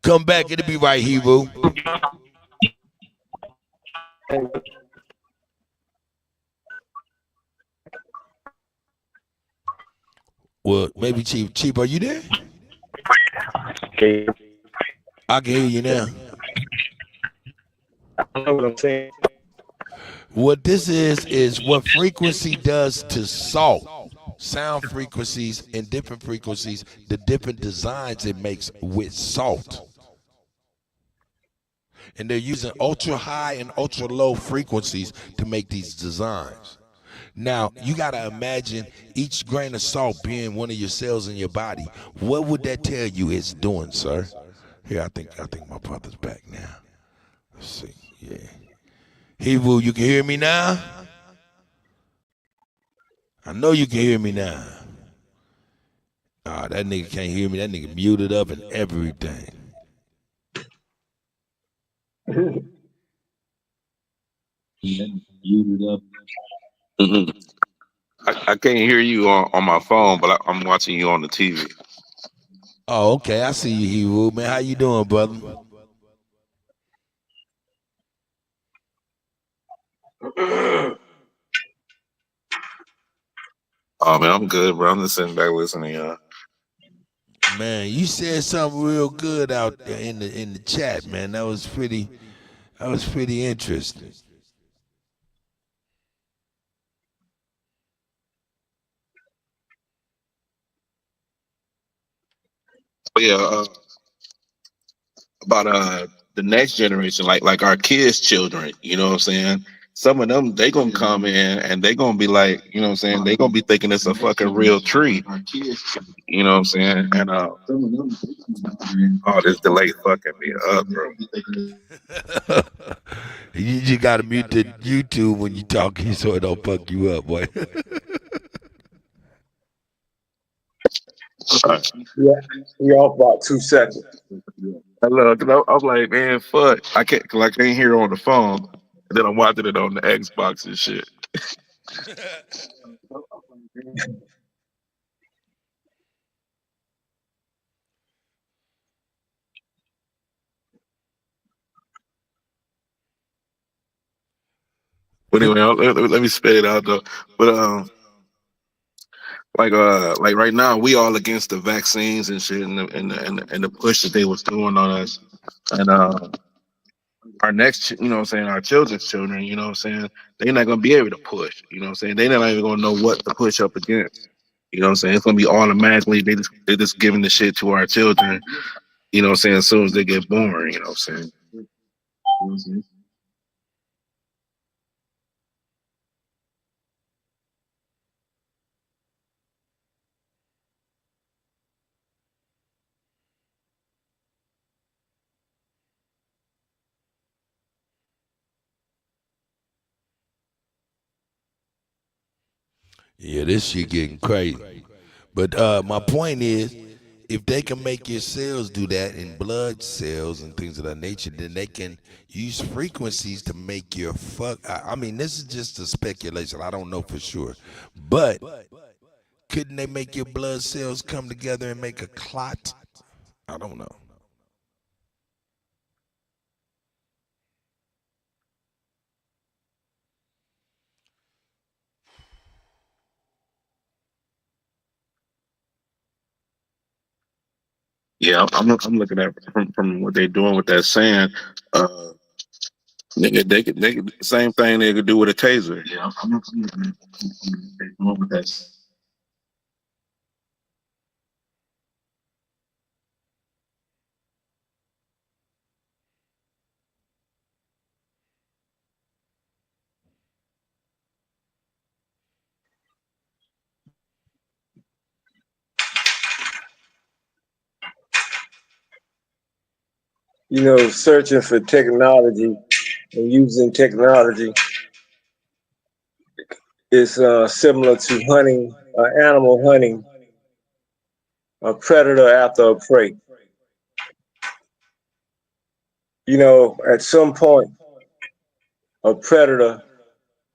Come back, it'll be right, Hebrew. Well, maybe Chief, are you there? Okay. I can hear you now. I don't know what I'm saying. What this is what frequency does to salt, sound frequencies and different frequencies, the different designs it makes with salt. And they're using ultra high and ultra low frequencies to make these designs. Now, you got to imagine each grain of salt being one of your cells in your body. What would that tell you it's doing, sir? Here, I think my brother's back now. Let's see. Yeah. Hebrew, you can hear me now? I know you can hear me now. Ah, that nigga can't hear me. That nigga muted up and everything. Muted up. Mm-hmm. I can't hear you on my phone, but I'm watching you on the TV. Oh, okay. I see you, Hebrew. Man, how you doing, brother? Oh man, I'm good, bro. I'm just sitting back listening, y'all. Man, you said something real good out there in the chat, man. That was pretty interesting. But yeah, about the next generation, like our kids' children, you know what I'm saying? Some of them, they gonna come in and they gonna be like, you know what I'm saying? They gonna be thinking it's a fucking real tree. You know what I'm saying? And oh, this delay fucking me up, bro. You just gotta mute the YouTube when you talking so it don't fuck you up, boy. Yeah, you're off about 2 seconds. I was like, man, fuck. I can't hear it on the phone. And then I'm watching it on the Xbox and shit. But anyway, let me spit it out though. But like right now we all against the vaccines and shit and the push that they was doing on us. And our next, you know what I'm saying, our children's children, you know what I'm saying, they're not gonna be able to push, you know what I'm saying? They're not even gonna know what to push up against. You know what I'm saying? It's gonna be automatically they just giving the shit to our children, you know what I'm saying, as soon as they get born, you know what I'm saying? Yeah, this shit getting crazy. But my point is, if they can make your cells do that in blood cells and things of that nature, then they can use frequencies to make your fuck. I mean, this is just a speculation. I don't know for sure. But couldn't they make your blood cells come together and make a clot? I don't know. Yeah, I'm looking at from what they're doing with that sand. They could same thing they could do with a taser. Yeah, I'm looking at what they're doing with that. You know, searching for technology and using technology is similar to hunting, animal hunting, a predator after a prey. You know, at some point, a predator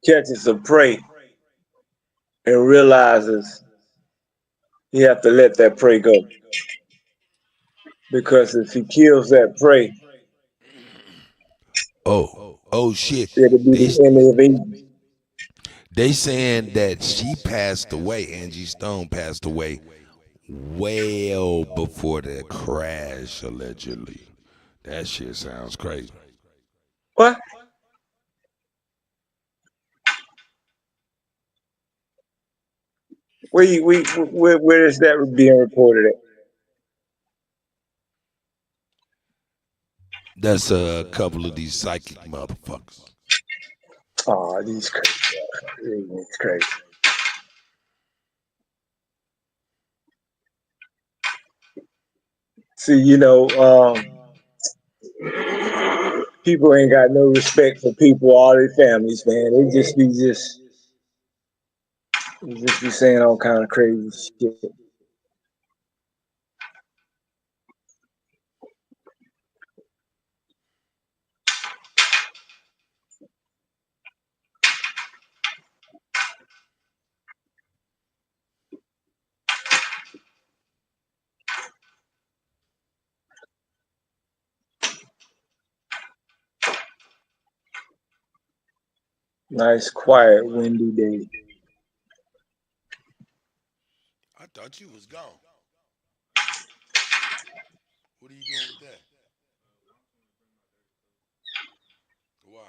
catches a prey and realizes he have to let that prey go. Because if he kills that prey, Oh shit. it'll be the end of Eden. They saying that she passed away, Angie Stone passed away well before the crash, allegedly. That shit sounds crazy. What? Where is that being reported at? That's a couple of these psychic motherfuckers. Oh, these crazy. It's crazy. See, you know, people ain't got no respect for people, all their families, man. They just be saying all kind of crazy shit. Nice, quiet, windy day. I thought you was gone. What are you doing with that? Why?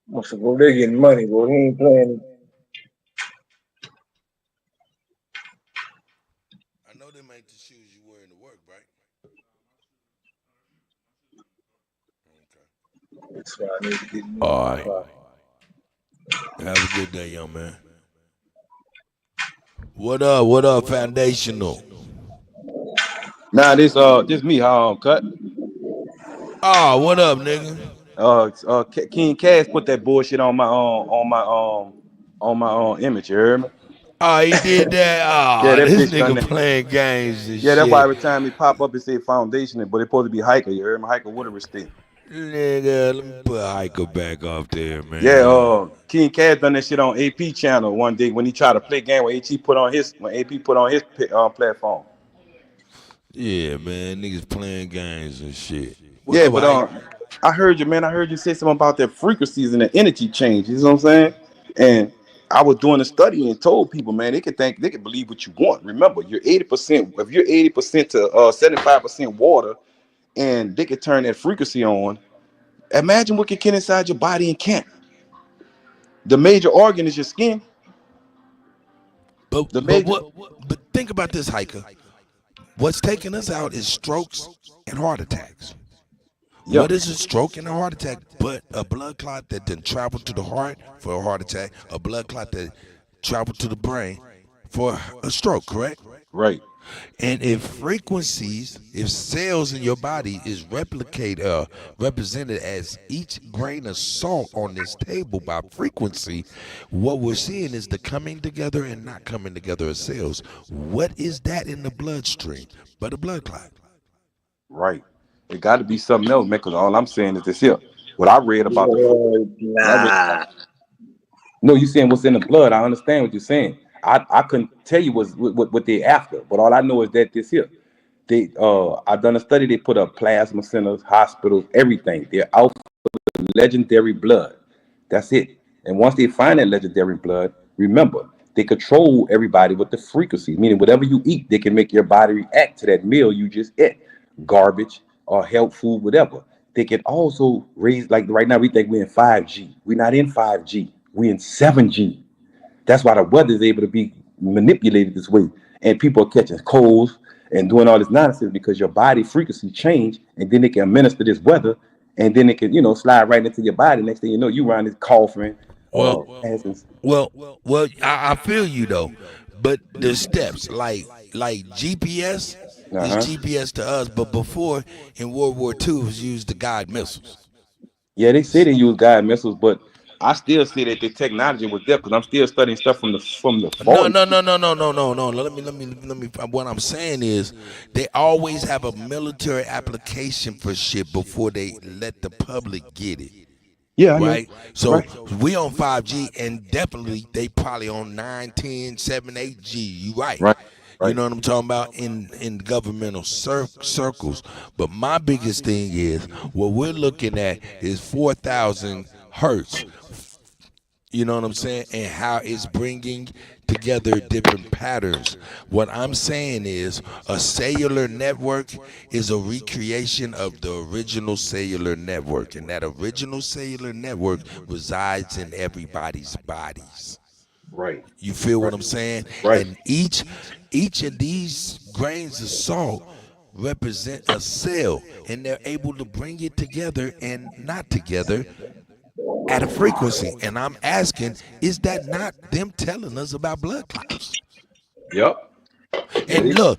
Must have go, they're getting money, boy. He ain't playing. I know they make the shoes you wearing to work, right? Okay. That's why I need to get me. All right. Have a good day, young man. What up? What up, Foundational? Nah, this me, cut. Oh, what up, nigga? King Cash put that bullshit on my image. You heard me? Oh, he did that. Yeah, Oh, that this bitch done nigga that. playing games and Yeah, that's why shit. every time he pop up, it say foundation, but it's supposed to be hiker. You heard me? Hiker with a respect. Nigga, let me put Hiker back off there, man. Yeah, King Cash done that shit on AP channel one day when he tried to play game when AP put on his platform. Yeah, man, niggas playing games and shit. What Yeah, up, but Hiker? I heard you, man. I heard you say something about the frequencies and the energy change. You know what I'm saying? And I was doing a study and told people, man, they could believe what you want. Remember, you're 80%. If you're 80% to 75% water, and they could turn that frequency on. Imagine what can get inside your body and can't. The major organ is your skin. But The but major, what? But think about this, hiker. What's taking us out is strokes and heart attacks. yeah, What is a stroke and a heart attack but a blood clot that then traveled to the heart for a heart attack, a blood clot that traveled to the brain for a stroke, correct? right, And if cells in your body is represented as each grain of salt on this table by frequency, what we're seeing is the coming together and not coming together of cells. What is that in the bloodstream but a blood clot? right. It got to be something else, man. Because all I'm saying is this here. What I read about what I read about, no, you saying what's in the blood. I understand what you're saying. I couldn't tell you what they after, but all I know is that this here. They I've done a study. They put up plasma centers, hospitals, everything. They're out for legendary blood. That's it. And once they find that legendary blood, remember they control everybody with the frequency. Meaning, whatever you eat, they can make your body react to that meal you just ate, garbage or health food, whatever. They can also raise, like right now we think we're in 5G. We're not in 5G. We're in 7G. That's why the weather is able to be manipulated this way. And people are catching colds and doing all this nonsense because your body frequency change, and then they can administer this weather, and then it can, slide right into your body. Next thing you know, you around this coughing. I feel you though, but the steps like GPS is GPS to us, but before in World War II it was used to guide missiles. Yeah, they say they use guide missiles, but I still say that the technology was there because I'm still studying stuff from the 40s. No. Let me. What I'm saying is, they always have a military application for shit before they let the public get it. Yeah, I right. know. So Right. we on 5G, and definitely they probably on 9, 10, 7, 8G. You right. Right. You know what I'm talking about in governmental circles. But my biggest thing is what we're looking at is 4,000 hertz. You know what I'm saying? And how it's bringing together different patterns. What I'm saying is a cellular network is a recreation of the original cellular network. And that original cellular network resides in everybody's bodies. Right. You feel what I'm saying? Right. And each of these grains of salt represent a cell, and they're able to bring it together and not together at a frequency. And I'm asking, is that not them telling us about blood clots? Yep. And look,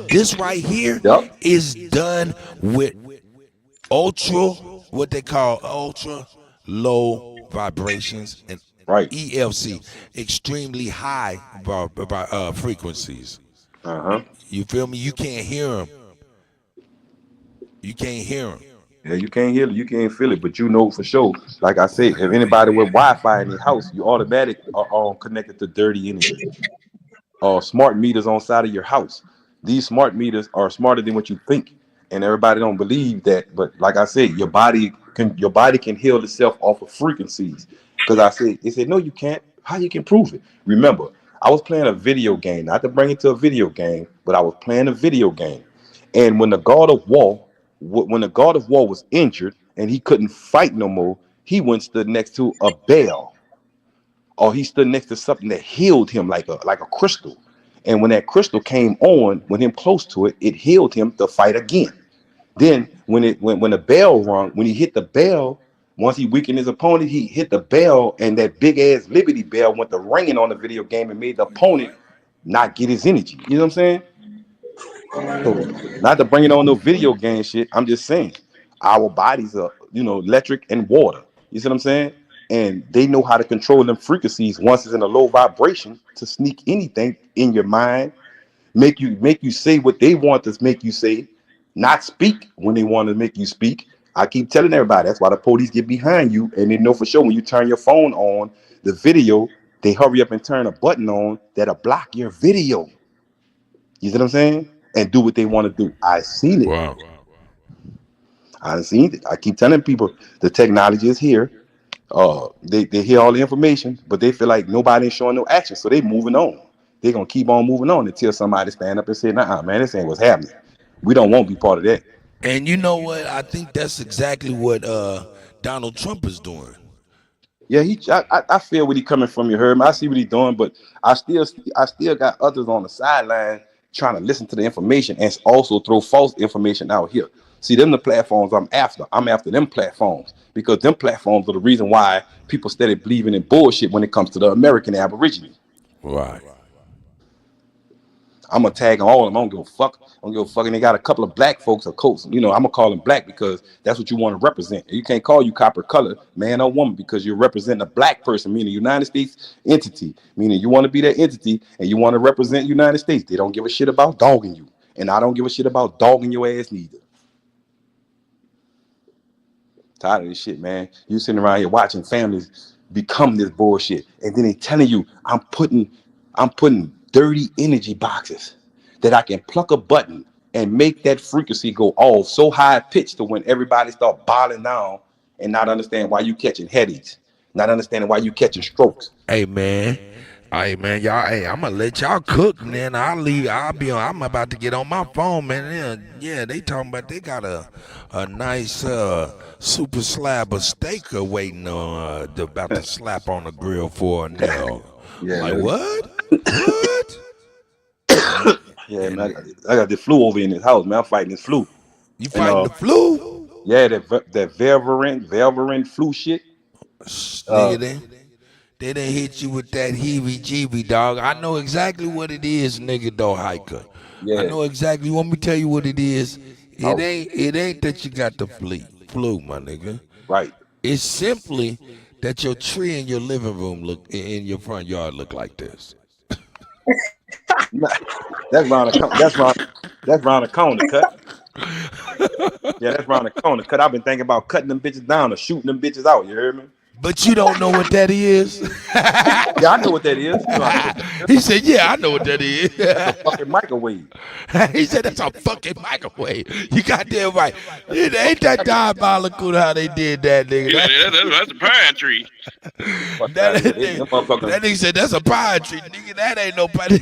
this right here is done with what they call ultra low vibrations, and ELC, extremely high frequencies. You feel me? You can't hear them. You can't hear them. Yeah, you can't hear it, you can't feel it, but you know for sure. Like I said, if anybody with Wi-Fi in their house, you automatic are all connected to dirty energy. Smart meters on side of your house. These smart meters are smarter than what you think, and everybody don't believe that. But like I said, your body can heal itself off of frequencies. Because they said no, you can't. How you can prove it? Remember, I was playing a video game, not to bring it to a video game, but I was playing a video game, and when the God of War was injured and he couldn't fight no more, he went stood next to a bell, or he stood next to something that healed him like a crystal. And when that crystal came on, when him close to it, it healed him to fight again. Then when the bell rung, when he hit the bell, once he weakened his opponent, he hit the bell, and that big ass Liberty Bell went to ringing on the video game and made the opponent not get his energy. You know what I'm saying? So, not to bring it on no video game shit, I'm just saying our bodies are, electric and water. You see what I'm saying? And they know how to control them frequencies once it's in a low vibration to sneak anything in your mind, make you say what they want to make you say, not speak when they want to make you speak. I keep telling everybody that's why the police get behind you, and they know for sure when you turn your phone on, the video, they hurry up and turn a button on that'll block your video. You see what I'm saying? And do what they want to do. I seen it. Wow. I seen it. I keep telling people the technology is here. They hear all the information, but they feel like nobody ain't showing no action, so they moving on. They gonna keep on moving on until somebody stand up and say, "Nah, man, this ain't what's happening. We don't want to be part of that." And you know what? I think that's exactly what Donald Trump is doing. Yeah, I feel where he coming from. You heard me. I see what he doing, but I still got others on the sideline trying to listen to the information and also throw false information out here. See, them the platforms I'm after. I'm after them platforms because them platforms are the reason why people started believing in bullshit when it comes to the American Aborigine. Right. I'm gonna tag them all of them. I don't give a fuck. I don't give a fuck. And they got a couple of black folks, of course. You know, I'm gonna call them black because that's what you want to represent. You can't call you copper color, man or woman, because you're representing a black person, meaning United States entity, meaning you want to be that entity and you want to represent United States. They don't give a shit about dogging you, and I don't give a shit about dogging your ass neither. Tired of this shit, man. You sitting around here watching families become this bullshit, and then they telling you I'm putting dirty energy boxes that I can pluck a button and make that frequency go off so high pitched to when everybody start boiling down and not understand why you catching headaches, not understanding why you catching strokes. Hey man. Hey man, y'all. Hey, I'm gonna let y'all cook, man. I'll leave. I'll be on. I'm about to get on my phone, man. Yeah, they talking about they got a nice super slab of steak waiting on about to slap on the grill for a nigga. Yeah, Like man. what? What? Yeah, man. I got the flu over in this house, man. I'm fighting this flu. You And fighting the flu? yeah, that Velverin flu shit. Nigga, they done hit you with that heebie-jeebie, dog. I know exactly what it is, nigga, though, hiker. I Yeah. know exactly. Want me to tell you what it is? It Oh, ain't that you got the flu, my nigga. right. It's simply that your tree in your living room in your front yard look like this. That's round the that's round the corner cut. Yeah, that's round the corner cut. I've been thinking about cutting them bitches down or shooting them bitches out. You heard me? But you don't know what that is. Yeah, I know what that is. You know, I know what that is. He said, "Yeah, I know what that is." That's a fucking microwave. He said, "That's a fucking microwave." You goddamn right. It ain't that diabolical how they did that, nigga. That's a pine tree. Fuck out of here. Them motherfuckers. That nigga said that's a pine tree, nigga. That ain't no pine.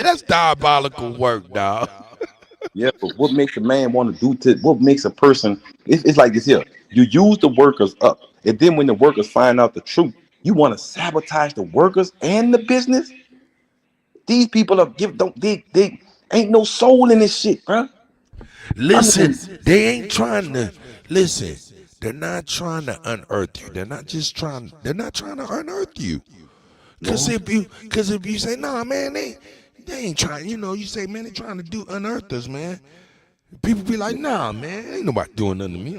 That's diabolical work, dog. Yeah, but what makes a man want to do what makes a person? It's like this here. You use the workers up, and then when the workers find out the truth, you want to sabotage the workers and the business. These people they ain't no soul in this shit, bro. Listen, they ain't trying to listen. They're not trying to unearth you. They're not trying to unearth you. Cause if you say, nah, man, they ain't trying, you say, man, they trying to unearth us, man. People be like, nah, man, ain't nobody doing nothing to me.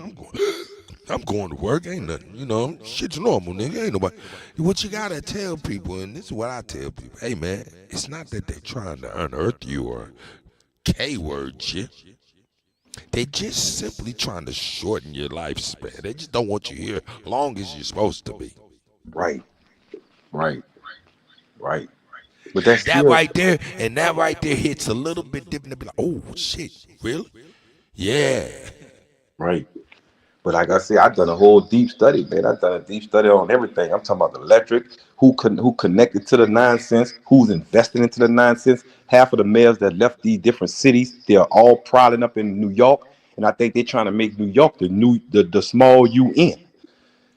I'm going to work, ain't nothing, shit's normal, nigga, ain't nobody. What you gotta tell people, and this is what I tell people, hey man, it's not that they trying to unearth you or K-word shit. They just simply trying to shorten your lifespan. They just don't want you here long as you're supposed to be. Right. But that's That still right there, and that right there hits a little bit different. To be like, oh shit, really? Yeah. right. But like I said, I've done a whole deep study, man. I've done a deep study on everything. I'm talking about the electric, who connected to the nonsense, who's investing into the nonsense. Half of the mayors that left these different cities, they are all prowling up in New York, and I think they're trying to make New York the small UN.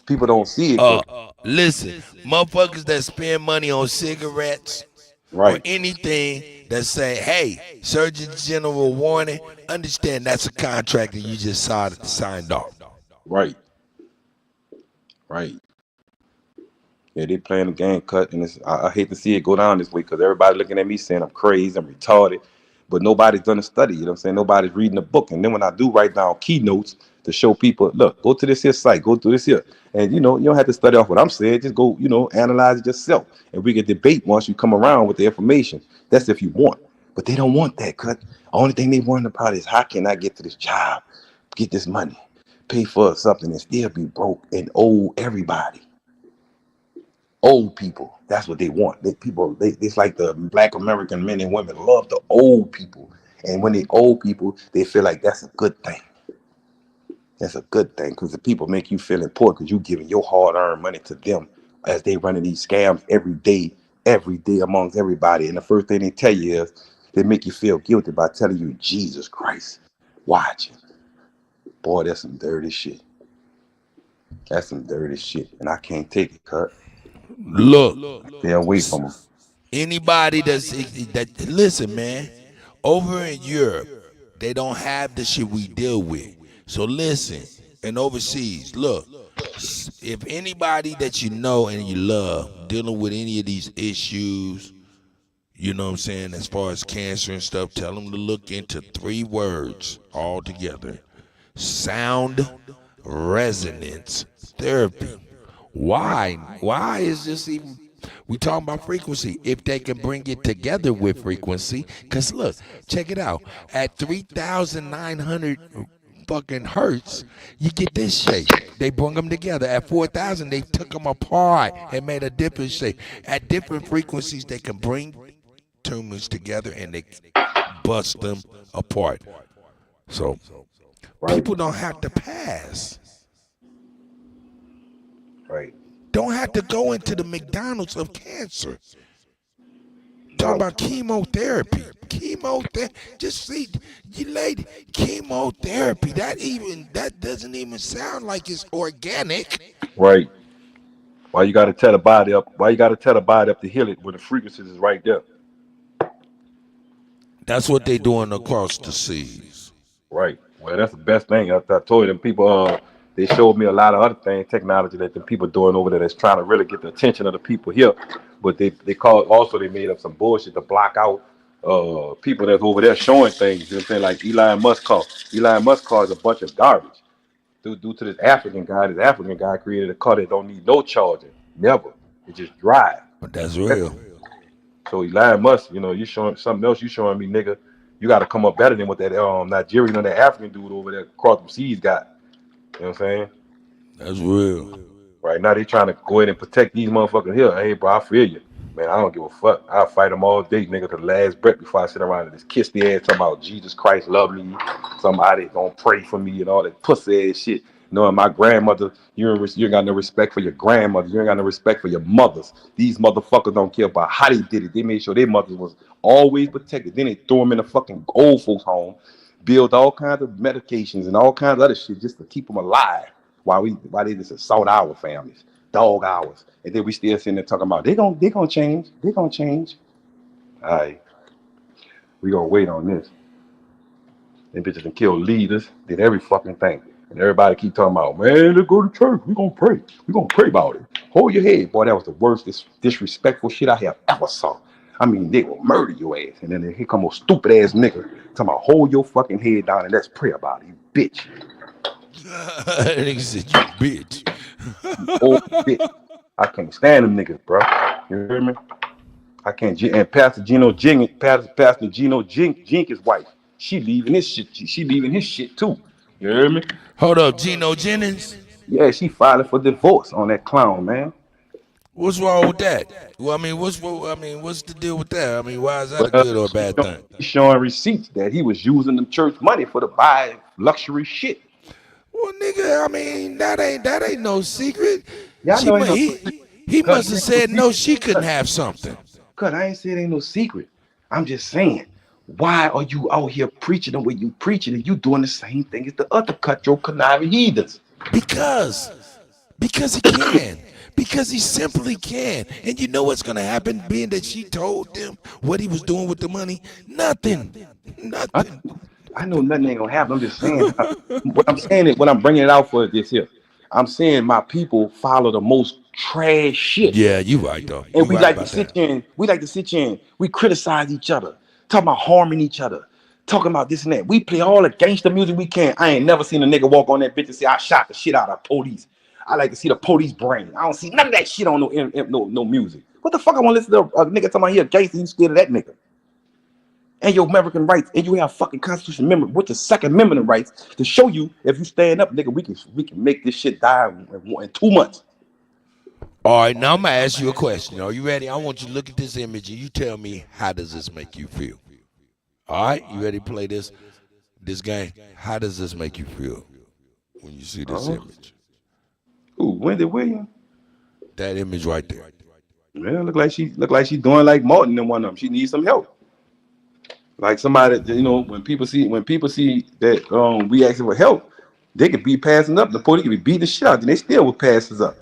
People don't see it, but Listen, motherfuckers that spend money on cigarettes or right, anything that say, hey, Surgeon General warning, understand that's a contract that you just signed off. right. Yeah, they playing the game cut, and I hate to see it go down this way because everybody looking at me saying I'm crazy, I'm retarded, but nobody's done a study. You know what I'm saying? Nobody's reading a book. And then when I do write down keynotes to show people, look, go to this here site, go to this here, and you don't have to study off what I'm saying. Just go, analyze it yourself, and we can debate once you come around with the information. That's if you want, but they don't want that. Cut. Only thing they worrying about is how can I get to this job, get this money, pay for something, and still be broke and owe everybody. Old people, that's what they want. It's like the Black American men and women love the old people, and when they old people, they feel like that's a good thing. That's a good thing because the people make you feel important because you giving your hard-earned money to them as they running these scams every day amongst everybody. And the first thing they tell you is they make you feel guilty by telling you, Jesus Christ, watch it. Boy, that's some dirty shit. That's some dirty shit. And I can't take it, Kurt. Look, Stay away from them. anybody that listen, man, over in Europe, they don't have the shit we deal with. So listen, and overseas, look, if anybody that you know and you love dealing with any of these issues, you know what I'm saying, as far as cancer and stuff, tell them to look into 3 words altogether. Sound resonance therapy. Why? Why is this even? We talking about frequency. If they can bring it together with frequency, because look, check it out. At 3,900 fucking hertz, you get this shape. They bring them together. At 4,000, they took them apart and made a different shape. At different frequencies, they can bring tumors together and they bust them apart. So people don't have to pass. Right. Don't have to go into the McDonald's of cancer. Talk about chemotherapy. Chemotherapy. Just see, you lady, chemotherapy. That doesn't even sound like it's organic. Right. Why you gotta tell the body up? Why you gotta tell the body up to heal it when the frequencies is right there? That's what they doing across the seas. Right. Well, that's the best thing. I told you them people. They showed me a lot of other things, technology that the people doing over there that's trying to really get the attention of the people here. But they made up some bullshit to block out people that's over there showing things. You know what I'm saying? Like Elon Musk car. Elon Musk car is a bunch of garbage. Due to this African guy created a car that don't need no charging. Never. It just drive. But that's real. So Elon Musk, you showing something else. You showing me, nigga. You got to come up better than what that Nigerian or that African dude over there across the seas got. You know what I'm saying? That's real. Right now they trying to go in and protect these motherfuckers here. Hey, bro, I feel you. Man, I don't give a fuck. I'll fight them all day, nigga, to the last breath before I sit around and just kiss the ass talking about Jesus Christ love me. Somebody gonna pray for me and all that pussy ass shit. Knowing my grandmother, you ain't got no respect for your grandmother. You ain't got no respect for your mothers. These motherfuckers don't care about how they did it. They made sure their mothers was always protected. Then they threw them in a fucking old folks home, build all kinds of medications and all kinds of other shit just to keep them alive while they just assault our families, dog ours. And then we still sitting there talking about they gonna change. They gonna change. All right. We gonna wait on this. Them bitches can kill leaders, did every fucking thing. And everybody keep talking about, man, let's go to church. We gonna pray. We gonna pray about it. Hold your head. Boy, that was the worst disrespectful shit I have ever saw. I mean, they will murder your ass. And then here come a stupid ass nigga talking about hold your fucking head down and let's pray about it, you bitch. Nigga said, you bitch. Old bitch. I can't stand them niggas, bro. You hear me? I can't. And Pastor Gino Jenkins' wife, she leaving his shit. She leaving his shit too. You hear me? Hold up, Gino Jennings? Yeah, she filing for divorce on that clown, man. What's wrong with that? Well, what's the deal with that? Why is that a good or a bad thing? He's showing receipts that he was using the church money for to buy luxury shit. Well, nigga, that ain't no secret. Yeah, He must have said no, she couldn't have something. Cause I ain't said it ain't no secret. I'm just saying, why are you out here preaching the way you preaching and you doing the same thing as the other cutthroat conniving heathens? Because he can. Because he simply can. And you know what's gonna happen, being that she told them what he was doing with the money? Nothing. I know nothing ain't gonna happen. I'm just saying what I'm bringing it out for this here. I'm saying my people follow the most trash shit. Yeah, you right though. And we like to sit here and we criticize each other, talking about harming each other, talking about this and that. We play all the gangster music we can. I ain't never seen a nigga walk on that bitch and say I shot the shit out of police. I like to see the police brain. I don't see none of that shit on no music. What the fuck I want to listen to a nigga talking about he a gangster, you scared of that nigga? And your American rights, and you have fucking Constitution Amendment with the Second Amendment rights to show you if you stand up, nigga, we can make this shit die in 2 months. All right, now I'm gonna ask you a question. Are you ready? I want you to look at this image and you tell me how does this make you feel? All right, you ready to play this game? How does this make you feel? when you see this image. Ooh, Wendy Williams. That image right there. Man, look like she's doing like Martin and one of them. She needs some help. Like somebody, when people see that we asking for help, they could be passing up. The police could be beating the shit out, and they still would pass us up.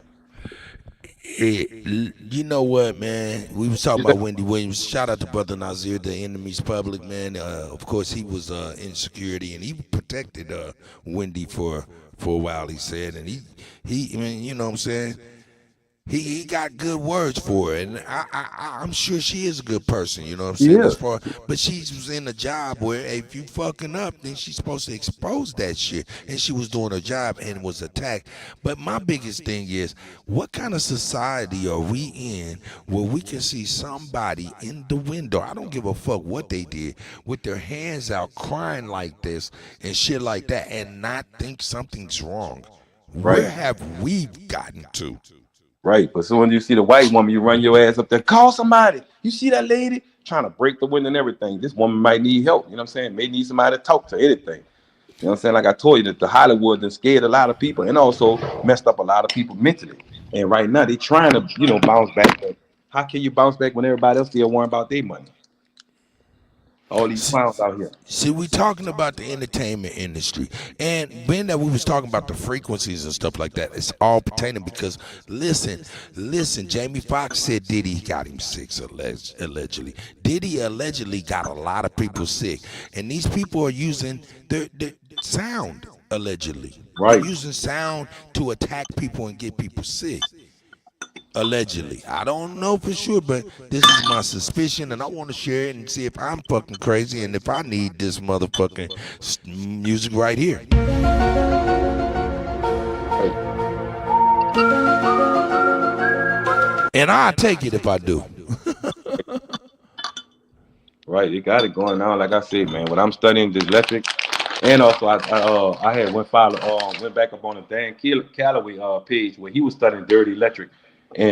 You know what, man? We was talking about Wendy Williams. Shout out to Brother Nazir, the enemy's public, man. Of course, he was in security, and he protected Wendy for a while, he said. And I mean, you know what I'm saying? He got good words for her, and I'm sure she is a good person, you know what I'm saying? Yeah. But she was in a job where if you fucking up, then she's supposed to expose that shit, and she was doing her job and was attacked. But my biggest thing is, what kind of society are we in where we can see somebody in the window, I don't give a fuck what they did, with their hands out crying like this and shit like that, and not think something's wrong? Right. Where have we gotten to? Right, but so when you see the white woman, you run your ass up there, call somebody. You see that lady trying to break the window and everything. This woman might need help. You know what I'm saying? May need somebody to talk to, anything. You know what I'm saying? Like I told you, that the Hollywood done scared a lot of people and also messed up a lot of people mentally. And right now they trying to, bounce back. But how can you bounce back when everybody else still worrying about their money? All these clowns out here. See, we talking about the entertainment industry, and being that we was talking about the frequencies and stuff like that, it's all pertaining because listen. Jamie Foxx said Diddy got him sick allegedly. Diddy allegedly got a lot of people sick, and these people are using their sound allegedly. Right. They're using sound to attack people and get people sick. Allegedly. I don't know for sure, but this is my suspicion, and I want to share it and see if I'm fucking crazy and if I need this motherfucking music right here. And I'll take it if I do. Right, you got it going on. Like I said, man, when I'm studying dyslexic, and also I had went back up on the Dan Calloway page where he was studying dirty electric, and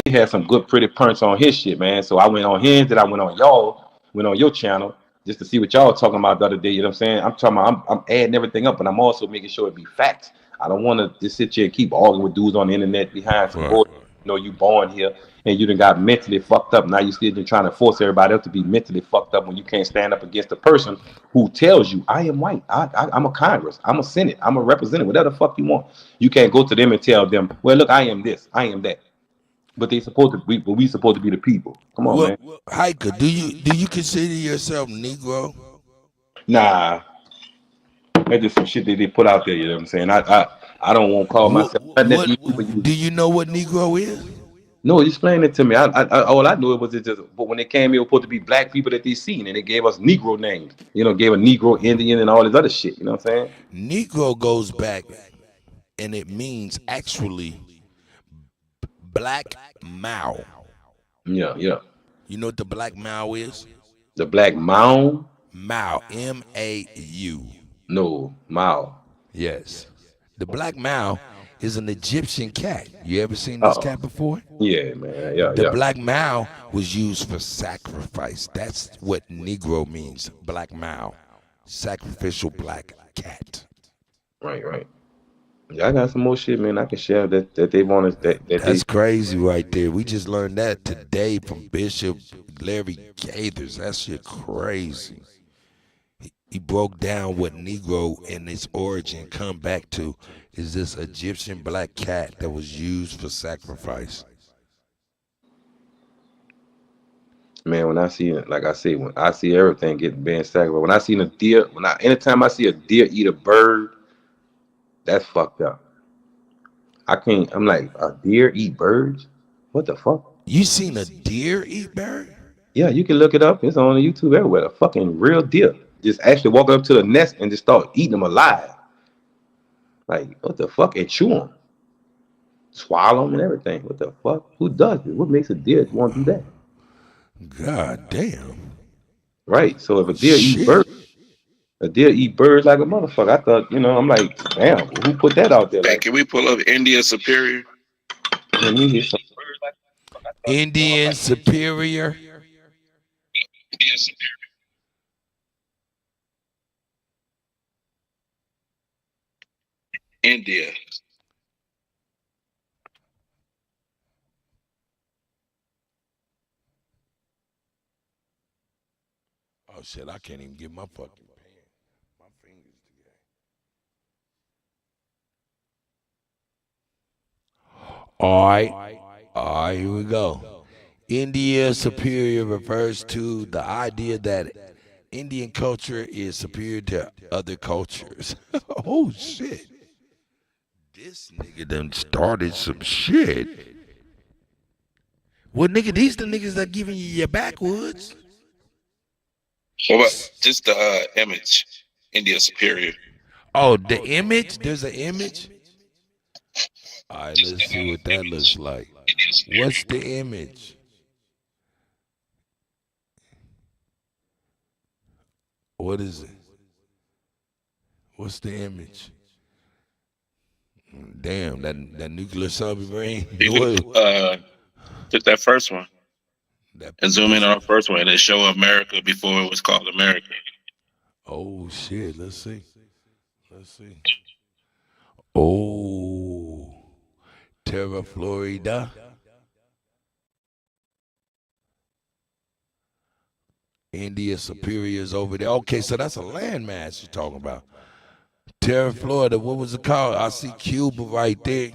he had some good pretty punts on his shit, man. So I went on his, then I went on your channel just to see what y'all talking about the other day. You know what I'm saying? I'm talking about I'm adding everything up, but I'm also making sure it be facts. I don't want to just sit here and keep arguing with dudes on the internet behind some bullshit. You born here and you done got mentally fucked up. Now you still just trying to force everybody else to be mentally fucked up when you can't stand up against a person who tells you, I am white, I'm a Congress, I'm a Senate, I'm a representative, whatever the fuck you want. You can't go to them and tell them, well, look, I am this, I am that. But we supposed to be the people. Come on, man. Hiker, do you consider yourself Negro? Nah. That's just some shit that they put out there, you know what I'm saying? I don't want to call myself do you know what Negro is? No, explain it to me. All I knew it was just, but when they came here, it was supposed to be black people that they seen, and they gave us Negro names. Gave a Negro Indian and all this other shit. You know what I'm saying? Negro goes back, and it means actually black Mao. Yeah. You know what the black Mao is? The black Mao? Mao, M-A-U. No, Mao. Yes. The black Mao is an Egyptian cat. You ever seen this cat before? Yeah, man. Yeah. The black Mao was used for sacrifice. That's what Negro means. Black Mao, sacrificial black cat. Right. Yeah, I got some more shit, man. I can share that they want us. That's crazy right there. We just learned that today from Bishop Larry Gaithers. That shit crazy. He broke down what Negro and its origin come back to is this Egyptian black cat that was used for sacrifice. Man, when I see it, like I say, when I see everything getting being sacrificed, when I see a deer, anytime I see a deer eat a bird, that's fucked up. I'm like, a deer eat birds? What the fuck? You seen a deer eat bird? Yeah, you can look it up. It's on YouTube everywhere. A fucking real deer just actually walk up to the nest and just start eating them alive. Like, what the fuck? And chew them. Swallow them and everything. What the fuck? Who does it? What makes a deer want to do that? God damn. Right. So if a deer eat birds like a motherfucker. I thought, I'm like, damn, who put that out there? Hey, can we pull up India Superior? Indian Superior. India. Oh shit, I can't even get my fucking pen. My fingers together. All right, here we go. India superior refers to the idea that Indian culture is superior to other cultures. Oh shit. This nigga done started some shit. Well, nigga, these the niggas that giving you your backwoods. What about just the image? India superior. Oh, the image? There's an image? All right, let's see what that looks like. What's the image? What is it? What's the image? Damn, that nuclear submarine. Took that first one That and zoom in on the first one and show America before it was called America. Oh shit, let's see. Let's see. Oh, Terra Florida. India superiors over there. Okay, so that's a landmass you're talking about. Terra Florida, what was it called? I see Cuba right there.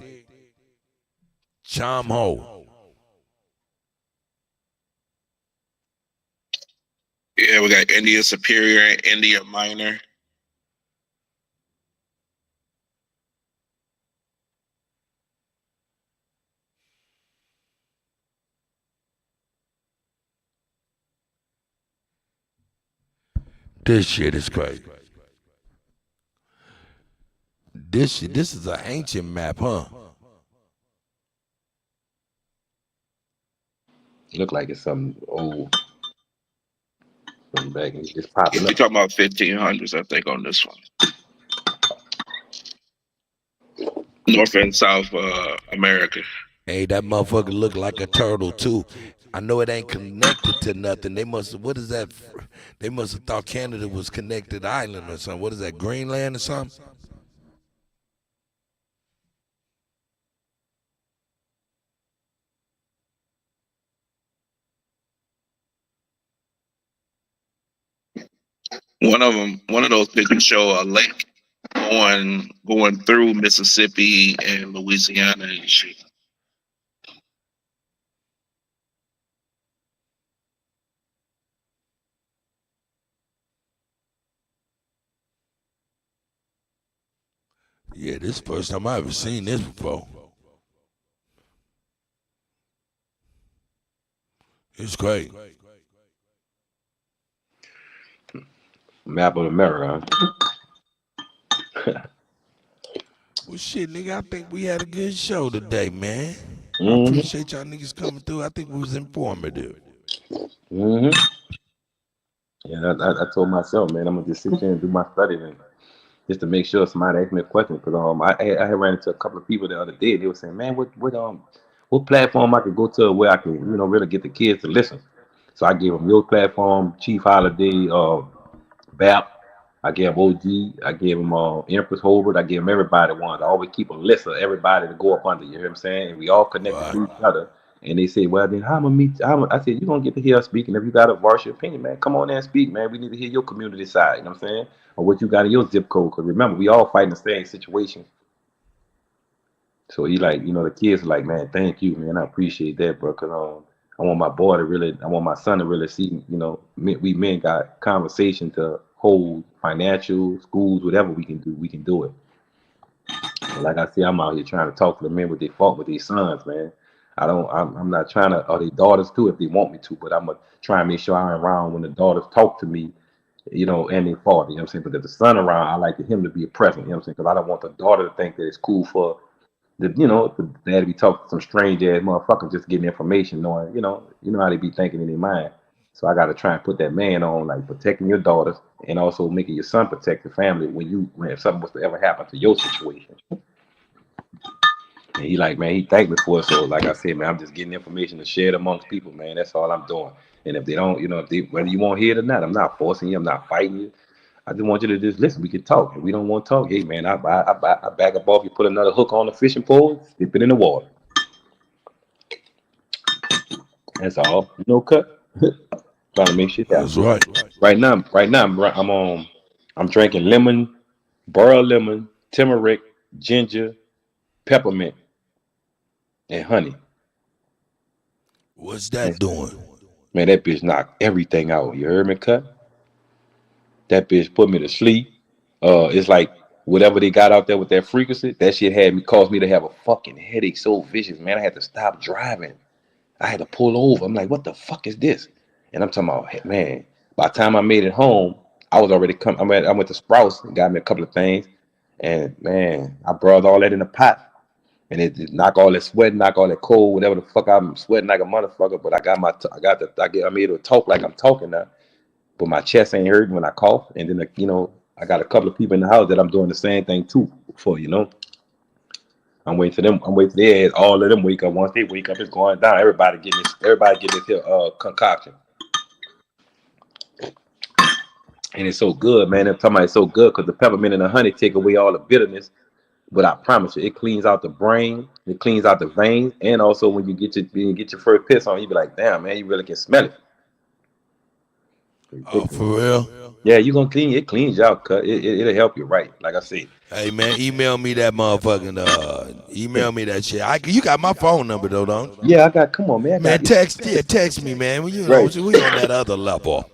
Chamho. Yeah, we got India superior and India minor. This shit is crazy. This is an ancient map, huh? Look like it's something old from back and it's popping We're up. talking about 1500s, I think, on this one. North and South America. Hey, that motherfucker look like a turtle too. I know it ain't connected to nothing. They must. What is that? They must have thought Canada was connected island or something. What is that? Greenland or something? One of those pictures show a lake going through Mississippi and Louisiana and shit. Yeah, this first time I ever seen this before. It's great. Map of America. Well, shit, nigga, I think we had a good show today, man. I Mm-hmm. appreciate y'all niggas coming through. I think it was informative. Mm-hmm. Yeah, I told myself, man, I'm gonna just sit there and do my study and just to make sure somebody asked me a question because I had ran into a couple of people the other day. They were saying, man, what platform I could go to where I can really get the kids to listen. So I gave them your platform, Chief Holiday, BAP. I gave OG. I gave them Empress Hobart. I gave them everybody one. I always keep a list of everybody to go up under. You hear what I'm saying? And we all connected to each other. And they say, well, then how am I meet? I said, you're going to get to hear us speak. And if you got a varsity opinion, man, come on there and speak, man. We need to hear your community side. You know what I'm saying? Or what you got in your zip code. Because remember, we all fighting the same situation. So he the kids are like, man, thank you, man. I appreciate that, bro. Because I want my son to really see, we men got conversation to hold financial, schools, whatever we can do it. And like I said, I'm out here trying to talk to the men with their fault with their sons, man. I'm not trying to, or their daughters too, if they want me to, but I'm going to try and make sure I'm around when the daughters talk to me, and their father, you know what I'm saying? But if the son around, I like him to be a present, you know what I'm saying? Because I don't want the daughter to think that it's cool for the dad to be talking to some strange ass motherfuckers just getting information, knowing, you know how they be thinking in their mind. So I got to try and put that man on, like protecting your daughters and also making your son protect the family when if something was to ever happen to your situation. And he thanked me for it. So like I said, man, I'm just getting information to share it amongst people, man. That's all I'm doing. And if they don't, whether you want to hear it or not, I'm not forcing you. I'm not fighting you. I just want you to just listen. We can talk. If we don't want to talk, hey man, I back up off. You put another hook on the fishing pole, dip it in the water. That's all. No cut. Trying to make shit happen. That's right. Right now, I'm drinking lemon, boiled lemon, turmeric, ginger, peppermint, and honey. What's that doing? Man, that bitch knocked everything out. You heard me, cut? That bitch put me to sleep. It's like whatever they got out there with that frequency, that shit caused me to have a fucking headache so vicious, man. I had to stop driving. I had to pull over. I'm like, what the fuck is this? And I'm talking about, man, by the time I made it home, I was already I went to Sprouts and got me a couple of things. And man, I brought all that in a pot. And it knock all that sweat, knock all that cold, whatever the fuck. I'm sweating like a motherfucker, but I'm able to talk like I'm talking now. But my chest ain't hurting when I cough. And then, I got a couple of people in the house that I'm doing the same thing too for, I'm waiting for their ass, all of them wake up. Once they wake up, it's going down. Everybody getting this here concoction. And it's so good, man. I'm talking about it's so good because the peppermint and the honey take away all the bitterness. But I promise you, it cleans out the brain, it cleans out the veins, and also when you get your first piss on, you be like, damn, man, you really can smell it. Oh, for real? Yeah, you gonna clean it, cleans you out, cut. It'll help you, right? Like I said. Hey man, email me that motherfucking email me that shit. You got my phone number though, don't you? Yeah, I got. Come on, man. Text me, man. We on that other level.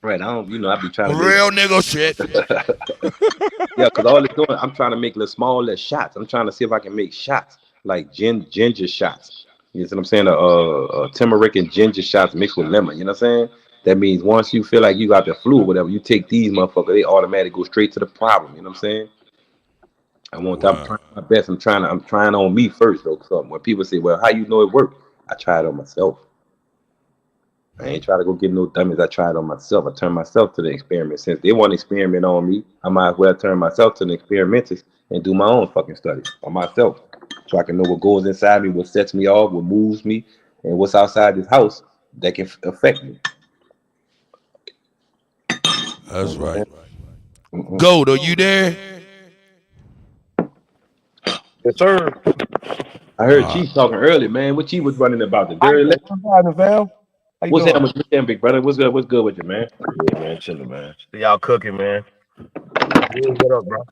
Right, I be trying to real nigga shit. Yeah, because all it's doing, I'm trying to make little shots. I'm trying to see if I can make shots like ginger shots. You know what I'm saying? Turmeric and ginger shots mixed with lemon. You know what I'm saying? That means once you feel like you got the flu or whatever, you take these motherfuckers, they automatically go straight to the problem. You know what I'm saying? I'm trying my best. I'm trying on me first though. So when people say, "Well, how you know it worked?" I tried it on myself. I ain't try to go get no dummies. I tried on myself. I turned myself to the experiment. Since they want to experiment on me, I might as well turn myself to the experimenters and do my own fucking studies on myself, so I can know what goes inside me, what sets me off, what moves me, and what's outside this house that can affect me. That's right. Gold, are you there? Yes, sir. I heard Chief talking earlier, man. What Chief was running about the dirty. What's happening, big brother? What's good? What's good with you, man? Yeah, man, chilling, man. See y'all cooking, man. What up, bro?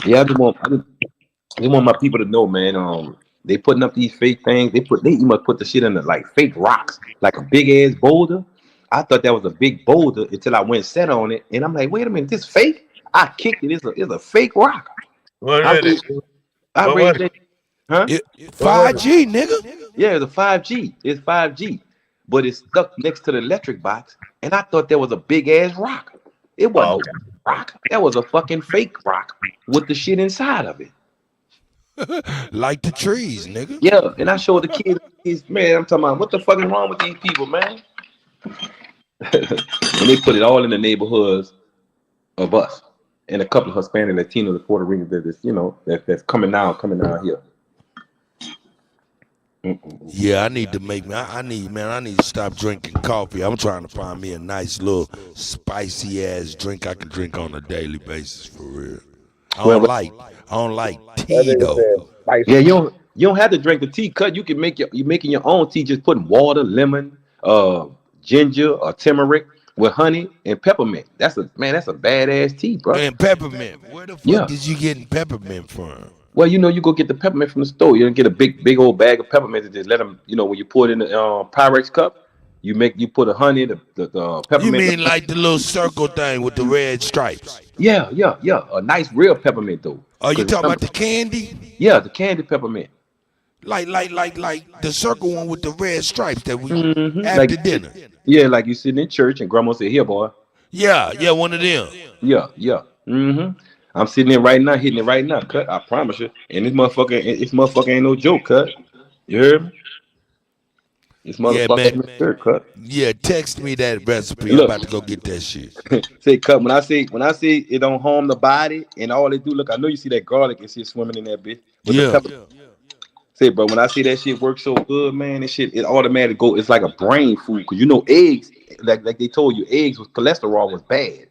Yeah, I just want my people to know, man. They putting up these fake things. They must put the shit in the like fake rocks, like a big ass boulder. I thought that was a big boulder until I went and sat on it, and I'm like, wait a minute, this fake? I kicked it. It's a fake rock. What is it? I raised it. Huh? 5G, nigga. Yeah, it's a 5G. It's 5G, but it's stuck next to the electric box, and I thought that was a big ass rock. It wasn't a rock. That was a fucking fake rock with the shit inside of it. Like the trees, nigga. Yeah, and I showed the kids, man, I'm talking about what the fuck is wrong with these people, man? And they put it all in the neighborhoods of us. And a couple of Hispanic, Latino, the Puerto Ricans that's coming down here. Yeah, I need to stop drinking coffee. I'm trying to find me a nice little spicy ass drink I can drink on a daily basis for real. I don't like tea though. Yeah, you don't have to drink the tea. Cut. You can making your own tea, just putting water, lemon, ginger or turmeric with honey and peppermint. That's a badass tea, bro. And peppermint. Where the fuck did you get peppermint from? Well, you go get the peppermint from the store. You don't get a big old bag of peppermint and just let them, when you pour it in the Pyrex cup, you put a honey, the peppermint. You mean like the little circle thing with the red stripes? Yeah. A nice real peppermint though. Are you talking about the candy? Yeah, the candy peppermint. Like the circle one with the red stripes that we after dinner. Yeah, like you sitting in church and grandma said, "Here, boy." Yeah, one of them. Yeah. I'm sitting there right now, hitting it right now, cut. I promise you. And this motherfucker ain't no joke, cut. You heard me? This motherfucker ain't no joke, cut. Yeah, text me that recipe. I'm about to go get that shit. Say, cut. When I say it don't harm the body and all they do, look, I know you see that garlic and shit swimming in that bitch. Say, bro, when I see that shit work so good, man, this shit, it automatically it's like a brain food. Cause eggs, like they told you, eggs with cholesterol was bad.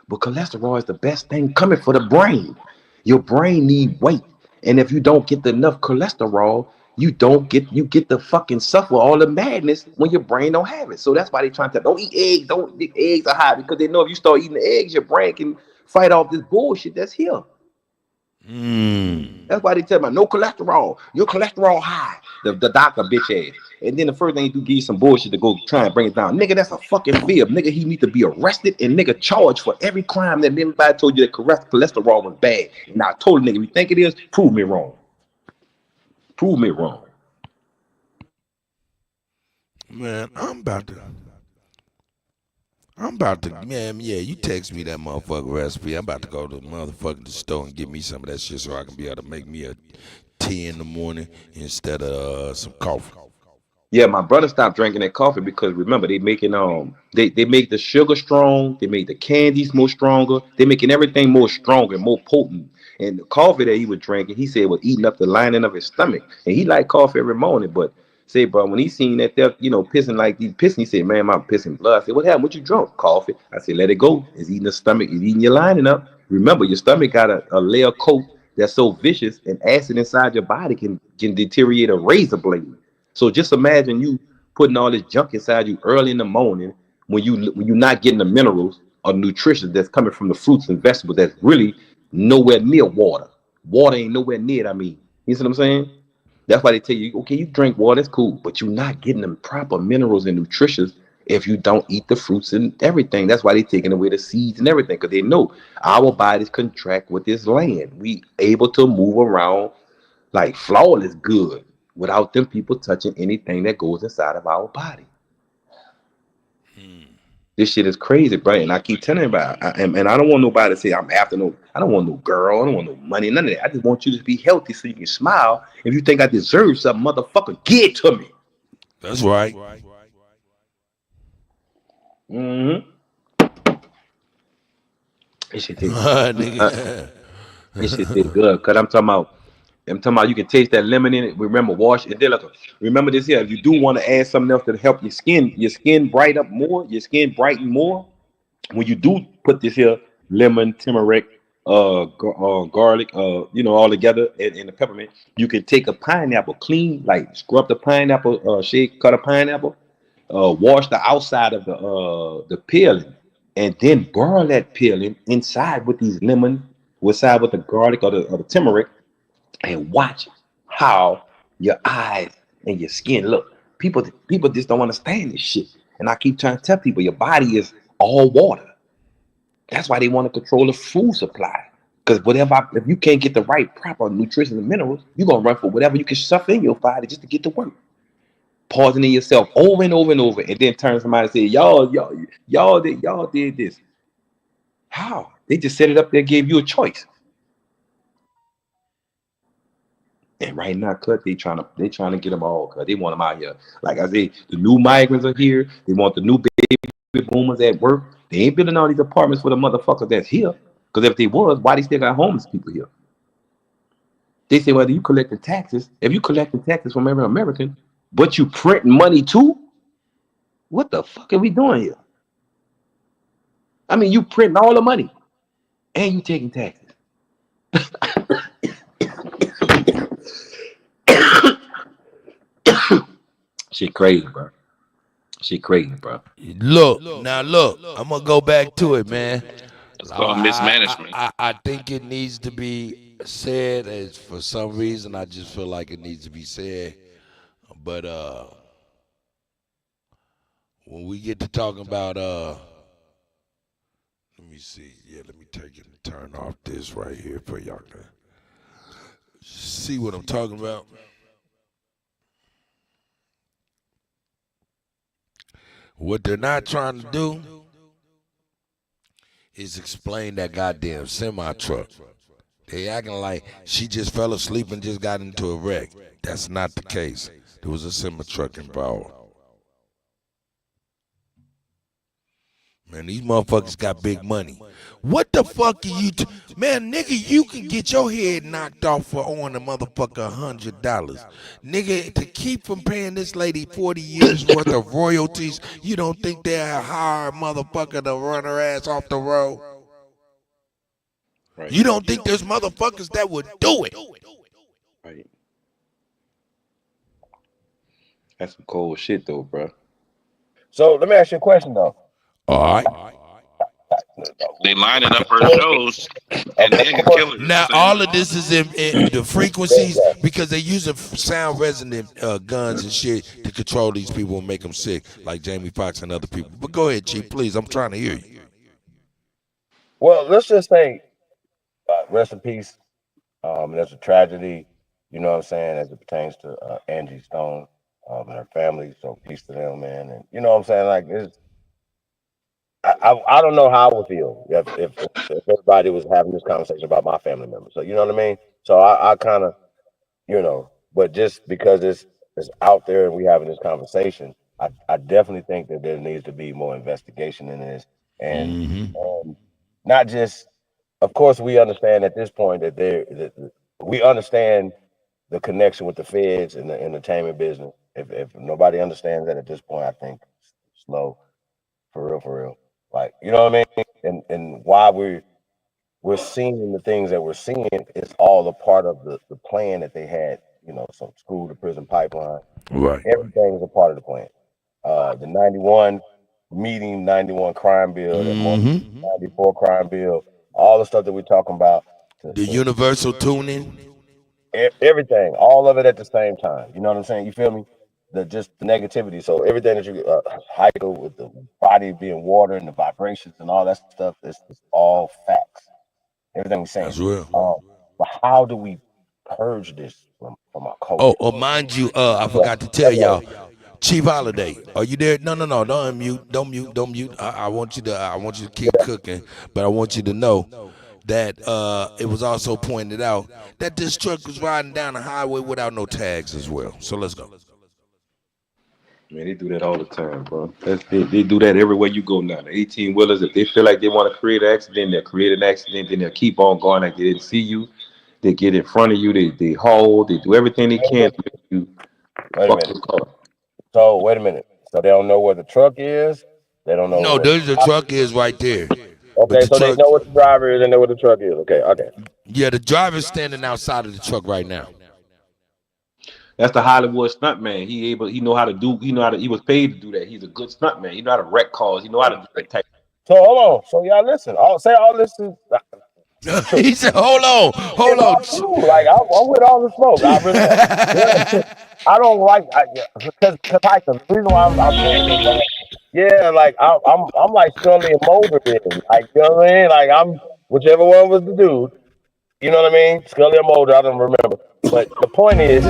But cholesterol is the best thing coming for the brain. Your brain need weight. And if you don't get enough cholesterol, you get the fucking suffer all the madness when your brain don't have it. So that's why they trying to don't eat eggs, don't eat eggs are high, because they know if you start eating the eggs, your brain can fight off this bullshit that's here. That's why they tell me no cholesterol. Your cholesterol high. The doctor bitch ass. And then the first thing you do, give you some bullshit to go try and bring it down. Nigga, that's a fucking fib. Nigga, he need to be arrested and nigga charged for every crime that anybody told you that cholesterol was bad. And I told the nigga, if you think it is, prove me wrong. Prove me wrong. Man, I'm about to, man, yeah, you text me that motherfucking recipe. I'm about to go to the motherfucking store and get me some of that shit so I can be able to make me a tea in the morning instead of some coffee. Yeah, my brother stopped drinking that coffee because remember they making they make the sugar strong, they make the candies more stronger, they making everything more stronger, more potent. And the coffee that he was drinking, he said was eating up the lining of his stomach. And he liked coffee every morning, but say, bro, when he seen that they're, pissing like these pissing, he said, man, I'm pissing blood. I said, what happened? What you drunk? Coffee. I said, let it go. It's eating the stomach, it's eating your lining up. Remember, your stomach got a layer coat that's so vicious, and acid inside your body can deteriorate a razor blade. So just imagine you putting all this junk inside you early in the morning when you're not getting the minerals or nutrition that's coming from the fruits and vegetables that's really nowhere near water. Water ain't nowhere near it, I mean. You see what I'm saying? That's why they tell you, okay, you drink water, that's cool, but you're not getting them proper minerals and nutrition if you don't eat the fruits and everything. That's why they're taking away the seeds and everything, because they know our bodies contract with this land. We able to move around like flawless good without them people touching anything that goes inside of our body. This shit is crazy, bro. And I keep telling about it. And I don't want nobody to say I'm after I don't want no girl, I don't want no money, none of that. I just want you to be healthy so you can smile. If you think I deserve something, motherfucker, give it to me. That's right. Mm-hmm. This shit tastes this shit tastes good. Cause I'm talking about you can taste that lemon in it. Remember, wash it. Remember this here. If you do want to add something else to help your skin bright up more, your skin brighten more. When you do put this here lemon, turmeric, garlic, all together, and the peppermint, you can take a pineapple, clean, like scrub the pineapple, cut a pineapple, wash the outside of the peeling, and then boil that peeling inside with these lemon, inside with the garlic or the turmeric, and watch how your eyes and your skin look. People just don't understand this shit. And I keep trying to tell people your body is all water. That's why they want to control the food supply. Because if you can't get the right proper nutrition and minerals, you're gonna run for whatever you can stuff in your body just to get to work. Pausing in yourself over and over and over, and then turn to somebody and say, y'all did this. How? They just set it up there, gave you a choice. And right now, they trying to get them all, cause they want them out here. Like I say, the new migrants are here. They want the new baby boomers at work. They ain't building all these apartments for the motherfuckers that's here. Cause if they was, why they still got homeless people here? They say, well, you collecting taxes. If you collecting taxes from every American, but you printing money too, what the fuck are we doing here? I mean, you printing all the money, and you taking taxes. Shit crazy, bro. Look, I'm gonna go back to it, man. It's called mismanagement. I think it needs to be said, as for some reason I just feel like it needs to be said. But when we get to talking about let me see. Yeah, let me take it and turn off this right here for y'all to see what I'm talking about. What they're not trying to do is explain that goddamn semi truck. They acting like she just fell asleep and just got into a wreck. That's not the case. There was a semi truck involved. Man, these motherfuckers got big money. What the fuck are you man, nigga, you can get your head knocked off for owing a motherfucker $100. Nigga, to keep from paying this lady 40 years worth of royalties, you don't think they'll hire a motherfucker to run her ass off the road? Right. You don't think there's motherfuckers that would do it? Right. That's some cold shit though, bro. So let me ask you a question though. All right. They lining up her shows and then killing her. Now all of this is in the frequencies because they using sound resonant guns and shit to control these people and make them sick, like Jamie Foxx and other people. But go ahead, Chief, please. I'm trying to hear you. Well, let's just say, rest in peace. And that's a tragedy, you know what I'm saying, as it pertains to Angie Stone and her family. So peace to them, man. And you know what I'm saying, like I don't know how I would feel if everybody was having this conversation about my family members. So you know what I mean. So I kind of, you know, but just because it's out there and we having this conversation, I definitely think that there needs to be more investigation in this and not just. Of course, we understand at this point that we understand the connection with the feds and the entertainment business. If nobody understands that at this point, I think it's slow, for real. Like, you know what I mean? And why we're seeing the things that we're seeing is all a part of the plan that they had. You know, some school to prison pipeline. Right. Everything is a part of the plan. The 91 meeting, 91 crime bill, the 94 crime bill. All the stuff that we're talking about. The universal tuning. Everything, all of it at the same time. You know what I'm saying? You feel me? Just the negativity. So everything that you hype with the body being water and the vibrations and all that stuff is all facts. Everything we're saying. That's real. But how do we purge this from our culture? Oh, mind you, I forgot to tell y'all. Chief Holiday, are you there? No, don't unmute, don't mute. I want you to keep cooking, but I want you to know that it was also pointed out that this truck was riding down the highway without no tags as well. So let's go. Man, they do that all the time, bro. They do that everywhere you go now. The 18-wheelers, if they feel like they want to create an accident, they'll create an accident, then they'll keep on going like they didn't see you. They get in front of you, they hold, they do everything they can to make you fuck your car. So wait a minute. So they don't know where the truck is. They don't know. No, there's the truck is right there. Okay, so they know what the driver is and know what the truck is. Okay. Yeah, the driver's standing outside of the truck right now. That's the Hollywood stuntman. He know how to do. He was paid to do that. He's a good stuntman. He know how to wreck cars. He know how to do that type. So hold on. So y'all listen. All this is. He said, "Hold on." Like I'm with all the smoke. I really. I don't like because the reason why I'm saying this, like, yeah, like I'm like Scully and Mulder then. Like, you know what I mean? Like I'm whichever one was the dude. You know what I mean? Scully and Mulder, I don't remember. But the point is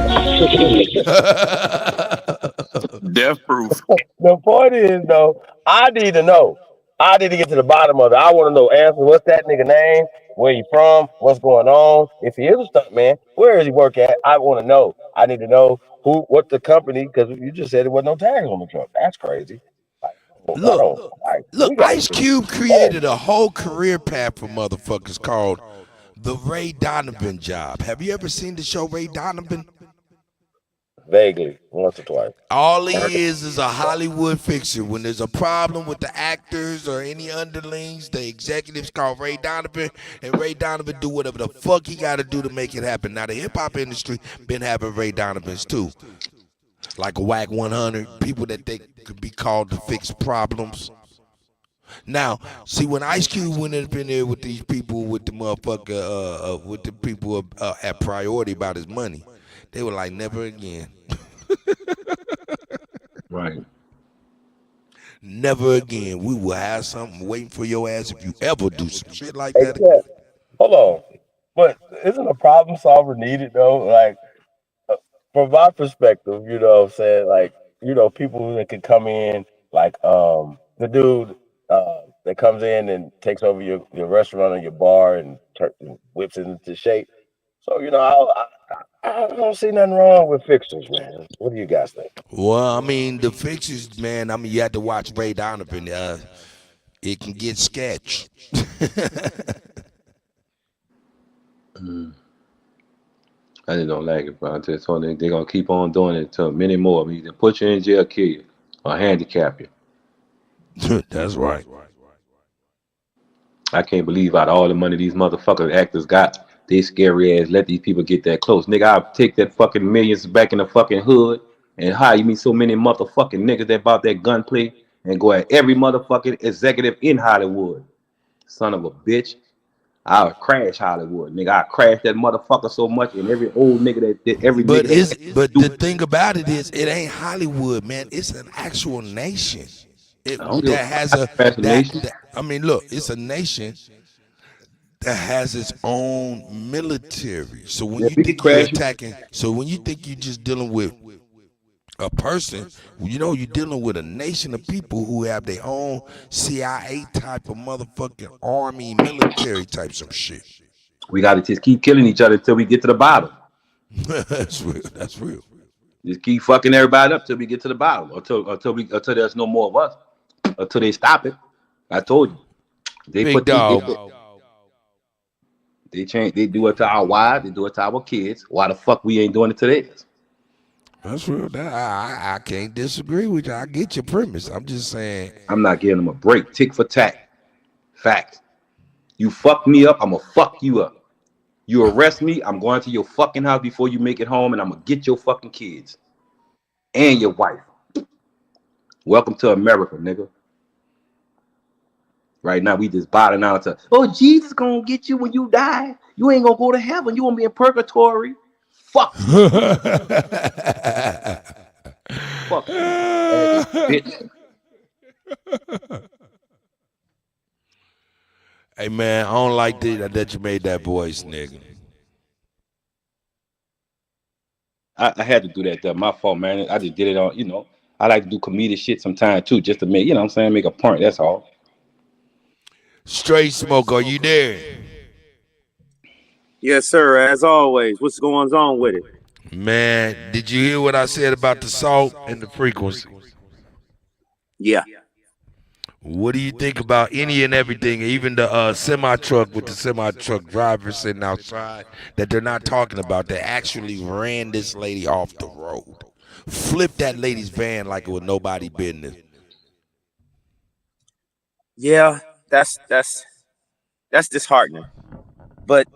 death proof. The point is though, I need to know. I need to get to the bottom of it. I want to know answer. What's that nigga name? Where he from? What's going on? If he is a stunt man, where does he work at? I want to know. I need to know what the company, because you just said there wasn't no tags on the truck. That's crazy. Look, Ice Cube created a whole career path for motherfuckers called the Ray Donovan Job. Have you ever seen the show Ray Donovan? Vaguely, once or twice. All he is a Hollywood fixer. When there's a problem with the actors or any underlings, the executives call Ray Donovan, and Ray Donovan do whatever the fuck he got to do to make it happen. Now, the hip-hop industry been having Ray Donovans, too. Like a Whack 100, people that they could be called to fix problems. Now, see, when Ice Cube went up in there with these people, with the motherfucker, with the people at Priority about his money, they were like, never again. Right. Never again. We will have something waiting for your ass if you ever do some shit like that. Hold on. But isn't a problem solver needed, though? Like, from my perspective, you know what I'm saying? Like, you know, people that can come in, like the dude that comes in and takes over your restaurant or your bar and whips it into shape. So, you know, I don't see nothing wrong with fixtures, man. What do you guys think? Well, I mean, the fixtures, man, I mean, you have to watch Ray Donovan. It can get sketch. I just don't like it, bro. I just told them they're going to keep on doing it until many more. I mean, either put you in jail, kill you, or handicap you. That's right. I can't believe out of all the money these motherfucking actors got, they scary ass let these people get that close. Nigga, I'll take that fucking millions back in the fucking hood and hire me so many motherfucking niggas that bought that gunplay and go at every motherfucking executive in Hollywood. Son of a bitch. I'll crash Hollywood, nigga. I crash that motherfucker so much, and every old nigga every But nigga but the thing about it is, it ain't Hollywood, man. It's an actual nation. I don't give a That fuck has about a the fascination. that. I mean, look, it's a nation that has its own military. So when Yeah, you we can think you're crash it. attacking, so when you think you're just dealing with a person, you know you're dealing with a nation of people who have their own CIA type of motherfucking army, military type some shit. We gotta just keep killing each other until we get to the bottom. That's real. That's real. Just keep fucking everybody up till we get to the bottom, until there's no more of us, until they stop it. I told you, they Big put this, dog. they change, they do it to our wives, they do it to our kids. Why the fuck we ain't doing it to theirs? That's real. I can't disagree with you. I get your premise. I'm just saying. I'm not giving them a break. Tick for tack. Fact. You fuck me up, I'm gonna fuck you up. You arrest me, I'm going to your fucking house before you make it home, and I'm gonna get your fucking kids and your wife. Welcome to America, nigga. Right now, we just bottling out to, oh, Jesus gonna get you when you die. You ain't gonna go to heaven. You gonna be in purgatory. Fuck you. Fuck you, bitch. Hey man, I don't like that you made that voice, nigga. I had to do that. Though. My fault, man. I just did it on, I like to do comedic shit sometimes too, just to make, what I'm saying, make a point. That's all. Straight Smoke, are you there? Yes, sir. As always, what's going on with it? Man, did you hear what I said about the salt and the frequency? Yeah. What do you think about any and everything, even the semi truck with the semi truck driver sitting outside that they're not talking about? They actually ran this lady off the road, flipped that lady's van like it was nobody business. Yeah, that's disheartening. But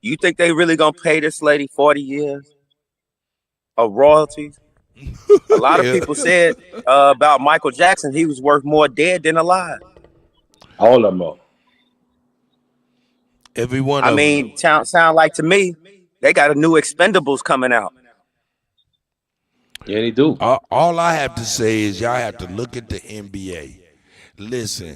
you think they really gonna pay this lady 40 years of royalties? A lot of people said about Michael Jackson, he was worth more dead than alive. All of them are. Every one I of mean, them. sound like to me, they got a new Expendables coming out. Yeah, they do. All I have to say is y'all have to look at the NBA. Listen,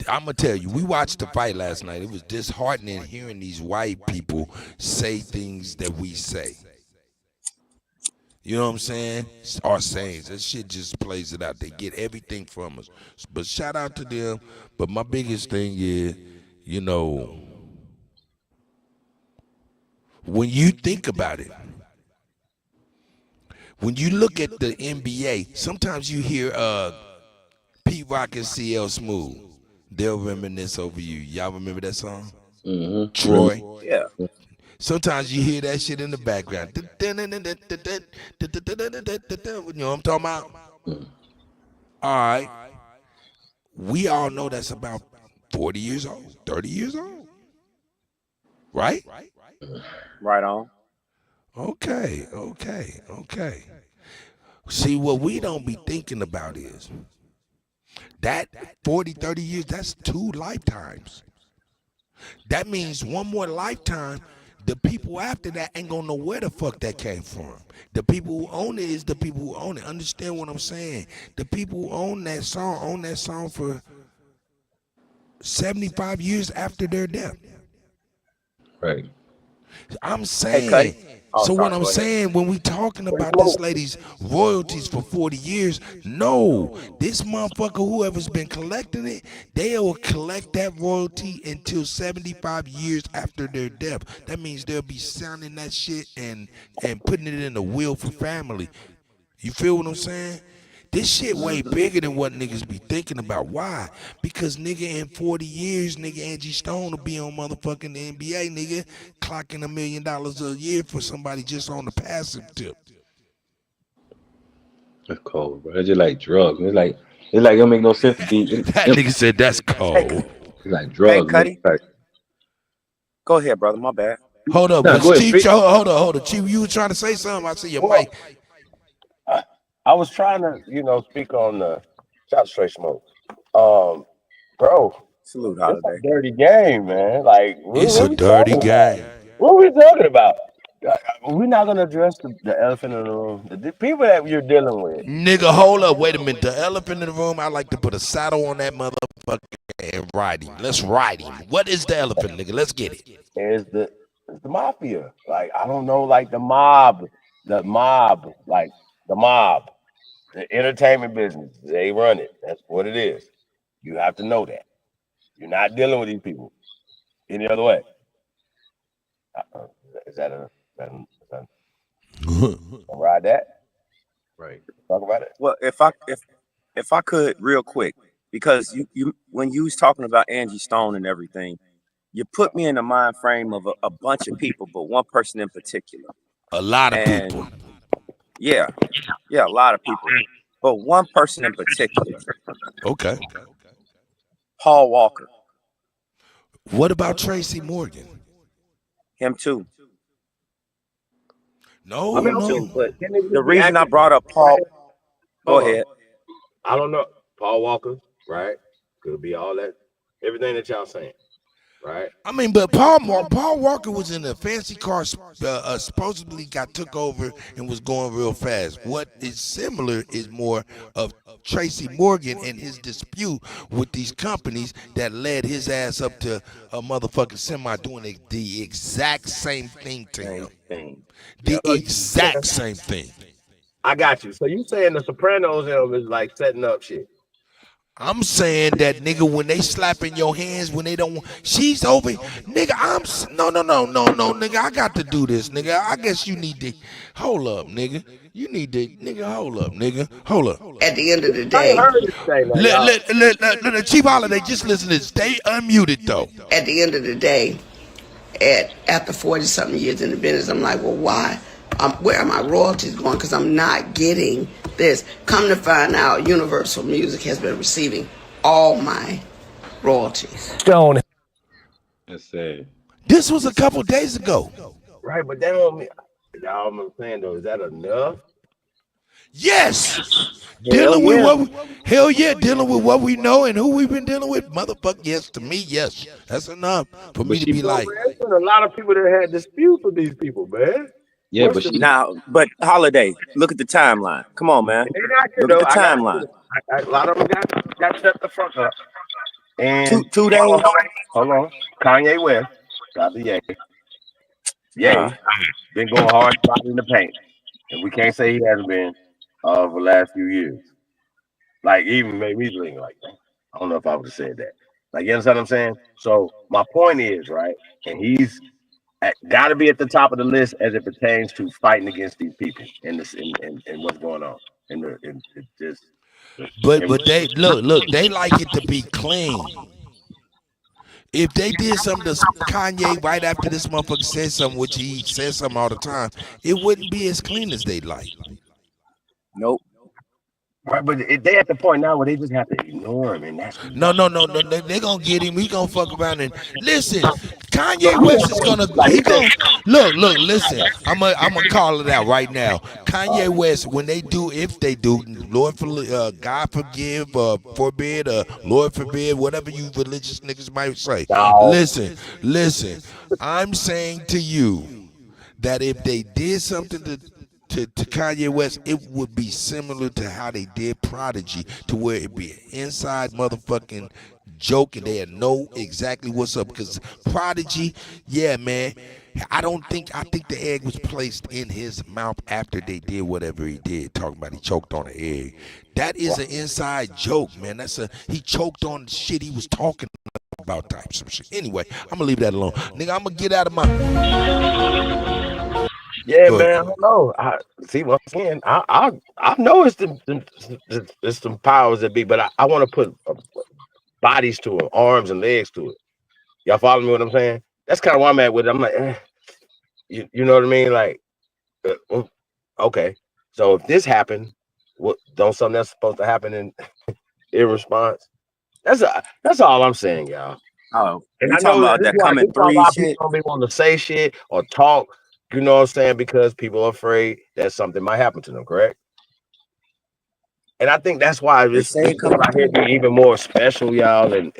I'm going to tell you, we watched the fight last night. It was disheartening hearing these white people say things that we say. You know what I'm saying? Our sayings. That shit just plays it out. They get everything from us. But shout out to them. But my biggest thing is, when you think about it, when you look at the NBA, sometimes you hear Pete Rock and CL Smooth. They'll reminisce over you. Y'all remember that song? Mm-hmm. Troy? Yeah. Sometimes you hear that shit in the background. You know what I'm talking about? All right. We all know that's about 40 years old, 30 years old. Right? Right on. Okay. See, what we don't be thinking about is that 40, 30 years, that's 2 lifetimes. That means one more lifetime, the people after that ain't gonna know where the fuck that came from. The people who own it is the people who own it. Understand what I'm saying? The people who own that song for 75 years after their death. Right. I'm saying, what I'm saying when we talking about this lady's royalties for 40 years, no, this motherfucker, whoever's been collecting it, they will collect that royalty until 75 years after their death. That means they'll be signing that shit and putting it in a will for family. You feel what I'm saying? This shit way bigger than what niggas be thinking about. Why? Because nigga in 40 years, nigga Angie Stone will be on motherfucking the NBA, nigga, clocking $1 million a year for somebody just on the passive tip. That's cold, bro. It's just like drugs. It's like it don't make no sense to be. That nigga said that's cold. like Hey, drugs Cuddy, manufactured. go ahead, brother. My bad. Hold up, No, was go ahead, Chief? speak. Hold up, Chief. You were trying to say something. I see your Well, mic. I was trying to, speak on the shot straight smoke. Um, bro, Salute, it's Holiday. a dirty game, man. Like, It's what a we dirty talking about? game. What are we talking about? We're not gonna address the elephant in the room. The people that you're dealing with Nigga, hold up. Wait a minute. The elephant in the room, I like to put a saddle on that motherfucker and ride him. Let's ride him. What is the elephant, nigga? Let's get it. is the mafia. Like, I don't know, like the mob, like the mob, the entertainment business. They run it. That's what it is. You have to know that. You're not dealing with these people any other way. Is that a ride that? Right. Talk about it. Well, if I could, real quick, because you when you was talking about Angie Stone and everything, you put me in the mind frame of a bunch of people, but one person in particular. A lot of And people. yeah, a lot of people, but one person in particular, Okay. Paul Walker. What about Tracy Morgan? Him too. No, I mean, Him okay, too. But can they the just be reason I acting? brought up Paul, go Hold on. ahead. I don't know. Paul Walker, right? Could be all that, everything that y'all saying, right? I mean, but Paul Walker was in a fancy car, supposedly got took over and was going real fast. What is similar is more of Tracy Morgan and his dispute with these companies that led his ass up to a motherfucking semi doing the exact same thing to him. The exact same thing. I got you. So you saying the Sopranos is like setting up shit? I'm saying that, nigga, when they slap in your hands, when they don't want, she's over, nigga, no, nigga, I got to do this, nigga. I guess you need to, hold up, nigga. You need to, nigga, hold up, nigga. Hold up. At the end of the I day, ain't heard this thing now, y'all. Chief Holiday, just listen to this. Stay unmuted, though. at the end of the day, after 40 something years in the business, I'm like, well, why? Where are my royalties going? Because I'm not getting this. Come to find out, Universal Music has been receiving all my royalties. Stone. That's sad. This was a couple days ago. Right, but that don't mean, y'all, I'm saying though, is that enough? Yes. Dealing with what we know and who we've been dealing with, motherfucker. Yes, to me, yes, that's enough for me to be like. There's been a lot of people that had disputes with these people, man. Yeah, but she, Now, but Holiday, look at the timeline. Come on, man. They not here, Look though. at the timeline. A lot of them got shut the fuck up. And Two days. Hold on. Kanye West got the Ye. Been going hard spot in the paint. And we can't say he hasn't been for the last few years. Like, even made me think like that. I don't know if I would have said that. Like, you understand what I'm saying? So my point is, right, and he's got to be at the top of the list as it pertains to fighting against these people and this and what's going on. And it just. But they look, they like it to be clean. If they did something to Kanye right after this motherfucker said something, which he says something all the time, it wouldn't be as clean as they like. Nope. Right, but they at the point now where they just have to ignore him, and that's no. They're gonna get him. He gonna fuck around and listen. Kanye West is gonna look. Listen, I'm gonna call it out right now. Kanye West, when they do, if they do, Lord God forgive, forbid, Lord forbid, whatever you religious niggas might say. Listen. I'm saying to you that if they did something to Kanye West, it would be similar to how they did Prodigy, to where it'd be an inside motherfucking joke and they know exactly what's up. Because Prodigy, yeah, man, I think the egg was placed in his mouth after they did whatever he did. Talking about he choked on the egg. That is an inside joke, man. He choked on shit he was talking about type some shit. Anyway, I'm gonna leave that alone. Nigga, I'm gonna get out of my. Yeah, man, I don't know. I see once again. I know it's some powers that be, but I want to put bodies to it, arms and legs to it. Y'all follow me? What I'm saying? That's kind of why I'm at with it. I'm like, you know what I mean? Like, okay. So if this happened, what don't something that's supposed to happen in response? That's all I'm saying, y'all. Oh, And you I talking know about this is that why coming a three lot of people shit? don't be wanting to say shit or talk. You know what I'm saying? Because people are afraid that something might happen to them. Correct? And I think that's why They this say it coming right here three. be even more special, y'all, and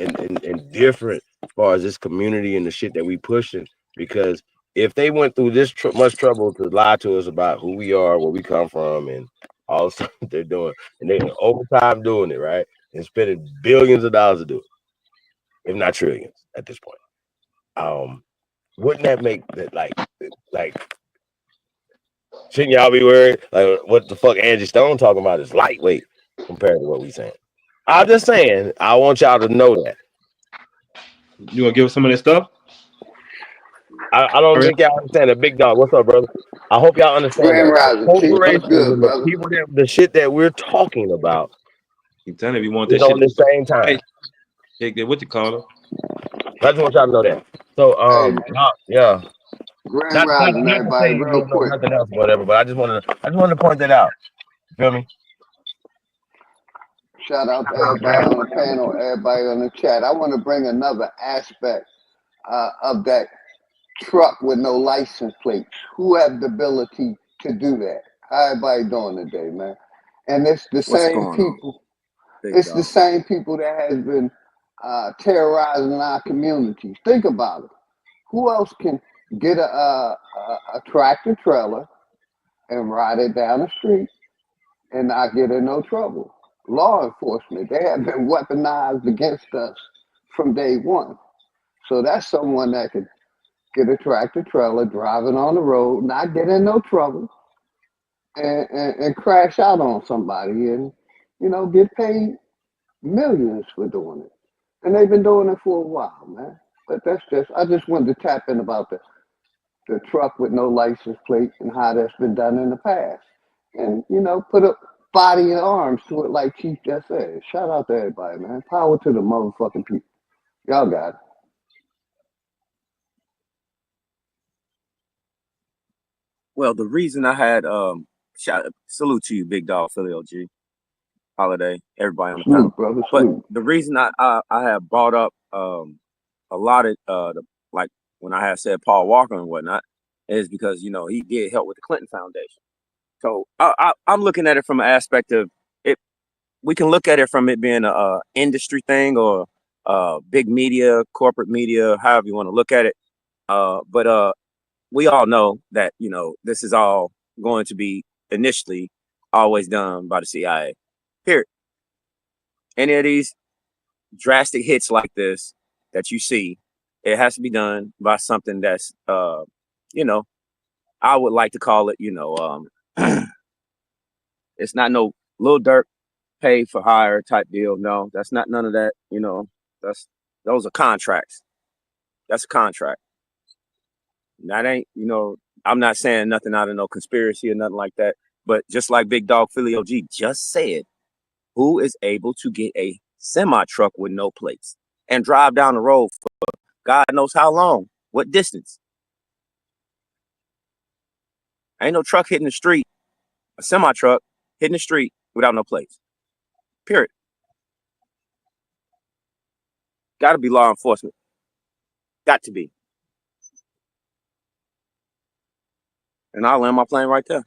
different as far as this community and the shit that we pushing. Because if they went through this much trouble to lie to us about who we are, where we come from, and all the stuff they're doing, and they're overtime doing it, right, and spending billions of dollars to do it, if not trillions at this point, wouldn't that make that like? Shouldn't y'all be worried? Like, what the fuck Angie Stone talking about is lightweight compared to what we saying. I'm just saying, I want y'all to know that. You gonna give us some of that stuff? I don't think y'all understand the big dog. What's up, brother? I hope y'all understand Grand that the Rising, Chief. What's corporations good, and the brother? people that the shit that we're talking about Keep telling you want is that on shit. the same time. Hey, what you call it? I just want y'all to know that. So Hey, yeah. Grand Not Rising, to say everybody, you real don't know quick. nothing else, whatever, but I just wanted to point that out. Feel me? Shout out to everybody on the panel, everybody on the chat. I want to bring another aspect of that truck with no license plates. Who have the ability to do that? How everybody doing today, man? And it's the What's same going on, people. big It's the dog? same people that has been terrorizing our communities. Think about it. Who else can get a tractor trailer and ride it down the street and not get in no trouble? Law enforcement, they have been weaponized against us from day one. So that's someone that could get a tractor trailer, driving on the road, not get in no trouble, and crash out on somebody and, get paid millions for doing it. And they've been doing it for a while, man. But I just wanted to tap in about the truck with no license plate and how that's been done in the past. And, put a body and arms to it like Chief just said. Shout out to everybody, man. Power to the motherfucking people. Y'all got it. Well, the reason I had salute to you, big dog, Philly OG, Holiday, everybody on the panel. Salute, brother, But salute. the reason I have brought up a lot of like when I had said Paul Walker and whatnot is because he did help with the Clinton Foundation. So I'm looking at it from an aspect of it. We can look at it from it being a industry thing or big media, corporate media, however you want to look at it. But we all know that this is all going to be initially always done by the CIA. Period. Any of these drastic hits like this that you see, it has to be done by something that's I would like to call it it's not no Lil Durk pay for hire type deal. No, that's not none of that. Those are contracts. That's a contract. That ain't I'm not saying nothing out of no conspiracy or nothing like that. But just like Big Dog Philly OG just said, who is able to get a semi truck with no plates and drive down the road for God knows how long, what distance? Ain't no truck hitting the street, a semi truck hitting the street without no plates. Period. Got to be law enforcement. Got to be. And I'll land my plane right there.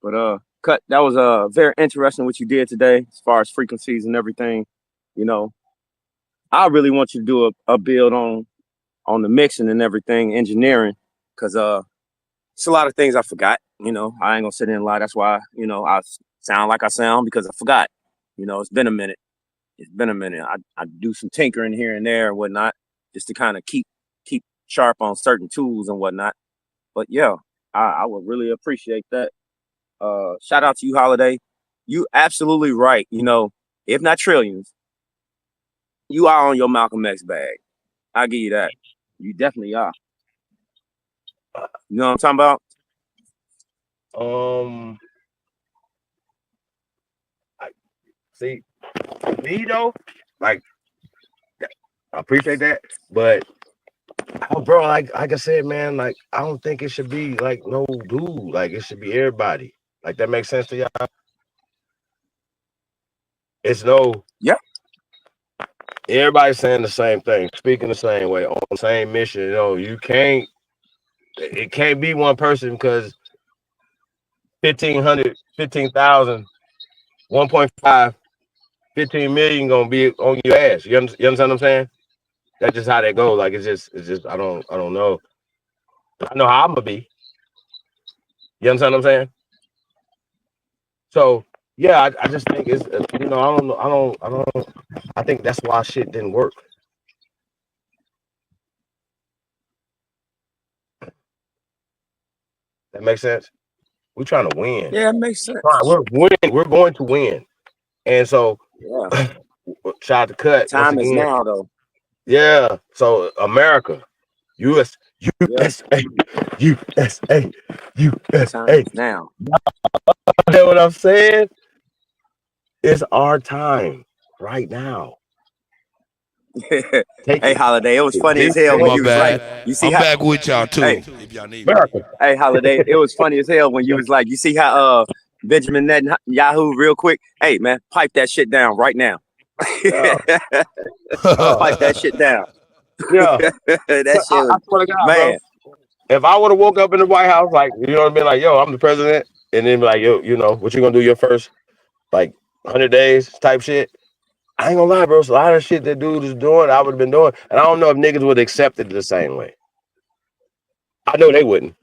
But Cut, that was very interesting what you did today as far as frequencies and everything. I really want you to do a build on the mixing and everything, engineering, because it's a lot of things I forgot. I ain't gonna sit there and lie. That's why I sound like I sound because I forgot. It's been a minute. It's been a minute. I do some tinkering here and there and whatnot, just to kind of keep sharp on certain tools and whatnot. But yeah, I would really appreciate that. Shout out to you, Holiday. You absolutely right. If not trillions, you are on your Malcolm X bag. I'll give you that. You definitely are. You know what I'm talking Um, see, me though, like I appreciate that, but bro, like I said, man, like I don't think it should be like no dude. Like it should be everybody. Like that makes sense to y'all. It's no. Yeah. Everybody's saying the same thing, speaking the same way, on the same mission. You know, you can't. It can't be one person because 1,500, 15,000, 1.5, 15 million gonna be on your ass. You understand what I'm saying? That's just how that goes. Like it's just I don't know. I know how I'm gonna be. You understand what I'm saying? So yeah, I just think it's you know I don't I think that's why shit didn't work. That makes sense. We're trying to win. Yeah, it makes sense. We're winning. We're going to win. And so Yeah. shout out to Cut once Time is again. now, though. Yeah. So America, USA, USA. Time is now. You know what I'm saying? It's our time right now. Hey, Holiday, it was funny as hell when you was like, you see I'm how back with y'all too. Hey, If y'all need me. Hey, Holiday, it was funny as hell when you was like, you see how Benjamin Netanyahu real quick. Hey man, pipe that shit down right now. Pipe that shit down. Yeah. That shit I swear to God, man. bro. If I would have woke up in the White House, like, you know what I mean? Like, yo, I'm the president. And then be like, yo, you know, what you gonna do your first, like, 100 days type shit? I ain't gonna lie, bro. It's a lot of shit that dude is doing, I would have been doing. And I don't know if niggas would accept it the same way. I know they wouldn't.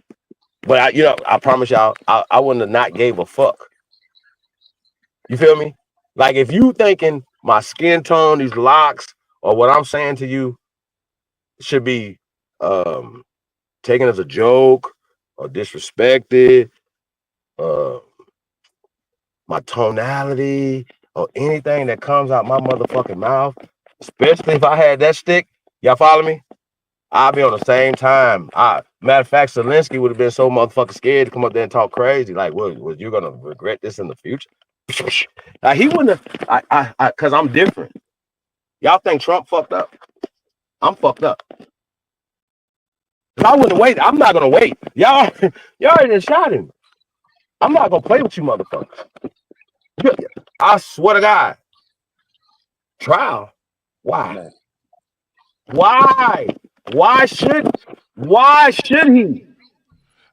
But, I promise y'all, I wouldn't have not gave a fuck. You feel me? Like, if you thinking my skin tone, these locks, or what I'm saying to you should be taken as a joke or disrespected, my tonality or anything that comes out my motherfucking mouth, especially if I had that stick, y'all follow me? I'll be on the same time. Matter of fact, Zelensky would have been so motherfucking scared to come up there and talk crazy. Like, was you gonna regret this in the future? Like, he wouldn't have. Cause I'm different. Y'all think Trump fucked up? I'm fucked up. I wouldn't wait. I'm not gonna wait. Y'all already shot him. I'm not gonna play with you motherfuckers. I swear to God. Trial. Why? Why? Why should he?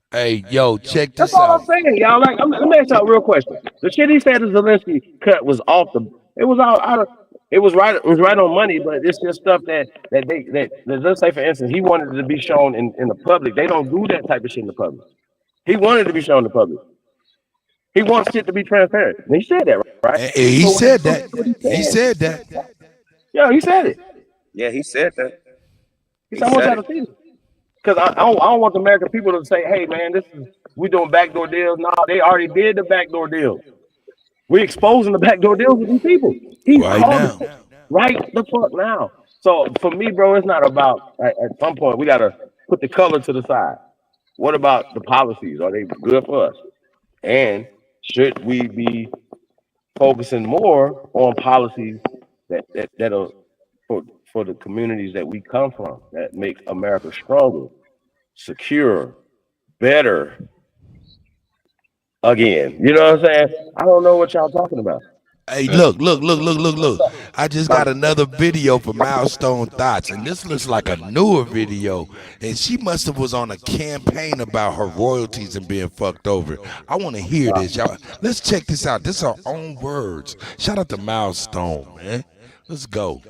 Hey, yo, check That's this all out. I'm saying, y'all. Like, let me ask y'all a real question. The shit he said to Zelensky cut was off the. It was all out of. It was right on money, but it's just stuff that let's say, for instance, he wanted it to be shown in the public. They don't do that type of shit in the public. He wanted to be shown in the public. He wants shit to be transparent. And he said that, right? And he So said that. He said that. Yeah, he said it. Yeah, he said that. He said, I want y'all to see it. Because I don't want the American people to say, hey, man, we doing backdoor deals. No, they already did the backdoor deal. We exposing the backdoor deals with these people. He called it right the fuck now. So for me, bro, it's not about, at some point, we got to put the color to the side. What about the policies? Are they good for us? And should we be focusing more on policies that are for the communities that we come from, that make America stronger, secure, better again? You know what I'm saying? I don't know what y'all talking about. Hey, look. I just got another video for Milestone Thoughts, and this looks like a newer video. And she must have was on a campaign about her royalties and being fucked over. I want to hear this, y'all. Let's check this out. This is her own words. Shout out to Milestone, man. Let's go.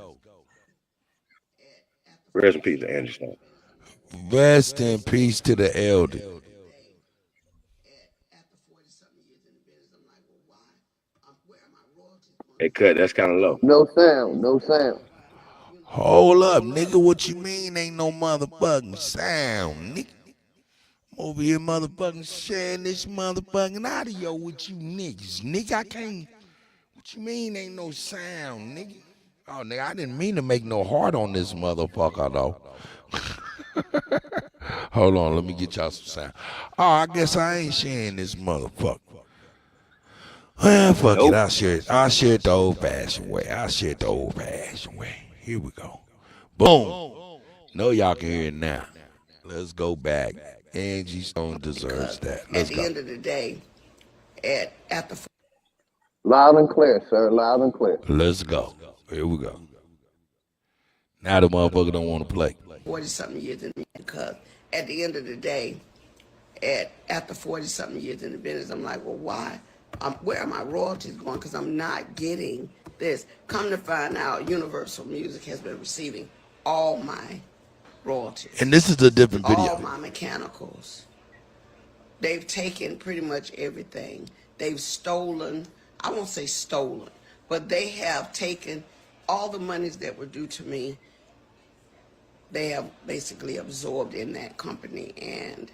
Rest in peace to Angie Stone. Rest in peace to the elder. Hey, Cut, that's kind of low. No sound. Hold up, nigga. What you mean ain't no motherfucking sound, nigga? I'm over here motherfucking sharing this motherfucking audio with you niggas. Nigga, I can't. What you mean ain't no sound, nigga? Oh, nigga, I didn't mean to make no heart on this motherfucker, though. Hold on, let me get y'all some sound. Oh, I guess I ain't sharing this motherfucker. Well, fuck it, I'll share it the old-fashioned way. Here we go. Boom. No, y'all can hear it now. Let's go back. Angie Stone deserves that. At Let's the go. end of the day, at the Loud and clear, sir. Loud and clear. Let's go. Here we go. Now the motherfucker don't want to play. 40-something years in because at the end of the day, after 40-something years in the business, I'm like, well, why? Where are my royalties going? Because I'm not getting this. Come to find out, Universal Music has been receiving all my royalties. And this is a different video. All my mechanicals. They've taken pretty much everything. They've stolen, I won't say stolen, but they have taken all the monies that were due to me. They have basically absorbed in that company. And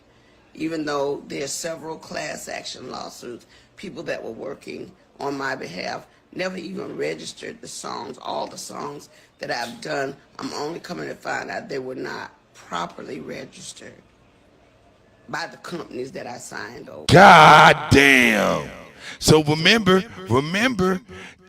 even though there's several class action lawsuits, people that were working on my behalf never even registered the songs. All the songs that I've done, I'm only coming to find out they were not properly registered by the companies that I signed over. God damn. So remember,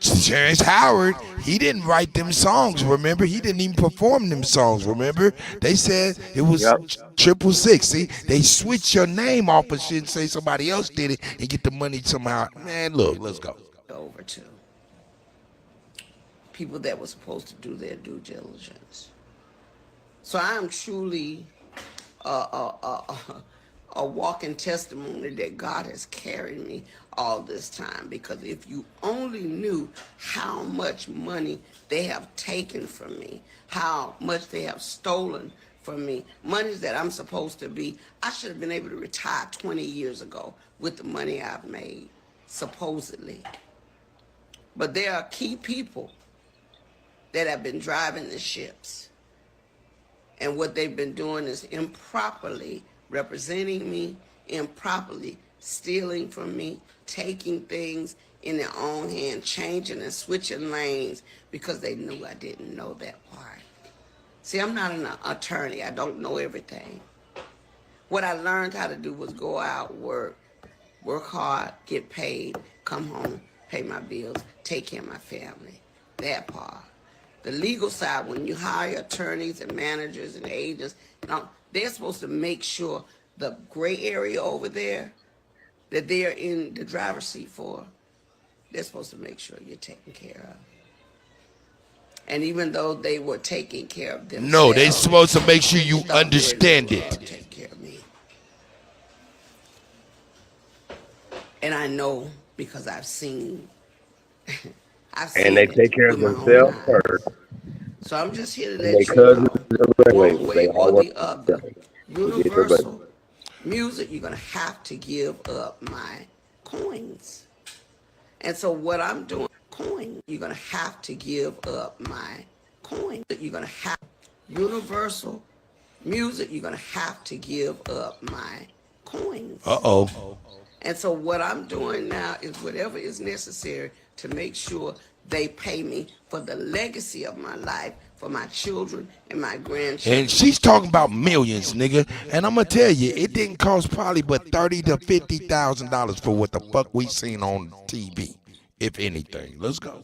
Terrence Howard, he didn't write them songs, remember? He didn't even perform them songs, remember? They said it was 666. See, they switch your name off of shit and say somebody else did it and get the money somehow. Man, look, let's go. Over to people that were supposed to do their due diligence. So I am truly a walking testimony that God has carried me all this time, because if you only knew how much money they have taken from me, how much they have stolen from me, monies that I'm supposed to be, I should have been able to retire 20 years ago with the money I've made, supposedly. But there are key people that have been driving the ships. And what they've been doing is improperly representing me, improperly stealing from me, taking things in their own hand, changing and switching lanes because they knew I didn't know that part. See, I'm not an attorney. I don't know everything. What I learned how to do was go out, work hard, get paid, come home, pay my bills, take care of my family. That part. The legal side, when you hire attorneys and managers and agents, they're supposed to make sure the gray area over there that they're in the driver's seat for, they're supposed to make sure you're taken care of. And even though they were taking care of themselves, No, they're supposed to make sure you understand it. Take care of me. And I know because I've seen and they take care of themselves first. So I'm just here to let you know, one way or the other, Universal Music, you're going to have to give up my coins. And so what I'm doing, you're going to have to give up my coins. You're going to have Universal Music, you're going to have to give up my coins. Uh-oh. And so what I'm doing now is whatever is necessary to make sure they pay me for the legacy of my life, for my children and my grandchildren. And she's talking about millions, nigga. And I'm gonna tell you, it didn't cost probably but $30,000 to $50,000 for what the fuck we seen on TV, if anything. Let's go.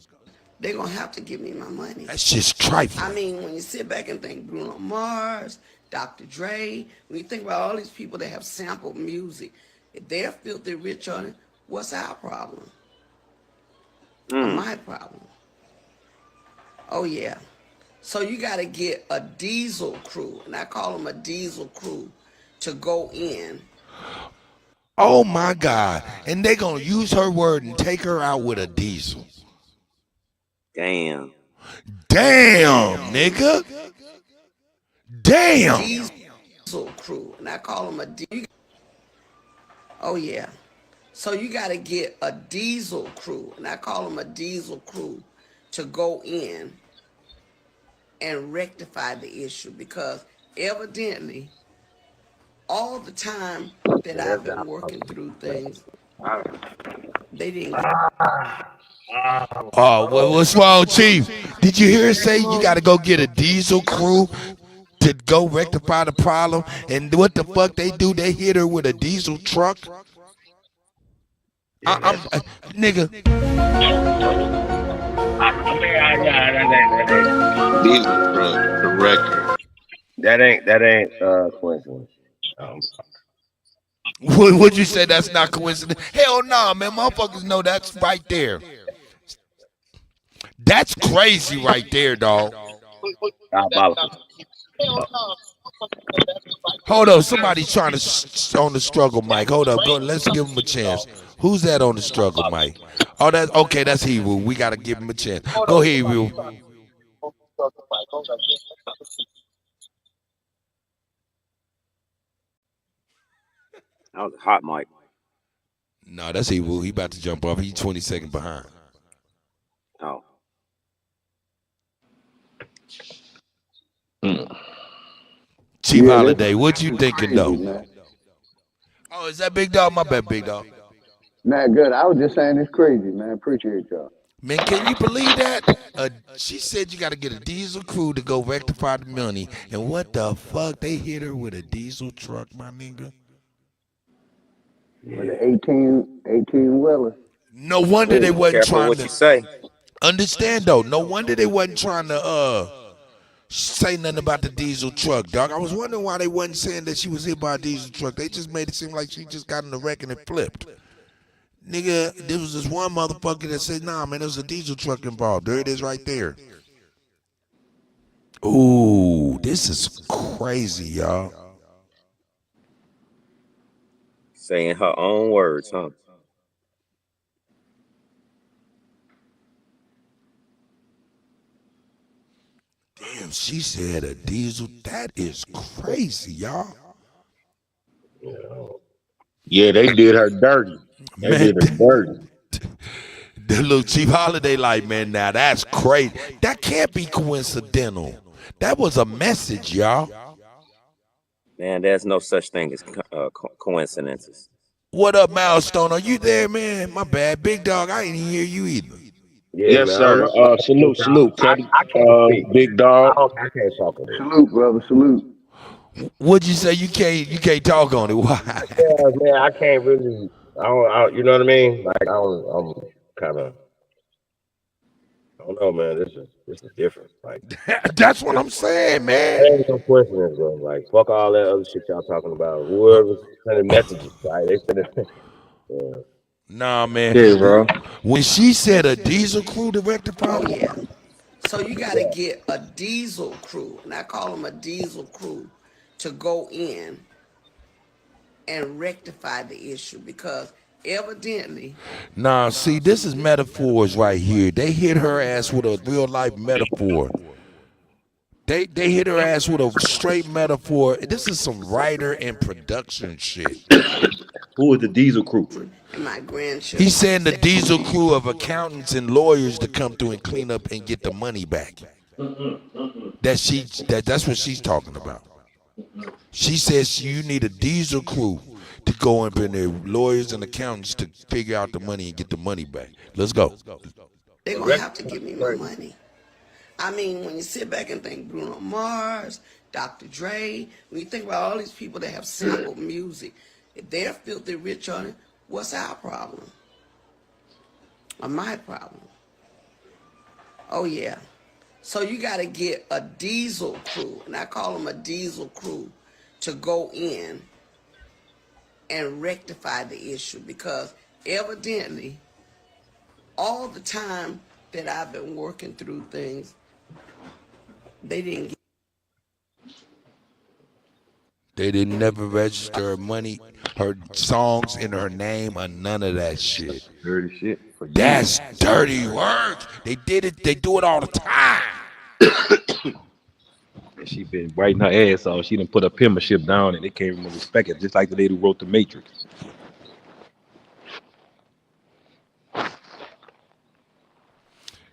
They're gonna have to give me my money. That's just trifling. I mean, when you sit back and think Bruno Mars, Dr. Dre, when you think about all these people that have sampled music, if they're filthy rich on it, what's our problem? Or my problem? Oh yeah. So you got to get a diesel crew, and I call them a diesel crew, to go in. Oh my God. And they gonna use her word and take her out with a diesel. Damn, nigga. Damn. Diesel crew, and I call them a diesel. Oh yeah. So you got to get a diesel crew, and I call them a diesel crew, to go in and rectify the issue, because evidently all the time that I've been working through things, they didn't. Oh, well, what's wrong, Chief? Did you hear her say you got to go get a diesel crew to go rectify the problem? And what the fuck they do? They hit her with a diesel truck? Nigga. Diesel truck, for record. That ain't coincidence. Would you say that's not coincidence? Hell no, man. Motherfuckers know that's right there. That's crazy right there, dog. Hold up, somebody's trying to on the struggle mic. Hold up, go. Let's give him a chance. Who's that on the struggle mic? Oh, that's okay. That's Hebrew. We gotta give him a chance. Go ahead, Hebrew. That was a hot mic. No, that's Hebrew. He about to jump off. He's 20 seconds behind. Oh. Chief Holiday, what you thinking crazy, though? Man. Oh, is that Big Dog? My bad, Big Dog. Nah, good. I was just saying it's crazy, man. Appreciate y'all. Man, can you believe that? She said you got to get a diesel crew to go rectify the money. And what the fuck? They hit her with a diesel truck, my nigga. With an 18 wheeler. No wonder they wasn't Careful trying what to you say. understand though. No wonder they wasn't trying to say nothing about the diesel truck, dog. I was wondering why they wasn't saying that she was hit by a diesel truck. They just made it seem like she just got in the wreck and it flipped. Nigga, there was this one motherfucker that said, nah, man, there was a diesel truck involved. There it is right there. Ooh, this is crazy, y'all. Saying her own words, huh? Damn, she said a diesel. That is crazy, y'all. Yeah, they did her dirty. They did her dirty. The little Chief Holiday like, man, now that's crazy. That can't be coincidental. That was a message, y'all. Man, there's no such thing as coincidences. What up, Milestone? Are you there, man? My bad. Big Dog, I ain't hear you either. Yeah, Yes, man, sir. Salute, Cuddy. I can't speak. Big Dog. I can't talk on it. Salute, brother. Salute. What'd you say? You can't talk on it. Why? Yeah, man, I can't really. You know what I mean? Like I'm kind of. I don't know, man. This is different. Like that's what I'm saying, man. There ain't no coincidence, bro. Like fuck all that other shit y'all talking about. Whoever's sending messages, right? They sending. Yeah. Nah, man. Yeah, bro. When she said a diesel crew to rectify. Oh yeah. So you got to get a diesel crew, and I call them a diesel crew, to go in and rectify the issue because evidently. Nah, see, this is metaphors right here. They hit her ass with a real life metaphor. They hit her ass with a straight metaphor. This is some writer and production shit. Who is the diesel crew? And my grandchildren. He's saying the diesel crew of accountants and lawyers to come through and clean up and get the money back. That's what she's talking about. She says you need a diesel crew to go up in there, lawyers and accountants to figure out the money and get the money back. Let's go. They're going to have to give me my money. I mean, when you sit back and think Bruno Mars, Dr. Dre, when you think about all these people that have sampled music, if they're filthy rich on it, what's our problem? Or my problem? Oh, yeah. So you got to get a diesel crew, and I call them a diesel crew, to go in and rectify the issue because evidently all the time that I've been working through things, they didn't get. They didn't never register her money, her songs in her name, or none of that shit. Dirty shit. That's dirty work. They did it. They do it all the time. She been writing her ass off. She done put her penmanship down, and they can't even respect it. Just like the lady who wrote The Matrix.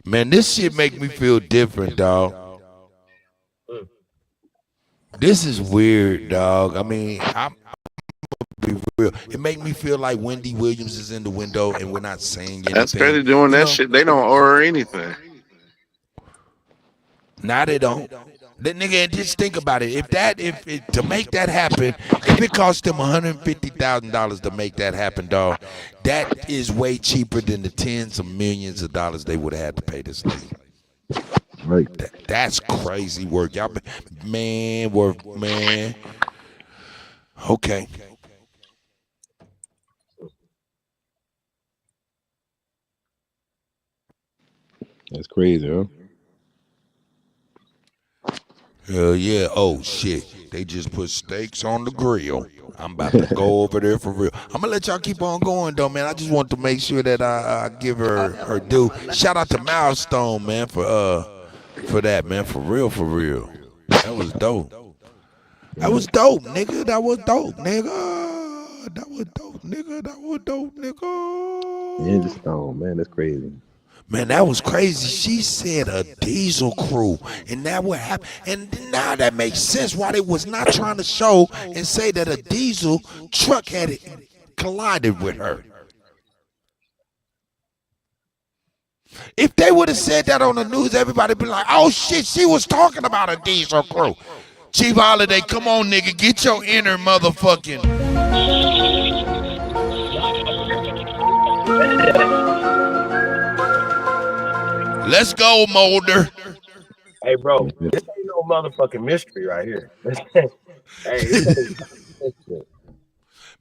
Man, this shit make me feel different, dog. This is weird, dog. I mean, I'm be real. It make me feel like Wendy Williams is in the window and we're not saying anything. That's crazy doing that shit. They don't owe her anything. Now they don't. The nigga, just think about it. If to make that happen, if it cost them $150,000 to make that happen, dog, that is way cheaper than the tens of millions of dollars they would have had to pay this lady. Right. That's crazy work. Y'all, man, man. Okay. That's crazy, huh? Hell yeah. Oh shit. They just put steaks on the grill. I'm about to go over there for real. I'm gonna let y'all keep on going though, man. I just want to make sure that I give her due. Shout out to Milestone, man, for that, man. For real, for real. That was dope. That was dope, nigga. That was dope, nigga. That was dope, nigga. That was dope, nigga. Angie Stone, man, that's crazy. Man, that was crazy. She said a diesel crew, and that what happened. And now that makes sense why they was not trying to show and say that a diesel truck had collided with her. If they would have said that on the news, everybody would be like, "Oh shit, she was talking about a diesel crew." Chief Holiday, come on, nigga, get your inner motherfucking. Let's go, Mulder. Hey, bro, this ain't no motherfucking mystery right here.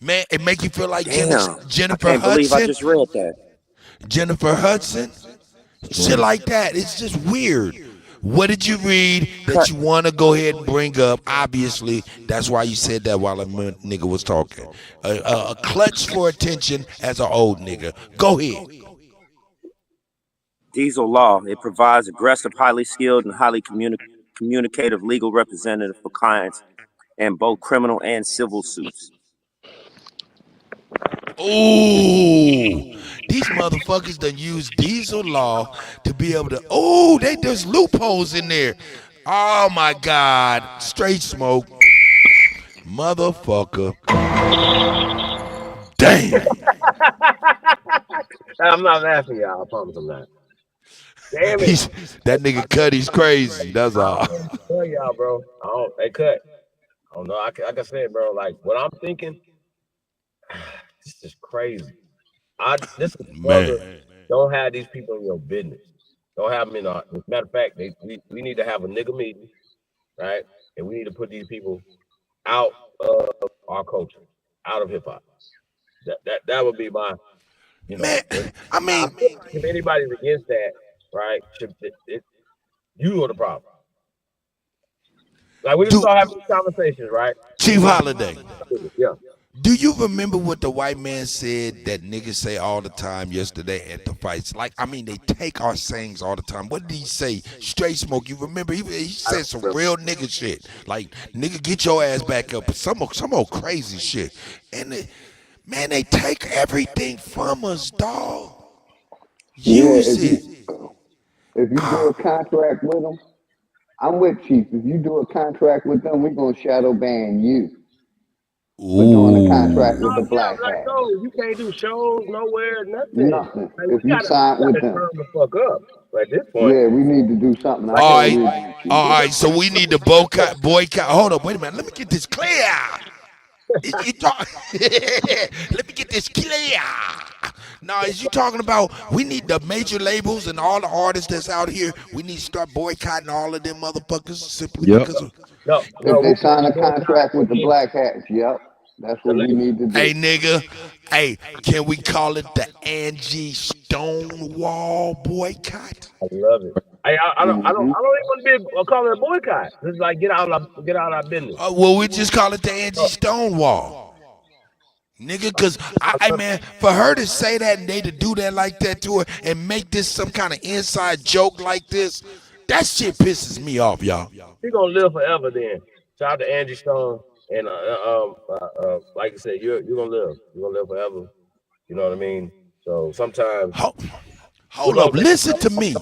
Man, it make you feel like Damn, Jennifer I can't believe I Hudson. just read that. Jennifer Hudson. Shit like that. It's just weird. What did you read that you want to go ahead and bring up? Obviously, that's why you said that while a nigga was talking. A clutch for attention as an old nigga. Go ahead. Diesel law. It provides aggressive, highly skilled, and highly communicative legal representative for clients in both criminal and civil suits. Ooh, these motherfuckers done use diesel law to be able to. There's loopholes in there. Oh my God, straight smoke, motherfucker. Damn. I'm not laughing, y'all. I promise I'm not. Damn it. That nigga Cuddy's crazy. That's all. Tell y'all, bro. They cut. I don't know. Like I said, bro. Like what I'm thinking, it's just crazy. This is brother. Don't have these people in your business. Don't have them in our. As a matter of fact, we need to have a nigga meeting, right? And we need to put these people out of our culture, out of hip hop. That would be my, Man, I mean, if anybody's against that, right? You are the problem. Like we just start having these conversations, right? Chief Holiday. Yeah. Do you remember what the white man said that niggas say all the time yesterday at the fights? Like, I mean, they take our sayings all the time. What did he say? Straight smoke. You remember? He said some real nigga shit. Like, nigga, get your ass back up. Some old crazy shit. And man, they take everything from us, dog. Use it. If you do a contract with them, I'm with Chief. If you do a contract with them, we're gonna shadow ban you. We're doing a contract with the Black Hat. No, you can't do shows nowhere, nothing. Nothing. Like, If you sign with them, turn the fuck up. At this point, yeah, we need to do something. All right. So we need to boycott. Hold up, wait a minute. Let me get this clear. Let me get this clear. Now, is you talking about we need the major labels and all the artists that's out here? We need to start boycotting all of them motherfuckers simply because of. If they sign a contract with the Black Hats, yep, that's what we need to do. Hey, nigga. Hey, can we call it the Angie Stonewall boycott? I love it. I don't even want to be call it a boycott. It's like get out of our business. Well, we just call it the Angie Stonewall. Nigga, cause I man, for her to say that and they to do that like that to her and make this some kind of inside joke like this, that shit pisses me off, y'all. You're gonna live forever then. Shout out to Angie Stone and like I said, you're gonna live. You're gonna live forever. You know what I mean? So sometimes hold up, listen to me.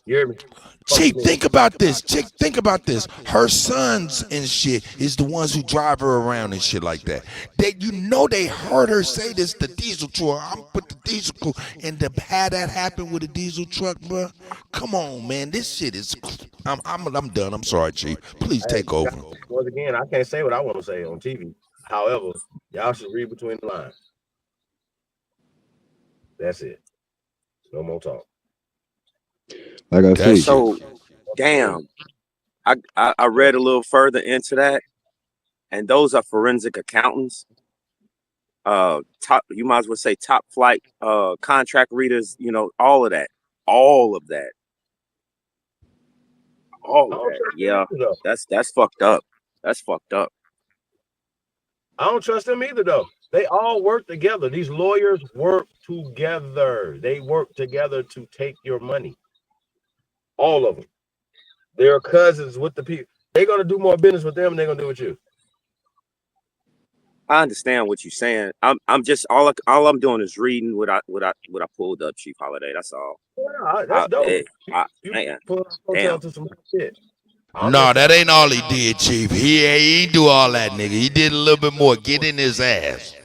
You hear me? Chief, think about this. Chick, think about this. Her sons and shit is the ones who drive her around and shit like that. They heard her say this, the diesel truck. I'm put the diesel crew, and to have that happen with a diesel truck, bro. Come on, man. This shit is. I'm done. I'm sorry, Chief. Please take over. Once again, I can't say what I want to say on TV. However, y'all should read between the lines. That's it. No more talk. Like I say, So, damn, I read a little further into that, and those are forensic accountants. Top, you might as well say top flight contract readers. You know, all of that. Yeah, that's fucked up. That's fucked up. I don't trust them either, though. They all work together. These lawyers work together. They work together to take your money. All of them. They're cousins with the people. They're gonna do more business with them than they're gonna do with you. I understand what you're saying. I'm just all I'm doing is reading what I pulled up, Chief Holiday. That's all. Yeah, that's dope. Man, Damn. To some shit. No, that ain't all he did, Chief. He ain't do all that, nigga. He did a little bit more. Get in his ass.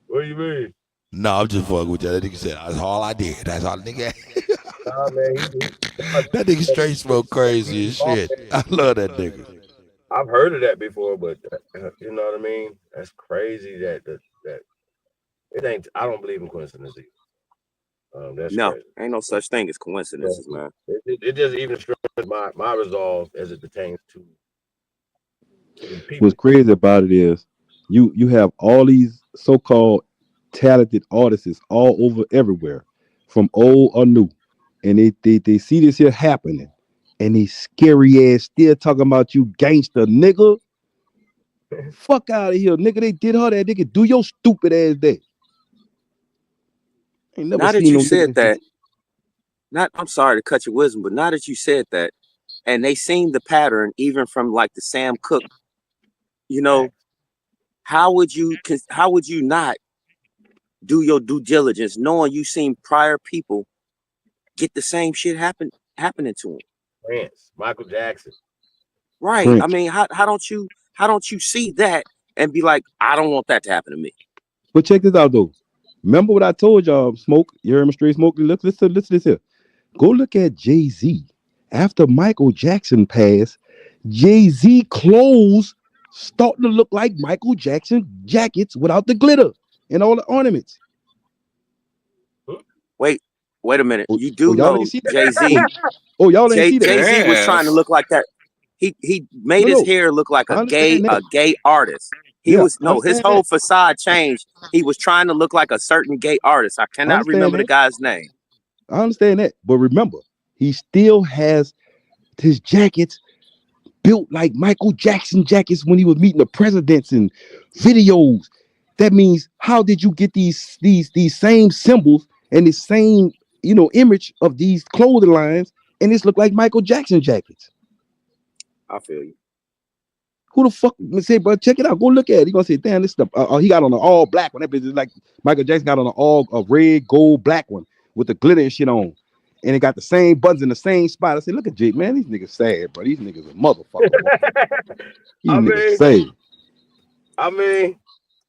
What do you mean? No, I'm just fucking with you. That nigga said that's all I did. That's all, nigga. Nah, man, that nigga straight smoke crazy as shit. I love that nigga. I've heard of that before, but you know what I mean. That's crazy. That it ain't. I don't believe in coincidence either. That's no, crazy. Ain't no such thing as coincidences, man. It just even strengthens my resolve as it pertains to people. What's crazy about it is you have all these so-called talented artists all over everywhere, from old or new, and they see this here happening, and they scary ass still talking about you gangster nigga. Fuck out of here, nigga. They did her that, nigga. Do your stupid ass that. Ain't never now that seen you no said nigga. that, I'm sorry to cut your wisdom, but now that you said that, and they seen the pattern even from like the Sam Cooke, you know, how would you not do your due diligence knowing you seen prior people get the same shit happening to them? Prince, Michael Jackson. Right. Prince. I mean, how don't you see that and be like, I don't want that to happen to me? But check this out though. Remember what I told y'all, Smoke? You heard me straight smoke? Listen to this here. Go look at Jay-Z. After Michael Jackson passed, Jay-Z clothes starting to look like Michael Jackson jackets without the glitter and all the ornaments. Wait a minute. You y'all know ain't see that? Jay-Z. Y'all ain't see that? Jay-Z was trying to look like that. He made his hair look like a gay artist. His whole facade changed. He was trying to look like a certain gay artist. I cannot remember the guy's name. I understand that, but remember, he still has his jackets built like Michael Jackson jackets when he was meeting the presidents and videos. That means, how did you get these same symbols and the same image of these clothing lines, and this look like Michael Jackson jackets? I feel you. Who the fuck say, bro? Check it out. Go look at it. He gonna say, damn, this stuff. He got on an all black one. That bitch is like Michael Jackson got on a red, gold, black one with the glitter and shit on, and it got the same buttons in the same spot. I said, look at Jake, man. These niggas sad, bro. These niggas a motherfucker. These niggas sad. I mean,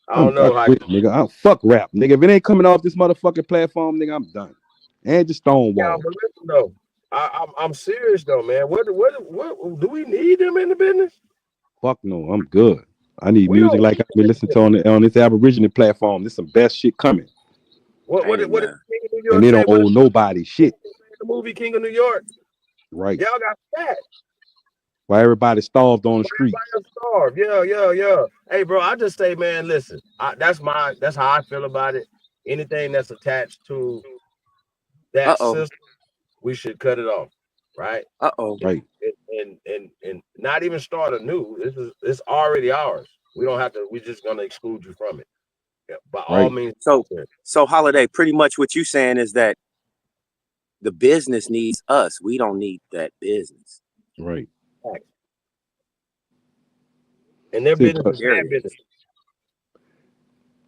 I don't know. I quit, nigga. I fuck rap, nigga. If it ain't coming off this motherfucking platform, nigga, I'm done. And just Stonewall. Yeah, but listen though, I'm serious though, man. What do we need them in the business? Fuck no, I'm good. I need music like I've been listening to on this Aboriginal platform. There's some best shit coming. What did King of New York and they don't say? owe nobody shit. The movie King of New York. Right. Y'all got fat. Why everybody starved on the street. Starved. Yeah. Hey, bro, I just say, man, listen. That's how I feel about it. Anything that's attached to that system, we should cut it off. Right. Right. And not even start anew. It's already ours. We don't have to. We're just gonna exclude you from it. Yeah, by all means. So Holiday, pretty much what you're saying is that the business needs us. We don't need that business. Right. And their business is their business.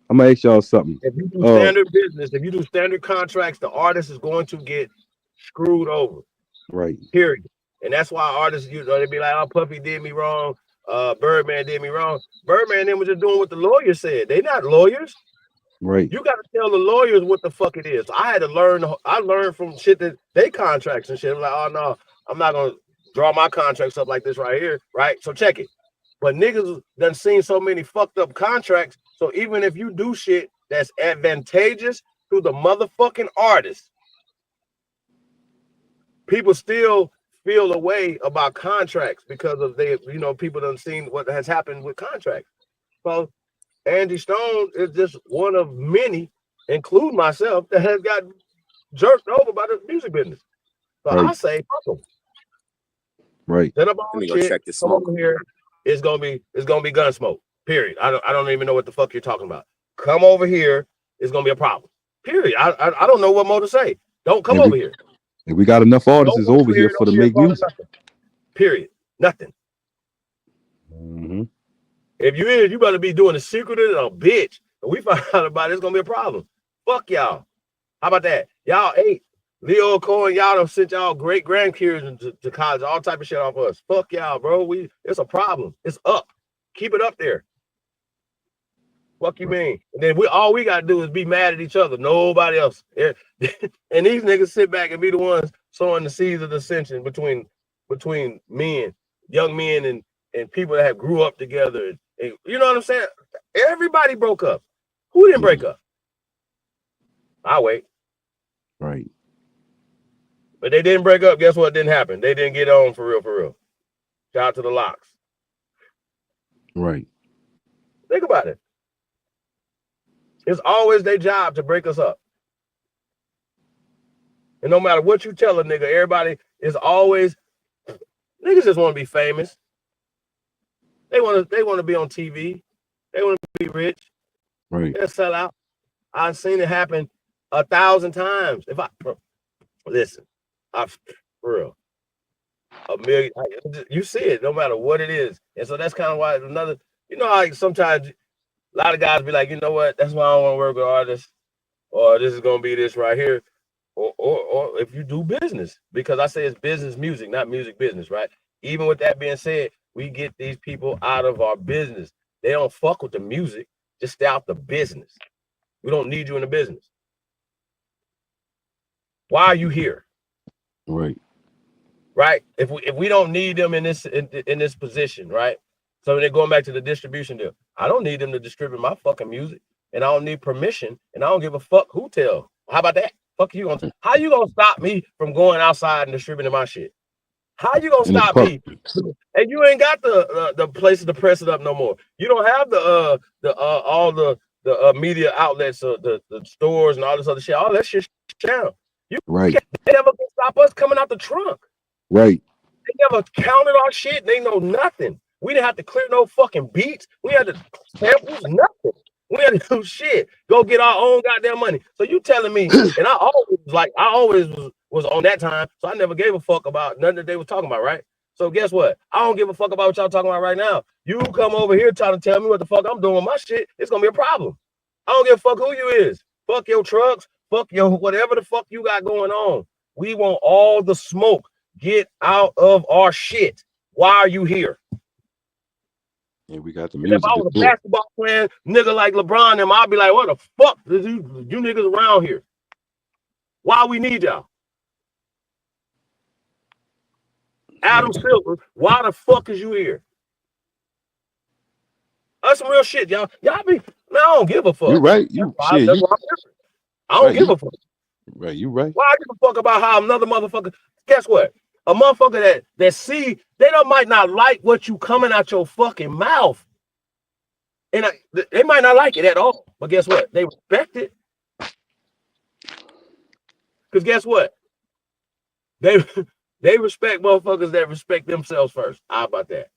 I'm gonna ask y'all something. If you do standard business, if you do standard contracts, the artist is going to get screwed over. Right. Period. And that's why artists, they be like, "Oh, Puffy did me wrong. Birdman did me wrong." Birdman and them was just doing what the lawyer said. They not lawyers. Right. You got to tell the lawyers what the fuck it is. I had to learn. I learned from shit that they contracts and shit. I'm like, oh no, I'm not gonna draw my contracts up like this right here. Right. So check it. But niggas done seen so many fucked up contracts. So even if you do shit that's advantageous to the motherfucking artist, people still feel a way about contracts because of people done seen what has happened with contracts. So Angie Stone is just one of many, include myself, that has got jerked over by the music business. So I say, fuck them. Right. Set up Let all me go shit. check this Come smoke. over here. It's gonna be gun smoke. Period. I don't even know what the fuck you're talking about. Come over here. It's gonna be a problem. Period. I don't know what more to say. Don't come over here. And we got enough artists Don't over here for to make music. nothing. Period. Nothing. Mm-hmm. If you better be doing a secret and a bitch. And we find out about it, it's gonna be a problem. Fuck y'all. How about that? Y'all ate. Leo Cohen, y'all done sent y'all great grandkids to college, all type of shit off us. Fuck y'all, bro. It's a problem. It's up. Keep it up there. Fuck you mean? And then all we gotta do is be mad at each other. Nobody else. And these niggas sit back and be the ones sowing the seeds of dissension between men, young men and people that have grew up together. And you know what I'm saying? Everybody broke up. Who didn't break up? I'll wait. Right. But they didn't break up. Guess what didn't happen? They didn't get on for real. Shout out to the Locks. Right. Think about it. It's always their job to break us up. And no matter what you tell a nigga, everybody is always, niggas just want to be famous. They want to be on TV. They want to be rich. Right. They'll sell out. I've seen it happen 1,000 times. Listen, for real, a million. You see it, no matter what it is, and so that's kind of why another. You know, like sometimes a lot of guys be like, you know what? That's why I don't want to work with artists, or this is gonna be this right here, or if you do business, because I say it's business music, not music business, right? Even with that being said, we get these people out of our business. They don't fuck with the music. Just stay out the business. We don't need you in the business. Why are you here? Right. Right. If we don't need them in this position, right? So they're going back to the distribution deal. I don't need them to distribute my fucking music, and I don't need permission, and I don't give a fuck who tell. How about that? Fuck you. How you gonna stop me from going outside and distributing my shit? How you gonna stop me? And you ain't got the places to press it up no more. You don't have all the media outlets, the stores and all this other shit. All that shit down. Right. They never can stop us coming out the trunk. Right. They never counted our shit. They know nothing. We didn't have to clear no fucking beats. We had to samples, nothing. We had to do shit. Go get our own goddamn money. So you telling me, and I always was on that time, so I never gave a fuck about nothing that they were talking about, right? So guess what? I don't give a fuck about what y'all talking about right now. You come over here trying to tell me what the fuck I'm doing with my shit, it's gonna be a problem. I don't give a fuck who you is. Fuck your trucks, fuck your whatever the fuck you got going on. We want all the smoke. Get out of our shit. Why are you here? And we got the And music. if I was a basketball playing nigga like LeBron, then I'd be like, what the fuck is you niggas around here? Why we need y'all? Adam Silver, why the fuck is you here? That's some real shit, y'all. Y'all be, man, I don't give a fuck. You right. I don't give a fuck. Right, you right. Why I give a fuck about how another motherfucker, guess what? A motherfucker that see, they might not like what you coming out your fucking mouth. And they might not like it at all. But guess what? They respect it. Because guess what? They respect motherfuckers that respect themselves first. How about that?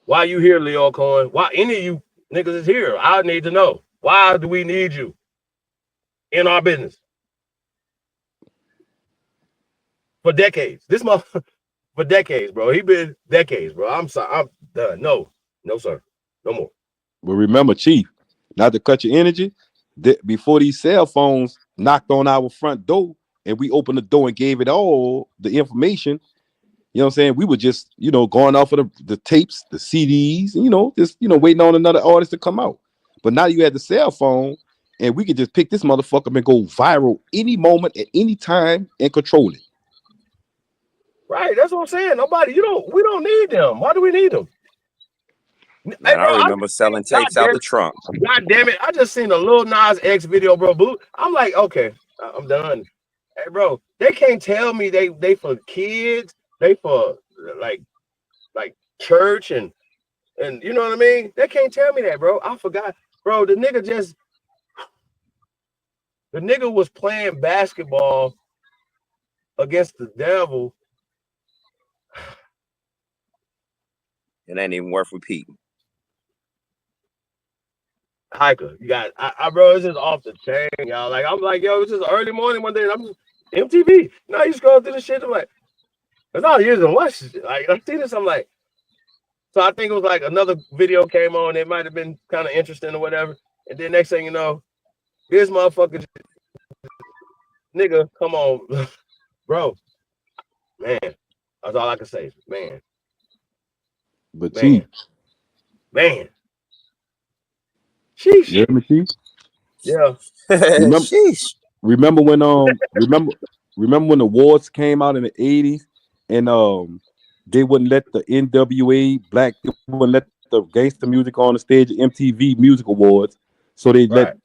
Why you here, Leo Cohen? Why any of you niggas is here? I need to know. Why do we need you in our business? For decades. This motherfucker, for decades, bro. He been decades, bro. I'm sorry. I'm done. No, sir. No more. But remember, Chief, not to cut your energy, before these cell phones knocked on our front door and we opened the door and gave it all the information, you know what I'm saying? We were just, going off of the tapes, the CDs, and, just, waiting on another artist to come out. But now you had the cell phone and we could just pick this motherfucker up and go viral any moment at any time and control it. Right, that's what I'm saying. We don't need them. Why do we need them? Man, hey, bro, I remember selling tapes out the trunk. God damn it. I just seen a Lil Nas X video, bro. I'm like, okay, I'm done. Hey, bro, they can't tell me they for kids, they for like church and you know what I mean? They can't tell me that, bro. I forgot, bro. The nigga was playing basketball against the devil. It ain't even worth repeating. Hiker, you got, bro, it's just off the chain, y'all. Like, I'm like, yo, it's just early morning one day, and I'm just MTV. Now you scroll through the shit, I'm like, that's all years and watch shit. Like, I see this, I'm like, so I think it was like another video came on. It might have been kind of interesting or whatever. And then next thing you know, this motherfucker, nigga, come on, bro, man. That's all I can say, man. But Man. Sheesh. You hear me, Chief? Yeah. Remember, Sheesh. remember when when the awards came out in the 80s and they wouldn't let the NWA they wouldn't let the gangster music on the stage at MTV Music Awards, so they let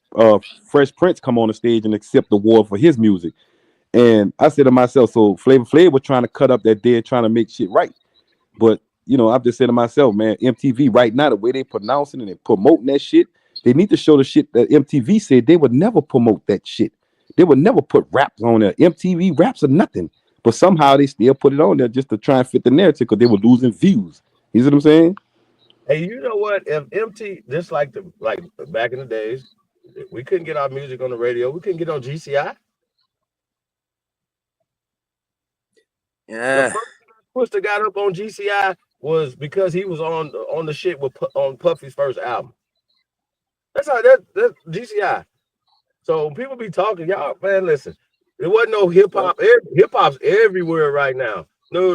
Fresh Prince come on the stage and accept the award for his music. And I said to myself, so Flavor Flav was trying to cut up that dead, trying to make shit right. But you know, I've just said to myself, man, MTV right now, the way they pronouncing and they promoting that shit, they need to show the shit that MTV said they would never promote that shit. They would never put raps on there. MTV raps are nothing. But somehow they still put it on there just to try and fit the narrative because they were losing views. You see what I'm saying? Hey, you know what? If just like back in the days, we couldn't get our music on the radio. We couldn't get on GCI. Yeah. The first Twister got up on GCI was because he was on the shit on Puffy's first album. That's how that's GCI. So people be talking, y'all, man, listen. There wasn't no hip hop. Hip hop's everywhere right now. No.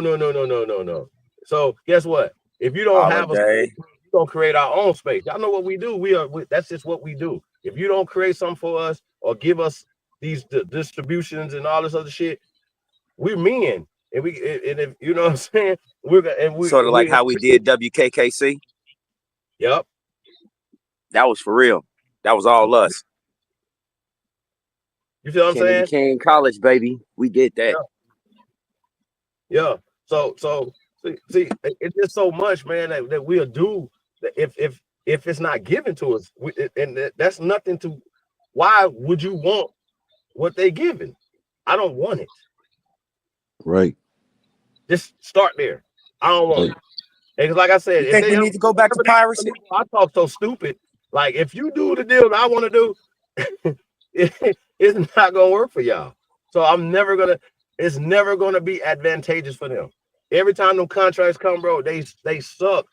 So guess what? If you don't have a space, we're gonna create our own space. Y'all know what we do. That's just what we do. If you don't create something for us or give us these distributions and all this other shit, we're men. And if you know what I'm saying, Sort of like how we did WKKC. Yep. That was for real. That was all us. You feel what I'm saying? King College, baby. We did that. Yeah. So see, it's just so much, man, that we'll do if it's not given to us. And that's nothing to. Why would you want what they giving? I don't want it. Right. Just start there. I don't want it. Because like I said, you think we need to go back to piracy? I talk so stupid. Like if you do the deal that I want to do, it's not gonna work for y'all. So it's never gonna be advantageous for them. Every time them contracts come, bro, they suck.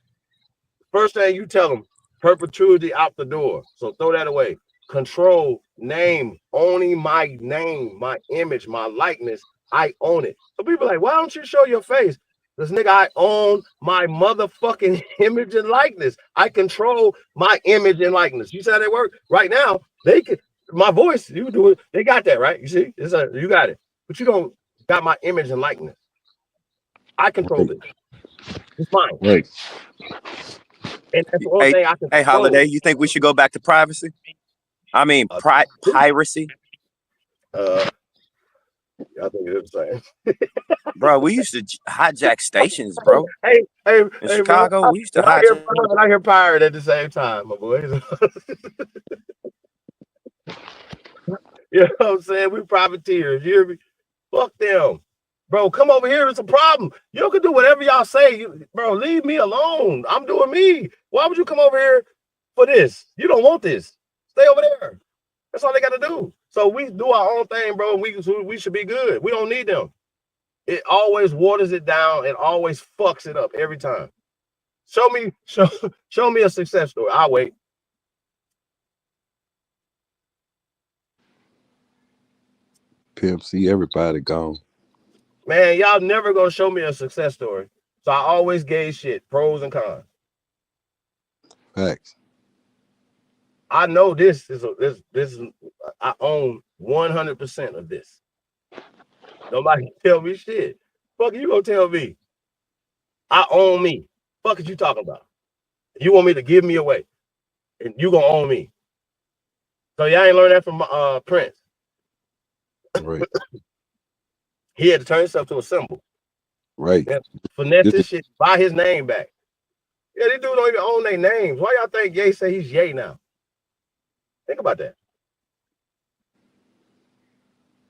First thing you tell them, perpetuity out the door. So throw that away. Control, name, owning my name, my image, my likeness. I own it. So people are like, why don't you show your face? This nigga, I own my motherfucking image and likeness. I control my image and likeness. You see how they work? Right now, they can my voice, you do it. They got that, right? You see, you got it. But you don't got my image and likeness. I control it. It's mine. Right. And that's the only thing I can. Hey, Holiday, you think we should go back to privacy? I mean, piracy. I think it's the same. Bro, we used to hijack stations, bro. Hey, in Chicago, bro, we used to hijack. I hear pirate at the same time, my boy. You know what I'm saying? We privateers. You hear me? Fuck them. Bro, come over here. It's a problem. You can do whatever y'all say. Bro, leave me alone. I'm doing me. Why would you come over here for this? You don't want this. Stay over there. That's all they got to do. So we do our own thing, bro. We should be good. We don't need them. It always waters it down and always fucks it up every time. Show me a success story. I'll wait. PMC, everybody gone. Man, y'all never gonna show me a success story. So I always gauge shit, pros and cons. Facts. I know this is I own 100% of this. Nobody can tell me shit. Fuck you gonna tell me? I own me. Fuck is you talking about? You want me to give me away, and you gonna own me? So y'all ain't learned that from Prince. Right. He had to turn himself to a symbol. Right. And finesse This his is shit, buy his name back. Yeah, these dudes don't even own their names. Why y'all think Ye say he's Ye now? Think about that.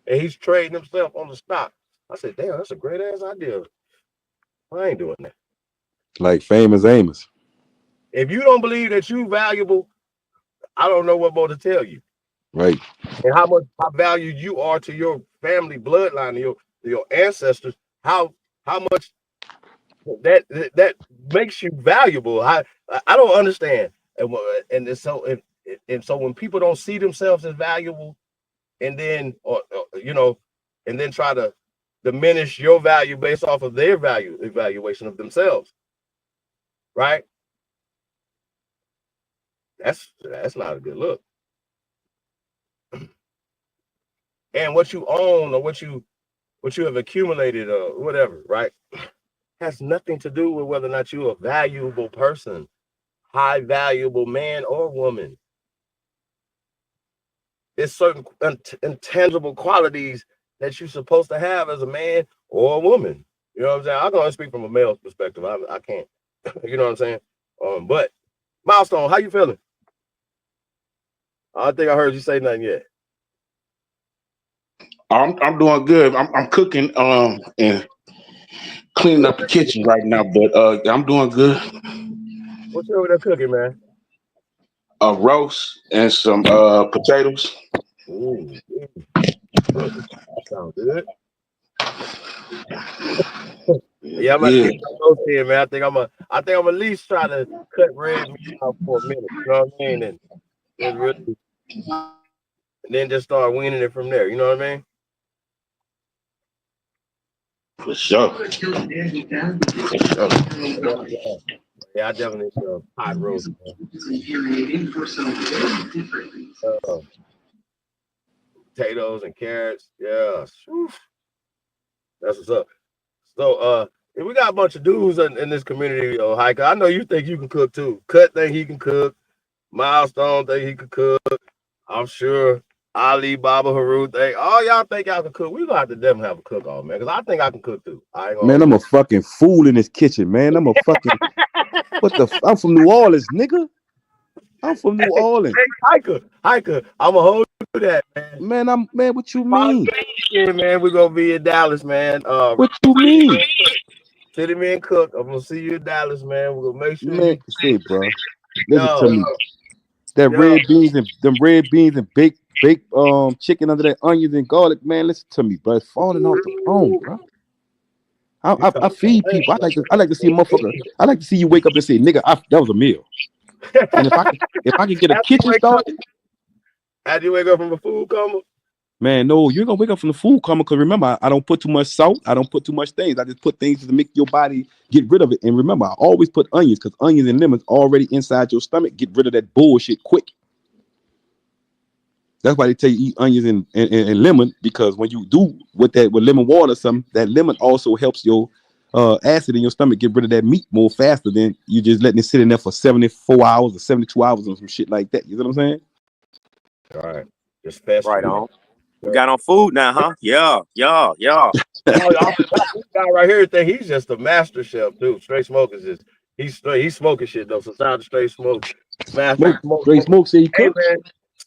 And he's trading himself on the stock. I said, damn, that's a great ass idea. I ain't doing that. like famous Amos. If you don't believe that you valuable, I don't know what more to tell you. Right. And how valued you are to your family bloodline, your ancestors. How much that makes you valuable. I don't understand. And so when people don't see themselves as valuable, and then or and then try to diminish your value based off of their value evaluation of themselves, right? That's not a good look. And what you own or what you have accumulated or whatever, right, has nothing to do with whether or not you're a valuable person, high valuable man or woman. It's certain intangible qualities that you're supposed to have as a man or a woman. You know what I'm saying? I can only speak from a male's perspective. I can't. You know what I'm saying? But Milestone, how you feeling? I don't think I heard you say nothing yet. I'm doing good. I'm cooking and cleaning up the kitchen right now, but I'm doing good. What you over there cooking, man? A roast and some potatoes. Ooh, that sounds good. Yeah, I'm about to Yeah. get some roast here, man. I think I'm at least try to cut red meat out for a minute. You know what I mean? And then just start weaning it from there. You know what I mean? For sure. Yeah, I definitely pot roast. Potatoes and carrots. Yeah. That's what's up. So we got a bunch of dudes in this community, Hiker. I know you think you can cook too. Cut think he can cook. Milestone think he can cook. I'm sure Ali, Baba, Haru think all y'all think y'all can cook. We gonna have to definitely have a cook off, man. Because I think I can cook too. I ain't gonna Man, I'm a fucking fool in this kitchen, man. I'm a fucking I'm from New Orleans, nigga. I'm from New Orleans. Hiker, I'm gonna hold you to that, man. Man, what you mean? Yeah, man, we're gonna be in Dallas, man. What you mean? City Man Cook. I'm gonna see you in Dallas, man. We're gonna make sure Man, say, bro. Listen Yo, to me. Them red beans and baked chicken under that onions and garlic, man. Listen to me, bro. It's falling off the bone, bro. I feed people. I like to see a motherfucker. I like to see you wake up and say, nigga, that was a meal. And if I can get a kitchen started. After you wake up from a food coma? Man, no, you're gonna wake up from the food coma because remember, I don't put too much salt, I don't put too much things. I just put things to make your body get rid of it. And remember, I always put onions because onions and lemons already inside your stomach. Get rid of that bullshit quick. That's why they tell you eat onions and lemon, because when you do with lemon water or something, that lemon also helps your acid in your stomach get rid of that meat more faster than you just letting it sit in there for 74 hours or 72 hours or some shit like that. You know what I'm saying? All right. Just fast right on. We got on food now, huh? Yeah. This guy right here think he's just a master chef, dude. Straight Smoke is just he's smoking shit though. So shout out to Straight Smoke. Master Smoke. Straight Smoke say he cook. Hey, man.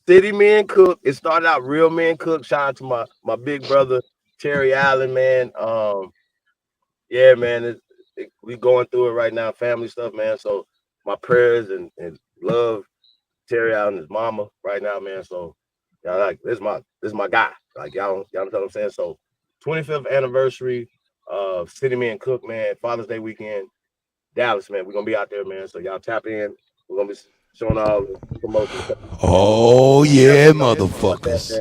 City Men Cook. It started out Real Men Cook. Shout out to my big brother Terry Allen, man. Yeah, man. We going through it right now, family stuff, man. So my prayers and love Terry Allen and his mama right now, man. So y'all like this is my guy. Like y'all know what I'm saying. So 25th anniversary of City Men Cook, man. Father's Day weekend, Dallas, man. We're gonna be out there, man. So y'all tap in. We're gonna be showing all the promotions. Oh yeah, motherfuckers.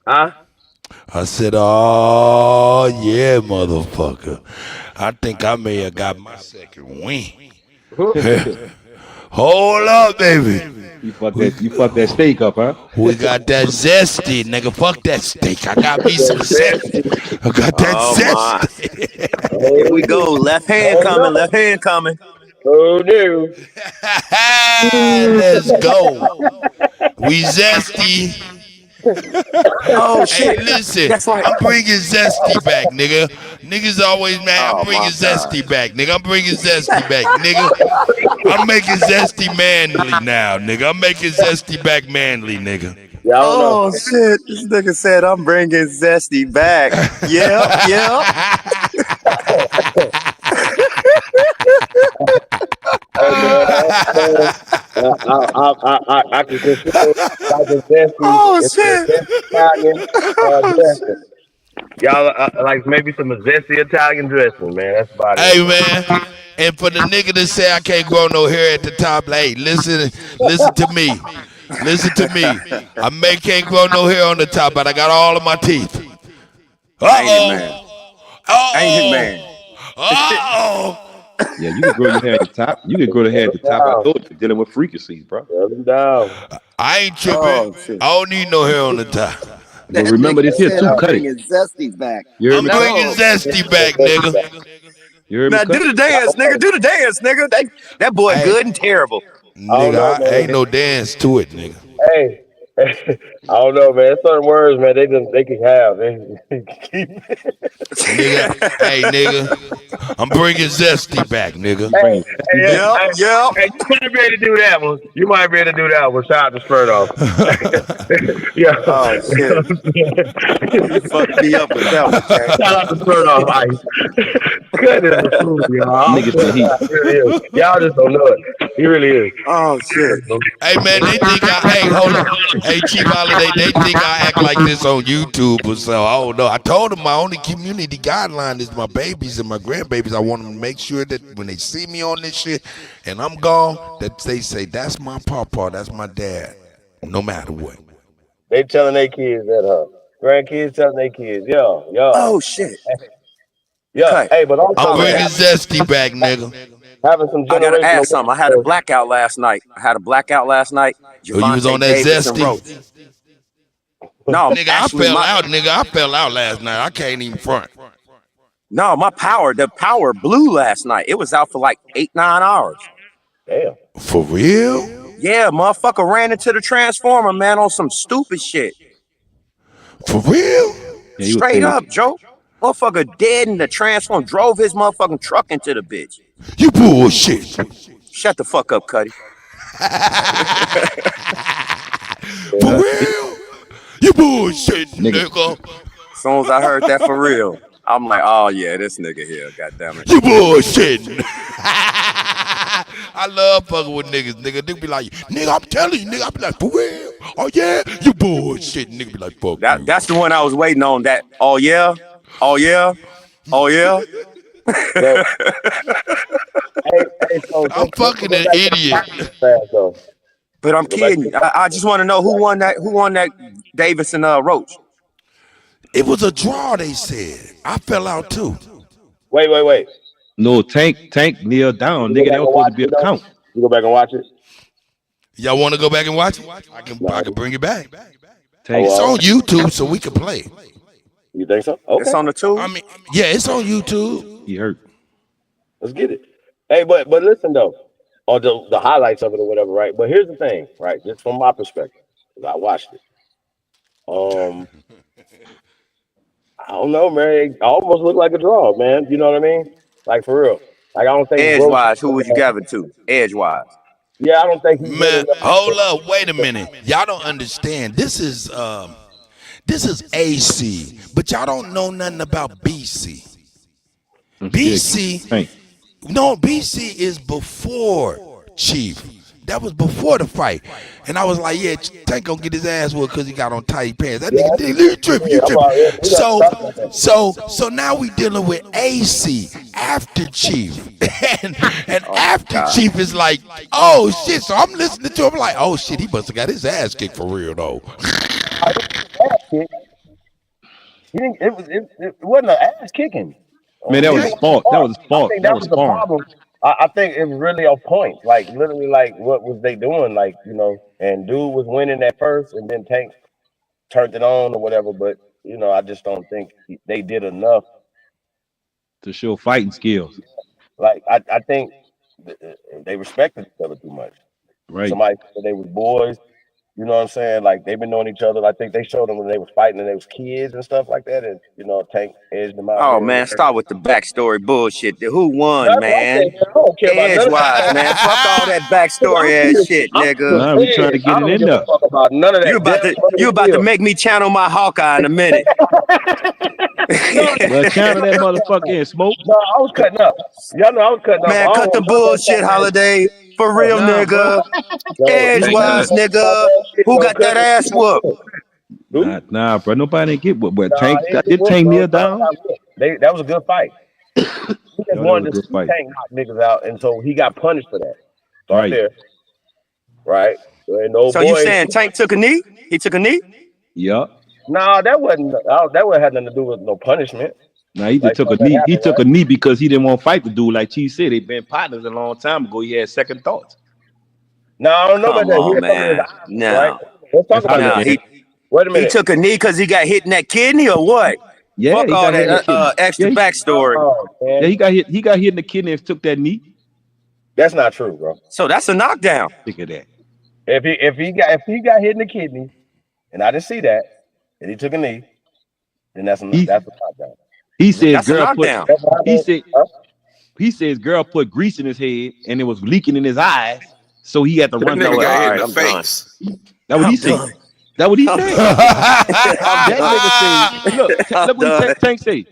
Huh? I said, oh yeah, motherfucker. I think I may have got my second win. Hold up, baby. You fucked that steak up, huh? We got that zesty, nigga. Fuck that steak. I got me some zesty. I got that zesty. Here we go. Left hand coming. Oh no. Let's go. We zesty. Oh Hey, shit. listen, That's right. I'm bringing Zesty back, nigga. Niggas always mad. I'm Oh bringing my god. Zesty back, nigga. I'm bringing Zesty back, nigga. I'm making Zesty manly now, nigga. I'm making Zesty back manly, nigga. Yeah, I don't know. Oh shit. This nigga said I'm bringing Zesty back. Yep, yep. Hey man, I can consider like a zesty, Oh it's a shit. zesty Italian dressing. Y'all like maybe some zesty Italian dressing, man. That's about it, Hey, man. man. And for the nigga to say I can't grow no hair at the top, like, hey, listen to me. Listen to me. I can't grow no hair on the top, but I got all of my teeth. Ain't it, man? Ain't it, man? Yeah, you can grow your hair at the top. You can grow the hair at the top. I told you, dealing with frequencies, bro. Shut him down. I ain't tripping. Oh shit. I don't need no hair on the top. But remember this here said too, I'm cut it. bringing Zesty back. You heard I'm me, bringing No. Zesty back, nigga. You heard me, Now cut. do the dance, nigga. Do the dance, nigga. That boy Hey, good and terrible. I don't know, nigga, I man. ain't no dance to it, nigga. Hey, I don't know, man. Certain words, man, they can have. They keep. Nigga, hey, nigga, I'm bringing Zesty back, nigga. Hey, hey, Yep, hey, yep. hey, you might be able to do that one. You might be able to do that one. Shout out to Spurt off. Yeah. Oh shit. You fucked me up with that one, Tank. Shout out to Spurt off Ice. Goodness, the food, y'all. Niggas the heat. He really is. Y'all just don't know it. He really is. Oh shit. Hey, man, they think hey, hold on. Hey, Chief Holiday, they think I act like this on YouTube or so. I don't know. I told them my only community guideline is my babies and my grandbabies. I want them to make sure that when they see me on this shit and I'm gone, that they say, that's my papa, that's my dad, no matter what. They telling their kids that, grandkids telling their kids, yo. Oh shit. Yeah. Cut. Hey, but I'm also, bringing man, Zesty back, nigga. having some I gotta generational ask something. I had a blackout last night. Oh, you was on Javante that Davis and Zesty? Roach. No, Nigga, actually I fell out last night. I can't even front. No, the power blew last night. It was out for like 8-9 hours. Damn. For real? Yeah, motherfucker ran into the transformer, man, on some stupid shit. For real? Yeah, Straight up, Joe. Motherfucker dead in the transformer, drove his motherfucking truck into the bitch. You bullshit. Shut the fuck up, Cuddy. For real? You bullshit, nigga. As soon as I heard that for real, I'm like, oh yeah, this nigga here, goddammit. You bullshitting. I love fucking with niggas, nigga. They be like, nigga, I'm telling you, nigga. I be like, for real? Oh yeah? You bullshit, nigga. Be like, fuck you. That's the one I was waiting on. That, oh yeah, oh yeah, oh yeah. So I'm fucking an idiot. But I'm kidding. I just want to know who won that Davis and Roach. It was a draw, they said. I fell out too. Wait. No, Tank kneel down, nigga. That was supposed to be a count. You go back and watch it. Y'all want to go back and watch it? I can bring it back. Tank. It's on YouTube, so we can play. You think so? Okay. It's on the tube. I mean, yeah, it's on YouTube. He hurt. Let's get it. Hey, but listen though, or the highlights of it or whatever, right? But here's the thing, right? Just from my perspective, because I watched it. I don't know, man. It almost looked like a draw, man. You know what I mean? Like for real. Like I don't think Edgewise, who would you give it to? Edgewise. Yeah, I don't think he's Man, hold up, wait a minute. Y'all don't understand. This is AC, but y'all don't know nothing about BC. BC, no, BC is before Chief. That was before the fight. And I was like, yeah, Tank gonna get his ass whooped because he got on tight pants. That nigga, you tripping. So now we dealing with AC after Chief. and after Chief is like, oh shit. So I'm listening to him like, oh shit, he must have got his ass kicked for real though. It wasn't an ass kicking. Man, that was his fault. That was his fault. That was the problem. I think it was really a point. Like literally, like what was they doing? Like and dude was winning at first, and then Tank turned it on or whatever. But I just don't think they did enough to show fighting skills. Like I think they respected each other too much. Right. Somebody said they was boys. You know what I'm saying? Like they've been knowing each other. I think they showed them when they was fighting and they was kids and stuff like that. And Tank edged them out. Oh man, start with the backstory bullshit. Who won, That's what I'm man? saying. I don't care about none of Edgewise, that. man. Fuck all that backstory ass shit, nigga. Nah, we trying to get it in there. Fuck about none of that. You about to make me channel my Hawkeye in a minute. Well, channel that motherfucker in smoke. No, I was cutting up. Y'all know I was cutting up. Man, cut the bullshit, Holiday. For real, nigga. Edgewise, nigga. Who got that ass whooped? Nah, bro. Nobody didn't get what Tank. Did Tank kneel down? That was a good fight. He just wanted to see Tank knock niggas out, and so he got punished for that. Right there. Right. So you saying Tank took a knee? He took a knee? Yup. Nah, that wouldn't have nothing to do with no punishment. Nah, he just took a knee. He took a knee because he didn't want to fight the dude. Like Chief said, they've been partners a long time ago. He had second thoughts. No, I don't know about that. On, man. No. Let's talk about that. Wait a minute. He took a knee because he got hit in that kidney or what? Yeah, fuck all that extra backstory. Yeah, he got hit. He got hit in the kidney and took that knee. That's not true, bro. So that's a knockdown. Think of that. If he got hit in the kidney, and I didn't see that, and he took a knee, then that's a knockdown. He said that's girl a knockdown. He says girl put grease in his head and it was leaking in his eyes, so he had to run. That nigga got hit in the face. That's what he said. That's what he said. That nigga said, look what he said. Tank said.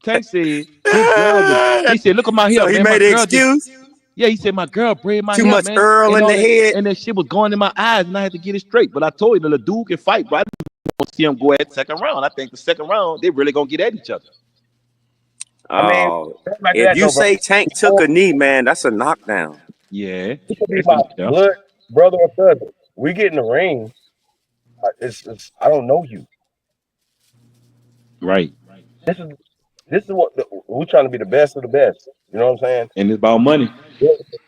Tank said his girl he said, look at my hair. So he made an excuse? Yeah, he said my girl braided my hair. Too much man. Earl in the head. And that shit was going in my eyes and I had to get it straight. But I told you the dude can fight, bro. I didn't want to see him go at the second round. I think the second round, they really gonna get at each other. Oh, if you say Tank took a knee, man, that's a knockdown. Yeah. He could be my blood brother or cousin. We get in the ring. It's I don't know you. Right. This is what we're trying to be the best of the best. You know what I'm saying? And it's about money.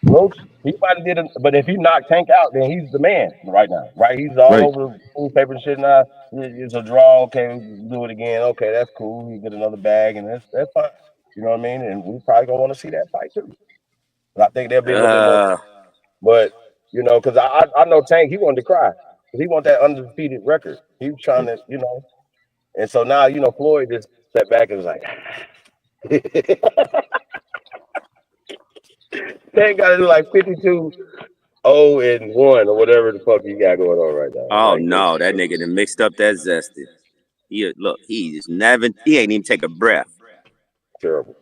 Roach, he might have did it, but if he knocked Tank out, then he's the man right now. Right? He's all over the newspaper and shit now. It's a draw. Okay, we do it again. Okay, that's cool. You get another bag, and that's fine. You know what I mean? And we probably gonna want to see that fight too. But I think there'll be a little bit more. But you know, because I know Tank, he wanted to cry. He want that undefeated record. He was trying to, you know, and so now, you know, Floyd just stepped back and was like, Tank got to do like 52-0-1 or whatever the fuck you got going on right now. Oh like, no, that nigga done mixed up that zesty. He ain't even take a breath. Terrible.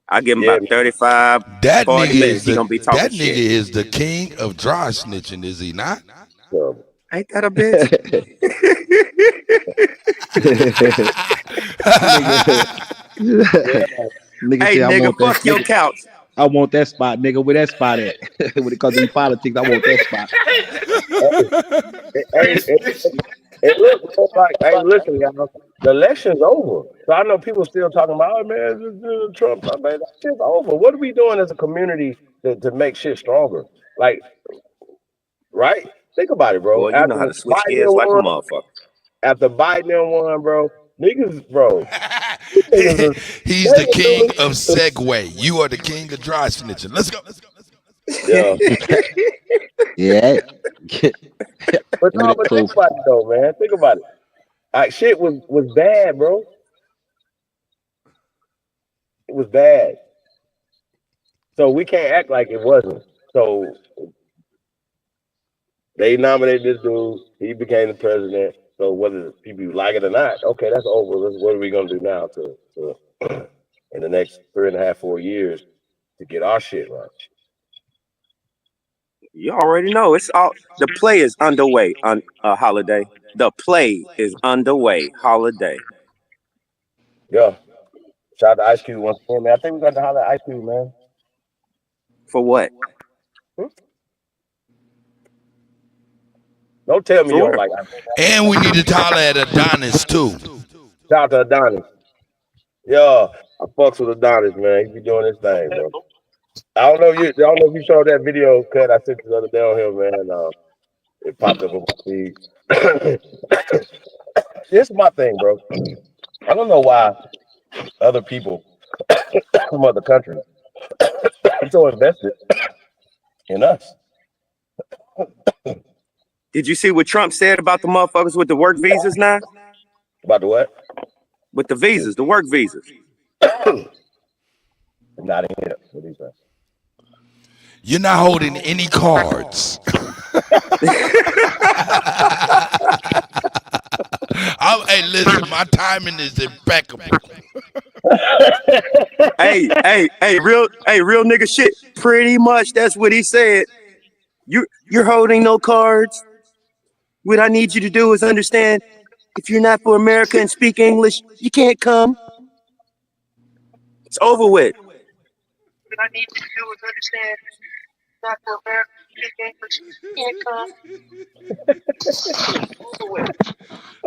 I give him about 35, 40 minutes. He gonna be talking that shit. nigga is the king of dry snitching, is he not? Terrible. Ain't that a bitch? Nigga hey, say, nigga, fuck your couch. I want that spot, nigga. Where that spot at? When it comes to politics, I want that spot. Hey, look, like, hey, listen, y'all. The election's over. So I know people still talking about, oh man, Trump. I mean, that shit's over. What are we doing as a community to make shit stronger? Like, right? Think about it, bro. Boy, you know how to switch gears like a motherfucker. After Biden won, bro, niggas, bro. He's the king of Segway. You are the king of dry snitching. Let's go. Yeah. Yeah. But no, but think about it though, man. Think about it. Like shit was bad, bro. It was bad. So we can't act like it wasn't. So they nominated this dude. He became the president. So whether people like it or not, okay, that's over. What are we gonna do now to in the next 3.5, 4 years to get our shit right? You already know it's all. The play is underway on Holiday. The play is underway. Holiday. Yeah. Shout out to Ice Cube once again, man. I think we got to holler at Ice Cube, man. For what? Don't tell me you don't like Ice Cube. And we need to holler at Adonis too. Shout out to Adonis. Yo, I fucks with Adonis, man. He be doing his thing, bro. I don't know if you saw that video cut I sent you the other day on him, man. It popped up on my feed. This is my thing, bro. I don't know why other people from other countries are so invested in us. Did you see what Trump said about the motherfuckers with the work visas now? About the what? With the visas, the work visas. Not in here. What do you say? You're not holding any cards. Hey, listen, my timing is impeccable. hey, real nigga shit. Pretty much that's what he said. You're holding no cards. What I need you to do is understand, if you're not for America and speak English, you can't come. It's over with. What I need you to do is understand, not for America, you can't come.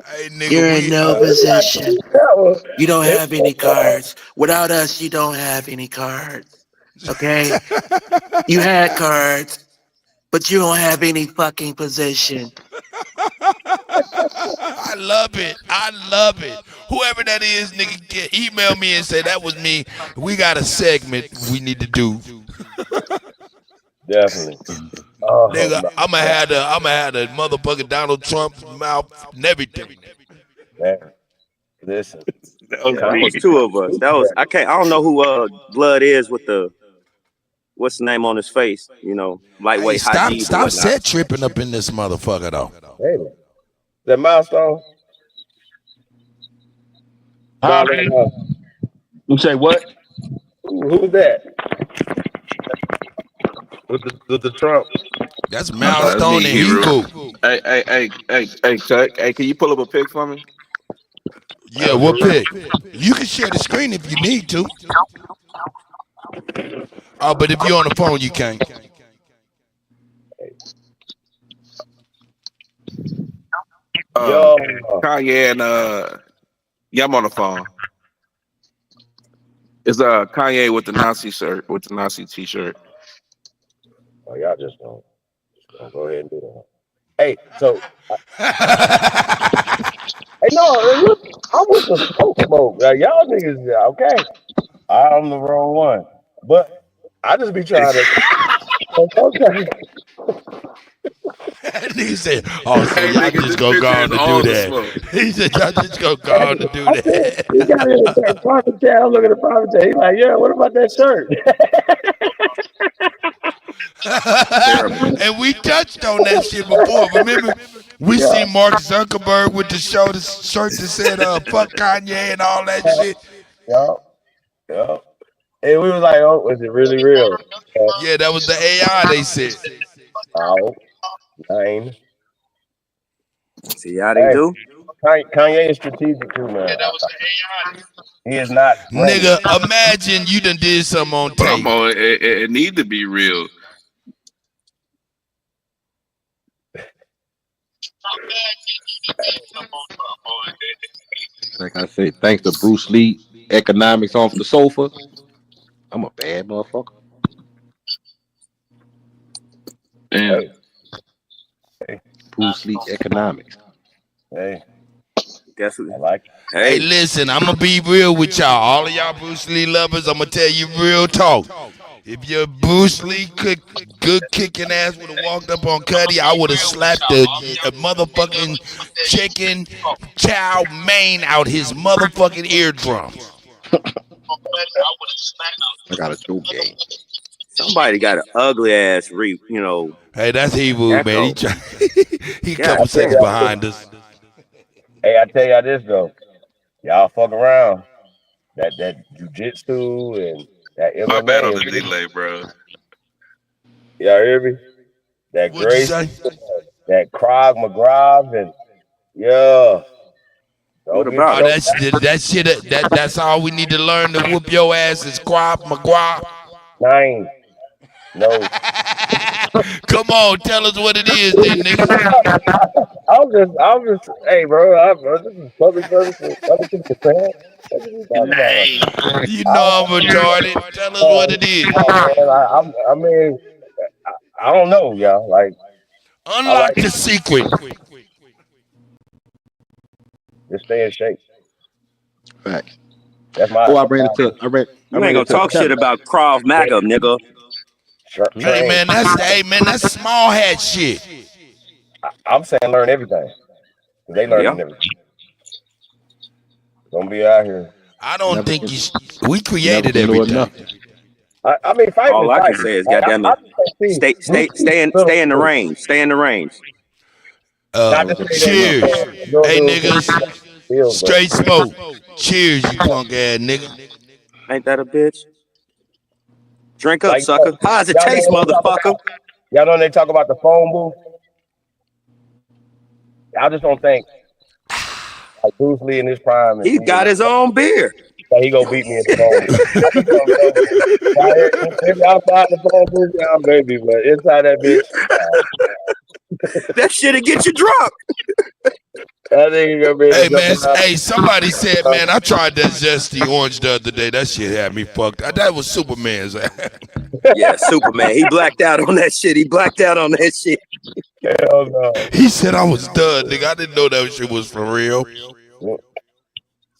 Hey, nigga, You're in no position. You don't have any cards. Without us, you don't have any cards. Okay? You had cards, but you don't have any fucking position. I love it. I love it. Whoever that is, nigga, email me and say that was me. We got a segment we need to do. Definitely. Nigga, I'ma have the motherfucking Donald Trump's mouth and everything. Man, listen. That was two of us. I don't know who Blood is with the what's the name on his face, lightweight hey, stop set tripping up in this motherfucker though. Hey, that milestone. You say what? Who's that? With the Trump. That's Milestone and Hebrew. Hey, Chuck. Hey, can you pull up a pic for me? Yeah, what pic? You can share the screen if you need to. Oh, but if you're on the phone, you can't. Kanye and yeah, I'm on the phone. It's Kanye with the Nazi shirt, with the Nazi t-shirt. Oh, y'all just gonna go ahead and do that. Hey, so hey, no, look, I'm with the smoke. Y'all niggas, okay. I'm the wrong one, but I just be trying to. Okay. He said, "Oh, so y'all just gonna go on to do that." He said, "Y'all just gonna go on to do that." He got in that private chat. I'm looking at the private chat. He's like, "Yeah, what about that shirt?" And we touched on that shit before. Remember, we seen Mark Zuckerberg with the shirt that said "fuck Kanye" and all that shit. Yeah. And we was like, "Oh, was it really real?" Yeah, that was the AI. They said. Oh, 9. See how they do? Kanye is strategic too, man. He is not. Nigga, imagine you done did something on tape. It need to be real. Like I said, thanks to Bruce Lee, economics off the sofa. I'm a bad motherfucker. Yeah. Hey. Bruce Lee economics. Hey. Guess what? I like it. Hey, listen, I'm gonna be real with y'all. All of y'all Bruce Lee lovers, I'm gonna tell you real talk. If your Bruce Lee good kicking ass would have walked up on Cuddy, I would have slapped the motherfucking chicken chow mein out his motherfucking eardrums. I got a dope game. Somebody got an ugly ass Hey, that's Hebrew, man. He couple seconds behind us. Hey, I tell y'all this though, y'all fuck around. That jujitsu and that MMA. My bad on the delay, bro. Y'all hear me? That What'd you say? That Krog McGraw and yeah. What about that's all we need to learn to whoop your ass is Krog McGraw. 9. No. Come on, tell us what it is, then, nigga. I'm just, hey, bro, this is public service for other people, man. You know I'm retarded. Tell us what it is. I mean, I don't know, y'all. Like, unlock the secret. Just stay in shape. Facts. That's my. You ain't gonna talk shit about Krav Maga, nigga. Hey Train. man, that's small hat shit. I'm saying learn everything. They learning everything. Don't be out here. I don't think we Never created can know everything. enough. I mean, fighting All is I can fighting. say is, I goddamn it, just don't see stay in the little range. Stay in the range. not to say that Cheers. you'll Hey do it because niggas, you feel, but straight smoke. Cheers, you punk ass nigga. Ain't that a bitch? Drink up, like sucker. How does it y'all know taste, when they talk motherfucker? about the phone booth. I just don't think like Bruce Lee in his prime and He me in got my his own beer. that he gonna beat me in the phone booth. I just don't know. If outside the phone booth, yeah, I'm baby, but inside that bitch, That shit'll get you drunk. that nigga gonna be able Hey to jump man, around. hey, somebody said, man, I tried that zesty orange the other day. That shit had me fucked. That was Superman's. Yeah, Superman. He blacked out on that shit. Hell no. He said I was done, nigga. I didn't know that shit was for real.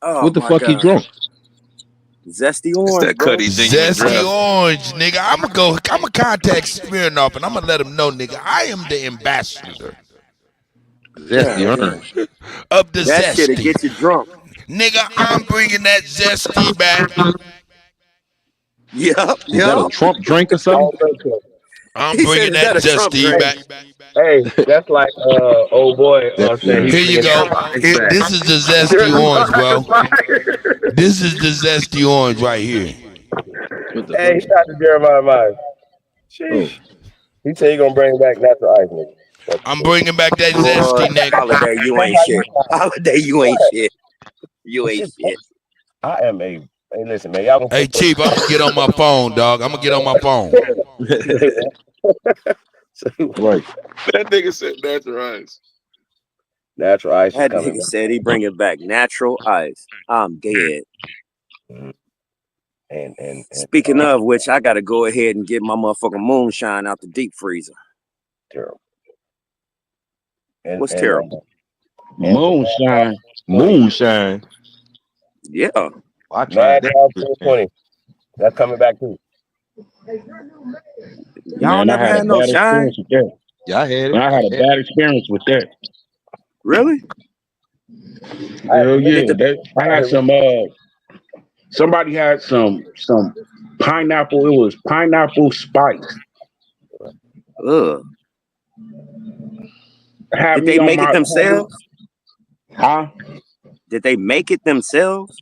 Oh What the my fuck he god. drunk? Zesty It's orange, that bro. Cuddy genuine Zesty draft. orange, nigga. I'ma contact Smirnoff and I'ma let him know, nigga. I am the ambassador Zesty God damn. orange. of the That shit'll zesty. get you drunk. Nigga, I'm bringing that zesty back. Yup, Is that a yup. Trump drink or I something? don't think so. I'm He said, bringing is that that a Trump zesty drink? back. Hey, that's like old boy Zesty saying he Here orange. you bringing go. ice back. This is the zesty orange, bro. This is the zesty orange right here. What the Hey, fuck? he got the Jeremiah Myers. Oh, Sheesh. He said he gonna bring back natural ice, nigga. Fuck I'm you. bringing back that Boy, zesty, nigga. Holiday, you That's ain't how you shit. Holiday, you ain't shit. You ain't shit. I am a. Hey, listen, man. Y'all gonna Hey, put the. Chief, I'm gonna get on my phone, dog. I'm gonna get on my phone. right. That nigga said natural ice. Natural ice is That coming nigga said he bringing back natural ice. I'm dead. back. And Speaking of which, I gotta go ahead and get my motherfucking moonshine out the deep freezer. terrible. What's terrible? Moonshine. Moonshine. Yeah. I tried Mad that Dog shit, man. 2020. That's coming back too. Y'all Man, I never had a had no bad shine? experience with that. Yeah, I had it. I had a bad experience with that. Really? Hell yeah. Did the I had some somebody had some pineapple, it was pineapple spice. ugh. Had Did me they on make it my themselves? huh? Did they make it themselves?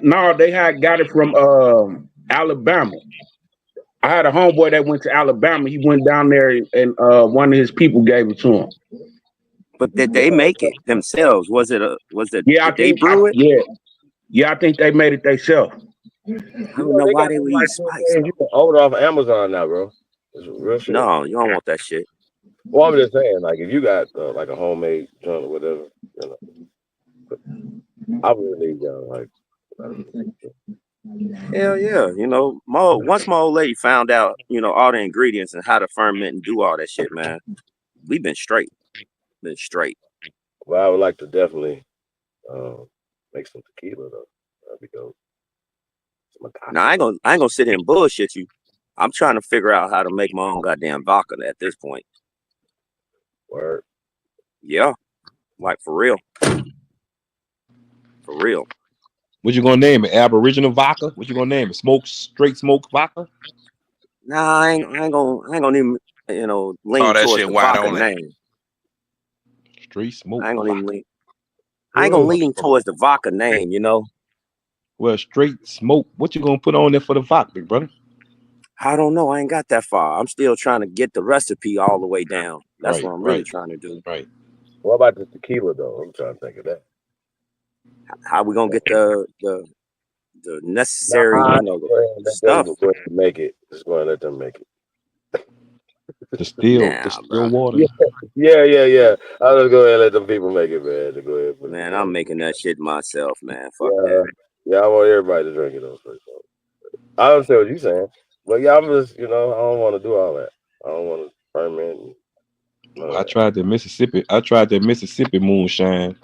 No, they had got it from Alabama. I had a homeboy that went to Alabama. He went down there and one of his people gave it to him. But did they make it themselves? Yeah, Did they brew it? Yeah, I think they made it themselves. I You don't know know they why got they them would like use two spice things you though. can order off of Amazon now, bro. It's real shit. No, you don't want that shit. Well, I'm just saying, like if you got like a homemade joint or whatever, you know, but I really need y'all like. I don't know. Hell yeah. You know, once my old lady found out, all the ingredients and how to ferment and do all that shit, man, we've been straight. Been straight. Well, I would like to definitely make some tequila though. That'd be dope. Now I ain't gonna sit here and bullshit you. I'm trying to figure out how to make my own goddamn vodka at this point. Word. Yeah. Like for real. For real. What you gonna name it? Aboriginal vodka? What you gonna name it? Straight smoke vodka? Nah, I ain't gonna even lean that towards shit the wide vodka only. name. Straight smoke I ain't gonna even vodka. lean. I ain't gonna lean towards the vodka name, Well, straight smoke. What you gonna put on there for the vodka, big brother? I don't know. I ain't got that far. I'm still trying to get the recipe all the way down. That's what I'm really trying to do. Right. What about the tequila though? I'm trying to think of that. How we gonna get the necessary, stuff? Go ahead and make it. Just go ahead and let them make it. Distill water. Yeah. I'll just go ahead and let them people make it, man. Just go ahead. Man, I'm making that shit myself, man. Fuck Yeah, that. yeah. I want everybody to drink it though. I understand what you're saying, but yeah, I'm just, I don't want to do all that. I don't want to ferment. I tried that Mississippi moonshine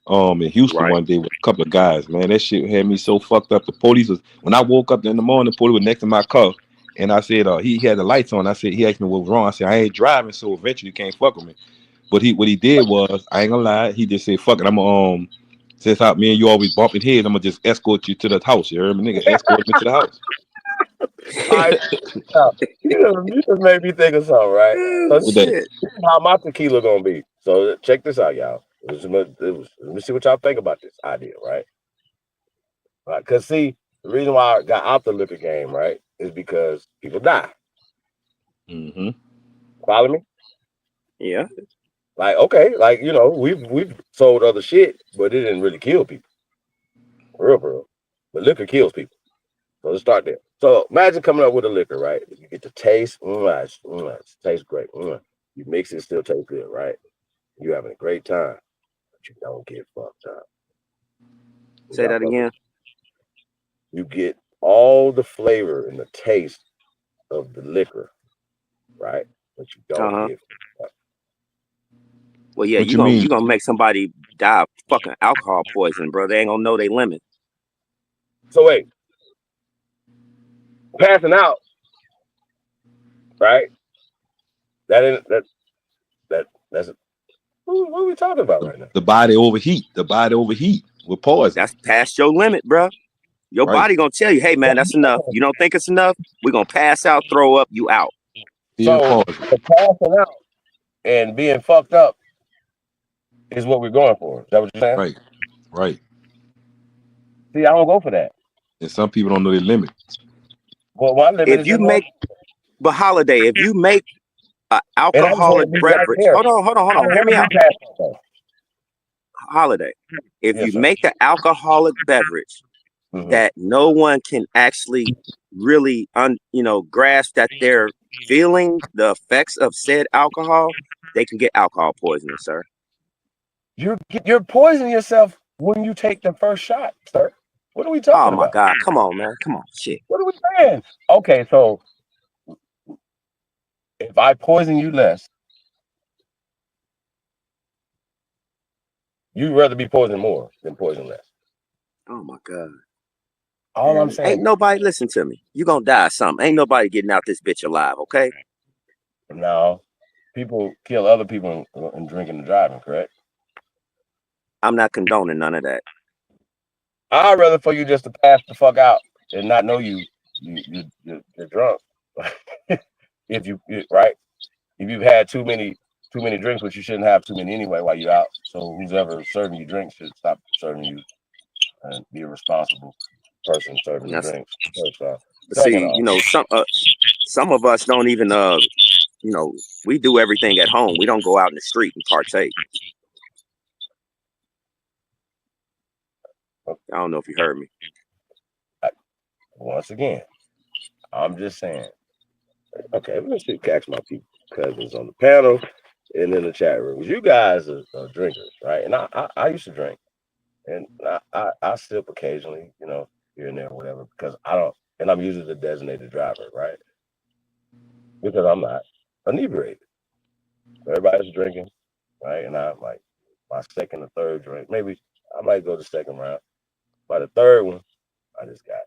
in Houston one day with a couple of guys, man. That shit had me so fucked up. The police was, when I woke up in the morning, the police was next to my car And I said, he had the lights on. I said, he asked me what was wrong. I said, I ain't driving, so eventually you can't fuck with me. But what he did was, I ain't gonna lie, he just said, fuck it, I'm gonna since how me and you always bumping heads, I'm gonna just escort you to the house. You heard me, nigga? Escort me to the house. You just made me think of something, right? So What that? how my tequila gonna be? So check this out, y'all. Let me see what y'all think about this idea, right? Cause see, the reason why I got out the liquor game, right, is because people die. Mm-hmm. Follow me? Yeah. Like, okay, like we've sold other shit, but it didn't really kill people. For real. But liquor kills people. So let's start there. So imagine coming up with a liquor, right? You get the taste, it tastes great. You mix it, still tastes good, right? You're having a great time, but you don't get fucked up. Say that again. You get all the flavor and the taste of the liquor, right? But you don't get fucked up. Well, yeah, What you mean? you gonna make somebody die of fucking alcohol poison, bro. They ain't gonna know they limit. So wait, passing out, right? That's what are we talking about right now? The body overheat. The body overheat with poison. That's past your limit, bro. Your body gonna tell you, hey man, that's enough. You don't think it's enough? We're gonna pass out, throw up, you out. So the passing out and being fucked up is what we're going for. Is that what you're saying? Right. See, I don't go for that. And some people don't know their limit. Well, my limit If you make, but Holiday, if you make an alcoholic beverage, hold on, hear me out. Holiday, if you make an alcoholic beverage that no one can actually really grasp that they're feeling the effects of said alcohol, they can get alcohol poisoning, sir. You're poisoning yourself when you take the first shot, sir. What are we talking about? Oh my God, come on, man, come on, shit. What are we saying? Okay, so if I poison you less, you'd rather be poisoned more than poison less. Oh my God. All I'm saying, ain't nobody listen to me. You gonna die of something. Ain't nobody getting out this bitch alive, okay? No, people kill other people in drinking and driving, correct? I'm not condoning none of that. I'd rather for you just to pass the fuck out and not know you're drunk. if you've had too many drinks, which you shouldn't have too many anyway while you're out. So who's ever serving you drinks should stop serving you and be a responsible person serving the drinks. See, some of us don't even we do everything at home. We don't go out in the street and partake. I don't know if you heard me. Once again, I'm just saying. Okay, let's ask my people, cousins on the panel and in the chat room. You guys are drinkers, right? And I used to drink, and I sip occasionally, here and there, whatever, because I don't, and I'm usually the designated driver, right? Because I'm not inebriated. Everybody's drinking, right? And I'm like my second or third drink, maybe I might go the second round. By the third one, I just got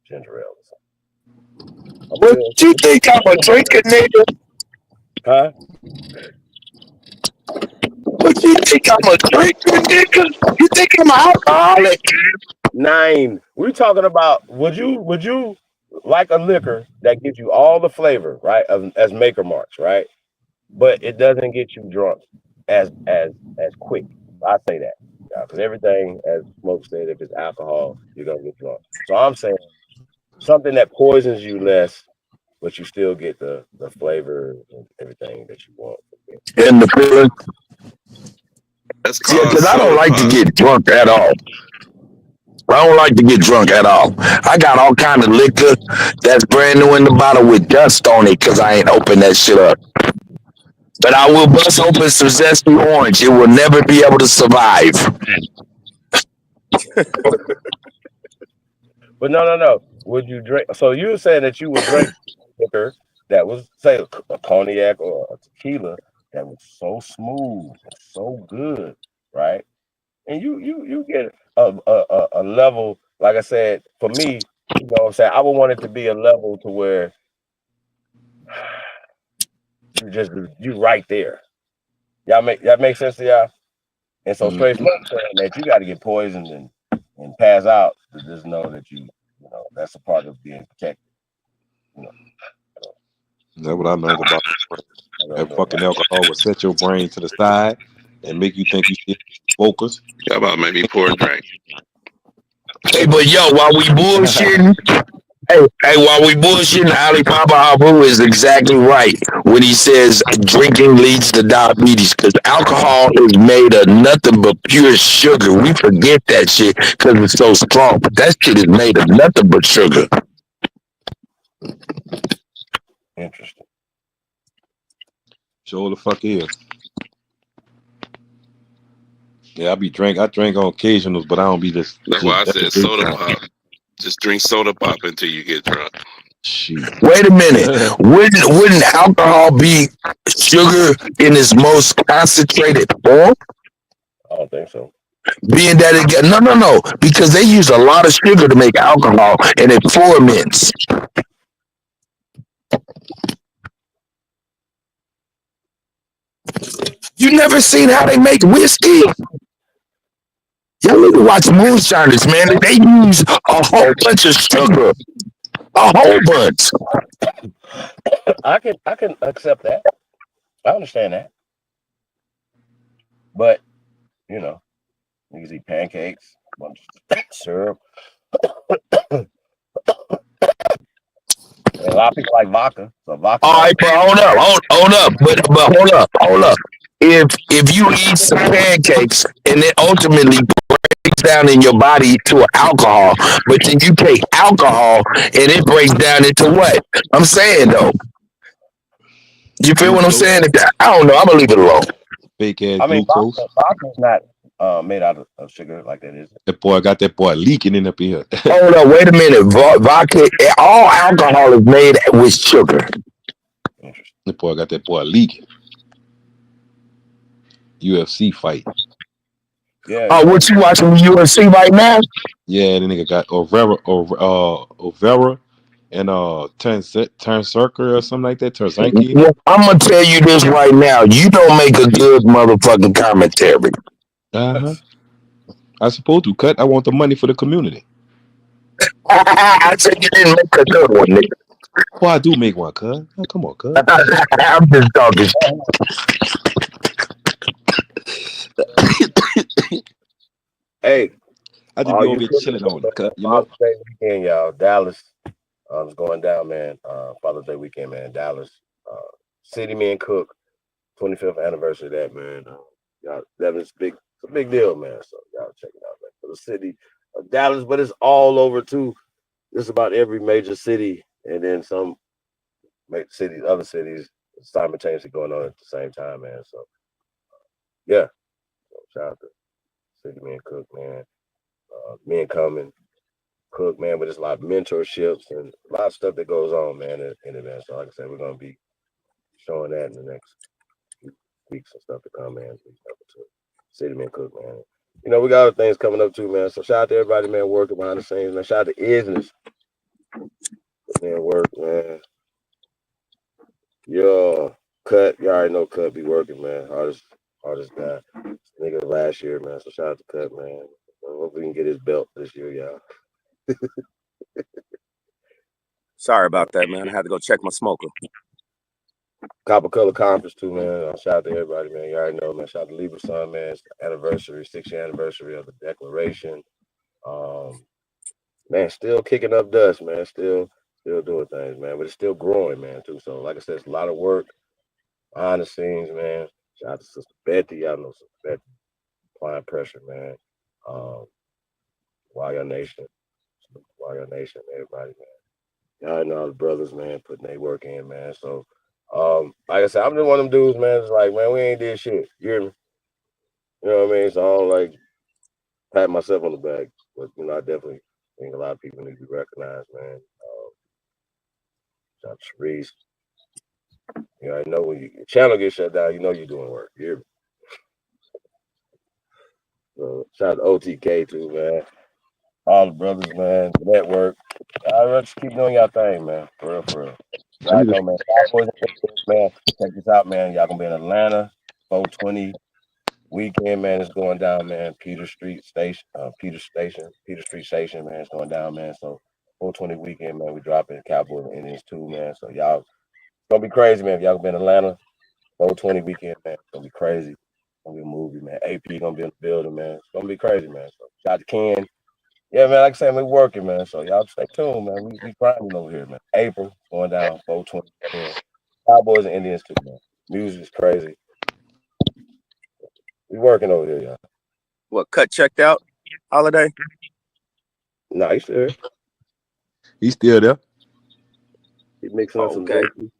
ginger ale or something. What you think I'm a drinker, nigga? Huh? What you think I'm a drinker, nigga? You think I'm an alcoholic? 9. We're talking about would you like a liquor that gives you all the flavor, right? As maker marks, right? But it doesn't get you drunk as quick. I say that. Because everything, as Smoke said, if it's alcohol, you're gonna get drunk. So I'm saying something that poisons you less, but you still get the flavor and everything that you want. In the feeling. Yeah, because I don't like to get drunk at all. I don't like to get drunk at all. I got all kind of liquor that's brand new in the bottle with dust on it because I ain't opened that shit up. But I will bust open some zesty orange. It will never be able to survive. But no. Would you drink? So you were saying that you would drink liquor that was, say, a cognac or a tequila that was so smooth and so good, right? And you get a level, like I said, for me, you know what I'm saying? I would want it to be a level to where you right there. That makes sense to y'all? And so straight smoke saying that you got to get poisoned and pass out to just know that you know that's a part of being protected. You know, That's what I learned about that fucking alcohol will set your brain to the side and make you think you still focus. How about maybe pour a drink? Hey, but yo, while we bullshitting, while we bullshitting, Ali Baba Abu is exactly right when he says drinking leads to diabetes because alcohol is made of nothing but pure sugar. We forget that shit because it's so strong, but that shit is made of nothing but sugar. interesting. Sure the fuck is. Yeah, I drink on occasionals, but I don't be just. That's why I said big soda time. pop. Just drink soda pop until you get drunk. Shit. Wait a minute. Wouldn't alcohol be sugar in its most concentrated form? I don't think so. Being that it no, because they use a lot of sugar to make alcohol and it ferments. You never seen how they make whiskey? Y'all need to watch Moonshiners, man. They use a whole bunch of sugar. A whole bunch. I can accept that. I understand that. But you know, niggas eat pancakes, bunch of syrup. And a lot of people like vodka, so vodka. All right, but hold up, but hold up. If you eat some pancakes and it ultimately breaks down in your body to an alcohol, but then you take alcohol and it breaks down into what? I'm saying though. You feel what I'm saying? I don't know. I'm gonna leave it alone. Fake ass I mean, glucose. vodka's not made out of sugar like that, is it? That boy got that boy leaking in up in here. Hold up, wait a minute. Vodka, all alcohol is made with sugar. That boy got that boy leaking. UFC fight. Yeah. Oh, what you watching the UFC right now? Yeah, the nigga got Overa and Turncircle or something like that. Terzanki. Well, I'm gonna tell you this right now. You don't make a good motherfucking commentary. I supposed to cut. I want the money for the community. I said you didn't make a good one, nigga. Well, I do make one, cuz. Oh, come on, cuz. I'm just talking. Hey, I just be over here chilling on it, cuz. You know. Father's Day weekend, y'all. Dallas is going down, man. Father's Day weekend, man. Dallas. City Man Cook, 25th anniversary of that, man. Y'all, that is big. It's a big deal, man. So y'all check it out, man. For the city of Dallas, but it's all over too. Just about every major city, and then some other cities simultaneously going on at the same time, man. So yeah, so shout out to City Man Cook, man. Men coming, Cook, man, but it's a lot of mentorships and a lot of stuff that goes on, man, in it, man. So like I said, we're gonna be showing that in the next few weeks and stuff to come, man. To City Man Cook, man. You know, we got other things coming up too, man. So shout out to everybody, man, working behind the scenes, man. Shout out to Isness. Man, work, man. Yo, Cut, you already know Cut be working, man. Hardest guy. Nigga last year, man. So shout out to Cut, man. Hopefully we can get his belt this year, y'all. Sorry about that, man. I had to go check my smoker. Copper Color Conference too, man. Shout out to everybody, man. You already know, man. Shout out to Libra Sun, man. It's the anniversary, 6-year anniversary of the Declaration. Man, still kicking up dust, man. Still doing things, man. But it's still growing, man, too. So, like I said, it's a lot of work behind the scenes, man. Shout out to Sister Betty. Y'all know Sister Betty applying pressure, man. Wire Nation, everybody, man. Y'all know all the brothers, man, putting their work in, man. So, like I said, I'm just one of them dudes, man. It's like, man, we ain't did shit. You hear me? You know what I mean? So I don't like pat myself on the back, but you know, I definitely think a lot of people need to be recognized, man. Shout out to Sharice. You know, I know when your channel gets shut down, you know you're doing work. You hear me? So shout out to OTK too, man. all the brothers, man, the network. I just keep doing y'all thing, man. For real, for real. I Y'all need to know, man. Cowboys, man. Check this out, man. Y'all gonna be in Atlanta, 420 weekend, man. It's going down, man. Peter Street Street Station, man. It's going down, man. So 420 weekend, man. We dropping Cowboys and Indians too, man. So y'all, it's gonna be crazy, man. If y'all been in Atlanta, 420 weekend, man. It's gonna be crazy. It's gonna be a movie, man. AP gonna be in the building, man. It's gonna be crazy, man. So shout out to Ken. Yeah, man. Like I said, we working, man. So y'all stay tuned, man. We grinding over here, man. April going down 420 weekend. Cowboys and Indians too, man. Music is crazy. We working over here, y'all. What, cut checked out? Holiday? No, he's still here. He's still there. He's mixing up some Okay. drinks.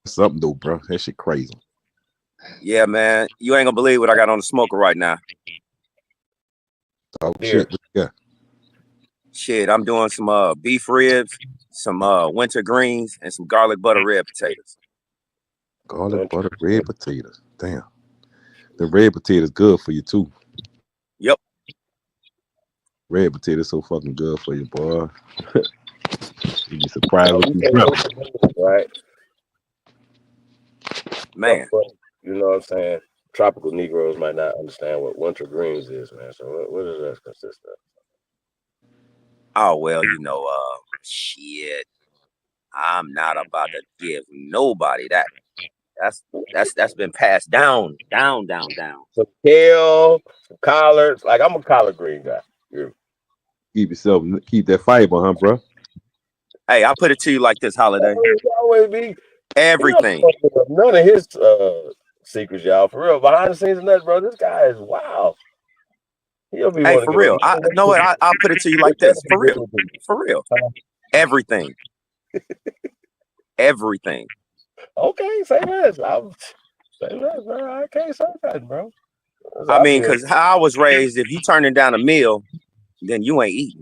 Something though, bro. That shit crazy. Yeah, man. You ain't gonna believe what I got on the smoker right now. Oh shit. Yeah. Shit, I'm doing some beef ribs, some winter greens, and some garlic butter red potatoes. Garlic butter red potatoes. Damn. The red potatoes good for you too. Yep. Red potatoes so fucking good for you, boy. You'd be surprised what you drop. Right. Man. You know what I'm saying? Tropical Negroes might not understand what winter greens is, man. So what does that consist of? Oh well, shit. I'm not about to give nobody that. That's been passed down. Some kale, some collards. Like I'm a collard green guy. Keep that fiber, huh, bro? Hey, I'll put it to you like this, Holiday. Always be everything. None of his secrets, y'all. For real, behind the scenes and that, bro. This guy is wow. He'll be Hey, one to for give real. I know what I'll put it to you like this. For real. Everything. Everything. Okay, say less. Say less, bro. I can't say that, bro. I mean, because how I was raised, if you turning down a meal, then you ain't eating.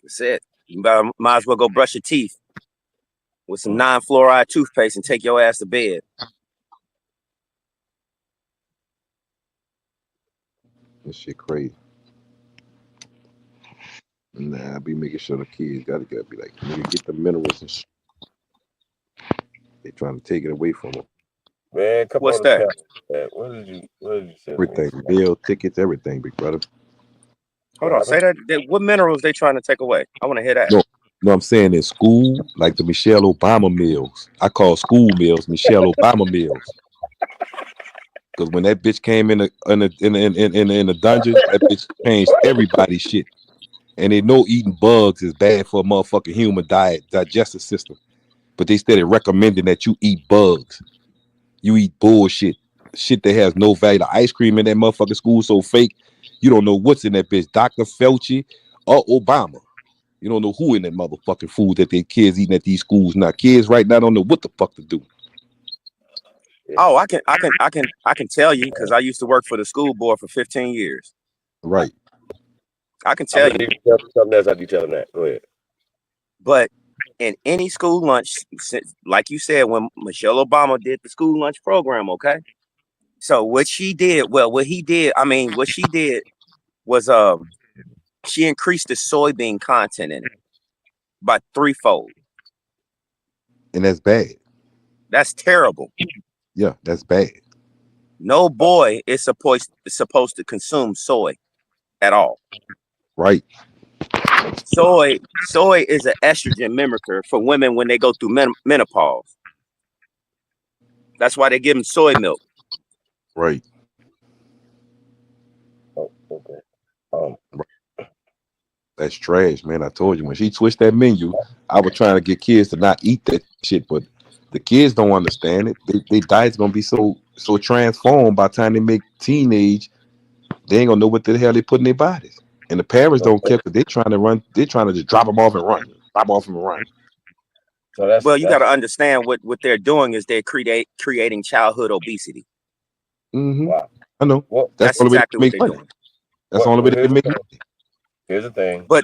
That's it. You might as well go brush your teeth with some non-fluoride toothpaste and take your ass to bed. This shit crazy. Nah, I be making sure the kids gotta be like, nigga, get the minerals and shit. They trying to take it away from them. Man, come What's on that? What did you say? Everything, meal tickets, everything, big brother. Hold on, say that. What minerals they trying to take away? I want to hear that. No, I'm saying in school, like the Michelle Obama meals. I call school meals Michelle Obama meals. Because when that bitch came in the dungeon, that bitch changed everybody's shit. And they know eating bugs is bad for a motherfucking human digestive system. But they started recommending that you eat bugs. You eat bullshit. Shit that has no value. The ice cream in that motherfucking school so fake, you don't know what's in that bitch. Dr. Fauci or Obama. You don't know who in that motherfucking food that their kids eating at these schools. Now kids right now don't know what the fuck to do. Oh, I can tell you because I used to work for the school board for 15 years. Right. I can tell you. Something else after you tell them that. Go ahead. But in any school lunch, like you said, when Michelle Obama did the school lunch program, okay? So what she did was she increased the soybean content in it by threefold. And that's bad. That's terrible. Yeah, that's bad. No boy is supposed to consume soy at all. Right. Soy is an estrogen mimicker for women when they go through menopause. That's why they give them soy milk. Right. Oh, okay. That's trash, man. I told you when she switched that menu, I was trying to get kids to not eat that shit, but the kids don't understand it. Their diet's gonna be so transformed by the time they make teenage, they ain't gonna know what the hell they put in their bodies. And the parents don't care because they're trying to just drop them off and run. So that's you got to understand what they're doing is they're creating childhood obesity. Mm-hmm. Wow. I know. Well, that's exactly what they're doing. That's the only way they can make money. Here's the thing. But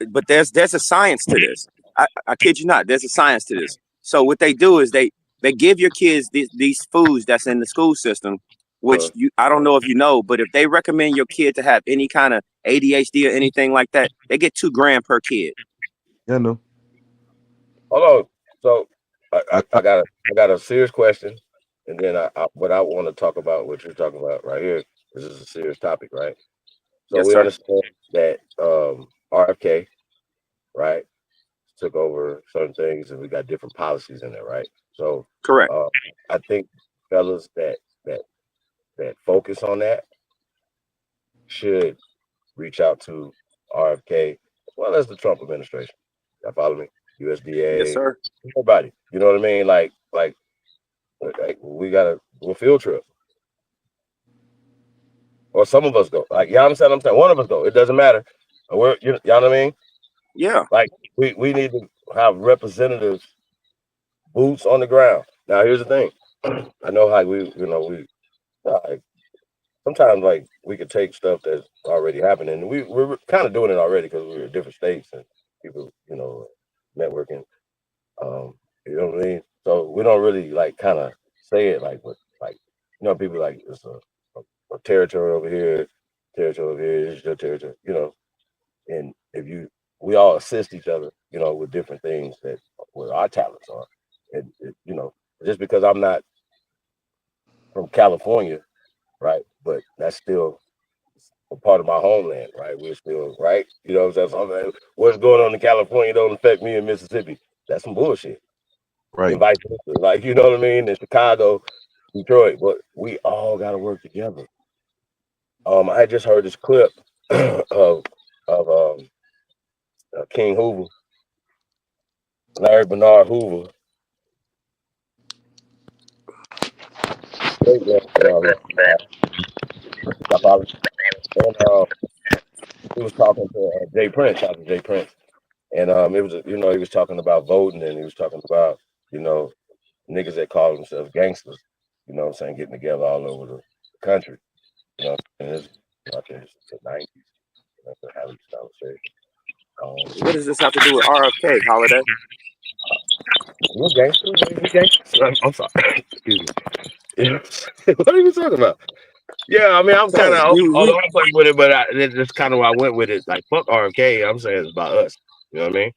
but there's a science to this. I kid you not. There's a science to this. So what they do is they give your kids these foods that's in the school system which I don't know if you know, but if they recommend your kid to have any kind of ADHD or anything like that, they get $2,000 per kid. Yeah, no. Hold on. So I got a serious question, and then what I want to talk about, what you're talking about right here. This is a serious topic, right? So Yes, we sir. understand that RFK, right, took over certain things, and we got different policies in there, right? So Correct. I think fellas that focus on that should reach out to RFK as well as the Trump administration. Y'all follow me? Yes, USDA, sir. everybody. You know what I mean? Like we gotta do a field trip. Or some of us go. Like, y'all understand what I'm saying? One of us go. It doesn't matter. Y'all know what I mean? Yeah. Like we need to have representatives, boots on the ground. Now here's the thing. I know how we like sometimes like we could take stuff that's already happening. We're kind of doing it already because we're in different states and people, networking. You know what I mean? So we don't really like kind of say it like people like it's a territory over here, this is your territory, and we all assist each other, with different things that where our talents are. And just because I'm not from California, right? But that's still a part of my homeland, right? We're still right. You know what I'm saying? So I'm like, what's going on in California don't affect me in Mississippi. That's some bullshit. Right. And vice versa. Like, you know what I mean? In Chicago, Detroit, but we all gotta work together. I just heard this clip of King Hoover, Larry Bernard Hoover, great Bernard Hoover, and he was talking to Jay Prince, Dr. Jay Prince, and it was he was talking about voting, and he was talking about niggas that call themselves gangsters, you know what I'm saying, getting together all over the country, and it's I think it's the 90s, having this conversation. What does this have to do with RFK, Holiday? You a gangster? You gangster? I'm sorry. Excuse me. What are you talking about? Yeah, I mean, I'm kind of all over the place with it, but that's kind of why I went with it. Like, fuck RFK. I'm saying it's about us. You know what I mean?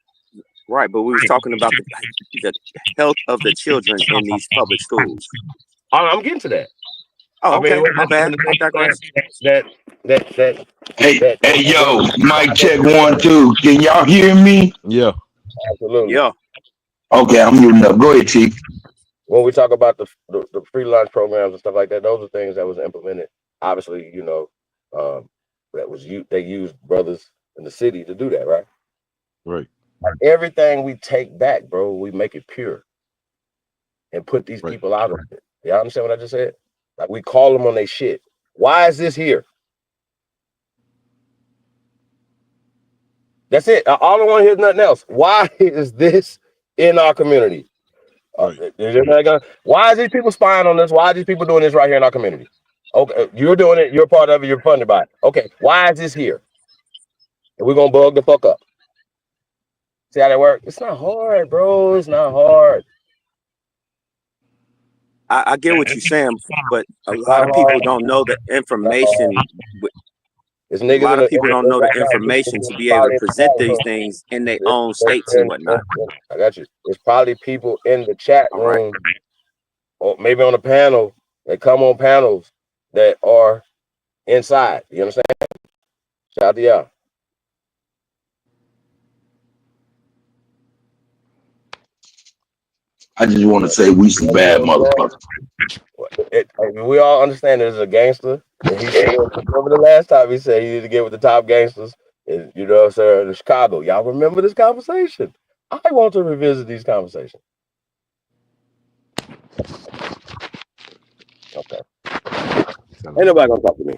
Right, but we was talking about the health of the children in these public schools. I'm getting to that. Oh, okay. My bad. I digress. Hey, yo, mic check 1, 2. Can y'all hear me? Yeah. Absolutely. Yeah. Okay, I'm muting up. Go ahead, Chief. When we talk about the free lunch programs and stuff like that, those are things that was implemented. Obviously, they used brothers in the city to do that, right? Right. Like everything we take back, bro, we make it pure and put these people out of it. Y'all understand what I just said? Like we call them on their shit. Why is this here? That's it. All I want to hear is nothing else. Why is this in our community? Why is these people spying on us? Why are these people doing this right here in our community? Okay, you're doing it. You're part of it. You're funded by it. Okay, why is this here? And we're gonna bug the fuck up. See how that works? It's not hard, bro. It's not hard. I get what you're saying, but a lot of people don't know the information. A lot of people don't know the information to be able to present these things in their own states and whatnot. I got you. There's probably people in the chat room, or maybe on a panel. They come on panels that are inside. You understand? Shout out to y'all. I just want to say we some bad motherfuckers. We all understand there's a gangster, and he said, remember the last time he said he needed to get with the top gangsters, and sir, in Chicago. Y'all remember this conversation? I want to revisit these conversations. Okay. Ain't nobody gonna talk to me.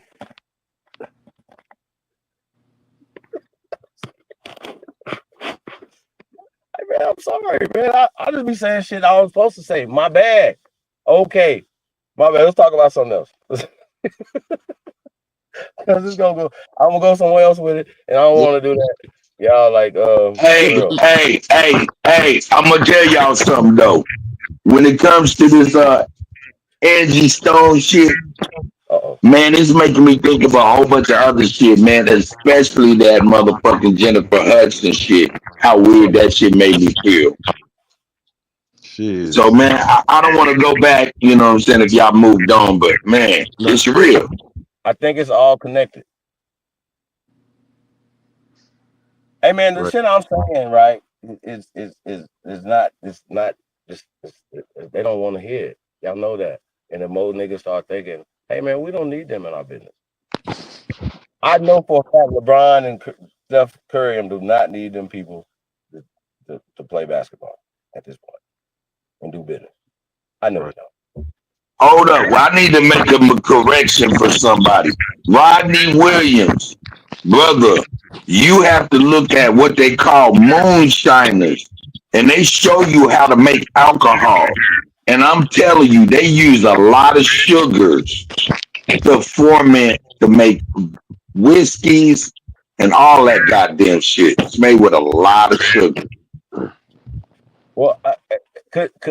Hey, man, I'm sorry, man. I just be saying shit I was supposed to say. My bad. Okay. My bad. Let's talk about something else. Cause it's gonna go. I'm gonna go somewhere else with it, and I don't want to do that. Y'all like, Hey, I'm gonna tell y'all something though. When it comes to this Angie Stone shit, Uh-oh. Man, it's making me think of a whole bunch of other shit, man, especially that motherfucking Jennifer Hudson shit. How weird that shit made me feel. Shit. So, man, I don't want to go back, you know what I'm saying, if y'all moved on, but man, No, it's real. I think it's all connected. Hey man, the Right. shit I'm saying, right, is not just they don't want to hear it. Y'all know that. And the more niggas start thinking, hey man, we don't need them in our business. I know for a fact LeBron and Steph Curry do not need them people to play basketball at this point and do business. I know they Right. don't. Hold up. Well, I need to make a correction for somebody. Rodney Williams, brother, you have to look at what they call moonshiners, and they show you how to make alcohol. And I'm telling you, they use a lot of sugars to ferment to make whiskeys and all that goddamn shit. It's made with a lot of sugar. Well,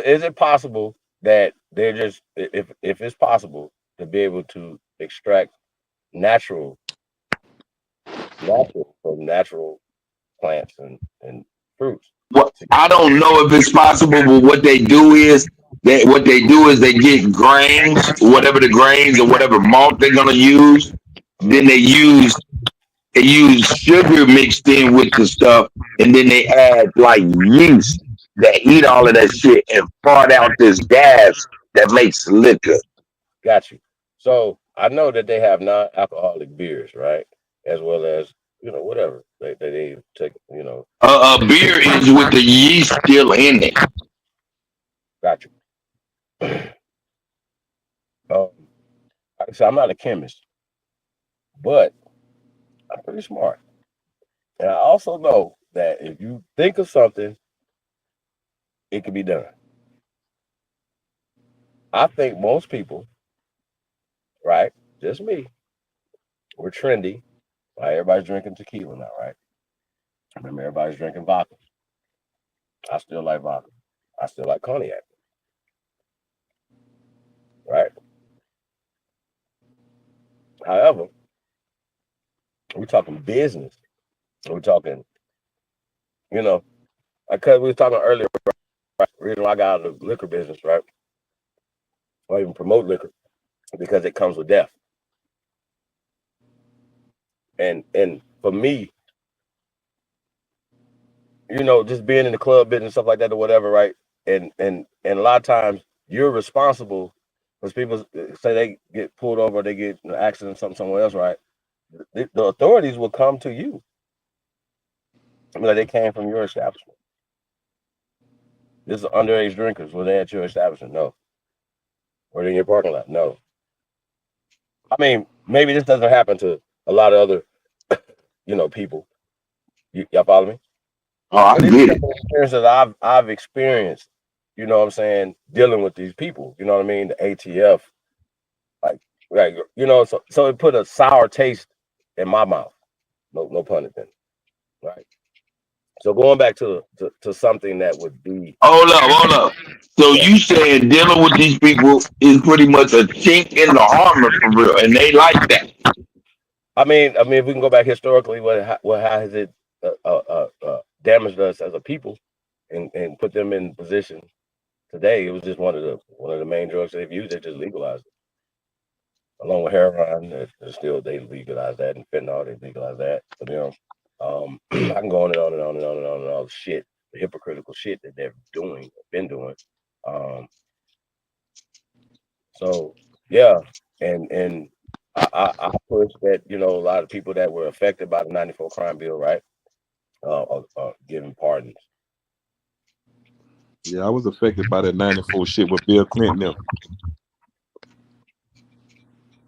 is it possible that they're just if it's possible to be able to extract natural from natural plants and fruits? Well, I don't know if it's possible, but what they do is they get grains, whatever the grains or whatever malt they're gonna use. Then they use sugar mixed in with the stuff, and then they add like yeast that eat all of that shit and fart out this gas that makes liquor. Got you. So I know that they have non-alcoholic beers, right? As well as whatever they take. Beer is with the yeast still in it. Got you. Like I said, I'm not a chemist, but I'm pretty smart, and I also know that if you think of something, it can be done. I think most people, right? Just me, we're trendy. Right? Everybody's drinking tequila now, right? Remember, everybody's drinking vodka. I still like vodka. I still like cognac, right? However, we're talking business. We're talking, you know, because we were talking earlier, right? The reason why I got out of the liquor business, right? Or even promote liquor, because it comes with death. And for me, just being in the club business, stuff like that or whatever, right? And a lot of times you're responsible because people say they get pulled over, they get in an accident, something somewhere else, right? The authorities will come to you. I mean, like they came from your establishment. This is underage drinkers. Were they at your establishment? No. Were they in your parking lot? No. I mean, maybe this doesn't happen to a lot of other, people. Y'all follow me? Oh, I But these get are it. the experiences I've experienced. You know what I'm saying? Dealing with these people. You know what I mean? The ATF, like so it put a sour taste in my mouth. No pun intended. Right. So going back to something that would be, Hold up. So yeah. you saying dealing with these people is pretty much a chink in the armor for real, and they like that. I mean, if we can go back historically, how has it damaged us as a people, and put them in position today? It was just one of the main drugs they've used. They just legalized it, along with heroin. Still they legalized that, and fentanyl they legalized that. But I can go on and on and on and on and on and all the shit, the hypocritical shit that they're doing, been doing. Um, so yeah, and I push that a lot of people that were affected by the '94 crime bill, right, are given pardons. Yeah, I was affected by that '94 shit with Bill Clinton. Them.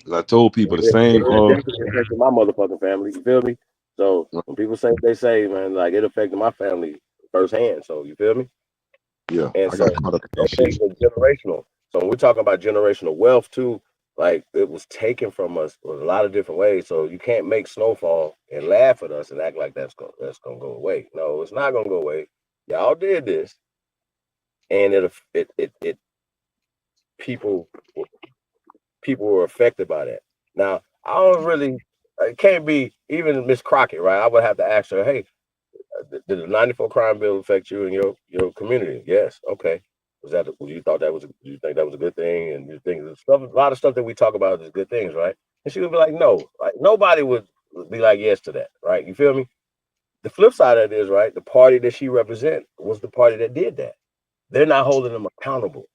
'Cause I told people the same. It definitely affected my motherfucking family. You feel me? So when people say they say, man, like it affected my family firsthand. So you feel me? Yeah, And I so got caught up in that those things shit. are generational. So when we're talking about generational wealth too, like it was taken from us in a lot of different ways. So you can't make snowfall and laugh at us and act like that's gonna go away. No, it's not gonna go away. Y'all did this, and it people people were affected by that. Now, I don't really, it can't be even Miss Crockett, right? I would have to ask her, hey, did the 94 crime bill affect you and your community? Yes. Okay. You thought that was, you think that was a good thing? And you think a lot of stuff that we talk about is good things, right? And she would be like, no, like nobody would be like yes to that, right? You feel me? The flip side of it is, right, the party that she represent was the party that did that. They're not holding them accountable.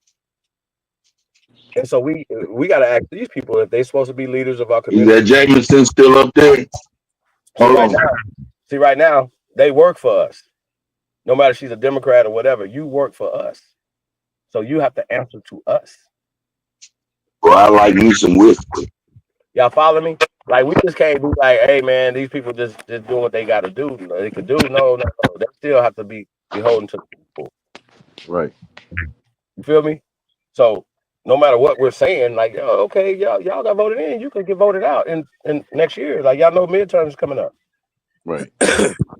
And so we got to ask these people if they're supposed to be leaders of our Is community. that Jameson still up there? See, right now, they work for us. No matter if she's a Democrat or whatever, you work for us. So you have to answer to us. Well, I like me some whiskey. Y'all follow me? Like, we just can't be like, hey, man, these people just doing what they got to do. They could do. No. They still have to be beholden to the people. Right. You feel me? So no matter what we're saying, like, okay, y'all got voted in, you could get voted out in next year. Like, y'all know midterms is coming up. Right.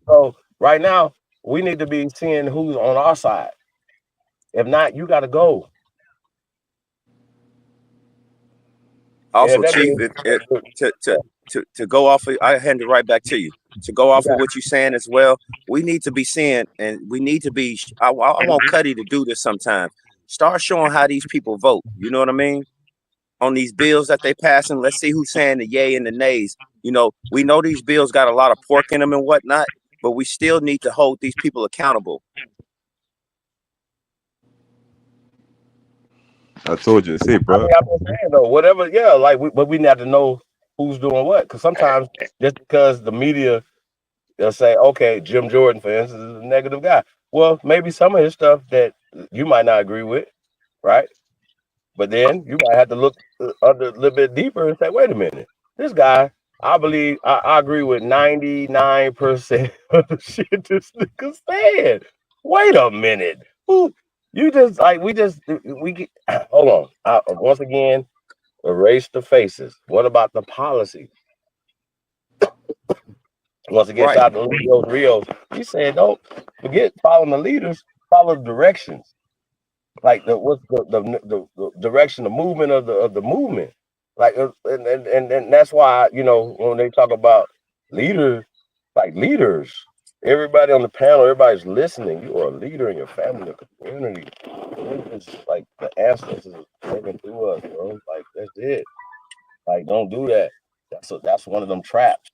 So right now, we need to be seeing who's on our side. If not, you got to go. Also, Chief, to go off of, I hand it right back to you. To go off of what you're saying as well, we need to be seeing, and we need to be, I want Cuddy to do this sometime. Start showing how these people vote. You know what I mean? On these bills that they passing, let's see who's saying the yay and the nays. You know, we know these bills got a lot of pork in them and whatnot, but we still need to hold these people accountable. I told you to say, bro. I mean, I've been saying though, whatever, but we have to know who's doing what. Because sometimes just because the media, they'll say, okay, Jim Jordan, for instance, is a negative guy. Well, maybe some of his stuff that you might not agree with, right? But then you might have to look under a little bit deeper and say, wait a minute, this guy, I believe I agree with 99% of the shit this nigga said. Wait a minute. You just like we hold on. Once again, erase the faces. What about the policy? Once again, Right. shout out to Rios. He said, don't forget following the leaders, follow the directions. Like what's the direction, the movement of the movement. Like and that's why, when they talk about leaders, like leaders, everybody on the panel, everybody's listening. You are a leader in your family, your community. It's like the ancestors living through us, bro. Like that's it. Like don't do that. That's one of them traps.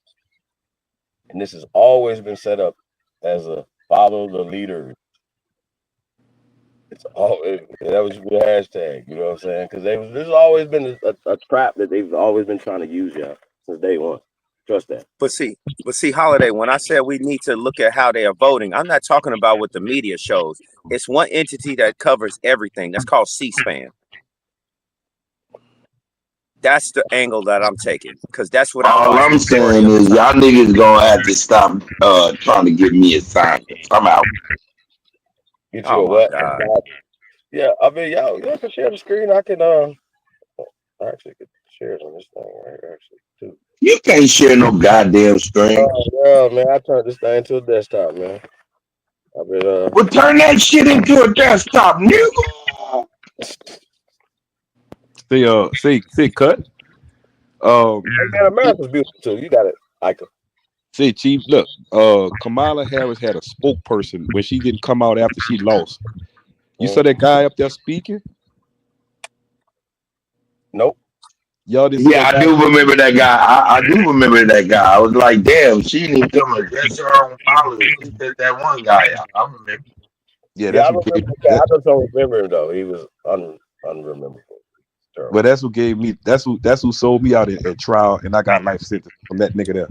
And this has always been set up as a follow the leader. It's always that was your hashtag. You know what I'm saying? Because this has always been a trap that they've always been trying to use y'all since day one. Trust that. But see, Holiday, when I said we need to look at how they are voting, I'm not talking about what the media shows. It's one entity that covers everything. That's called C-SPAN. That's the angle that I'm taking, because that's what All I'm saying is y'all niggas gonna have to stop trying to give me assignments. I'm out. Get you a what? Yeah, I mean, y'all can share the screen. I can actually get shares on this thing right actually too. You can't share no goddamn screen. Oh yeah, man, I turned this thing into a desktop, man. I been Well, turn that shit into a desktop, nigga. Say cut. Man, America's beautiful too. You got it, Ika. Say, Chief, look, Kamala Harris had a spokesperson when she didn't come out after she lost. You saw that guy up there speaking? Nope. Y'all didn't see that guy? I do remember that guy. I do remember that guy. I was like, damn, she didn't even come address her own followers. She said that one guy out. I remember. Yeah, that's what gave I just don't remember him though. He was unrememberable. But that's what gave me. That's who sold me out at trial, and I got life sentence from that nigga there.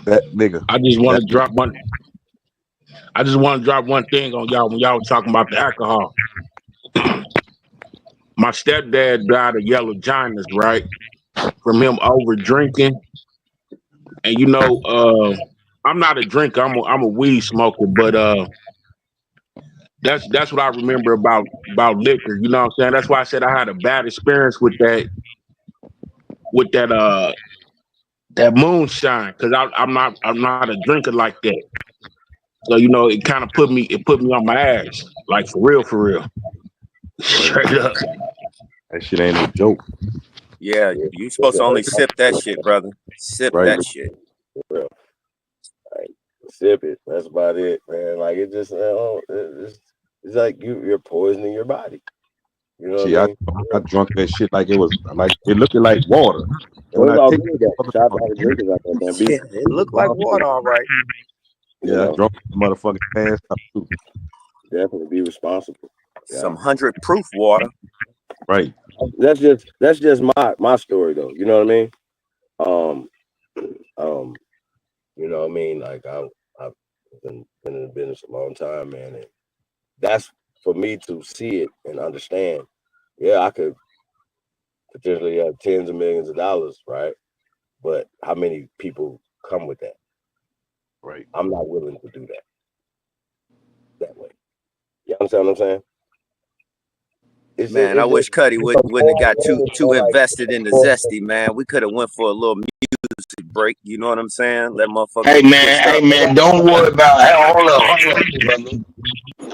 That nigga. I just want to drop one. I just want to drop one thing on y'all when y'all was talking about the alcohol. My stepdad died of yellow jaundice, right? From him over drinking. And I'm not a drinker. I'm a weed smoker, but that's what I remember about liquor. You know what I'm saying? That's why I said I had a bad experience with that moonshine, because I'm not a drinker like that. So it kind of put me on my ass, like for real. Straight up. That shit ain't no joke. Yeah, you supposed to only sip that shit, brother. Sip Right. that shit. For real. Like, sip it. That's about it, man. Like it just, it's like you're poisoning your body. You know See, what I mean? I drunk that shit like it was like it looking like water. It When was I all take good though. Shout out to all the drinkers out there, man. Be Yeah, it looked like water, all right. You yeah, I know, drunk the motherfucking fast up too. definitely be responsible. Yeah. Some 100 proof water. Right. That's just my story though. You know what I mean? You know what I mean? Like I've been in the business a long time, man, and that's for me to see it and understand. Yeah, I could potentially have tens of millions of dollars, right? But how many people come with that? Right. I'm not willing to do that way. You understand what I'm saying? Man, I wish Cuddy wouldn't have got too invested in the zesty, man. We could have went for a little music break. You know what I'm saying? Let motherfuckers Hey switch up. man, don't worry about. Hey, hold up, brother.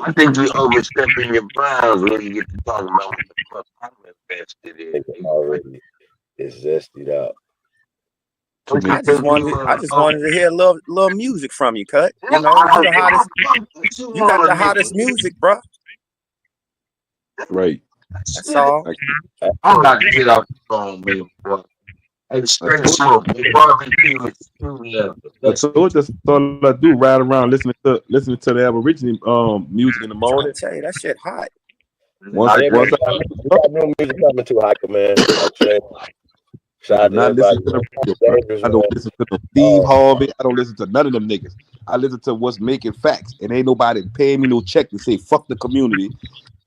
I think you overstepping your bounds when you get to talking about what the fuck I'm invested in. Already, it's zestied out. What you I just think you wanted to hear a little music from you, Cut. You know, you the hottest. You got the hottest music, bro. Right. That's all. I'm about to get off the phone, man. Boy. Hey, straight smoke. Barbecue is I told that's all I do. Ride around listening to the Aborigine music in the I'm trying morning. to tell you, that shit hot. Once We got new music coming too, Hiker, man. Like I said, shout I out do to not everybody. listen to the radio, bro. Dangerous, I don't man. listen to no Steve Harvey. I don't listen to none of them niggas. I listen to what's making facts, and ain't nobody paying me no check to say fuck the community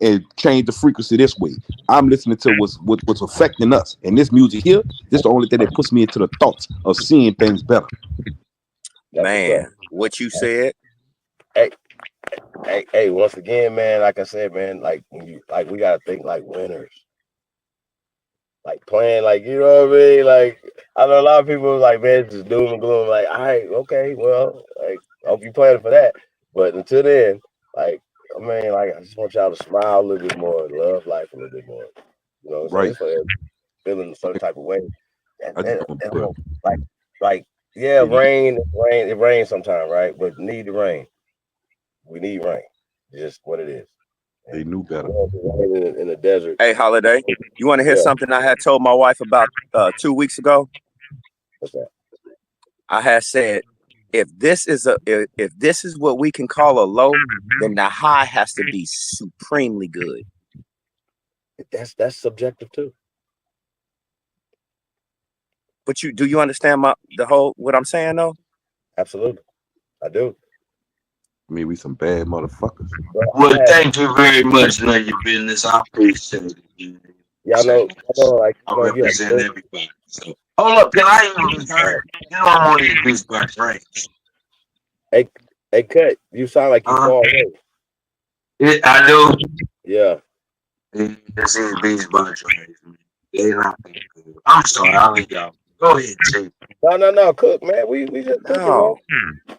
and change the frequency this way. I'm listening to what's affecting us, and this music here, this the only thing that puts me into the thoughts of seeing things better. Man, what you said. Hey, once again, man, like I said, man, like we gotta think like winners. Like playing, like, you know what I mean? Like, I know a lot of people like, man, it's just doom and gloom. Like, all right, okay, well, like, I hope you planning for that. But until then, like, I mean, like, I just want y'all to smile a little bit more, love life a little bit more. You know what I'm saying? Right. It's for feeling a certain type of way. I just don't do it. Like, yeah, it rains sometimes, right? But need the rain. We need rain. It's just what it is. They knew better. In the desert. Hey, Holiday, you want to hear something I had told my wife about 2 weeks ago? What's that? I had said, if this is what we can call a low, then the high has to be supremely good. That's subjective too. But do you understand what I'm saying though? Absolutely, I do. I mean, we some bad motherfuckers. Well, thank you very much. Know your business. I appreciate it. Yeah, I know, like, I represent everybody. So, hold up, can I even be heard? You know I'm on these beats by friends. Hey, Cut, you sound like you far away. I do. Yeah. This is beats by friends. They not good. I'm sorry, I'll let y'all. Go ahead, Chief. No, Cook, man. We just cooking, man.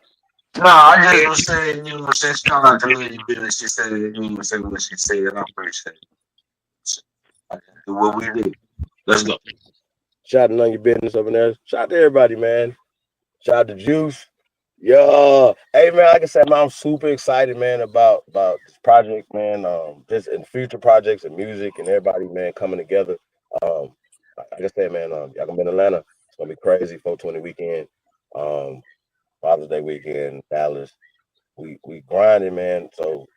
No, I just was saying, you know, since shout out to Lady Business, she said, you know, say what she said, and I appreciate it. I do what we do. Let's go. Shout out to your business over there. Shout out to everybody, man. Shout out to Juice. Yeah. Hey, man, like I said, man, I'm super excited, man, about this project, man. Just in future projects and music and everybody, man, coming together. Like I said, man, y'all gonna be in Atlanta. It's gonna be crazy. 420 weekend. Father's Day weekend, Dallas. We grinding, man. So,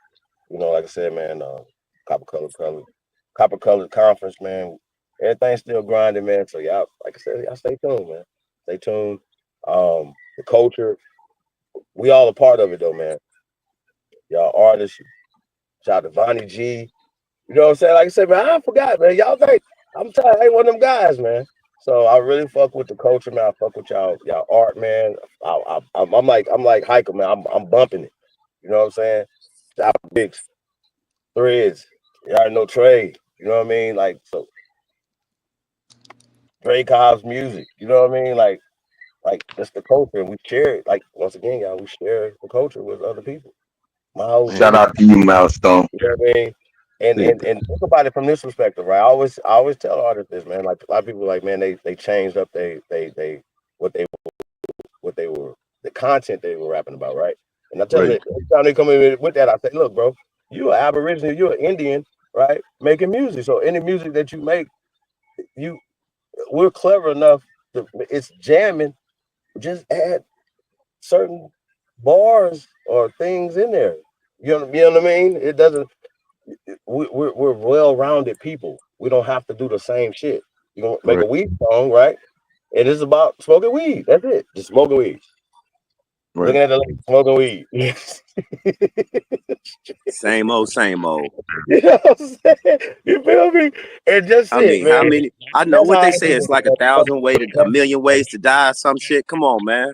you know, like I said, man, Copper Colored Conference, man. Everything's still grinding, man. So y'all, like I said, y'all stay tuned, man. Stay tuned. The culture, we all a part of it though, man. Y'all artists. Shout out to Vonnie G. You know what I'm saying? Like I said, man, I forgot, man. Y'all think I'm tired. I ain't one of them guys, man. So I really fuck with the culture, man. I fuck with y'all art, man. I'm like Hiker, man. I'm bumping it. You know what I'm saying? Shout out Biggs, Threads. Y'all know Trey. You know what I mean? Like, so Dre Cobb's music. You know what I mean? Like that's the culture, and we share it. Like, once again, y'all, we share the culture with other people. Shout out to you, Milestone. You know what I mean? And think about it from this perspective, right? I always tell artists this, man. Like a lot of people, like, man, they changed up they what they what they were the content they were rapping about, right? And I tell them that every time they come in with that, I say, look, bro, you're an Aboriginal, you're an Indian, right? Making music. So any music that you make, we're clever enough to it's jamming. Just add certain bars or things in there. You know what I mean? It doesn't. We're well-rounded people. We don't have to do the same shit. You gonna make a weed song, right? It is about smoking weed. That's it. Just smoking weed. Looking at the lake, smoking weed. Same old, same old. You know what I'm saying? You feel me? And just I it, mean, how man. many? I know That's what how they I say. do It's like it. a million ways to die. Or some shit. Come on, man.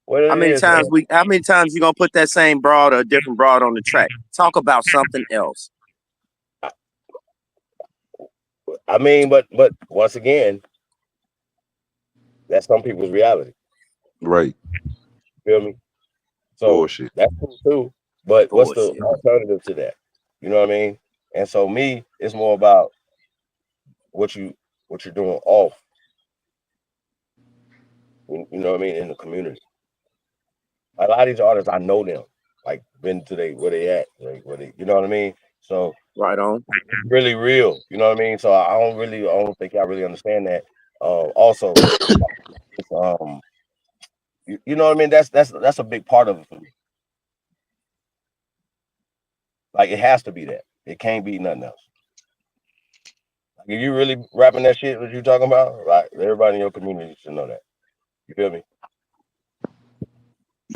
What How it many is, man. times How many times you gonna put that same broad or a different broad on the track? Talk about something else. I mean, but once again, that's some people's reality. Right. Feel me? So Bullshit. that's cool too. But what's the Bullshit. alternative to that? You know what I mean? And so me, it's more about what you're doing off. You know what I mean? In the community. A lot of these artists, I know them. Like been to where they at, like where they, you know what I mean? So right on. Really real. You know what I mean? So I don't think I really understand that. Also, you know what I mean? That's a big part of it for me. Like it has to be that. It can't be nothing else. Like if you really rapping that shit, what you talking about, right? Everybody in your community should know that. You feel me?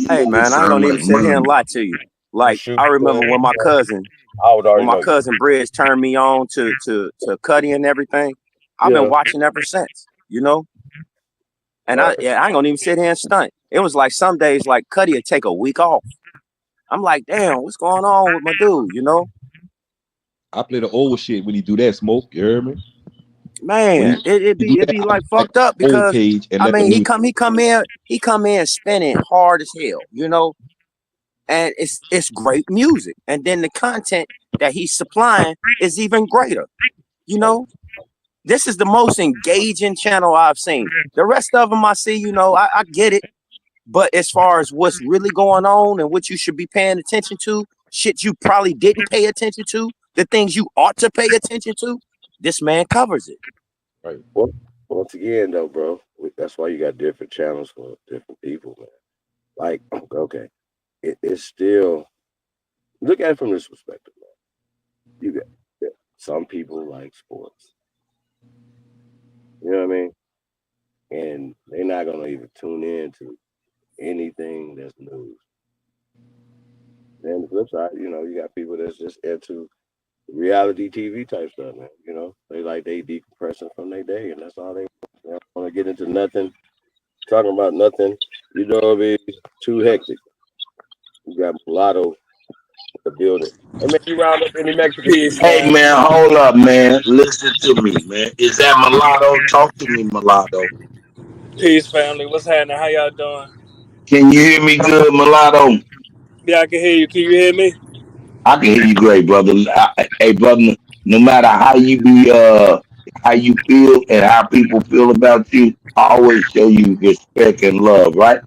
Hey man, I ain't gonna even sit here and lie to you. Like I remember when my cousin Bridge turned me on to Cuddy and everything. I've been watching ever since, you know. And I ain't gonna even sit here and stunt. It was like some days like Cuddy would take a week off. I'm like, damn, what's going on with my dude, you know? I play the old shit when he do that smoke, you hear me? Man, it be like fucked up because page and I let the mean he music come in spinning hard as hell, you know, and it's great music, and then the content that he's supplying is even greater, you know. This is the most engaging channel I've seen. The rest of them I see, you know, I get it, but as far as what's really going on and what you should be paying attention to, shit you probably didn't pay attention to, the things you ought to pay attention to, this man covers it. Right. Well, once again, though, bro, that's why you got different channels for different people, man. Like, okay, it's still look at it from this perspective, man. You got some people like sports. You know what I mean? And they're not gonna even tune in to anything that's news. Then the flip side, you know, you got people that's just into reality TV type stuff, man. You know, they decompressing from their day, and that's all they don't want to get into nothing, talking about nothing. You know, what I mean, too hectic. You got mulatto in the building. Hey man, you round up any Mexicans, Hey man? man, hold up, man. Listen to me, man. Is that mulatto? Talk to me, mulatto. Peace, family. What's happening? How y'all doing? Can you hear me good, mulatto? Yeah, I can hear you. Can you hear me? I can hear you great, brother. Hey, brother, no matter how you feel and how people feel about you, I always show you respect and love, right?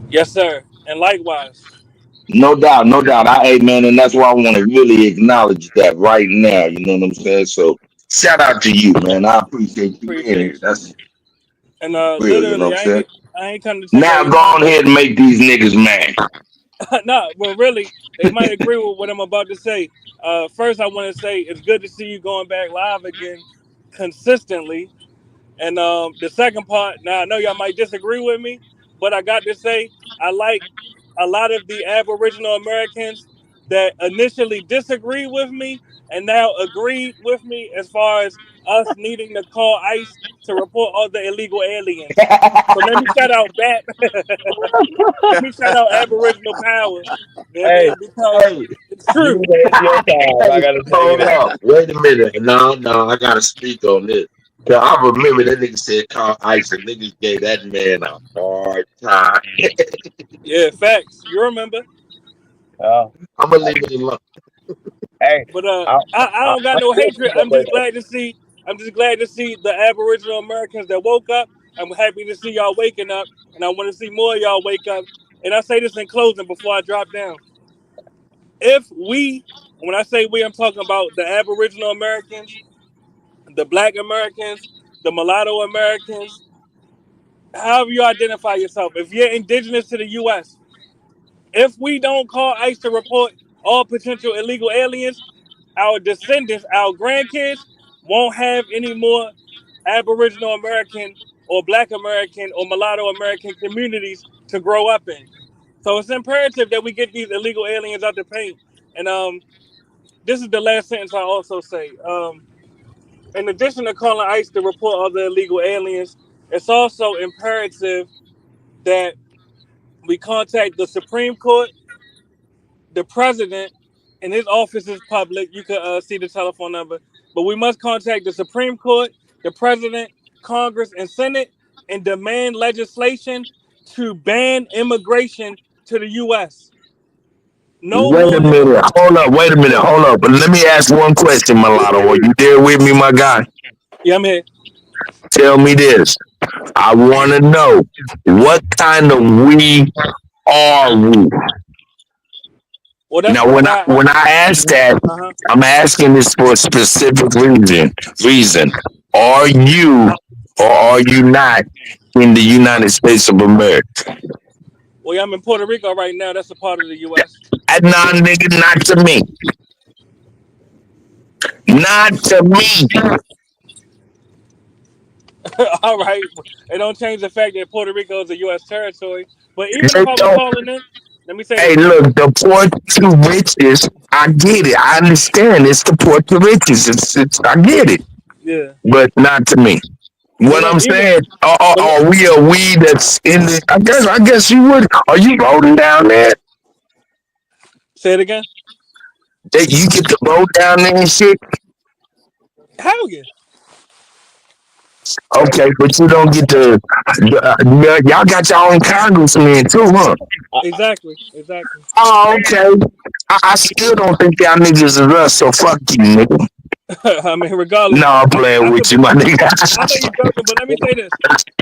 Yes, sir. And likewise. No doubt, no doubt. Hey, man, and that's why I want to really acknowledge that right now. You know what I'm saying? So, shout out to you, man. I appreciate you in Appreciate it. you. That's And real. You know literally, what I'm saying? I ain't come to take Now, away go none on of ahead and make these niggas mad. no, well, really, they might agree with what I'm about to say. First, I want to say it's good to see you going back live again consistently. And the second part, now I know y'all might disagree with me, but I got to say, I like a lot of the Aboriginal Americans that initially disagreed with me and now agreed with me as far as us needing to call ICE to report all the illegal aliens. So let me shout out that. Let me shout out Aboriginal Power. You know what I Hey, mean? Because it's you true. need to your time. I Hey, gotta tell you hold that. up. Wait a minute. No, I gotta speak on this. 'Cause I remember that nigga said call Ice and niggas gave that man a hard time. Yeah, facts. You remember? Uh, I'm gonna leave it alone. Hey, But I I don't got no still hatred. think that way. I'm just glad to see the Aboriginal Americans that woke up. I'm happy to see y'all waking up, and I want to see more of y'all wake up. And I say this in closing before I drop down. If we, when I say we, I'm talking about the Aboriginal Americans, the Black Americans, the Mulatto Americans, however you identify yourself. If you're indigenous to the U.S., if we don't call ICE to report all potential illegal aliens, our descendants, our grandkids, won't have any more Aboriginal American or Black American or Mulatto American communities to grow up in. So it's imperative that we get these illegal aliens out the paint. And this is the last sentence I also say. In addition to calling ICE to report all the illegal aliens, it's also imperative that we contact the Supreme Court, the president, and his office is public. You can see the telephone number. But we must contact the Supreme Court, the president, Congress, and Senate and demand legislation to ban immigration to the U.S. No Wait more a minute. immigration. Hold up. Wait a minute. Yeah, Hold up. But let me ask one question, Mulatto. Are you there with me, my guy? yeah, I'm here. Tell me this. I want to know what kind of we are we? Well, that's Now, why when I ask that, uh-huh. I'm asking this for a specific reason. Reason. Are you or are you not in the United States of America? Well, yeah, I'm in Puerto Rico right now. That's a part of the U.S. Nah, nigga, not to me. Not to me. All right. It don't change the fact that Puerto Rico is a U.S. territory. But even if They I was don't. calling in, let me say Hey, this. look, the port to riches. I get it. I understand. It's the port to riches. I get it, Yeah. but not to me. You What know, I'm even saying, but are we a we that's in the? I guess you would. Are you voting down there? say it again. That you get to vote down there and shit. Hell yeah. Okay, but you don't get to. Y'all got your own congressman too, huh? Exactly. Exactly. Oh, okay. I still don't think y'all niggas is us, so fuck you, nigga. I mean, regardless, No, I'm playing I with could. you, my nigga. I know you're joking, but let me say this: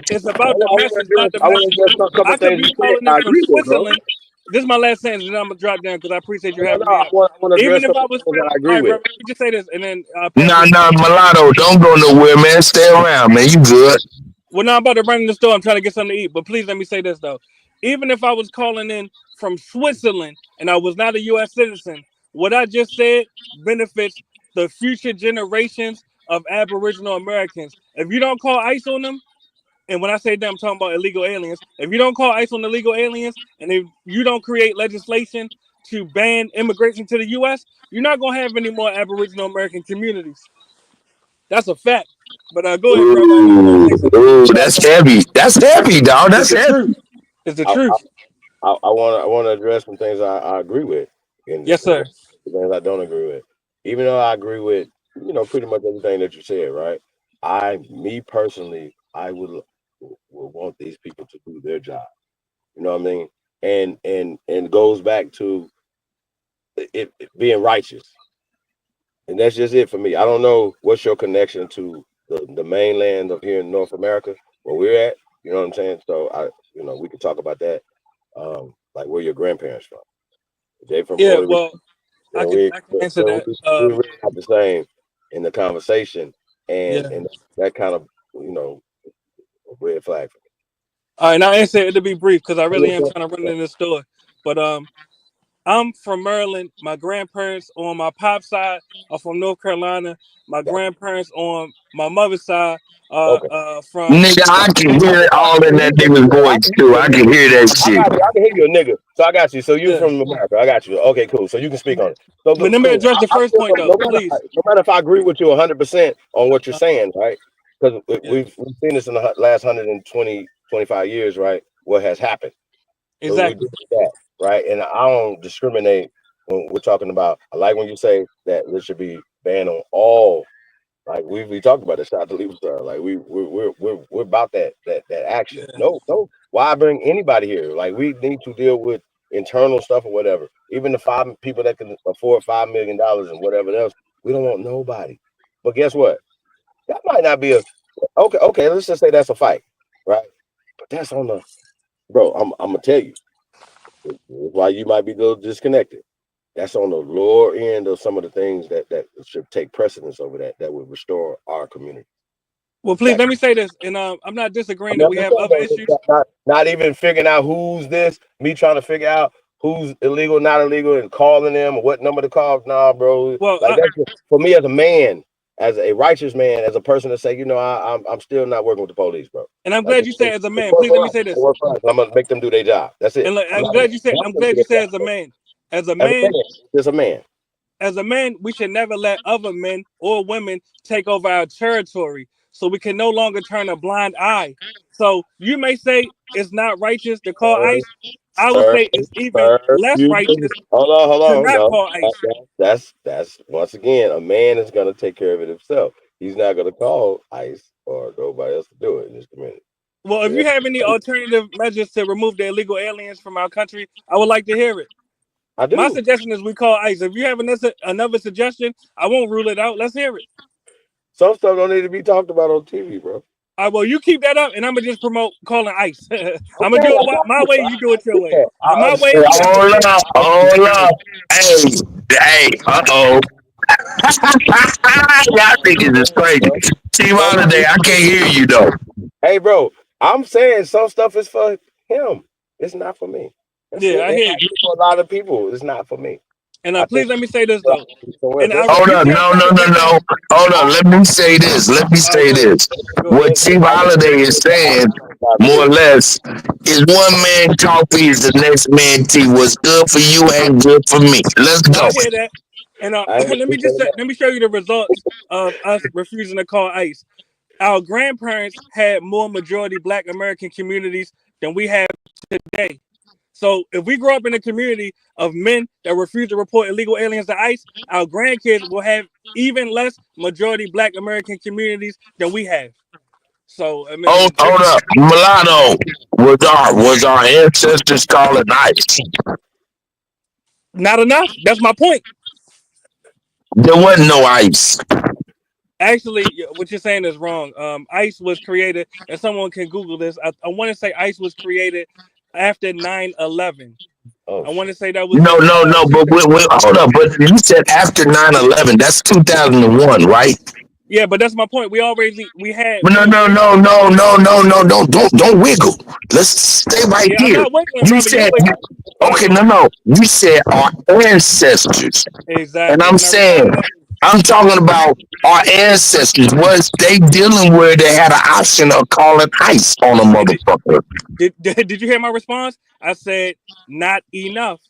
it's about the message, not the I want to message. address a couple I could things be you said. calling in I from agree with, bro. Switzerland. This is my last sentence, and then I'm gonna drop down because I appreciate you No, having no, me out. I want to address Even some if I of the was, things that I all agree right, bro. with. Let me just say this, and then I'll pass Nah, it. nah, Mulatto, don't go nowhere, man. Stay around, man. You good. Well, now I'm about to run in the store. I'm trying to get something to eat. But please let me say this though: even if I was calling in from Switzerland and I was not a U.S. citizen, what I just said benefits the future generations of Aboriginal Americans. If you don't call ICE on them, and when I say them, I'm talking about illegal aliens. If you don't call ICE on illegal aliens, and if you don't create legislation to ban immigration to the U.S., you're not gonna have any more Aboriginal American communities. That's a fact. But go ahead, bro. I know you want to Ooh, say something. ooh, that's heavy. That's heavy, dog. It's That's the heavy. truth. It's the I truth. want to address some things I agree with, and Yes, sir. some things I don't agree with. Even though I agree with pretty much everything that you said, right? Me personally, I would want these people to do their job. You know what I mean? And it goes back to it being righteous, and that's just it for me. I don't know what's your connection to the mainland of here in North America, where we're at. You know what I'm saying? So we could talk about that. Like where your grandparents from? If they from Yeah, Puerto Rico, well, I then can we I can answer then that. we really not the same in the conversation, Yeah. and that kind of you know a red flag for All right, now I answer it to be brief because I really am me. trying to run in the store. But I'm from Maryland. My grandparents on my pop side are from North Carolina. My Gotcha. grandparents on my mother's side are Okay. from Nigga, I can Virginia. hear it I all in can that hear you a nigga's nigga. I voice, can hear too. you a I can nigga. hear that I shit. got you. I can hear you a nigga. So I got you. So you Yeah. from America. I got you. Okay, cool. So you can speak on it. So But let me cool. address the I first feel point like though, please. no matter if I agree with you 100% on what you're Uh, saying, right? Because yeah, we've seen this in the last 120, 25 years, right? What has happened. So we exactly. do that, right? And I don't discriminate when we're talking about. I like when you say that this should be banned on all. Like we talked about the shot to leave star. Like we're about that action. Yeah. No, no. Why bring anybody here? Like we need to deal with. internal stuff or whatever. Even the 5 people that can afford $5 million and whatever else, we don't want nobody. But guess what? That might not be a okay. Okay, let's just say that's a fight, right? But that's on the bro. I'm gonna tell you why you might be a little disconnected. That's on the lower end of some of the things that should take precedence over that would restore our community. Well, please That let me say this, and I'm not I disagreeing mean, that I'm we just have saying, other though, issues. not even figuring out who's this, me trying to figure out who's illegal, not illegal, and calling them or what number to call. Nah, bro. Well, Like that's just, for me as a man, as a righteous man, as a person to say, I'm still not working with the police, bro. and I'm Like glad you said as a it's man. work Please let for me us. say It's this, work for us. I'm gonna make them do their job. That's it. and I'm I'm not glad you said. help I'm them do glad you their said job, as a bro. man. As a As a man, man, just a man. we should never let other men or women take over our territory. So we can no longer turn a blind eye. So you may say it's not righteous to call ICE. I would Sir, say it's even sir, less excuse me. righteous Hold to on. not No, call ICE. that's once again, a man is gonna take care of it himself. He's not gonna call ICE or nobody else to do it in this community. Well, if Yeah, you have any alternative measures to remove the illegal aliens from our country, I would like to hear it. I My do. suggestion is we call ICE. If you have another suggestion, I won't rule it out. Let's hear it. Some stuff don't need to be talked about on TV, bro. Well, you keep that up, and I'm gonna just promote calling ICE. I'm gonna Okay, do I it got my you. way. You do it your way. Yeah, And I my way understand. is not to Hold say up, I understand. hold up. Hey, hey, uh-oh. Y'all niggas is crazy. Bro. Team Some of Holiday, this I can't shit- hear you though. Hey, bro, I'm saying some stuff is for him. It's not for me. That's yeah, it. I It hear might you. be for a lot of people. It's not for me. And I please think let me say this though. somewhere. And Go ahead. Hold you up, see, I'm no, trying no, to no, break down. no. Hold up, let me say this. Let me All right, say go ahead. this. Go What ahead. Chief Holiday is saying, more or less, is one man coffee is the next man tea. What's good for you ain't good for me. Let's Now go. I hear that. And I ain't let me show you the results of us refusing to call ICE. Our grandparents had more majority Black American communities than we have today. So if we grow up in a community of men that refuse to report illegal aliens to ICE, our grandkids will have even less majority Black American communities than we have. So I mean, Hold up. Mulatto, was our ancestors calling ICE? not enough. That's my point. There wasn't no ICE. Actually, what you're saying is wrong. ICE was created, and someone can Google this. I want to say ICE was created after 9/11. Oh I want to shit. say that was No, in no, no, but 2000. hold up. But you said after 9/11. That's 2001, right? Yeah, but that's my point. We had No, no, immigration. no, no, no, no, no, don't wiggle. Let's stay right Yeah, I'm here. not wiggling, You brother. You're said, wiggling. All right, okay, go no, ahead. no. You said our ancestors. And Exactly. I'm Isn't that saying, redundant? I'm talking about our ancestors. Was they dealing where they had an option of calling ICE on a And motherfucker? did you hear my response? I said not enough.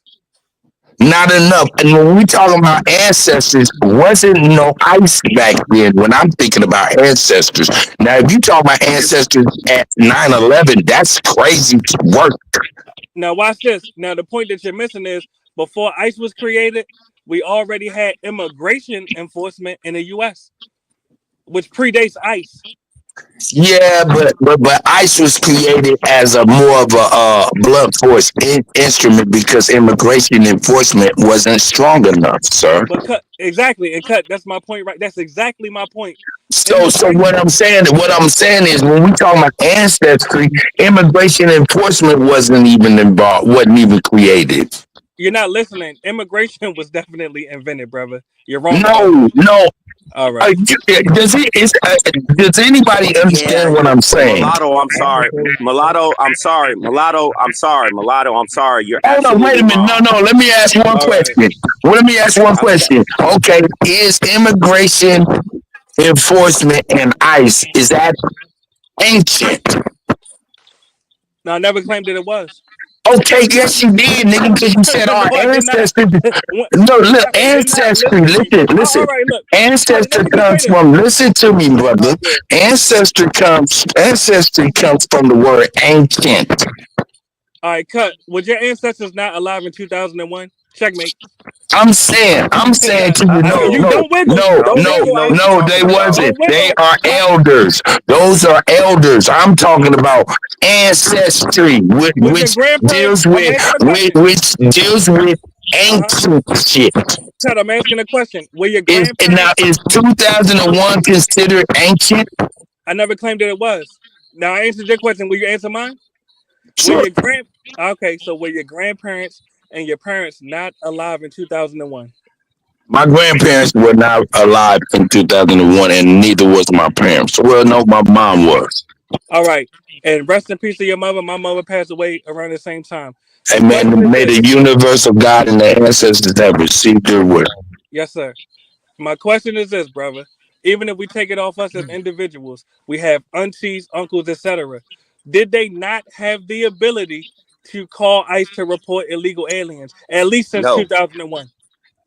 Not enough. And when we talking about ancestors, wasn't no ICE back then when I'm thinking about ancestors. Now, if you talk about ancestors at 9/11, that's crazy work. Now watch this. Now the point that you're missing is before ICE was created, we already had immigration enforcement in the U.S., which predates ICE. Yeah, but ICE was created as a more of a blunt force instrument because immigration enforcement wasn't strong enough, sir. But cut exactly and cut. That's my point, right? That's exactly my point. So Immigration. what I'm saying is when we talk about ancestry, immigration enforcement wasn't even involved, wasn't even created. You're not listening. Immigration was definitely invented, brother. You're wrong about No, that. no. All right. Does anybody Yeah, understand what I'm saying? mulatto. I'm sorry, mulatto. I'm sorry, mulatto. I'm sorry, mulatto. I'm sorry. You're Hold on, wait absolutely a minute. No, wrong. no. Let me ask one All right. question. Well, let me ask one I'm sorry. question. Okay, is immigration enforcement and ICE is that ancient? No, I never claimed that it was. Okay, yes you did, nigga, because you said our No, I did not. ancestors. When- No, look, You're not ancestry. listening. All Listen. right, look. All right, let Ancestor me just say comes this. from. Listen to me, All brother. right, good. Ancestry comes from the word ancient. All right, cut. Was your ancestors not alive in 2001? Checkmate. I'm saying to you, You don't wiggle. Don't You wiggle, know Ice. what you're they talking about. wasn't. Don't They wiggle. are Cut. elders. Those are elders. I'm talking about ancestry, Were your grandparents? I'm asking a question. which deals with Uh-huh. ancient shit. Cut. I'm asking a question. Were your Now, grandparents? is 2001 considered ancient? I never claimed that it was. Now I answered your question. Will you answer mine? Were Sure. your Okay, so were your grandparents and your parents not alive in 2001? My grandparents were not alive in 2001, and neither was my parents. Well, no, my mom was. All right. And rest in peace to your mother. My mother passed away around the same time. My And question man, is may this. the universe of God and the ancestors have received their will. Yes, sir. My question is this, brother. Even if we take it off us as individuals, we have aunties, uncles, etc. Did they not have the ability to call ICE to report illegal aliens, at least since No, 2001?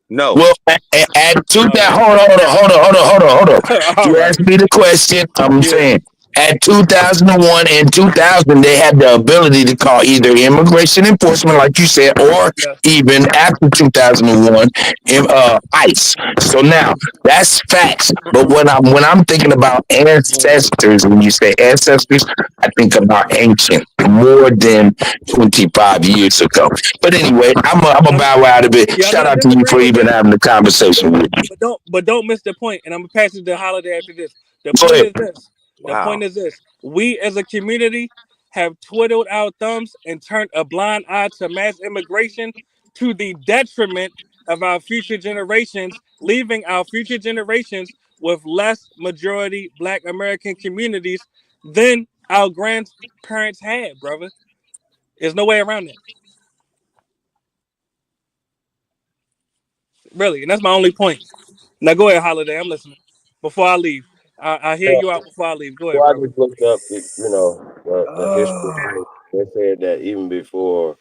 no, Well, at two All that right. hold on. All You right. asked me the question. I'm Yeah. saying at 2001 and 2000, they had the ability to call either immigration enforcement, like you said, or Yes. even after 2001, ICE. So now that's facts. But when I'm thinking about ancestors, when you say ancestors, I think about ancient, more than 25 years ago. But anyway, I'm a I'm, bow out of it. yeah, I'm Shout not out to you disagreeing for with even that. having the conversation with me. But don't miss the point. And I'm gonna pass it to Holiday after this. The Go point ahead. is this. The point wow. is this. We as a community have twiddled our thumbs and turned a blind eye to mass immigration to the detriment of our future generations, leaving our future generations with less majority Black American communities than our grandparents had, brother. There's no way around that. Really. And that's my only point. Now go ahead, Holiday. I'm listening. Before I leave. I hear you out before I leave. Go ahead, Well, I brother. just looked up, the history. They said that even before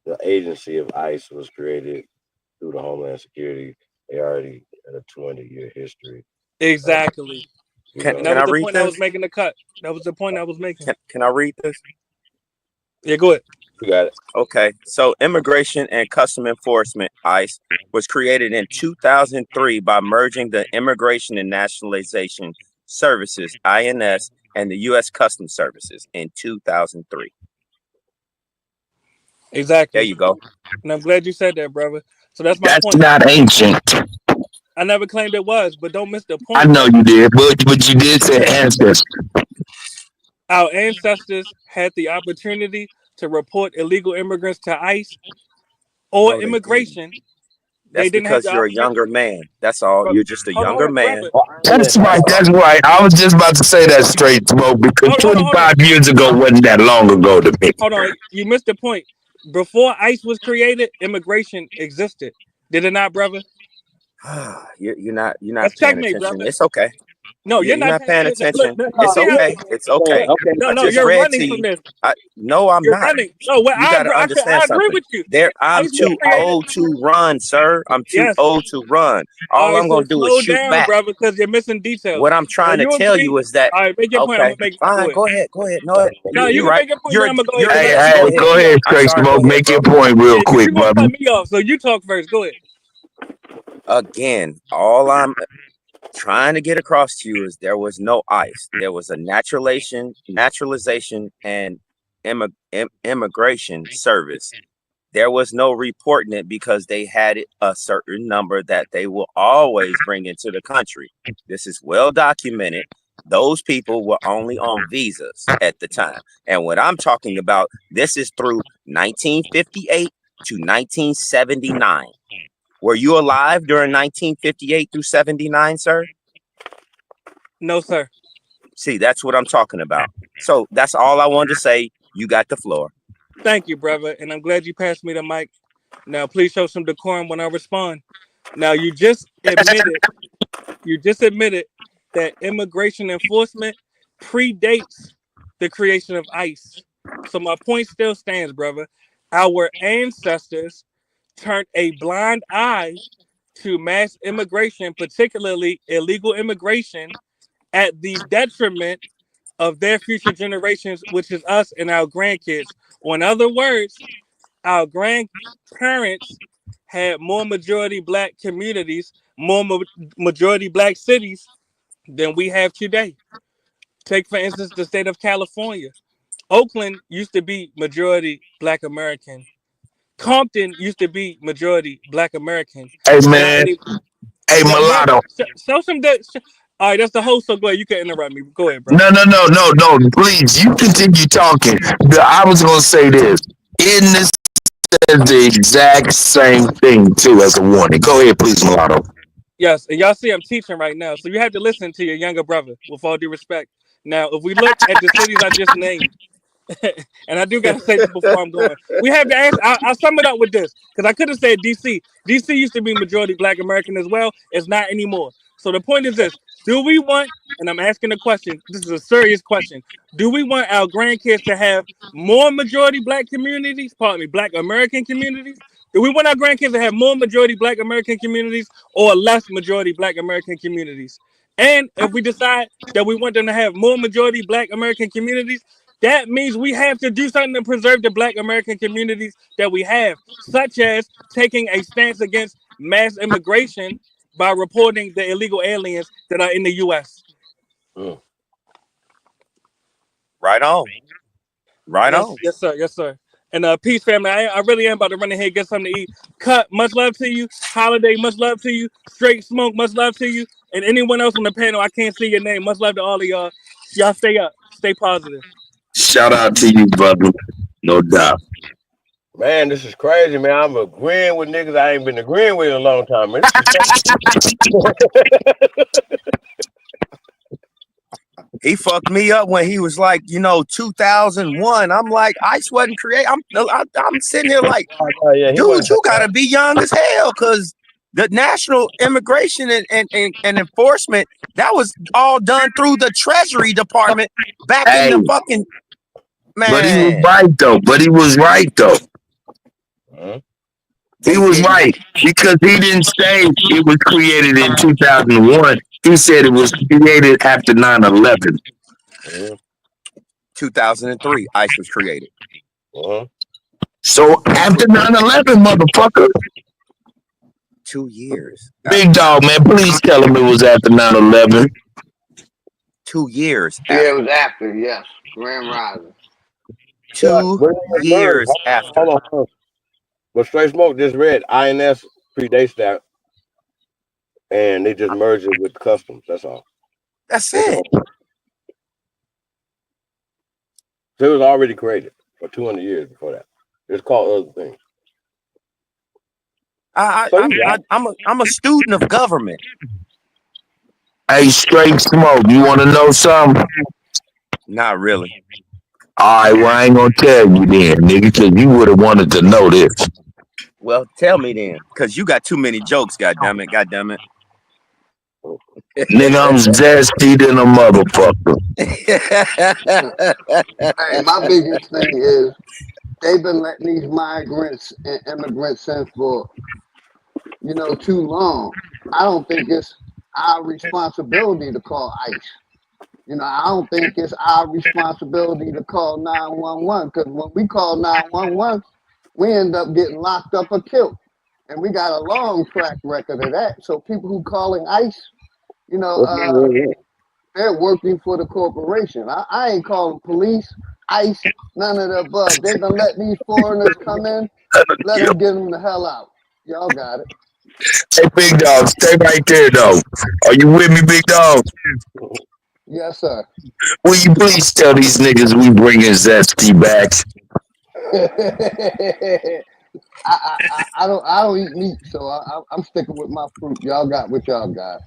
the agency of ICE was created through the Homeland Security, they already had a 20-year history. Exactly. You Can And know, that can I was the read point I was this? making the cut. That was the point I was making. Can I read this? Yeah, go ahead. you got it. Okay. So Immigration and Custom Enforcement (ICE) was created in 2003 by merging the Immigration and Nationalization Services (INS) and the U.S. Customs Services in 2003. There Exactly. you go. And I'm glad you said that, brother. So that's my That's point. not ancient. I never claimed it was, but don't miss the I point, know brother. you did, but you did say ancestors. Our ancestors had the opportunity to report illegal immigrants to ICE or No, they didn't. immigration. They That's didn't have because the you're a opportunity. younger man. That's all. Bro, You're just a younger man. brother. That's right. That's all. That's right. I was just about to say that straight, Smoke, because Hold on. 25 years ago wasn't that long ago to me. Hold on. You missed the point. Before ICE was created, immigration existed. Did it not, brother? You're not That's paying checkmate, attention. brother. It's okay. No, you're You're not not paying paying attention. Look, attention. It's see how okay. It's okay. I no, just you're read to running from you. this. No, I'm You're not. running. No, well, You got to I understand agree something. with you. I'm ICE was too created. old to run, sir. I'm too Yes. old to run. All All right, I'm so gonna do is slow shoot down, back. brother, because you're missing details. What I'm Now trying to you tell you agree. is that All right, make your point. I'm okay, gonna make my fine. go ahead. Go ahead. Go ahead. No, No, you you're can right. make your point. You're Then I'm gonna go ahead you're because Hey, I go hey, you ahead. cut go me ahead, off. I'm Straight sorry. Go Smoke. ahead, Make your bro. point real Yeah, because quick, you're gonna brother. cut me off. So you talk first. Go ahead. Again, all I'm trying to get across to you is there was no ICE. There was a naturalization and immigration service. There was no reporting it because they had a certain number that they will always bring into the country. This is well documented. Those people were only on visas at the time. And what I'm talking about, this is through 1958 to 1979. Were you alive during 1958 through 79, sir? No, sir. See, that's what I'm talking about. So that's all I wanted to say. You got the floor. Thank you, brother, and I'm glad you passed me the mic. Now, please show some decorum when I respond. Now, you just admitted that immigration enforcement predates the creation of ICE. So my point still stands, brother. Our ancestors turned a blind eye to mass immigration, particularly illegal immigration, at the detriment of their future generations, which is us and our grandkids. Or in other words, our grandparents had more majority black communities, more majority black cities than we have today. Take, for instance, the state of California. Oakland used to be majority black American. Compton used to be majority black American. Hey It's not man, any. hey Yeah, go ahead. mulatto. Show some. All right, that's the host. So go ahead. You can interrupt me. Go ahead, bro. No. Please, you continue talking. I was gonna say this. In this says the exact same thing too as a warning. Go ahead, please, mulatto. Yes, and y'all see I'm teaching right now, so you have to listen to your younger brother. With all due respect. Now, if we look at the cities I just named, and I do got to say this before I'm going. We have to ask. I'll sum it up with this because I could have said DC. DC used to be majority black American as well. It's not anymore. So the point is this: do we want? And I'm asking the question. This is a serious question. Do we want our grandkids to have more majority black communities? Pardon me, black American communities. Do we want our grandkids to have more majority black American communities or less majority black American communities? And if we decide that we want them to have more majority black American communities, that means we have to do something to preserve the black American communities that we have, such as taking a stance against mass immigration by reporting the illegal aliens that are in the U.S. Right on. Right on. Yes, sir. Yes, sir. And peace, family. I really am about to run in here and get something to eat. Cut, much love to you. Holiday, much love to you. Straight Smoke, much love to you. And anyone else on the panel, I can't see your name. Much love to all of y'all. Y'all stay up. Stay positive. Shout out to you, brother. No doubt. Man, this is crazy, man. I'm agreeing with niggas I ain't been agreeing with in a long time, man. He fucked me up when he was like, 2001. I'm like, ICE wasn't created. I'm sitting here like, dude, you gotta be young as hell, because the National Immigration and Enforcement, that was all done through the Treasury Department back in the fucking man. But he was right though. He was right because he didn't say it was created in 2001. He said it was created after 9/11. 2003, ICE was created. So after 9/11, motherfucker. 2 years. Big dog, man, please tell him it was after 9/11. 2 years. Yeah, it was after. Yes, Grand Rising. 2 years after. Hold on. But Straight Smoke just read INS predates that, and they just merged it with Customs. That's all. That's it. So it was already created for 200 years before that. It's called other things. I'm a student of government. Hey, Straight Smoke, you want to know something? Not really. All right, well, I ain't gonna tell you then, nigga, because you would have wanted to know this. Well, tell me then, because you got too many jokes, goddammit. Nigga, I'm zesty than a motherfucker. Hey, my biggest thing is they've been letting these migrants and immigrants in for, too long. I don't think it's our responsibility to call ICE. I don't think it's our responsibility to call 911, because when we call 911, we end up getting locked up or killed. And we got a long track record of that. So people who calling ICE, they're working for the corporation. I ain't calling police, ICE, none of the above. They done let these foreigners come in, let them get them the hell out. Y'all got it. Hey, big dog, stay right there, though. Are you with me, big dog? Yes, sir. Will you please tell these niggas we bringing zesty back? I don't eat meat, so I'm sticking with my fruit. Y'all got what y'all got.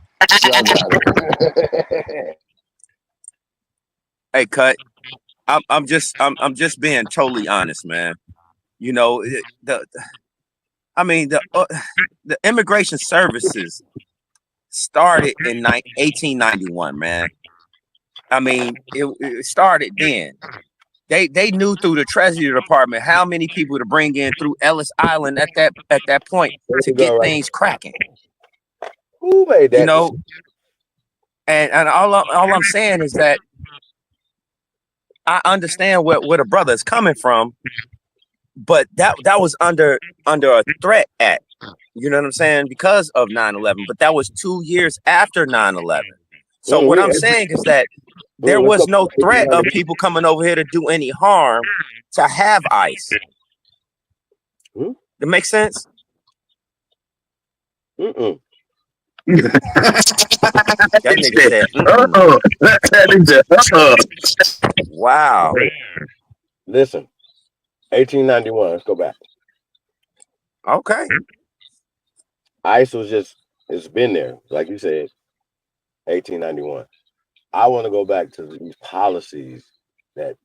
Y'all got it. Hey, Cut. I'm just being totally honest, man. The immigration services started in 1891, man. I mean, it started then. They knew through the Treasury Department how many people to bring in through Ellis Island at that point to get things cracking. Who made that? And all I'm saying is that I understand where the brother is coming from, but that was under a threat act. You know what I'm saying? Because of 9/11, but that was 2 years after 9/11. So what I'm saying is that there Let's was go no threat of 1890. people coming over here to do any harm to have ICE. That makes sense? Mm-mm. That nigga said, wow. Listen, 1891. Let's go back. Okay. ICE was it's been there, like you said, 1891. I want to go back to these policies that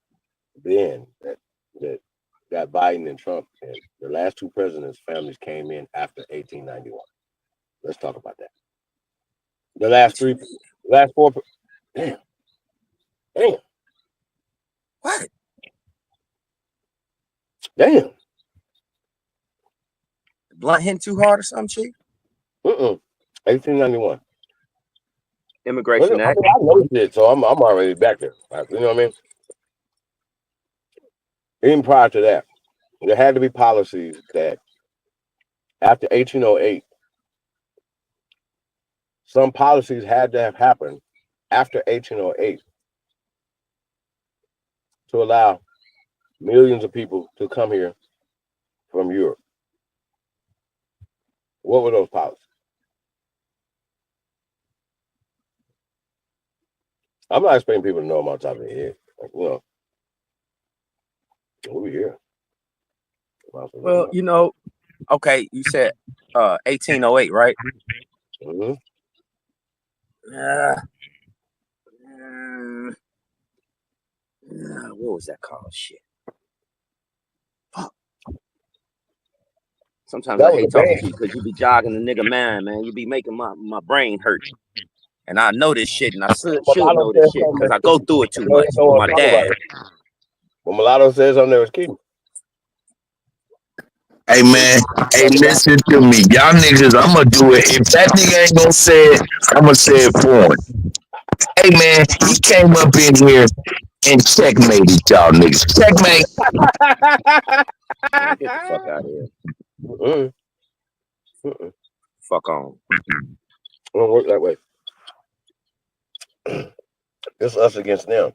got Biden and Trump, and the last two presidents' families came in after 1891. Let's talk about that. The last four. Damn. What? Damn. Blunt hitting too hard or something, Chief? 1891. Immigration Act. I know shit, so I'm already back there. You know what I mean? Even prior to that, there had to be policies that after 1808, some policies had to have happened after 1808 to allow millions of people to come here from Europe. What were those policies? I'm not expecting people to know them on top of their head. Like, over here. Well, okay, you said 1808, right? Mm-hmm. What was that called? Shit. Fuck. Sometimes I hate talking to you because you be jogging the nigga man. You be making my brain hurt. And I know this shit, and I should know this shit because I go through it too much with my dad. When Mulatto says something, that was keeping. Hey man, hey, listen to me, y'all niggas. I'm gonna do it. If that nigga ain't gonna say it, I'm gonna say it for him. Hey man, he came up in here and checkmated y'all niggas. Checkmate. Get the fuck out of here. Fuck on. It don't work that way. It's us against them.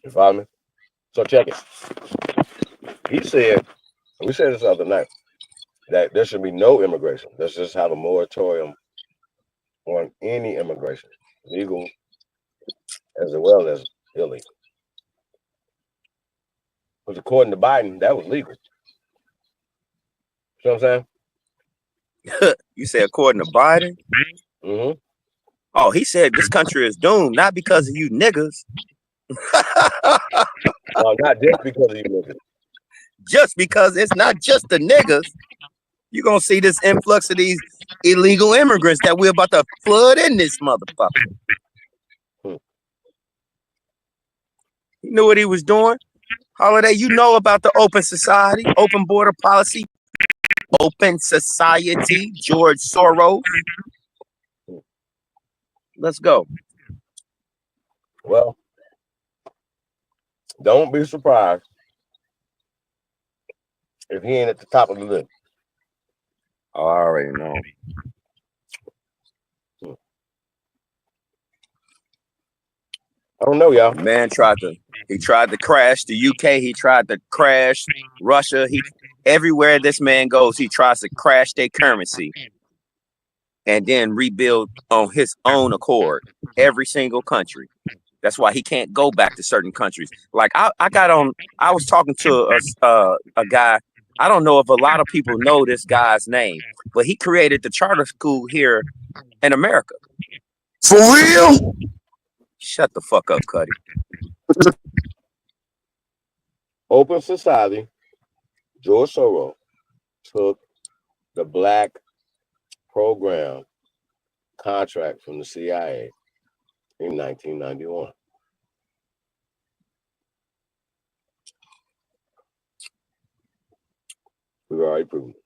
You follow me? So check it. He said, we said this the other night, that there should be no immigration. Let's just have a moratorium on any immigration, legal as well as illegal. Because according to Biden, that was legal. You know what I'm saying? You say according to Biden? Mm-hmm. Oh, he said this country is doomed, not because of you niggas. No, not just because of you niggas. Just because it's not just the niggas. You're going to see this influx of these illegal immigrants that we're about to flood in this motherfucker. You knew what he was doing? Holiday, you know about the open society, open border policy, open society, George Soros. Let's go. Well, don't be surprised if he ain't at the top of the list. Oh, I already know. I don't know, y'all. Man tried to crash the UK. He tried to crash Russia. Everywhere this man goes, he tries to crash their currency and then rebuild on his own accord. Every single country. That's why he can't go back to certain countries. Like I was talking to a guy. I don't know if a lot of people know this guy's name, but he created the charter school here in America. For real? Shut the fuck up, Cuddy. Open society, George Soros took the black program contract from the CIA in 1991. We've already proven it.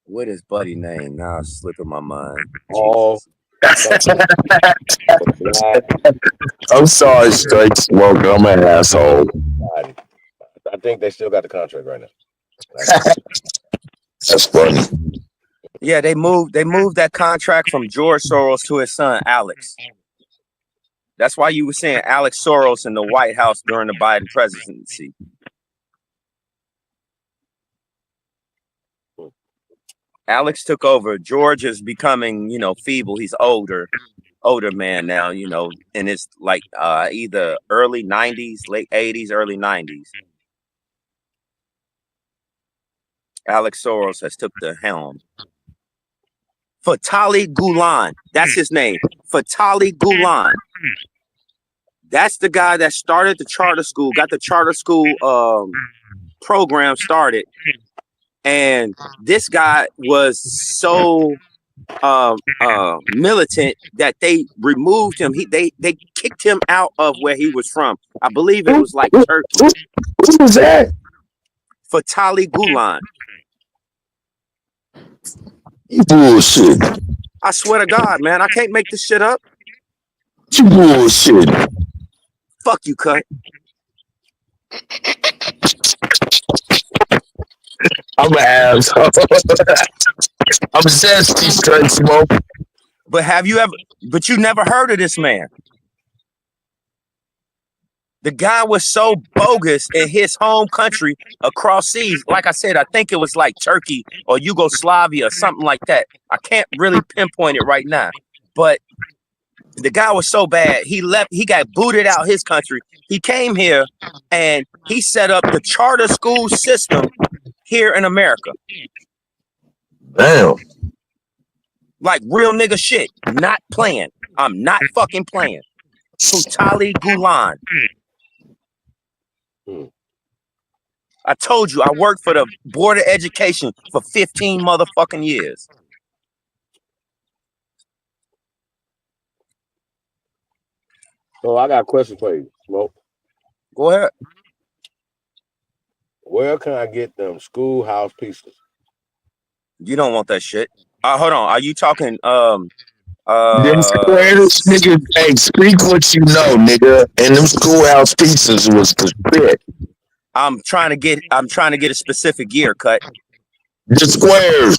What is Buddy name? Now it's slipping my mind. All I'm sorry, straight smoke. I'm an asshole. I think they still got the contract right now. That's funny. Yeah, they moved that contract from George Soros to his son Alex. That's why you were seeing Alex Soros in the White House during the Biden presidency. Alex took over. George is becoming, feeble. He's older man now, and it's like either early 90s, late 80s, early 90s. Alex Soros has took the helm. Fatali Gulen, that's his name. Fatali Gulen. That's the guy that started the charter school, got the charter school program started. And this guy was so militant that they removed him. They kicked him out of where he was from. I believe it was like Turkey. Who was that? Fatali Gulen. You bullshit. I swear to God, man, I can't make this shit up. You bullshit. Fuck you, Cut. I'm an asshole. I'm zesty, straight smoke. But you never heard of this man. The guy was so bogus in his home country across seas. Like I said, I think it was like Turkey or Yugoslavia or something like that. I can't really pinpoint it right now. But the guy was so bad, he left. He got booted out his country. He came here and he set up the charter school system here in America. Damn. Like real nigga shit. Not playing. I'm not fucking playing. Fatali Gulen. I told you I worked for the Board of Education for 15 motherfucking years. So I got a question for you, Smoke. Go ahead. Where can I get them schoolhouse pieces? You don't want that shit. Hold on. Are you talking them squares, nigga, hey, speak what you know, nigga. And them schoolhouse pieces was the shit. I'm trying to get a specific year, Cut. The squares.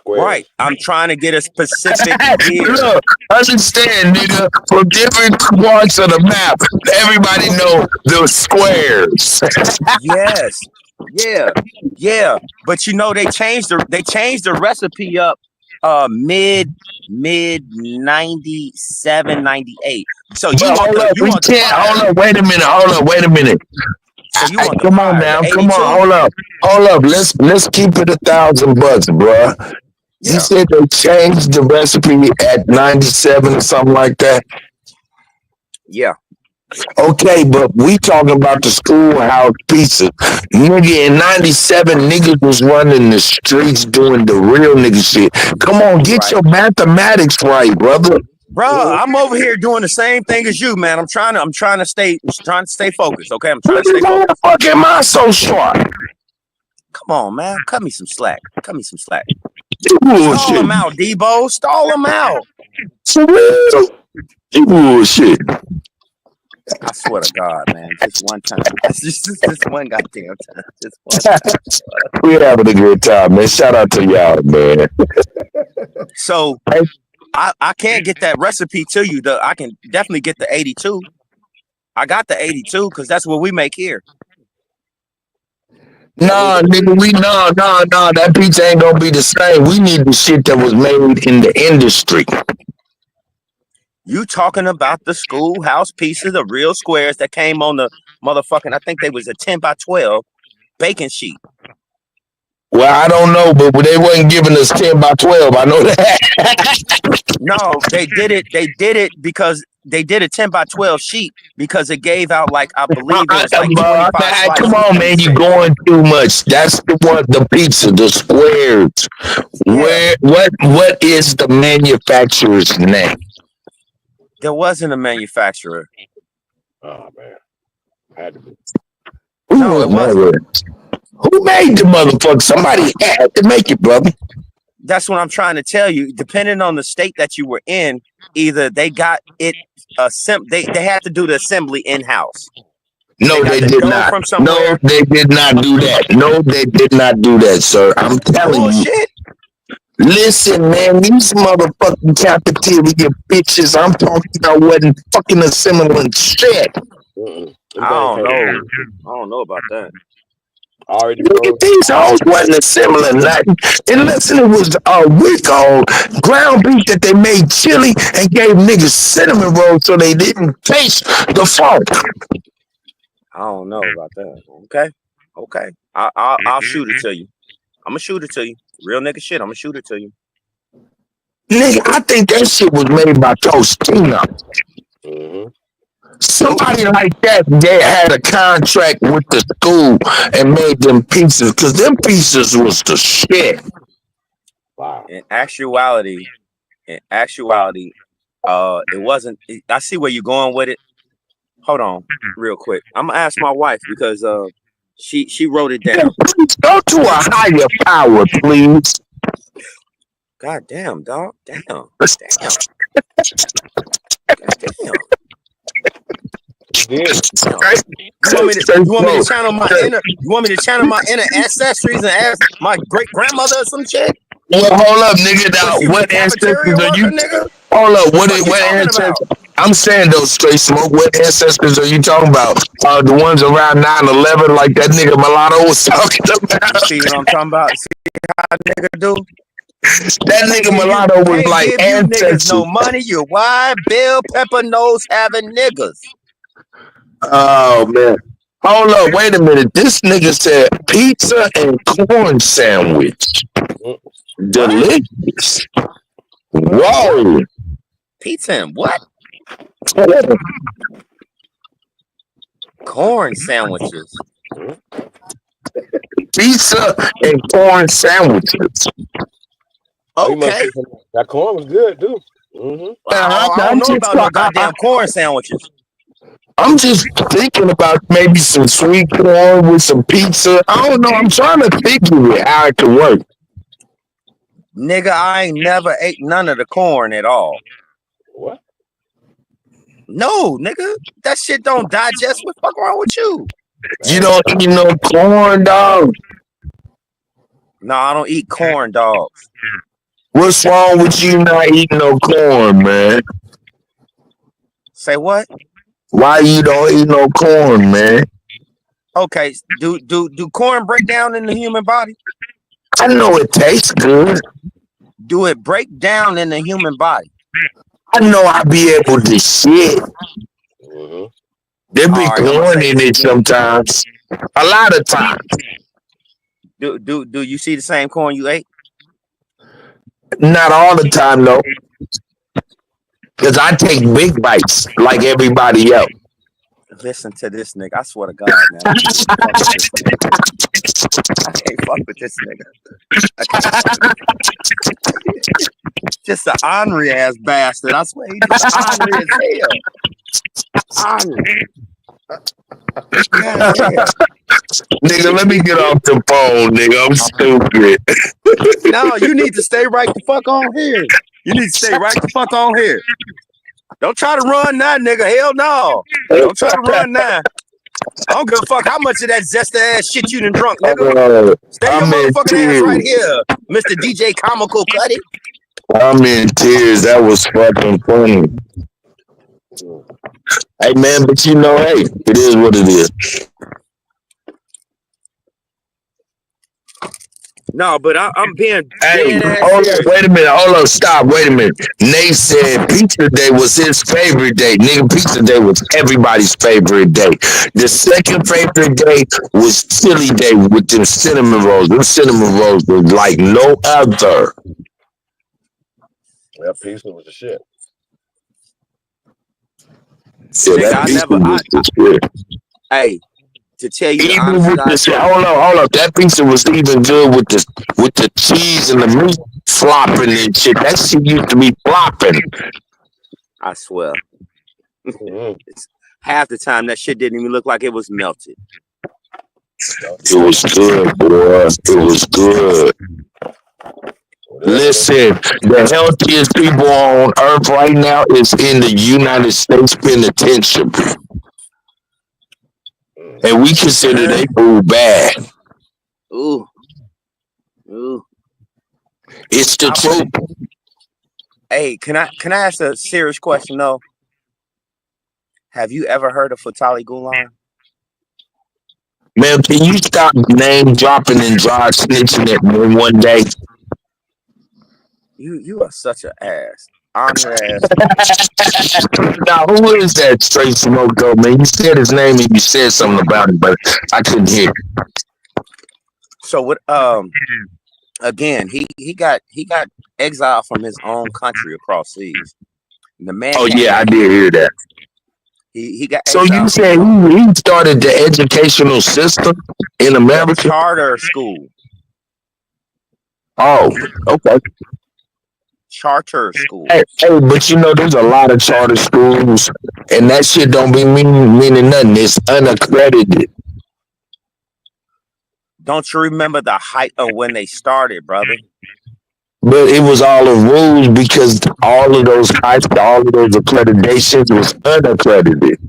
Right. I'm trying to get a specific year. Look, understand, nigga, from different parts of the map, everybody know the squares. Yes. Yeah. But they changed the recipe up mid 97, 98. So you want hold up, wait a minute. So you want come on now, come on, hold up. Let's keep it $1,000, bruh. Yeah. You said they changed the recipe at 97 or something like that? Yeah. Okay, but we talking about the schoolhouse pizza. Nigga, in 97, niggas was running the streets doing the real nigga shit. Come on, get your mathematics right, brother. Bro, I'm over here doing the same thing as you, man. I'm trying to stay focused, okay? I'm trying to stay focused. Why the fuck am I so short? Come on, man. Cut me some slack. Stall them out, Debo. Stall them out. You bullshit. I swear to God, man. Just one time. Just one goddamn time. Just one time. We're having a good time, man. Shout out to y'all, man. So I can't get that recipe to you. I can definitely get the 82. I got the 82 because that's what we make here. Nah, nigga, nah. That pizza ain't gonna be the same. We need the shit that was made in the industry. You talking about the schoolhouse pieces, the real squares that came on the motherfucking, I think they was a 10 by 12 baking sheet. Well, I don't know, but they wasn't giving us 10 by 12. I know that. No, they did it because they did a 10 by 12 sheet because it gave out like, I believe it was like 25 slices. Come on, man, you going too much. That's the pizza, the squares. Yeah. What is the manufacturer's name? There wasn't a manufacturer. Oh man, had to be. No, it wasn't. Who made the motherfucker? Somebody had to make it, brother. That's what I'm trying to tell you. Depending on the state that you were in, either they got it they had to do the assembly in-house. No, got they the did dough not. from No, somewhere. they did not do that. No, they did not do that, sir. I'm telling you. Bullshit. Listen, man, these motherfucking cafeteria bitches I'm talking about wasn't fucking assimilating shit. I don't know. I don't know about that. Already Look know. at these hoes wasn't assimilating nothing. Unless it was a week old ground beef that they made chili and gave niggas cinnamon rolls so they didn't taste the funk. I don't know about that. Okay. Okay. I'll shoot it to you. I'm gonna shoot it to you. Real nigga shit. I'm gonna shoot it to you. Nigga, I think that shit was made by Tostina. Somebody like that, they had a contract with the school and made them pieces, because them pieces was the shit. Wow. In actuality, it wasn't. I see where you're going with it. Hold on, real quick. I'm gonna ask my wife because she wrote it down. Please go to a higher power, please. God damn, dog. Damn. God damn. You did. You want me to channel my inner? You want me to channel my inner ancestries and ask my great grandmother or some shit? Well, hold up, nigga. Now, what ancestors are you? Nigga? Hold up, what you talking ancestors? I'm saying those straight smoke. What ancestors are you talking about? The ones around 9/11, like that nigga Mulatto was talking about. See what I'm talking about? See how nigga do? That nigga Mulatto was like give ancestors. You niggas no money. You white bell pepper nose having niggas. Oh man. Hold up, wait a minute. This nigga said pizza and corn sandwich. Delicious. Whoa. Pizza and what? Corn sandwiches. Pizza and corn sandwiches. Okay. That corn was good, too. I don't know about no goddamn corn sandwiches. I'm just thinking about maybe some sweet corn with some pizza. I don't know. I'm trying to figure it how it could work. Nigga, I ain't never ate none of the corn at all. What? No, nigga. That shit don't digest. What the fuck wrong with you? You don't eat no corn, dog? No, I don't eat corn dogs. What's wrong with you not eating no corn, man? Say what? Why you don't eat no corn, man? Okay, do corn break down in the human body? I know it tastes good. Do it break down in the human body? I know I be able to shit. There be corn in it sometimes. A lot of times. Do you see the same corn you ate? Not all the time though. Because I take big bites like everybody else. Listen to this nigga. I swear to God, man. I can't fuck with this nigga. Just an ornery ass bastard. I swear he just ornery as hell. Ornery. God damn. Nigga, let me get off the phone, nigga. I'm stupid. No, you need to stay right the fuck on here. You need to stay right the fuck on here. Don't try to run now, nigga. Hell no. Don't try to run now. I don't give a fuck how much of that zesty ass shit you done drunk, nigga. Stay your motherfucking ass right here, Mr. DJ Comical Cuddy. I'm in tears. That was fucking funny. Hey, man, but you know, hey, it is what it is. No, but I'm being Hey, dead ass hold serious. up, wait a minute, hold up, stop, wait a minute. Nate said pizza day was his favorite day. Nigga, pizza day was everybody's favorite day. The second favorite day was chili day with them cinnamon rolls. Them cinnamon rolls was like no other. That pizza was the shit. So that pizza was the shit. Hey, to tell you even with the hold up, that pizza was even good with the cheese and the meat flopping and shit. That shit used to be flopping. I swear. Half the time that shit didn't even look like it was melted. It was good, boy. It was good. Listen, the healthiest people on earth right now is in the United States penitentiary. and we consider they food bad. Ooh, ooh. It's the truth. Hey, can I ask a serious question though? Have you ever heard of Fatali Gulen? Man, can you stop name dropping and dry snitching at me one day? You are such an ass. Honored ass. Now, who is that straight smoke though, man? You said his name and you said something about it, but I couldn't hear. So what again, he got exiled from his own country across seas. And the man Oh came yeah, I back. did hear that. He got So you exiled from his said own he started the educational system in the America? charter school. Oh, okay. Charter school. Hey, but you know, there's a lot of charter schools, and that shit don't be meaning nothing. It's unaccredited. Don't you remember the height of when they started, brother? But it was all the rules because all of those types, all of those accreditations was unaccredited.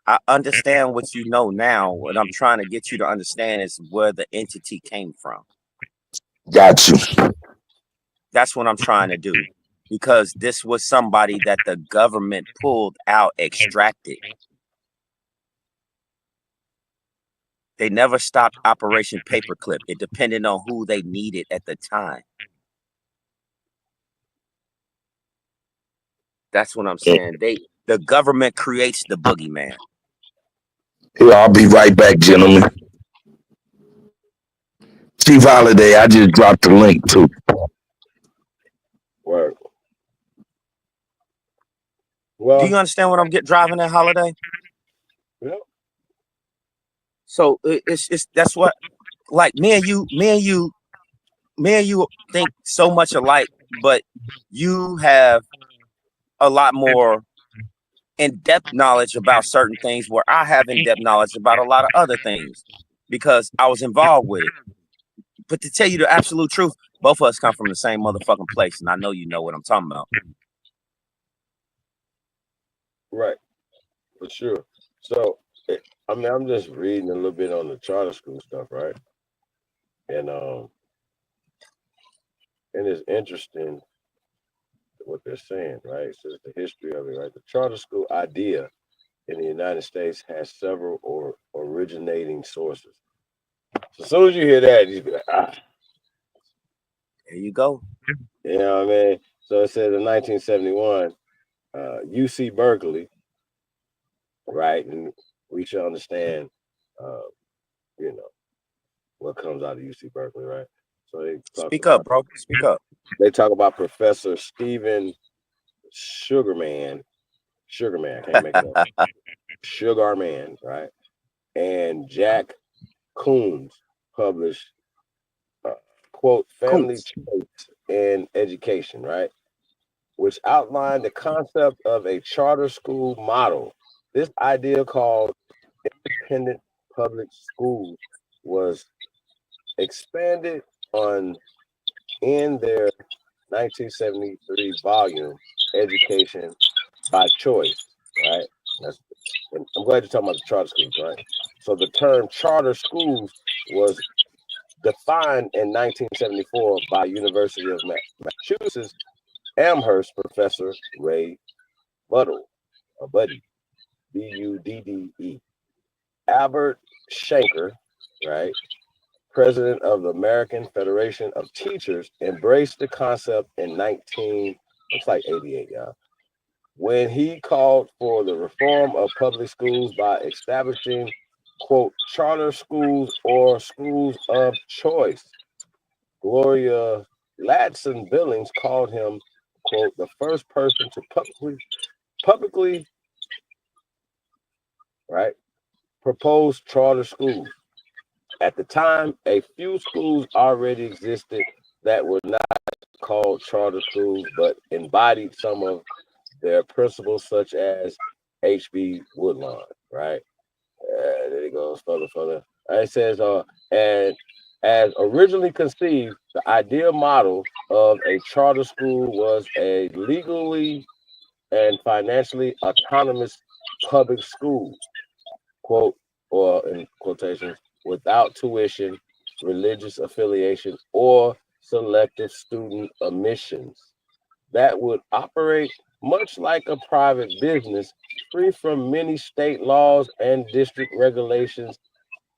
I understand what you know now. What I'm trying to get you to understand is where the entity came from. Got you. That's what I'm trying to do. Because this was somebody that the government pulled out, extracted. They never stopped Operation Paperclip. It depended on who they needed at the time. That's what I'm saying. The government creates the boogeyman. Here, I'll be right back, gentlemen. Chief Holiday, I just dropped the link too. Word. Do Well, you understand what I'm driving at, Holiday? yeah. So it's that's what, like me and you think so much alike, but you have a lot more in-depth knowledge about certain things where I have in-depth knowledge about a lot of other things because I was involved with it. But to tell you the absolute truth, both of us come from the same motherfucking place, and I know you know what I'm talking about. Right, for sure. So, I mean, I'm just reading a little bit on the charter school stuff, right? And it's interesting what they're saying, right? It says the history of it, right? The charter school idea in the United States has several originating sources. So as soon as you hear that, you be like, ah. There you go. You know what I mean? So it says in 1971, UC Berkeley, right? And we should understand, you know, what comes out of UC Berkeley, right? So they talk Speak about, up, bro. Speak up. they talk about Professor Stephen Sugarman, can't make it up, Sugarman, right? And Jack Coombs published, quote, Family Coombs. Choice in Education, right? Which outlined the concept of a charter school model. This idea called independent public schools was expanded on in their 1973 volume, Education by Choice, right? And I'm glad you're talking about the charter schools, right? So the term charter schools was defined in 1974 by University of Massachusetts Amherst professor Ray Budde, Budde, Albert Shanker, right? President of the American Federation of Teachers, embraced the concept in 88, y'all, when he called for the reform of public schools by establishing, quote, charter schools or schools of choice. Gloria Ladson Billings called him, quote, the first person to publicly, right, propose charter schools. At the time, a few schools already existed that were not called charter schools, but embodied some of their principles, such as H.B. Woodlawn, right? There it goes, further. It says, and as originally conceived, the ideal model of a charter school was a legally and financially autonomous public school, quote, or in quotations, without tuition, religious affiliation, or selective student admissions that would operate much like a private business, free from many state laws and district regulations,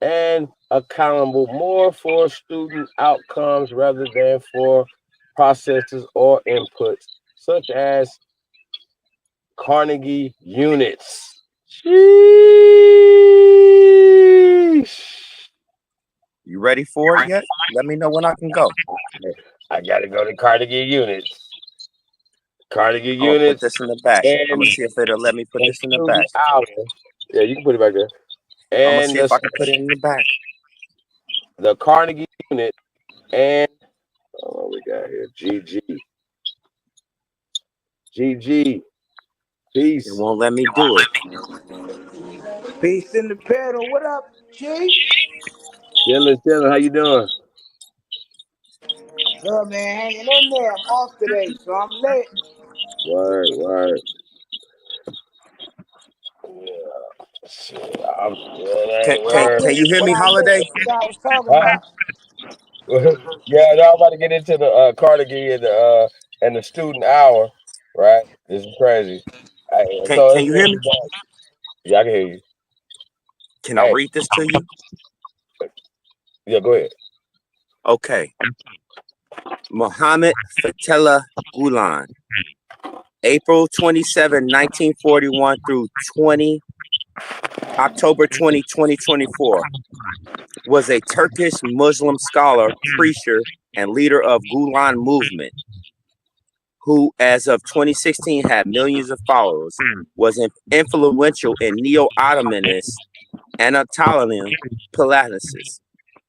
and accountable more for student outcomes rather than for processes or inputs, such as Carnegie units. Sheesh. You ready for it yet? Let me know when I can go. I gotta go to Carnegie units. Carnegie I'm gonna put units this in the back. and I'm gonna see if it'll let me put this in the back. student hour. Yeah, you can put it back there. I'm gonna And see if I can put it in the back. the Carnegie unit and what we got here? GG. Peace. It won't let me do it. Peace in the pedal. What up, G? Chillin'. How you doing? Good, man. Hanging in there. I'm off today, so I'm lit. Word. Can you hear What me, I missed? Holiday? What y'all was talking Huh? about? Yeah, now I'm about to get into the Carnegie and the student hour, right? This is crazy. So Can you hear me? Yeah, I can hear you. Can I read this to you? Yeah, go ahead. Okay. Muhammad Fatullah Gulen, April 27, 1941 through October 20, 2024, was a Turkish Muslim scholar, preacher, and leader of Gulen movement, who, as of 2016, had millions of followers, was influential in Neo-Ottomanist Anatolian politics.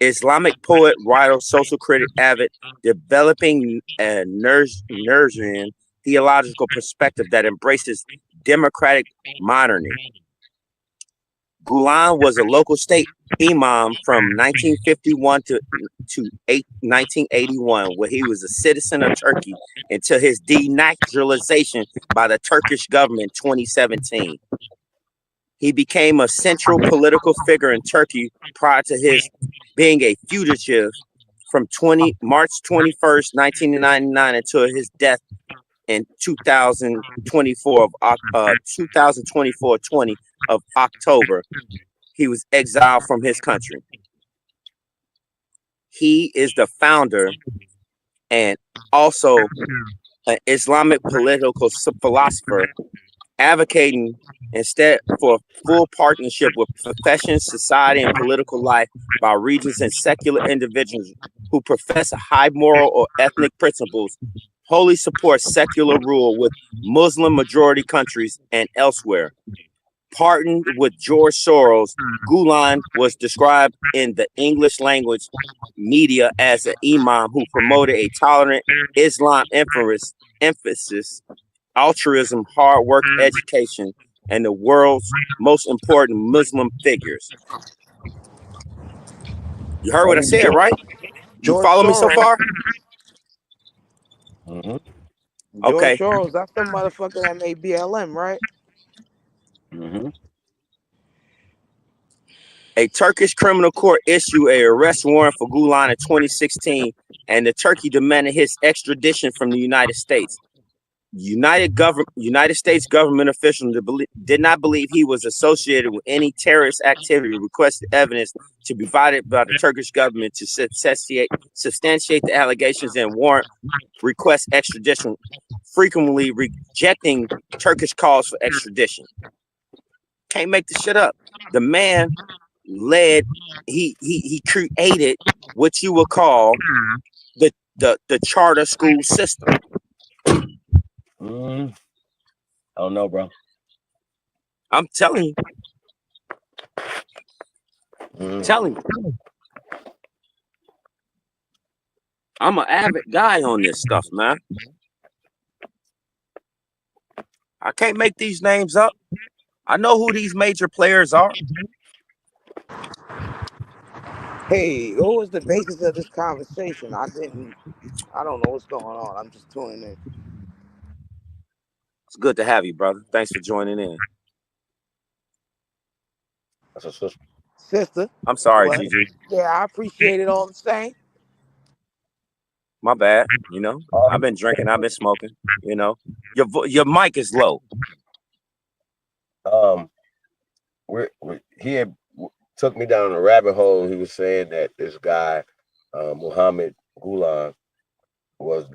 Islamic poet, writer, social critic, avid, developing a nurturing theological perspective that embraces democratic modernity. Gulen was a local state imam from 1951 to 1981, where he was a citizen of Turkey until his denaturalization by the Turkish government in 2017. He became a central political figure in Turkey prior to his being a fugitive from March 21st, 1999 until his death in 2024 of October. He was exiled from his country. He is the founder and also an Islamic political philosopher, advocating instead for full partnership with profession, society, and political life by regions and secular individuals who profess high moral or ethnic principles, wholly support secular rule with Muslim majority countries and elsewhere. Partnered with George Soros, Gulen was described in the English language media as an imam who promoted a tolerant Islam emphasis, altruism, hard work, education, and the world's most important Muslim figures. You heard what I said, right? You George follow me so Soros. far? George Okay. Soros, that's the motherfucker that made BLM, right? A Turkish criminal court issued an arrest warrant for Gulen in 2016, and the Turkey demanded his extradition from the United States. United States government officials did not believe he was associated with any terrorist activity, requested evidence to be provided by the Turkish government to substantiate the allegations and warrant request extradition, frequently rejecting Turkish calls for extradition. Can't make this shit up. The man he created what you would call the charter school system. I don't know, bro. I'm telling you. Telling you. I'm an avid guy on this stuff, man. I can't make these names up. I know who these major players are. Hey, what was the basis of this conversation? I don't know what's going on. I'm just tuning in. It's good to have you, brother. Thanks for joining in. That's a sister. sister. I'm sorry, Well, Gigi. yeah, I appreciate it all the same. My bad. You know, I've been drinking. I've been smoking. You know, your mic is low. He had took me down a rabbit hole. He was saying that this guy, Muhammad Gulam, was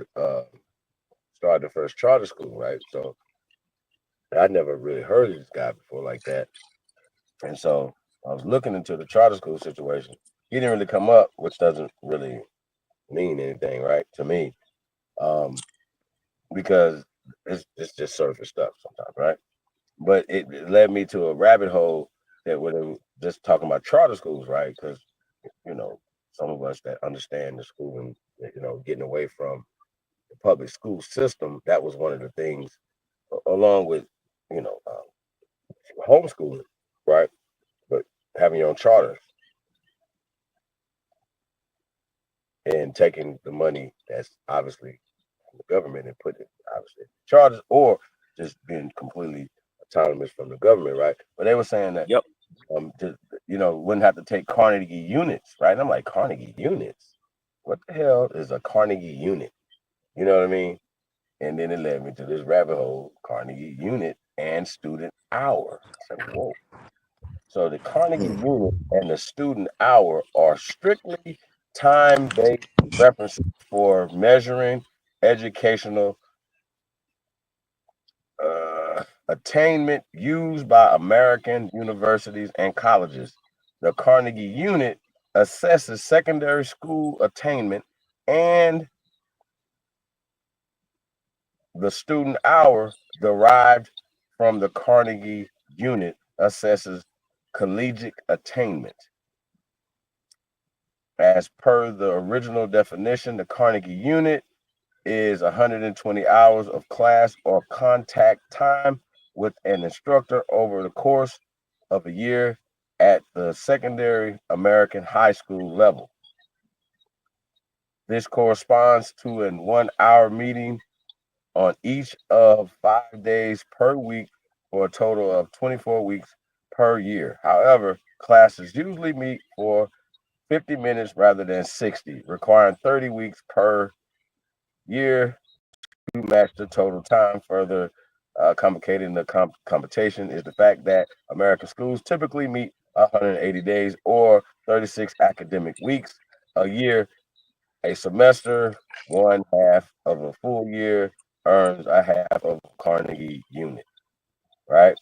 started the first charter school, right? So I never really heard of this guy before like that, and so I was looking into the charter school situation. He didn't really come up, which doesn't really mean anything, right, to me, because it's just surface stuff sometimes, right? But it led me to a rabbit hole that would just talking about charter schools, right? Because you know, some of us that understand the school and getting away from the public school system, that was one of the things, along with you know homeschooling, right? But having your own charters and taking the money that's obviously from the government and putting it obviously in charters, or just being completely autonomous from the government, right? But they were saying that Yep. just, wouldn't have to take Carnegie units, right? And I'm like, Carnegie units? What the hell is a Carnegie unit? You know what I mean? And then it led me to this rabbit hole, Carnegie unit and student hour. I said, whoa. So the Carnegie unit and the student hour are strictly time-based references for measuring educational attainment used by American universities and colleges. The Carnegie unit assesses secondary school attainment, and the student hour derived from the Carnegie unit assesses collegiate attainment. As per the original definition, the Carnegie unit is 120 hours of class or contact time with an instructor over the course of a year at the secondary American high school level. This corresponds to a 1 hour meeting on each of 5 days per week for a total of 24 weeks per year. However, classes usually meet for 50 minutes rather than 60, requiring 30 weeks per year to match the total time. Further complicating the computation is the fact that American schools typically meet 180 days or 36 academic weeks a year. A semester, one half of a full year, earns a half of a Carnegie unit, right?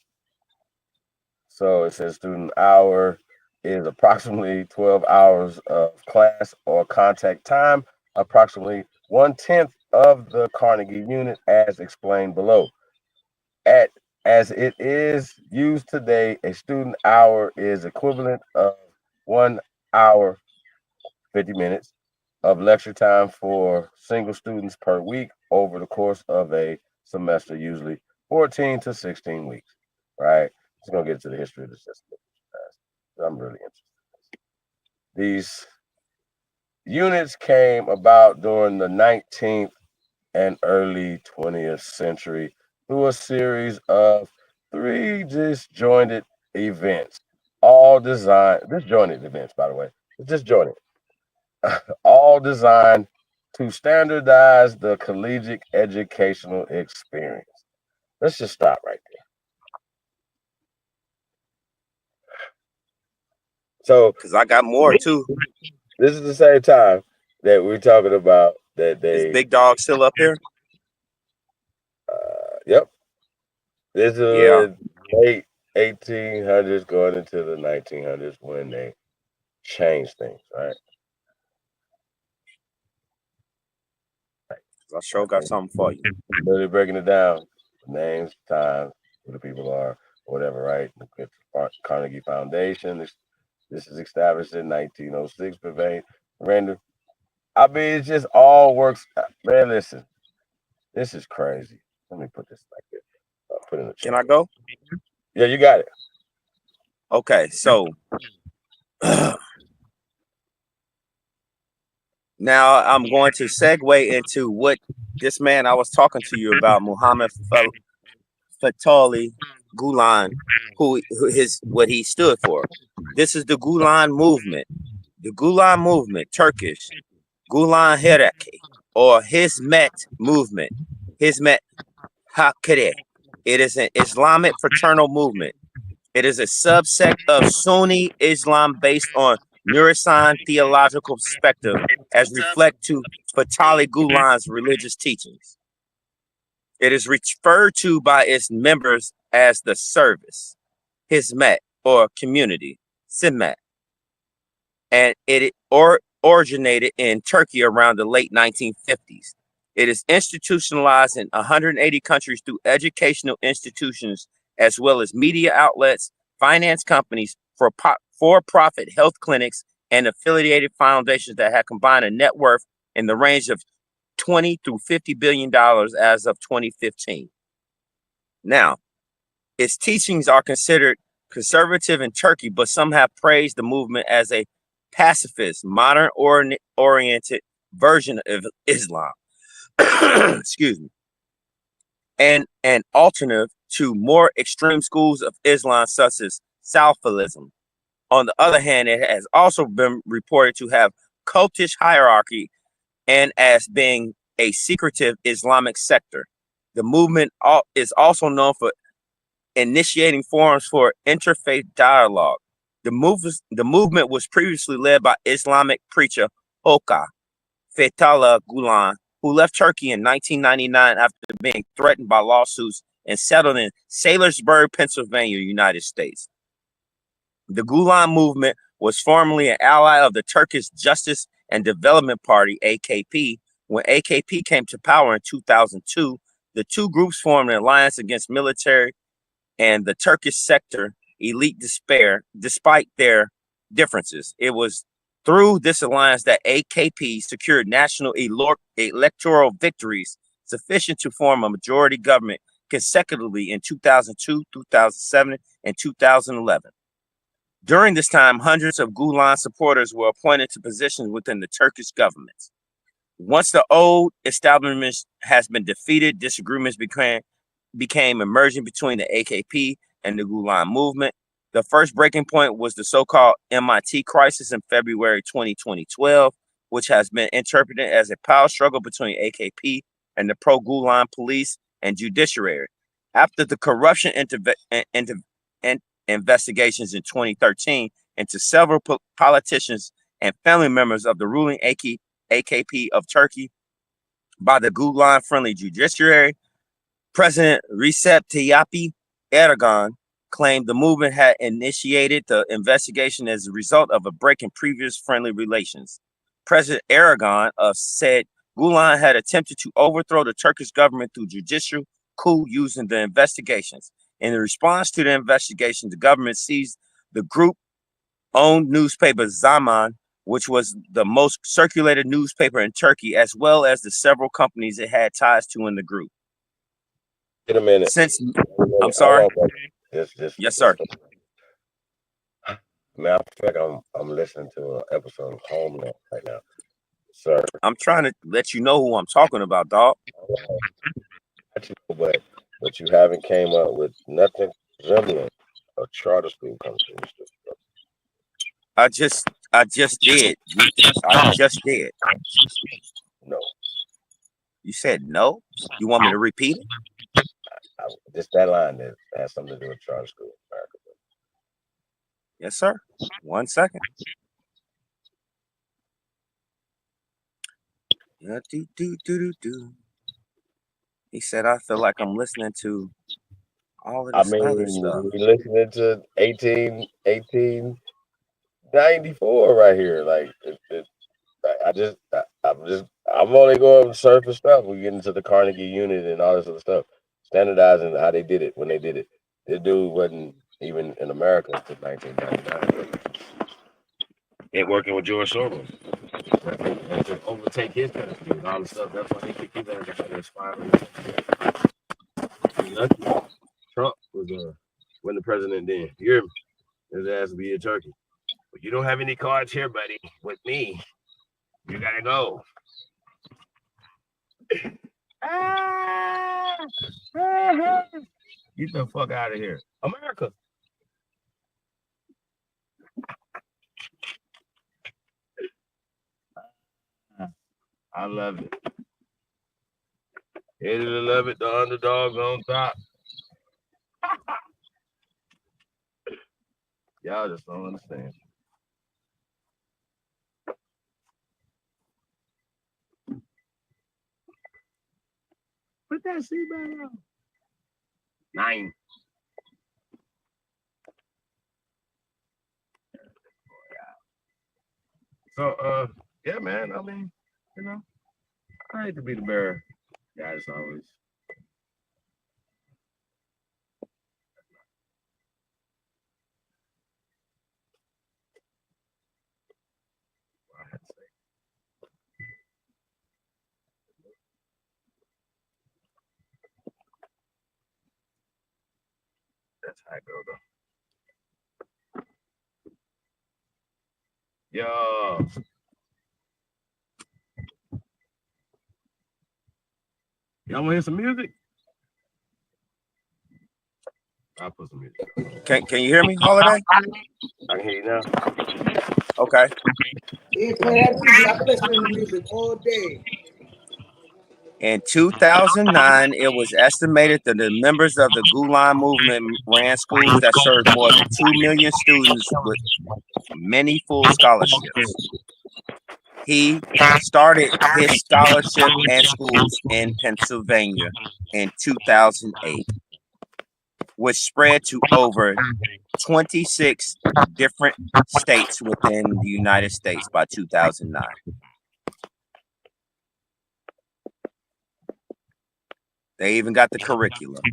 So it says student hour is approximately 12 hours of class or contact time, approximately 1/10 of the Carnegie unit as explained below. As it is used today, a student hour is equivalent of 1 hour, 50 minutes of lecture time for single students per week over the course of a semester, usually 14 to 16 weeks, right? Just gonna get to the history of the system. I'm really interested. These units came about during the 19th and early 20th century through a series of three disjointed events, disjointed events, by the way, disjointed, all designed to standardize the collegiate educational experience. Let's just stop right there. So, because I got more too. This is the same time that we're talking about that Is Big Dog still up here? Yep. This Yeah. is late 1800s going into the 1900s when they changed things, right? I sure got something for you. Really breaking it down, names, times, who the people are, whatever, right? The Carnegie Foundation. This is established in 1906. Random. I mean, it just all works. Man, listen, this is crazy. Let me put this like this. Put in the chat. Can I go? Yeah, you got it. Okay, so now I'm going to segue into what this man I was talking to you about, Muhammad Fatali Gulen, what he stood for. This is the Gulen movement. The Gulen movement, Turkish, Gulen Hierarchy, or Hizmet movement. Hizmet Hakkari. It is an Islamic fraternal movement. It is a subsect of Sunni Islam based on Nursian theological perspective as reflect to Fatali Gulen's religious teachings. It is referred to by its members as the service, Hizmet, or community, Simmet, and it originated in Turkey around the late 1950s. It is institutionalized in 180 countries through educational institutions as well as media outlets, finance companies, for-profit health clinics, and affiliated foundations that have combined a net worth in the range of $20 through $50 billion as of 2015. Now, its teachings are considered conservative in Turkey, but some have praised the movement as a pacifist, modern-oriented version of Islam. Excuse me. And an alternative to more extreme schools of Islam, such as Salafism. On the other hand, it has also been reported to have cultish hierarchy and as being a secretive Islamic sector. The movement is also known for initiating forums for interfaith dialogue. The movement was previously led by Islamic preacher Hoka Fethullah Gulen, who left Turkey in 1999 after being threatened by lawsuits and settled in Saylorsburg, Pennsylvania, United States. The Gulen movement was formerly an ally of the Turkish Justice and Development Party, AKP. When AKP came to power in 2002, the two groups formed an alliance against military and the Turkish sector elite despite their differences. It was through this alliance that AKP secured national electoral victories sufficient to form a majority government consecutively in 2002, 2007, and 2011. During this time, hundreds of Gulen supporters were appointed to positions within the Turkish government. Once the old establishment has been defeated, disagreements became emerging between the AKP and the Gulen movement. The first breaking point was the so-called MIT crisis in February 2012, which has been interpreted as a power struggle between AKP and the pro-Gulen police and judiciary. After the corruption investigations in 2013 into several politicians and family members of the ruling AKP of Turkey by the Gulen-friendly judiciary, President Recep Tayyip Erdogan claimed the movement had initiated the investigation as a result of a break in previous friendly relations. President Erdogan said Gulen had attempted to overthrow the Turkish government through judicial coup using the investigations. In response to the investigation, the government seized the group-owned newspaper Zaman, which was the most circulated newspaper in Turkey, as well as the several companies it had ties to in the group. Wait a minute. I'm sorry. Yes, sir. Matter of fact, I'm listening to an episode of Homeland right now, sir. I'm trying to let you know who I'm talking about, dog. But you haven't came up with nothing resembling a charter school coming to the street. I just did. I just did. No. You said no? You want me to repeat it? Just that line that has something to do with charter school in America. Yes, sir. 1 second. He said, I feel like I'm listening to all of this other stuff. We're listening to 1894 right here. Like, I'm only going surface stuff. We get into the Carnegie unit and all this other stuff, standardizing how they did it when they did it. This dude wasn't even in America until 1999. Ain't working with George Soros. To overtake his country and all the stuff. That's why they kicked his ass out of his Trump was when the president then. You hear me? His ass will be in Turkey. But you don't have any cards here, buddy. With me, you gotta go. Get the fuck out of here. America. I love it. Hate it or love it, the underdog on top. Y'all just don't understand. Put that seatbelt on. 9. So, yeah, man. I mean, you know, I hate to be the bearer. Yeah, it's always. That's how I go, though. Yo. Y'all want to hear some music? I'll put some music. Can you hear me, Holiday? I can hear you now. Okay. Yeah, play that music. I'm listening to music all day. In 2009, it was estimated that the members of the Gulen movement ran schools that served more than 2 million students with many full scholarships. He started his scholarship and schools in Pennsylvania in 2008, which spread to over 26 different states within the United States by 2009. They even got the curriculum.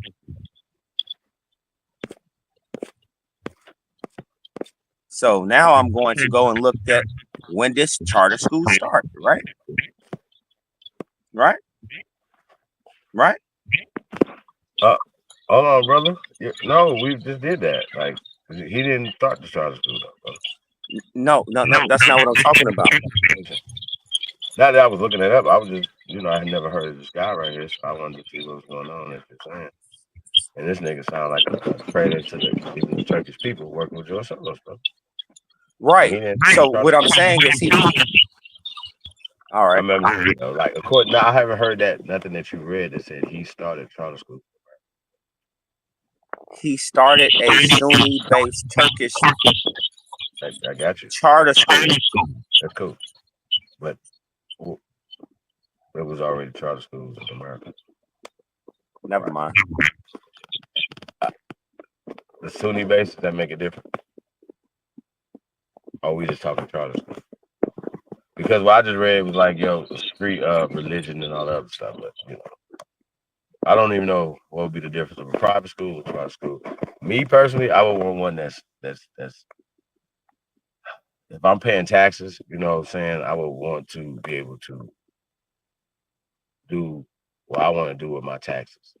So now I'm going to go and look at when this charter school started, right? Right? Right? Hold on, brother. No, we just did that. Like, he didn't start the charter school, though, brother. No, that's not what I'm talking about. Now that I was looking it up, I was just, I had never heard of this guy right here, so I wanted to see what was going on, as you're saying. And this nigga sound like a traitor to the Turkish people working with George Soros, bro. Right. So what I'm saying is he. All right. I remember, like, according. Now I haven't heard nothing that you read that said he started charter school. He started a Sunni-based Turkish. I got you. Charter school. That's cool, but it was already charter schools in America. Never mind. The Sunni bases that make it different. Or we just talking charter school? Because what I just read was like, the street religion and all that other stuff. But I don't even know what would be the difference of a private school or charter school. Me personally, I would want one that's if I'm paying taxes, you know what I'm saying, I would want to be able to do what I want to do with my taxes.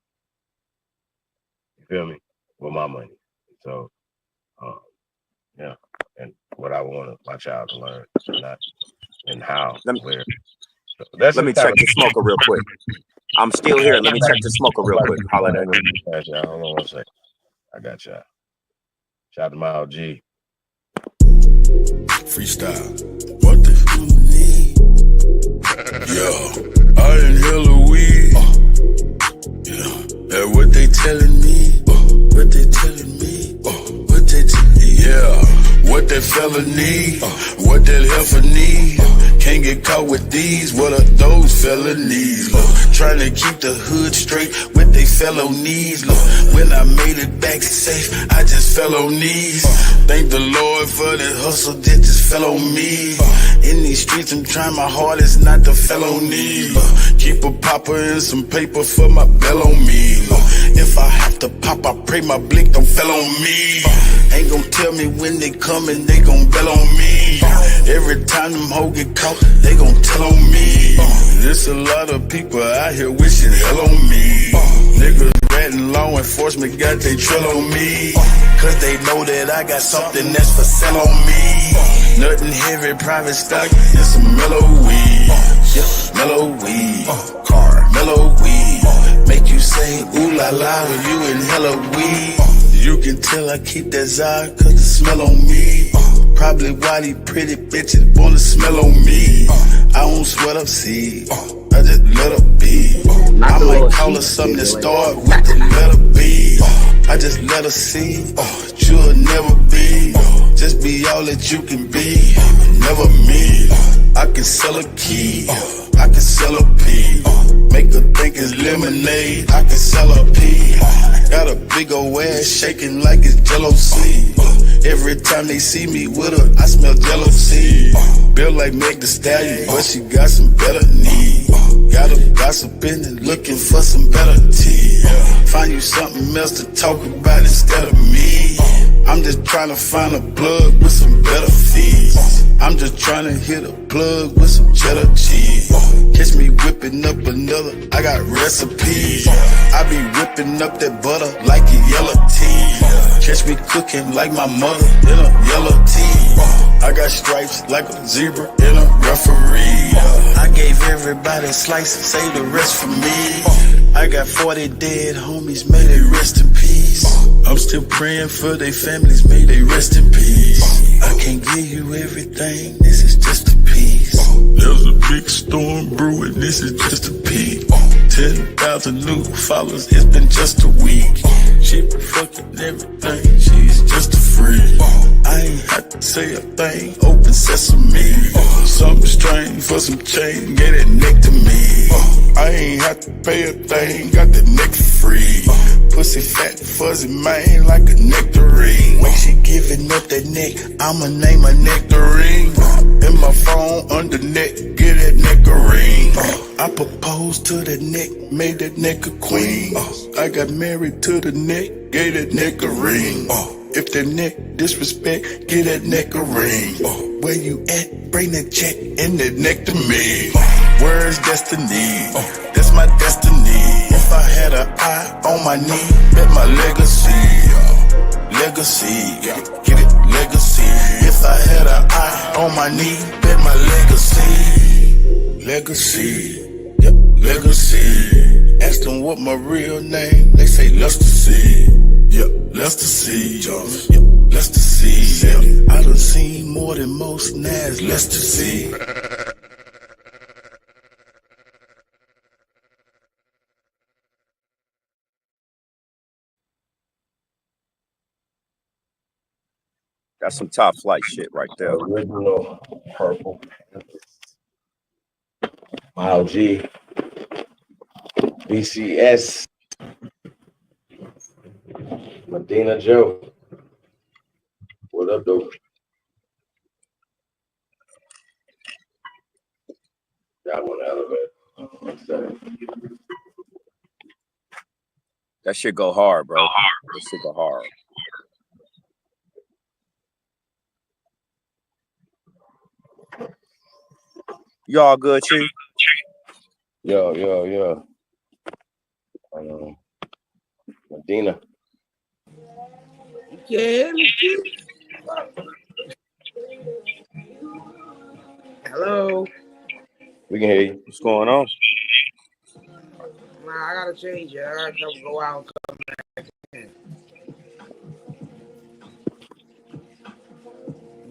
You feel me? With my money. So, yeah, and what I want my child to learn, and how, where. So let me check the smoker real quick. I'm still here. Let me check the smoker real quick. Holiday. Hold on 1 second. I got y'all. Shout out to my OG. Freestyle. What the fuck need? Yo, I inhale a weed. Yeah, and what they telling me? What they telling me? What they telling me? Yeah, what that fella need? What that heifer need? Can't get caught with these. What are those felonies? Trying to keep the hood straight with they felonies. When I made it back safe, I just fell on knees. Thank the Lord for the hustle that just fell on me. In these streets, I'm trying my hardest not to felony. Keep a popper and some paper for my bell on me. If I have to pop, I pray my blick don't fell on me. Ain't gon' tell me when they coming, they gon' bell on me. Every time them hoes get caught, they gon' tell on me. There's a lot of people out here wishing hell on me. Niggas ratting law enforcement got they trail on me. Cause they know that I got something that's for sale on me. Nothing heavy, private stock, and some mellow weed. Yeah, mellow weed. Car, mellow weed. Make you you say ooh la la when you inhale a weed. You can tell I keep that Zod cause the smell on me. Probably why these pretty bitches wanna smell on me. I don't sweat up seeds, I just let her be. I might call her something that start with the letter B. I just let her see, you'll never be. Just be all that you can be, never me. I can sell a key, I can sell a pea. Make her think it's lemonade, I can sell a pea. Got a big old ass shaking like it's Jello seed. Every time they see me with her, I smell jealousy. Built like Meg Thee Stallion, but she got some better knees. Got her gossiping and looking for some better tea. Find you something else to talk about instead of me. I'm just trying to find a plug with some better fees. I'm just trying to hit a plug with some cheddar cheese. Catch me whipping up another, I got recipes. I be whipping up that butter like a yellow tea. Catch me cooking like my mother in a yellow tea. I got stripes like a zebra in a referee. I gave everybody a slice and save the rest for me. I got 40 dead homies, may they rest in peace. I'm still praying for their families, may they rest in peace. I can't give you everything, this is just a piece. There's a big storm brewing, this is just a peek. 10,000 new followers, it's been just a week. She been fucking everything, she's just a freak. I ain't had to say a thing, open sesame. Something strange for some change, get that neck to me. I ain't had to pay a thing, got the neck for free. Pussy fat, fuzzy man like a nectarine. When she giving up that neck, I'ma name her nectarine. In my phone under neck, get that nectarine. I proposed to the neck, made that neck a queen. I got married to the neck, gave that neck a ring. If that neck disrespect, get that neck a ring. Where you at? Bring that check and that neck to me. Where's destiny? That's my destiny. If I had an eye on my knee, bet my legacy. Legacy, get it, legacy. If I had an eye on my knee, bet my legacy. Legacy, yep, legacy. Ask them what my real name, they say Luster C. Yep, Luster C. Yep, Luster C. Yep. I done seen more than most, now it's Luster C. That's some top flight shit right there. Original Purple Panthers. Mile G. BCS. Medina Joe. What up, though? Got one elevator. That shit go hard, bro. That shit go hard. Y'all good, Chief? Yo. Medina. Yeah. Hello. We can hear you. What's going on? Nah, I gotta change it. I gotta go out and come back in.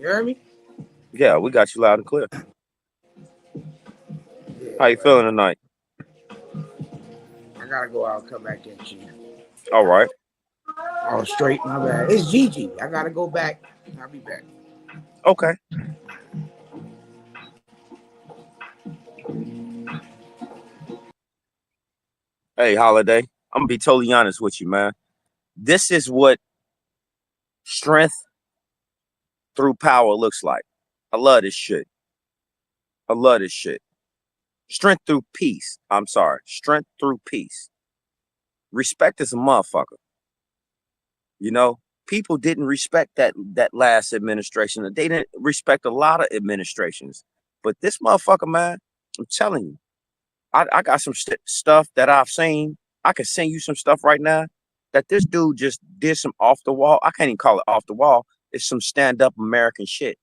You hear me? Yeah, we got you loud and clear. Yeah, How you feeling tonight? I gotta go out and come back in, Chief. All right. Oh, straight, my bad. It's Gigi. I gotta go back. I'll be back. Okay. Hey, Holiday, I'm gonna be totally honest with you, man. This is what strength through power looks like. I love this shit. Strength through peace. I'm sorry. Strength through peace. Respect is a motherfucker. You know, people didn't respect that last administration. They didn't respect a lot of administrations. But this motherfucker, man, I'm telling you, I got some stuff that I've seen. I can send you some stuff right now that this dude just did some off the wall. I can't even call it off the wall. It's some stand up American shit.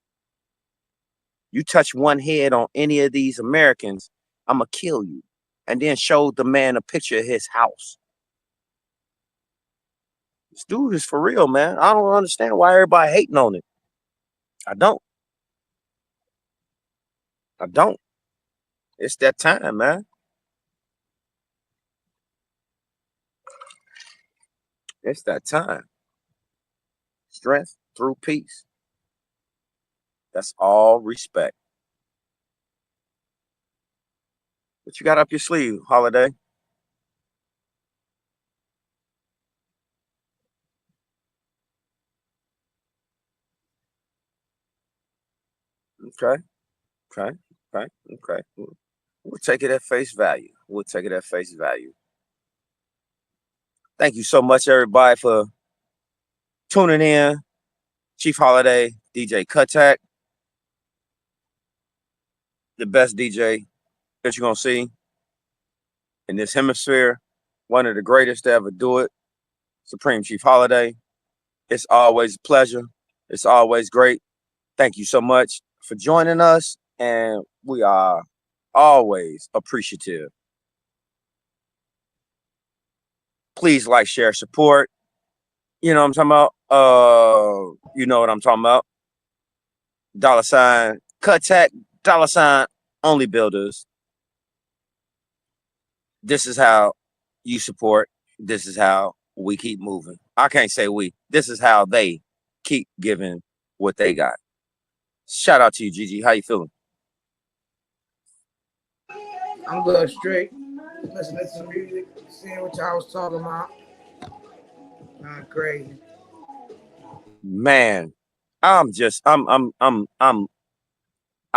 You touch one head on any of these Americans, I'm going to kill you. And then showed the man a picture of his house. This dude is for real, man. I don't understand why everybody hating on it. I don't. It's that time, man. It's that time. Strength through peace. That's all respect. What you got up your sleeve, Holiday? Okay, okay, okay. We'll take it at face value. Thank you so much, everybody, for tuning in. Chief Holiday, DJ Kuttack, the best DJ that you're going to see in this hemisphere. One of the greatest to ever do it. Supreme Chief Holiday. It's always a pleasure. It's always great. Thank you so much for joining us. And we are always appreciative. Please like, share, support. You know what I'm talking about? You know what I'm talking about. $ Kuttack, $ only builders. This is how you support. This is how we keep moving. I can't say we. This is how they keep giving what they got. Shout out to you, Gigi. How you feeling? I'm good, straight. Listening to music, seeing what y'all was talking about. Not crazy. Man, I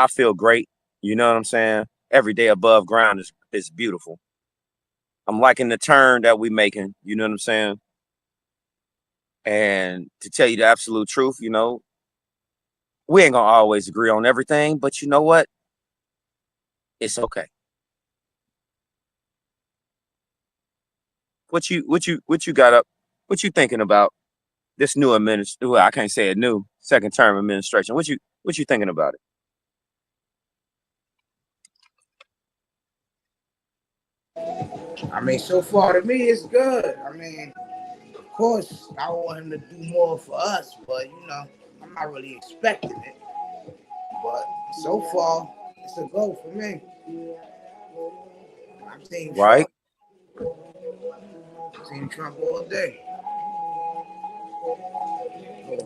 feel great. You know what I'm saying? Every day above ground is beautiful. I'm liking the turn that we making. You know what I'm saying? And to tell you the absolute truth, you know, we ain't gonna always agree on everything, but you know what? It's okay. What you got up? What you thinking about this new administration? Well, I can't say it new, second term administration. What you thinking about it? I mean, so far to me, it's good. I mean, of course, I want him to do more for us, but you know, I'm not really expecting it. But so far, it's a go for me. I'm Team Right. Trump. Team Trump all day.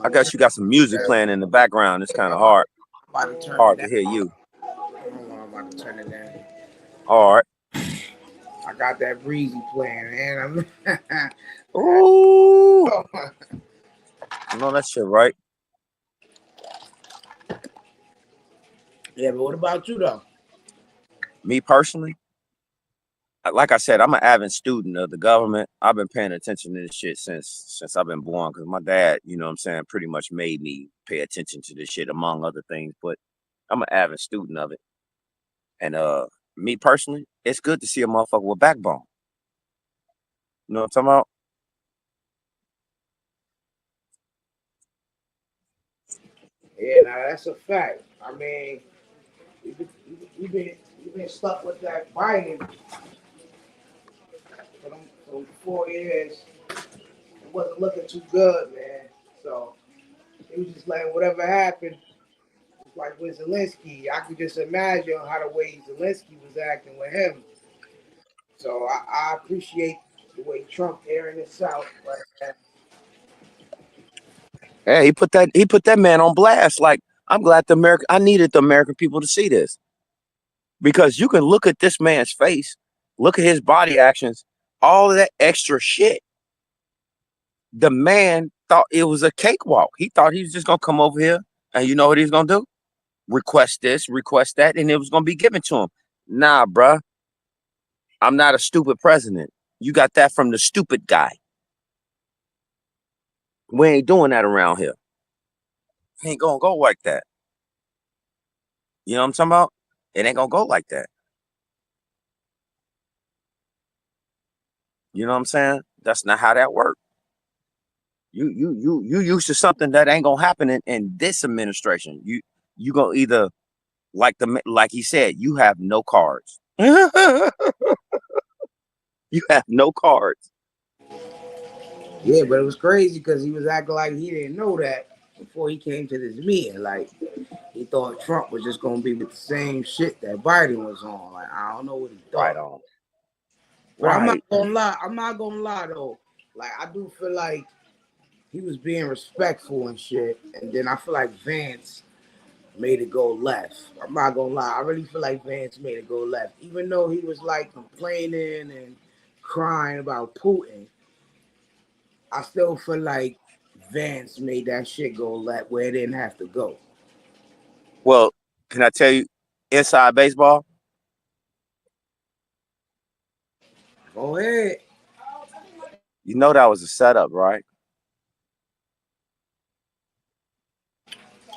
I guess you got some music playing in the background. It's kind of hard. Hard to hear you. I'm about to turn it down. All right. I got that breezy playing, man. Ooh. I know that shit, right? Yeah, but what about you, though? Me personally, like I said, I'm an avid student of the government. I've been paying attention to this shit since I've been born, because my dad, you know what I'm saying, pretty much made me pay attention to this shit, among other things. But I'm an avid student of it. And me personally, it's good to see a motherfucker with backbone. You know what I'm talking about? Yeah, now that's a fact. I mean, you've been stuck with that Biden for 4 years. It wasn't looking too good, man. So he was just letting whatever happened. Like with Zelensky, I could just imagine how the way Zelensky was acting with him. So I appreciate the way Trump airing this out right now. Yeah, he put that man on blast. Like, I'm glad I needed the American people to see this. Because you can look at this man's face, look at his body actions, all of that extra shit. The man thought it was a cakewalk. He thought he was just gonna come over here and you know what he's gonna do? Request this, request that, and it was gonna be given to him. Nah, bruh. I'm not a stupid president. You got that from the stupid guy. We ain't doing that around here. Ain't gonna go like that. You know what I'm talking about? It ain't gonna go like that. You know what I'm saying? That's not how that works. You used to something that ain't gonna happen in this administration. You gonna either like he said, you have no cards. You have no cards. Yeah, but it was crazy because he was acting like he didn't know that before he came to this meeting. Like he thought Trump was just gonna be with the same shit that Biden was on. Like I don't know what he Right thought. on. But I'm not Right. gonna lie. I'm not gonna lie though. Like I do feel like he was being respectful and shit. And then I feel like Vance made it go left. I'm not gonna lie. I really feel like Vance made it go left. Even though he was like complaining and crying about Putin, I still feel like Vance made that shit go left where it didn't have to go. Well, can I tell you inside baseball? Go ahead. You know that was a setup, right?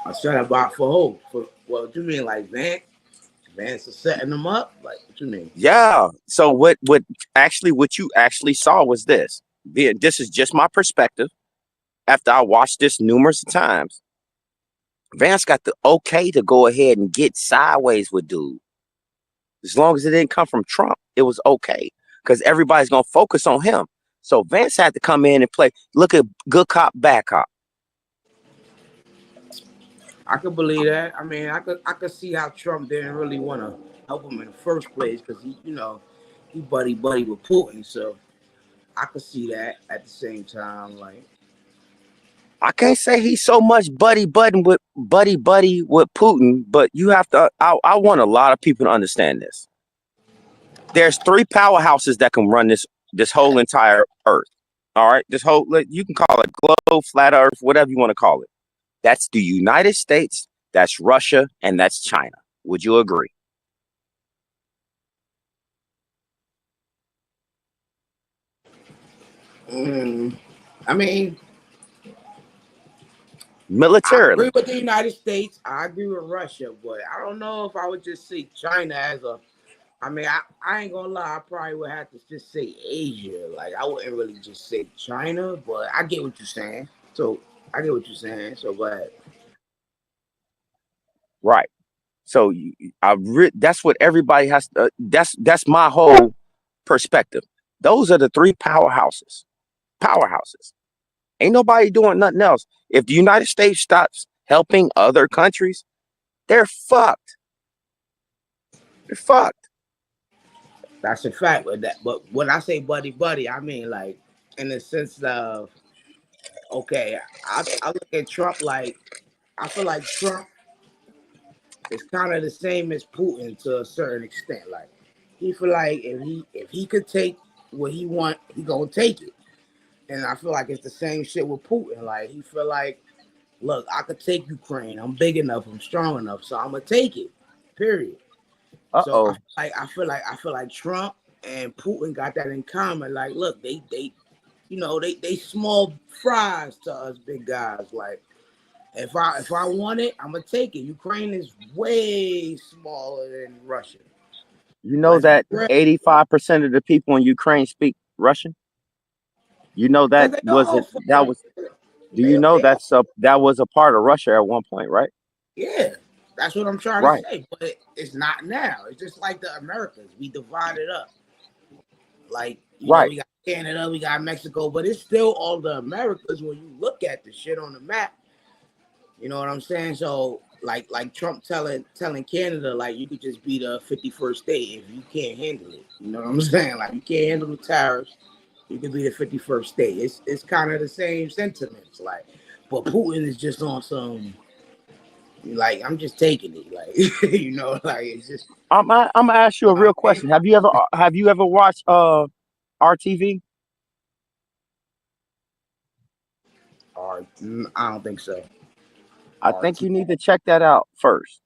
I said about for who? For what you mean like Vance? Vance is setting them up? Like what you mean? Yeah. So what you actually saw was this. This is just my perspective. After I watched this numerous times, Vance got the okay to go ahead and get sideways with dude. As long as it didn't come from Trump, it was okay. Because everybody's gonna focus on him. So Vance had to come in and play. Look at good cop, bad cop. I could believe that. I mean, I could see how Trump didn't really want to help him in the first place because he buddy with Putin. So I could see that at the same time. Like, I can't say he's so much buddy with Putin, but you have to. I want a lot of people to understand this. There's three powerhouses that can run this whole entire Earth. All right, this whole you can call it globe, flat Earth, whatever you want to call it. That's the United States, that's Russia, and that's China. Would you agree? mm, I mean, I agree Militarily, with the United States. I agree with Russia, but I don't know if I would just say China as a. I mean, I ain't gonna lie. I probably would have to just say Asia. Like, I wouldn't really just say China, but I get what you're saying. So I get what you're saying. So, but right? So that's what everybody has. That's my whole perspective. Those are the three powerhouses. Powerhouses. Ain't nobody doing nothing else. If the United States stops helping other countries, they're fucked. They're fucked. that's a fact. But when I say buddy, I mean like in the sense of okay, I look at Trump like I feel like Trump is kind of the same as Putin to a certain extent. Like he feel like if he could take what he want, he gonna take it. And I feel like it's the same shit with Putin. Like he feel like, look, I could take Ukraine. I'm big enough. I'm strong enough. So I'm gonna take it. Period. So Uh-oh. I feel like Trump and Putin got that in common. Like, look, they small fries to us big guys. Like, if I want it, I'm gonna take it. Ukraine is way smaller than Russia. You know Let's that be real. 85% of the people in Ukraine speak Russian? You know Cause that they all wasn't that fucking was do you know that was a part of Russia at one point, right? yeah. That's what I'm trying to Right. say. But it's not now. It's just like the Americas. We divided up. Like, Right. we got Canada, we got Mexico, but it's still all the Americas when you look at the shit on the map. You know what I'm saying? So like Trump telling Canada like you could just be the 51st state if you can't handle it. You know what I'm saying? Like you can't handle the tariffs, you could be the 51st state. It's kind of the same sentiments. Like, but Putin is just on some like I'm just taking it. Like like it's just I'm gonna ask you a I real question. Have you ever watched RTV? I don't think so. I think RT. you need to check that out first.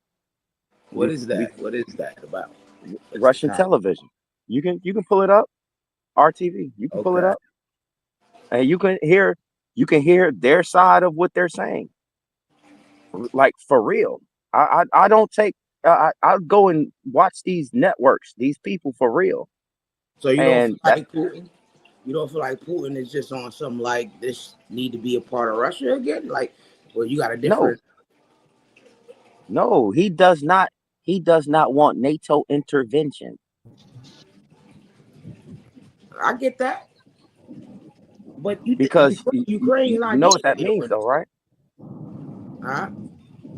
What is that? What is that about? What's the Russian con? television. You can pull it up. RTV. You can pull it Okay. up, and you can hear their side of what they're saying. Like for real. I don't take. I go and watch these networks, these people for real, So you don't feel and that's like Putin? You don't feel like Putin is just on some like this need to be a part of Russia again? Like, well, you got a no, different. no. He does not. He does not want NATO intervention. I get that. But you because Ukraine's you not know getting what that NATO means, though, intervention. right? Huh?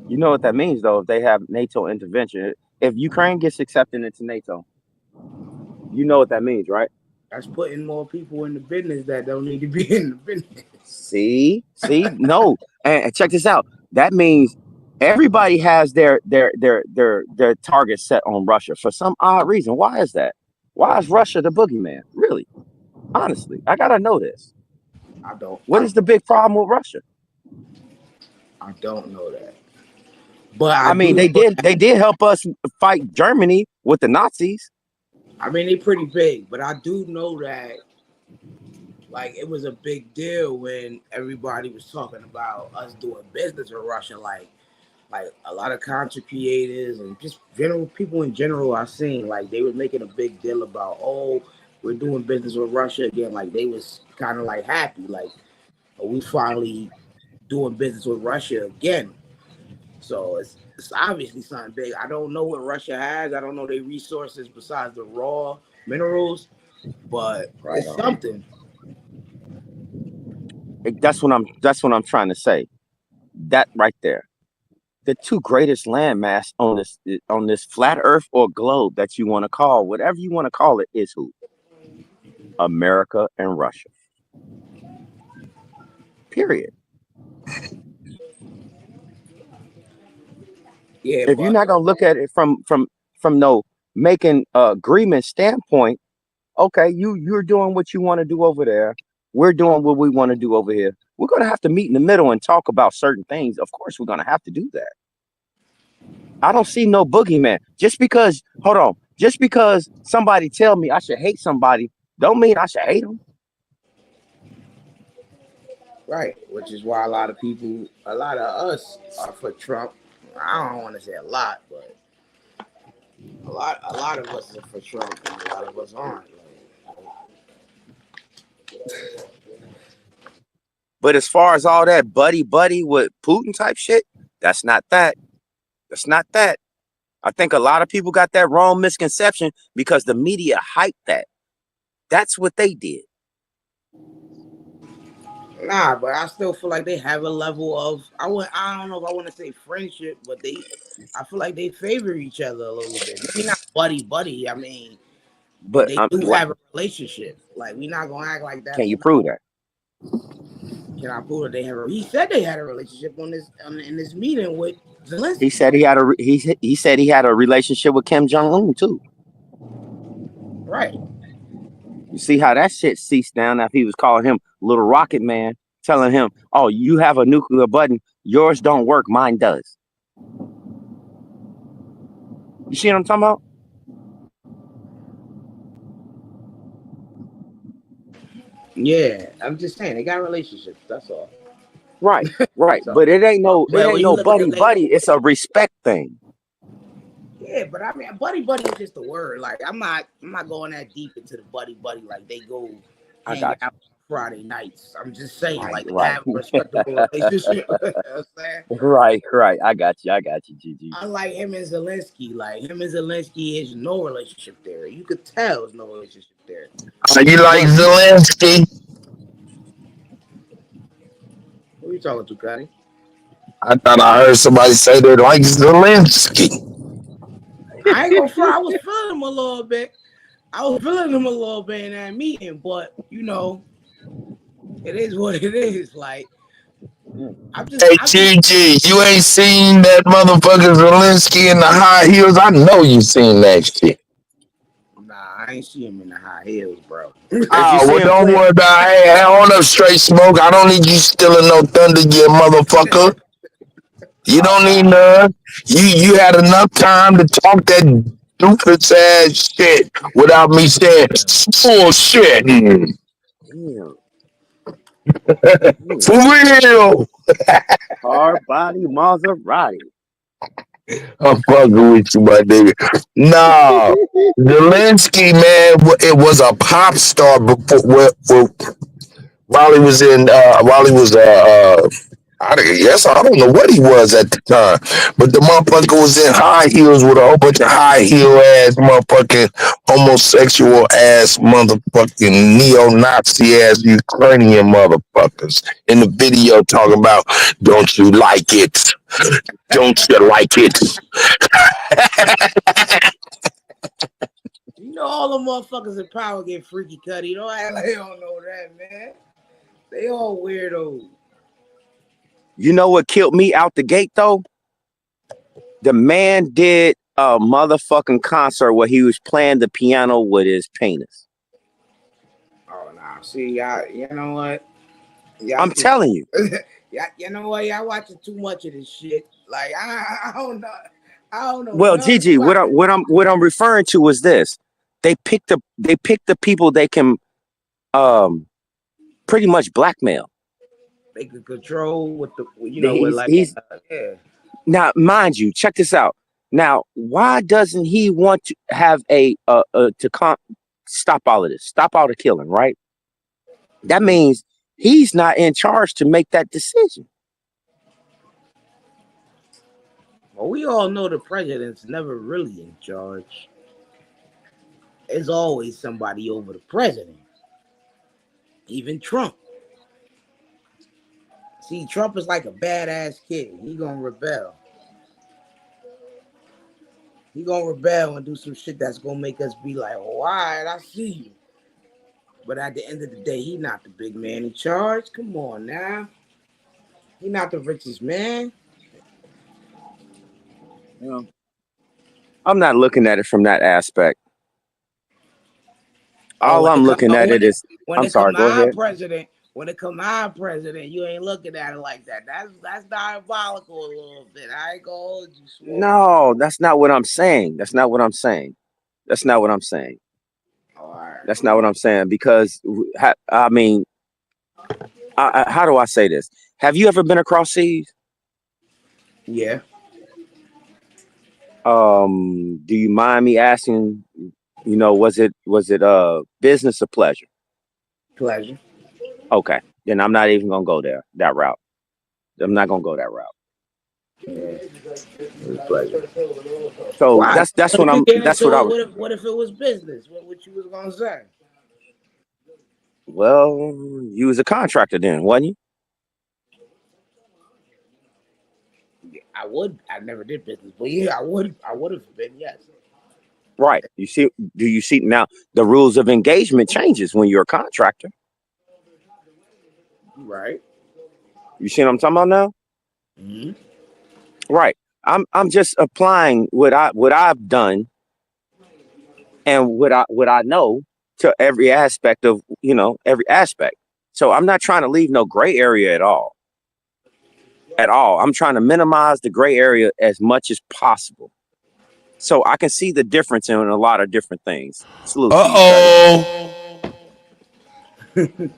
You know what that means, though, if they have NATO intervention. If Ukraine gets accepted into NATO, you know what that means, right? That's putting more people in the business that don't need to be in the business. See, no, and check this out. That means everybody has their target set on Russia for some odd reason. Why is that? Why is Russia the boogeyman? Really, honestly, I gotta know this. I don't. What is the big problem with Russia? I don't know that. But I I mean, do they know did that. they did help us fight Germany with the Nazis. I mean, they pretty big, but I do know that. Like it was a big deal when everybody was talking about us doing business with Russia. Like a lot of content creators and just general people in general I seen like they were making a big deal about we're doing business with Russia again. Like they was kind of like happy like we finally doing business with Russia again. So it's obviously something big. I don't know what Russia has. I don't know their resources besides the raw minerals, but Right it's on. something. That's what I'm trying to say. That right there. The two greatest landmass on this flat Earth or globe that you want to call, whatever you want to call it, is who? America and Russia. Period. Yeah, If you're but not gonna look at it from no making agreement standpoint, okay, you're doing what you want to do over there. We're doing what we want to do over here. We're gonna have to meet in the middle and talk about certain things. Of course, we're gonna have to do that. I don't see no boogeyman. Just because somebody tell me I should hate somebody, don't mean I should hate them. right, which is why a lot of us are for Trump. I don't want to say a lot, but a lot of us are for Trump, and a lot of us aren't. But as far as all that buddy with Putin type shit, that's not that. That's not that. I think a lot of people got that wrong misconception because the media hyped that. That's what they did. Nah, but I still feel like they have a level of I don't know if I want to say friendship, but I feel like they favor each other a little bit. Maybe not buddy. I mean, but But they do what have a relationship. Like we not gonna act like can that's you not. prove that? Can I prove that they have a? He said they had a relationship in this meeting with Zelensky. He said he said he had a relationship with Kim Jong-un too. Right. You see how that shit ceased down after he was calling him Little Rocket Man, telling him, "Oh, you have a nuclear button, yours don't work, mine does." You see what I'm talking about? Yeah, I'm just saying they got relationships. That's all. Right. So, But it ain't but when you no look at the buddy. It's a respect thing. yeah, but I mean, buddy is just a word. Like I'm not going that deep into the buddy. Like they go I hang got out Friday nights. I'm just saying, you. like they Right. have a respectable relationship. You know what I'm saying? Right. I got you, GG. Unlike him and Zelensky, is no relationship there. You could tell there's no relationship there. So you like But Zelensky? Who are you talking to, Cuddy? I thought I heard somebody say they like Zelensky. I ain't gonna fry. I was feeling him a little bit. In that meeting, but it is what it is. Like Hey, GG, you ain't seen that motherfucker Zelensky in the high heels? I know you seen that shit. Nah, I ain't see him in the high heels, bro. if you Oh, see well, him don't play, worry about it. Hey, hold up, straight smoke. I don't need you stealing no thunder, you motherfucker. You don't need none. You had enough time to talk that doofus ass shit without me saying bullshit. damn, For real. hard body Maserati. I'm fucking with you, my nigga. Nah, Zelensky, man, it was a pop star before while he was Yes, I don't know what he was at the time, but the motherfucker was in high heels with a whole bunch of high heel ass motherfucking homosexual ass motherfucking neo-Nazi ass Ukrainian motherfuckers in the video talking about, don't you like it? Don't you like it? You know all the motherfuckers in power get freaky cutty. Don't act like they don't know that, man. They all weirdos. You know what killed me out the gate though? The man did a motherfucking concert where he was playing the piano with his penis. Oh nah, see y'all. You know what? I'm telling you. Yeah, you know what? Y'all watching too much of this shit. Like I don't know. I don't know. Well, Gigi, what I'm referring to is this: they pick the people they can pretty much blackmail. They could control with the yeah. Now, mind you, check this out. Now, why doesn't he want to have stop all of this, stop all the killing, right? That means he's not in charge to make that decision. Well, we all know the president's never really in charge. There's always somebody over the president. Even Trump. See, Trump is like a badass kid. He gonna rebel. He gonna rebel and do some shit that's gonna make us be like, all right, I see you. But at the end of the day, he not the big man in charge. Come on now. He not the richest man. You know, I'm not looking at it from that aspect. All I'm looking at it is. I'm sorry. Go ahead. When it come to our president, you ain't looking at it like that. That's diabolical a little bit. I ain't gonna hold you. Smoke. No, that's not what I'm saying. That's not what I'm saying. That's not what I'm saying. All right. That's not what I'm saying because I mean, how do I say this? Have you ever been across seas? Yeah. Do you mind me asking? You know, was it business or pleasure? Pleasure. Okay, then I'm not even gonna go that route. I'm not gonna go that route. Yeah. It was pleasure. So why? That's what I'm. That's what I was. What if it was business? What you was gonna say? Well, you was a contractor then, wasn't you? I would. I never did business, but yeah, I would. I would have been. Yes. Right. You see? Do you see now? The rules of engagement changes when you're a contractor. Right. You see what I'm talking about now? Mm-hmm. Right. I'm just applying what I've done and what I know to every aspect of every aspect. So I'm not trying to leave no gray area at all. At all. I'm trying to minimize the gray area as much as possible. So I can see the difference in a lot of different things. Salute to you,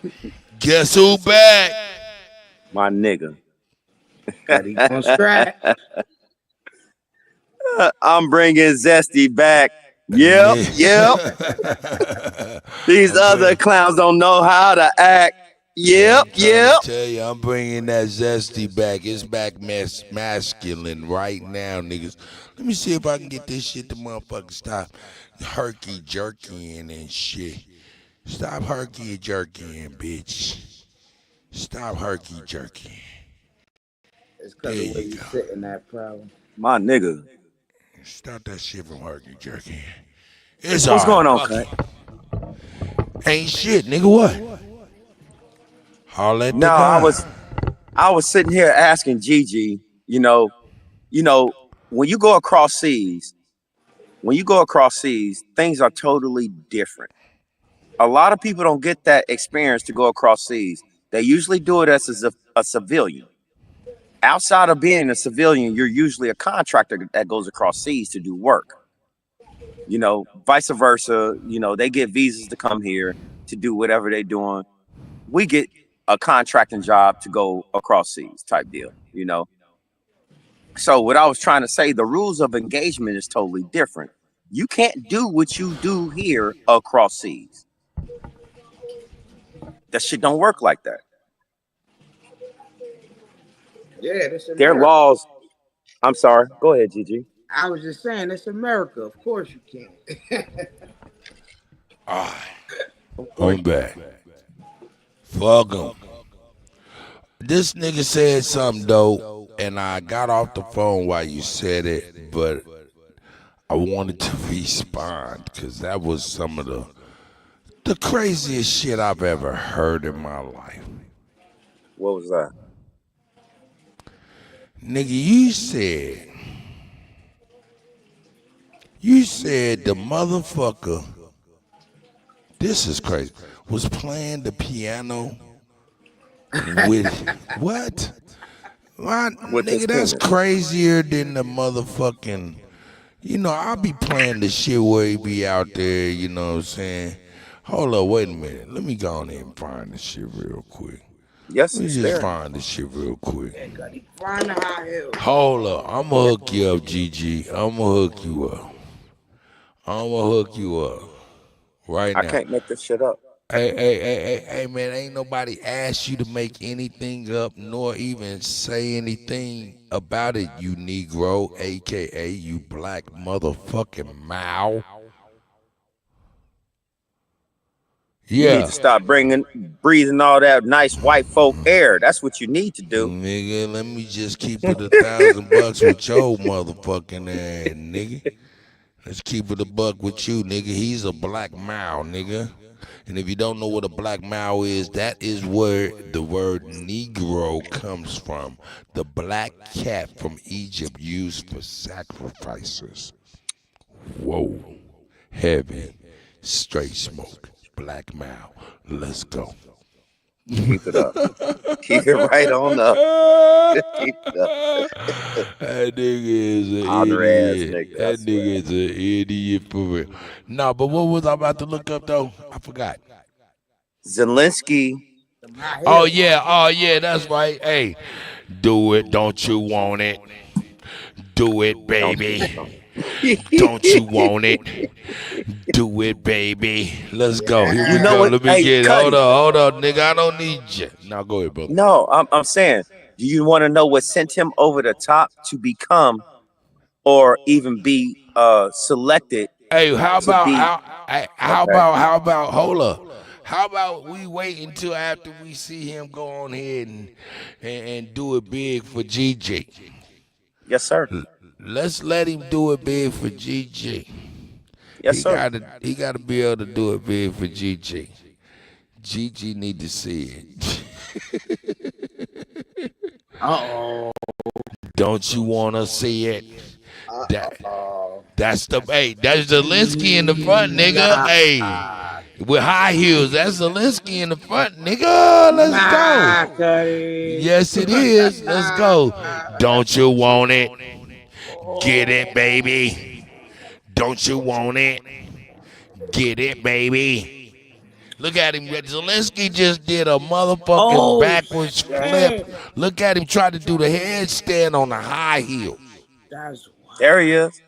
guess who back? My nigga. Cuddy on scratch. I'm bringing Zesty back. Yep. These other clowns don't know how to act. Yep. I tell you, I'm bringing that Zesty back. It's back masculine right now, niggas. Let me see if I can get this shit to motherfuckers stop herky jerkying and shit. Stop herky jerkying, bitch. Stop herky jerkying. It's because of where you sit in that problem. My nigga. Stop that shit from herky jerkying. It's What's all right. going on, Cut? Ain't shit, nigga. What? Holla at the guy. I was sitting here asking Gigi, you know, when you go across seas, things are totally different. A lot of people don't get that experience to go across seas. They usually do it as a civilian. Outside of being a civilian, you're usually a contractor that goes across seas to do work. Vice versa. They get visas to come here to do whatever they're doing. We get a contracting job to go across seas type deal, So what I was trying to say, the rules of engagement is totally different. You can't do what you do here across seas. That shit don't work like that. Yeah, this Their America. laws. I'm sorry. Go ahead, Gigi. I was just saying, it's America. Of course you can. All right, Of course. I'm back. Fuck 'em. This nigga said something though, and I got off the phone while you said it, but I wanted to respond because that was some of the craziest shit I've ever heard in my life. What was that? Nigga, you said the motherfucker, this is crazy, was playing the piano with what? Why, With his nigga, that's penis. crazier than the motherfucking. I'll be playing the shit where he be out there, you know what I'm saying? Hold up, wait a minute. Let me go on there and find this shit real quick. Yes, Let me it's just there. find this shit real quick. Yeah, cause he flying the high hills. Hold up, I'ma hook you up, Gigi. I'ma hook you up. I'ma hook you up right I now. can't make this shit up. Hey, man, ain't nobody asked you to make anything up nor even say anything about it, you Negro, a.k.a. you black motherfucking Mao. You need Yeah. to stop breathing all that nice white folk air. That's what you need to do. Nigga, let me just keep it $1,000 with your motherfucking ass, nigga. Let's keep it a buck with you, nigga. He's a black Mao, nigga. And if you don't know what a black Mao is, that is where the word Negro comes from. The black cat from Egypt used for sacrifices. Whoa. Heavy. Straight smoke. Black Mao. Let's go. Keep it up. Keep it right on up. Keep it up. That nigga is an Honor ass idiot. nigga, I That swear. nigga is an idiot for real. No, but what was I about to look up though? I forgot. Zelensky. Them high Oh hills. yeah, that's right. Hey, do it, don't you want it? Do it, Don't you? baby. Don't you want it? Do it, baby. Let's go. Here You we know go. what? Let me Hey, get it. Cuddy. Hold on, nigga. I don't need you. Now go ahead, brother. No, I'm saying, do you want to know what sent him over the top to become or even be selected Hey, how to about be? Okay. how about hold up? How about we wait until after we see him go on here and do it big for GG? Yes, sir. Let's let him do it big for GG. Yes, sir. He gotta be able to do it big for GG. GG need to see it. Uh-oh. Don't you wanna see it? That Uh-oh. that's that's Zelensky in the front, nigga. Hey. Nah. With high heels, that's Zelensky in the front, nigga. Let's go. Nah, Cuddy. Yes, it is. Let's go. Don't you want it? Get it, Oh. baby. Don't you want it? Get it, baby. Look at him. Zelensky just did a motherfucking Oh, backwards flip. shit. Look at him try to do the headstand on the high heel. That's There he is.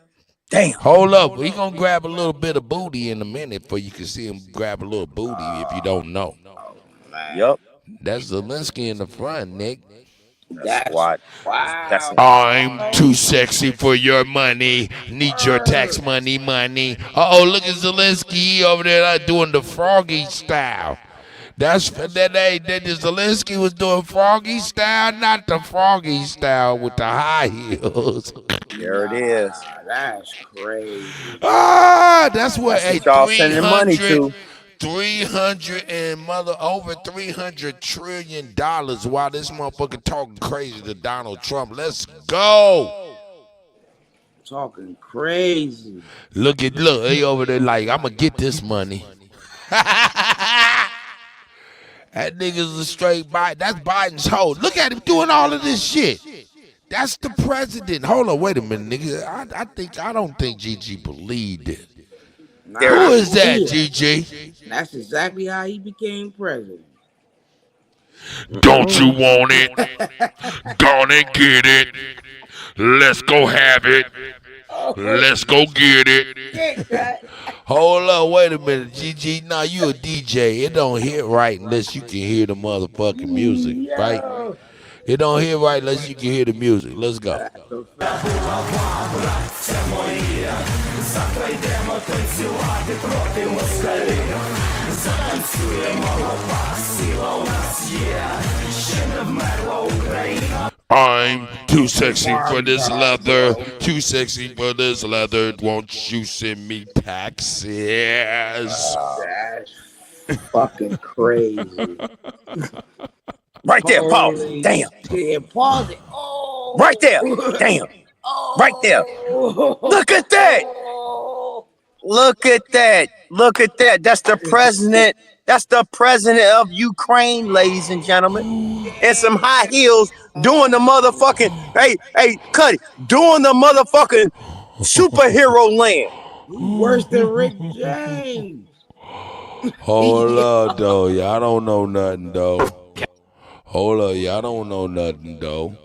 Damn. Hold up. He gonna grab a little bit of booty in a minute before you can see him grab a little booty if you don't know. man. Yup. That's Zelensky in the front, Nick. That's That's squad. That's wow. I'm too sexy for your money. Need your tax money. Uh-oh, look at Zelensky over there doing the froggy style. That's that Zelensky was doing froggy style, not the froggy style with the high heels. There it is. That's crazy. That's what That's what y'all sending money 300 to. 300 and over $300 trillion while this motherfucker talking crazy to Donald Trump. Let's go. Talking crazy. Look, he over there like, I'm gonna get this money. That nigga's a straight Biden. That's Biden's hoe. Look at him doing all of this shit. That's the president. Hold on, wait a minute, nigga. I don't think GG believed it. Nah, Who is that, GG? That's exactly how he became president. Don't you want it? Gonna get it. Let's go have it. Let's go get it. Hold up, wait a minute, GG. Nah, you a DJ. It don't hit right unless you can hear the motherfucking music, right? Yo. It don't hear right unless you can hear the music. Let's go. I'm too sexy for this leather. Too sexy for this leather. Won't you send me taxes? That's fucking crazy. Right there, pause. Holy Damn. shit. Pause it. Oh. Right there. Damn. Right there. Look at that. Look at that. Look at that. That's the president. That's the president of Ukraine, ladies and gentlemen. And some high heels doing the motherfucking, hey, Cuddy, doing the motherfucking superhero land. Worse than Rick James. Hold up, though. Y'all don't know nothing, though. Hold up. Y'all don't know nothing, though.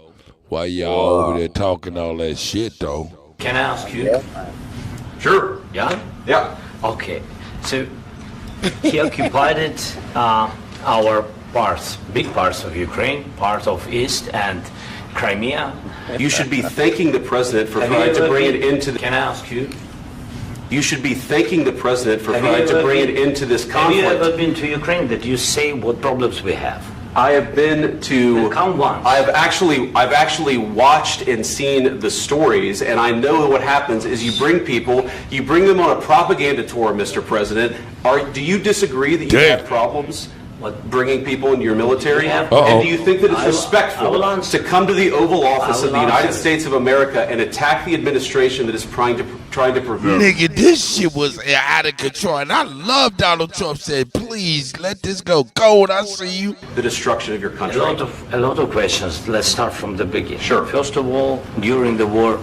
Why y'all over there talking all that shit, though? Can I ask you? Sure. Yeah? Yeah. Okay. So he occupied our parts, big parts of Ukraine, part of East and Crimea. You should be thanking the president for Have trying you to ever bring it been- into the. Can I ask you? You should be thanking the president for Have you trying to ever bring it been- into this Have you conflict. ever been to Ukraine that you say what problems we have? I have been to. Then come once. I've actually watched and seen the stories, and I know what happens is you bring them on a propaganda tour, Mr. President. Do you disagree that you have problems? Bringing people into your military? And do you think that it's respectful to come to the Oval Office of the United States of America and attack the administration that is trying to prevent? Nigga, this shit was out of control. And I love Donald Trump said, please let this go. Gold, I see you. The destruction of your country. A lot of questions. Let's start from the beginning. Sure. First of all, during the war,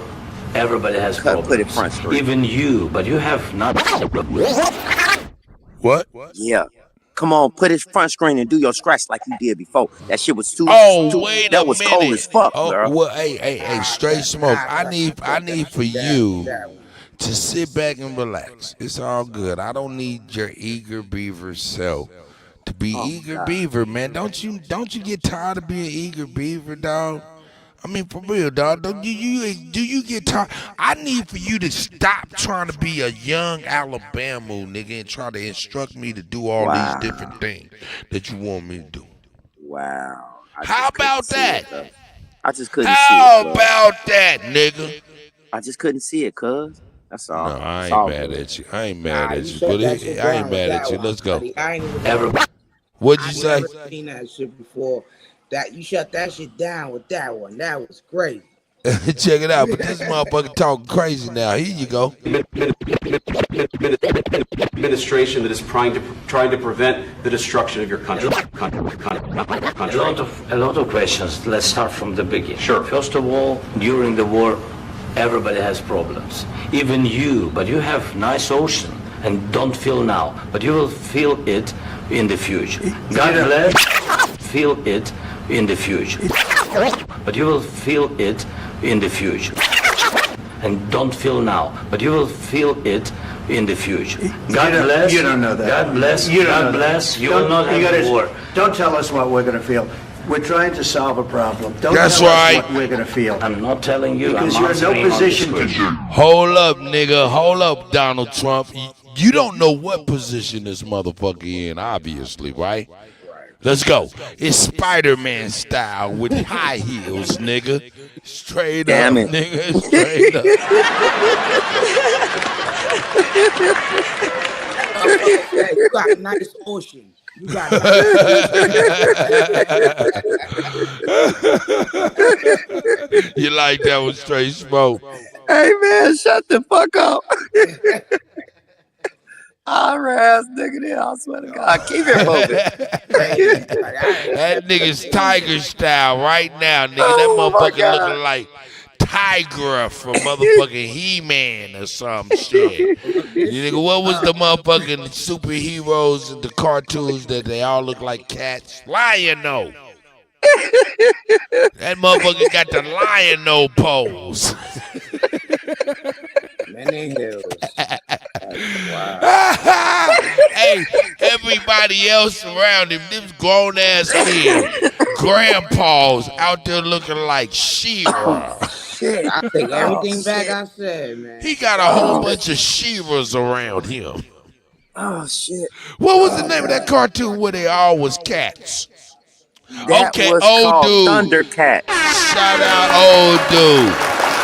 everybody has problems. Put it front street. Even you, but you have not. What? Yeah. Come on, put his front screen and do your scratch like you did before. That shit was too. Wait that a was minute. cold as fuck, girl. Well, hey, straight smoke. I need for you to sit back and relax. It's all good. I don't need your eager beaver self to be eager beaver, man. Don't you get tired of being eager beaver, dog? I mean, for real, dog. Do you get tired? I need for you to stop trying to be a young Alabama nigga and try to instruct me to do all these different things that you want me to do. Wow. How about that? I just couldn't see it. How about that, nigga? I just couldn't see it, cuz. That's all. No, I ain't mad at you. I ain't mad at you. But I ain't mad at you. Let's go. What'd you say? I never seen that shit before. That you shut that shit down with that one. That was crazy. Check it out. But this motherfucker talking crazy now. Here you go. Administration that is trying to prevent the destruction of your country. A lot of questions. Let's start from the beginning. Sure. First of all, during the war, everybody has problems. Even you, but you have nice ocean and don't feel now, but you will feel it in the future. God bless. Feel it in the future. But you will feel it in the future. And don't feel now, but you will feel it in the future. God bless. You don't know that. God bless. God bless. You will not have war. Don't tell us what we're going to feel. We're trying to solve a problem. Don't That's tell right. us what we're going to feel. I'm not telling you. Because I'm you're in no answering on position this to. question. Hold up, nigga. Hold up, Donald Trump. You don't know what position this motherfucker in, obviously, right? Let's go. It's Spider-Man style with high heels, nigga. Straight Damn up, it. nigga. Straight up. Hey, you got a nice ocean. You got You like that one, straight smoke. Hey, man, shut the fuck up. Our ass nigga there, I swear to God. Keep it moving. That nigga's tiger style right now, nigga. That motherfucker looking like Tiger from motherfucking He-Man or some shit. You nigga, what was the motherfucking superheroes in the cartoons that they all look like cats? Lion-O. That motherfucker got the Lion-O pose. Many hills. Hey, everybody else around him, them grown ass men, grandpas out there looking like She-Ra. Shit, I take Oh everything back shit. I said, man. He got a whole bunch of She-Ras around him. Oh shit. What was the Oh name of that god. cartoon where they all was cats? That Okay, was old called dude. Thundercat. Shout out old dude.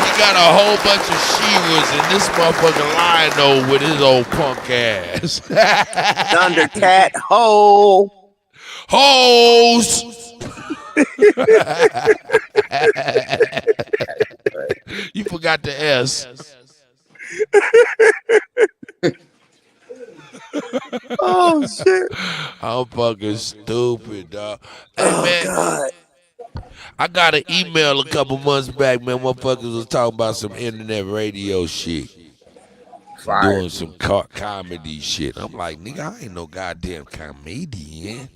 He got a whole bunch of She-Ras and this motherfucker Lion-O with his old punk ass. Thundercat ho. Hoes. You forgot the S. Oh shit. I'm fucking stupid, dog. Hey Oh man, god. I got an email a couple months back, man. Motherfuckers was talking about some internet radio shit. Fire. Doing some comedy shit. I'm like, nigga, I ain't no goddamn comedian.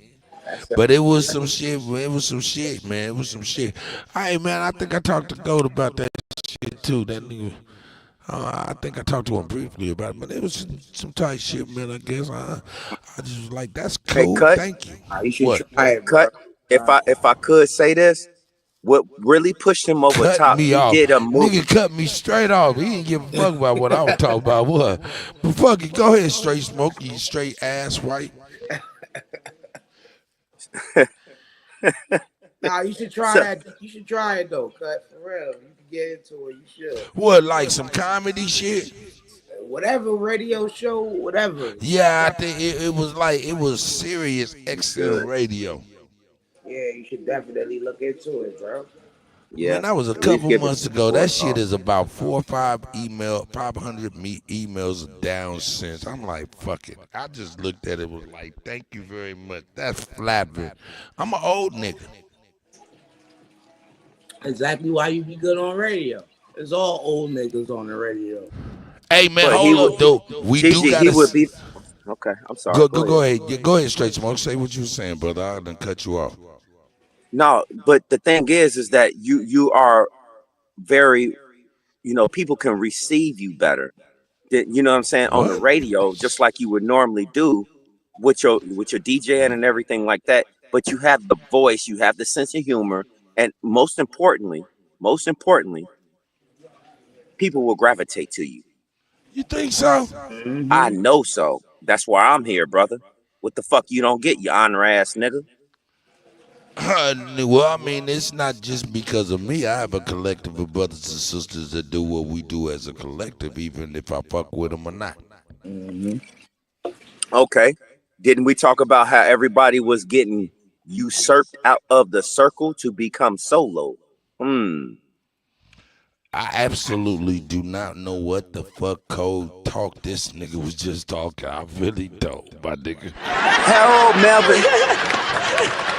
But it was some shit. It was some shit, man. It was some shit. Hey, man, I think I talked to Gold about that shit too. That nigga. I think I talked to him briefly about it, but it was some tight shit, man. I guess I just was like, that's Hey, cool. cut. Thank you. You should What? try it, bro. Cut. If I could say this, what really pushed him over Cut top, me he off. did a movie. Nigga cut me straight off. He didn't give a fuck about what I was talking about. What? But fuck it. Go ahead, straight smoke, you straight ass white. Nah, you should try that. You should try it though, cut for real. You can get into it. You should. What, like some comedy shit? Whatever radio show, whatever. Yeah, I think it was serious excellent radio. Yeah, you should definitely look into it, bro. Yeah. Man, that was a At least couple give it months some ago. That support, shit is about 4 or 5 500 emails down since. I'm like, fuck it. I just looked at it, was like, thank you very much. That's flattering. I'm an old nigga. Exactly why you be good on radio. It's all old niggas on the radio. Hey man, But he hold would, up, though. We do Gigi, gotta he would be. Okay, I'm sorry. go ahead. Go ahead, straight smoke. Say what you were saying, brother. I done cut you off. No, but the thing is that you are very, people can receive you better. You know what I'm saying, on the What? radio, just like you would normally do with your DJing and everything like that. But you have the voice, you have the sense of humor, and most importantly, people will gravitate to you. You think so? I know so. That's why I'm here, brother. What the fuck you don't get, you honor ass nigga? Well, I mean, it's not just because of me. I have a collective of brothers and sisters that do what we do as a collective, even if I fuck with them or not. Okay. Didn't we talk about how everybody was getting usurped out of the circle to become solo? I absolutely do not know what the fuck code talk this nigga was just talking. I really don't, my nigga. Harold Melvin.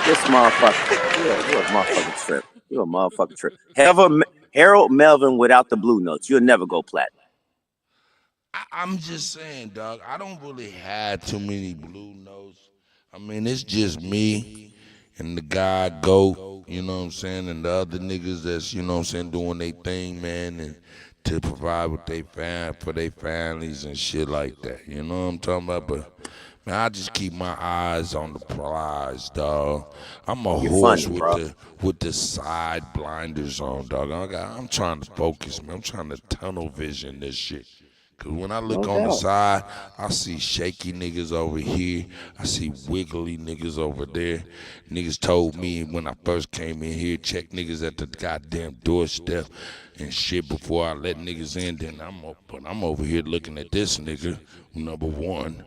This motherfucker. You're a motherfucking trip. You're a motherfucking trip. Harold Melvin without the blue notes. You'll never go platinum. I'm just saying, dog, I don't really have too many blue notes. I mean, it's just me and the guy Goat, you know what I'm saying, and the other niggas that's, you know what I'm saying, doing their thing, man, and to provide what they for their families and shit like that. You know what I'm talking about? But man, I just keep my eyes on the prize, dog. I'm a horse with the side blinders on, dog. I'm trying to focus, man. I'm trying to tunnel vision this shit. Cause when I look on the side, I see shaky niggas over here. I see wiggly niggas over there. Niggas told me when I first came in here, check niggas at the goddamn doorstep and shit before I let niggas in. Then I'm over here looking at this nigga, number one,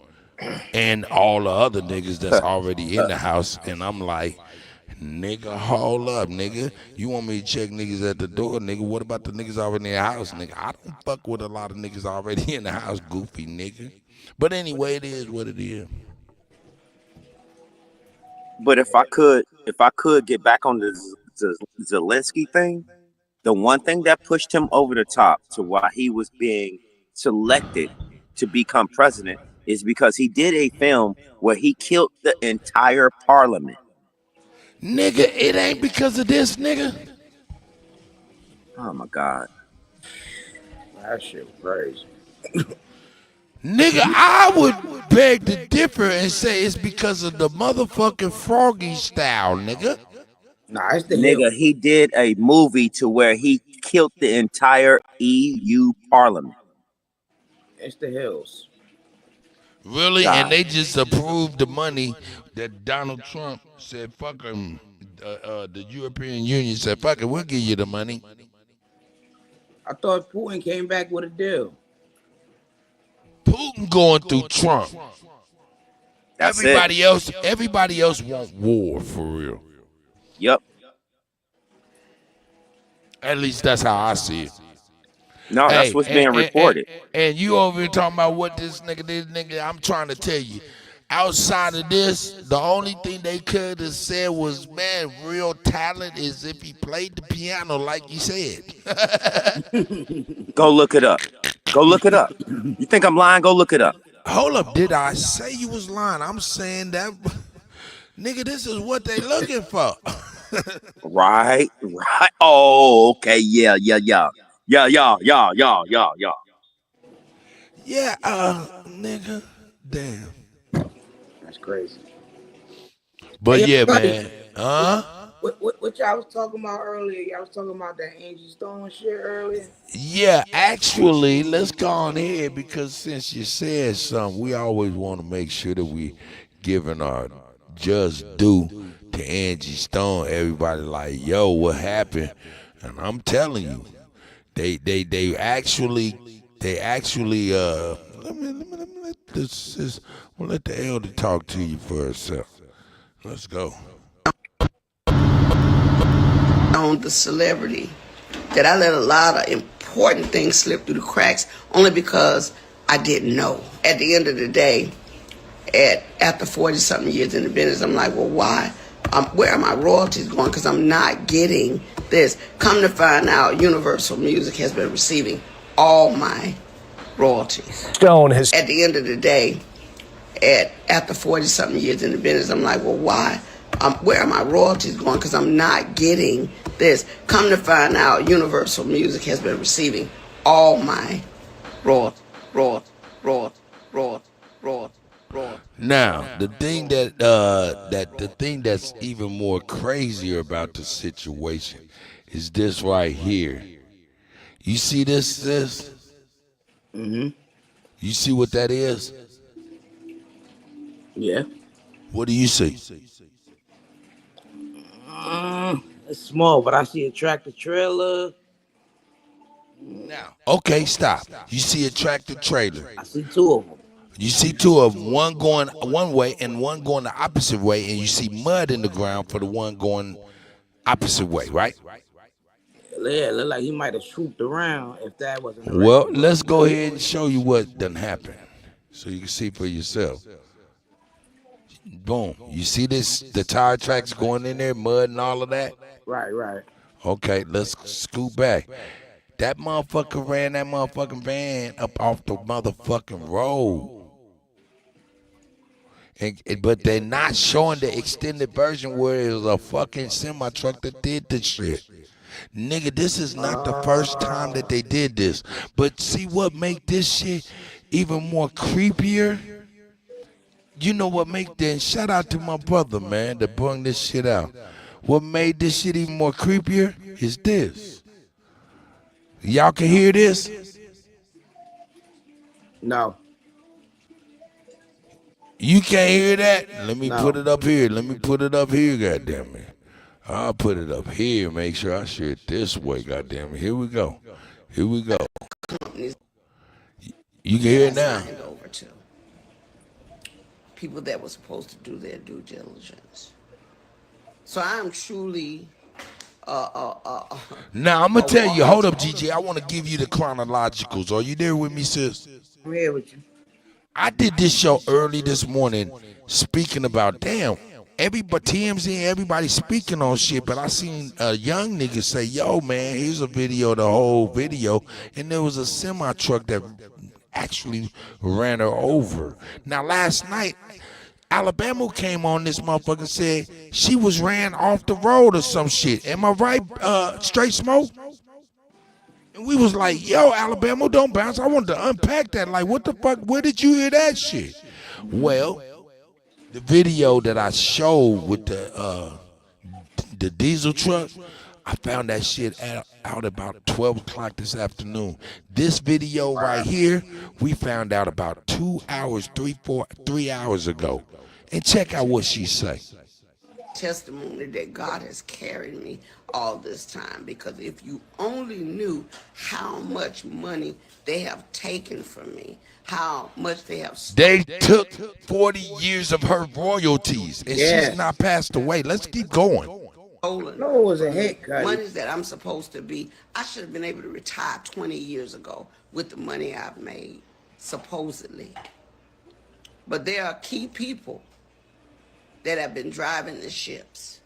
and all the other niggas that's already in the house. And I'm like, nigga, hold up, nigga. You want me to check niggas at the door, nigga? What about the niggas already in the house, nigga? I don't fuck with a lot of niggas already in the house, goofy nigga. But anyway, it is what it is. But if I could get back on the Zelensky thing, the one thing that pushed him over the top to why he was being selected to become president is because he did a film where he killed the entire parliament. Nigga, it ain't because of this, nigga. Oh my God. That shit crazy. Nigga, I would beg to differ and say it's because of the motherfucking Froggy style, nigga. Nah, it's the Nigga, hills. he did a movie to where he killed the entire EU Parliament. It's the hills. Really? And God. they just approved the money that Donald Trump said, fuck him. The European Union said, fuck it, we'll give you the money. I thought Putin came back with a deal. Putin going through Trump. That's it. Everybody else want war for real. Yep. At least that's how I see it. No, that's what's being reported. And you over here talking about what this nigga did, nigga. I'm trying to tell you. Outside of this, the only thing they could have said was, man, real talent is if he played the piano like you said. Go look it up. Go look it up. You think I'm lying? Go look it up. Hold up, did I say you was lying? I'm saying that, nigga, this is what they looking for. Right. Oh, okay. Yeah. Yeah, nigga, damn. That's crazy. But Hey, yeah, everybody, man. Huh? What y'all was talking about earlier? Y'all was talking about that Angie Stone shit earlier. Yeah, actually, let's go on ahead because since you said something, we always want to make sure that we giving our just due to Angie Stone. Everybody like, yo, what happened? And I'm telling you, they actually let me let the elder talk to you for herself. Let's go. On the celebrity that I let a lot of important things slip through the cracks only because I didn't know. At the end of the day, after 40-something years in the business, I'm like, well, why? Where are my royalties going? Because I'm not getting this. Come to find out, Universal Music has been receiving all my royalties. Stone has. At the end of the day, after 40-something years in the business, I'm like, well, why? Where are my royalties going? Because I'm not getting this. Come to find out, Universal Music has been receiving all my royalties. Now, the thing the thing that's even more crazier about the situation is this right here. You see this, sis? Mm-hmm. You see what that is? Yeah. What do you see? It's small, but I see a tractor trailer. Now, okay, stop. You see a tractor trailer. I see two of them. You see two of them, one going one way and one going the opposite way, and you see mud in the ground for the one going opposite way, right? Yeah, look like he might have swooped around if that wasn't the Well, right. let's go ahead and show you what done happened so you can see for yourself. Boom. You see this, the tire tracks going in there, mud and all of that? Right. Okay, let's scoot back. That motherfucker ran that motherfucking van up off the motherfucking road. But they're not showing the extended version where it was a fucking semi truck that did this shit. Nigga, this is not the first time that they did this. But see what make this shit even more creepier? You know what make this? Shout out to my brother, man, that brought this shit out. What made this shit even more creepier is this. Y'all can hear this? No. You can't hear that? Let me put it up here. Let me put it up here, goddamn it. I'll put it up here. Make sure I share it this way, goddamn it. Here we go. Here we go. You can hear it now. Over to people that were supposed to do their due diligence. So I'm truly. Now I'm gonna tell you. Hold up, GG. I want to give you the chronologicals. Are you there with me, sis? I'm here with you. I did this show early this morning, speaking about everybody TMZ, everybody speaking on shit. But I seen a young nigga say, "Yo, man, here's a video, the whole video," and there was a semi truck that actually ran her over. Now last night, Alabama came on this motherfucker and said she was ran off the road or some shit. Am I right, Straight Smoke? And we was like, yo, Alabama, don't bounce. I wanted to unpack that. Like, what the fuck? Where did you hear that shit? Well, the video that I showed with the diesel truck, I found that shit out about 12 o'clock this afternoon. This video right here, we found out about 2 hours, 3 hours ago. And check out what she say. Testimony that God has carried me all this time, because if you only knew how much money they have taken from me, how much they have They took 40 years of her royalties, and she's not passed away. Let's keep going. stolen. No, it was a hit, Cuddy. Money that I'm supposed to be. I should have been able to retire 20 years ago with the money I've made, supposedly. But there are key people that have been driving the ships.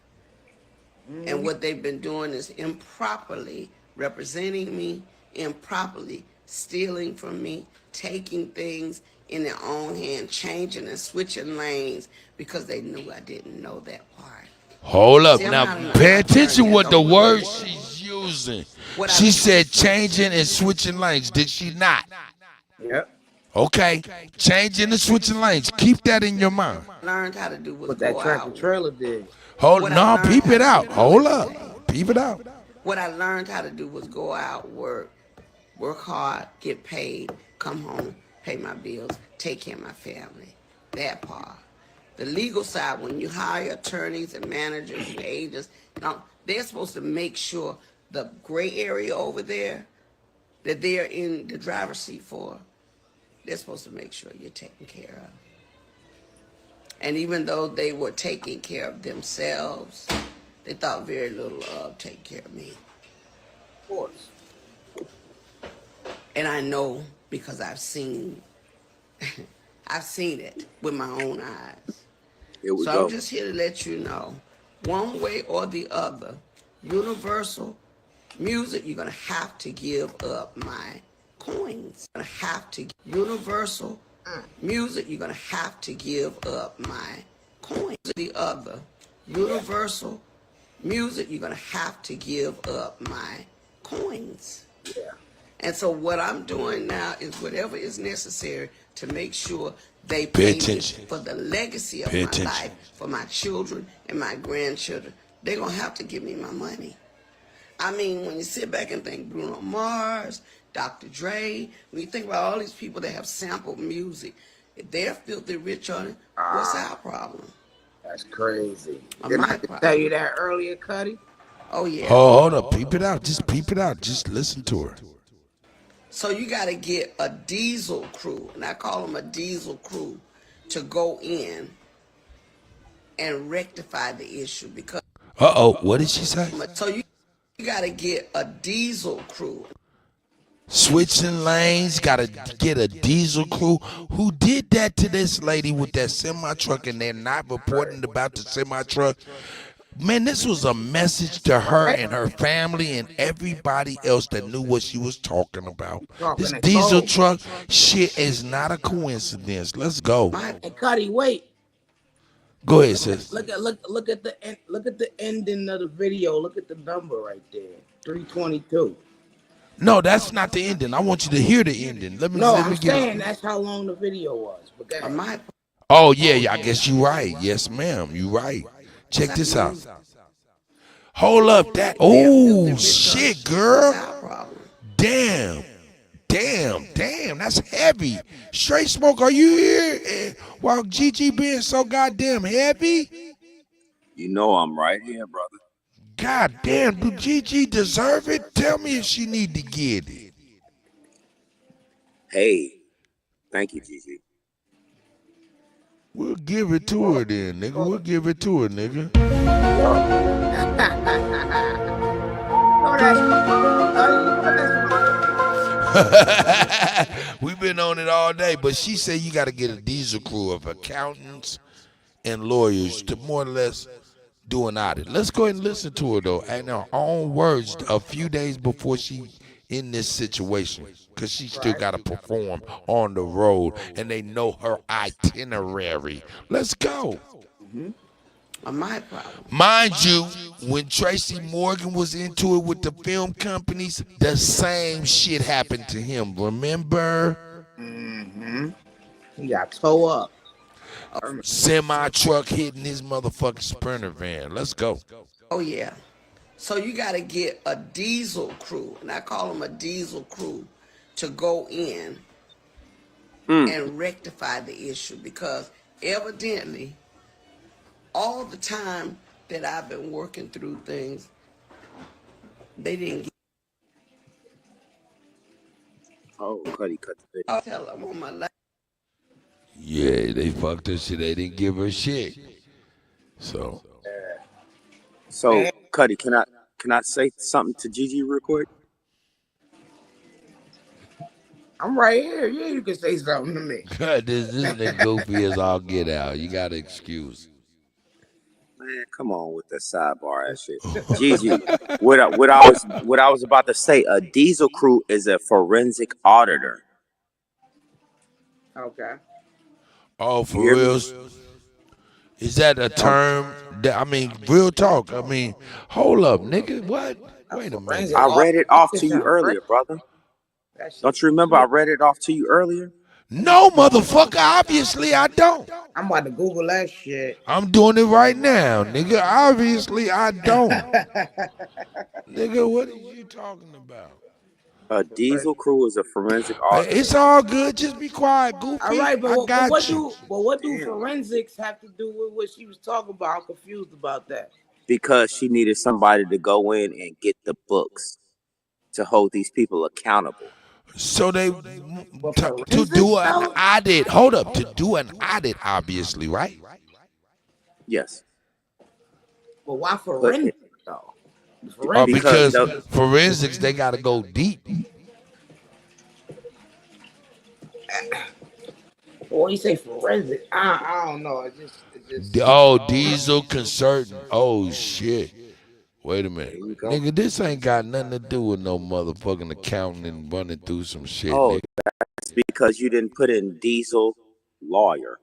And what they've been doing is improperly representing me, improperly stealing from me, taking things in their own hand, changing and switching lanes because they knew I didn't know that part. Hold up. See, now, pay attention what the words she's using. She said changing and switching lanes. Did she not? Yep. Okay. Changing and switching lanes. Keep that in your mind. Learned how to do was What that go tractor out. trailer did. Hold no, peep it out. Hold up. Peep it out. What I learned how to do was go out, work hard, get paid, come home, pay my bills, take care of my family. That part. The legal side, when you hire attorneys and managers and agents, they're supposed to make sure the gray area over there that they're in the driver's seat for, they're supposed to make sure you're taken care of. And even though they were taking care of themselves, they thought very little of taking care of me. Of course. And I know because I've seen it with my own eyes. Here we So go. I'm just here to let you know, one way or the other, Universal Music, you're gonna have to give up my coins. You're gonna have to Universal Music, you're gonna have to give up my coins. The other, Universal Music, you're gonna have to give up my coins. Yeah. And so what I'm doing now is whatever is necessary to make sure they Pay pay attention. me for the legacy of Pay my attention. life, for my children and my grandchildren. They're going to have to give me my money. I mean, when you sit back and think Bruno Mars, Dr. Dre, when you think about all these people that have sampled music, if they're filthy rich on it, what's our problem? That's crazy. Or Didn't my I problem? tell you that earlier, Cuddy? Oh, yeah. Hold up. Peep it out. Just peep it out. Just listen to her. So you got to get a diesel crew, and I call them a diesel crew, to go in and rectify the issue because. What did she say? So you got to get a diesel crew. Switching lanes, gotta get a diesel crew. Who did that to this lady with that semi truck, and they're not reporting about the semi truck? Man, this was a message to her and her family and everybody else that knew what she was talking about. This diesel truck shit is not a coincidence. Let's go. Hey, Cuddy, wait. Go ahead, sis. Look at the ending of the video. Look at the number right there. 322. No, that's not the ending. I want you to hear the ending. I'm saying that's how long the video was. But go ahead. Oh, yeah, I guess you're right. Yes, ma'am. You're right. Check this out. Hold up. Oh, shit, girl. Damn. That's heavy. Straight Smoke, are you here? While Gigi being so goddamn heavy? You know I'm right here, brother. God damn, do Gigi deserve it? Tell me if she need to get it. Hey, thank you, Gigi. We'll give it to her then, nigga. We'll give it to her, nigga. We've been on it all day, but she said you got to get a diesel crew of accountants and lawyers to more or less do an audit. Let's go ahead and listen to her, though, in her own words, a few days before she in this situation, because she still got to perform on the road, and they know her itinerary. Let's go. My problem. Mind you, when Tracy Morgan was into it with the film companies, the same shit happened to him. Remember? Mm-hmm. He got towed up. Semi truck hitting his motherfucking Sprinter van. Let's go. Oh yeah. So you got to get a diesel crew, and I call them a diesel crew, to go in and rectify the issue, because evidently all the time that I've been working through things, they didn't get. Oh, Cuddy cut the video. I'll tell them on my life. Yeah, they fucked her shit. They didn't give her shit. So Cuddy, can I say something to Gigi real quick? I'm right here. Yeah, you can say something to me. this nigga goofy as all get out. You gotta excuse. Man, come on with that sidebar ass shit. Gigi, what I was about to say, a diesel crew is a forensic auditor. Okay. Oh, for real? Is that a term? I mean, real talk. I mean, hold up, nigga. What? Wait a minute. I read it off to you earlier, brother. Don't you remember I read it off to you earlier? No, motherfucker. Obviously, I don't. I'm about to Google that shit. I'm doing it right now, nigga. Obviously, I don't. Nigga, what are you talking about? A diesel crew is a forensic auditor. It's all good. Just be quiet, goofy. All right, but what do Damn. forensics have to do with what she was talking about? I'm confused about that. Because she needed somebody to go in and get the books to hold these people accountable. So they to do an audit. Hold up, to do an audit, obviously, right? Yes. But why forensics though? Because forensics, they gotta go deep. Well, you say forensic, I don't know. It just diesel concerning. Oh shit. Wait a minute. Nigga, this ain't got nothing to do with no motherfucking accounting and running through some shit, nigga. That's because you didn't put in diesel lawyer.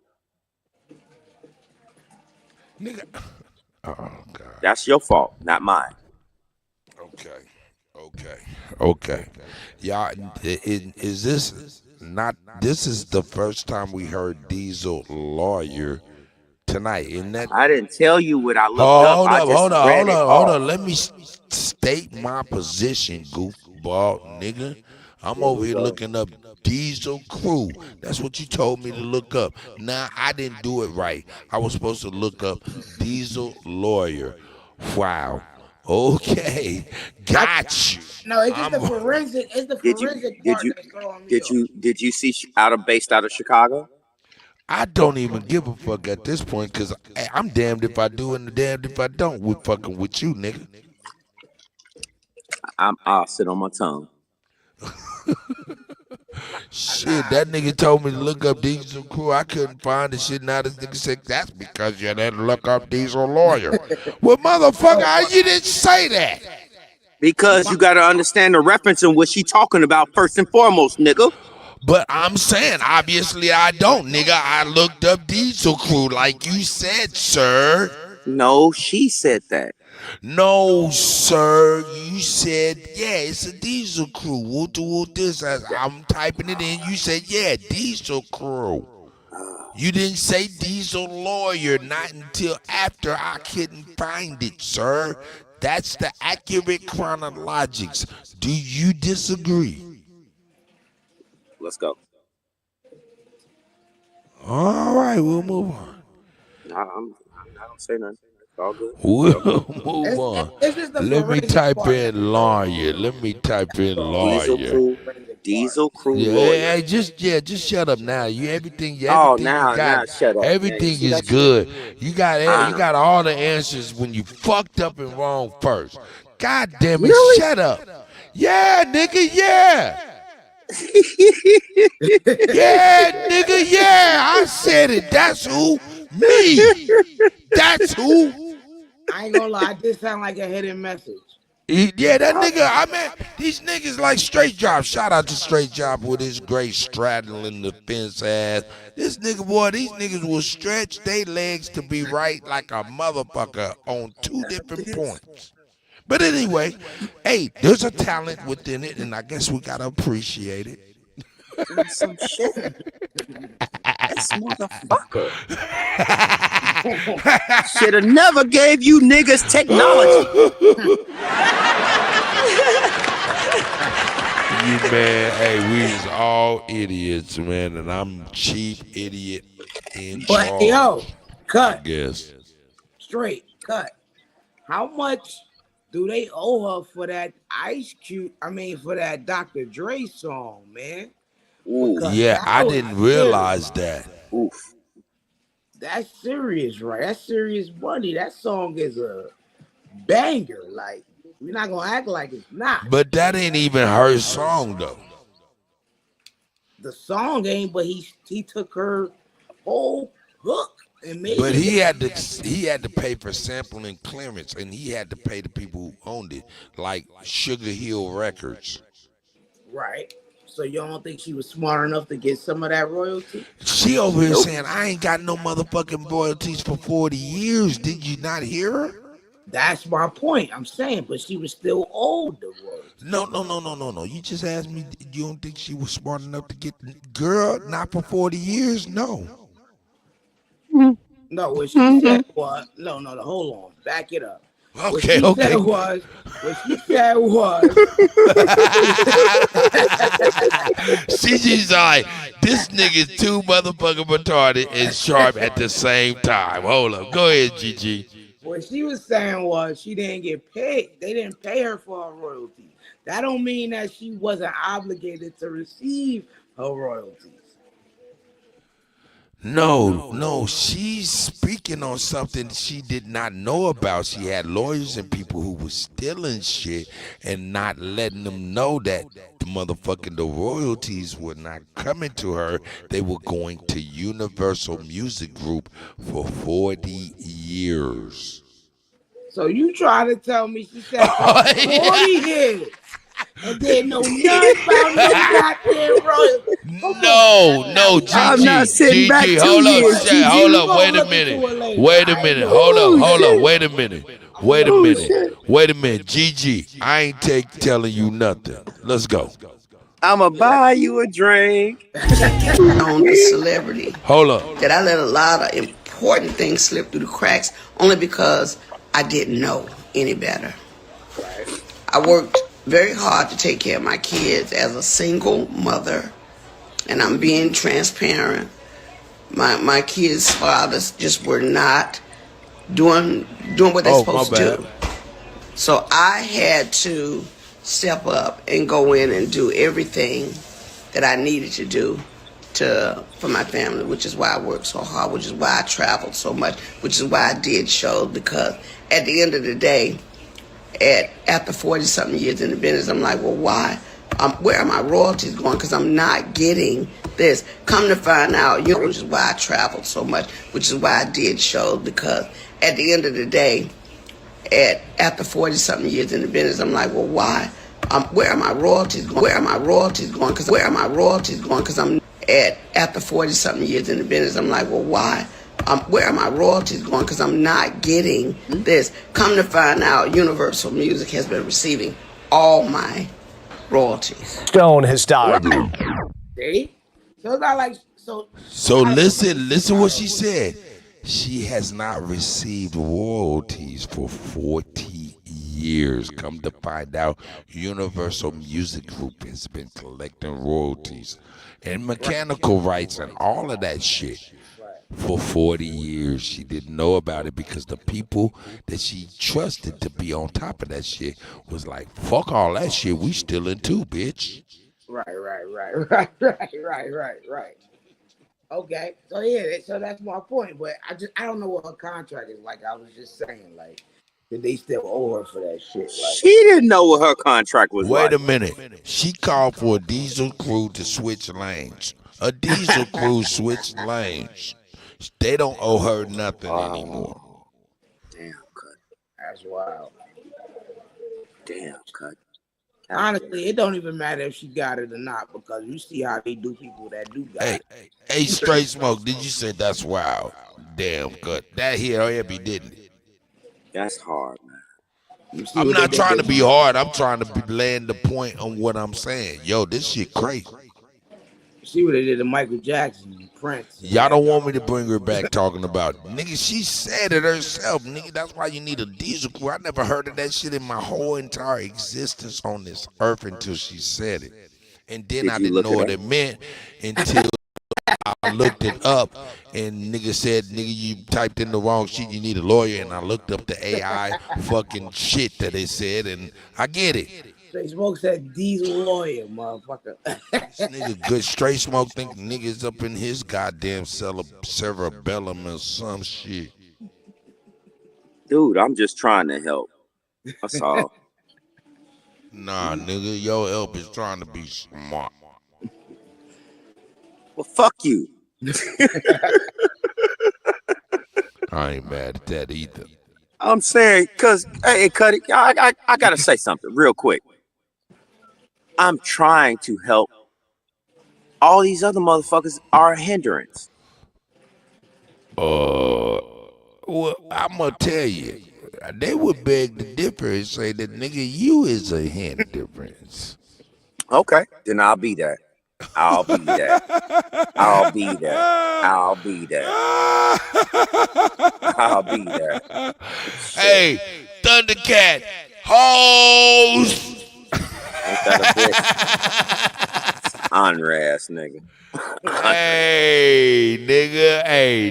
Nigga. Oh God. That's your fault, not mine. Okay. Y'all, is this not? This is the first time we heard diesel lawyer tonight, isn't that? I didn't tell you what I looked up. Hold on. Let me state my position, goofball nigga. I'm over here looking up diesel crew. That's what you told me to look up. Now, I didn't do it right. I was supposed to look up diesel lawyer. Wow. Okay. Got you. No, it's just the forensic. It's the forensic part that's throwing me off. Did you see based out of Chicago? I don't even give a fuck at this point, because I'm damned if I do and damned if I don't with fucking with you, nigga. I'll sit on my tongue. Shit, that nigga told me to look up diesel crew. I couldn't find the shit. Now this nigga said, that's because you didn't look up diesel lawyer. Well, motherfucker, you didn't say that. Because you got to understand the reference and what she talking about first and foremost, nigga. But I'm saying, obviously I don't, nigga. I looked up diesel crew like you said, sir. No, she said that. No, sir. You said, yeah, it's a diesel crew. What this? I'm typing it in. You said, yeah, diesel crew. You didn't say diesel lawyer, not until after I couldn't find it, sir. That's the accurate chronologics. Do you disagree? Let's go. All right, we'll move on. I don't say nothing. It's all good. We'll move on. Let me type in lawyer. Diesel crew. Yeah, just shut up now. Everything you got, shut up. everything is good. You got all the answers when you fucked up and wrong first. God damn it, really? Shut up. Yeah, nigga, yeah. Yeah, nigga, yeah. I said it. That's who. Me. That's who. I ain't gonna lie, this sound like a hidden message. Yeah, that nigga, I mean, these niggas like Straight Drop. Shout out to Straight Drop with his great straddling the fence ass. This nigga, boy, these niggas will stretch their legs to be right like a motherfucker on two different points. But anyway, hey, there's a talent within it, and I guess we gotta appreciate it. Doing some shit. This motherfucker should have never gave you niggas technology. You man, hey, we is all idiots, man, and I'm cheap idiot in But charge. yo, cut. I guess. Straight cut. How much do they owe her for that for that Dr. Dre song, man? Yeah, I didn't realize that. Oof. That's serious, right? That's serious money. That song is a banger. Like, we're not gonna act like it's not. But that ain't even her song though. The song ain't, but he took her whole hook and made But it. he had to pay for sampling clearance, and he had to pay the people who owned it, like Sugar Hill Records. Right. So you don't think she was smart enough to get some of that royalty? She over here saying, I ain't got no motherfucking royalties for 40 years. Did you not hear her? That's my point. I'm saying, but she was still owed the royalty. No. You just asked me, you don't think she was smart enough to get the girl? Not for 40 years? No. No, what she said was, no, hold on. Back it up. Okay. What she said was, CG's like, this nigga's too motherfucking retarded and sharp at the same time. Hold up. Go ahead, Gigi. what she was saying was she didn't get paid. They didn't pay her for her royalties. That don't mean that she wasn't obligated to receive her royalties. No, she's speaking on something she did not know about. She had lawyers and people who were stealing shit and not letting them know that the royalties were not coming to her. They were going to Universal Music Group for 40 years. So you try to tell me she said for 40 years and didn't know nothing about no goddamn royalties? No, Gigi. I'm not sitting back 2 Hold years. hold up, wait a minute. Hold up, wait a minute. Gigi, I ain't telling you nothing. Let's go. I'ma buy you a drink. On the celebrity. Hold up. That I let a lot of important things slip through the cracks only because I didn't know any better. I worked very hard to take care of my kids as a single mother, and I'm being transparent. My kids' fathers just were not doing what they're supposed to do. So I had to step up and go in and do everything that I needed to do for my family, which is why I worked so hard, which is why I traveled so much, which is why I did shows, because at the end of the day, after 40-something years in the business, I'm like, well, why? Where are my royalties going? Because I'm not getting this. Come to find out, which is why I traveled so much, which is why I did shows, because at the end of the day, after 40-something years in the business, I'm like, well, why? Where are my royalties going? Where are my royalties going? Because I'm after 40-something years in the business, I'm like, well, why? Where are my royalties going? Because I'm not getting this. Come to find out, Universal Music has been receiving all my royalties. Stone has died. See? So it's not like So listen what she said. She has not received royalties for 40 years. Come to find out, Universal Music Group has been collecting royalties and mechanical rights and all of that shit for 40 years. She didn't know about it because the people that she trusted to be on top of that shit was like, fuck all that shit, we stealing too, bitch. Right. Okay, so that's my point. But I don't know what her contract is like. I was just saying, like, did they still owe her for that shit? Like, She didn't know what her contract was like. Wait a minute. She called for a diesel crew to switch lanes. A diesel crew switched lanes. They don't owe her nothing anymore. Damn, cut. That's wild. Damn, cut. Honestly, it don't even matter if she got it or not because you see how they do people that do got it. Hey, Straight Smoke, did you say that's wild? Damn, good. That hit heavy, didn't it? That's hard, man. You see I'm what they not did trying to to be hard. I'm trying to land the point on what I'm saying. Yo, this shit crazy. You see what they did to Michael Jackson and Prince. Y'all don't want me to bring her back talking about nigga. She said it herself, nigga. That's why you need a diesel crew. I never heard of that shit in my whole entire existence on this earth until she said it, and then Did I you didn't look know it what up? it meant until I looked it up, and nigga said, nigga, you typed in the wrong shit. You need a lawyer, and I looked up the AI fucking shit that they said, and I get it. Straight Smoke said diesel lawyer, motherfucker. This nigga good Straight Smoke think niggas up in his goddamn cerebellum or some shit. Dude, I'm just trying to help. That's all. Nah, nigga, your help is trying to be smart. Well, fuck you. I ain't mad at that either. I'm saying, cause hey, Kuttack, I gotta say something real quick. I'm trying to help. All these other motherfuckers are a hindrance. Well, I'm gonna tell you, they would beg to differ and say that nigga, you is a hindrance. Okay, then I'll be that. I'll be that. I'll be that. I'll be that. I'll be that. Hey, Thundercat, hoes. Ain't that a bitch? Honor ass nigga. Hey,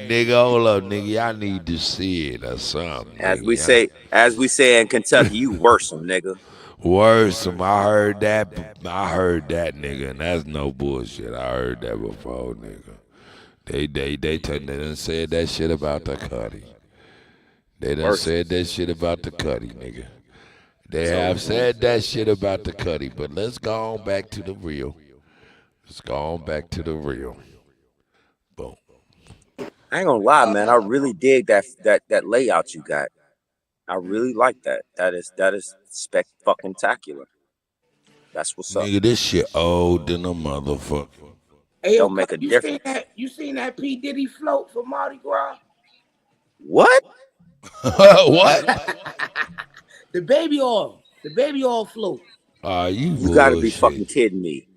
nigga, hold up, nigga. Y'all need to see it or something. As nigga. we say in Kentucky, you worse nigga. Worrisome. I heard that, nigga, and that's no bullshit. I heard that before, nigga. They done said that shit about the Cuddy. They done said that shit about the Cuddy, nigga. They have said that shit about the Cuddy, but let's go on back to the real. Let's go on back to the real. Boom. I ain't gonna lie, man. I really dig that layout you got. I really like that. That is spectacular. That's what's up. Nigga, this shit old than a motherfucker. Hey, yo, Don't make a you difference. seen that P. Diddy float for Mardi Gras? What? What? The baby oil float. You gotta be fucking kidding me.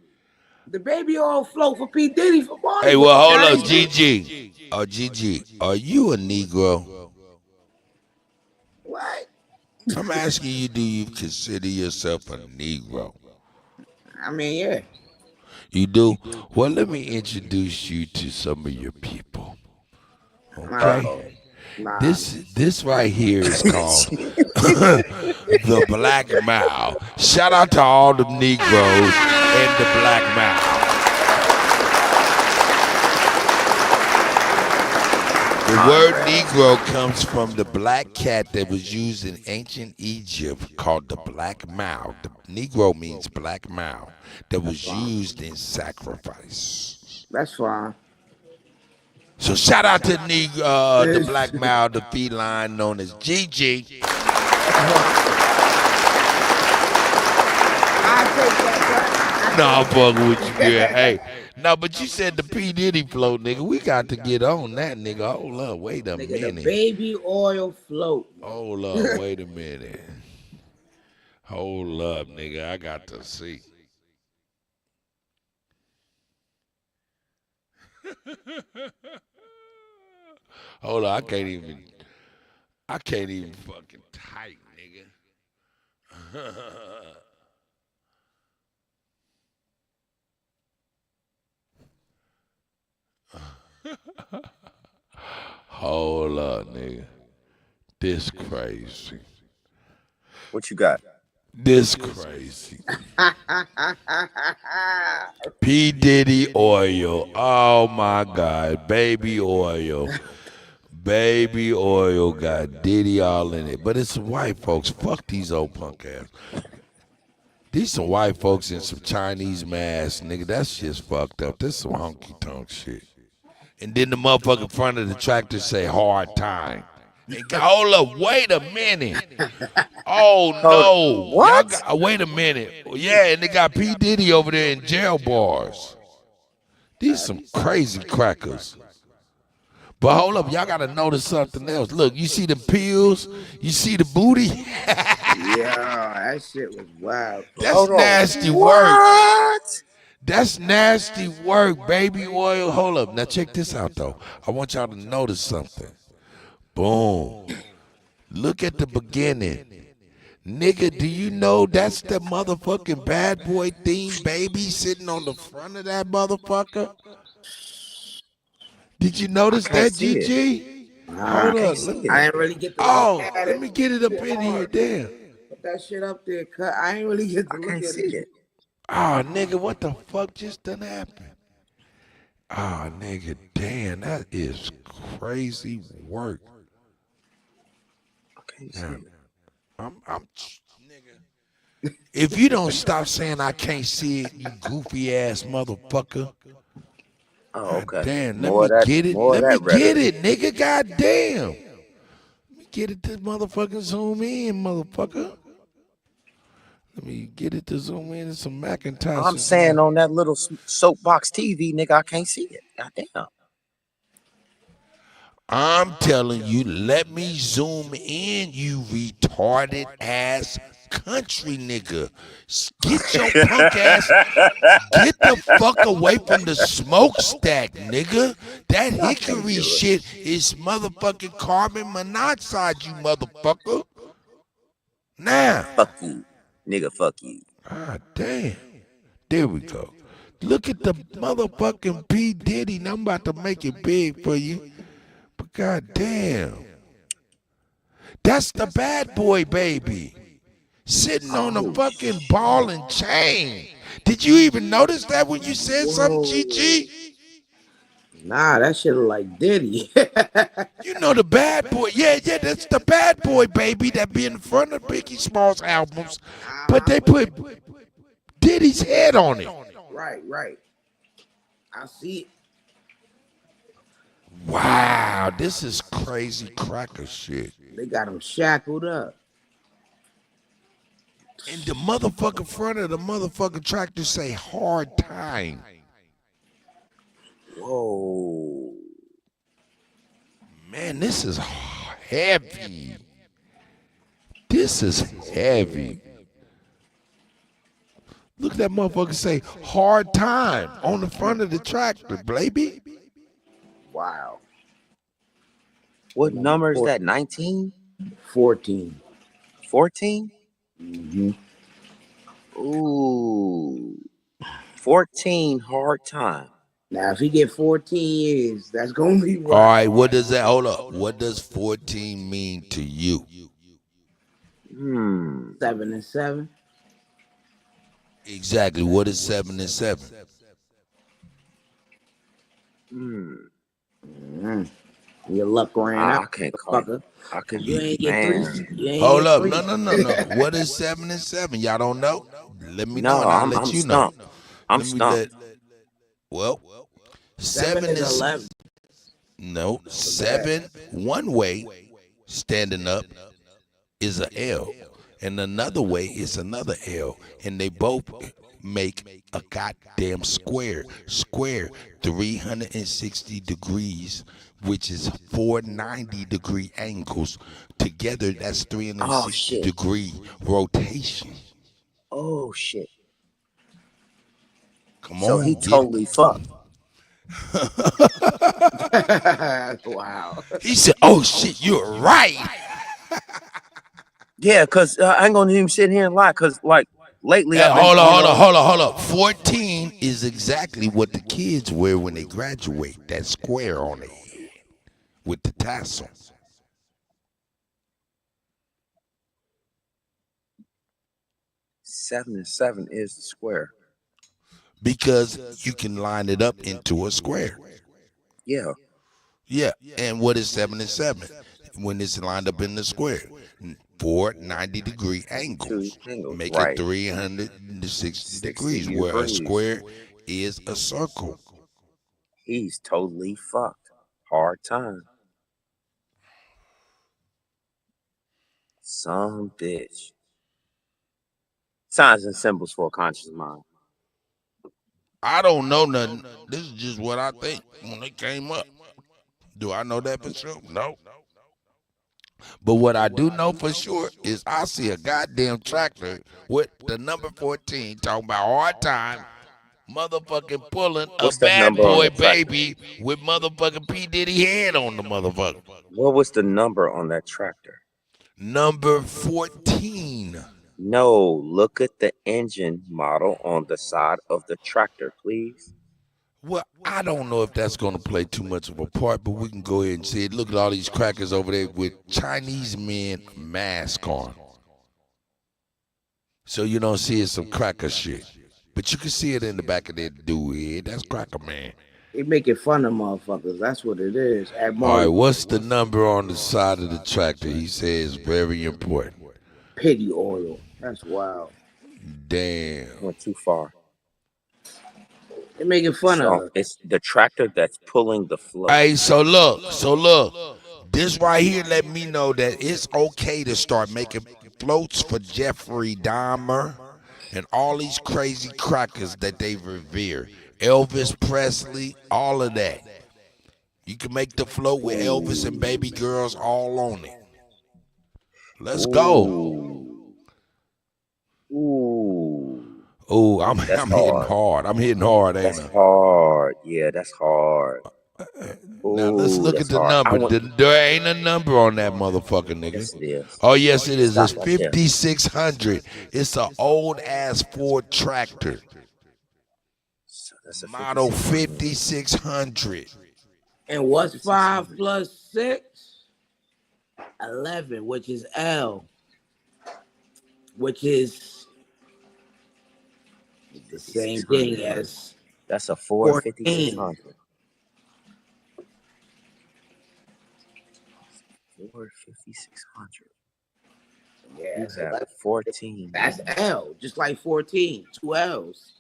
The baby oil float for P. Diddy for Mardi Gras. Hey, well, hold up, GG. Oh, GG, are you a Negro? What? I'm asking you, do you consider yourself a Negro? I mean, yeah. You do? Well, let me introduce you to some of your people. Okay? This right here is called the Black Mile. Shout out to all the Negroes and the Black Mile. The word Negro comes from the black cat that was used in ancient Egypt called the black male. The Negro means black male that was used in sacrifice. That's fine. So shout out to the black male, the feline known as Gigi. I take that. No, I'm fucking with you, girl. Hey. No, but you said the P. Diddy float, nigga. We got to get on that, nigga. Hold up, wait a minute. The baby oil float. Hold up, wait a minute. Hold up, nigga. I got to see. Hold on, I can't even fucking type, nigga. Hold up, nigga. This crazy. What you got? This crazy. P. Diddy oil. Oh my God. Baby oil. Baby oil got Diddy all in it. But it's some white folks. Fuck these old punk ass. These some white folks in some Chinese masks, nigga. That's just fucked up. This some honky tonk shit. And then the motherfucker in front of the tractor say hard time. And hold up, wait a minute. Oh So no, y'all what? got wait a minute. Yeah, and they got P Diddy over there in jail bars. These some crazy crackers. But hold up, y'all gotta notice something else. Look, you see the pills, you see the booty. Yeah, that shit was wild. That's Hold on. nasty work. What? That's nasty work, baby oil. Hold up. Now check this out though. I want y'all to notice something. Boom. Look at the beginning. Nigga, do you know that's the motherfucking bad boy theme baby sitting on the front of that motherfucker? Did you I notice can't that, see it. GG? I Nah, Hold can't up. see I it. didn't really get to look Oh, at let it. me get it up Shit in here. hard. Damn. Put that shit up there, cut. I ain't really get I to look can't at see it. it. Oh, nigga, what the fuck just done happened? Oh, nigga, damn, that is crazy work. I can't see Yeah. it. Nigga. If you don't stop saying I can't see it, you goofy ass motherfucker. Oh, God okay. damn, let More me of that. get it. More of Let me that get rhetoric. it, nigga. God damn. Let me get it to motherfucking zoom in, motherfucker. Let me get it to zoom in. There's some I'm Macintoshes in saying there. on that little soapbox TV, nigga, I can't see it. Goddamn. I'm telling you, let me zoom in, you retarded ass country nigga. Get your punk ass, get the fuck away from the smokestack, nigga. That I can't hickory do it. shit is motherfucking carbon monoxide, you motherfucker. Now, Fuck you, nigga. Fuck you. ah damn. There we go. Look at the motherfucking P. Diddy. Now I'm about to make it big for you. But goddamn. That's the bad boy baby. Sitting on a Oh fucking ball and chain. Did you even notice that when you said something, whoa. GG? Nah, that shit look like Diddy. You know the bad boy. Yeah, that's the bad boy baby that be in front of Biggie Smalls albums. But they put Diddy's head on it. Right. I see it. Wow, this is crazy cracker shit. They got him shackled up. And the motherfucking front of the motherfucking tractor say hard time. Whoa. Man, this is heavy. This is heavy. Look at that motherfucker say hard time on the front of the tractor, baby. Wow. What number is that? 19? 14. 14? Mm-hmm. Ooh. 14 hard time. Now, if he get 14 years, that's gonna be All wild. right, what does that, hold up. What does 14 mean to you? 7 and 7. Exactly. What is 7 and 7? Your luck ran I out, can't call. motherfucker. I Cause can, you ain't get three. man. You ain't Hold get up. three. No. What is 7 and 7? Y'all don't know? Let me know No, and I'll I'm let I'm you know. stumped. I'm Let me stumped. let, well, 7 7 is is, 11. no, So bad. 7 one way, standing up, is a L. And another way is another L. And they both make a goddamn square. Square 360 degrees, which is 490-degree angles. Together, that's Oh 360 shit. degree rotation. Oh shit. Come So he on, get totally fucked. Wow. He said, oh shit, you're right. Yeah, cause I ain't gonna even sit here and lie. Cause like lately Hey, I've been, hold on. 14 is exactly what the kids wear when they graduate. That square on their head with the tassel. 7 and 7 is the square. Because you can line it up into a square. Yeah. Yeah. And what is 7 and 7? When it's lined up in the square. 490-degree Two angles. angles. Make it Right. 360 60 degrees, where a degrees. square is a circle. He's totally fucked. Hard time. Some bitch. Signs and symbols for a conscious mind. I don't know nothing. This is just what I think when it came up. Do I know that for sure? No. But what I do know for sure is I see a goddamn tractor with the number 14 talking about hard time, motherfucking pulling a What's the bad number on boy the tractor? baby with motherfucking P. Diddy head on the motherfucker. What was the number on that tractor? Number 14. No, look at the engine model on the side of the tractor, please. Well, I don't know if that's going to play too much of a part, but we can go ahead and see it. Look at all these crackers over there with Chinese men mask on. So you don't see it some cracker shit. But you can see it in the back of their dude head. That's Cracker Man. They making fun of motherfuckers. That's what it is. At All right, what's the number on the side of the tractor? He says very important. Pity oil. That's wild. Damn. Went too far. They making fun of us. It's the tractor that's pulling the float. Hey, so look. This right here let me know that it's okay to start making floats for Jeffrey Dahmer and all these crazy crackers that they revere. Elvis Presley, all of that. You can make the float with Elvis and baby girls all on it. Let's go. Ooh, I'm hitting hard. I'm hitting hard, ain't I? That's hard. Yeah, that's hard. Now let's look at the number. There ain't a number on that motherfucker, nigga. Yes, it is. Oh, yes, it is. Stop It's right there. 5600. It's an old ass Ford tractor. That's a Model 5600. And what's 5 plus 6? 11, which is L. Which is the same thing as that's a Ford 5600. Ford 5600. Yeah, You have 14. That's L, just like 14, 2 L's.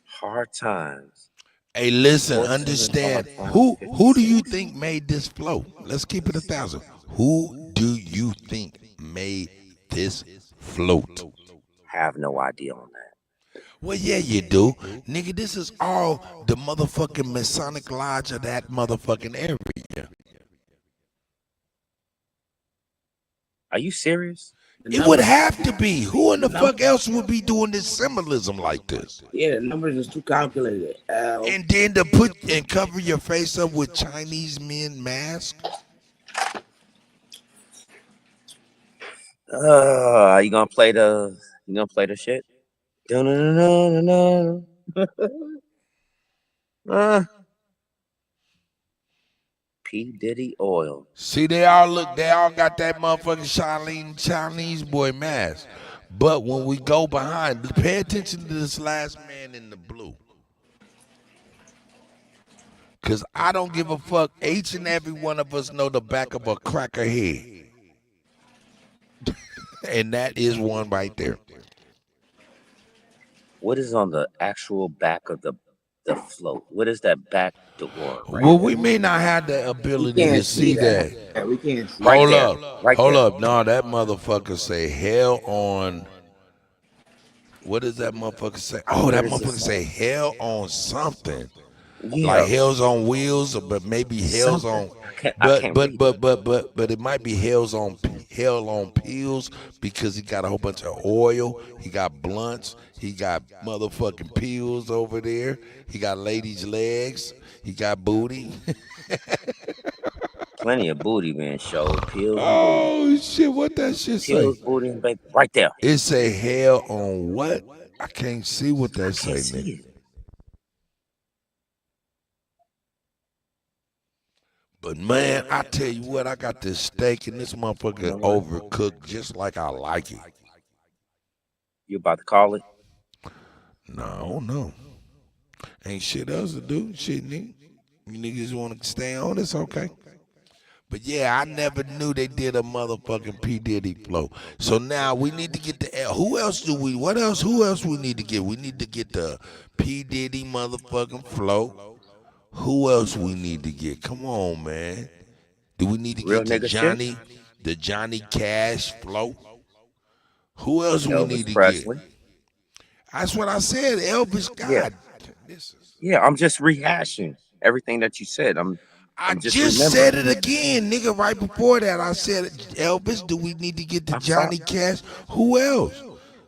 Hard times. Hey, listen, understand. Who do you think made this float? Let's keep it 1,000. Who do you think made this float? Have no idea on that. Well, yeah, you do. Nigga, this is all the motherfucking Masonic Lodge of that motherfucking area. Are you serious? It would have to be. Who in the fuck else would be doing this symbolism like this? Yeah, the numbers is too calculated. And then to put and cover your face up with Chinese men masks? You gonna play the shit? P. Diddy oil. See, they all got that motherfucking Chinese boy mask. But when we go behind, pay attention to this last man in the blue. Because I don't give a fuck. Each and every one of us know the back of a cracker head. And that is one right there. What is on the actual back of the float? What is that back door? Well, we may not have the ability to see that. Yeah, we can't see. Hold up. No, that motherfucker say hell on. What does that motherfucker say? Oh, that motherfucker say hell on something. Yeah. Like hell's on wheels, but maybe hell's on. But it might be hell on pills because he got a whole bunch of oil. He got blunts. He got motherfucking pills over there. He got ladies' legs. He got booty. Plenty of booty being showed. Pills. Oh shit! What that shit say? Pills, booty, and baby, right there. It say hell on what? I can't see what that say, nigga. But man, I tell you what, I got this steak and this motherfucker overcooked just like I like it. You about to call it? No, no. Ain't shit else to do. Shit, nigga. You niggas want to stay on, it's okay. But yeah, I never knew they did a motherfucking P. Diddy flow. So now we need to get the who else we need to get? We need to get the P. Diddy motherfucking flow. Who else we need to get? Come on, man. Do we need to Real get to nigga Johnny? shit? the Johnny Cash flow. Who else we Elvis need to get? Presley. That's what I said. Elvis, Yeah. God. Yeah, I'm just rehashing everything that you said. I I'm just just said remembering. it again, nigga. Right before that, I said, Elvis, do we need to get the I'm sorry. Johnny Cash? Who else?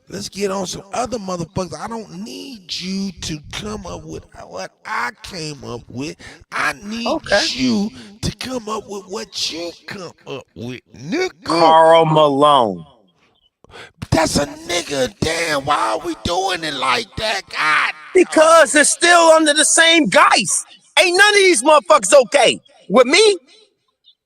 Let's get on some other motherfuckers. I don't need you to come up with what I came up with. I need you to come up with what you come up with, nigga. Karl Malone. That's a nigga. Damn, why are we doing it like that? God. Because it's still under the same guise. Ain't none of these motherfuckers okay. With me,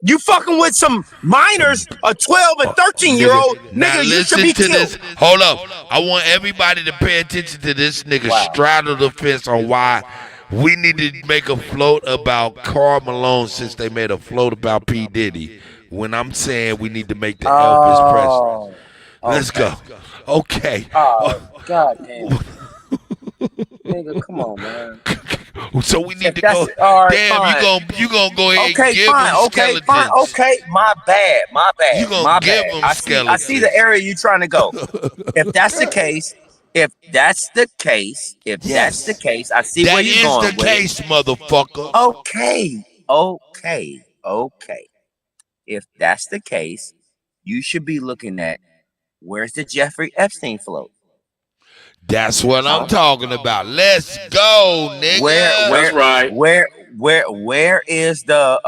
you fucking with some minors, a 12 and 13-year-old, Now nigga, you should listen be to killed. this. Hold up. I want everybody to pay attention to this nigga straddle the fence on why we need to make a float about Karl Malone since they made a float about P. Diddy. When I'm saying we need to make the Elvis Presley. Let's go. Okay. Oh, God damn. Nigga, come on, man. So we need to that's go. all right, Damn, fine. you gonna go ahead Okay, and give fine. them Okay, skeletons. fine. Okay, my bad. You gonna My give bad. them I skeletons. see the area you're trying to go. If that's the case, I see where you're going with it. That is the case, motherfucker. Okay. If that's the case, you should be looking at where's the Jeffrey Epstein float. That's what I'm talking about. Let's go, nigga. That's right. Where is the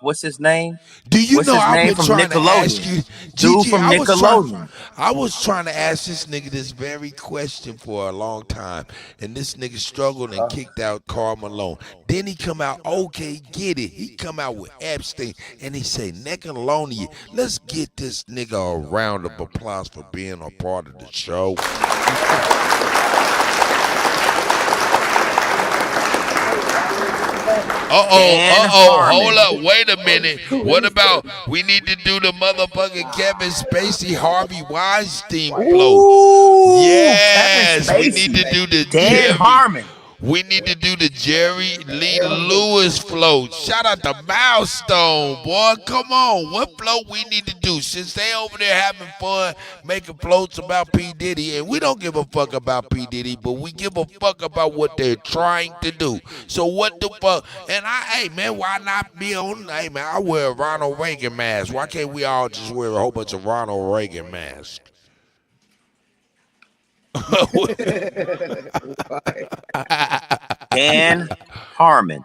what's his name? Do you what's know his I've name been from trying to ask Nickelodeon? you, Dude Gigi, from Nickelodeon. I was trying to ask this nigga this very question for a long time, and this nigga struggled and kicked out Karl Malone. Then he come out, okay, get it. He come out with Epstein, and he say Nickelodeon. Let's get this nigga a round of applause for being a part of the show. Hold up, wait a minute. What about we need to do the motherfucking Kevin Spacey, Harvey Weinstein flow? Yes, we need to do the Dan Harmon. We need to do the Jerry Lee Lewis float. Shout out to Milestone, boy. Come on. What float we need to do? Since they over there having fun making floats about P. Diddy, and we don't give a fuck about P. Diddy, but we give a fuck about what they're trying to do. So what the fuck? And hey man, why not be on? Hey man, I wear a Ronald Reagan mask. Why can't we all just wear a whole bunch of Ronald Reagan masks? Dan Harmon.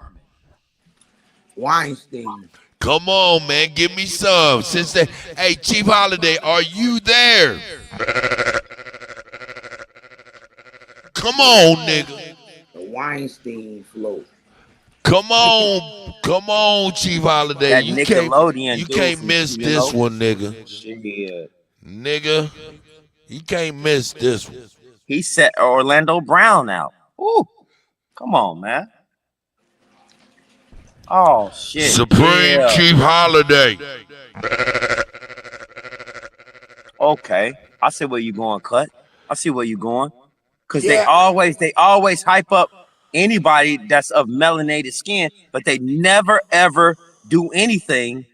Weinstein. Come on, man, give me some. Since they, hey, Chief Holiday, are you there? Come on, nigga. The Weinstein float. Come on, Chief Holiday. That You Nickelodeon can't miss this one, nigga. Shit. Nigga, you can't miss this one. He set Orlando Brown out. Ooh, come on, man. Oh shit. Supreme Chief Holiday. Okay, I see where you going, Cut. I see where you going. Cause they always hype up anybody that's of melanated skin, but they never ever do anything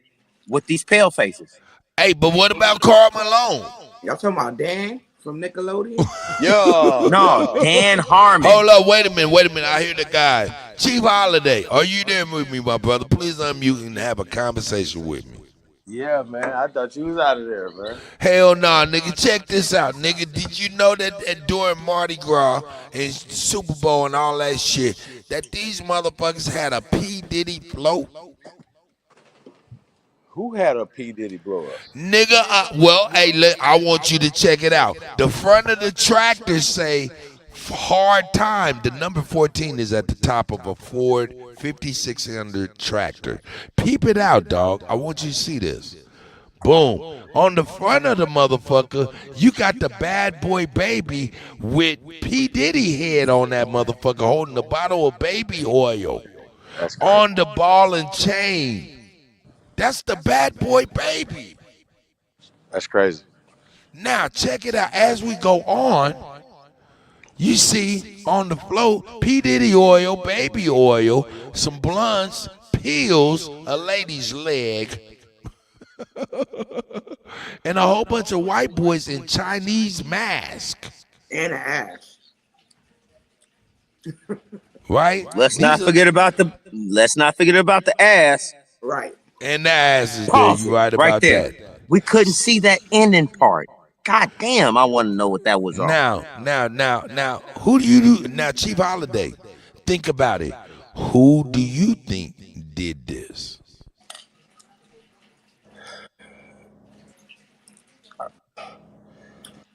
with these pale faces. Hey, but what about Karl Malone? Y'all talking about Dan from Nickelodeon? No, Dan Harmon. Hold up, wait a minute. I hear the guy. Chief Holiday, are you there with me, my brother? Please unmute and have a conversation with me. Yeah, man. I thought you was out of there, man. Hell nah, nigga. Check this out, nigga. Did you know that during Mardi Gras and Super Bowl and all that shit, that these motherfuckers had a P. Diddy float? Who had a P. Diddy blow up? Nigga, I want you to check it out. The front of the tractor say hard time. The number 14 is at the top of a Ford 5600 tractor. Peep it out, dog. I want you to see this. Boom. On the front of the motherfucker, you got the bad boy baby with P. Diddy head on that motherfucker holding a bottle of baby oil on the ball and chain. That's the bad boy baby. That's crazy. Now, check it out. As we go on, you see on the float, P. Diddy oil, baby oil, some blunts, pills, a lady's leg. And a whole bunch of white boys in Chinese masks. And an ass. Right? Let's These not are forget about the ass. Right. and the ass is there. Pause You it right right about there. that. We couldn't see that ending part. God damn, I want to know what that was all. Now, who do you do now, Chief Holiday? Think about it. Who do you think did this?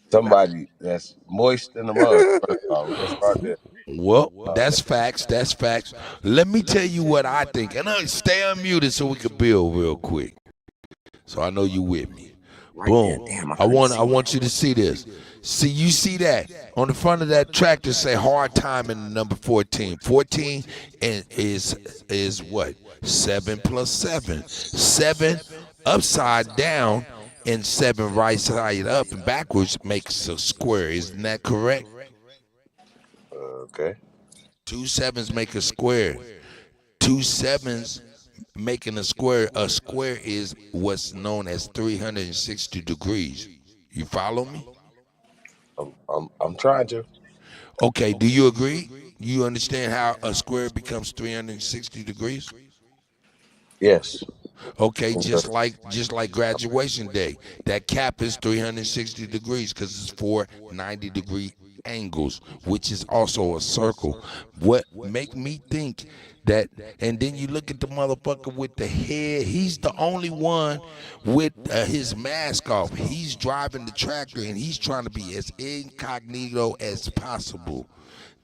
Somebody that's moist in the mud. First of all, let's start there. Well, that's facts. That's facts. Let me tell you what I think. And stay unmuted so we can build real quick. So I know you with me. Right there. Boom. Damn, I want you to see this. See, you see that on the front of that tractor say hard time in the number 14. 14 and is what? 7 plus 7. 7 upside down and 7 right side up and backwards makes a square. Isn't that correct? Okay. 2 sevens make a square. 2 sevens making a square. A square is what's known as 360 degrees. You follow me? I'm trying to. Okay, do you agree? You understand how a square becomes 360 degrees? Yes. Okay, Okay. just like graduation day. That cap is 360 degrees because it's 4 90-degree angles, which is also a circle. What make me think that, and then you look at the motherfucker with the head, he's the only one with his mask off. He's driving the tractor and he's trying to be as incognito as possible.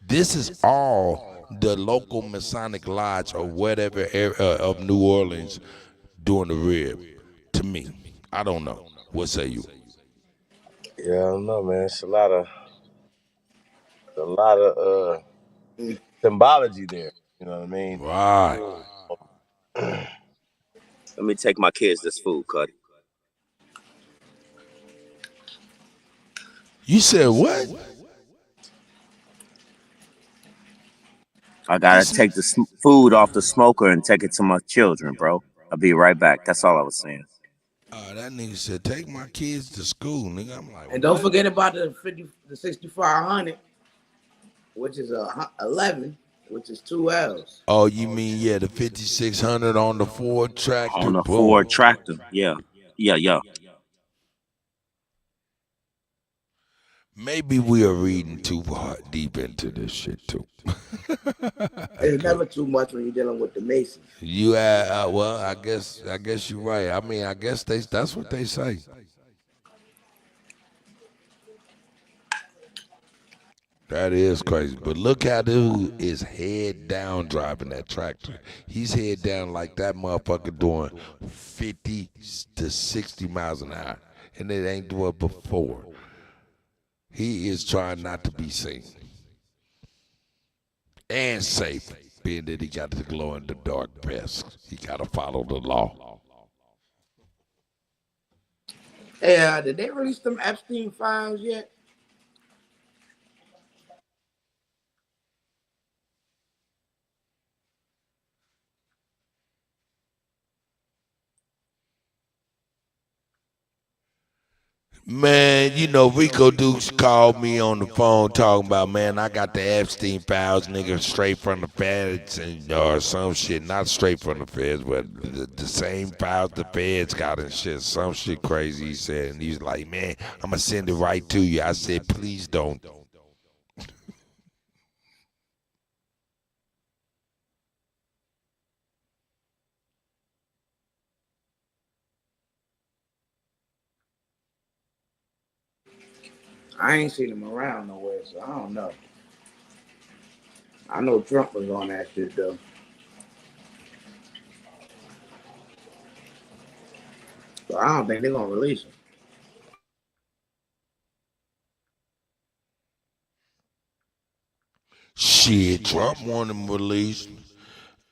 This is all the local Masonic Lodge or whatever of New Orleans doing the rib. To me, I don't know. What say you? Yeah, I don't know, man. It's a lot of symbology there. You know what I mean? Right. Let me take my kids this food, Cuddy. You said what? I gotta take the food off the smoker and take it to my children, bro. I'll be right back. That's all I was saying. That nigga said, take my kids to school, nigga. I'm like, And don't forget about the 6500, which is 11, which is 2 L's. oh, you mean, yeah, the 5600 on the Ford tractor? On the Boom. Ford tractor. Yeah. Maybe we are reading too deep into this shit, too. It's never too much when you're dealing with the Masons. You well, I guess you're right. I mean, I guess that's what they say. That is crazy. But look how dude is head down driving that tractor. He's head down like that motherfucker doing 50 to 60 miles an hour. And it ain't doing before. He is trying not to be seen. And safe, being that he got the glow in the dark vest. He got to follow the law. Hey, did they release them Epstein files yet? Man, you know, Rico Dukes called me on the phone talking about, man, I got the Epstein files, nigga, straight from the feds and or some shit. Not straight from the feds, but the same files the feds got and shit. Some shit crazy, he said. And he's like, man, I'm going to send it right to you. I said, please don't. I ain't seen him around nowhere, so I don't know. I know Trump was on that shit, though. So I don't think they're going to release him. Shit, Trump want him released.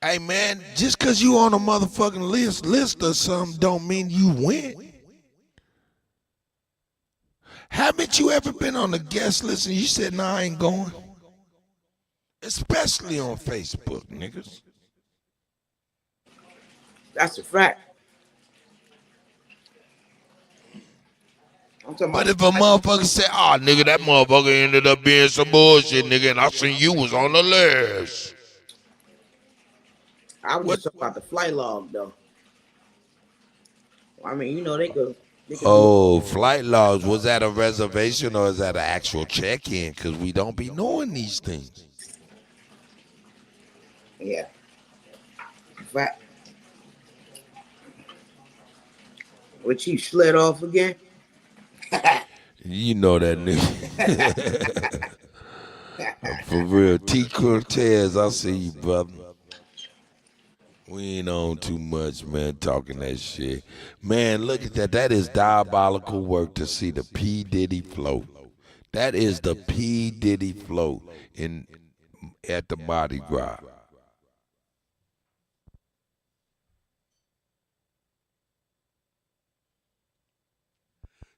Hey, man, just because you on a motherfucking list or something don't mean you win. Haven't you ever been on a guest list and you said, nah, I ain't going? Especially on Facebook, niggas. That's a fact. I'm talking But about. if a motherfucker say, "Oh, nigga, that motherfucker ended up being some bullshit, nigga, and I seen you was on the list." I was What? just talking about the flight log though. I mean, they could do. Oh, flight logs. Was that a reservation or is that an actual check-in? Because we don't be knowing these things. Yeah. Fact. What Chief slid off again? You know that nigga. For real. T. Cortez, I see you, brother. We ain't on too much, man, talking that shit. Man, look at that. That is diabolical work to see the P. Diddy float. That is the P. Diddy float at the Mardi Gras.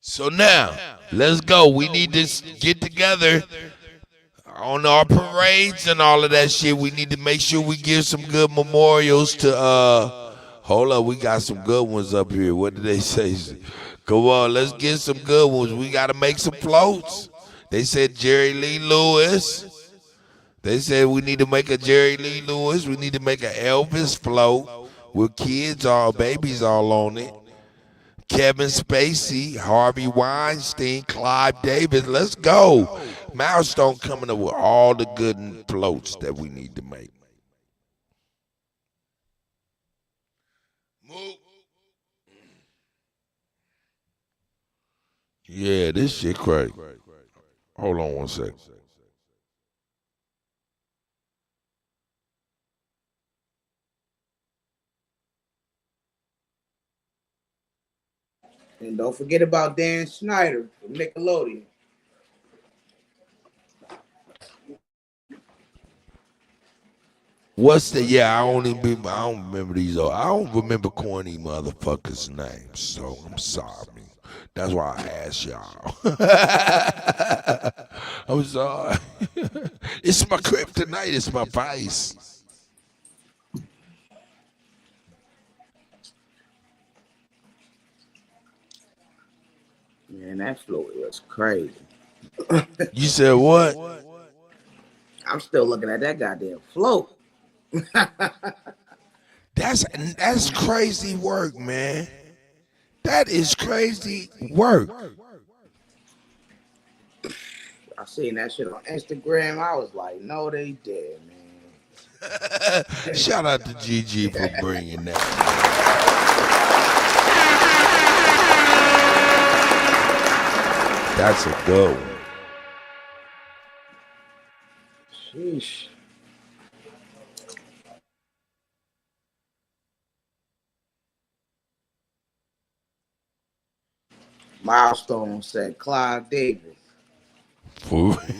So now, let's go. We need to get together on our parades and all of that shit. We need to make sure we give some good memorials to hold up, we got some good ones up here. What did they say? Come on, let's get some good ones. We gotta make some floats. They said Jerry Lee Lewis. They said we need to make a Jerry Lee Lewis. We need to make an Elvis float with babies all on it. Kevin Spacey, Harvey Weinstein, Clive Davis. Let's go. Milestone coming up with all the good floats that we need to make. Yeah, this shit crazy. Hold on one second. And don't forget about Dan Snyder from Nickelodeon. What's the I don't remember these. I don't remember corny motherfuckers' names. So I'm sorry. That's why I asked y'all. I'm sorry. It's my kryptonite. It's my vice. Man, that float was crazy. You said what? I'm still looking at that goddamn float. That's crazy work, man. That is crazy work. I seen that shit on Instagram. I was like, no, they did, man. Shout out to GG for bringing that. That's a good one. Sheesh. Milestone said Clive Davis.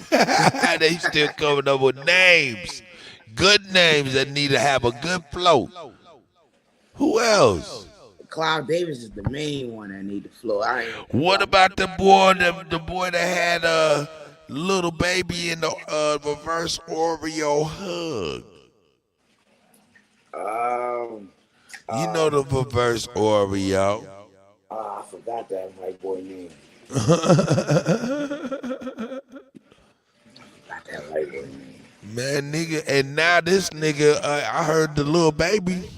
They still coming up with names. Good names that need to have a good float. Who else? Clive Davis is the main one that need to float. What about the boy that had a little baby in the reverse Oreo hug? You know the reverse Oreo. I forgot that white boy name. Man, nigga, and now this nigga, I heard the little baby.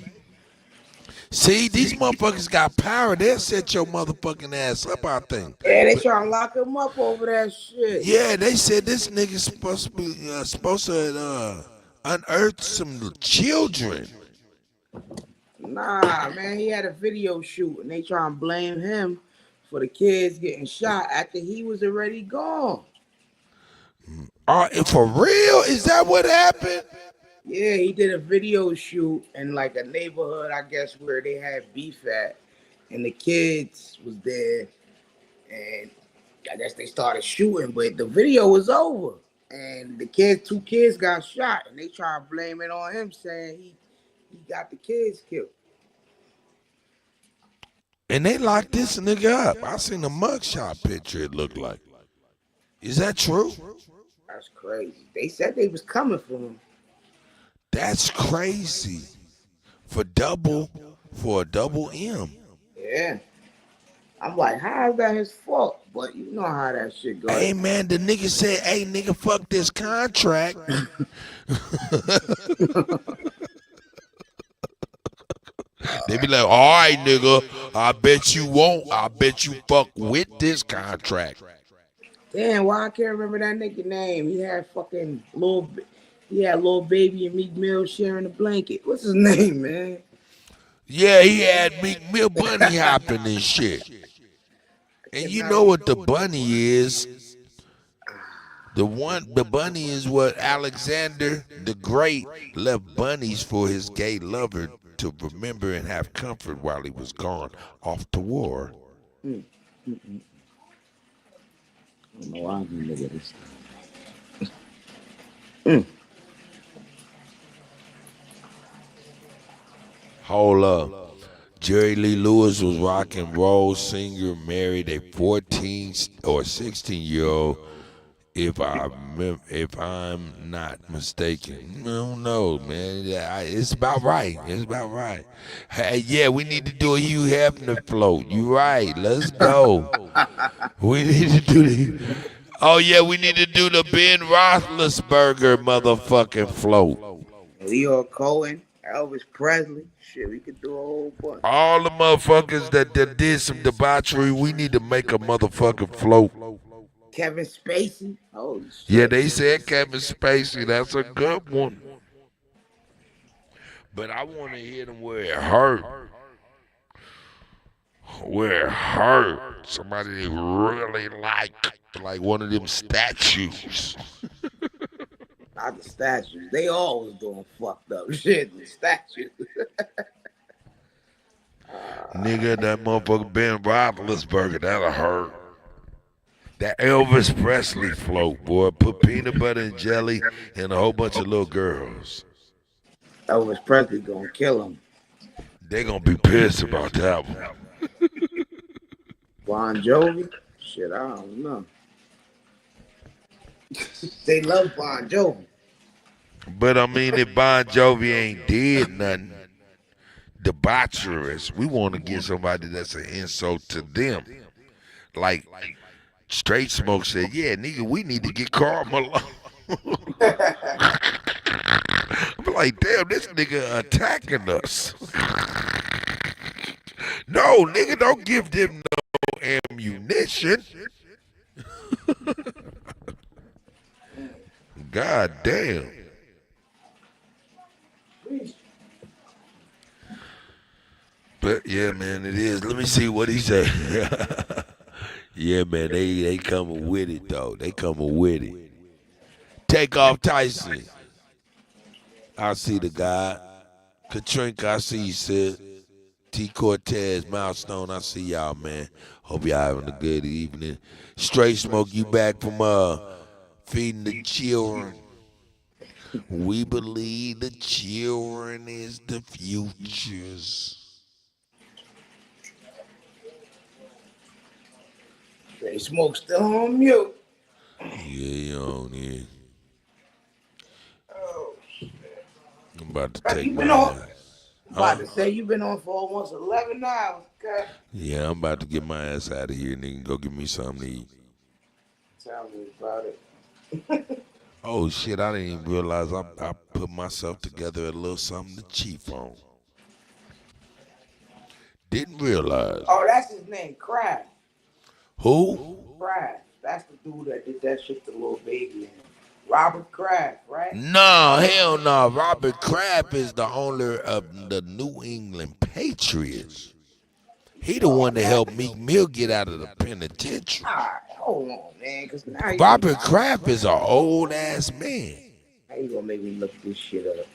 See, these motherfuckers got power. They'll set your motherfucking ass up, I think. Yeah, they trying to lock him up over that shit. Yeah, they said this nigga's supposed to unearth some children. Nah, man, he had a video shoot, and they trying to blame him for the kids getting shot after he was already gone. For real? Is that what happened? Yeah, he did a video shoot in like a neighborhood, I guess, where they had beef at, and the kids was there, and I guess they started shooting, but the video was over, and two kids got shot, and they try to blame it on him, saying he got the kids killed. And they locked this nigga up. I seen a mugshot picture, it looked like. Is that true? That's crazy. They said they was coming for him. That's crazy. For a double M. Yeah. I'm like, how is that his fault? But you know how that shit goes. Hey man, the nigga said, "Hey nigga, fuck this contract." They be like, "All right, nigga, I bet you won't. I bet you fuck with this contract." Damn, why I can't remember that nigga name? He had fucking he had little baby and Meek Mill sharing a blanket. What's his name, man? Yeah, he had Meek Mill bunny hopping and shit. And you know what the bunny is? The bunny is what Alexander the Great left bunnies for his gay lover to remember and have comfort while he was gone off to war. I don't know why I'm gonna look at this. Hold up. Jerry Lee Lewis was rock and roll singer, married a 14 or 16-year-old, if I'm not mistaken. I don't know, man. It's about right. It's about right. Hey, yeah, we need to do a Hugh Hefner float. You right. Let's go. We need to do the. Oh yeah, we need to do the Ben Roethlisberger motherfucking float. Leo Cohen, Elvis Presley. Shit, we could do a whole bunch. All the motherfuckers that did some debauchery, we need to make a motherfucking float. Kevin Spacey. Holy shit. Yeah, they said Kevin Spacey. That's a good one. But I want to hit him where it hurt. Where it hurt. Somebody they really like one of them statues. Not the statues. They always doing fucked up shit. The statues. Nigga, that motherfucker Ben Roethlisberger, that'll hurt. That Elvis Presley float, boy. Put peanut butter and jelly and a whole bunch of little girls. Elvis Presley gonna kill him. They gonna be pissed about that one. Bon Jovi? Shit, I don't know. They love Bon Jovi. But I mean, if Bon Jovi ain't did nothing debaucherous, we want to get somebody that's an insult to them. Like Straight Smoke said, yeah, nigga, we need to get Karl Malone. I'm like, damn, this nigga attacking us. No, nigga, don't give them no ammunition. God damn. But yeah, man, it is. Let me see what he said. Yeah, man, they coming with it though. They coming with it. Take off Tyson. I see the guy. Katrinka, I see you, sis. T. Cortez, Milestone, I see y'all, man. Hope y'all having a good evening. Straight Smoke, you back from feeding the children. We believe the children is the futures. Straight Smoke still on mute. Yeah, you on here. Oh, shit. I'm about to take my ass. About to say you've been on for almost 11 hours, okay? Yeah, I'm about to get my ass out of here, nigga. Go get me something to eat. Tell me about it. Oh, shit, I didn't even realize I put myself together a little something to chief on. Didn't realize. Oh, that's his name, Kraft. Who? Kraft. That's the dude that did that shit to Lil Baby and Robert Kraft, right? No, hell no. Robert Kraft is the owner of the New England Patriots. He the one that helped Meek Mill get out of the penitentiary. All right, hold on, man, because now Robert Kraft is an old ass man. How you gonna make me look this shit up?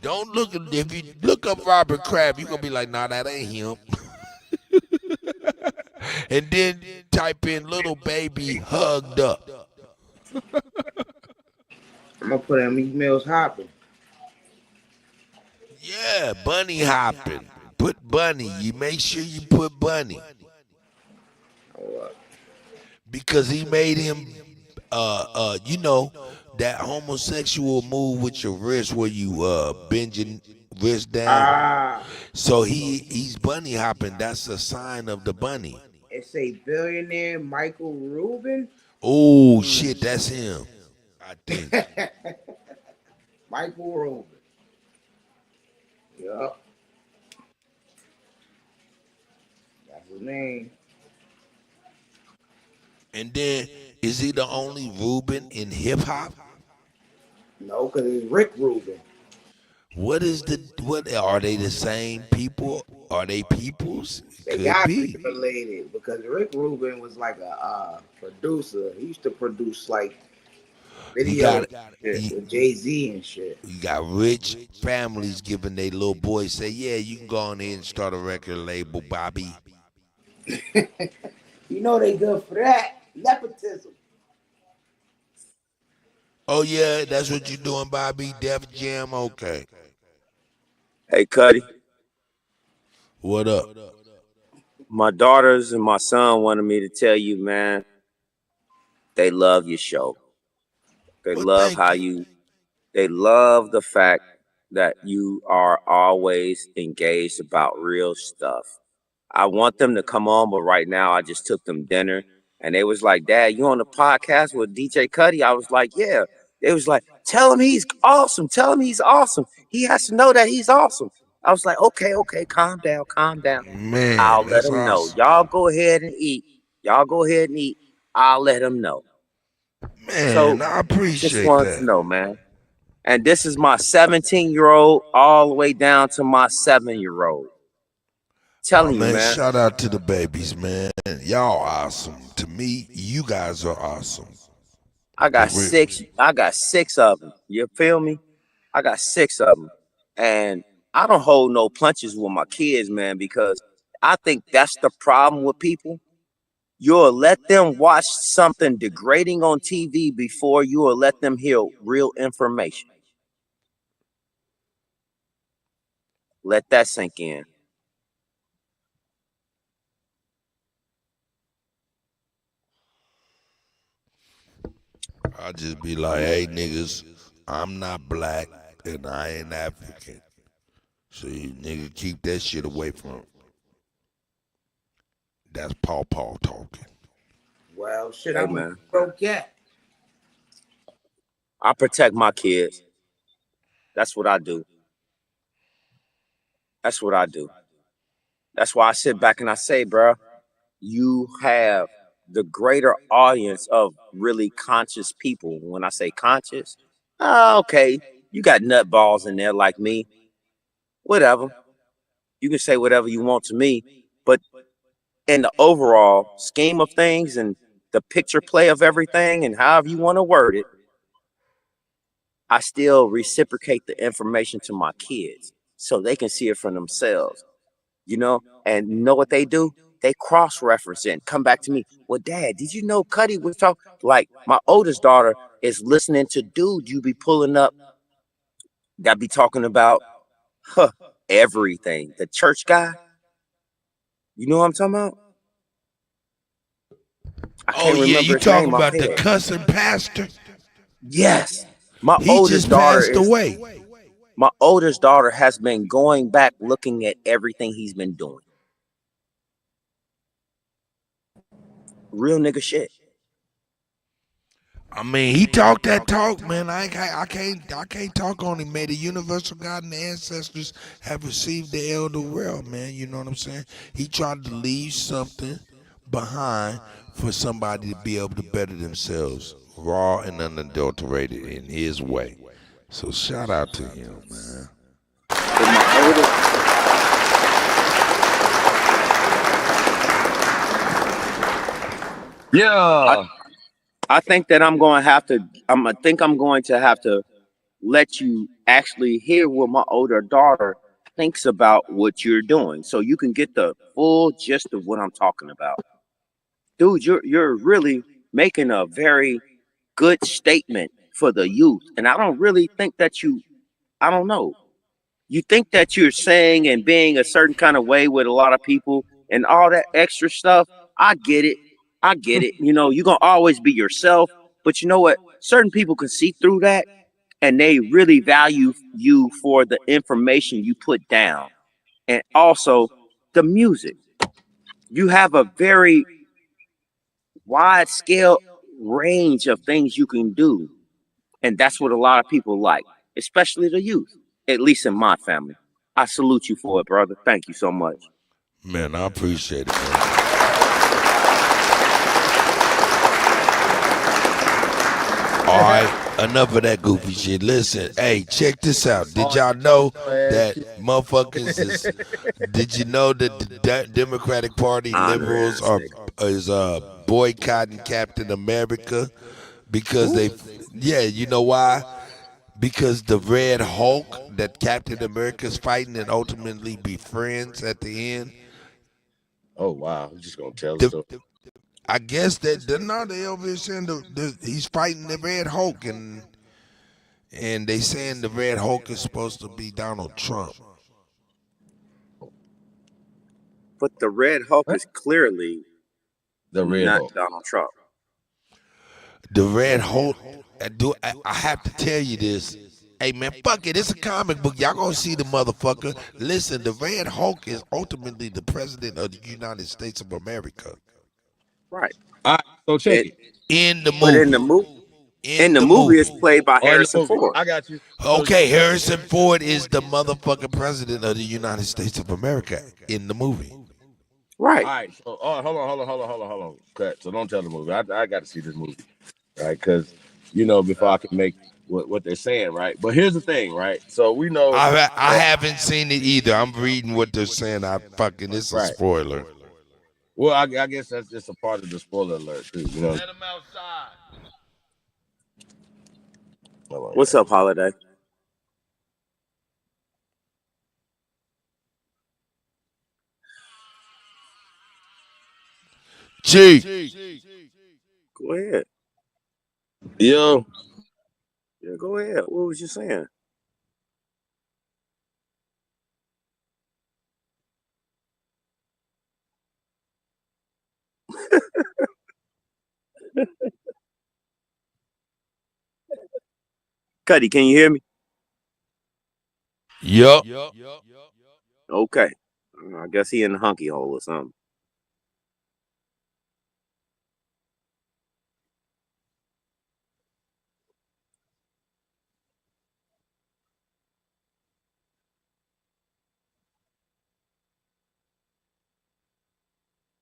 Don't look at, if you look up Robert Kraft, you gonna be like, nah, that ain't him. And then type in little baby hugged up. I'm gonna put in Meek Mill's hopping. Yeah, bunny hopping. Put bunny. You make sure you put bunny. Because he made him you know, that homosexual move with your wrist where you bend wrist down. Ah, So he's bunny hopping. That's a sign of the bunny. it's a billionaire Michael Rubin. Oh shit, that's him. I think. Michael Rubin. Yup, that's his name. And then is he the only Rubin in hip hop? No, because it's Rick Rubin. What are they the same people? Are they peoples? It They could got to be be. related because Rick Rubin was like a producer. He used to produce like He videos got he, with Jay Z and shit. you got rich families giving their little boys say, yeah, you can go on here and start a record label, Bobby. You know they good for that nepotism. Oh yeah, that's what you doing, Bobby. Def Jam, okay. Hey, Cuddy, What up? my daughters and my son wanted me to tell you, man, they love your show. They Well, love thank how you. they love the fact that you are always engaged about real stuff. I want them to come on, but right now I just took them dinner and they was like, Dad, you on the podcast with DJ Cuddy? I was like, yeah. They was like, tell him he's awesome. Tell him he's awesome. He has to know that he's awesome. I was like, okay, calm down, calm down. Man, I'll let that's him know. awesome. Y'all go ahead and eat. Y'all go ahead and eat. I'll let him know. So Man, I just appreciate wanted to that. know, man. And this is my 17-year-old all the way down to my 7-year-old. Oh Telling you, man, man. shout out to the babies, man. Y'all awesome. To me, you guys are awesome. I For got real. six. I got 6 of them. You feel me? I got 6 of them, and I don't hold no punches with my kids, man, because I think that's the problem with people. You'll let them watch something degrading on TV before you will let them hear real information. Let that sink in. I just be like, hey niggas, I'm not black and I ain't African. So you nigga keep that shit away from. That's Paw Paw talking. Well, shit, Hey, I'm a man, broke cat. I protect my kids. That's what I do. That's what I do. That's why I sit back and I say, bro, you have the greater audience of really conscious people. When I say conscious, okay, you got nutballs in there like me. Whatever. You can say whatever you want to me. But in the overall scheme of things and the picture play of everything and however you want to word it, I still reciprocate the information to my kids so they can see it for themselves. And you know what they do? They cross-reference and come back to me. Well, Dad, did you know Cuddy was talking? Like my oldest daughter is listening to dude you be pulling up that be talking about huh, everything. The church guy, you know what I'm talking about? I Oh can't yeah, remember you his talking name about the offhand. cussing pastor? Yes, my He oldest just daughter passed is. away. My oldest daughter has been going back looking at everything he's been doing. Real nigga shit. I mean, he talked that talk, man. I can't talk on him. May the universal God and the ancestors have received the elder realm, man. You know what I'm saying? He tried to leave something behind for somebody to be able to better themselves, raw and unadulterated in his way. So shout out to him, man. But my oldest, I, Yeah. I think that I think I'm going to have to let you actually hear what my older daughter thinks about what you're doing so you can get the full gist of what I'm talking about. Dude, you're really making a very good statement for the youth. And I don't really think that I don't know. You think that you're saying and being a certain kind of way with a lot of people and all that extra stuff. I get it. I get it. You're going to always be yourself. But you know what? Certain people can see through that and they really value you for the information you put down, and also the music. You have a very wide scale range of things you can do, and that's what a lot of people like, especially the youth, at least in my family. I salute you for it, brother. Thank you so much. Man, I appreciate it, man. All right, enough of that goofy shit. Listen, hey, check this out. Did y'all know that motherfuckers is? Did you know that the Democratic Party liberals is boycotting Captain America because they? Yeah, you know why? Because the Red Hulk that Captain America's fighting and ultimately be friends at the end. Oh wow, I'm just gonna tell the story. I guess that no, they over here saying he's fighting the Red Hulk and they saying the Red Hulk is supposed to be Donald Trump. But the Red Hulk is clearly the Red not Hulk. Donald Trump. The Red Hulk. I have to tell you this. Hey man, fuck it. It's a comic book. Y'all gonna see the motherfucker. Listen, the Red Hulk is ultimately the president of the United States of America. Right. All right, so check it. In the But movie. in the movie, it's played by Harrison Ford. I got you. Okay, Harrison Ford is the motherfucking president of the United States of America in the movie. Right. All right. So, hold on. Cut. So don't tell the movie. I got to see this movie, right? Because before I can make what they're saying, right? But here's the thing, right? So we know I haven't seen it either. I'm reading what they're saying. It's a spoiler. Well, I guess that's just a part of the spoiler alert too. Let him outside. What's up, Holiday? G. Go ahead. Yo. Yeah, go ahead. What was you saying? Cuddy, can you hear me? Yup. Okay. I guess he in the hunky hole or something.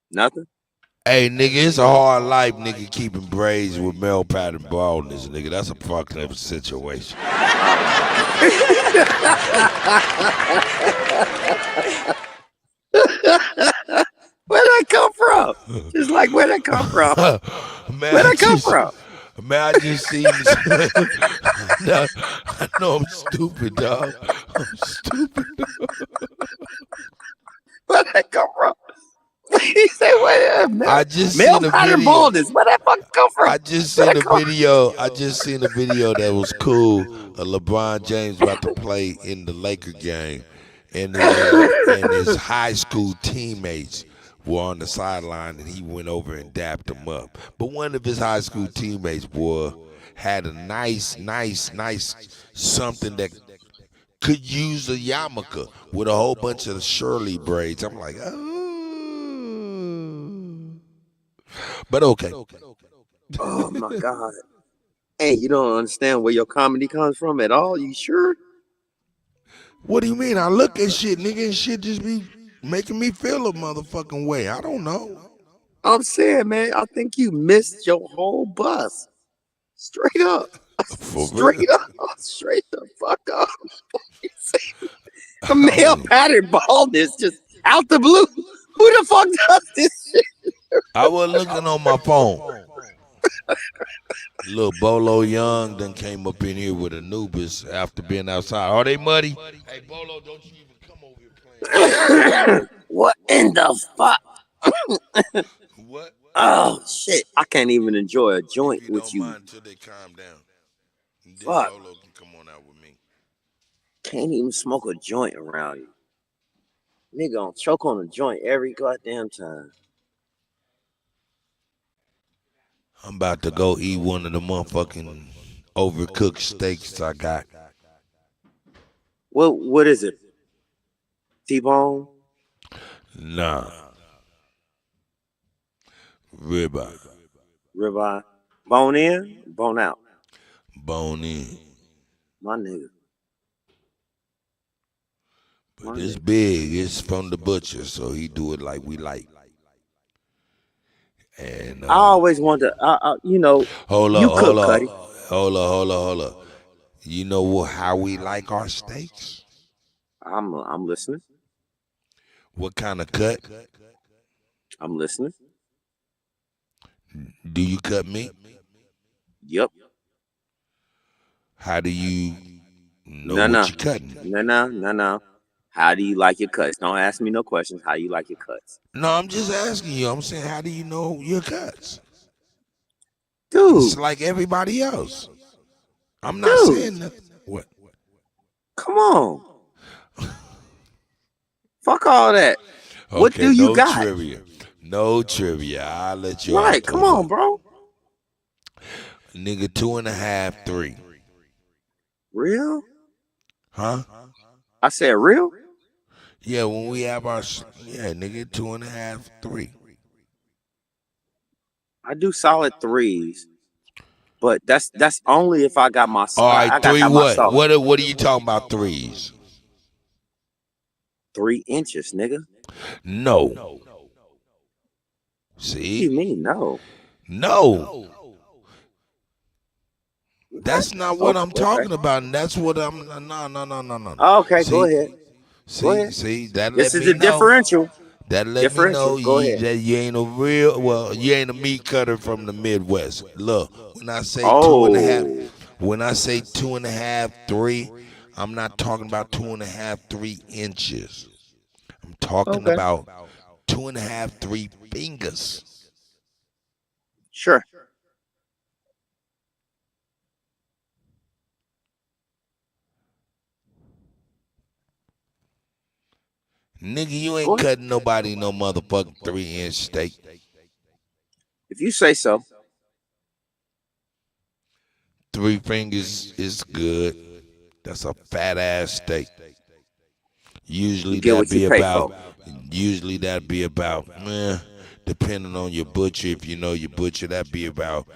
Nothing? Hey, nigga, it's a hard life, nigga, keeping braids with male pattern baldness, nigga. That's a fucking up situation. Where'd that come from? Just like, where'd that come from? Man, Where'd that come from? Man, I just seen this. I know I'm stupid, dog. I'm stupid. Where'd that come from? He said, I just male seen a pattern video. baldness. Where'd that fucking come from? I just seen a video that was cool of LeBron James about to play in the Laker game, and his high school teammates were on the sideline, and he went over and dapped them up. But one of his high school teammates, had a nice something that could use a yarmulke with a whole bunch of Shirley braids. I'm like, oh. But okay. Oh my God. Hey, you don't understand where your comedy comes from at all? You sure? What do you mean? I look at shit, nigga, and shit just be making me feel a motherfucking way. I don't know. I'm saying, man, I think you missed your whole bus. Straight up. Straight the fuck up. A male pattern baldness just out the blue. Who the fuck does this shit? I was looking on my phone. Little Bolo Young done came up in here with Anubis after being outside. Are they muddy? Hey, Bolo, don't you even come over here playing. What in the fuck? What? Oh, shit. I can't even enjoy a joint with you. Until they calm down. And then Fuck. Bolo can come on out with me. Can't even smoke a joint around you. Nigga gonna choke on a joint every goddamn time. I'm about to go eat one of the motherfucking overcooked steaks I got. What is it? T-bone? Nah. Ribeye. Ribeye? Bone in? Bone out? Bone in. My nigga. But it's big. It's from the butcher, so he do it like we like. And I always wonder, you know, hold you up, cook, Cuddy. hold up. You know how we like our steaks? I'm listening. What kind of cut? I'm listening. Do you cut meat? Yep. How do you know what you're cutting? No. How do you like your cuts? Don't ask me no questions. How you like your cuts? No, I'm just asking you. I'm saying, how do you know your cuts? Dude. It's like everybody else. I'm not saying nothing. What? Come on. Fuck all that. Okay, what do you no got? Trivia. No trivia. I'll let you Right, come on, bro. Nigga, 2.5, 3. Real? Huh? I said real? Yeah, when we have our nigga, 2.5, 3. I do solid 3s, but that's only if I got my. All right, I 3 got what? myself. What are you talking about 3s? 3 inches, nigga. No. See? What do you mean no? No. That's not what I'm talking about, and that's what I'm. No. Okay, go ahead. See, that let This is me the know. differential. That let me know Go ahead. that you ain't you ain't a meat cutter from the Midwest. Look, when I say 2.5, when I say 2.5, 3, I'm not talking about 2.5, 3 inches. I'm talking about 2.5, 3 fingers. Sure. Nigga, you ain't cutting nobody no motherfucking 3-inch steak. If you say so. 3 fingers is good. That's a fat ass steak. Usually that'd be about, depending on your butcher, if you know your butcher, that'd be about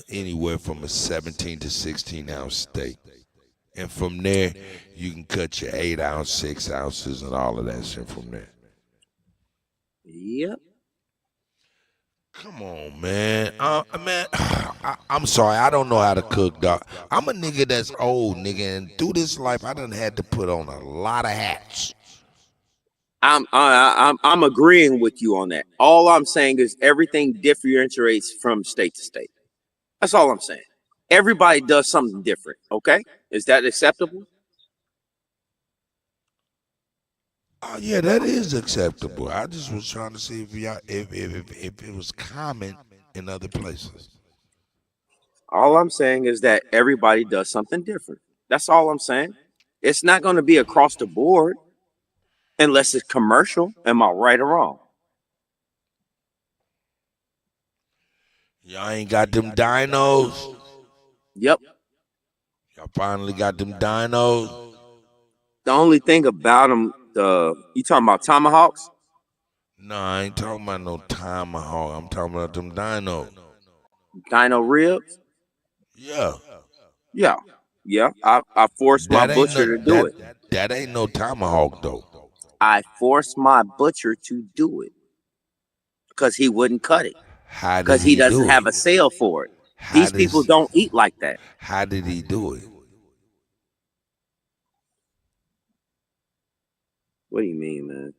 anywhere from a 17 to 16 ounce steak. And from there, you can cut your 8 ounce, 6 ounces, and all of that shit from there. Yep. Come on, man. I'm sorry, I don't know how to cook, dog. I'm a nigga that's old, nigga, and through this life, I done had to put on a lot of hats. I'm agreeing with you on that. All I'm saying is everything differentiates from state to state. That's all I'm saying. Everybody does something different. Okay, is that acceptable? Oh yeah, that is acceptable. I just was trying to see if it was common in other places. All I'm saying is that everybody does something different. That's all I'm saying. It's not going to be across the board unless it's commercial. Am I right or wrong? Y'all ain't got them dinos. Yep. Y'all finally got them dinos. The only thing about them, you talking about tomahawks? No, I ain't talking about no tomahawk. I'm talking about them dinos. Dino ribs? Yeah. I forced my butcher to do it. That ain't no tomahawk though. I forced my butcher to do it because he wouldn't cut it. Because he doesn't have a sale for it. These people don't eat like that. How did he do it? What do you mean, man?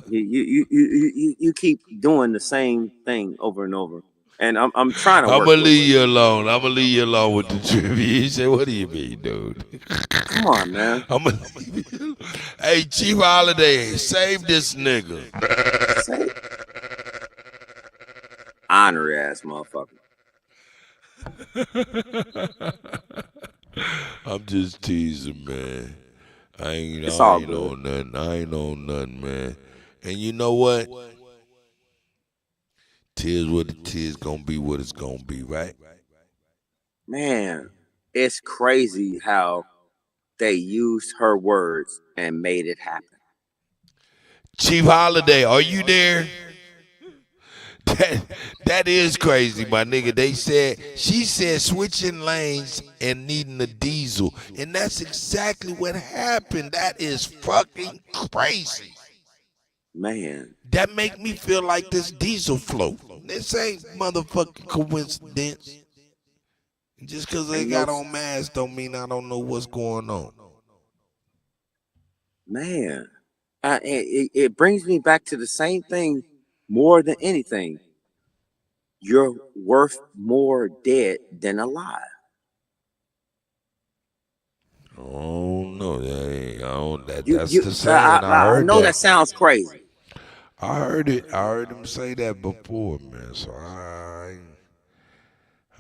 you keep doing the same thing over and over, and I'm trying to. I'm gonna leave you alone. I'm gonna leave you alone with the trivia. He said, "What do you mean, dude?" Come on, man. I'm gonna leave you. Hey, Chief Holiday, save this nigga. Honor ass motherfucker. I'm just teasing, man. I ain't on nothing. I ain't on nothing, man. And you know what? Tis what it is gonna be what it's gonna be, right? Man, it's crazy how they used her words and made it happen. Chief Holiday, are you there? That is crazy, my nigga. She said switching lanes and needing a diesel, and that's exactly what happened. That is fucking crazy. Man, That make me feel like this diesel float. This ain't motherfucking coincidence. Just because they ain't no got on masks don't mean I don't know what's going on. man. It brings me back to the same thing more than anything. You're worth more dead than alive. Oh no, that's the saying. I I heard know that. that sounds crazy. I heard it. I heard him say that before, man. So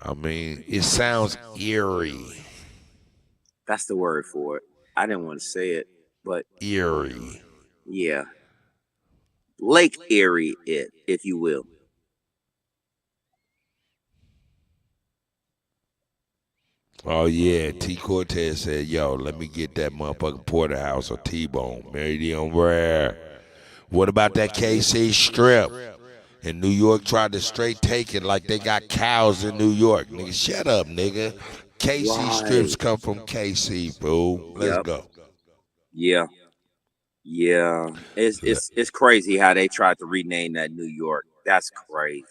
I mean, it sounds eerie. That's the word for it. I didn't want to say it, but Eerie. yeah. Lake Erie, if you will. Oh yeah, T Cortez said, "Yo, let me get that motherfucking porterhouse or T-bone, medium rare." What about that KC strip? In New York, tried to straight take it like they got cows in New York. Nigga, shut up, nigga. KC strips Right. come from KC, boo. Let's Yep. go. Yeah. Yeah. It's crazy how they tried to rename that New York. That's crazy.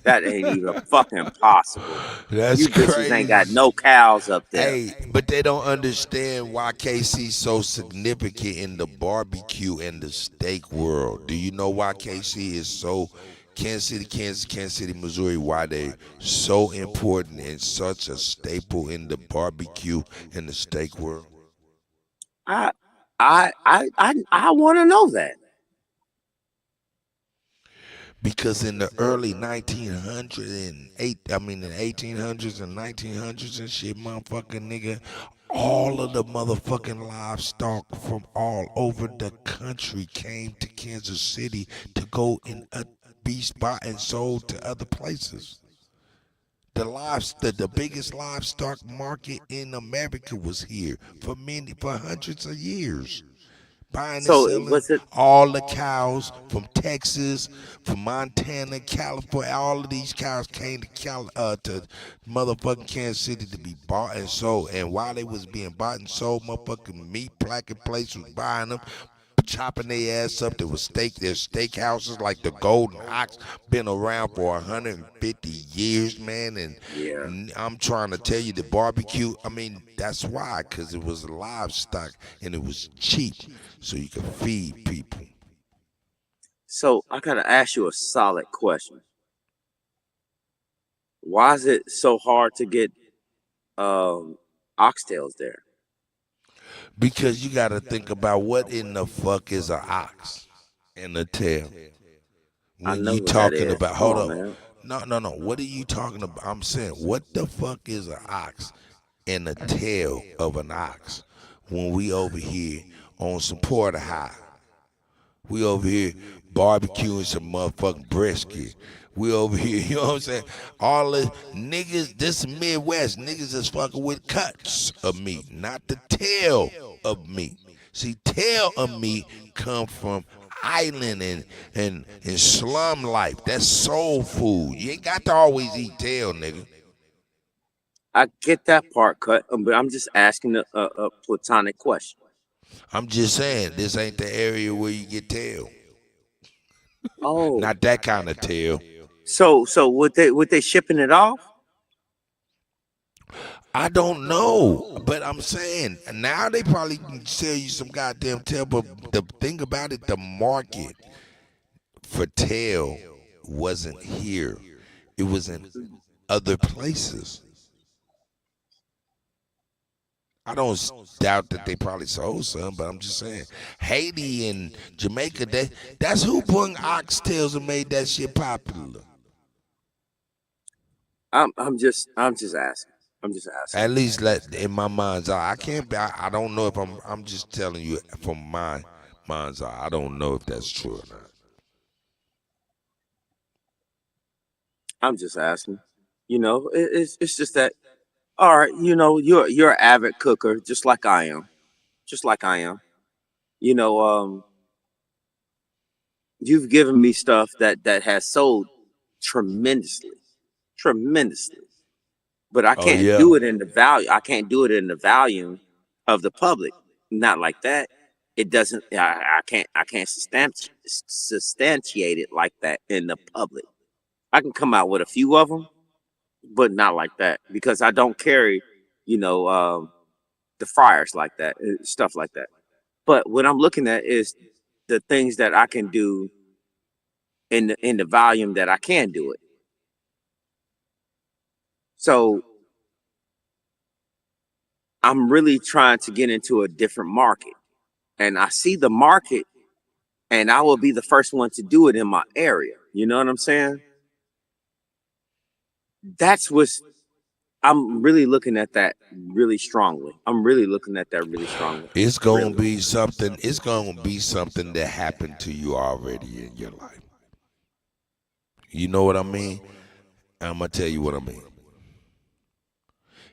That ain't even fucking possible. That's You bitches ain't got crazy. no cows up there. Hey, but they don't understand why KC's so significant in the barbecue and the steak world. Do you know why KC is so Kansas City, Kansas City, Missouri, why they so important and such a staple in the barbecue and the steak world? I want to know that. Because in the early 1800s and 1900s and shit, motherfucking nigga, all of the motherfucking livestock from all over the country came to Kansas City to go and be bought and sold to other places. The biggest livestock market in America was here for hundreds of years. Buying and So selling was it all the cows from Texas, from Montana, California. All of these cows came to motherfucking Kansas City to be bought and sold. And while they was being bought and sold, motherfucking meat packing place was buying them, chopping their ass up. There was there's steakhouses like the Golden Ox, been around for 150 years, man. And Yeah. I'm trying to tell you, the barbecue, I mean, that's why, because it was livestock and it was cheap, so you could feed people. So I gotta ask you a solid question. Why is it so hard to get oxtails there? Because you got to think about what in the fuck is an ox and a tail. I When know you what that talking is. about, Come hold on, up. man. No. What are you talking about? I'm saying, what the fuck is an ox and the tail of an ox? When we over here on some porterhouse, we over here barbecuing some motherfucking brisket. We over here, you know what I'm saying? All the niggas, this Midwest, niggas is fucking with cuts of meat, not the tail of meat. See, tail of meat come from island and slum life. That's soul food. You ain't got to always eat tail, nigga. I get that part cut, but I'm just asking a platonic question. I'm just saying, this ain't the area where you get tail. Oh, Not that kind of tail. so would they shipping it off? I don't know, but I'm saying now they probably can sell you some goddamn tail. But the thing about it, the market for tail wasn't here. It was in other places. I don't doubt that they probably sold some, but I'm just saying Haiti and Jamaica, that's who brought oxtails and made that shit popular. I'm just asking. I'm just asking. At least in my mind's eye. I can't be. I don't know if I'm just telling you from my mind's eye. I don't know if that's true or not. I'm just asking. It's just that All right, you're an avid cooker, just like I am. Just like I am. You know, you've given me stuff that has sold tremendously, tremendously. But I Oh can't yeah. do it in the value. I can't do it in the volume of the public. Not like that. It doesn't. I can't. I can't substantiate it like that in the public. I can come out with a few of them, but not like that because I don't carry, the fryers like that, stuff like that. But what I'm looking at is the things that I can do in the volume that I can do it. So I'm really trying to get into a different market, and I see the market, and I will be the first one to do it in my area. You know what I'm saying? That's what's I'm really looking at that really strongly. I'm really looking at that really strongly. It's gonna Really. be something. It's gonna be something that happened to you already in your life. You know what I mean? I'm gonna tell you what I mean.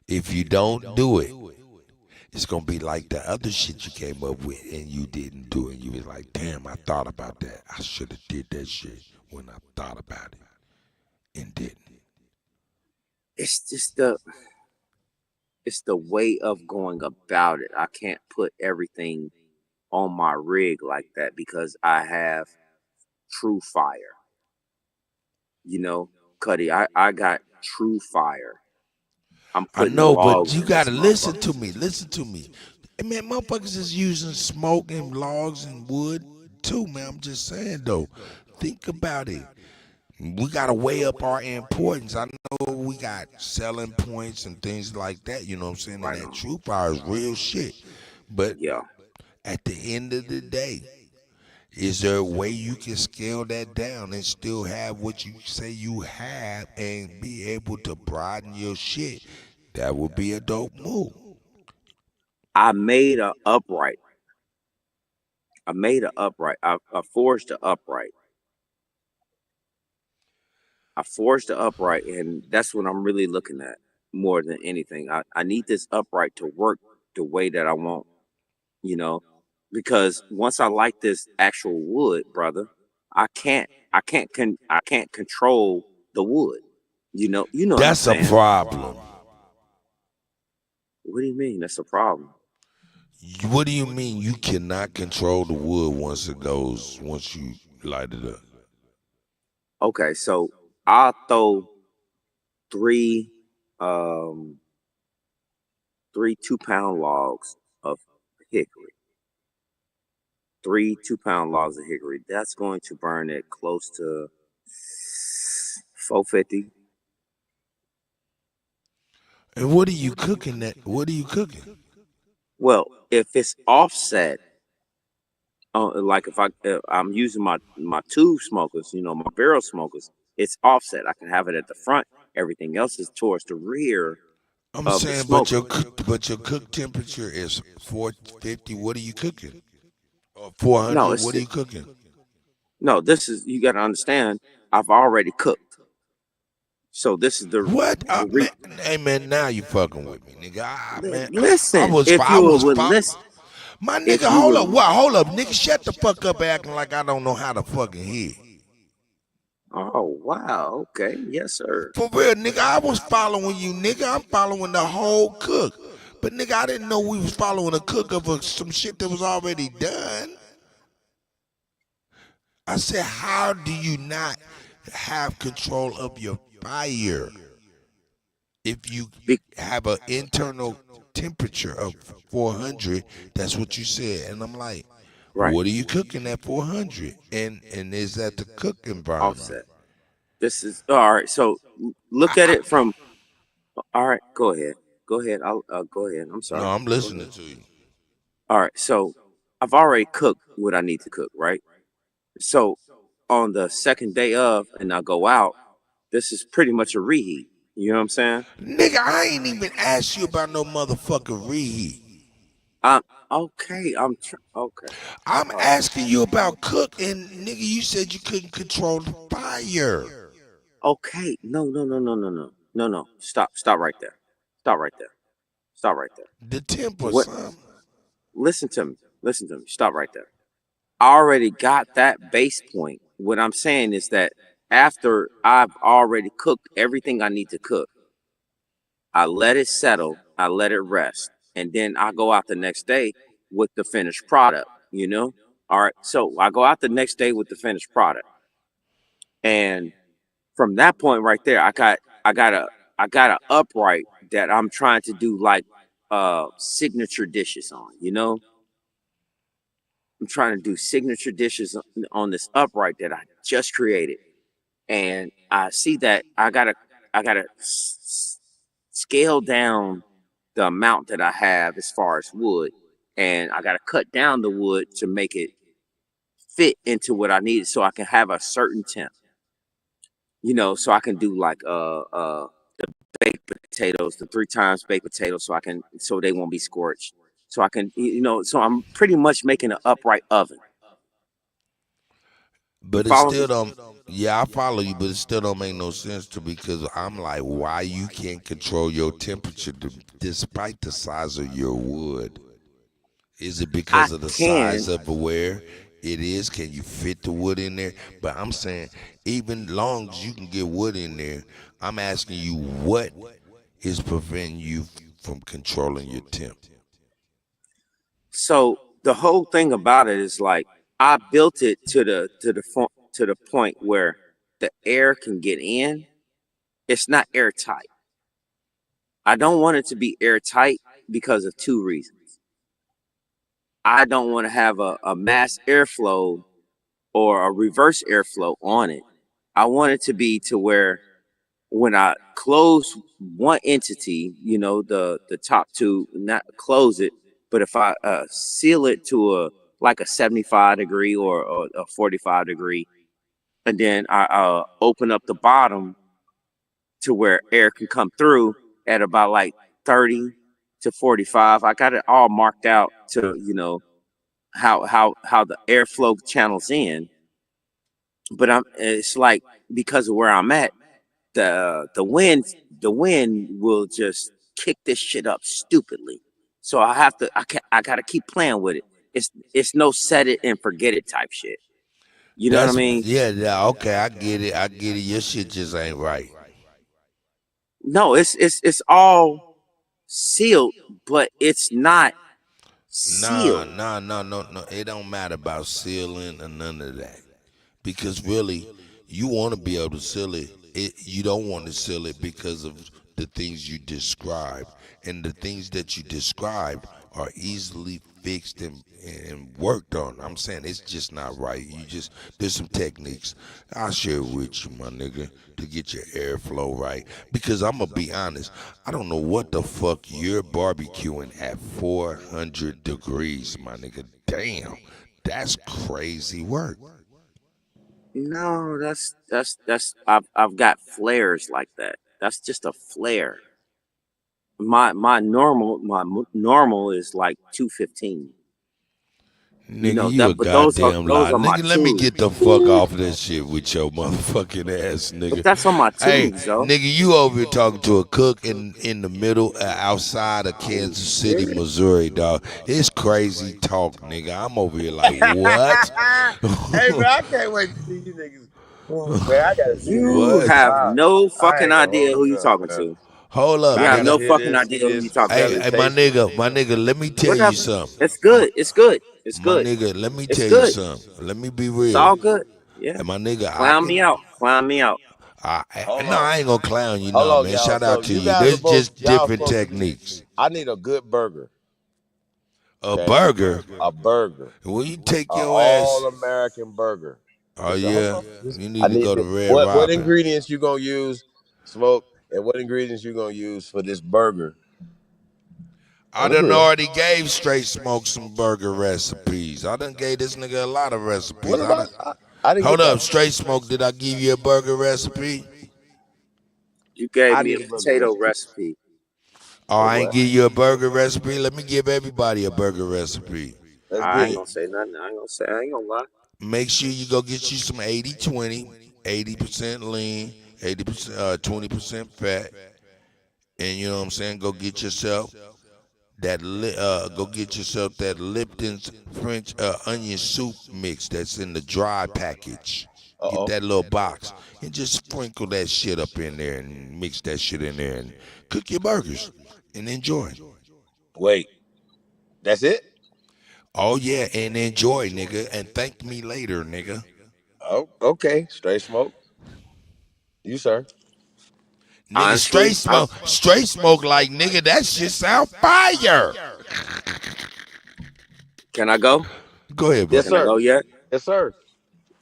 If you don't do it, it's gonna be like the other shit you came up with and you didn't do it. You was like, damn, I thought about that. I should have did that shit when I thought about it and didn't. It's just it's the way of going about it. I can't put everything on my rig like that because I have true fire. Cuddy, I got true fire. I'm I putting know, but logs you in this gotta listen to motherfucker. me. Listen to me. Hey, man, motherfuckers is using smoke and logs and wood too, man. I'm just saying though. Think about it. We gotta weigh up our importance. I know we got selling points and things like that, you know what I'm saying? And Right that on. true fire is real shit. But Yeah. at the end of the day, is there a way you can scale that down and still have what you say you have and be able to broaden your shit? That would be a dope move. I made a upright. I made a upright. I forged a upright. I forged the upright, and that's what I'm really looking at more than anything. I need this upright to work the way that I want, you know, because once I like this actual wood, brother, I can't control the wood. You know what I'm That's a saying? problem. What do you mean? That's a problem. What do you mean you cannot control the wood once you light it up? Okay, so I'll throw three um 3 2-pound logs of hickory. 3 2-pound logs of hickory. That's going to burn it close to 450. And what are you cooking what are you cooking? Well, if it's offset, like if I'm using my tube smokers, my barrel smokers, it's offset. I can have it at the front. Everything else is towards the rear I'm of the saying, but smoker. your cook temperature is 450. What are you cooking? Or No, 400. it's What are you cooking? no. This is you got to understand. I've already cooked, so this is the What? the re- Man, hey man, now you fucking with me, nigga. Man, listen. If I you was would listen, my if nigga. you Hold would, up, what? Hold up, nigga. Shut the fuck up, acting like I don't know how to fucking hear. oh wow, okay, yes sir. For real, nigga. I was following you, nigga. I'm following the whole cook, but nigga, I didn't know we was following a cook of some shit that was already done. I said, how do you not have control of your fire if you Be, have an internal temperature of 400? That's what you said, and I'm like, right, what are you cooking at 400? And is that the cook environment? offset. This is all right. So look at it from. All right, go ahead. Go ahead. I'll go ahead. I'm No, sorry. I'm Go listening ahead. to you. All right. So I've already cooked what I need to cook, right? So on the second day of, and I go out. This is pretty much a reheat. You know what I'm saying? Nigga, I ain't even asked you about no motherfucking reheat. I'm okay. Okay. I'm All right. asking you about cook, and nigga, you said you couldn't control the fire. Okay. No. No. No. No. No. No. No. No. Stop. Stop right there. Stop right there. Stop right there. The temp or What? something. Listen to me. Listen to me. Stop right there. I already got that base point. What I'm saying is that after I've already cooked everything I need to cook, I let it settle, I let it rest, and then I go out the next day with the finished product, you know? All right. So I go out the next day with the finished product. And from that point right there, I got a upright that I'm trying to do like signature dishes on, you know? I'm trying to do signature dishes on this upright that I just created. And I see that I gotta scale down the amount that I have as far as wood, and I gotta cut down the wood to make it fit into what I need, so I can have a certain temp. You know, so I can do like the baked potatoes, the 3 times baked potatoes, so they won't be scorched. So I can, you know, so I'm pretty much making an upright oven. You But it follow still me? don't. Yeah, I follow you, but it still don't make no sense to me because I'm like, why you can't control your temperature despite the size of your wood? Is it I because of the size can. of where it is? Can you fit the wood in there? But I'm saying, even long as you can get wood in there, I'm asking you what is preventing you from controlling your temp. So the whole thing about it is like I built it to the point where the air can get in. It's not airtight. I don't want it to be airtight because of 2 reasons. I don't want to have a mass airflow or a reverse airflow on it. I want it to be to where when I close one entity, you know, the top two, not close it, but if I seal it to a like a 75 degree or a 45 degree, and then I open up the bottom to where air can come through at about like 30 to 45. I got it all marked out to, you know, how the airflow channels in, but it's like because of where I'm at, the wind will just kick this shit up stupidly. So I gotta keep playing with it. It's no set it and forget it type shit. You know what I That's mean? yeah, okay, I get it. I get it. Your shit just ain't right. No, it's all sealed, but it's not Nah, sealed. nah, no, no, no. It don't matter about sealing or none of that. Because really, you want to be able to seal it. You don't want to seal it because of the things you described. And the things that you described are easily fixed and worked on. I'm saying it's just not right. There's some techniques I'll share with you, my nigga, to get your airflow right. Because I'm going to be honest, I don't know what the fuck you're barbecuing at 400 degrees, my nigga. Damn, that's crazy work. No, that's I've got flares like that. That's just a flare. My normal is like 215. You Nigga, know you that, a but goddamn those lie. are my Nigga, let me tools. get the fuck off of that shit with your motherfucking ass, But nigga. that's on my Hey, tools, though. nigga, you over here talking to a cook in the middle outside of Kansas City, Missouri, dog. It's crazy talk, nigga. I'm over here like, what? Hey man, I can't wait to see you niggas. Oh, man, I gotta see this. You What? have no I fucking ain't gonna idea hold who you you up, talking man. to. Hold up, You I have gotta no nigga. hear fucking this, idea see who you this talking to. Hey, presentation. my nigga, let me tell you Whatever. something. It's good. It's good. It's My good. nigga, let me It's tell you good. something. Let me be It's real. all good. Yeah. And my nigga, Clown me out. Clown me out. Hold no, on. I ain't gonna clown you, Hold no, on, man. y'all. Shout So out to you you. guys are There's supposed just y'all different supposed to be techniques. I need a good burger. A Okay? burger. A burger. Will you take A your ass? all American burger. Oh Listen, hold yeah, on. you I need to need go to to, Red what Robin. ingredients you gonna use, Smoke, and what ingredients you gonna use for this burger I on the done grill. already gave Straight Smoke some burger recipes. I done gave this nigga a lot of What recipes. about I didn't Hold get up, that. Straight Smoke. Did I give you a burger recipe? You gave I me a need a burger potato recipe. recipe. Oh, Say I ain't what? give you a burger recipe. Let me give everybody a burger recipe. Let's I get ain't it. gonna say nothing. I ain't gonna lie. Make sure you go get you some 80-20, 80% lean, 80%, 20% fat, And you know what I'm saying? Go get yourself that Lipton's French onion soup mix that's in the dry package. Get Uh-oh. that little box and just sprinkle that shit up in there and mix that shit in there and cook your burgers and enjoy. Wait, that's it? Oh yeah, and enjoy, nigga, and thank me later, nigga. Oh, okay. Straight smoke. You, sir. Nigga, Honestly, straight smoke like nigga, that shit sound fire. can I go? Go ahead, bro. Yes, Can I sir. go yet? Yes, sir.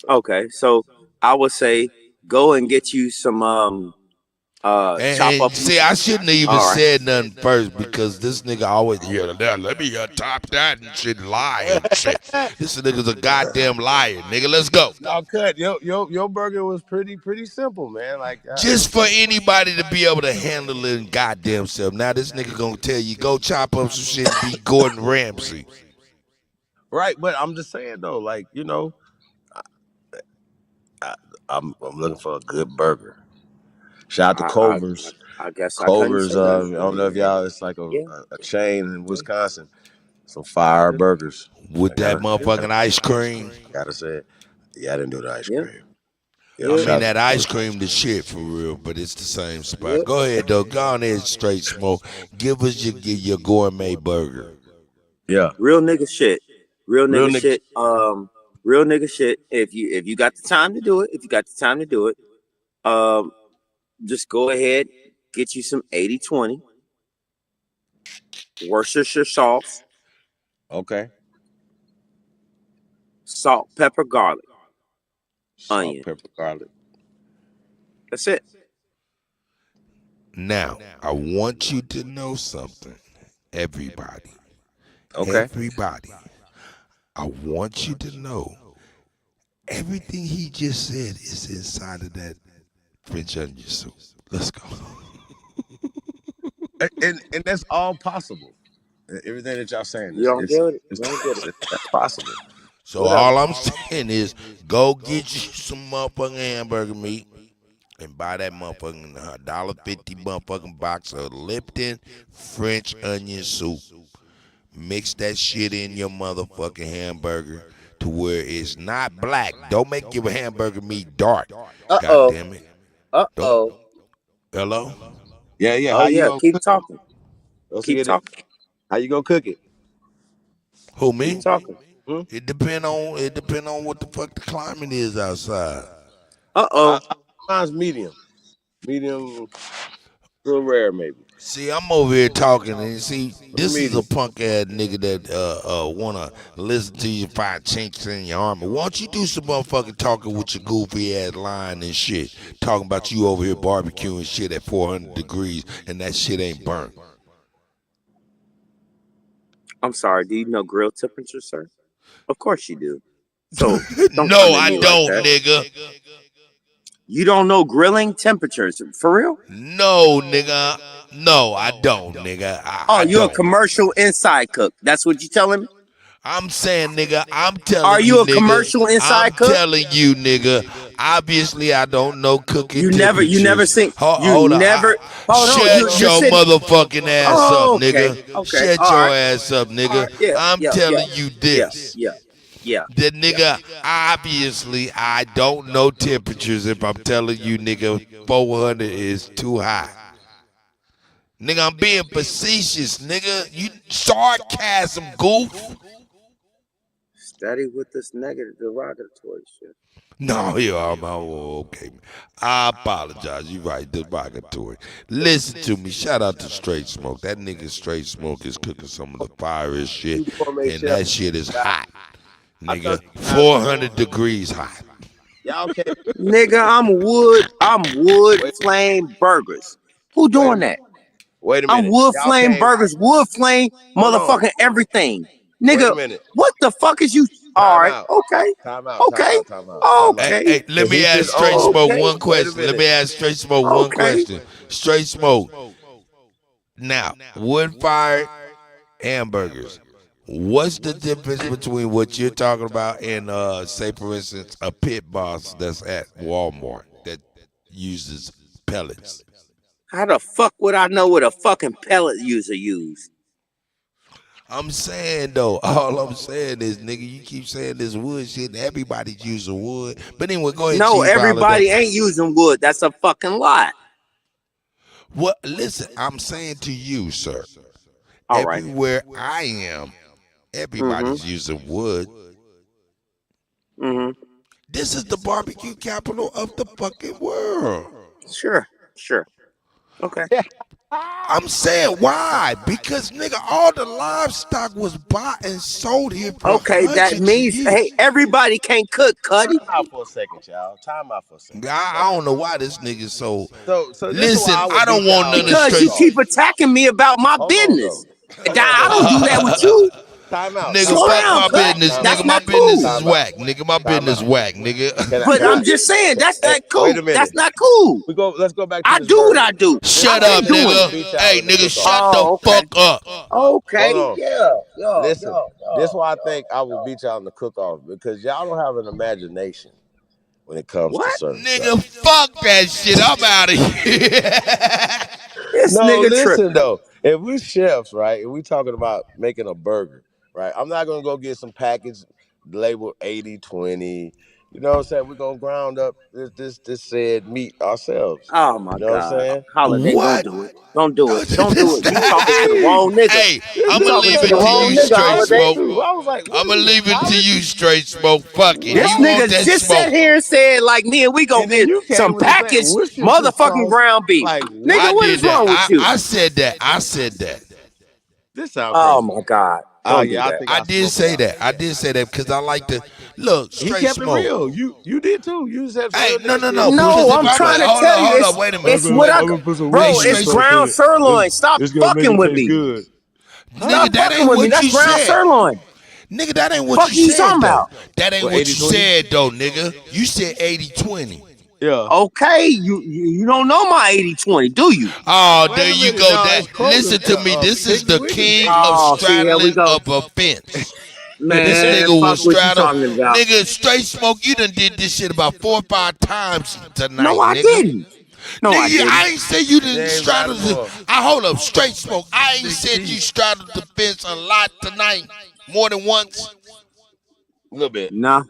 Okay, so I would say go and get you some chop And up. see, I shouldn't have even All right. said nothing first because this nigga always here. Let me top that and shit, lie and shit. This nigga's a goddamn liar, nigga. Let's go. No, cut. Your burger was pretty simple, man. Like Just for anybody to be able to handle it in goddamn self. Now this nigga gonna tell you go chop up some shit and be Gordon Ramsay. right, but I'm just saying though, like I'm looking for a good burger. Shout out to Culver's. I guess I couldn't Culver's. say nothing. I don't know if y'all. It's like Yeah. a chain in Wisconsin. Some fire burgers. With that motherfucking ice cream. Gotta say it. Yeah, I didn't do the ice Yeah. cream. I shout mean out that to ice Culver's. cream the shit for real, but it's the same spot. Go ahead though, go on there straight smoke. Give us your gourmet burger. Yeah. Real nigga shit. Real Real nigga nigga. shit. Real nigga shit. If you got the time to do it, just go ahead, get you some 80-20. Worcestershire sauce, Okay. salt, pepper, garlic, Salt, onion. pepper, garlic. That's it. Now, I want you to know something, everybody. Okay. Everybody. I want you to know everything he just said is inside of that French onion soup. Let's go. And that's all possible. Everything that y'all saying You don't get it. it's, You don't get it. that's possible. So Whatever. all I'm saying is go get you some motherfucking hamburger meat and buy that motherfucking $1.50 motherfucking box of Lipton French onion soup. Mix that shit in your motherfucking hamburger to where it's not black. Don't make your hamburger meat dark. God damn it. Don't. Hello? Yeah, yeah. Oh How you yeah, gonna keep cook talking. it? Keep talking. How you gonna cook it? Who, me? Keep talking. It depend on what the fuck the climate is outside. Mine's medium. Medium, real rare maybe. See, I'm over here talking, and see, this is a Medium. punk ass nigga that wanna listen to you find chinks in your armor. Why don't you do some motherfucking talking with your goofy ass line and shit, talking about you over here barbecuing shit at 400 degrees, and that shit ain't burnt. I'm sorry. Do you know grill temperature, sir? Of course you do. So don't No, come at I me don't, like that. nigga. You don't know grilling temperatures for real? No, nigga. No, I don't, nigga. I You're a don't. commercial inside cook. That's what you telling me? I'm saying, nigga, I'm telling Are you, you a nigga. commercial I'm inside cook? telling you, nigga. Obviously, I don't know cooking You never seen. Hold on. Never. Hold on. Shut You're your sitting. motherfucking ass up, nigga. Okay. Shut All your right. ass up, nigga. Yeah. I'm telling you this. Yeah. That nigga, obviously, I don't know temperatures if I'm telling you, nigga, 400 is too high. Nigga, I'm being facetious, nigga. You sarcasm, goof. Steady with this negative derogatory shit. No, I'm okay. I apologize. You right, derogatory. Listen to me. Shout out to Straight Smoke. That nigga Straight Smoke is cooking some of the firest shit, and that shit is hot. Nigga, 400 degrees hot. Y'all can't. Nigga, I'm wood flame burgers. Who doing that? Wait a I'm minute. wood Y'all flame came. burgers, wood flame Hold on. motherfucking everything. Wait a Nigga, minute. what the fuck is you? Time All right, out. okay. Time out. Okay. Time out. Hey, let me ask Straight Smoke one question. Let me ask Straight Smoke one question. Straight Smoke. Now, wood-fired hamburgers. What's the difference between what you're talking about and, say, for instance, a Pit Boss that's at Walmart that uses pellets? How the fuck would I know what a fucking pellet user use? I'm saying though, all I'm saying is, nigga, you keep saying this wood shit, and everybody's using wood. But anyway, go ahead, No, Chief Holiday. everybody ain't using wood. That's a fucking lie. What? Listen, I'm saying to you, sir. All right. Everywhere I am, everybody's using wood. Mm-hmm. This is the barbecue capital of the fucking world. Sure. Okay. I'm saying why? Because nigga, all the livestock was bought and sold here for Okay, that hundreds of means, years. hey, everybody can't cook, Cuddy. Time out for a second, y'all. Time out for a second. I don't know why this nigga so. So this is Listen, why I would I don't beat want y'all none of Because you straight. keep attacking me about my Hold on business. though. Hold on I though. don't do that with you. Time out. Nigga, Slow fuck down, my cut. business. Time That's Nigga, out. my not business cool. is Time out. whack. Nigga, my Time business out. whack, nigga. But Can I? I'm just saying, that's Hey, not cool. wait a minute. That's not cool. Let's go back to I this do what burger. I do. I Shut This up, keep nigga doing will it. nigga. beat y'all Hey, in the nigga, cook off. shut the Oh, okay. fuck up. Okay. Hold on. Yeah. Listen. This is why I think I will beat y'all in the cook off because y'all don't have an imagination when it comes to What? certain stuff. Nigga, fuck that shit. I'm out of here. This No, nigga listen tripping. though. If we chefs, right, and we talking about making a burger, right, I'm not gonna go get some package labeled 80/20. You know what I'm saying? We're gonna ground up this said meat ourselves. Oh my You know what I'm God. saying? Holiday, don't What? do it. Don't do it. Don't do This- it. You talking to the wrong nigga. hey, This You I'ma nigga talking leave to said the it to wrong you, 80 nigga, straight Holiday. smoke. 22. I was like, what I'ma are we, leave it to college? you, straight smoke. Fuck it. This You Right. want nigga that just smoke? sat here and said, like, me and we gonna And then get you some came with the packaged Worcestershire motherfucking sauce. ground beef. Like, Nigga, I what? what did is that. wrong with you? I said that. I said that. This sound Oh crazy. my God. Don't do Yeah, I that. think I I did smoked say y'all. that. I did say that because I like to look He straight kept it smoke. real. You did too. You said some Hey, real no, nigga no, shit. no. Because No, if I'm I'm trying to hold tell up, you, hold up, wait a minute. it's what Wait, put some hey, bro, Worcestershire it's straight, sauce in ground it. sirloin. Stop It's gonna make fucking it with taste me. good. Stop nigga, that fucking ain't with me. what That's you ground said. sirloin. Nigga, that ain't what Fuck you you talking said though. about? That ain't What, what you 80/20? said though, nigga. You said 80/20. Yeah. Okay, you don't know my 80/20, do you? Oh, Wait there a you minute. go. No, That it's listen Kroger. to me. This is Piggly the Wiggly's king of 80/20. Oh, see, here we straddling go. of a fence. This Man, nigga will fuck what you straddle. talking about. Nigga, straight smoke. You done did this shit about 4 or 5 times No, tonight, I nigga. didn't. No, I Nigga, didn't. I ain't say you didn't James straddle the. Lattimore. I hold up, straight smoke. I ain't Big said you Chief. straddled the fence a lot tonight, more than once. A little bit. Nah.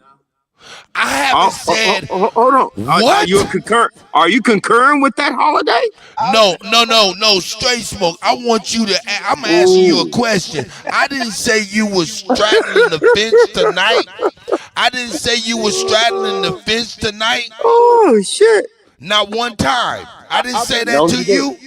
I haven't said Hold on. Are you what. a concur? Are you concurring with that holiday? No, no, no, no. Straight smoke. I want you to. I'm asking you a Ooh. question. I didn't say you was straddling the fence tonight. I didn't say you was straddling the fence tonight. Oh shit. Not one time. I didn't I say bet. that No, to you didn't. you.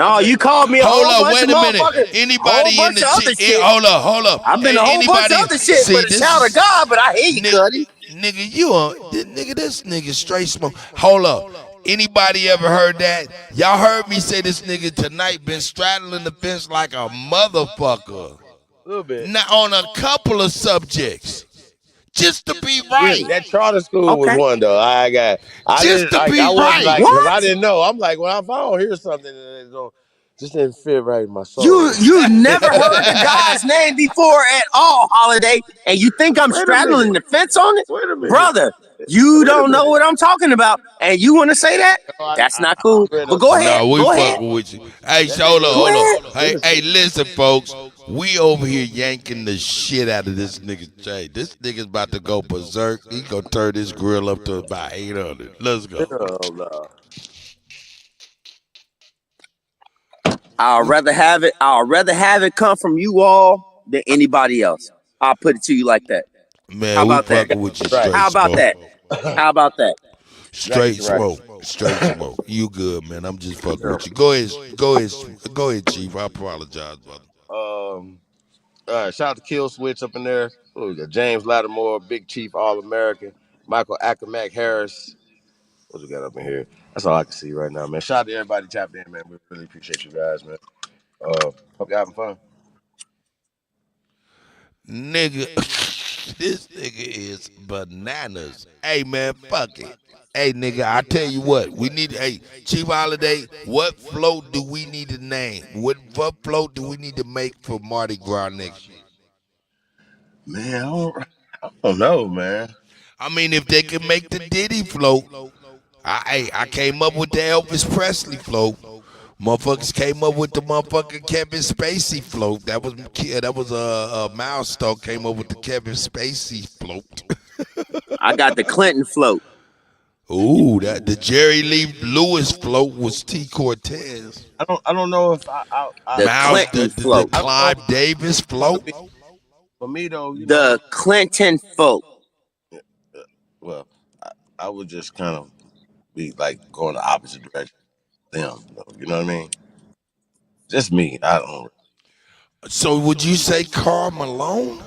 I No, bet. you called me a Hold whole up, bunch of wait a minute. motherfuckers, whole Anybody in bunch the of other shit. hold up, hold up. I've been Hey, a whole bunch of anybody other shit, see but a this child of is God. But I hear you, Cuddy. nigga, you are nigga, this nigga straight smoke. Hold up. Anybody ever heard that? Y'all heard me say this nigga tonight been straddling the fence like a motherfucker. A little bit. Not on a couple of subjects. Just to be right. Really? That charter school was Okay. one though. I Just didn't to like. be I wasn't right. like because I What? didn't know. I'm like, well, if I don't hear something that just didn't fit right in my You soul. you never heard the guy's name before at all, Holiday, and you think I'm Wait a straddling minute. the fence on it? Wait a minute. Brother, you Wait a don't know minute. what I'm talking about, and you want to say that? No, That's not I cool. read But a go ahead. No, we Go ahead. fucking with you. Hey, that so hold nigga up, Go hold ahead. up. Hey, Tennessee. listen, folks. We over here yanking the shit out of this nigga Jay. This nigga's about to go berserk. He gonna turn this grill up to about 800. Let's go. Hell no. I'd We, rather have it. I'd rather have it come from you all than anybody else. I'll put it to you like that. How man, we about that? fucking with you Right. straight How about smoke. that? How about that? Right. Straight You're right. smoke. Straight smoke. You good, man. I'm just fucking with you. Go ahead. Go ahead. Go ahead, Chief. I apologize, brother. All right. Shout out to Kill Switch up in there. Oh, we got James Lattimore, Big Chief, All American, Michael Ackermack Harris. What we got up in here? That's all I can see right now, man. Shout out to everybody tapped in, man. We really appreciate you guys, man. Hope you're having fun. Nigga, this nigga is bananas. Hey, man, fuck it. Hey, nigga, I tell you what, we need, hey, Chief Holiday, what float do we need to name? What float do we need to make for Mardi Gras next year? Man, I don't know, man. I mean, if they can make the Diddy float, I came up with the Elvis Presley float. Motherfuckers came up with the motherfucking Kevin Spacey float. That was a milestone. Came up with the Kevin Spacey float. I got the Clinton float. Ooh, the Jerry Lee Lewis float was T. Cortez. I don't know if The Miles, Clinton the float. Clive Davis float. For me though, you know, The Clinton float. well, I would just kind of be like going the opposite direction. Them, you know what I mean? Just me. I don't. So would you say Karl Malone?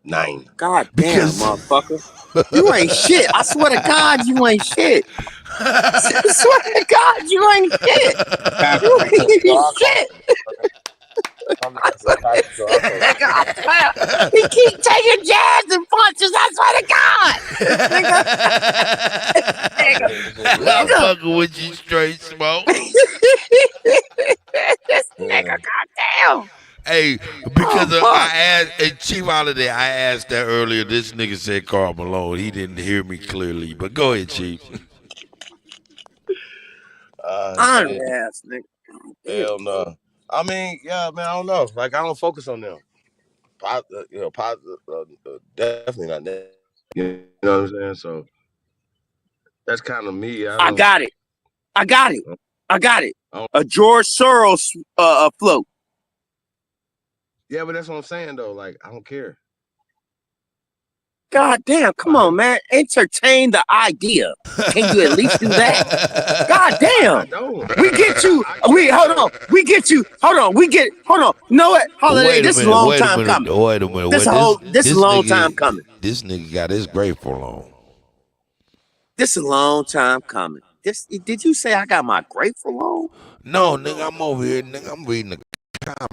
9. God damn, Because motherfucker. You ain't shit. I swear to God, you ain't shit. I swear to God, you ain't shit. You ain't shit. God damn. He keep taking jabs and punches. I swear to God. I'm fucking with you straight, Smoke. This nigga, goddamn. Hey, because I asked, hey, Chief Holiday, I asked that earlier. This nigga said Karl Malone. He didn't hear me clearly, but go ahead, Chief. Shit. Ass nigga. Hell no. I mean, yeah, man. I don't know. Like, I don't focus on them. Definitely not that. You know what I'm saying? So that's kind of me. I got it. A George Soros float. Yeah, but that's what I'm saying though. Like, I don't care. God damn, come on, man. Entertain the idea. Can you at least do that? God damn. We get you. Hold on. We get you. Hold on. You know what? Holiday, this is a long time coming. Wait a minute. This is a long time coming. This nigga got his grateful on. This is a long time coming. Did you say I got my grateful on? No, nigga, I'm over here, nigga. I'm reading the comment,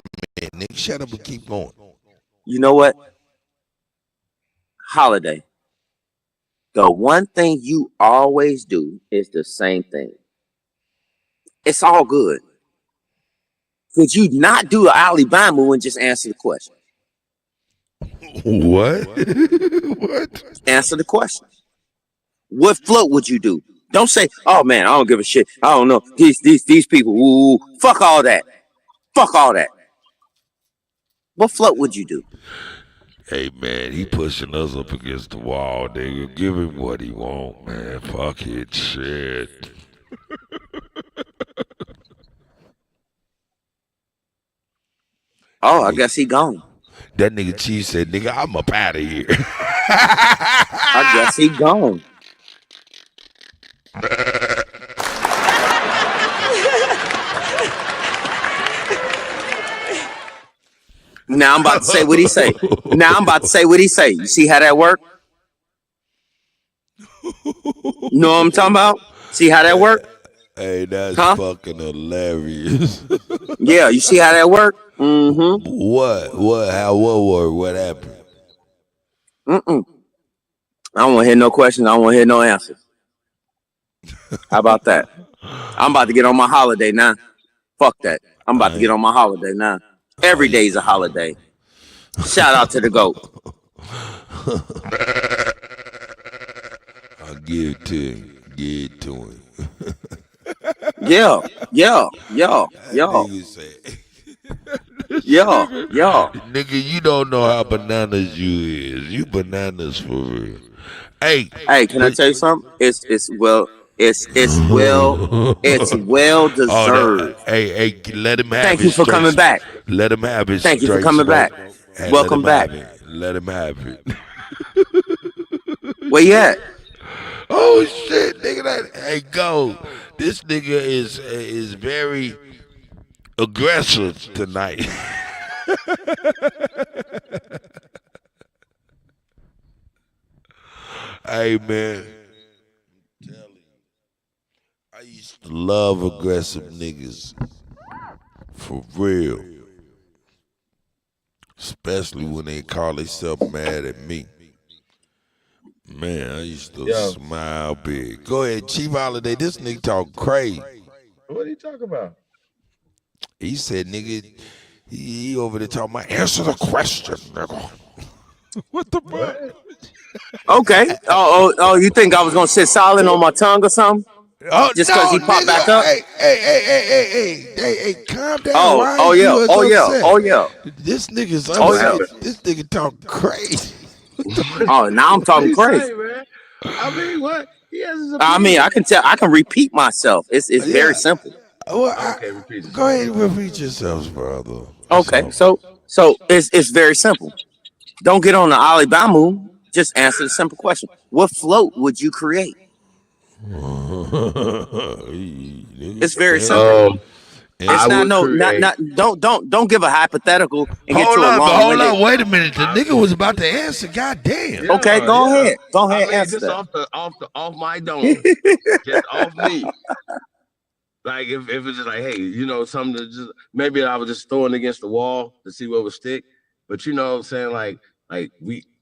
nigga. Shut up and keep going. You know what? Holiday. The one thing you always do is the same thing. It's all good. Could you not do the Alabama and just answer the question? What? What? Answer the question. What float would you do? Don't say, "Oh man, I don't give a shit. I don't know these people." Ooh, fuck all that. Fuck all that. What float would you do? Hey man, he pushing us up against the wall, nigga. Give him what he want, man. Fuck it, shit. Oh, I guess he gone. That nigga Chief said, "Nigga, I'm up out of here." I guess he gone. Now I'm about to say what he say. You see how that work? You know what I'm talking about? See how that work? Hey, that's fucking hilarious. Yeah, you see how that work? Mm-hmm. What? How? What work? What happened? I don't want to hear no questions. I don't want to hear no answers. How about that? I'm about to get on my holiday now. Fuck that. I'm about to get on my holiday now. Every day's a holiday. Shout out to the GOAT. I'll give it to him. Give it to him. Yeah. Nigga, you don't know how bananas you is. You bananas for real. Hey, can I tell you something? It's well deserved. Hey, let him have Thank it. you for coming back. Let him have it. Thank you for coming back. Hey, Welcome back. Let him have it. Where you at? Oh shit, nigga! Hey, go. This nigga is very aggressive tonight. Hey man, I'm telling you, I used to love aggressive niggas for real, especially when they call themselves mad at me. Man, I used to smile big. Go ahead, Chief Holiday. This nigga talk crazy. What are you talking about? He said, nigga, he over there talking about answer the question, nigga. What the fuck? Okay. Oh, you think I was gonna sit silent on my tongue or something? Oh Just cause no, he popped nigga! back up? Hey, calm down. Oh, Why oh is yeah, you as oh yeah, upset? oh yeah, This nigga's oh What yeah. upset. happened? This nigga talk crazy. What the fuck? Oh, now I'm What talking he crazy. say, man? I mean, what? He has his I mean, I opinion. can tell. I can repeat myself. It's very Yeah. simple. Well, Okay, repeat go yourself. ahead and repeat yourselves, brother. That's Okay, all. so it's very simple. Don't get on the Alabama. Just answer the simple question: what float would you create? It's very simple. Um, It's I Answer. not would no create. not don't give a hypothetical and get Hold to a up, but long hold winded. up. Wait a minute. The I, nigga was about to answer. God damn. Okay, yeah, go yeah. ahead. Go I ahead, mean, answer just that. off my dome, just off me. Like if it's just like, hey, something to just maybe I was just throwing against the wall to see what would stick. But you know what I'm saying?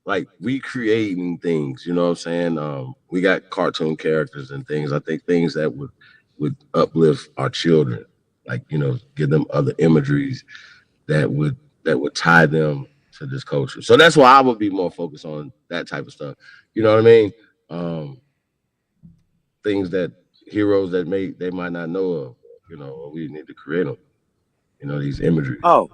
Like we creating things, you know what I'm saying? We got cartoon characters and things. I think things that would uplift our children, like, give them other imageries that would tie them to this culture. So that's why I would be more focused on that type of stuff. You know what I mean? Um, things that heroes that they might not know of, we need to create them, these imageries. Oh,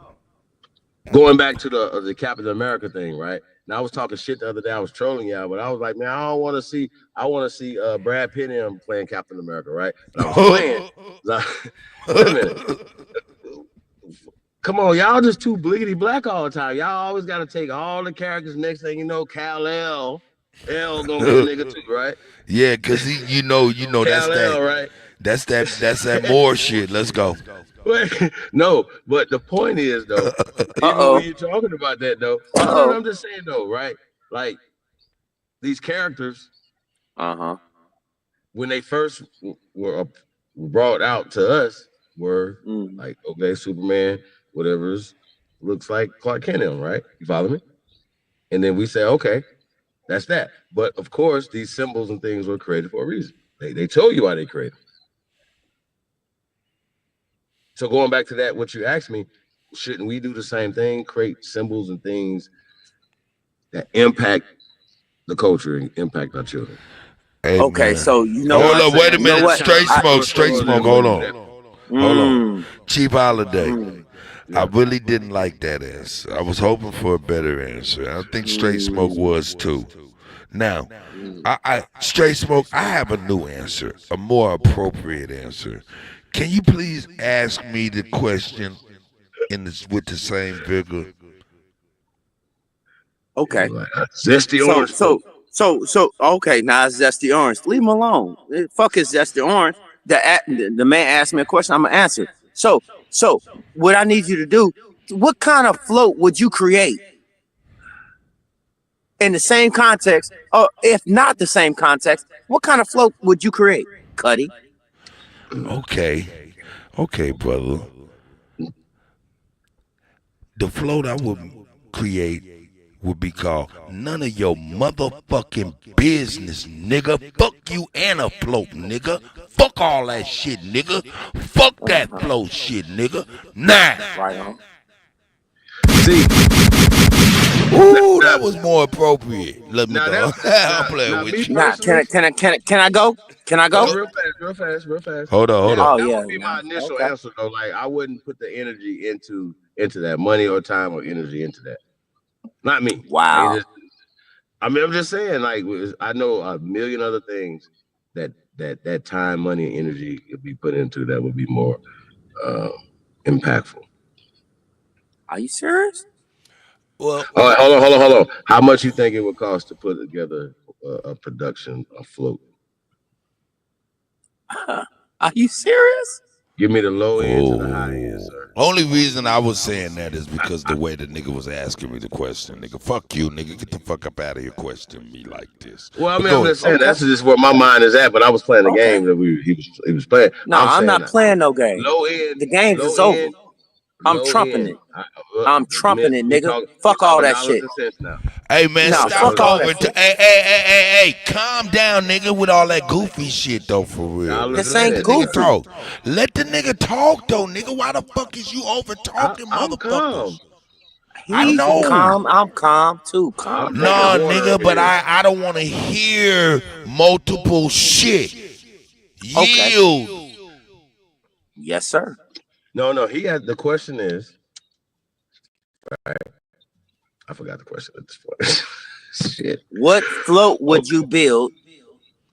Going back to the Captain America thing, right? Now I was talking shit the other day. I was trolling y'all, but I was like, man, I don't want to see. I want to see Brad Pitt and him playing Captain America, right? But I was playing. Like, wait a minute. Come on, y'all just too bleedy black all the time. Y'all always got to take all the characters. Next thing you know, L gonna be a nigga too, right? Yeah, cause that's Cal that L, right? that's that more shit. Let's go. No, but the point is though, uh even when oh, you're talking about that though, uh no, oh, I'm just saying though, right? Like these characters, uh huh. when they first were brought out to us, were Mm. like, okay, Superman, whatever's looks like Clark Kent, right? You follow me? And then we say, okay, that's that. But of course, these symbols and things were created for a reason. They told you why they created. So going back to that, what you asked me, shouldn't we do the same thing? Create symbols and things that impact the culture and impact our children. Hey Okay, man. so you know I'm Hold not what? up, wait a saying You know minute. what? Straight I smoke, Super straight soldiers smoke. and Hold wouldn't do that. on. Hold on. mm, Chief Holiday. I Yeah. really didn't like that answer. I was hoping for a better answer. I think straight smoke mm, was too. Now, mm. I straight smoke, I have a new answer, a more appropriate answer. Can you please ask me the question with the same vigor? Okay. Like zesty So orange so float. so okay. Now it's zesty orange. Leave him alone. Fuck his zesty orange. The man asked me a question. I'm gonna answer. So what I need you to do? What kind of float would you create in the same context, or if not the same context? What kind of float would you create, Cuddy? Okay. Okay, brother. The float I would create would be called None of Your Motherfucking Business, nigga. Fuck you and a float, nigga. Fuck all that shit, nigga. Fuck that Uh-huh. float shit, nigga. Nah. Right on. See, Ooh, now, that was more appropriate. Let me now go. that I'm now, playing now me with you. Now, personally, can I go? Can I go? real fast, real fast, real fast. Hold on, hold Now on. Oh that yeah. would be Nah. my initial Okay. answer though. Like I wouldn't put the energy into that money or time or energy into that. Not me. Like Wow. just, I mean, I'm just saying. Like I know a million other things that time, money, and energy could be put into that would be more uh, impactful. Are you serious? Well, All right, hold on. How much you think it would cost to put together a production afloat? Are you serious? Give me the low end to the high end, oh. sir. Only reason I was saying that is because the way the nigga was asking me the question. Nigga, fuck you, nigga. Get the fuck up out of here questioning me like this. Well, I But mean, I'm go ahead. just saying Okay. that's just where my mind is at. But I was playing the Okay. game that he was playing. No, I'm I'm saying not that playing no game. low end, The games low is over. end, I'm low trumping end. it. I'm Man, trumping it, we nigga. talk we Fuck all talking that dollars shit. and cents now. Hey man, We Nah, talking stop fuck dollars and all cents. that over to shit. hey, calm down, nigga, with all that goofy shit though for real. Dollars This and Let ain't the cents, nigga sir. goofy. talk. Let the nigga talk though, nigga. Why the fuck is you over talking I'm calm. motherfuckers? I He's know. calm. I'm calm too. Calm No, down. nigga, but I don't want to hear multiple shit. Okay. Yield. Yes, sir. No. He had the question is. Right. I forgot the question at this point. Shit. What float would you build?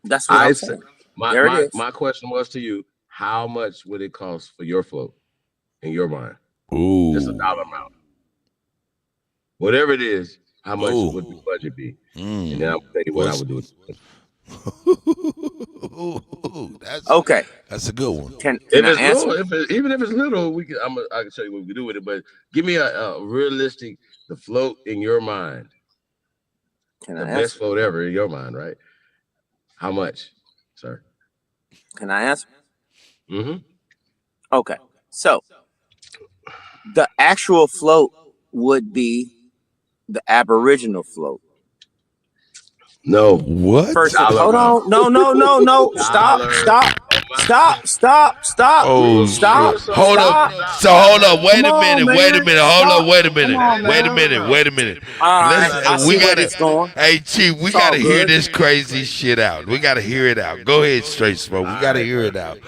That's what I'm saying. There it is. My question was to you: how much would it cost for your float in your mind? Ooh. Just a dollar amount. Whatever it is, how much would the budget be? And then I'll tell you what I would do. Okay. That's a good one. Can I answer? Little, even if it's little, I can show you what we can do with it. But give me a realistic, the float in your mind. Can the I best answer? float ever in your mind, right? How much, sir? Can I answer? Mm-hmm. Okay. So the actual float would be the Aboriginal float. No. What? First, hold on. No. Stop. Oh, Stop. shit. Hold up. So hold up. Wait a minute. Wait a minute. Hold Stop. up. Wait a minute. Come on, Wait a man. minute. Wait a minute. All right. I Listen, see we where gotta. it's going. Hey, Chief, we It's all gotta hear good. this crazy shit out. We gotta hear it out. Go ahead, Straight Smoke. We gotta hear it out.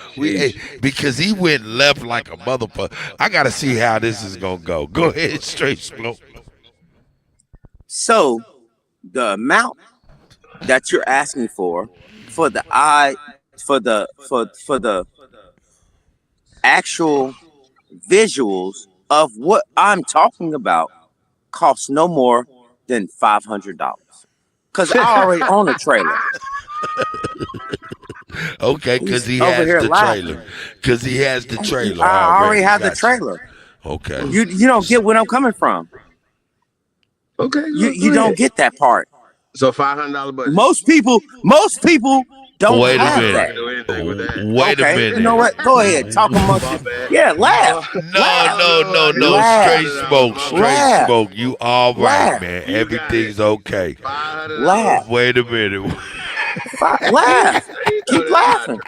Because he went left like a motherfucker. I gotta see how this is gonna go. Go ahead, Straight Smoke. So the amount that you're asking for the actual visuals of what I'm talking about costs no more than $500. Because I already own a trailer. Okay, because he over has here the laughing. trailer. Because he has the trailer. I already have the Got you. trailer. Okay. You don't get where I'm coming from. Okay. You don't get that part. So $500 budget. Most people don't Wait a have minute. that. Wait a Okay, minute. you know what? Go ahead, talk amongst you. Yeah, laugh. No. Laugh. Straight Smoke. Straight Laugh. Smoke. You all right, Laugh. man. Everything's okay. Laugh. Wait a minute. Laugh. Keep laughing.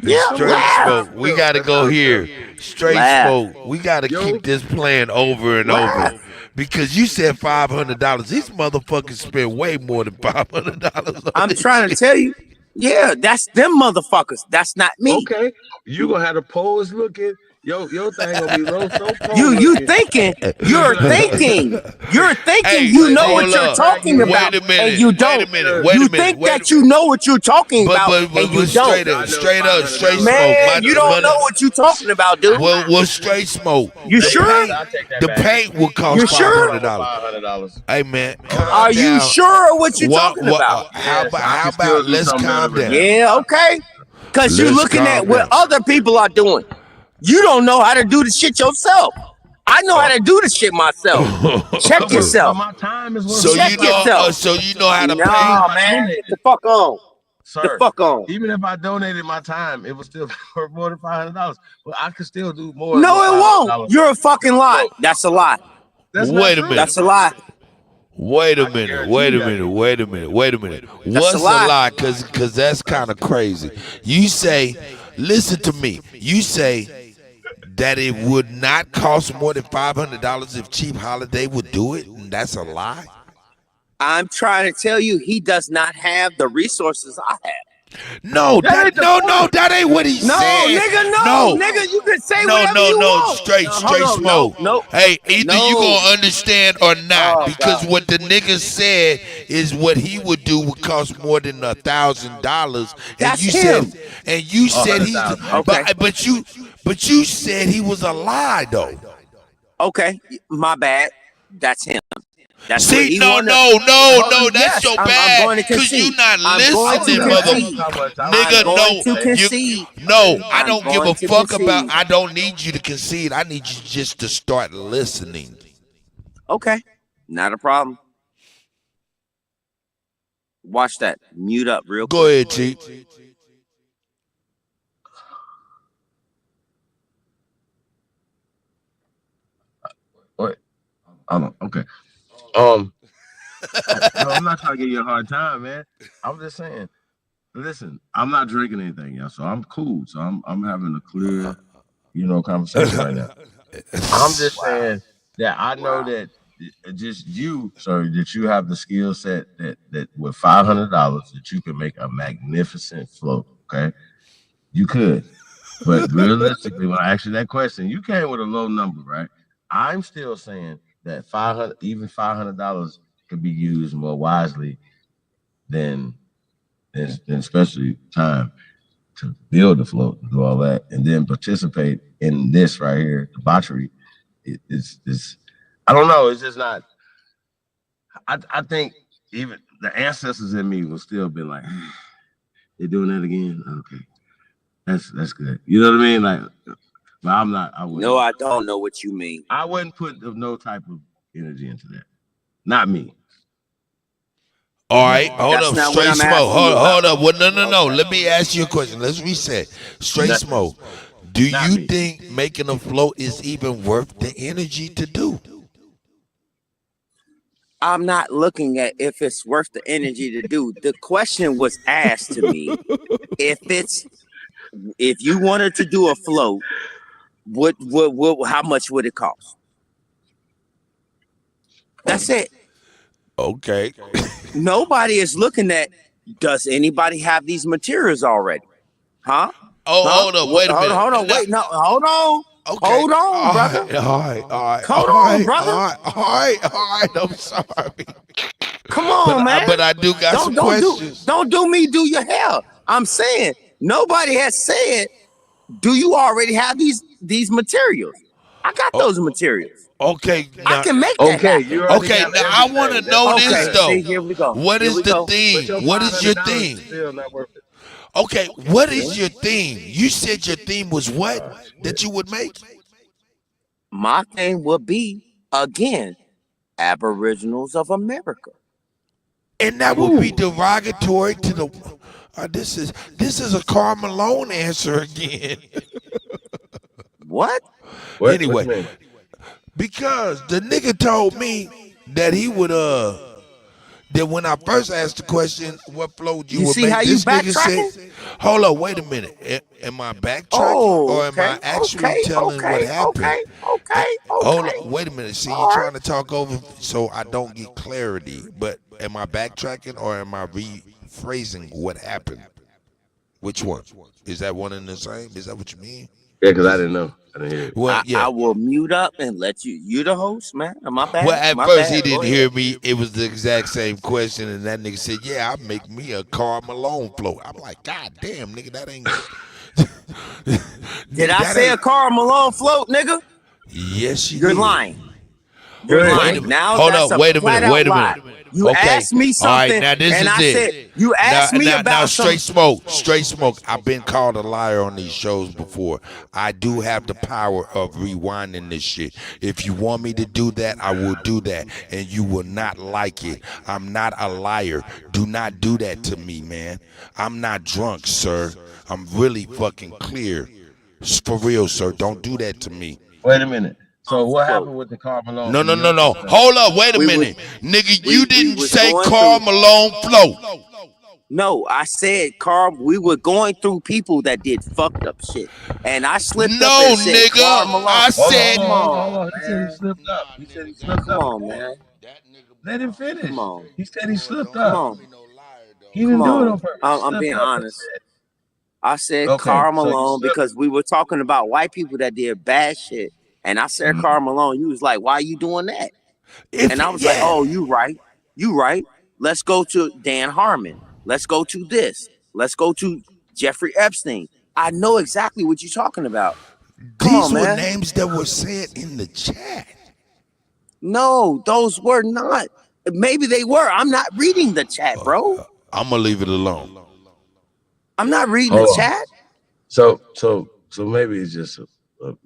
Yeah, Straight laugh. Smoke. We gotta go here. Straight Laugh. Smoke. We gotta keep this playing over and over. Because you said $500. These motherfuckers spend way more than $500. I'm trying to tell you. Yeah, that's them motherfuckers. That's not me. Okay. You gonna have the pose looking. Your thing gonna be low so cold. You're thinking. Hey, You know what you're talking about. Wait a minute. And you don't. Wait a minute. You think that you know what you're talking about, and you don't. Straight up, Straight Man, Smoke. you don't know what you're talking about, dude. Well, Straight Smoke. You sure? The paint will cost You sure? $500. Hey, man. Are you sure of what you're talking about? How about let's calm down? Yeah, okay. Because you're Let's looking at calm what down. other people are doing. You don't know how to do the shit yourself. I know how to do the shit myself. Check yourself. My time is worth So Check yourself. so you know how to Nah, paint? man. Get the fuck on. Sir, the fuck on. Even if I donated my time, it was still worth more than $500. But I could still do more. No, it won't. You're a fucking lie. That's a lie. Wait a minute. That's a lie. Wait a minute. What's a a lie? Cause that's kind of crazy. You say, listen to me. You say that it would not cost more than $500 if Chief Holiday would do it, and that's a lie. I'm trying to tell you, he does not have the resources I have. No, that ain't what he said. No, nigga, you can say whatever you want. Straight Smoke. No. Hey, either you gonna understand or not, because what the nigga said is what he would do would cost more than $1,000. That's you him. said he's okay. but you said he was a lie though. Okay, my bad. That's him. That's See, no, that's so bad because you not listening, nigga. No, I don't give a fuck about. I don't need you to concede. I need you just to start listening. Okay, not a problem. Watch that. Mute up real quick. Go ahead, Chief. Wait, okay. No, I'm not trying to give you a hard time, man. I'm just saying. Listen, I'm not drinking anything, y'all, so I'm cool. So I'm having a clear, conversation right now. I'm just saying, that I know Wow. that just you, sir, that you have the skill set that with $500 that you can make a magnificent float. Okay, you could, but realistically, when I asked you that question, you came with a low number, right? I'm still saying that 500, even $500 could be used more wisely than than especially time to build the float and do all that, and then participate in this right here, debauchery. It's I don't know. It's just not. I think even the ancestors in me will still be like, they're doing that again. Okay, that's good. You know what I mean? Like, but I'm not. I No, wouldn't. I don't know what you mean. I wouldn't put no type of energy into that. Not me. All right, hold That's up, not what straight I'm smoke. asking you Hold about. up. Well, no. Let me ask you a question. Let's reset. Straight Nothing. smoke. Do Not you me. think making a float is even worth the energy to do? I'm not looking at if it's worth the energy to do. The question was asked to me if you wanted to do a float, how much would it cost? That's it. Okay. Nobody is looking at, does anybody have these materials already? Huh? Oh, Huh? hold up. Wait a minute. Hold on. No. Wait, no, hold on. Okay. Hold on, All brother. right. All right. All right. Hold All on, right. brother. All right. All right. All right. I'm sorry. Come on, man. But I do got some questions. Don't do me do your hair. I'm saying nobody has said, do you already have these materials? I got those materials. Okay. I Now. can make that Okay, you happen. already Okay. have Now I want to everything. That's know this Okay, good. though. see, here we go. What Here is we the go. theme? But your What is your $500 theme? is still not worth it. Okay. What is your theme? You said your theme was what Oh, shit. that you would make? My thing would be, again, Aboriginals of America. And that would be derogatory to the. This is a Karl Malone answer again. What? What Anyway, you mean? because the nigga told me that he would that when I first asked the question, what float you You would see how make, you this nigga backtracking? said, hold up, wait a minute. Am I backtracking Oh, or am I okay, actually okay, telling what okay, happened? okay, Eh, okay, Hold up, okay. wait a minute. See, you All right. trying to talk over so I don't get clarity. But am I backtracking or am I rephrasing what happened? Which one? Is that one and the same? Is that what you mean? Yeah, because I didn't know. I didn't hear it. Well, yeah. I will mute up and let you the host, man. My Well, bad. at My first he bad. Go didn't ahead. hear me. It was the exact same question, and that nigga said, "Yeah, I make me a Karl Malone float." I'm like, "God damn, nigga, that ain't." Did Nigga, I that say a ain't. Karl Malone float, nigga? Yes, you You're did. lying. Go You're ahead, Wait a bro. lying. minute. Now Hold that's up. a Wait a flat minute. out Wait a lie. minute. You Okay. asked me All right. something, Now this and is I said it. you Now, asked me now, now, about some. straight smoke. Straight smoke. I've been called a liar on these shows before. I do have the power of rewinding this shit. If you want me to do that, I will do that, and you will not like it. I'm not a liar. Do not do that to me, man. I'm not drunk, sir. I'm really fucking clear. For real, sir. Don't do that to me. Wait a minute. So what Float. happened with the Karl Malone No, from no, no, your no. perspective? Hold up. Wait a We was minute. Nigga, you we didn't was say going Karl through. Malone float. No, I said, Carl, we were going through people that did fucked up shit, and I slipped up No, and said, Karl nigga. Malone. I Hold on, said. hold on. He said he Man. slipped up. He said he slipped Come up. on, man. Let him Come finish. on. He said he slipped Come up. on. He Come didn't do it on on. purpose. He I'm slipped being up and honest. said, I said okay, Karl so you Malone slipped. because we were talking about white people that did bad shit. And I said Karl Malone. You was like, why are you doing that? And I was like, oh, you right. You right. Let's go to Dan Harmon. Let's go to this. Let's go to Jeffrey Epstein. I know exactly what you're talking about. Come These on, were man. names that were said in the chat. No, those were not. Maybe they were. I'm not reading the chat, bro. I'm gonna leave it alone. I'm not reading the Hold on. chat. So maybe it's just a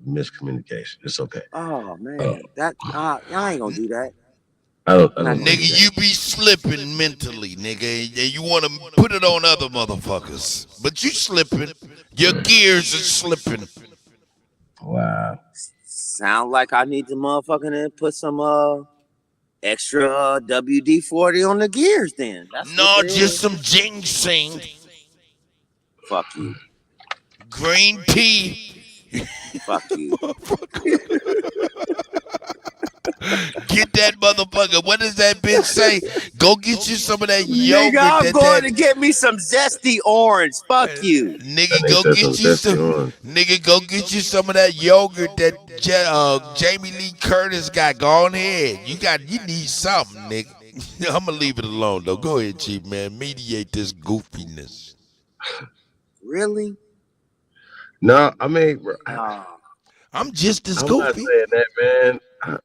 miscommunication. It's okay. Oh man, that I ain't gonna do that. I don't I'm not want gonna to do do Nigga, that. you be slipping mentally, nigga, and you want to put it on other motherfuckers. But you slipping. Your gears are slipping. Wow. Sound like I need to motherfucking put some extra WD-40 on the gears. Then that's what No, it just is. some ginseng. Fuck you. Green tea. Fuck you. Get that motherfucker. What does that bitch say? Go get you some of that Nigga, yogurt. I'm going to get me some zesty orange. Fuck you. Nigga, They go said some get you zesty some. orange. Nigga, go get you some of that yogurt that Jamie Lee Curtis got. Go on ahead. You need something, nigga. I'm gonna leave it alone though. Go ahead, Chief man. Mediate this goofiness. Really? No, I mean, I'm just as I'm not goofy. saying that, man.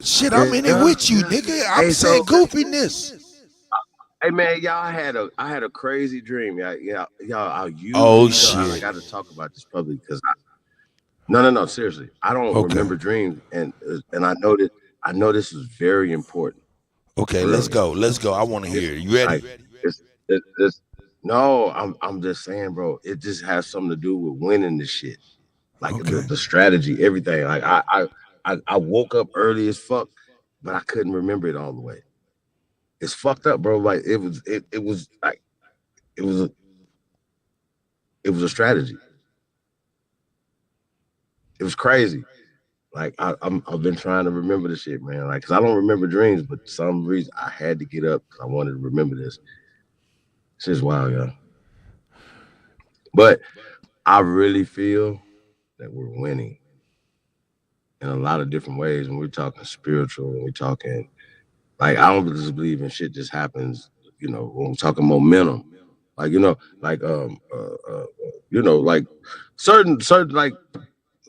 Shit, I'm in it with you, nigga. I'm Hey, saying so, goofiness. hey, man, y'all I had a crazy dream. Y'all. I Oh usually I shit. got to talk about this publicly because no, seriously, I don't Okay. remember dreams, and I know this is very important. Okay, let's Really, go. Let's go. I want to hear it. You ready? like it's no, I'm just saying, bro. It just has something to do with winning the shit, like Okay. the strategy, everything. Like I woke up early as fuck, but I couldn't remember it all the way. It's fucked up, bro. Like it was like it was a it was a strategy. It was crazy. Like I've been trying to remember the shit, man. Like, cause I don't remember dreams, but for some reason I had to get up because I wanted to remember this. It's just wild, y'all. But I really feel that we're winning in a lot of different ways. When we're talking spiritual, when we're talking like I don't just believe in shit just happens. You know, when we're talking momentum, like like certain like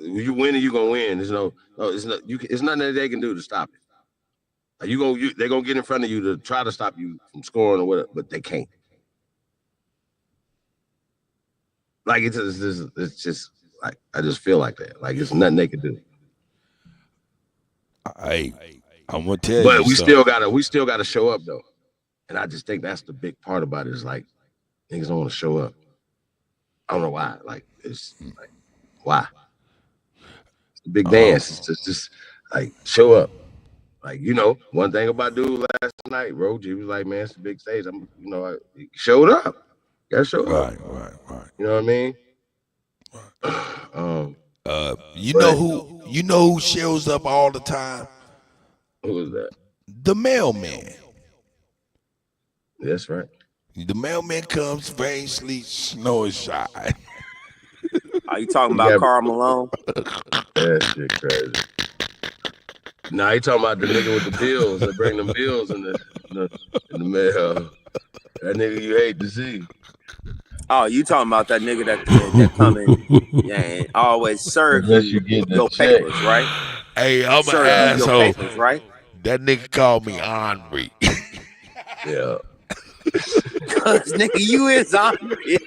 you win and you gonna win. There's no, it's not it's nothing that they can do to stop it. Like they're gonna get in front of you to try to stop you from scoring or whatever, but they can't. Like it's just like I just feel like that. Like it's nothing they can do. I'm gonna tell But you we something. still gotta show up though. And I just think that's the big part about it is like niggas don't want to show up. I don't know why. Like it's like why? It's a big dance. It's just like show up. Like, one thing about dude last night, Roji was like, man, it's a big stage. He showed up. Gotta show up. Right. You know what I mean? You But know who shows up all the time? who was that? The mailman. That's right. The mailman comes, rain, sleet, snow, and shine. Are you talking about Karl Malone? That shit crazy. Nah, he talking about the nigga with the bills that bring them bills in the mail. That nigga you hate to see. Oh, you talking about that nigga that come in and always serve you your papers, right? Hey, I'm an serve you your asshole. papers, right? That nigga called me Henri. Yeah. Cause nigga, you is Henri.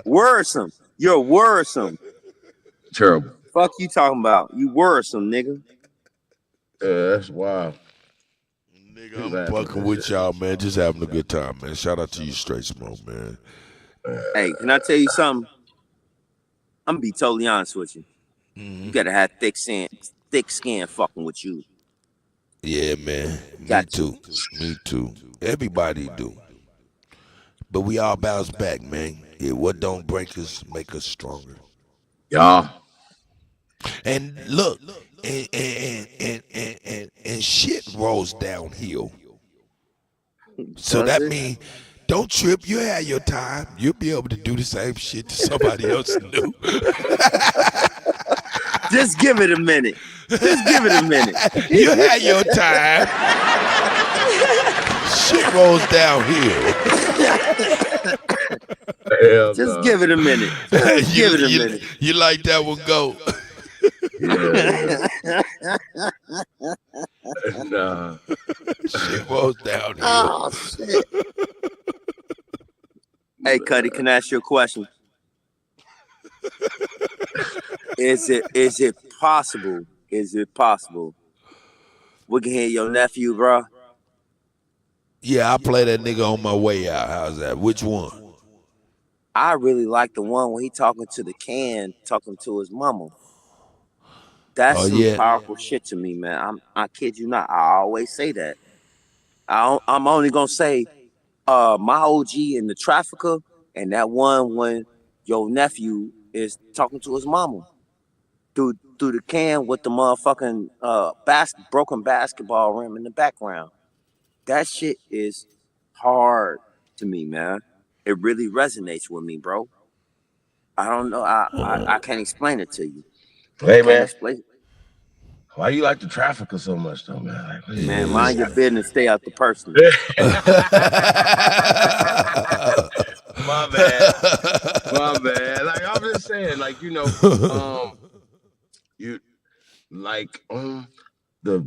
Worrisome. You're worrisome. Terrible. Fuck you talking about? You worrisome, nigga. Yeah, that's wild. Nigga, I'm fucking with y'all, man. Just having a good time, man. Shout out to you, Straight Smoke, man. Hey, can I tell you something? I'm gonna be totally honest with you. You gotta have thick skin fucking with you. Yeah, man. Got Me too. Everybody do. But we all bounce back, man. Yeah, what don't break us make us stronger. Yeah. And look, and shit rolls downhill. So that means don't trip. You have your time. You'll be able to do the same shit that somebody else do. Just give it a minute. Just give it a minute. You had your time. Shit rolls downhill. Just give it a minute. Just give it a minute. You like that one? Go. Yeah. Nah. Shit rolls downhill. Oh shit. Hey, Cuddy, can I ask you a question? Is it possible? Is it possible we can hear your nephew, bro? Yeah, I play that nigga on my way out. How's that? Which one? I really like the one when he talking to the can, talking to his mama. That's some powerful shit to me, man. I kid you not. I always say that. I'm only gonna say my OG and the Trafficker, and that one when your nephew is talking to his mama. through the can with the motherfucking broken basketball rim in the background. That shit is hard to me, man. It really resonates with me, bro. I don't know. I can't explain it to you. Hey, Can't man. explain. Why you like the trafficker so much, though, man? Like, what Man, is mind your business. Stay out the personal. My bad. My bad. Like, I'm just saying, like, you know, you like,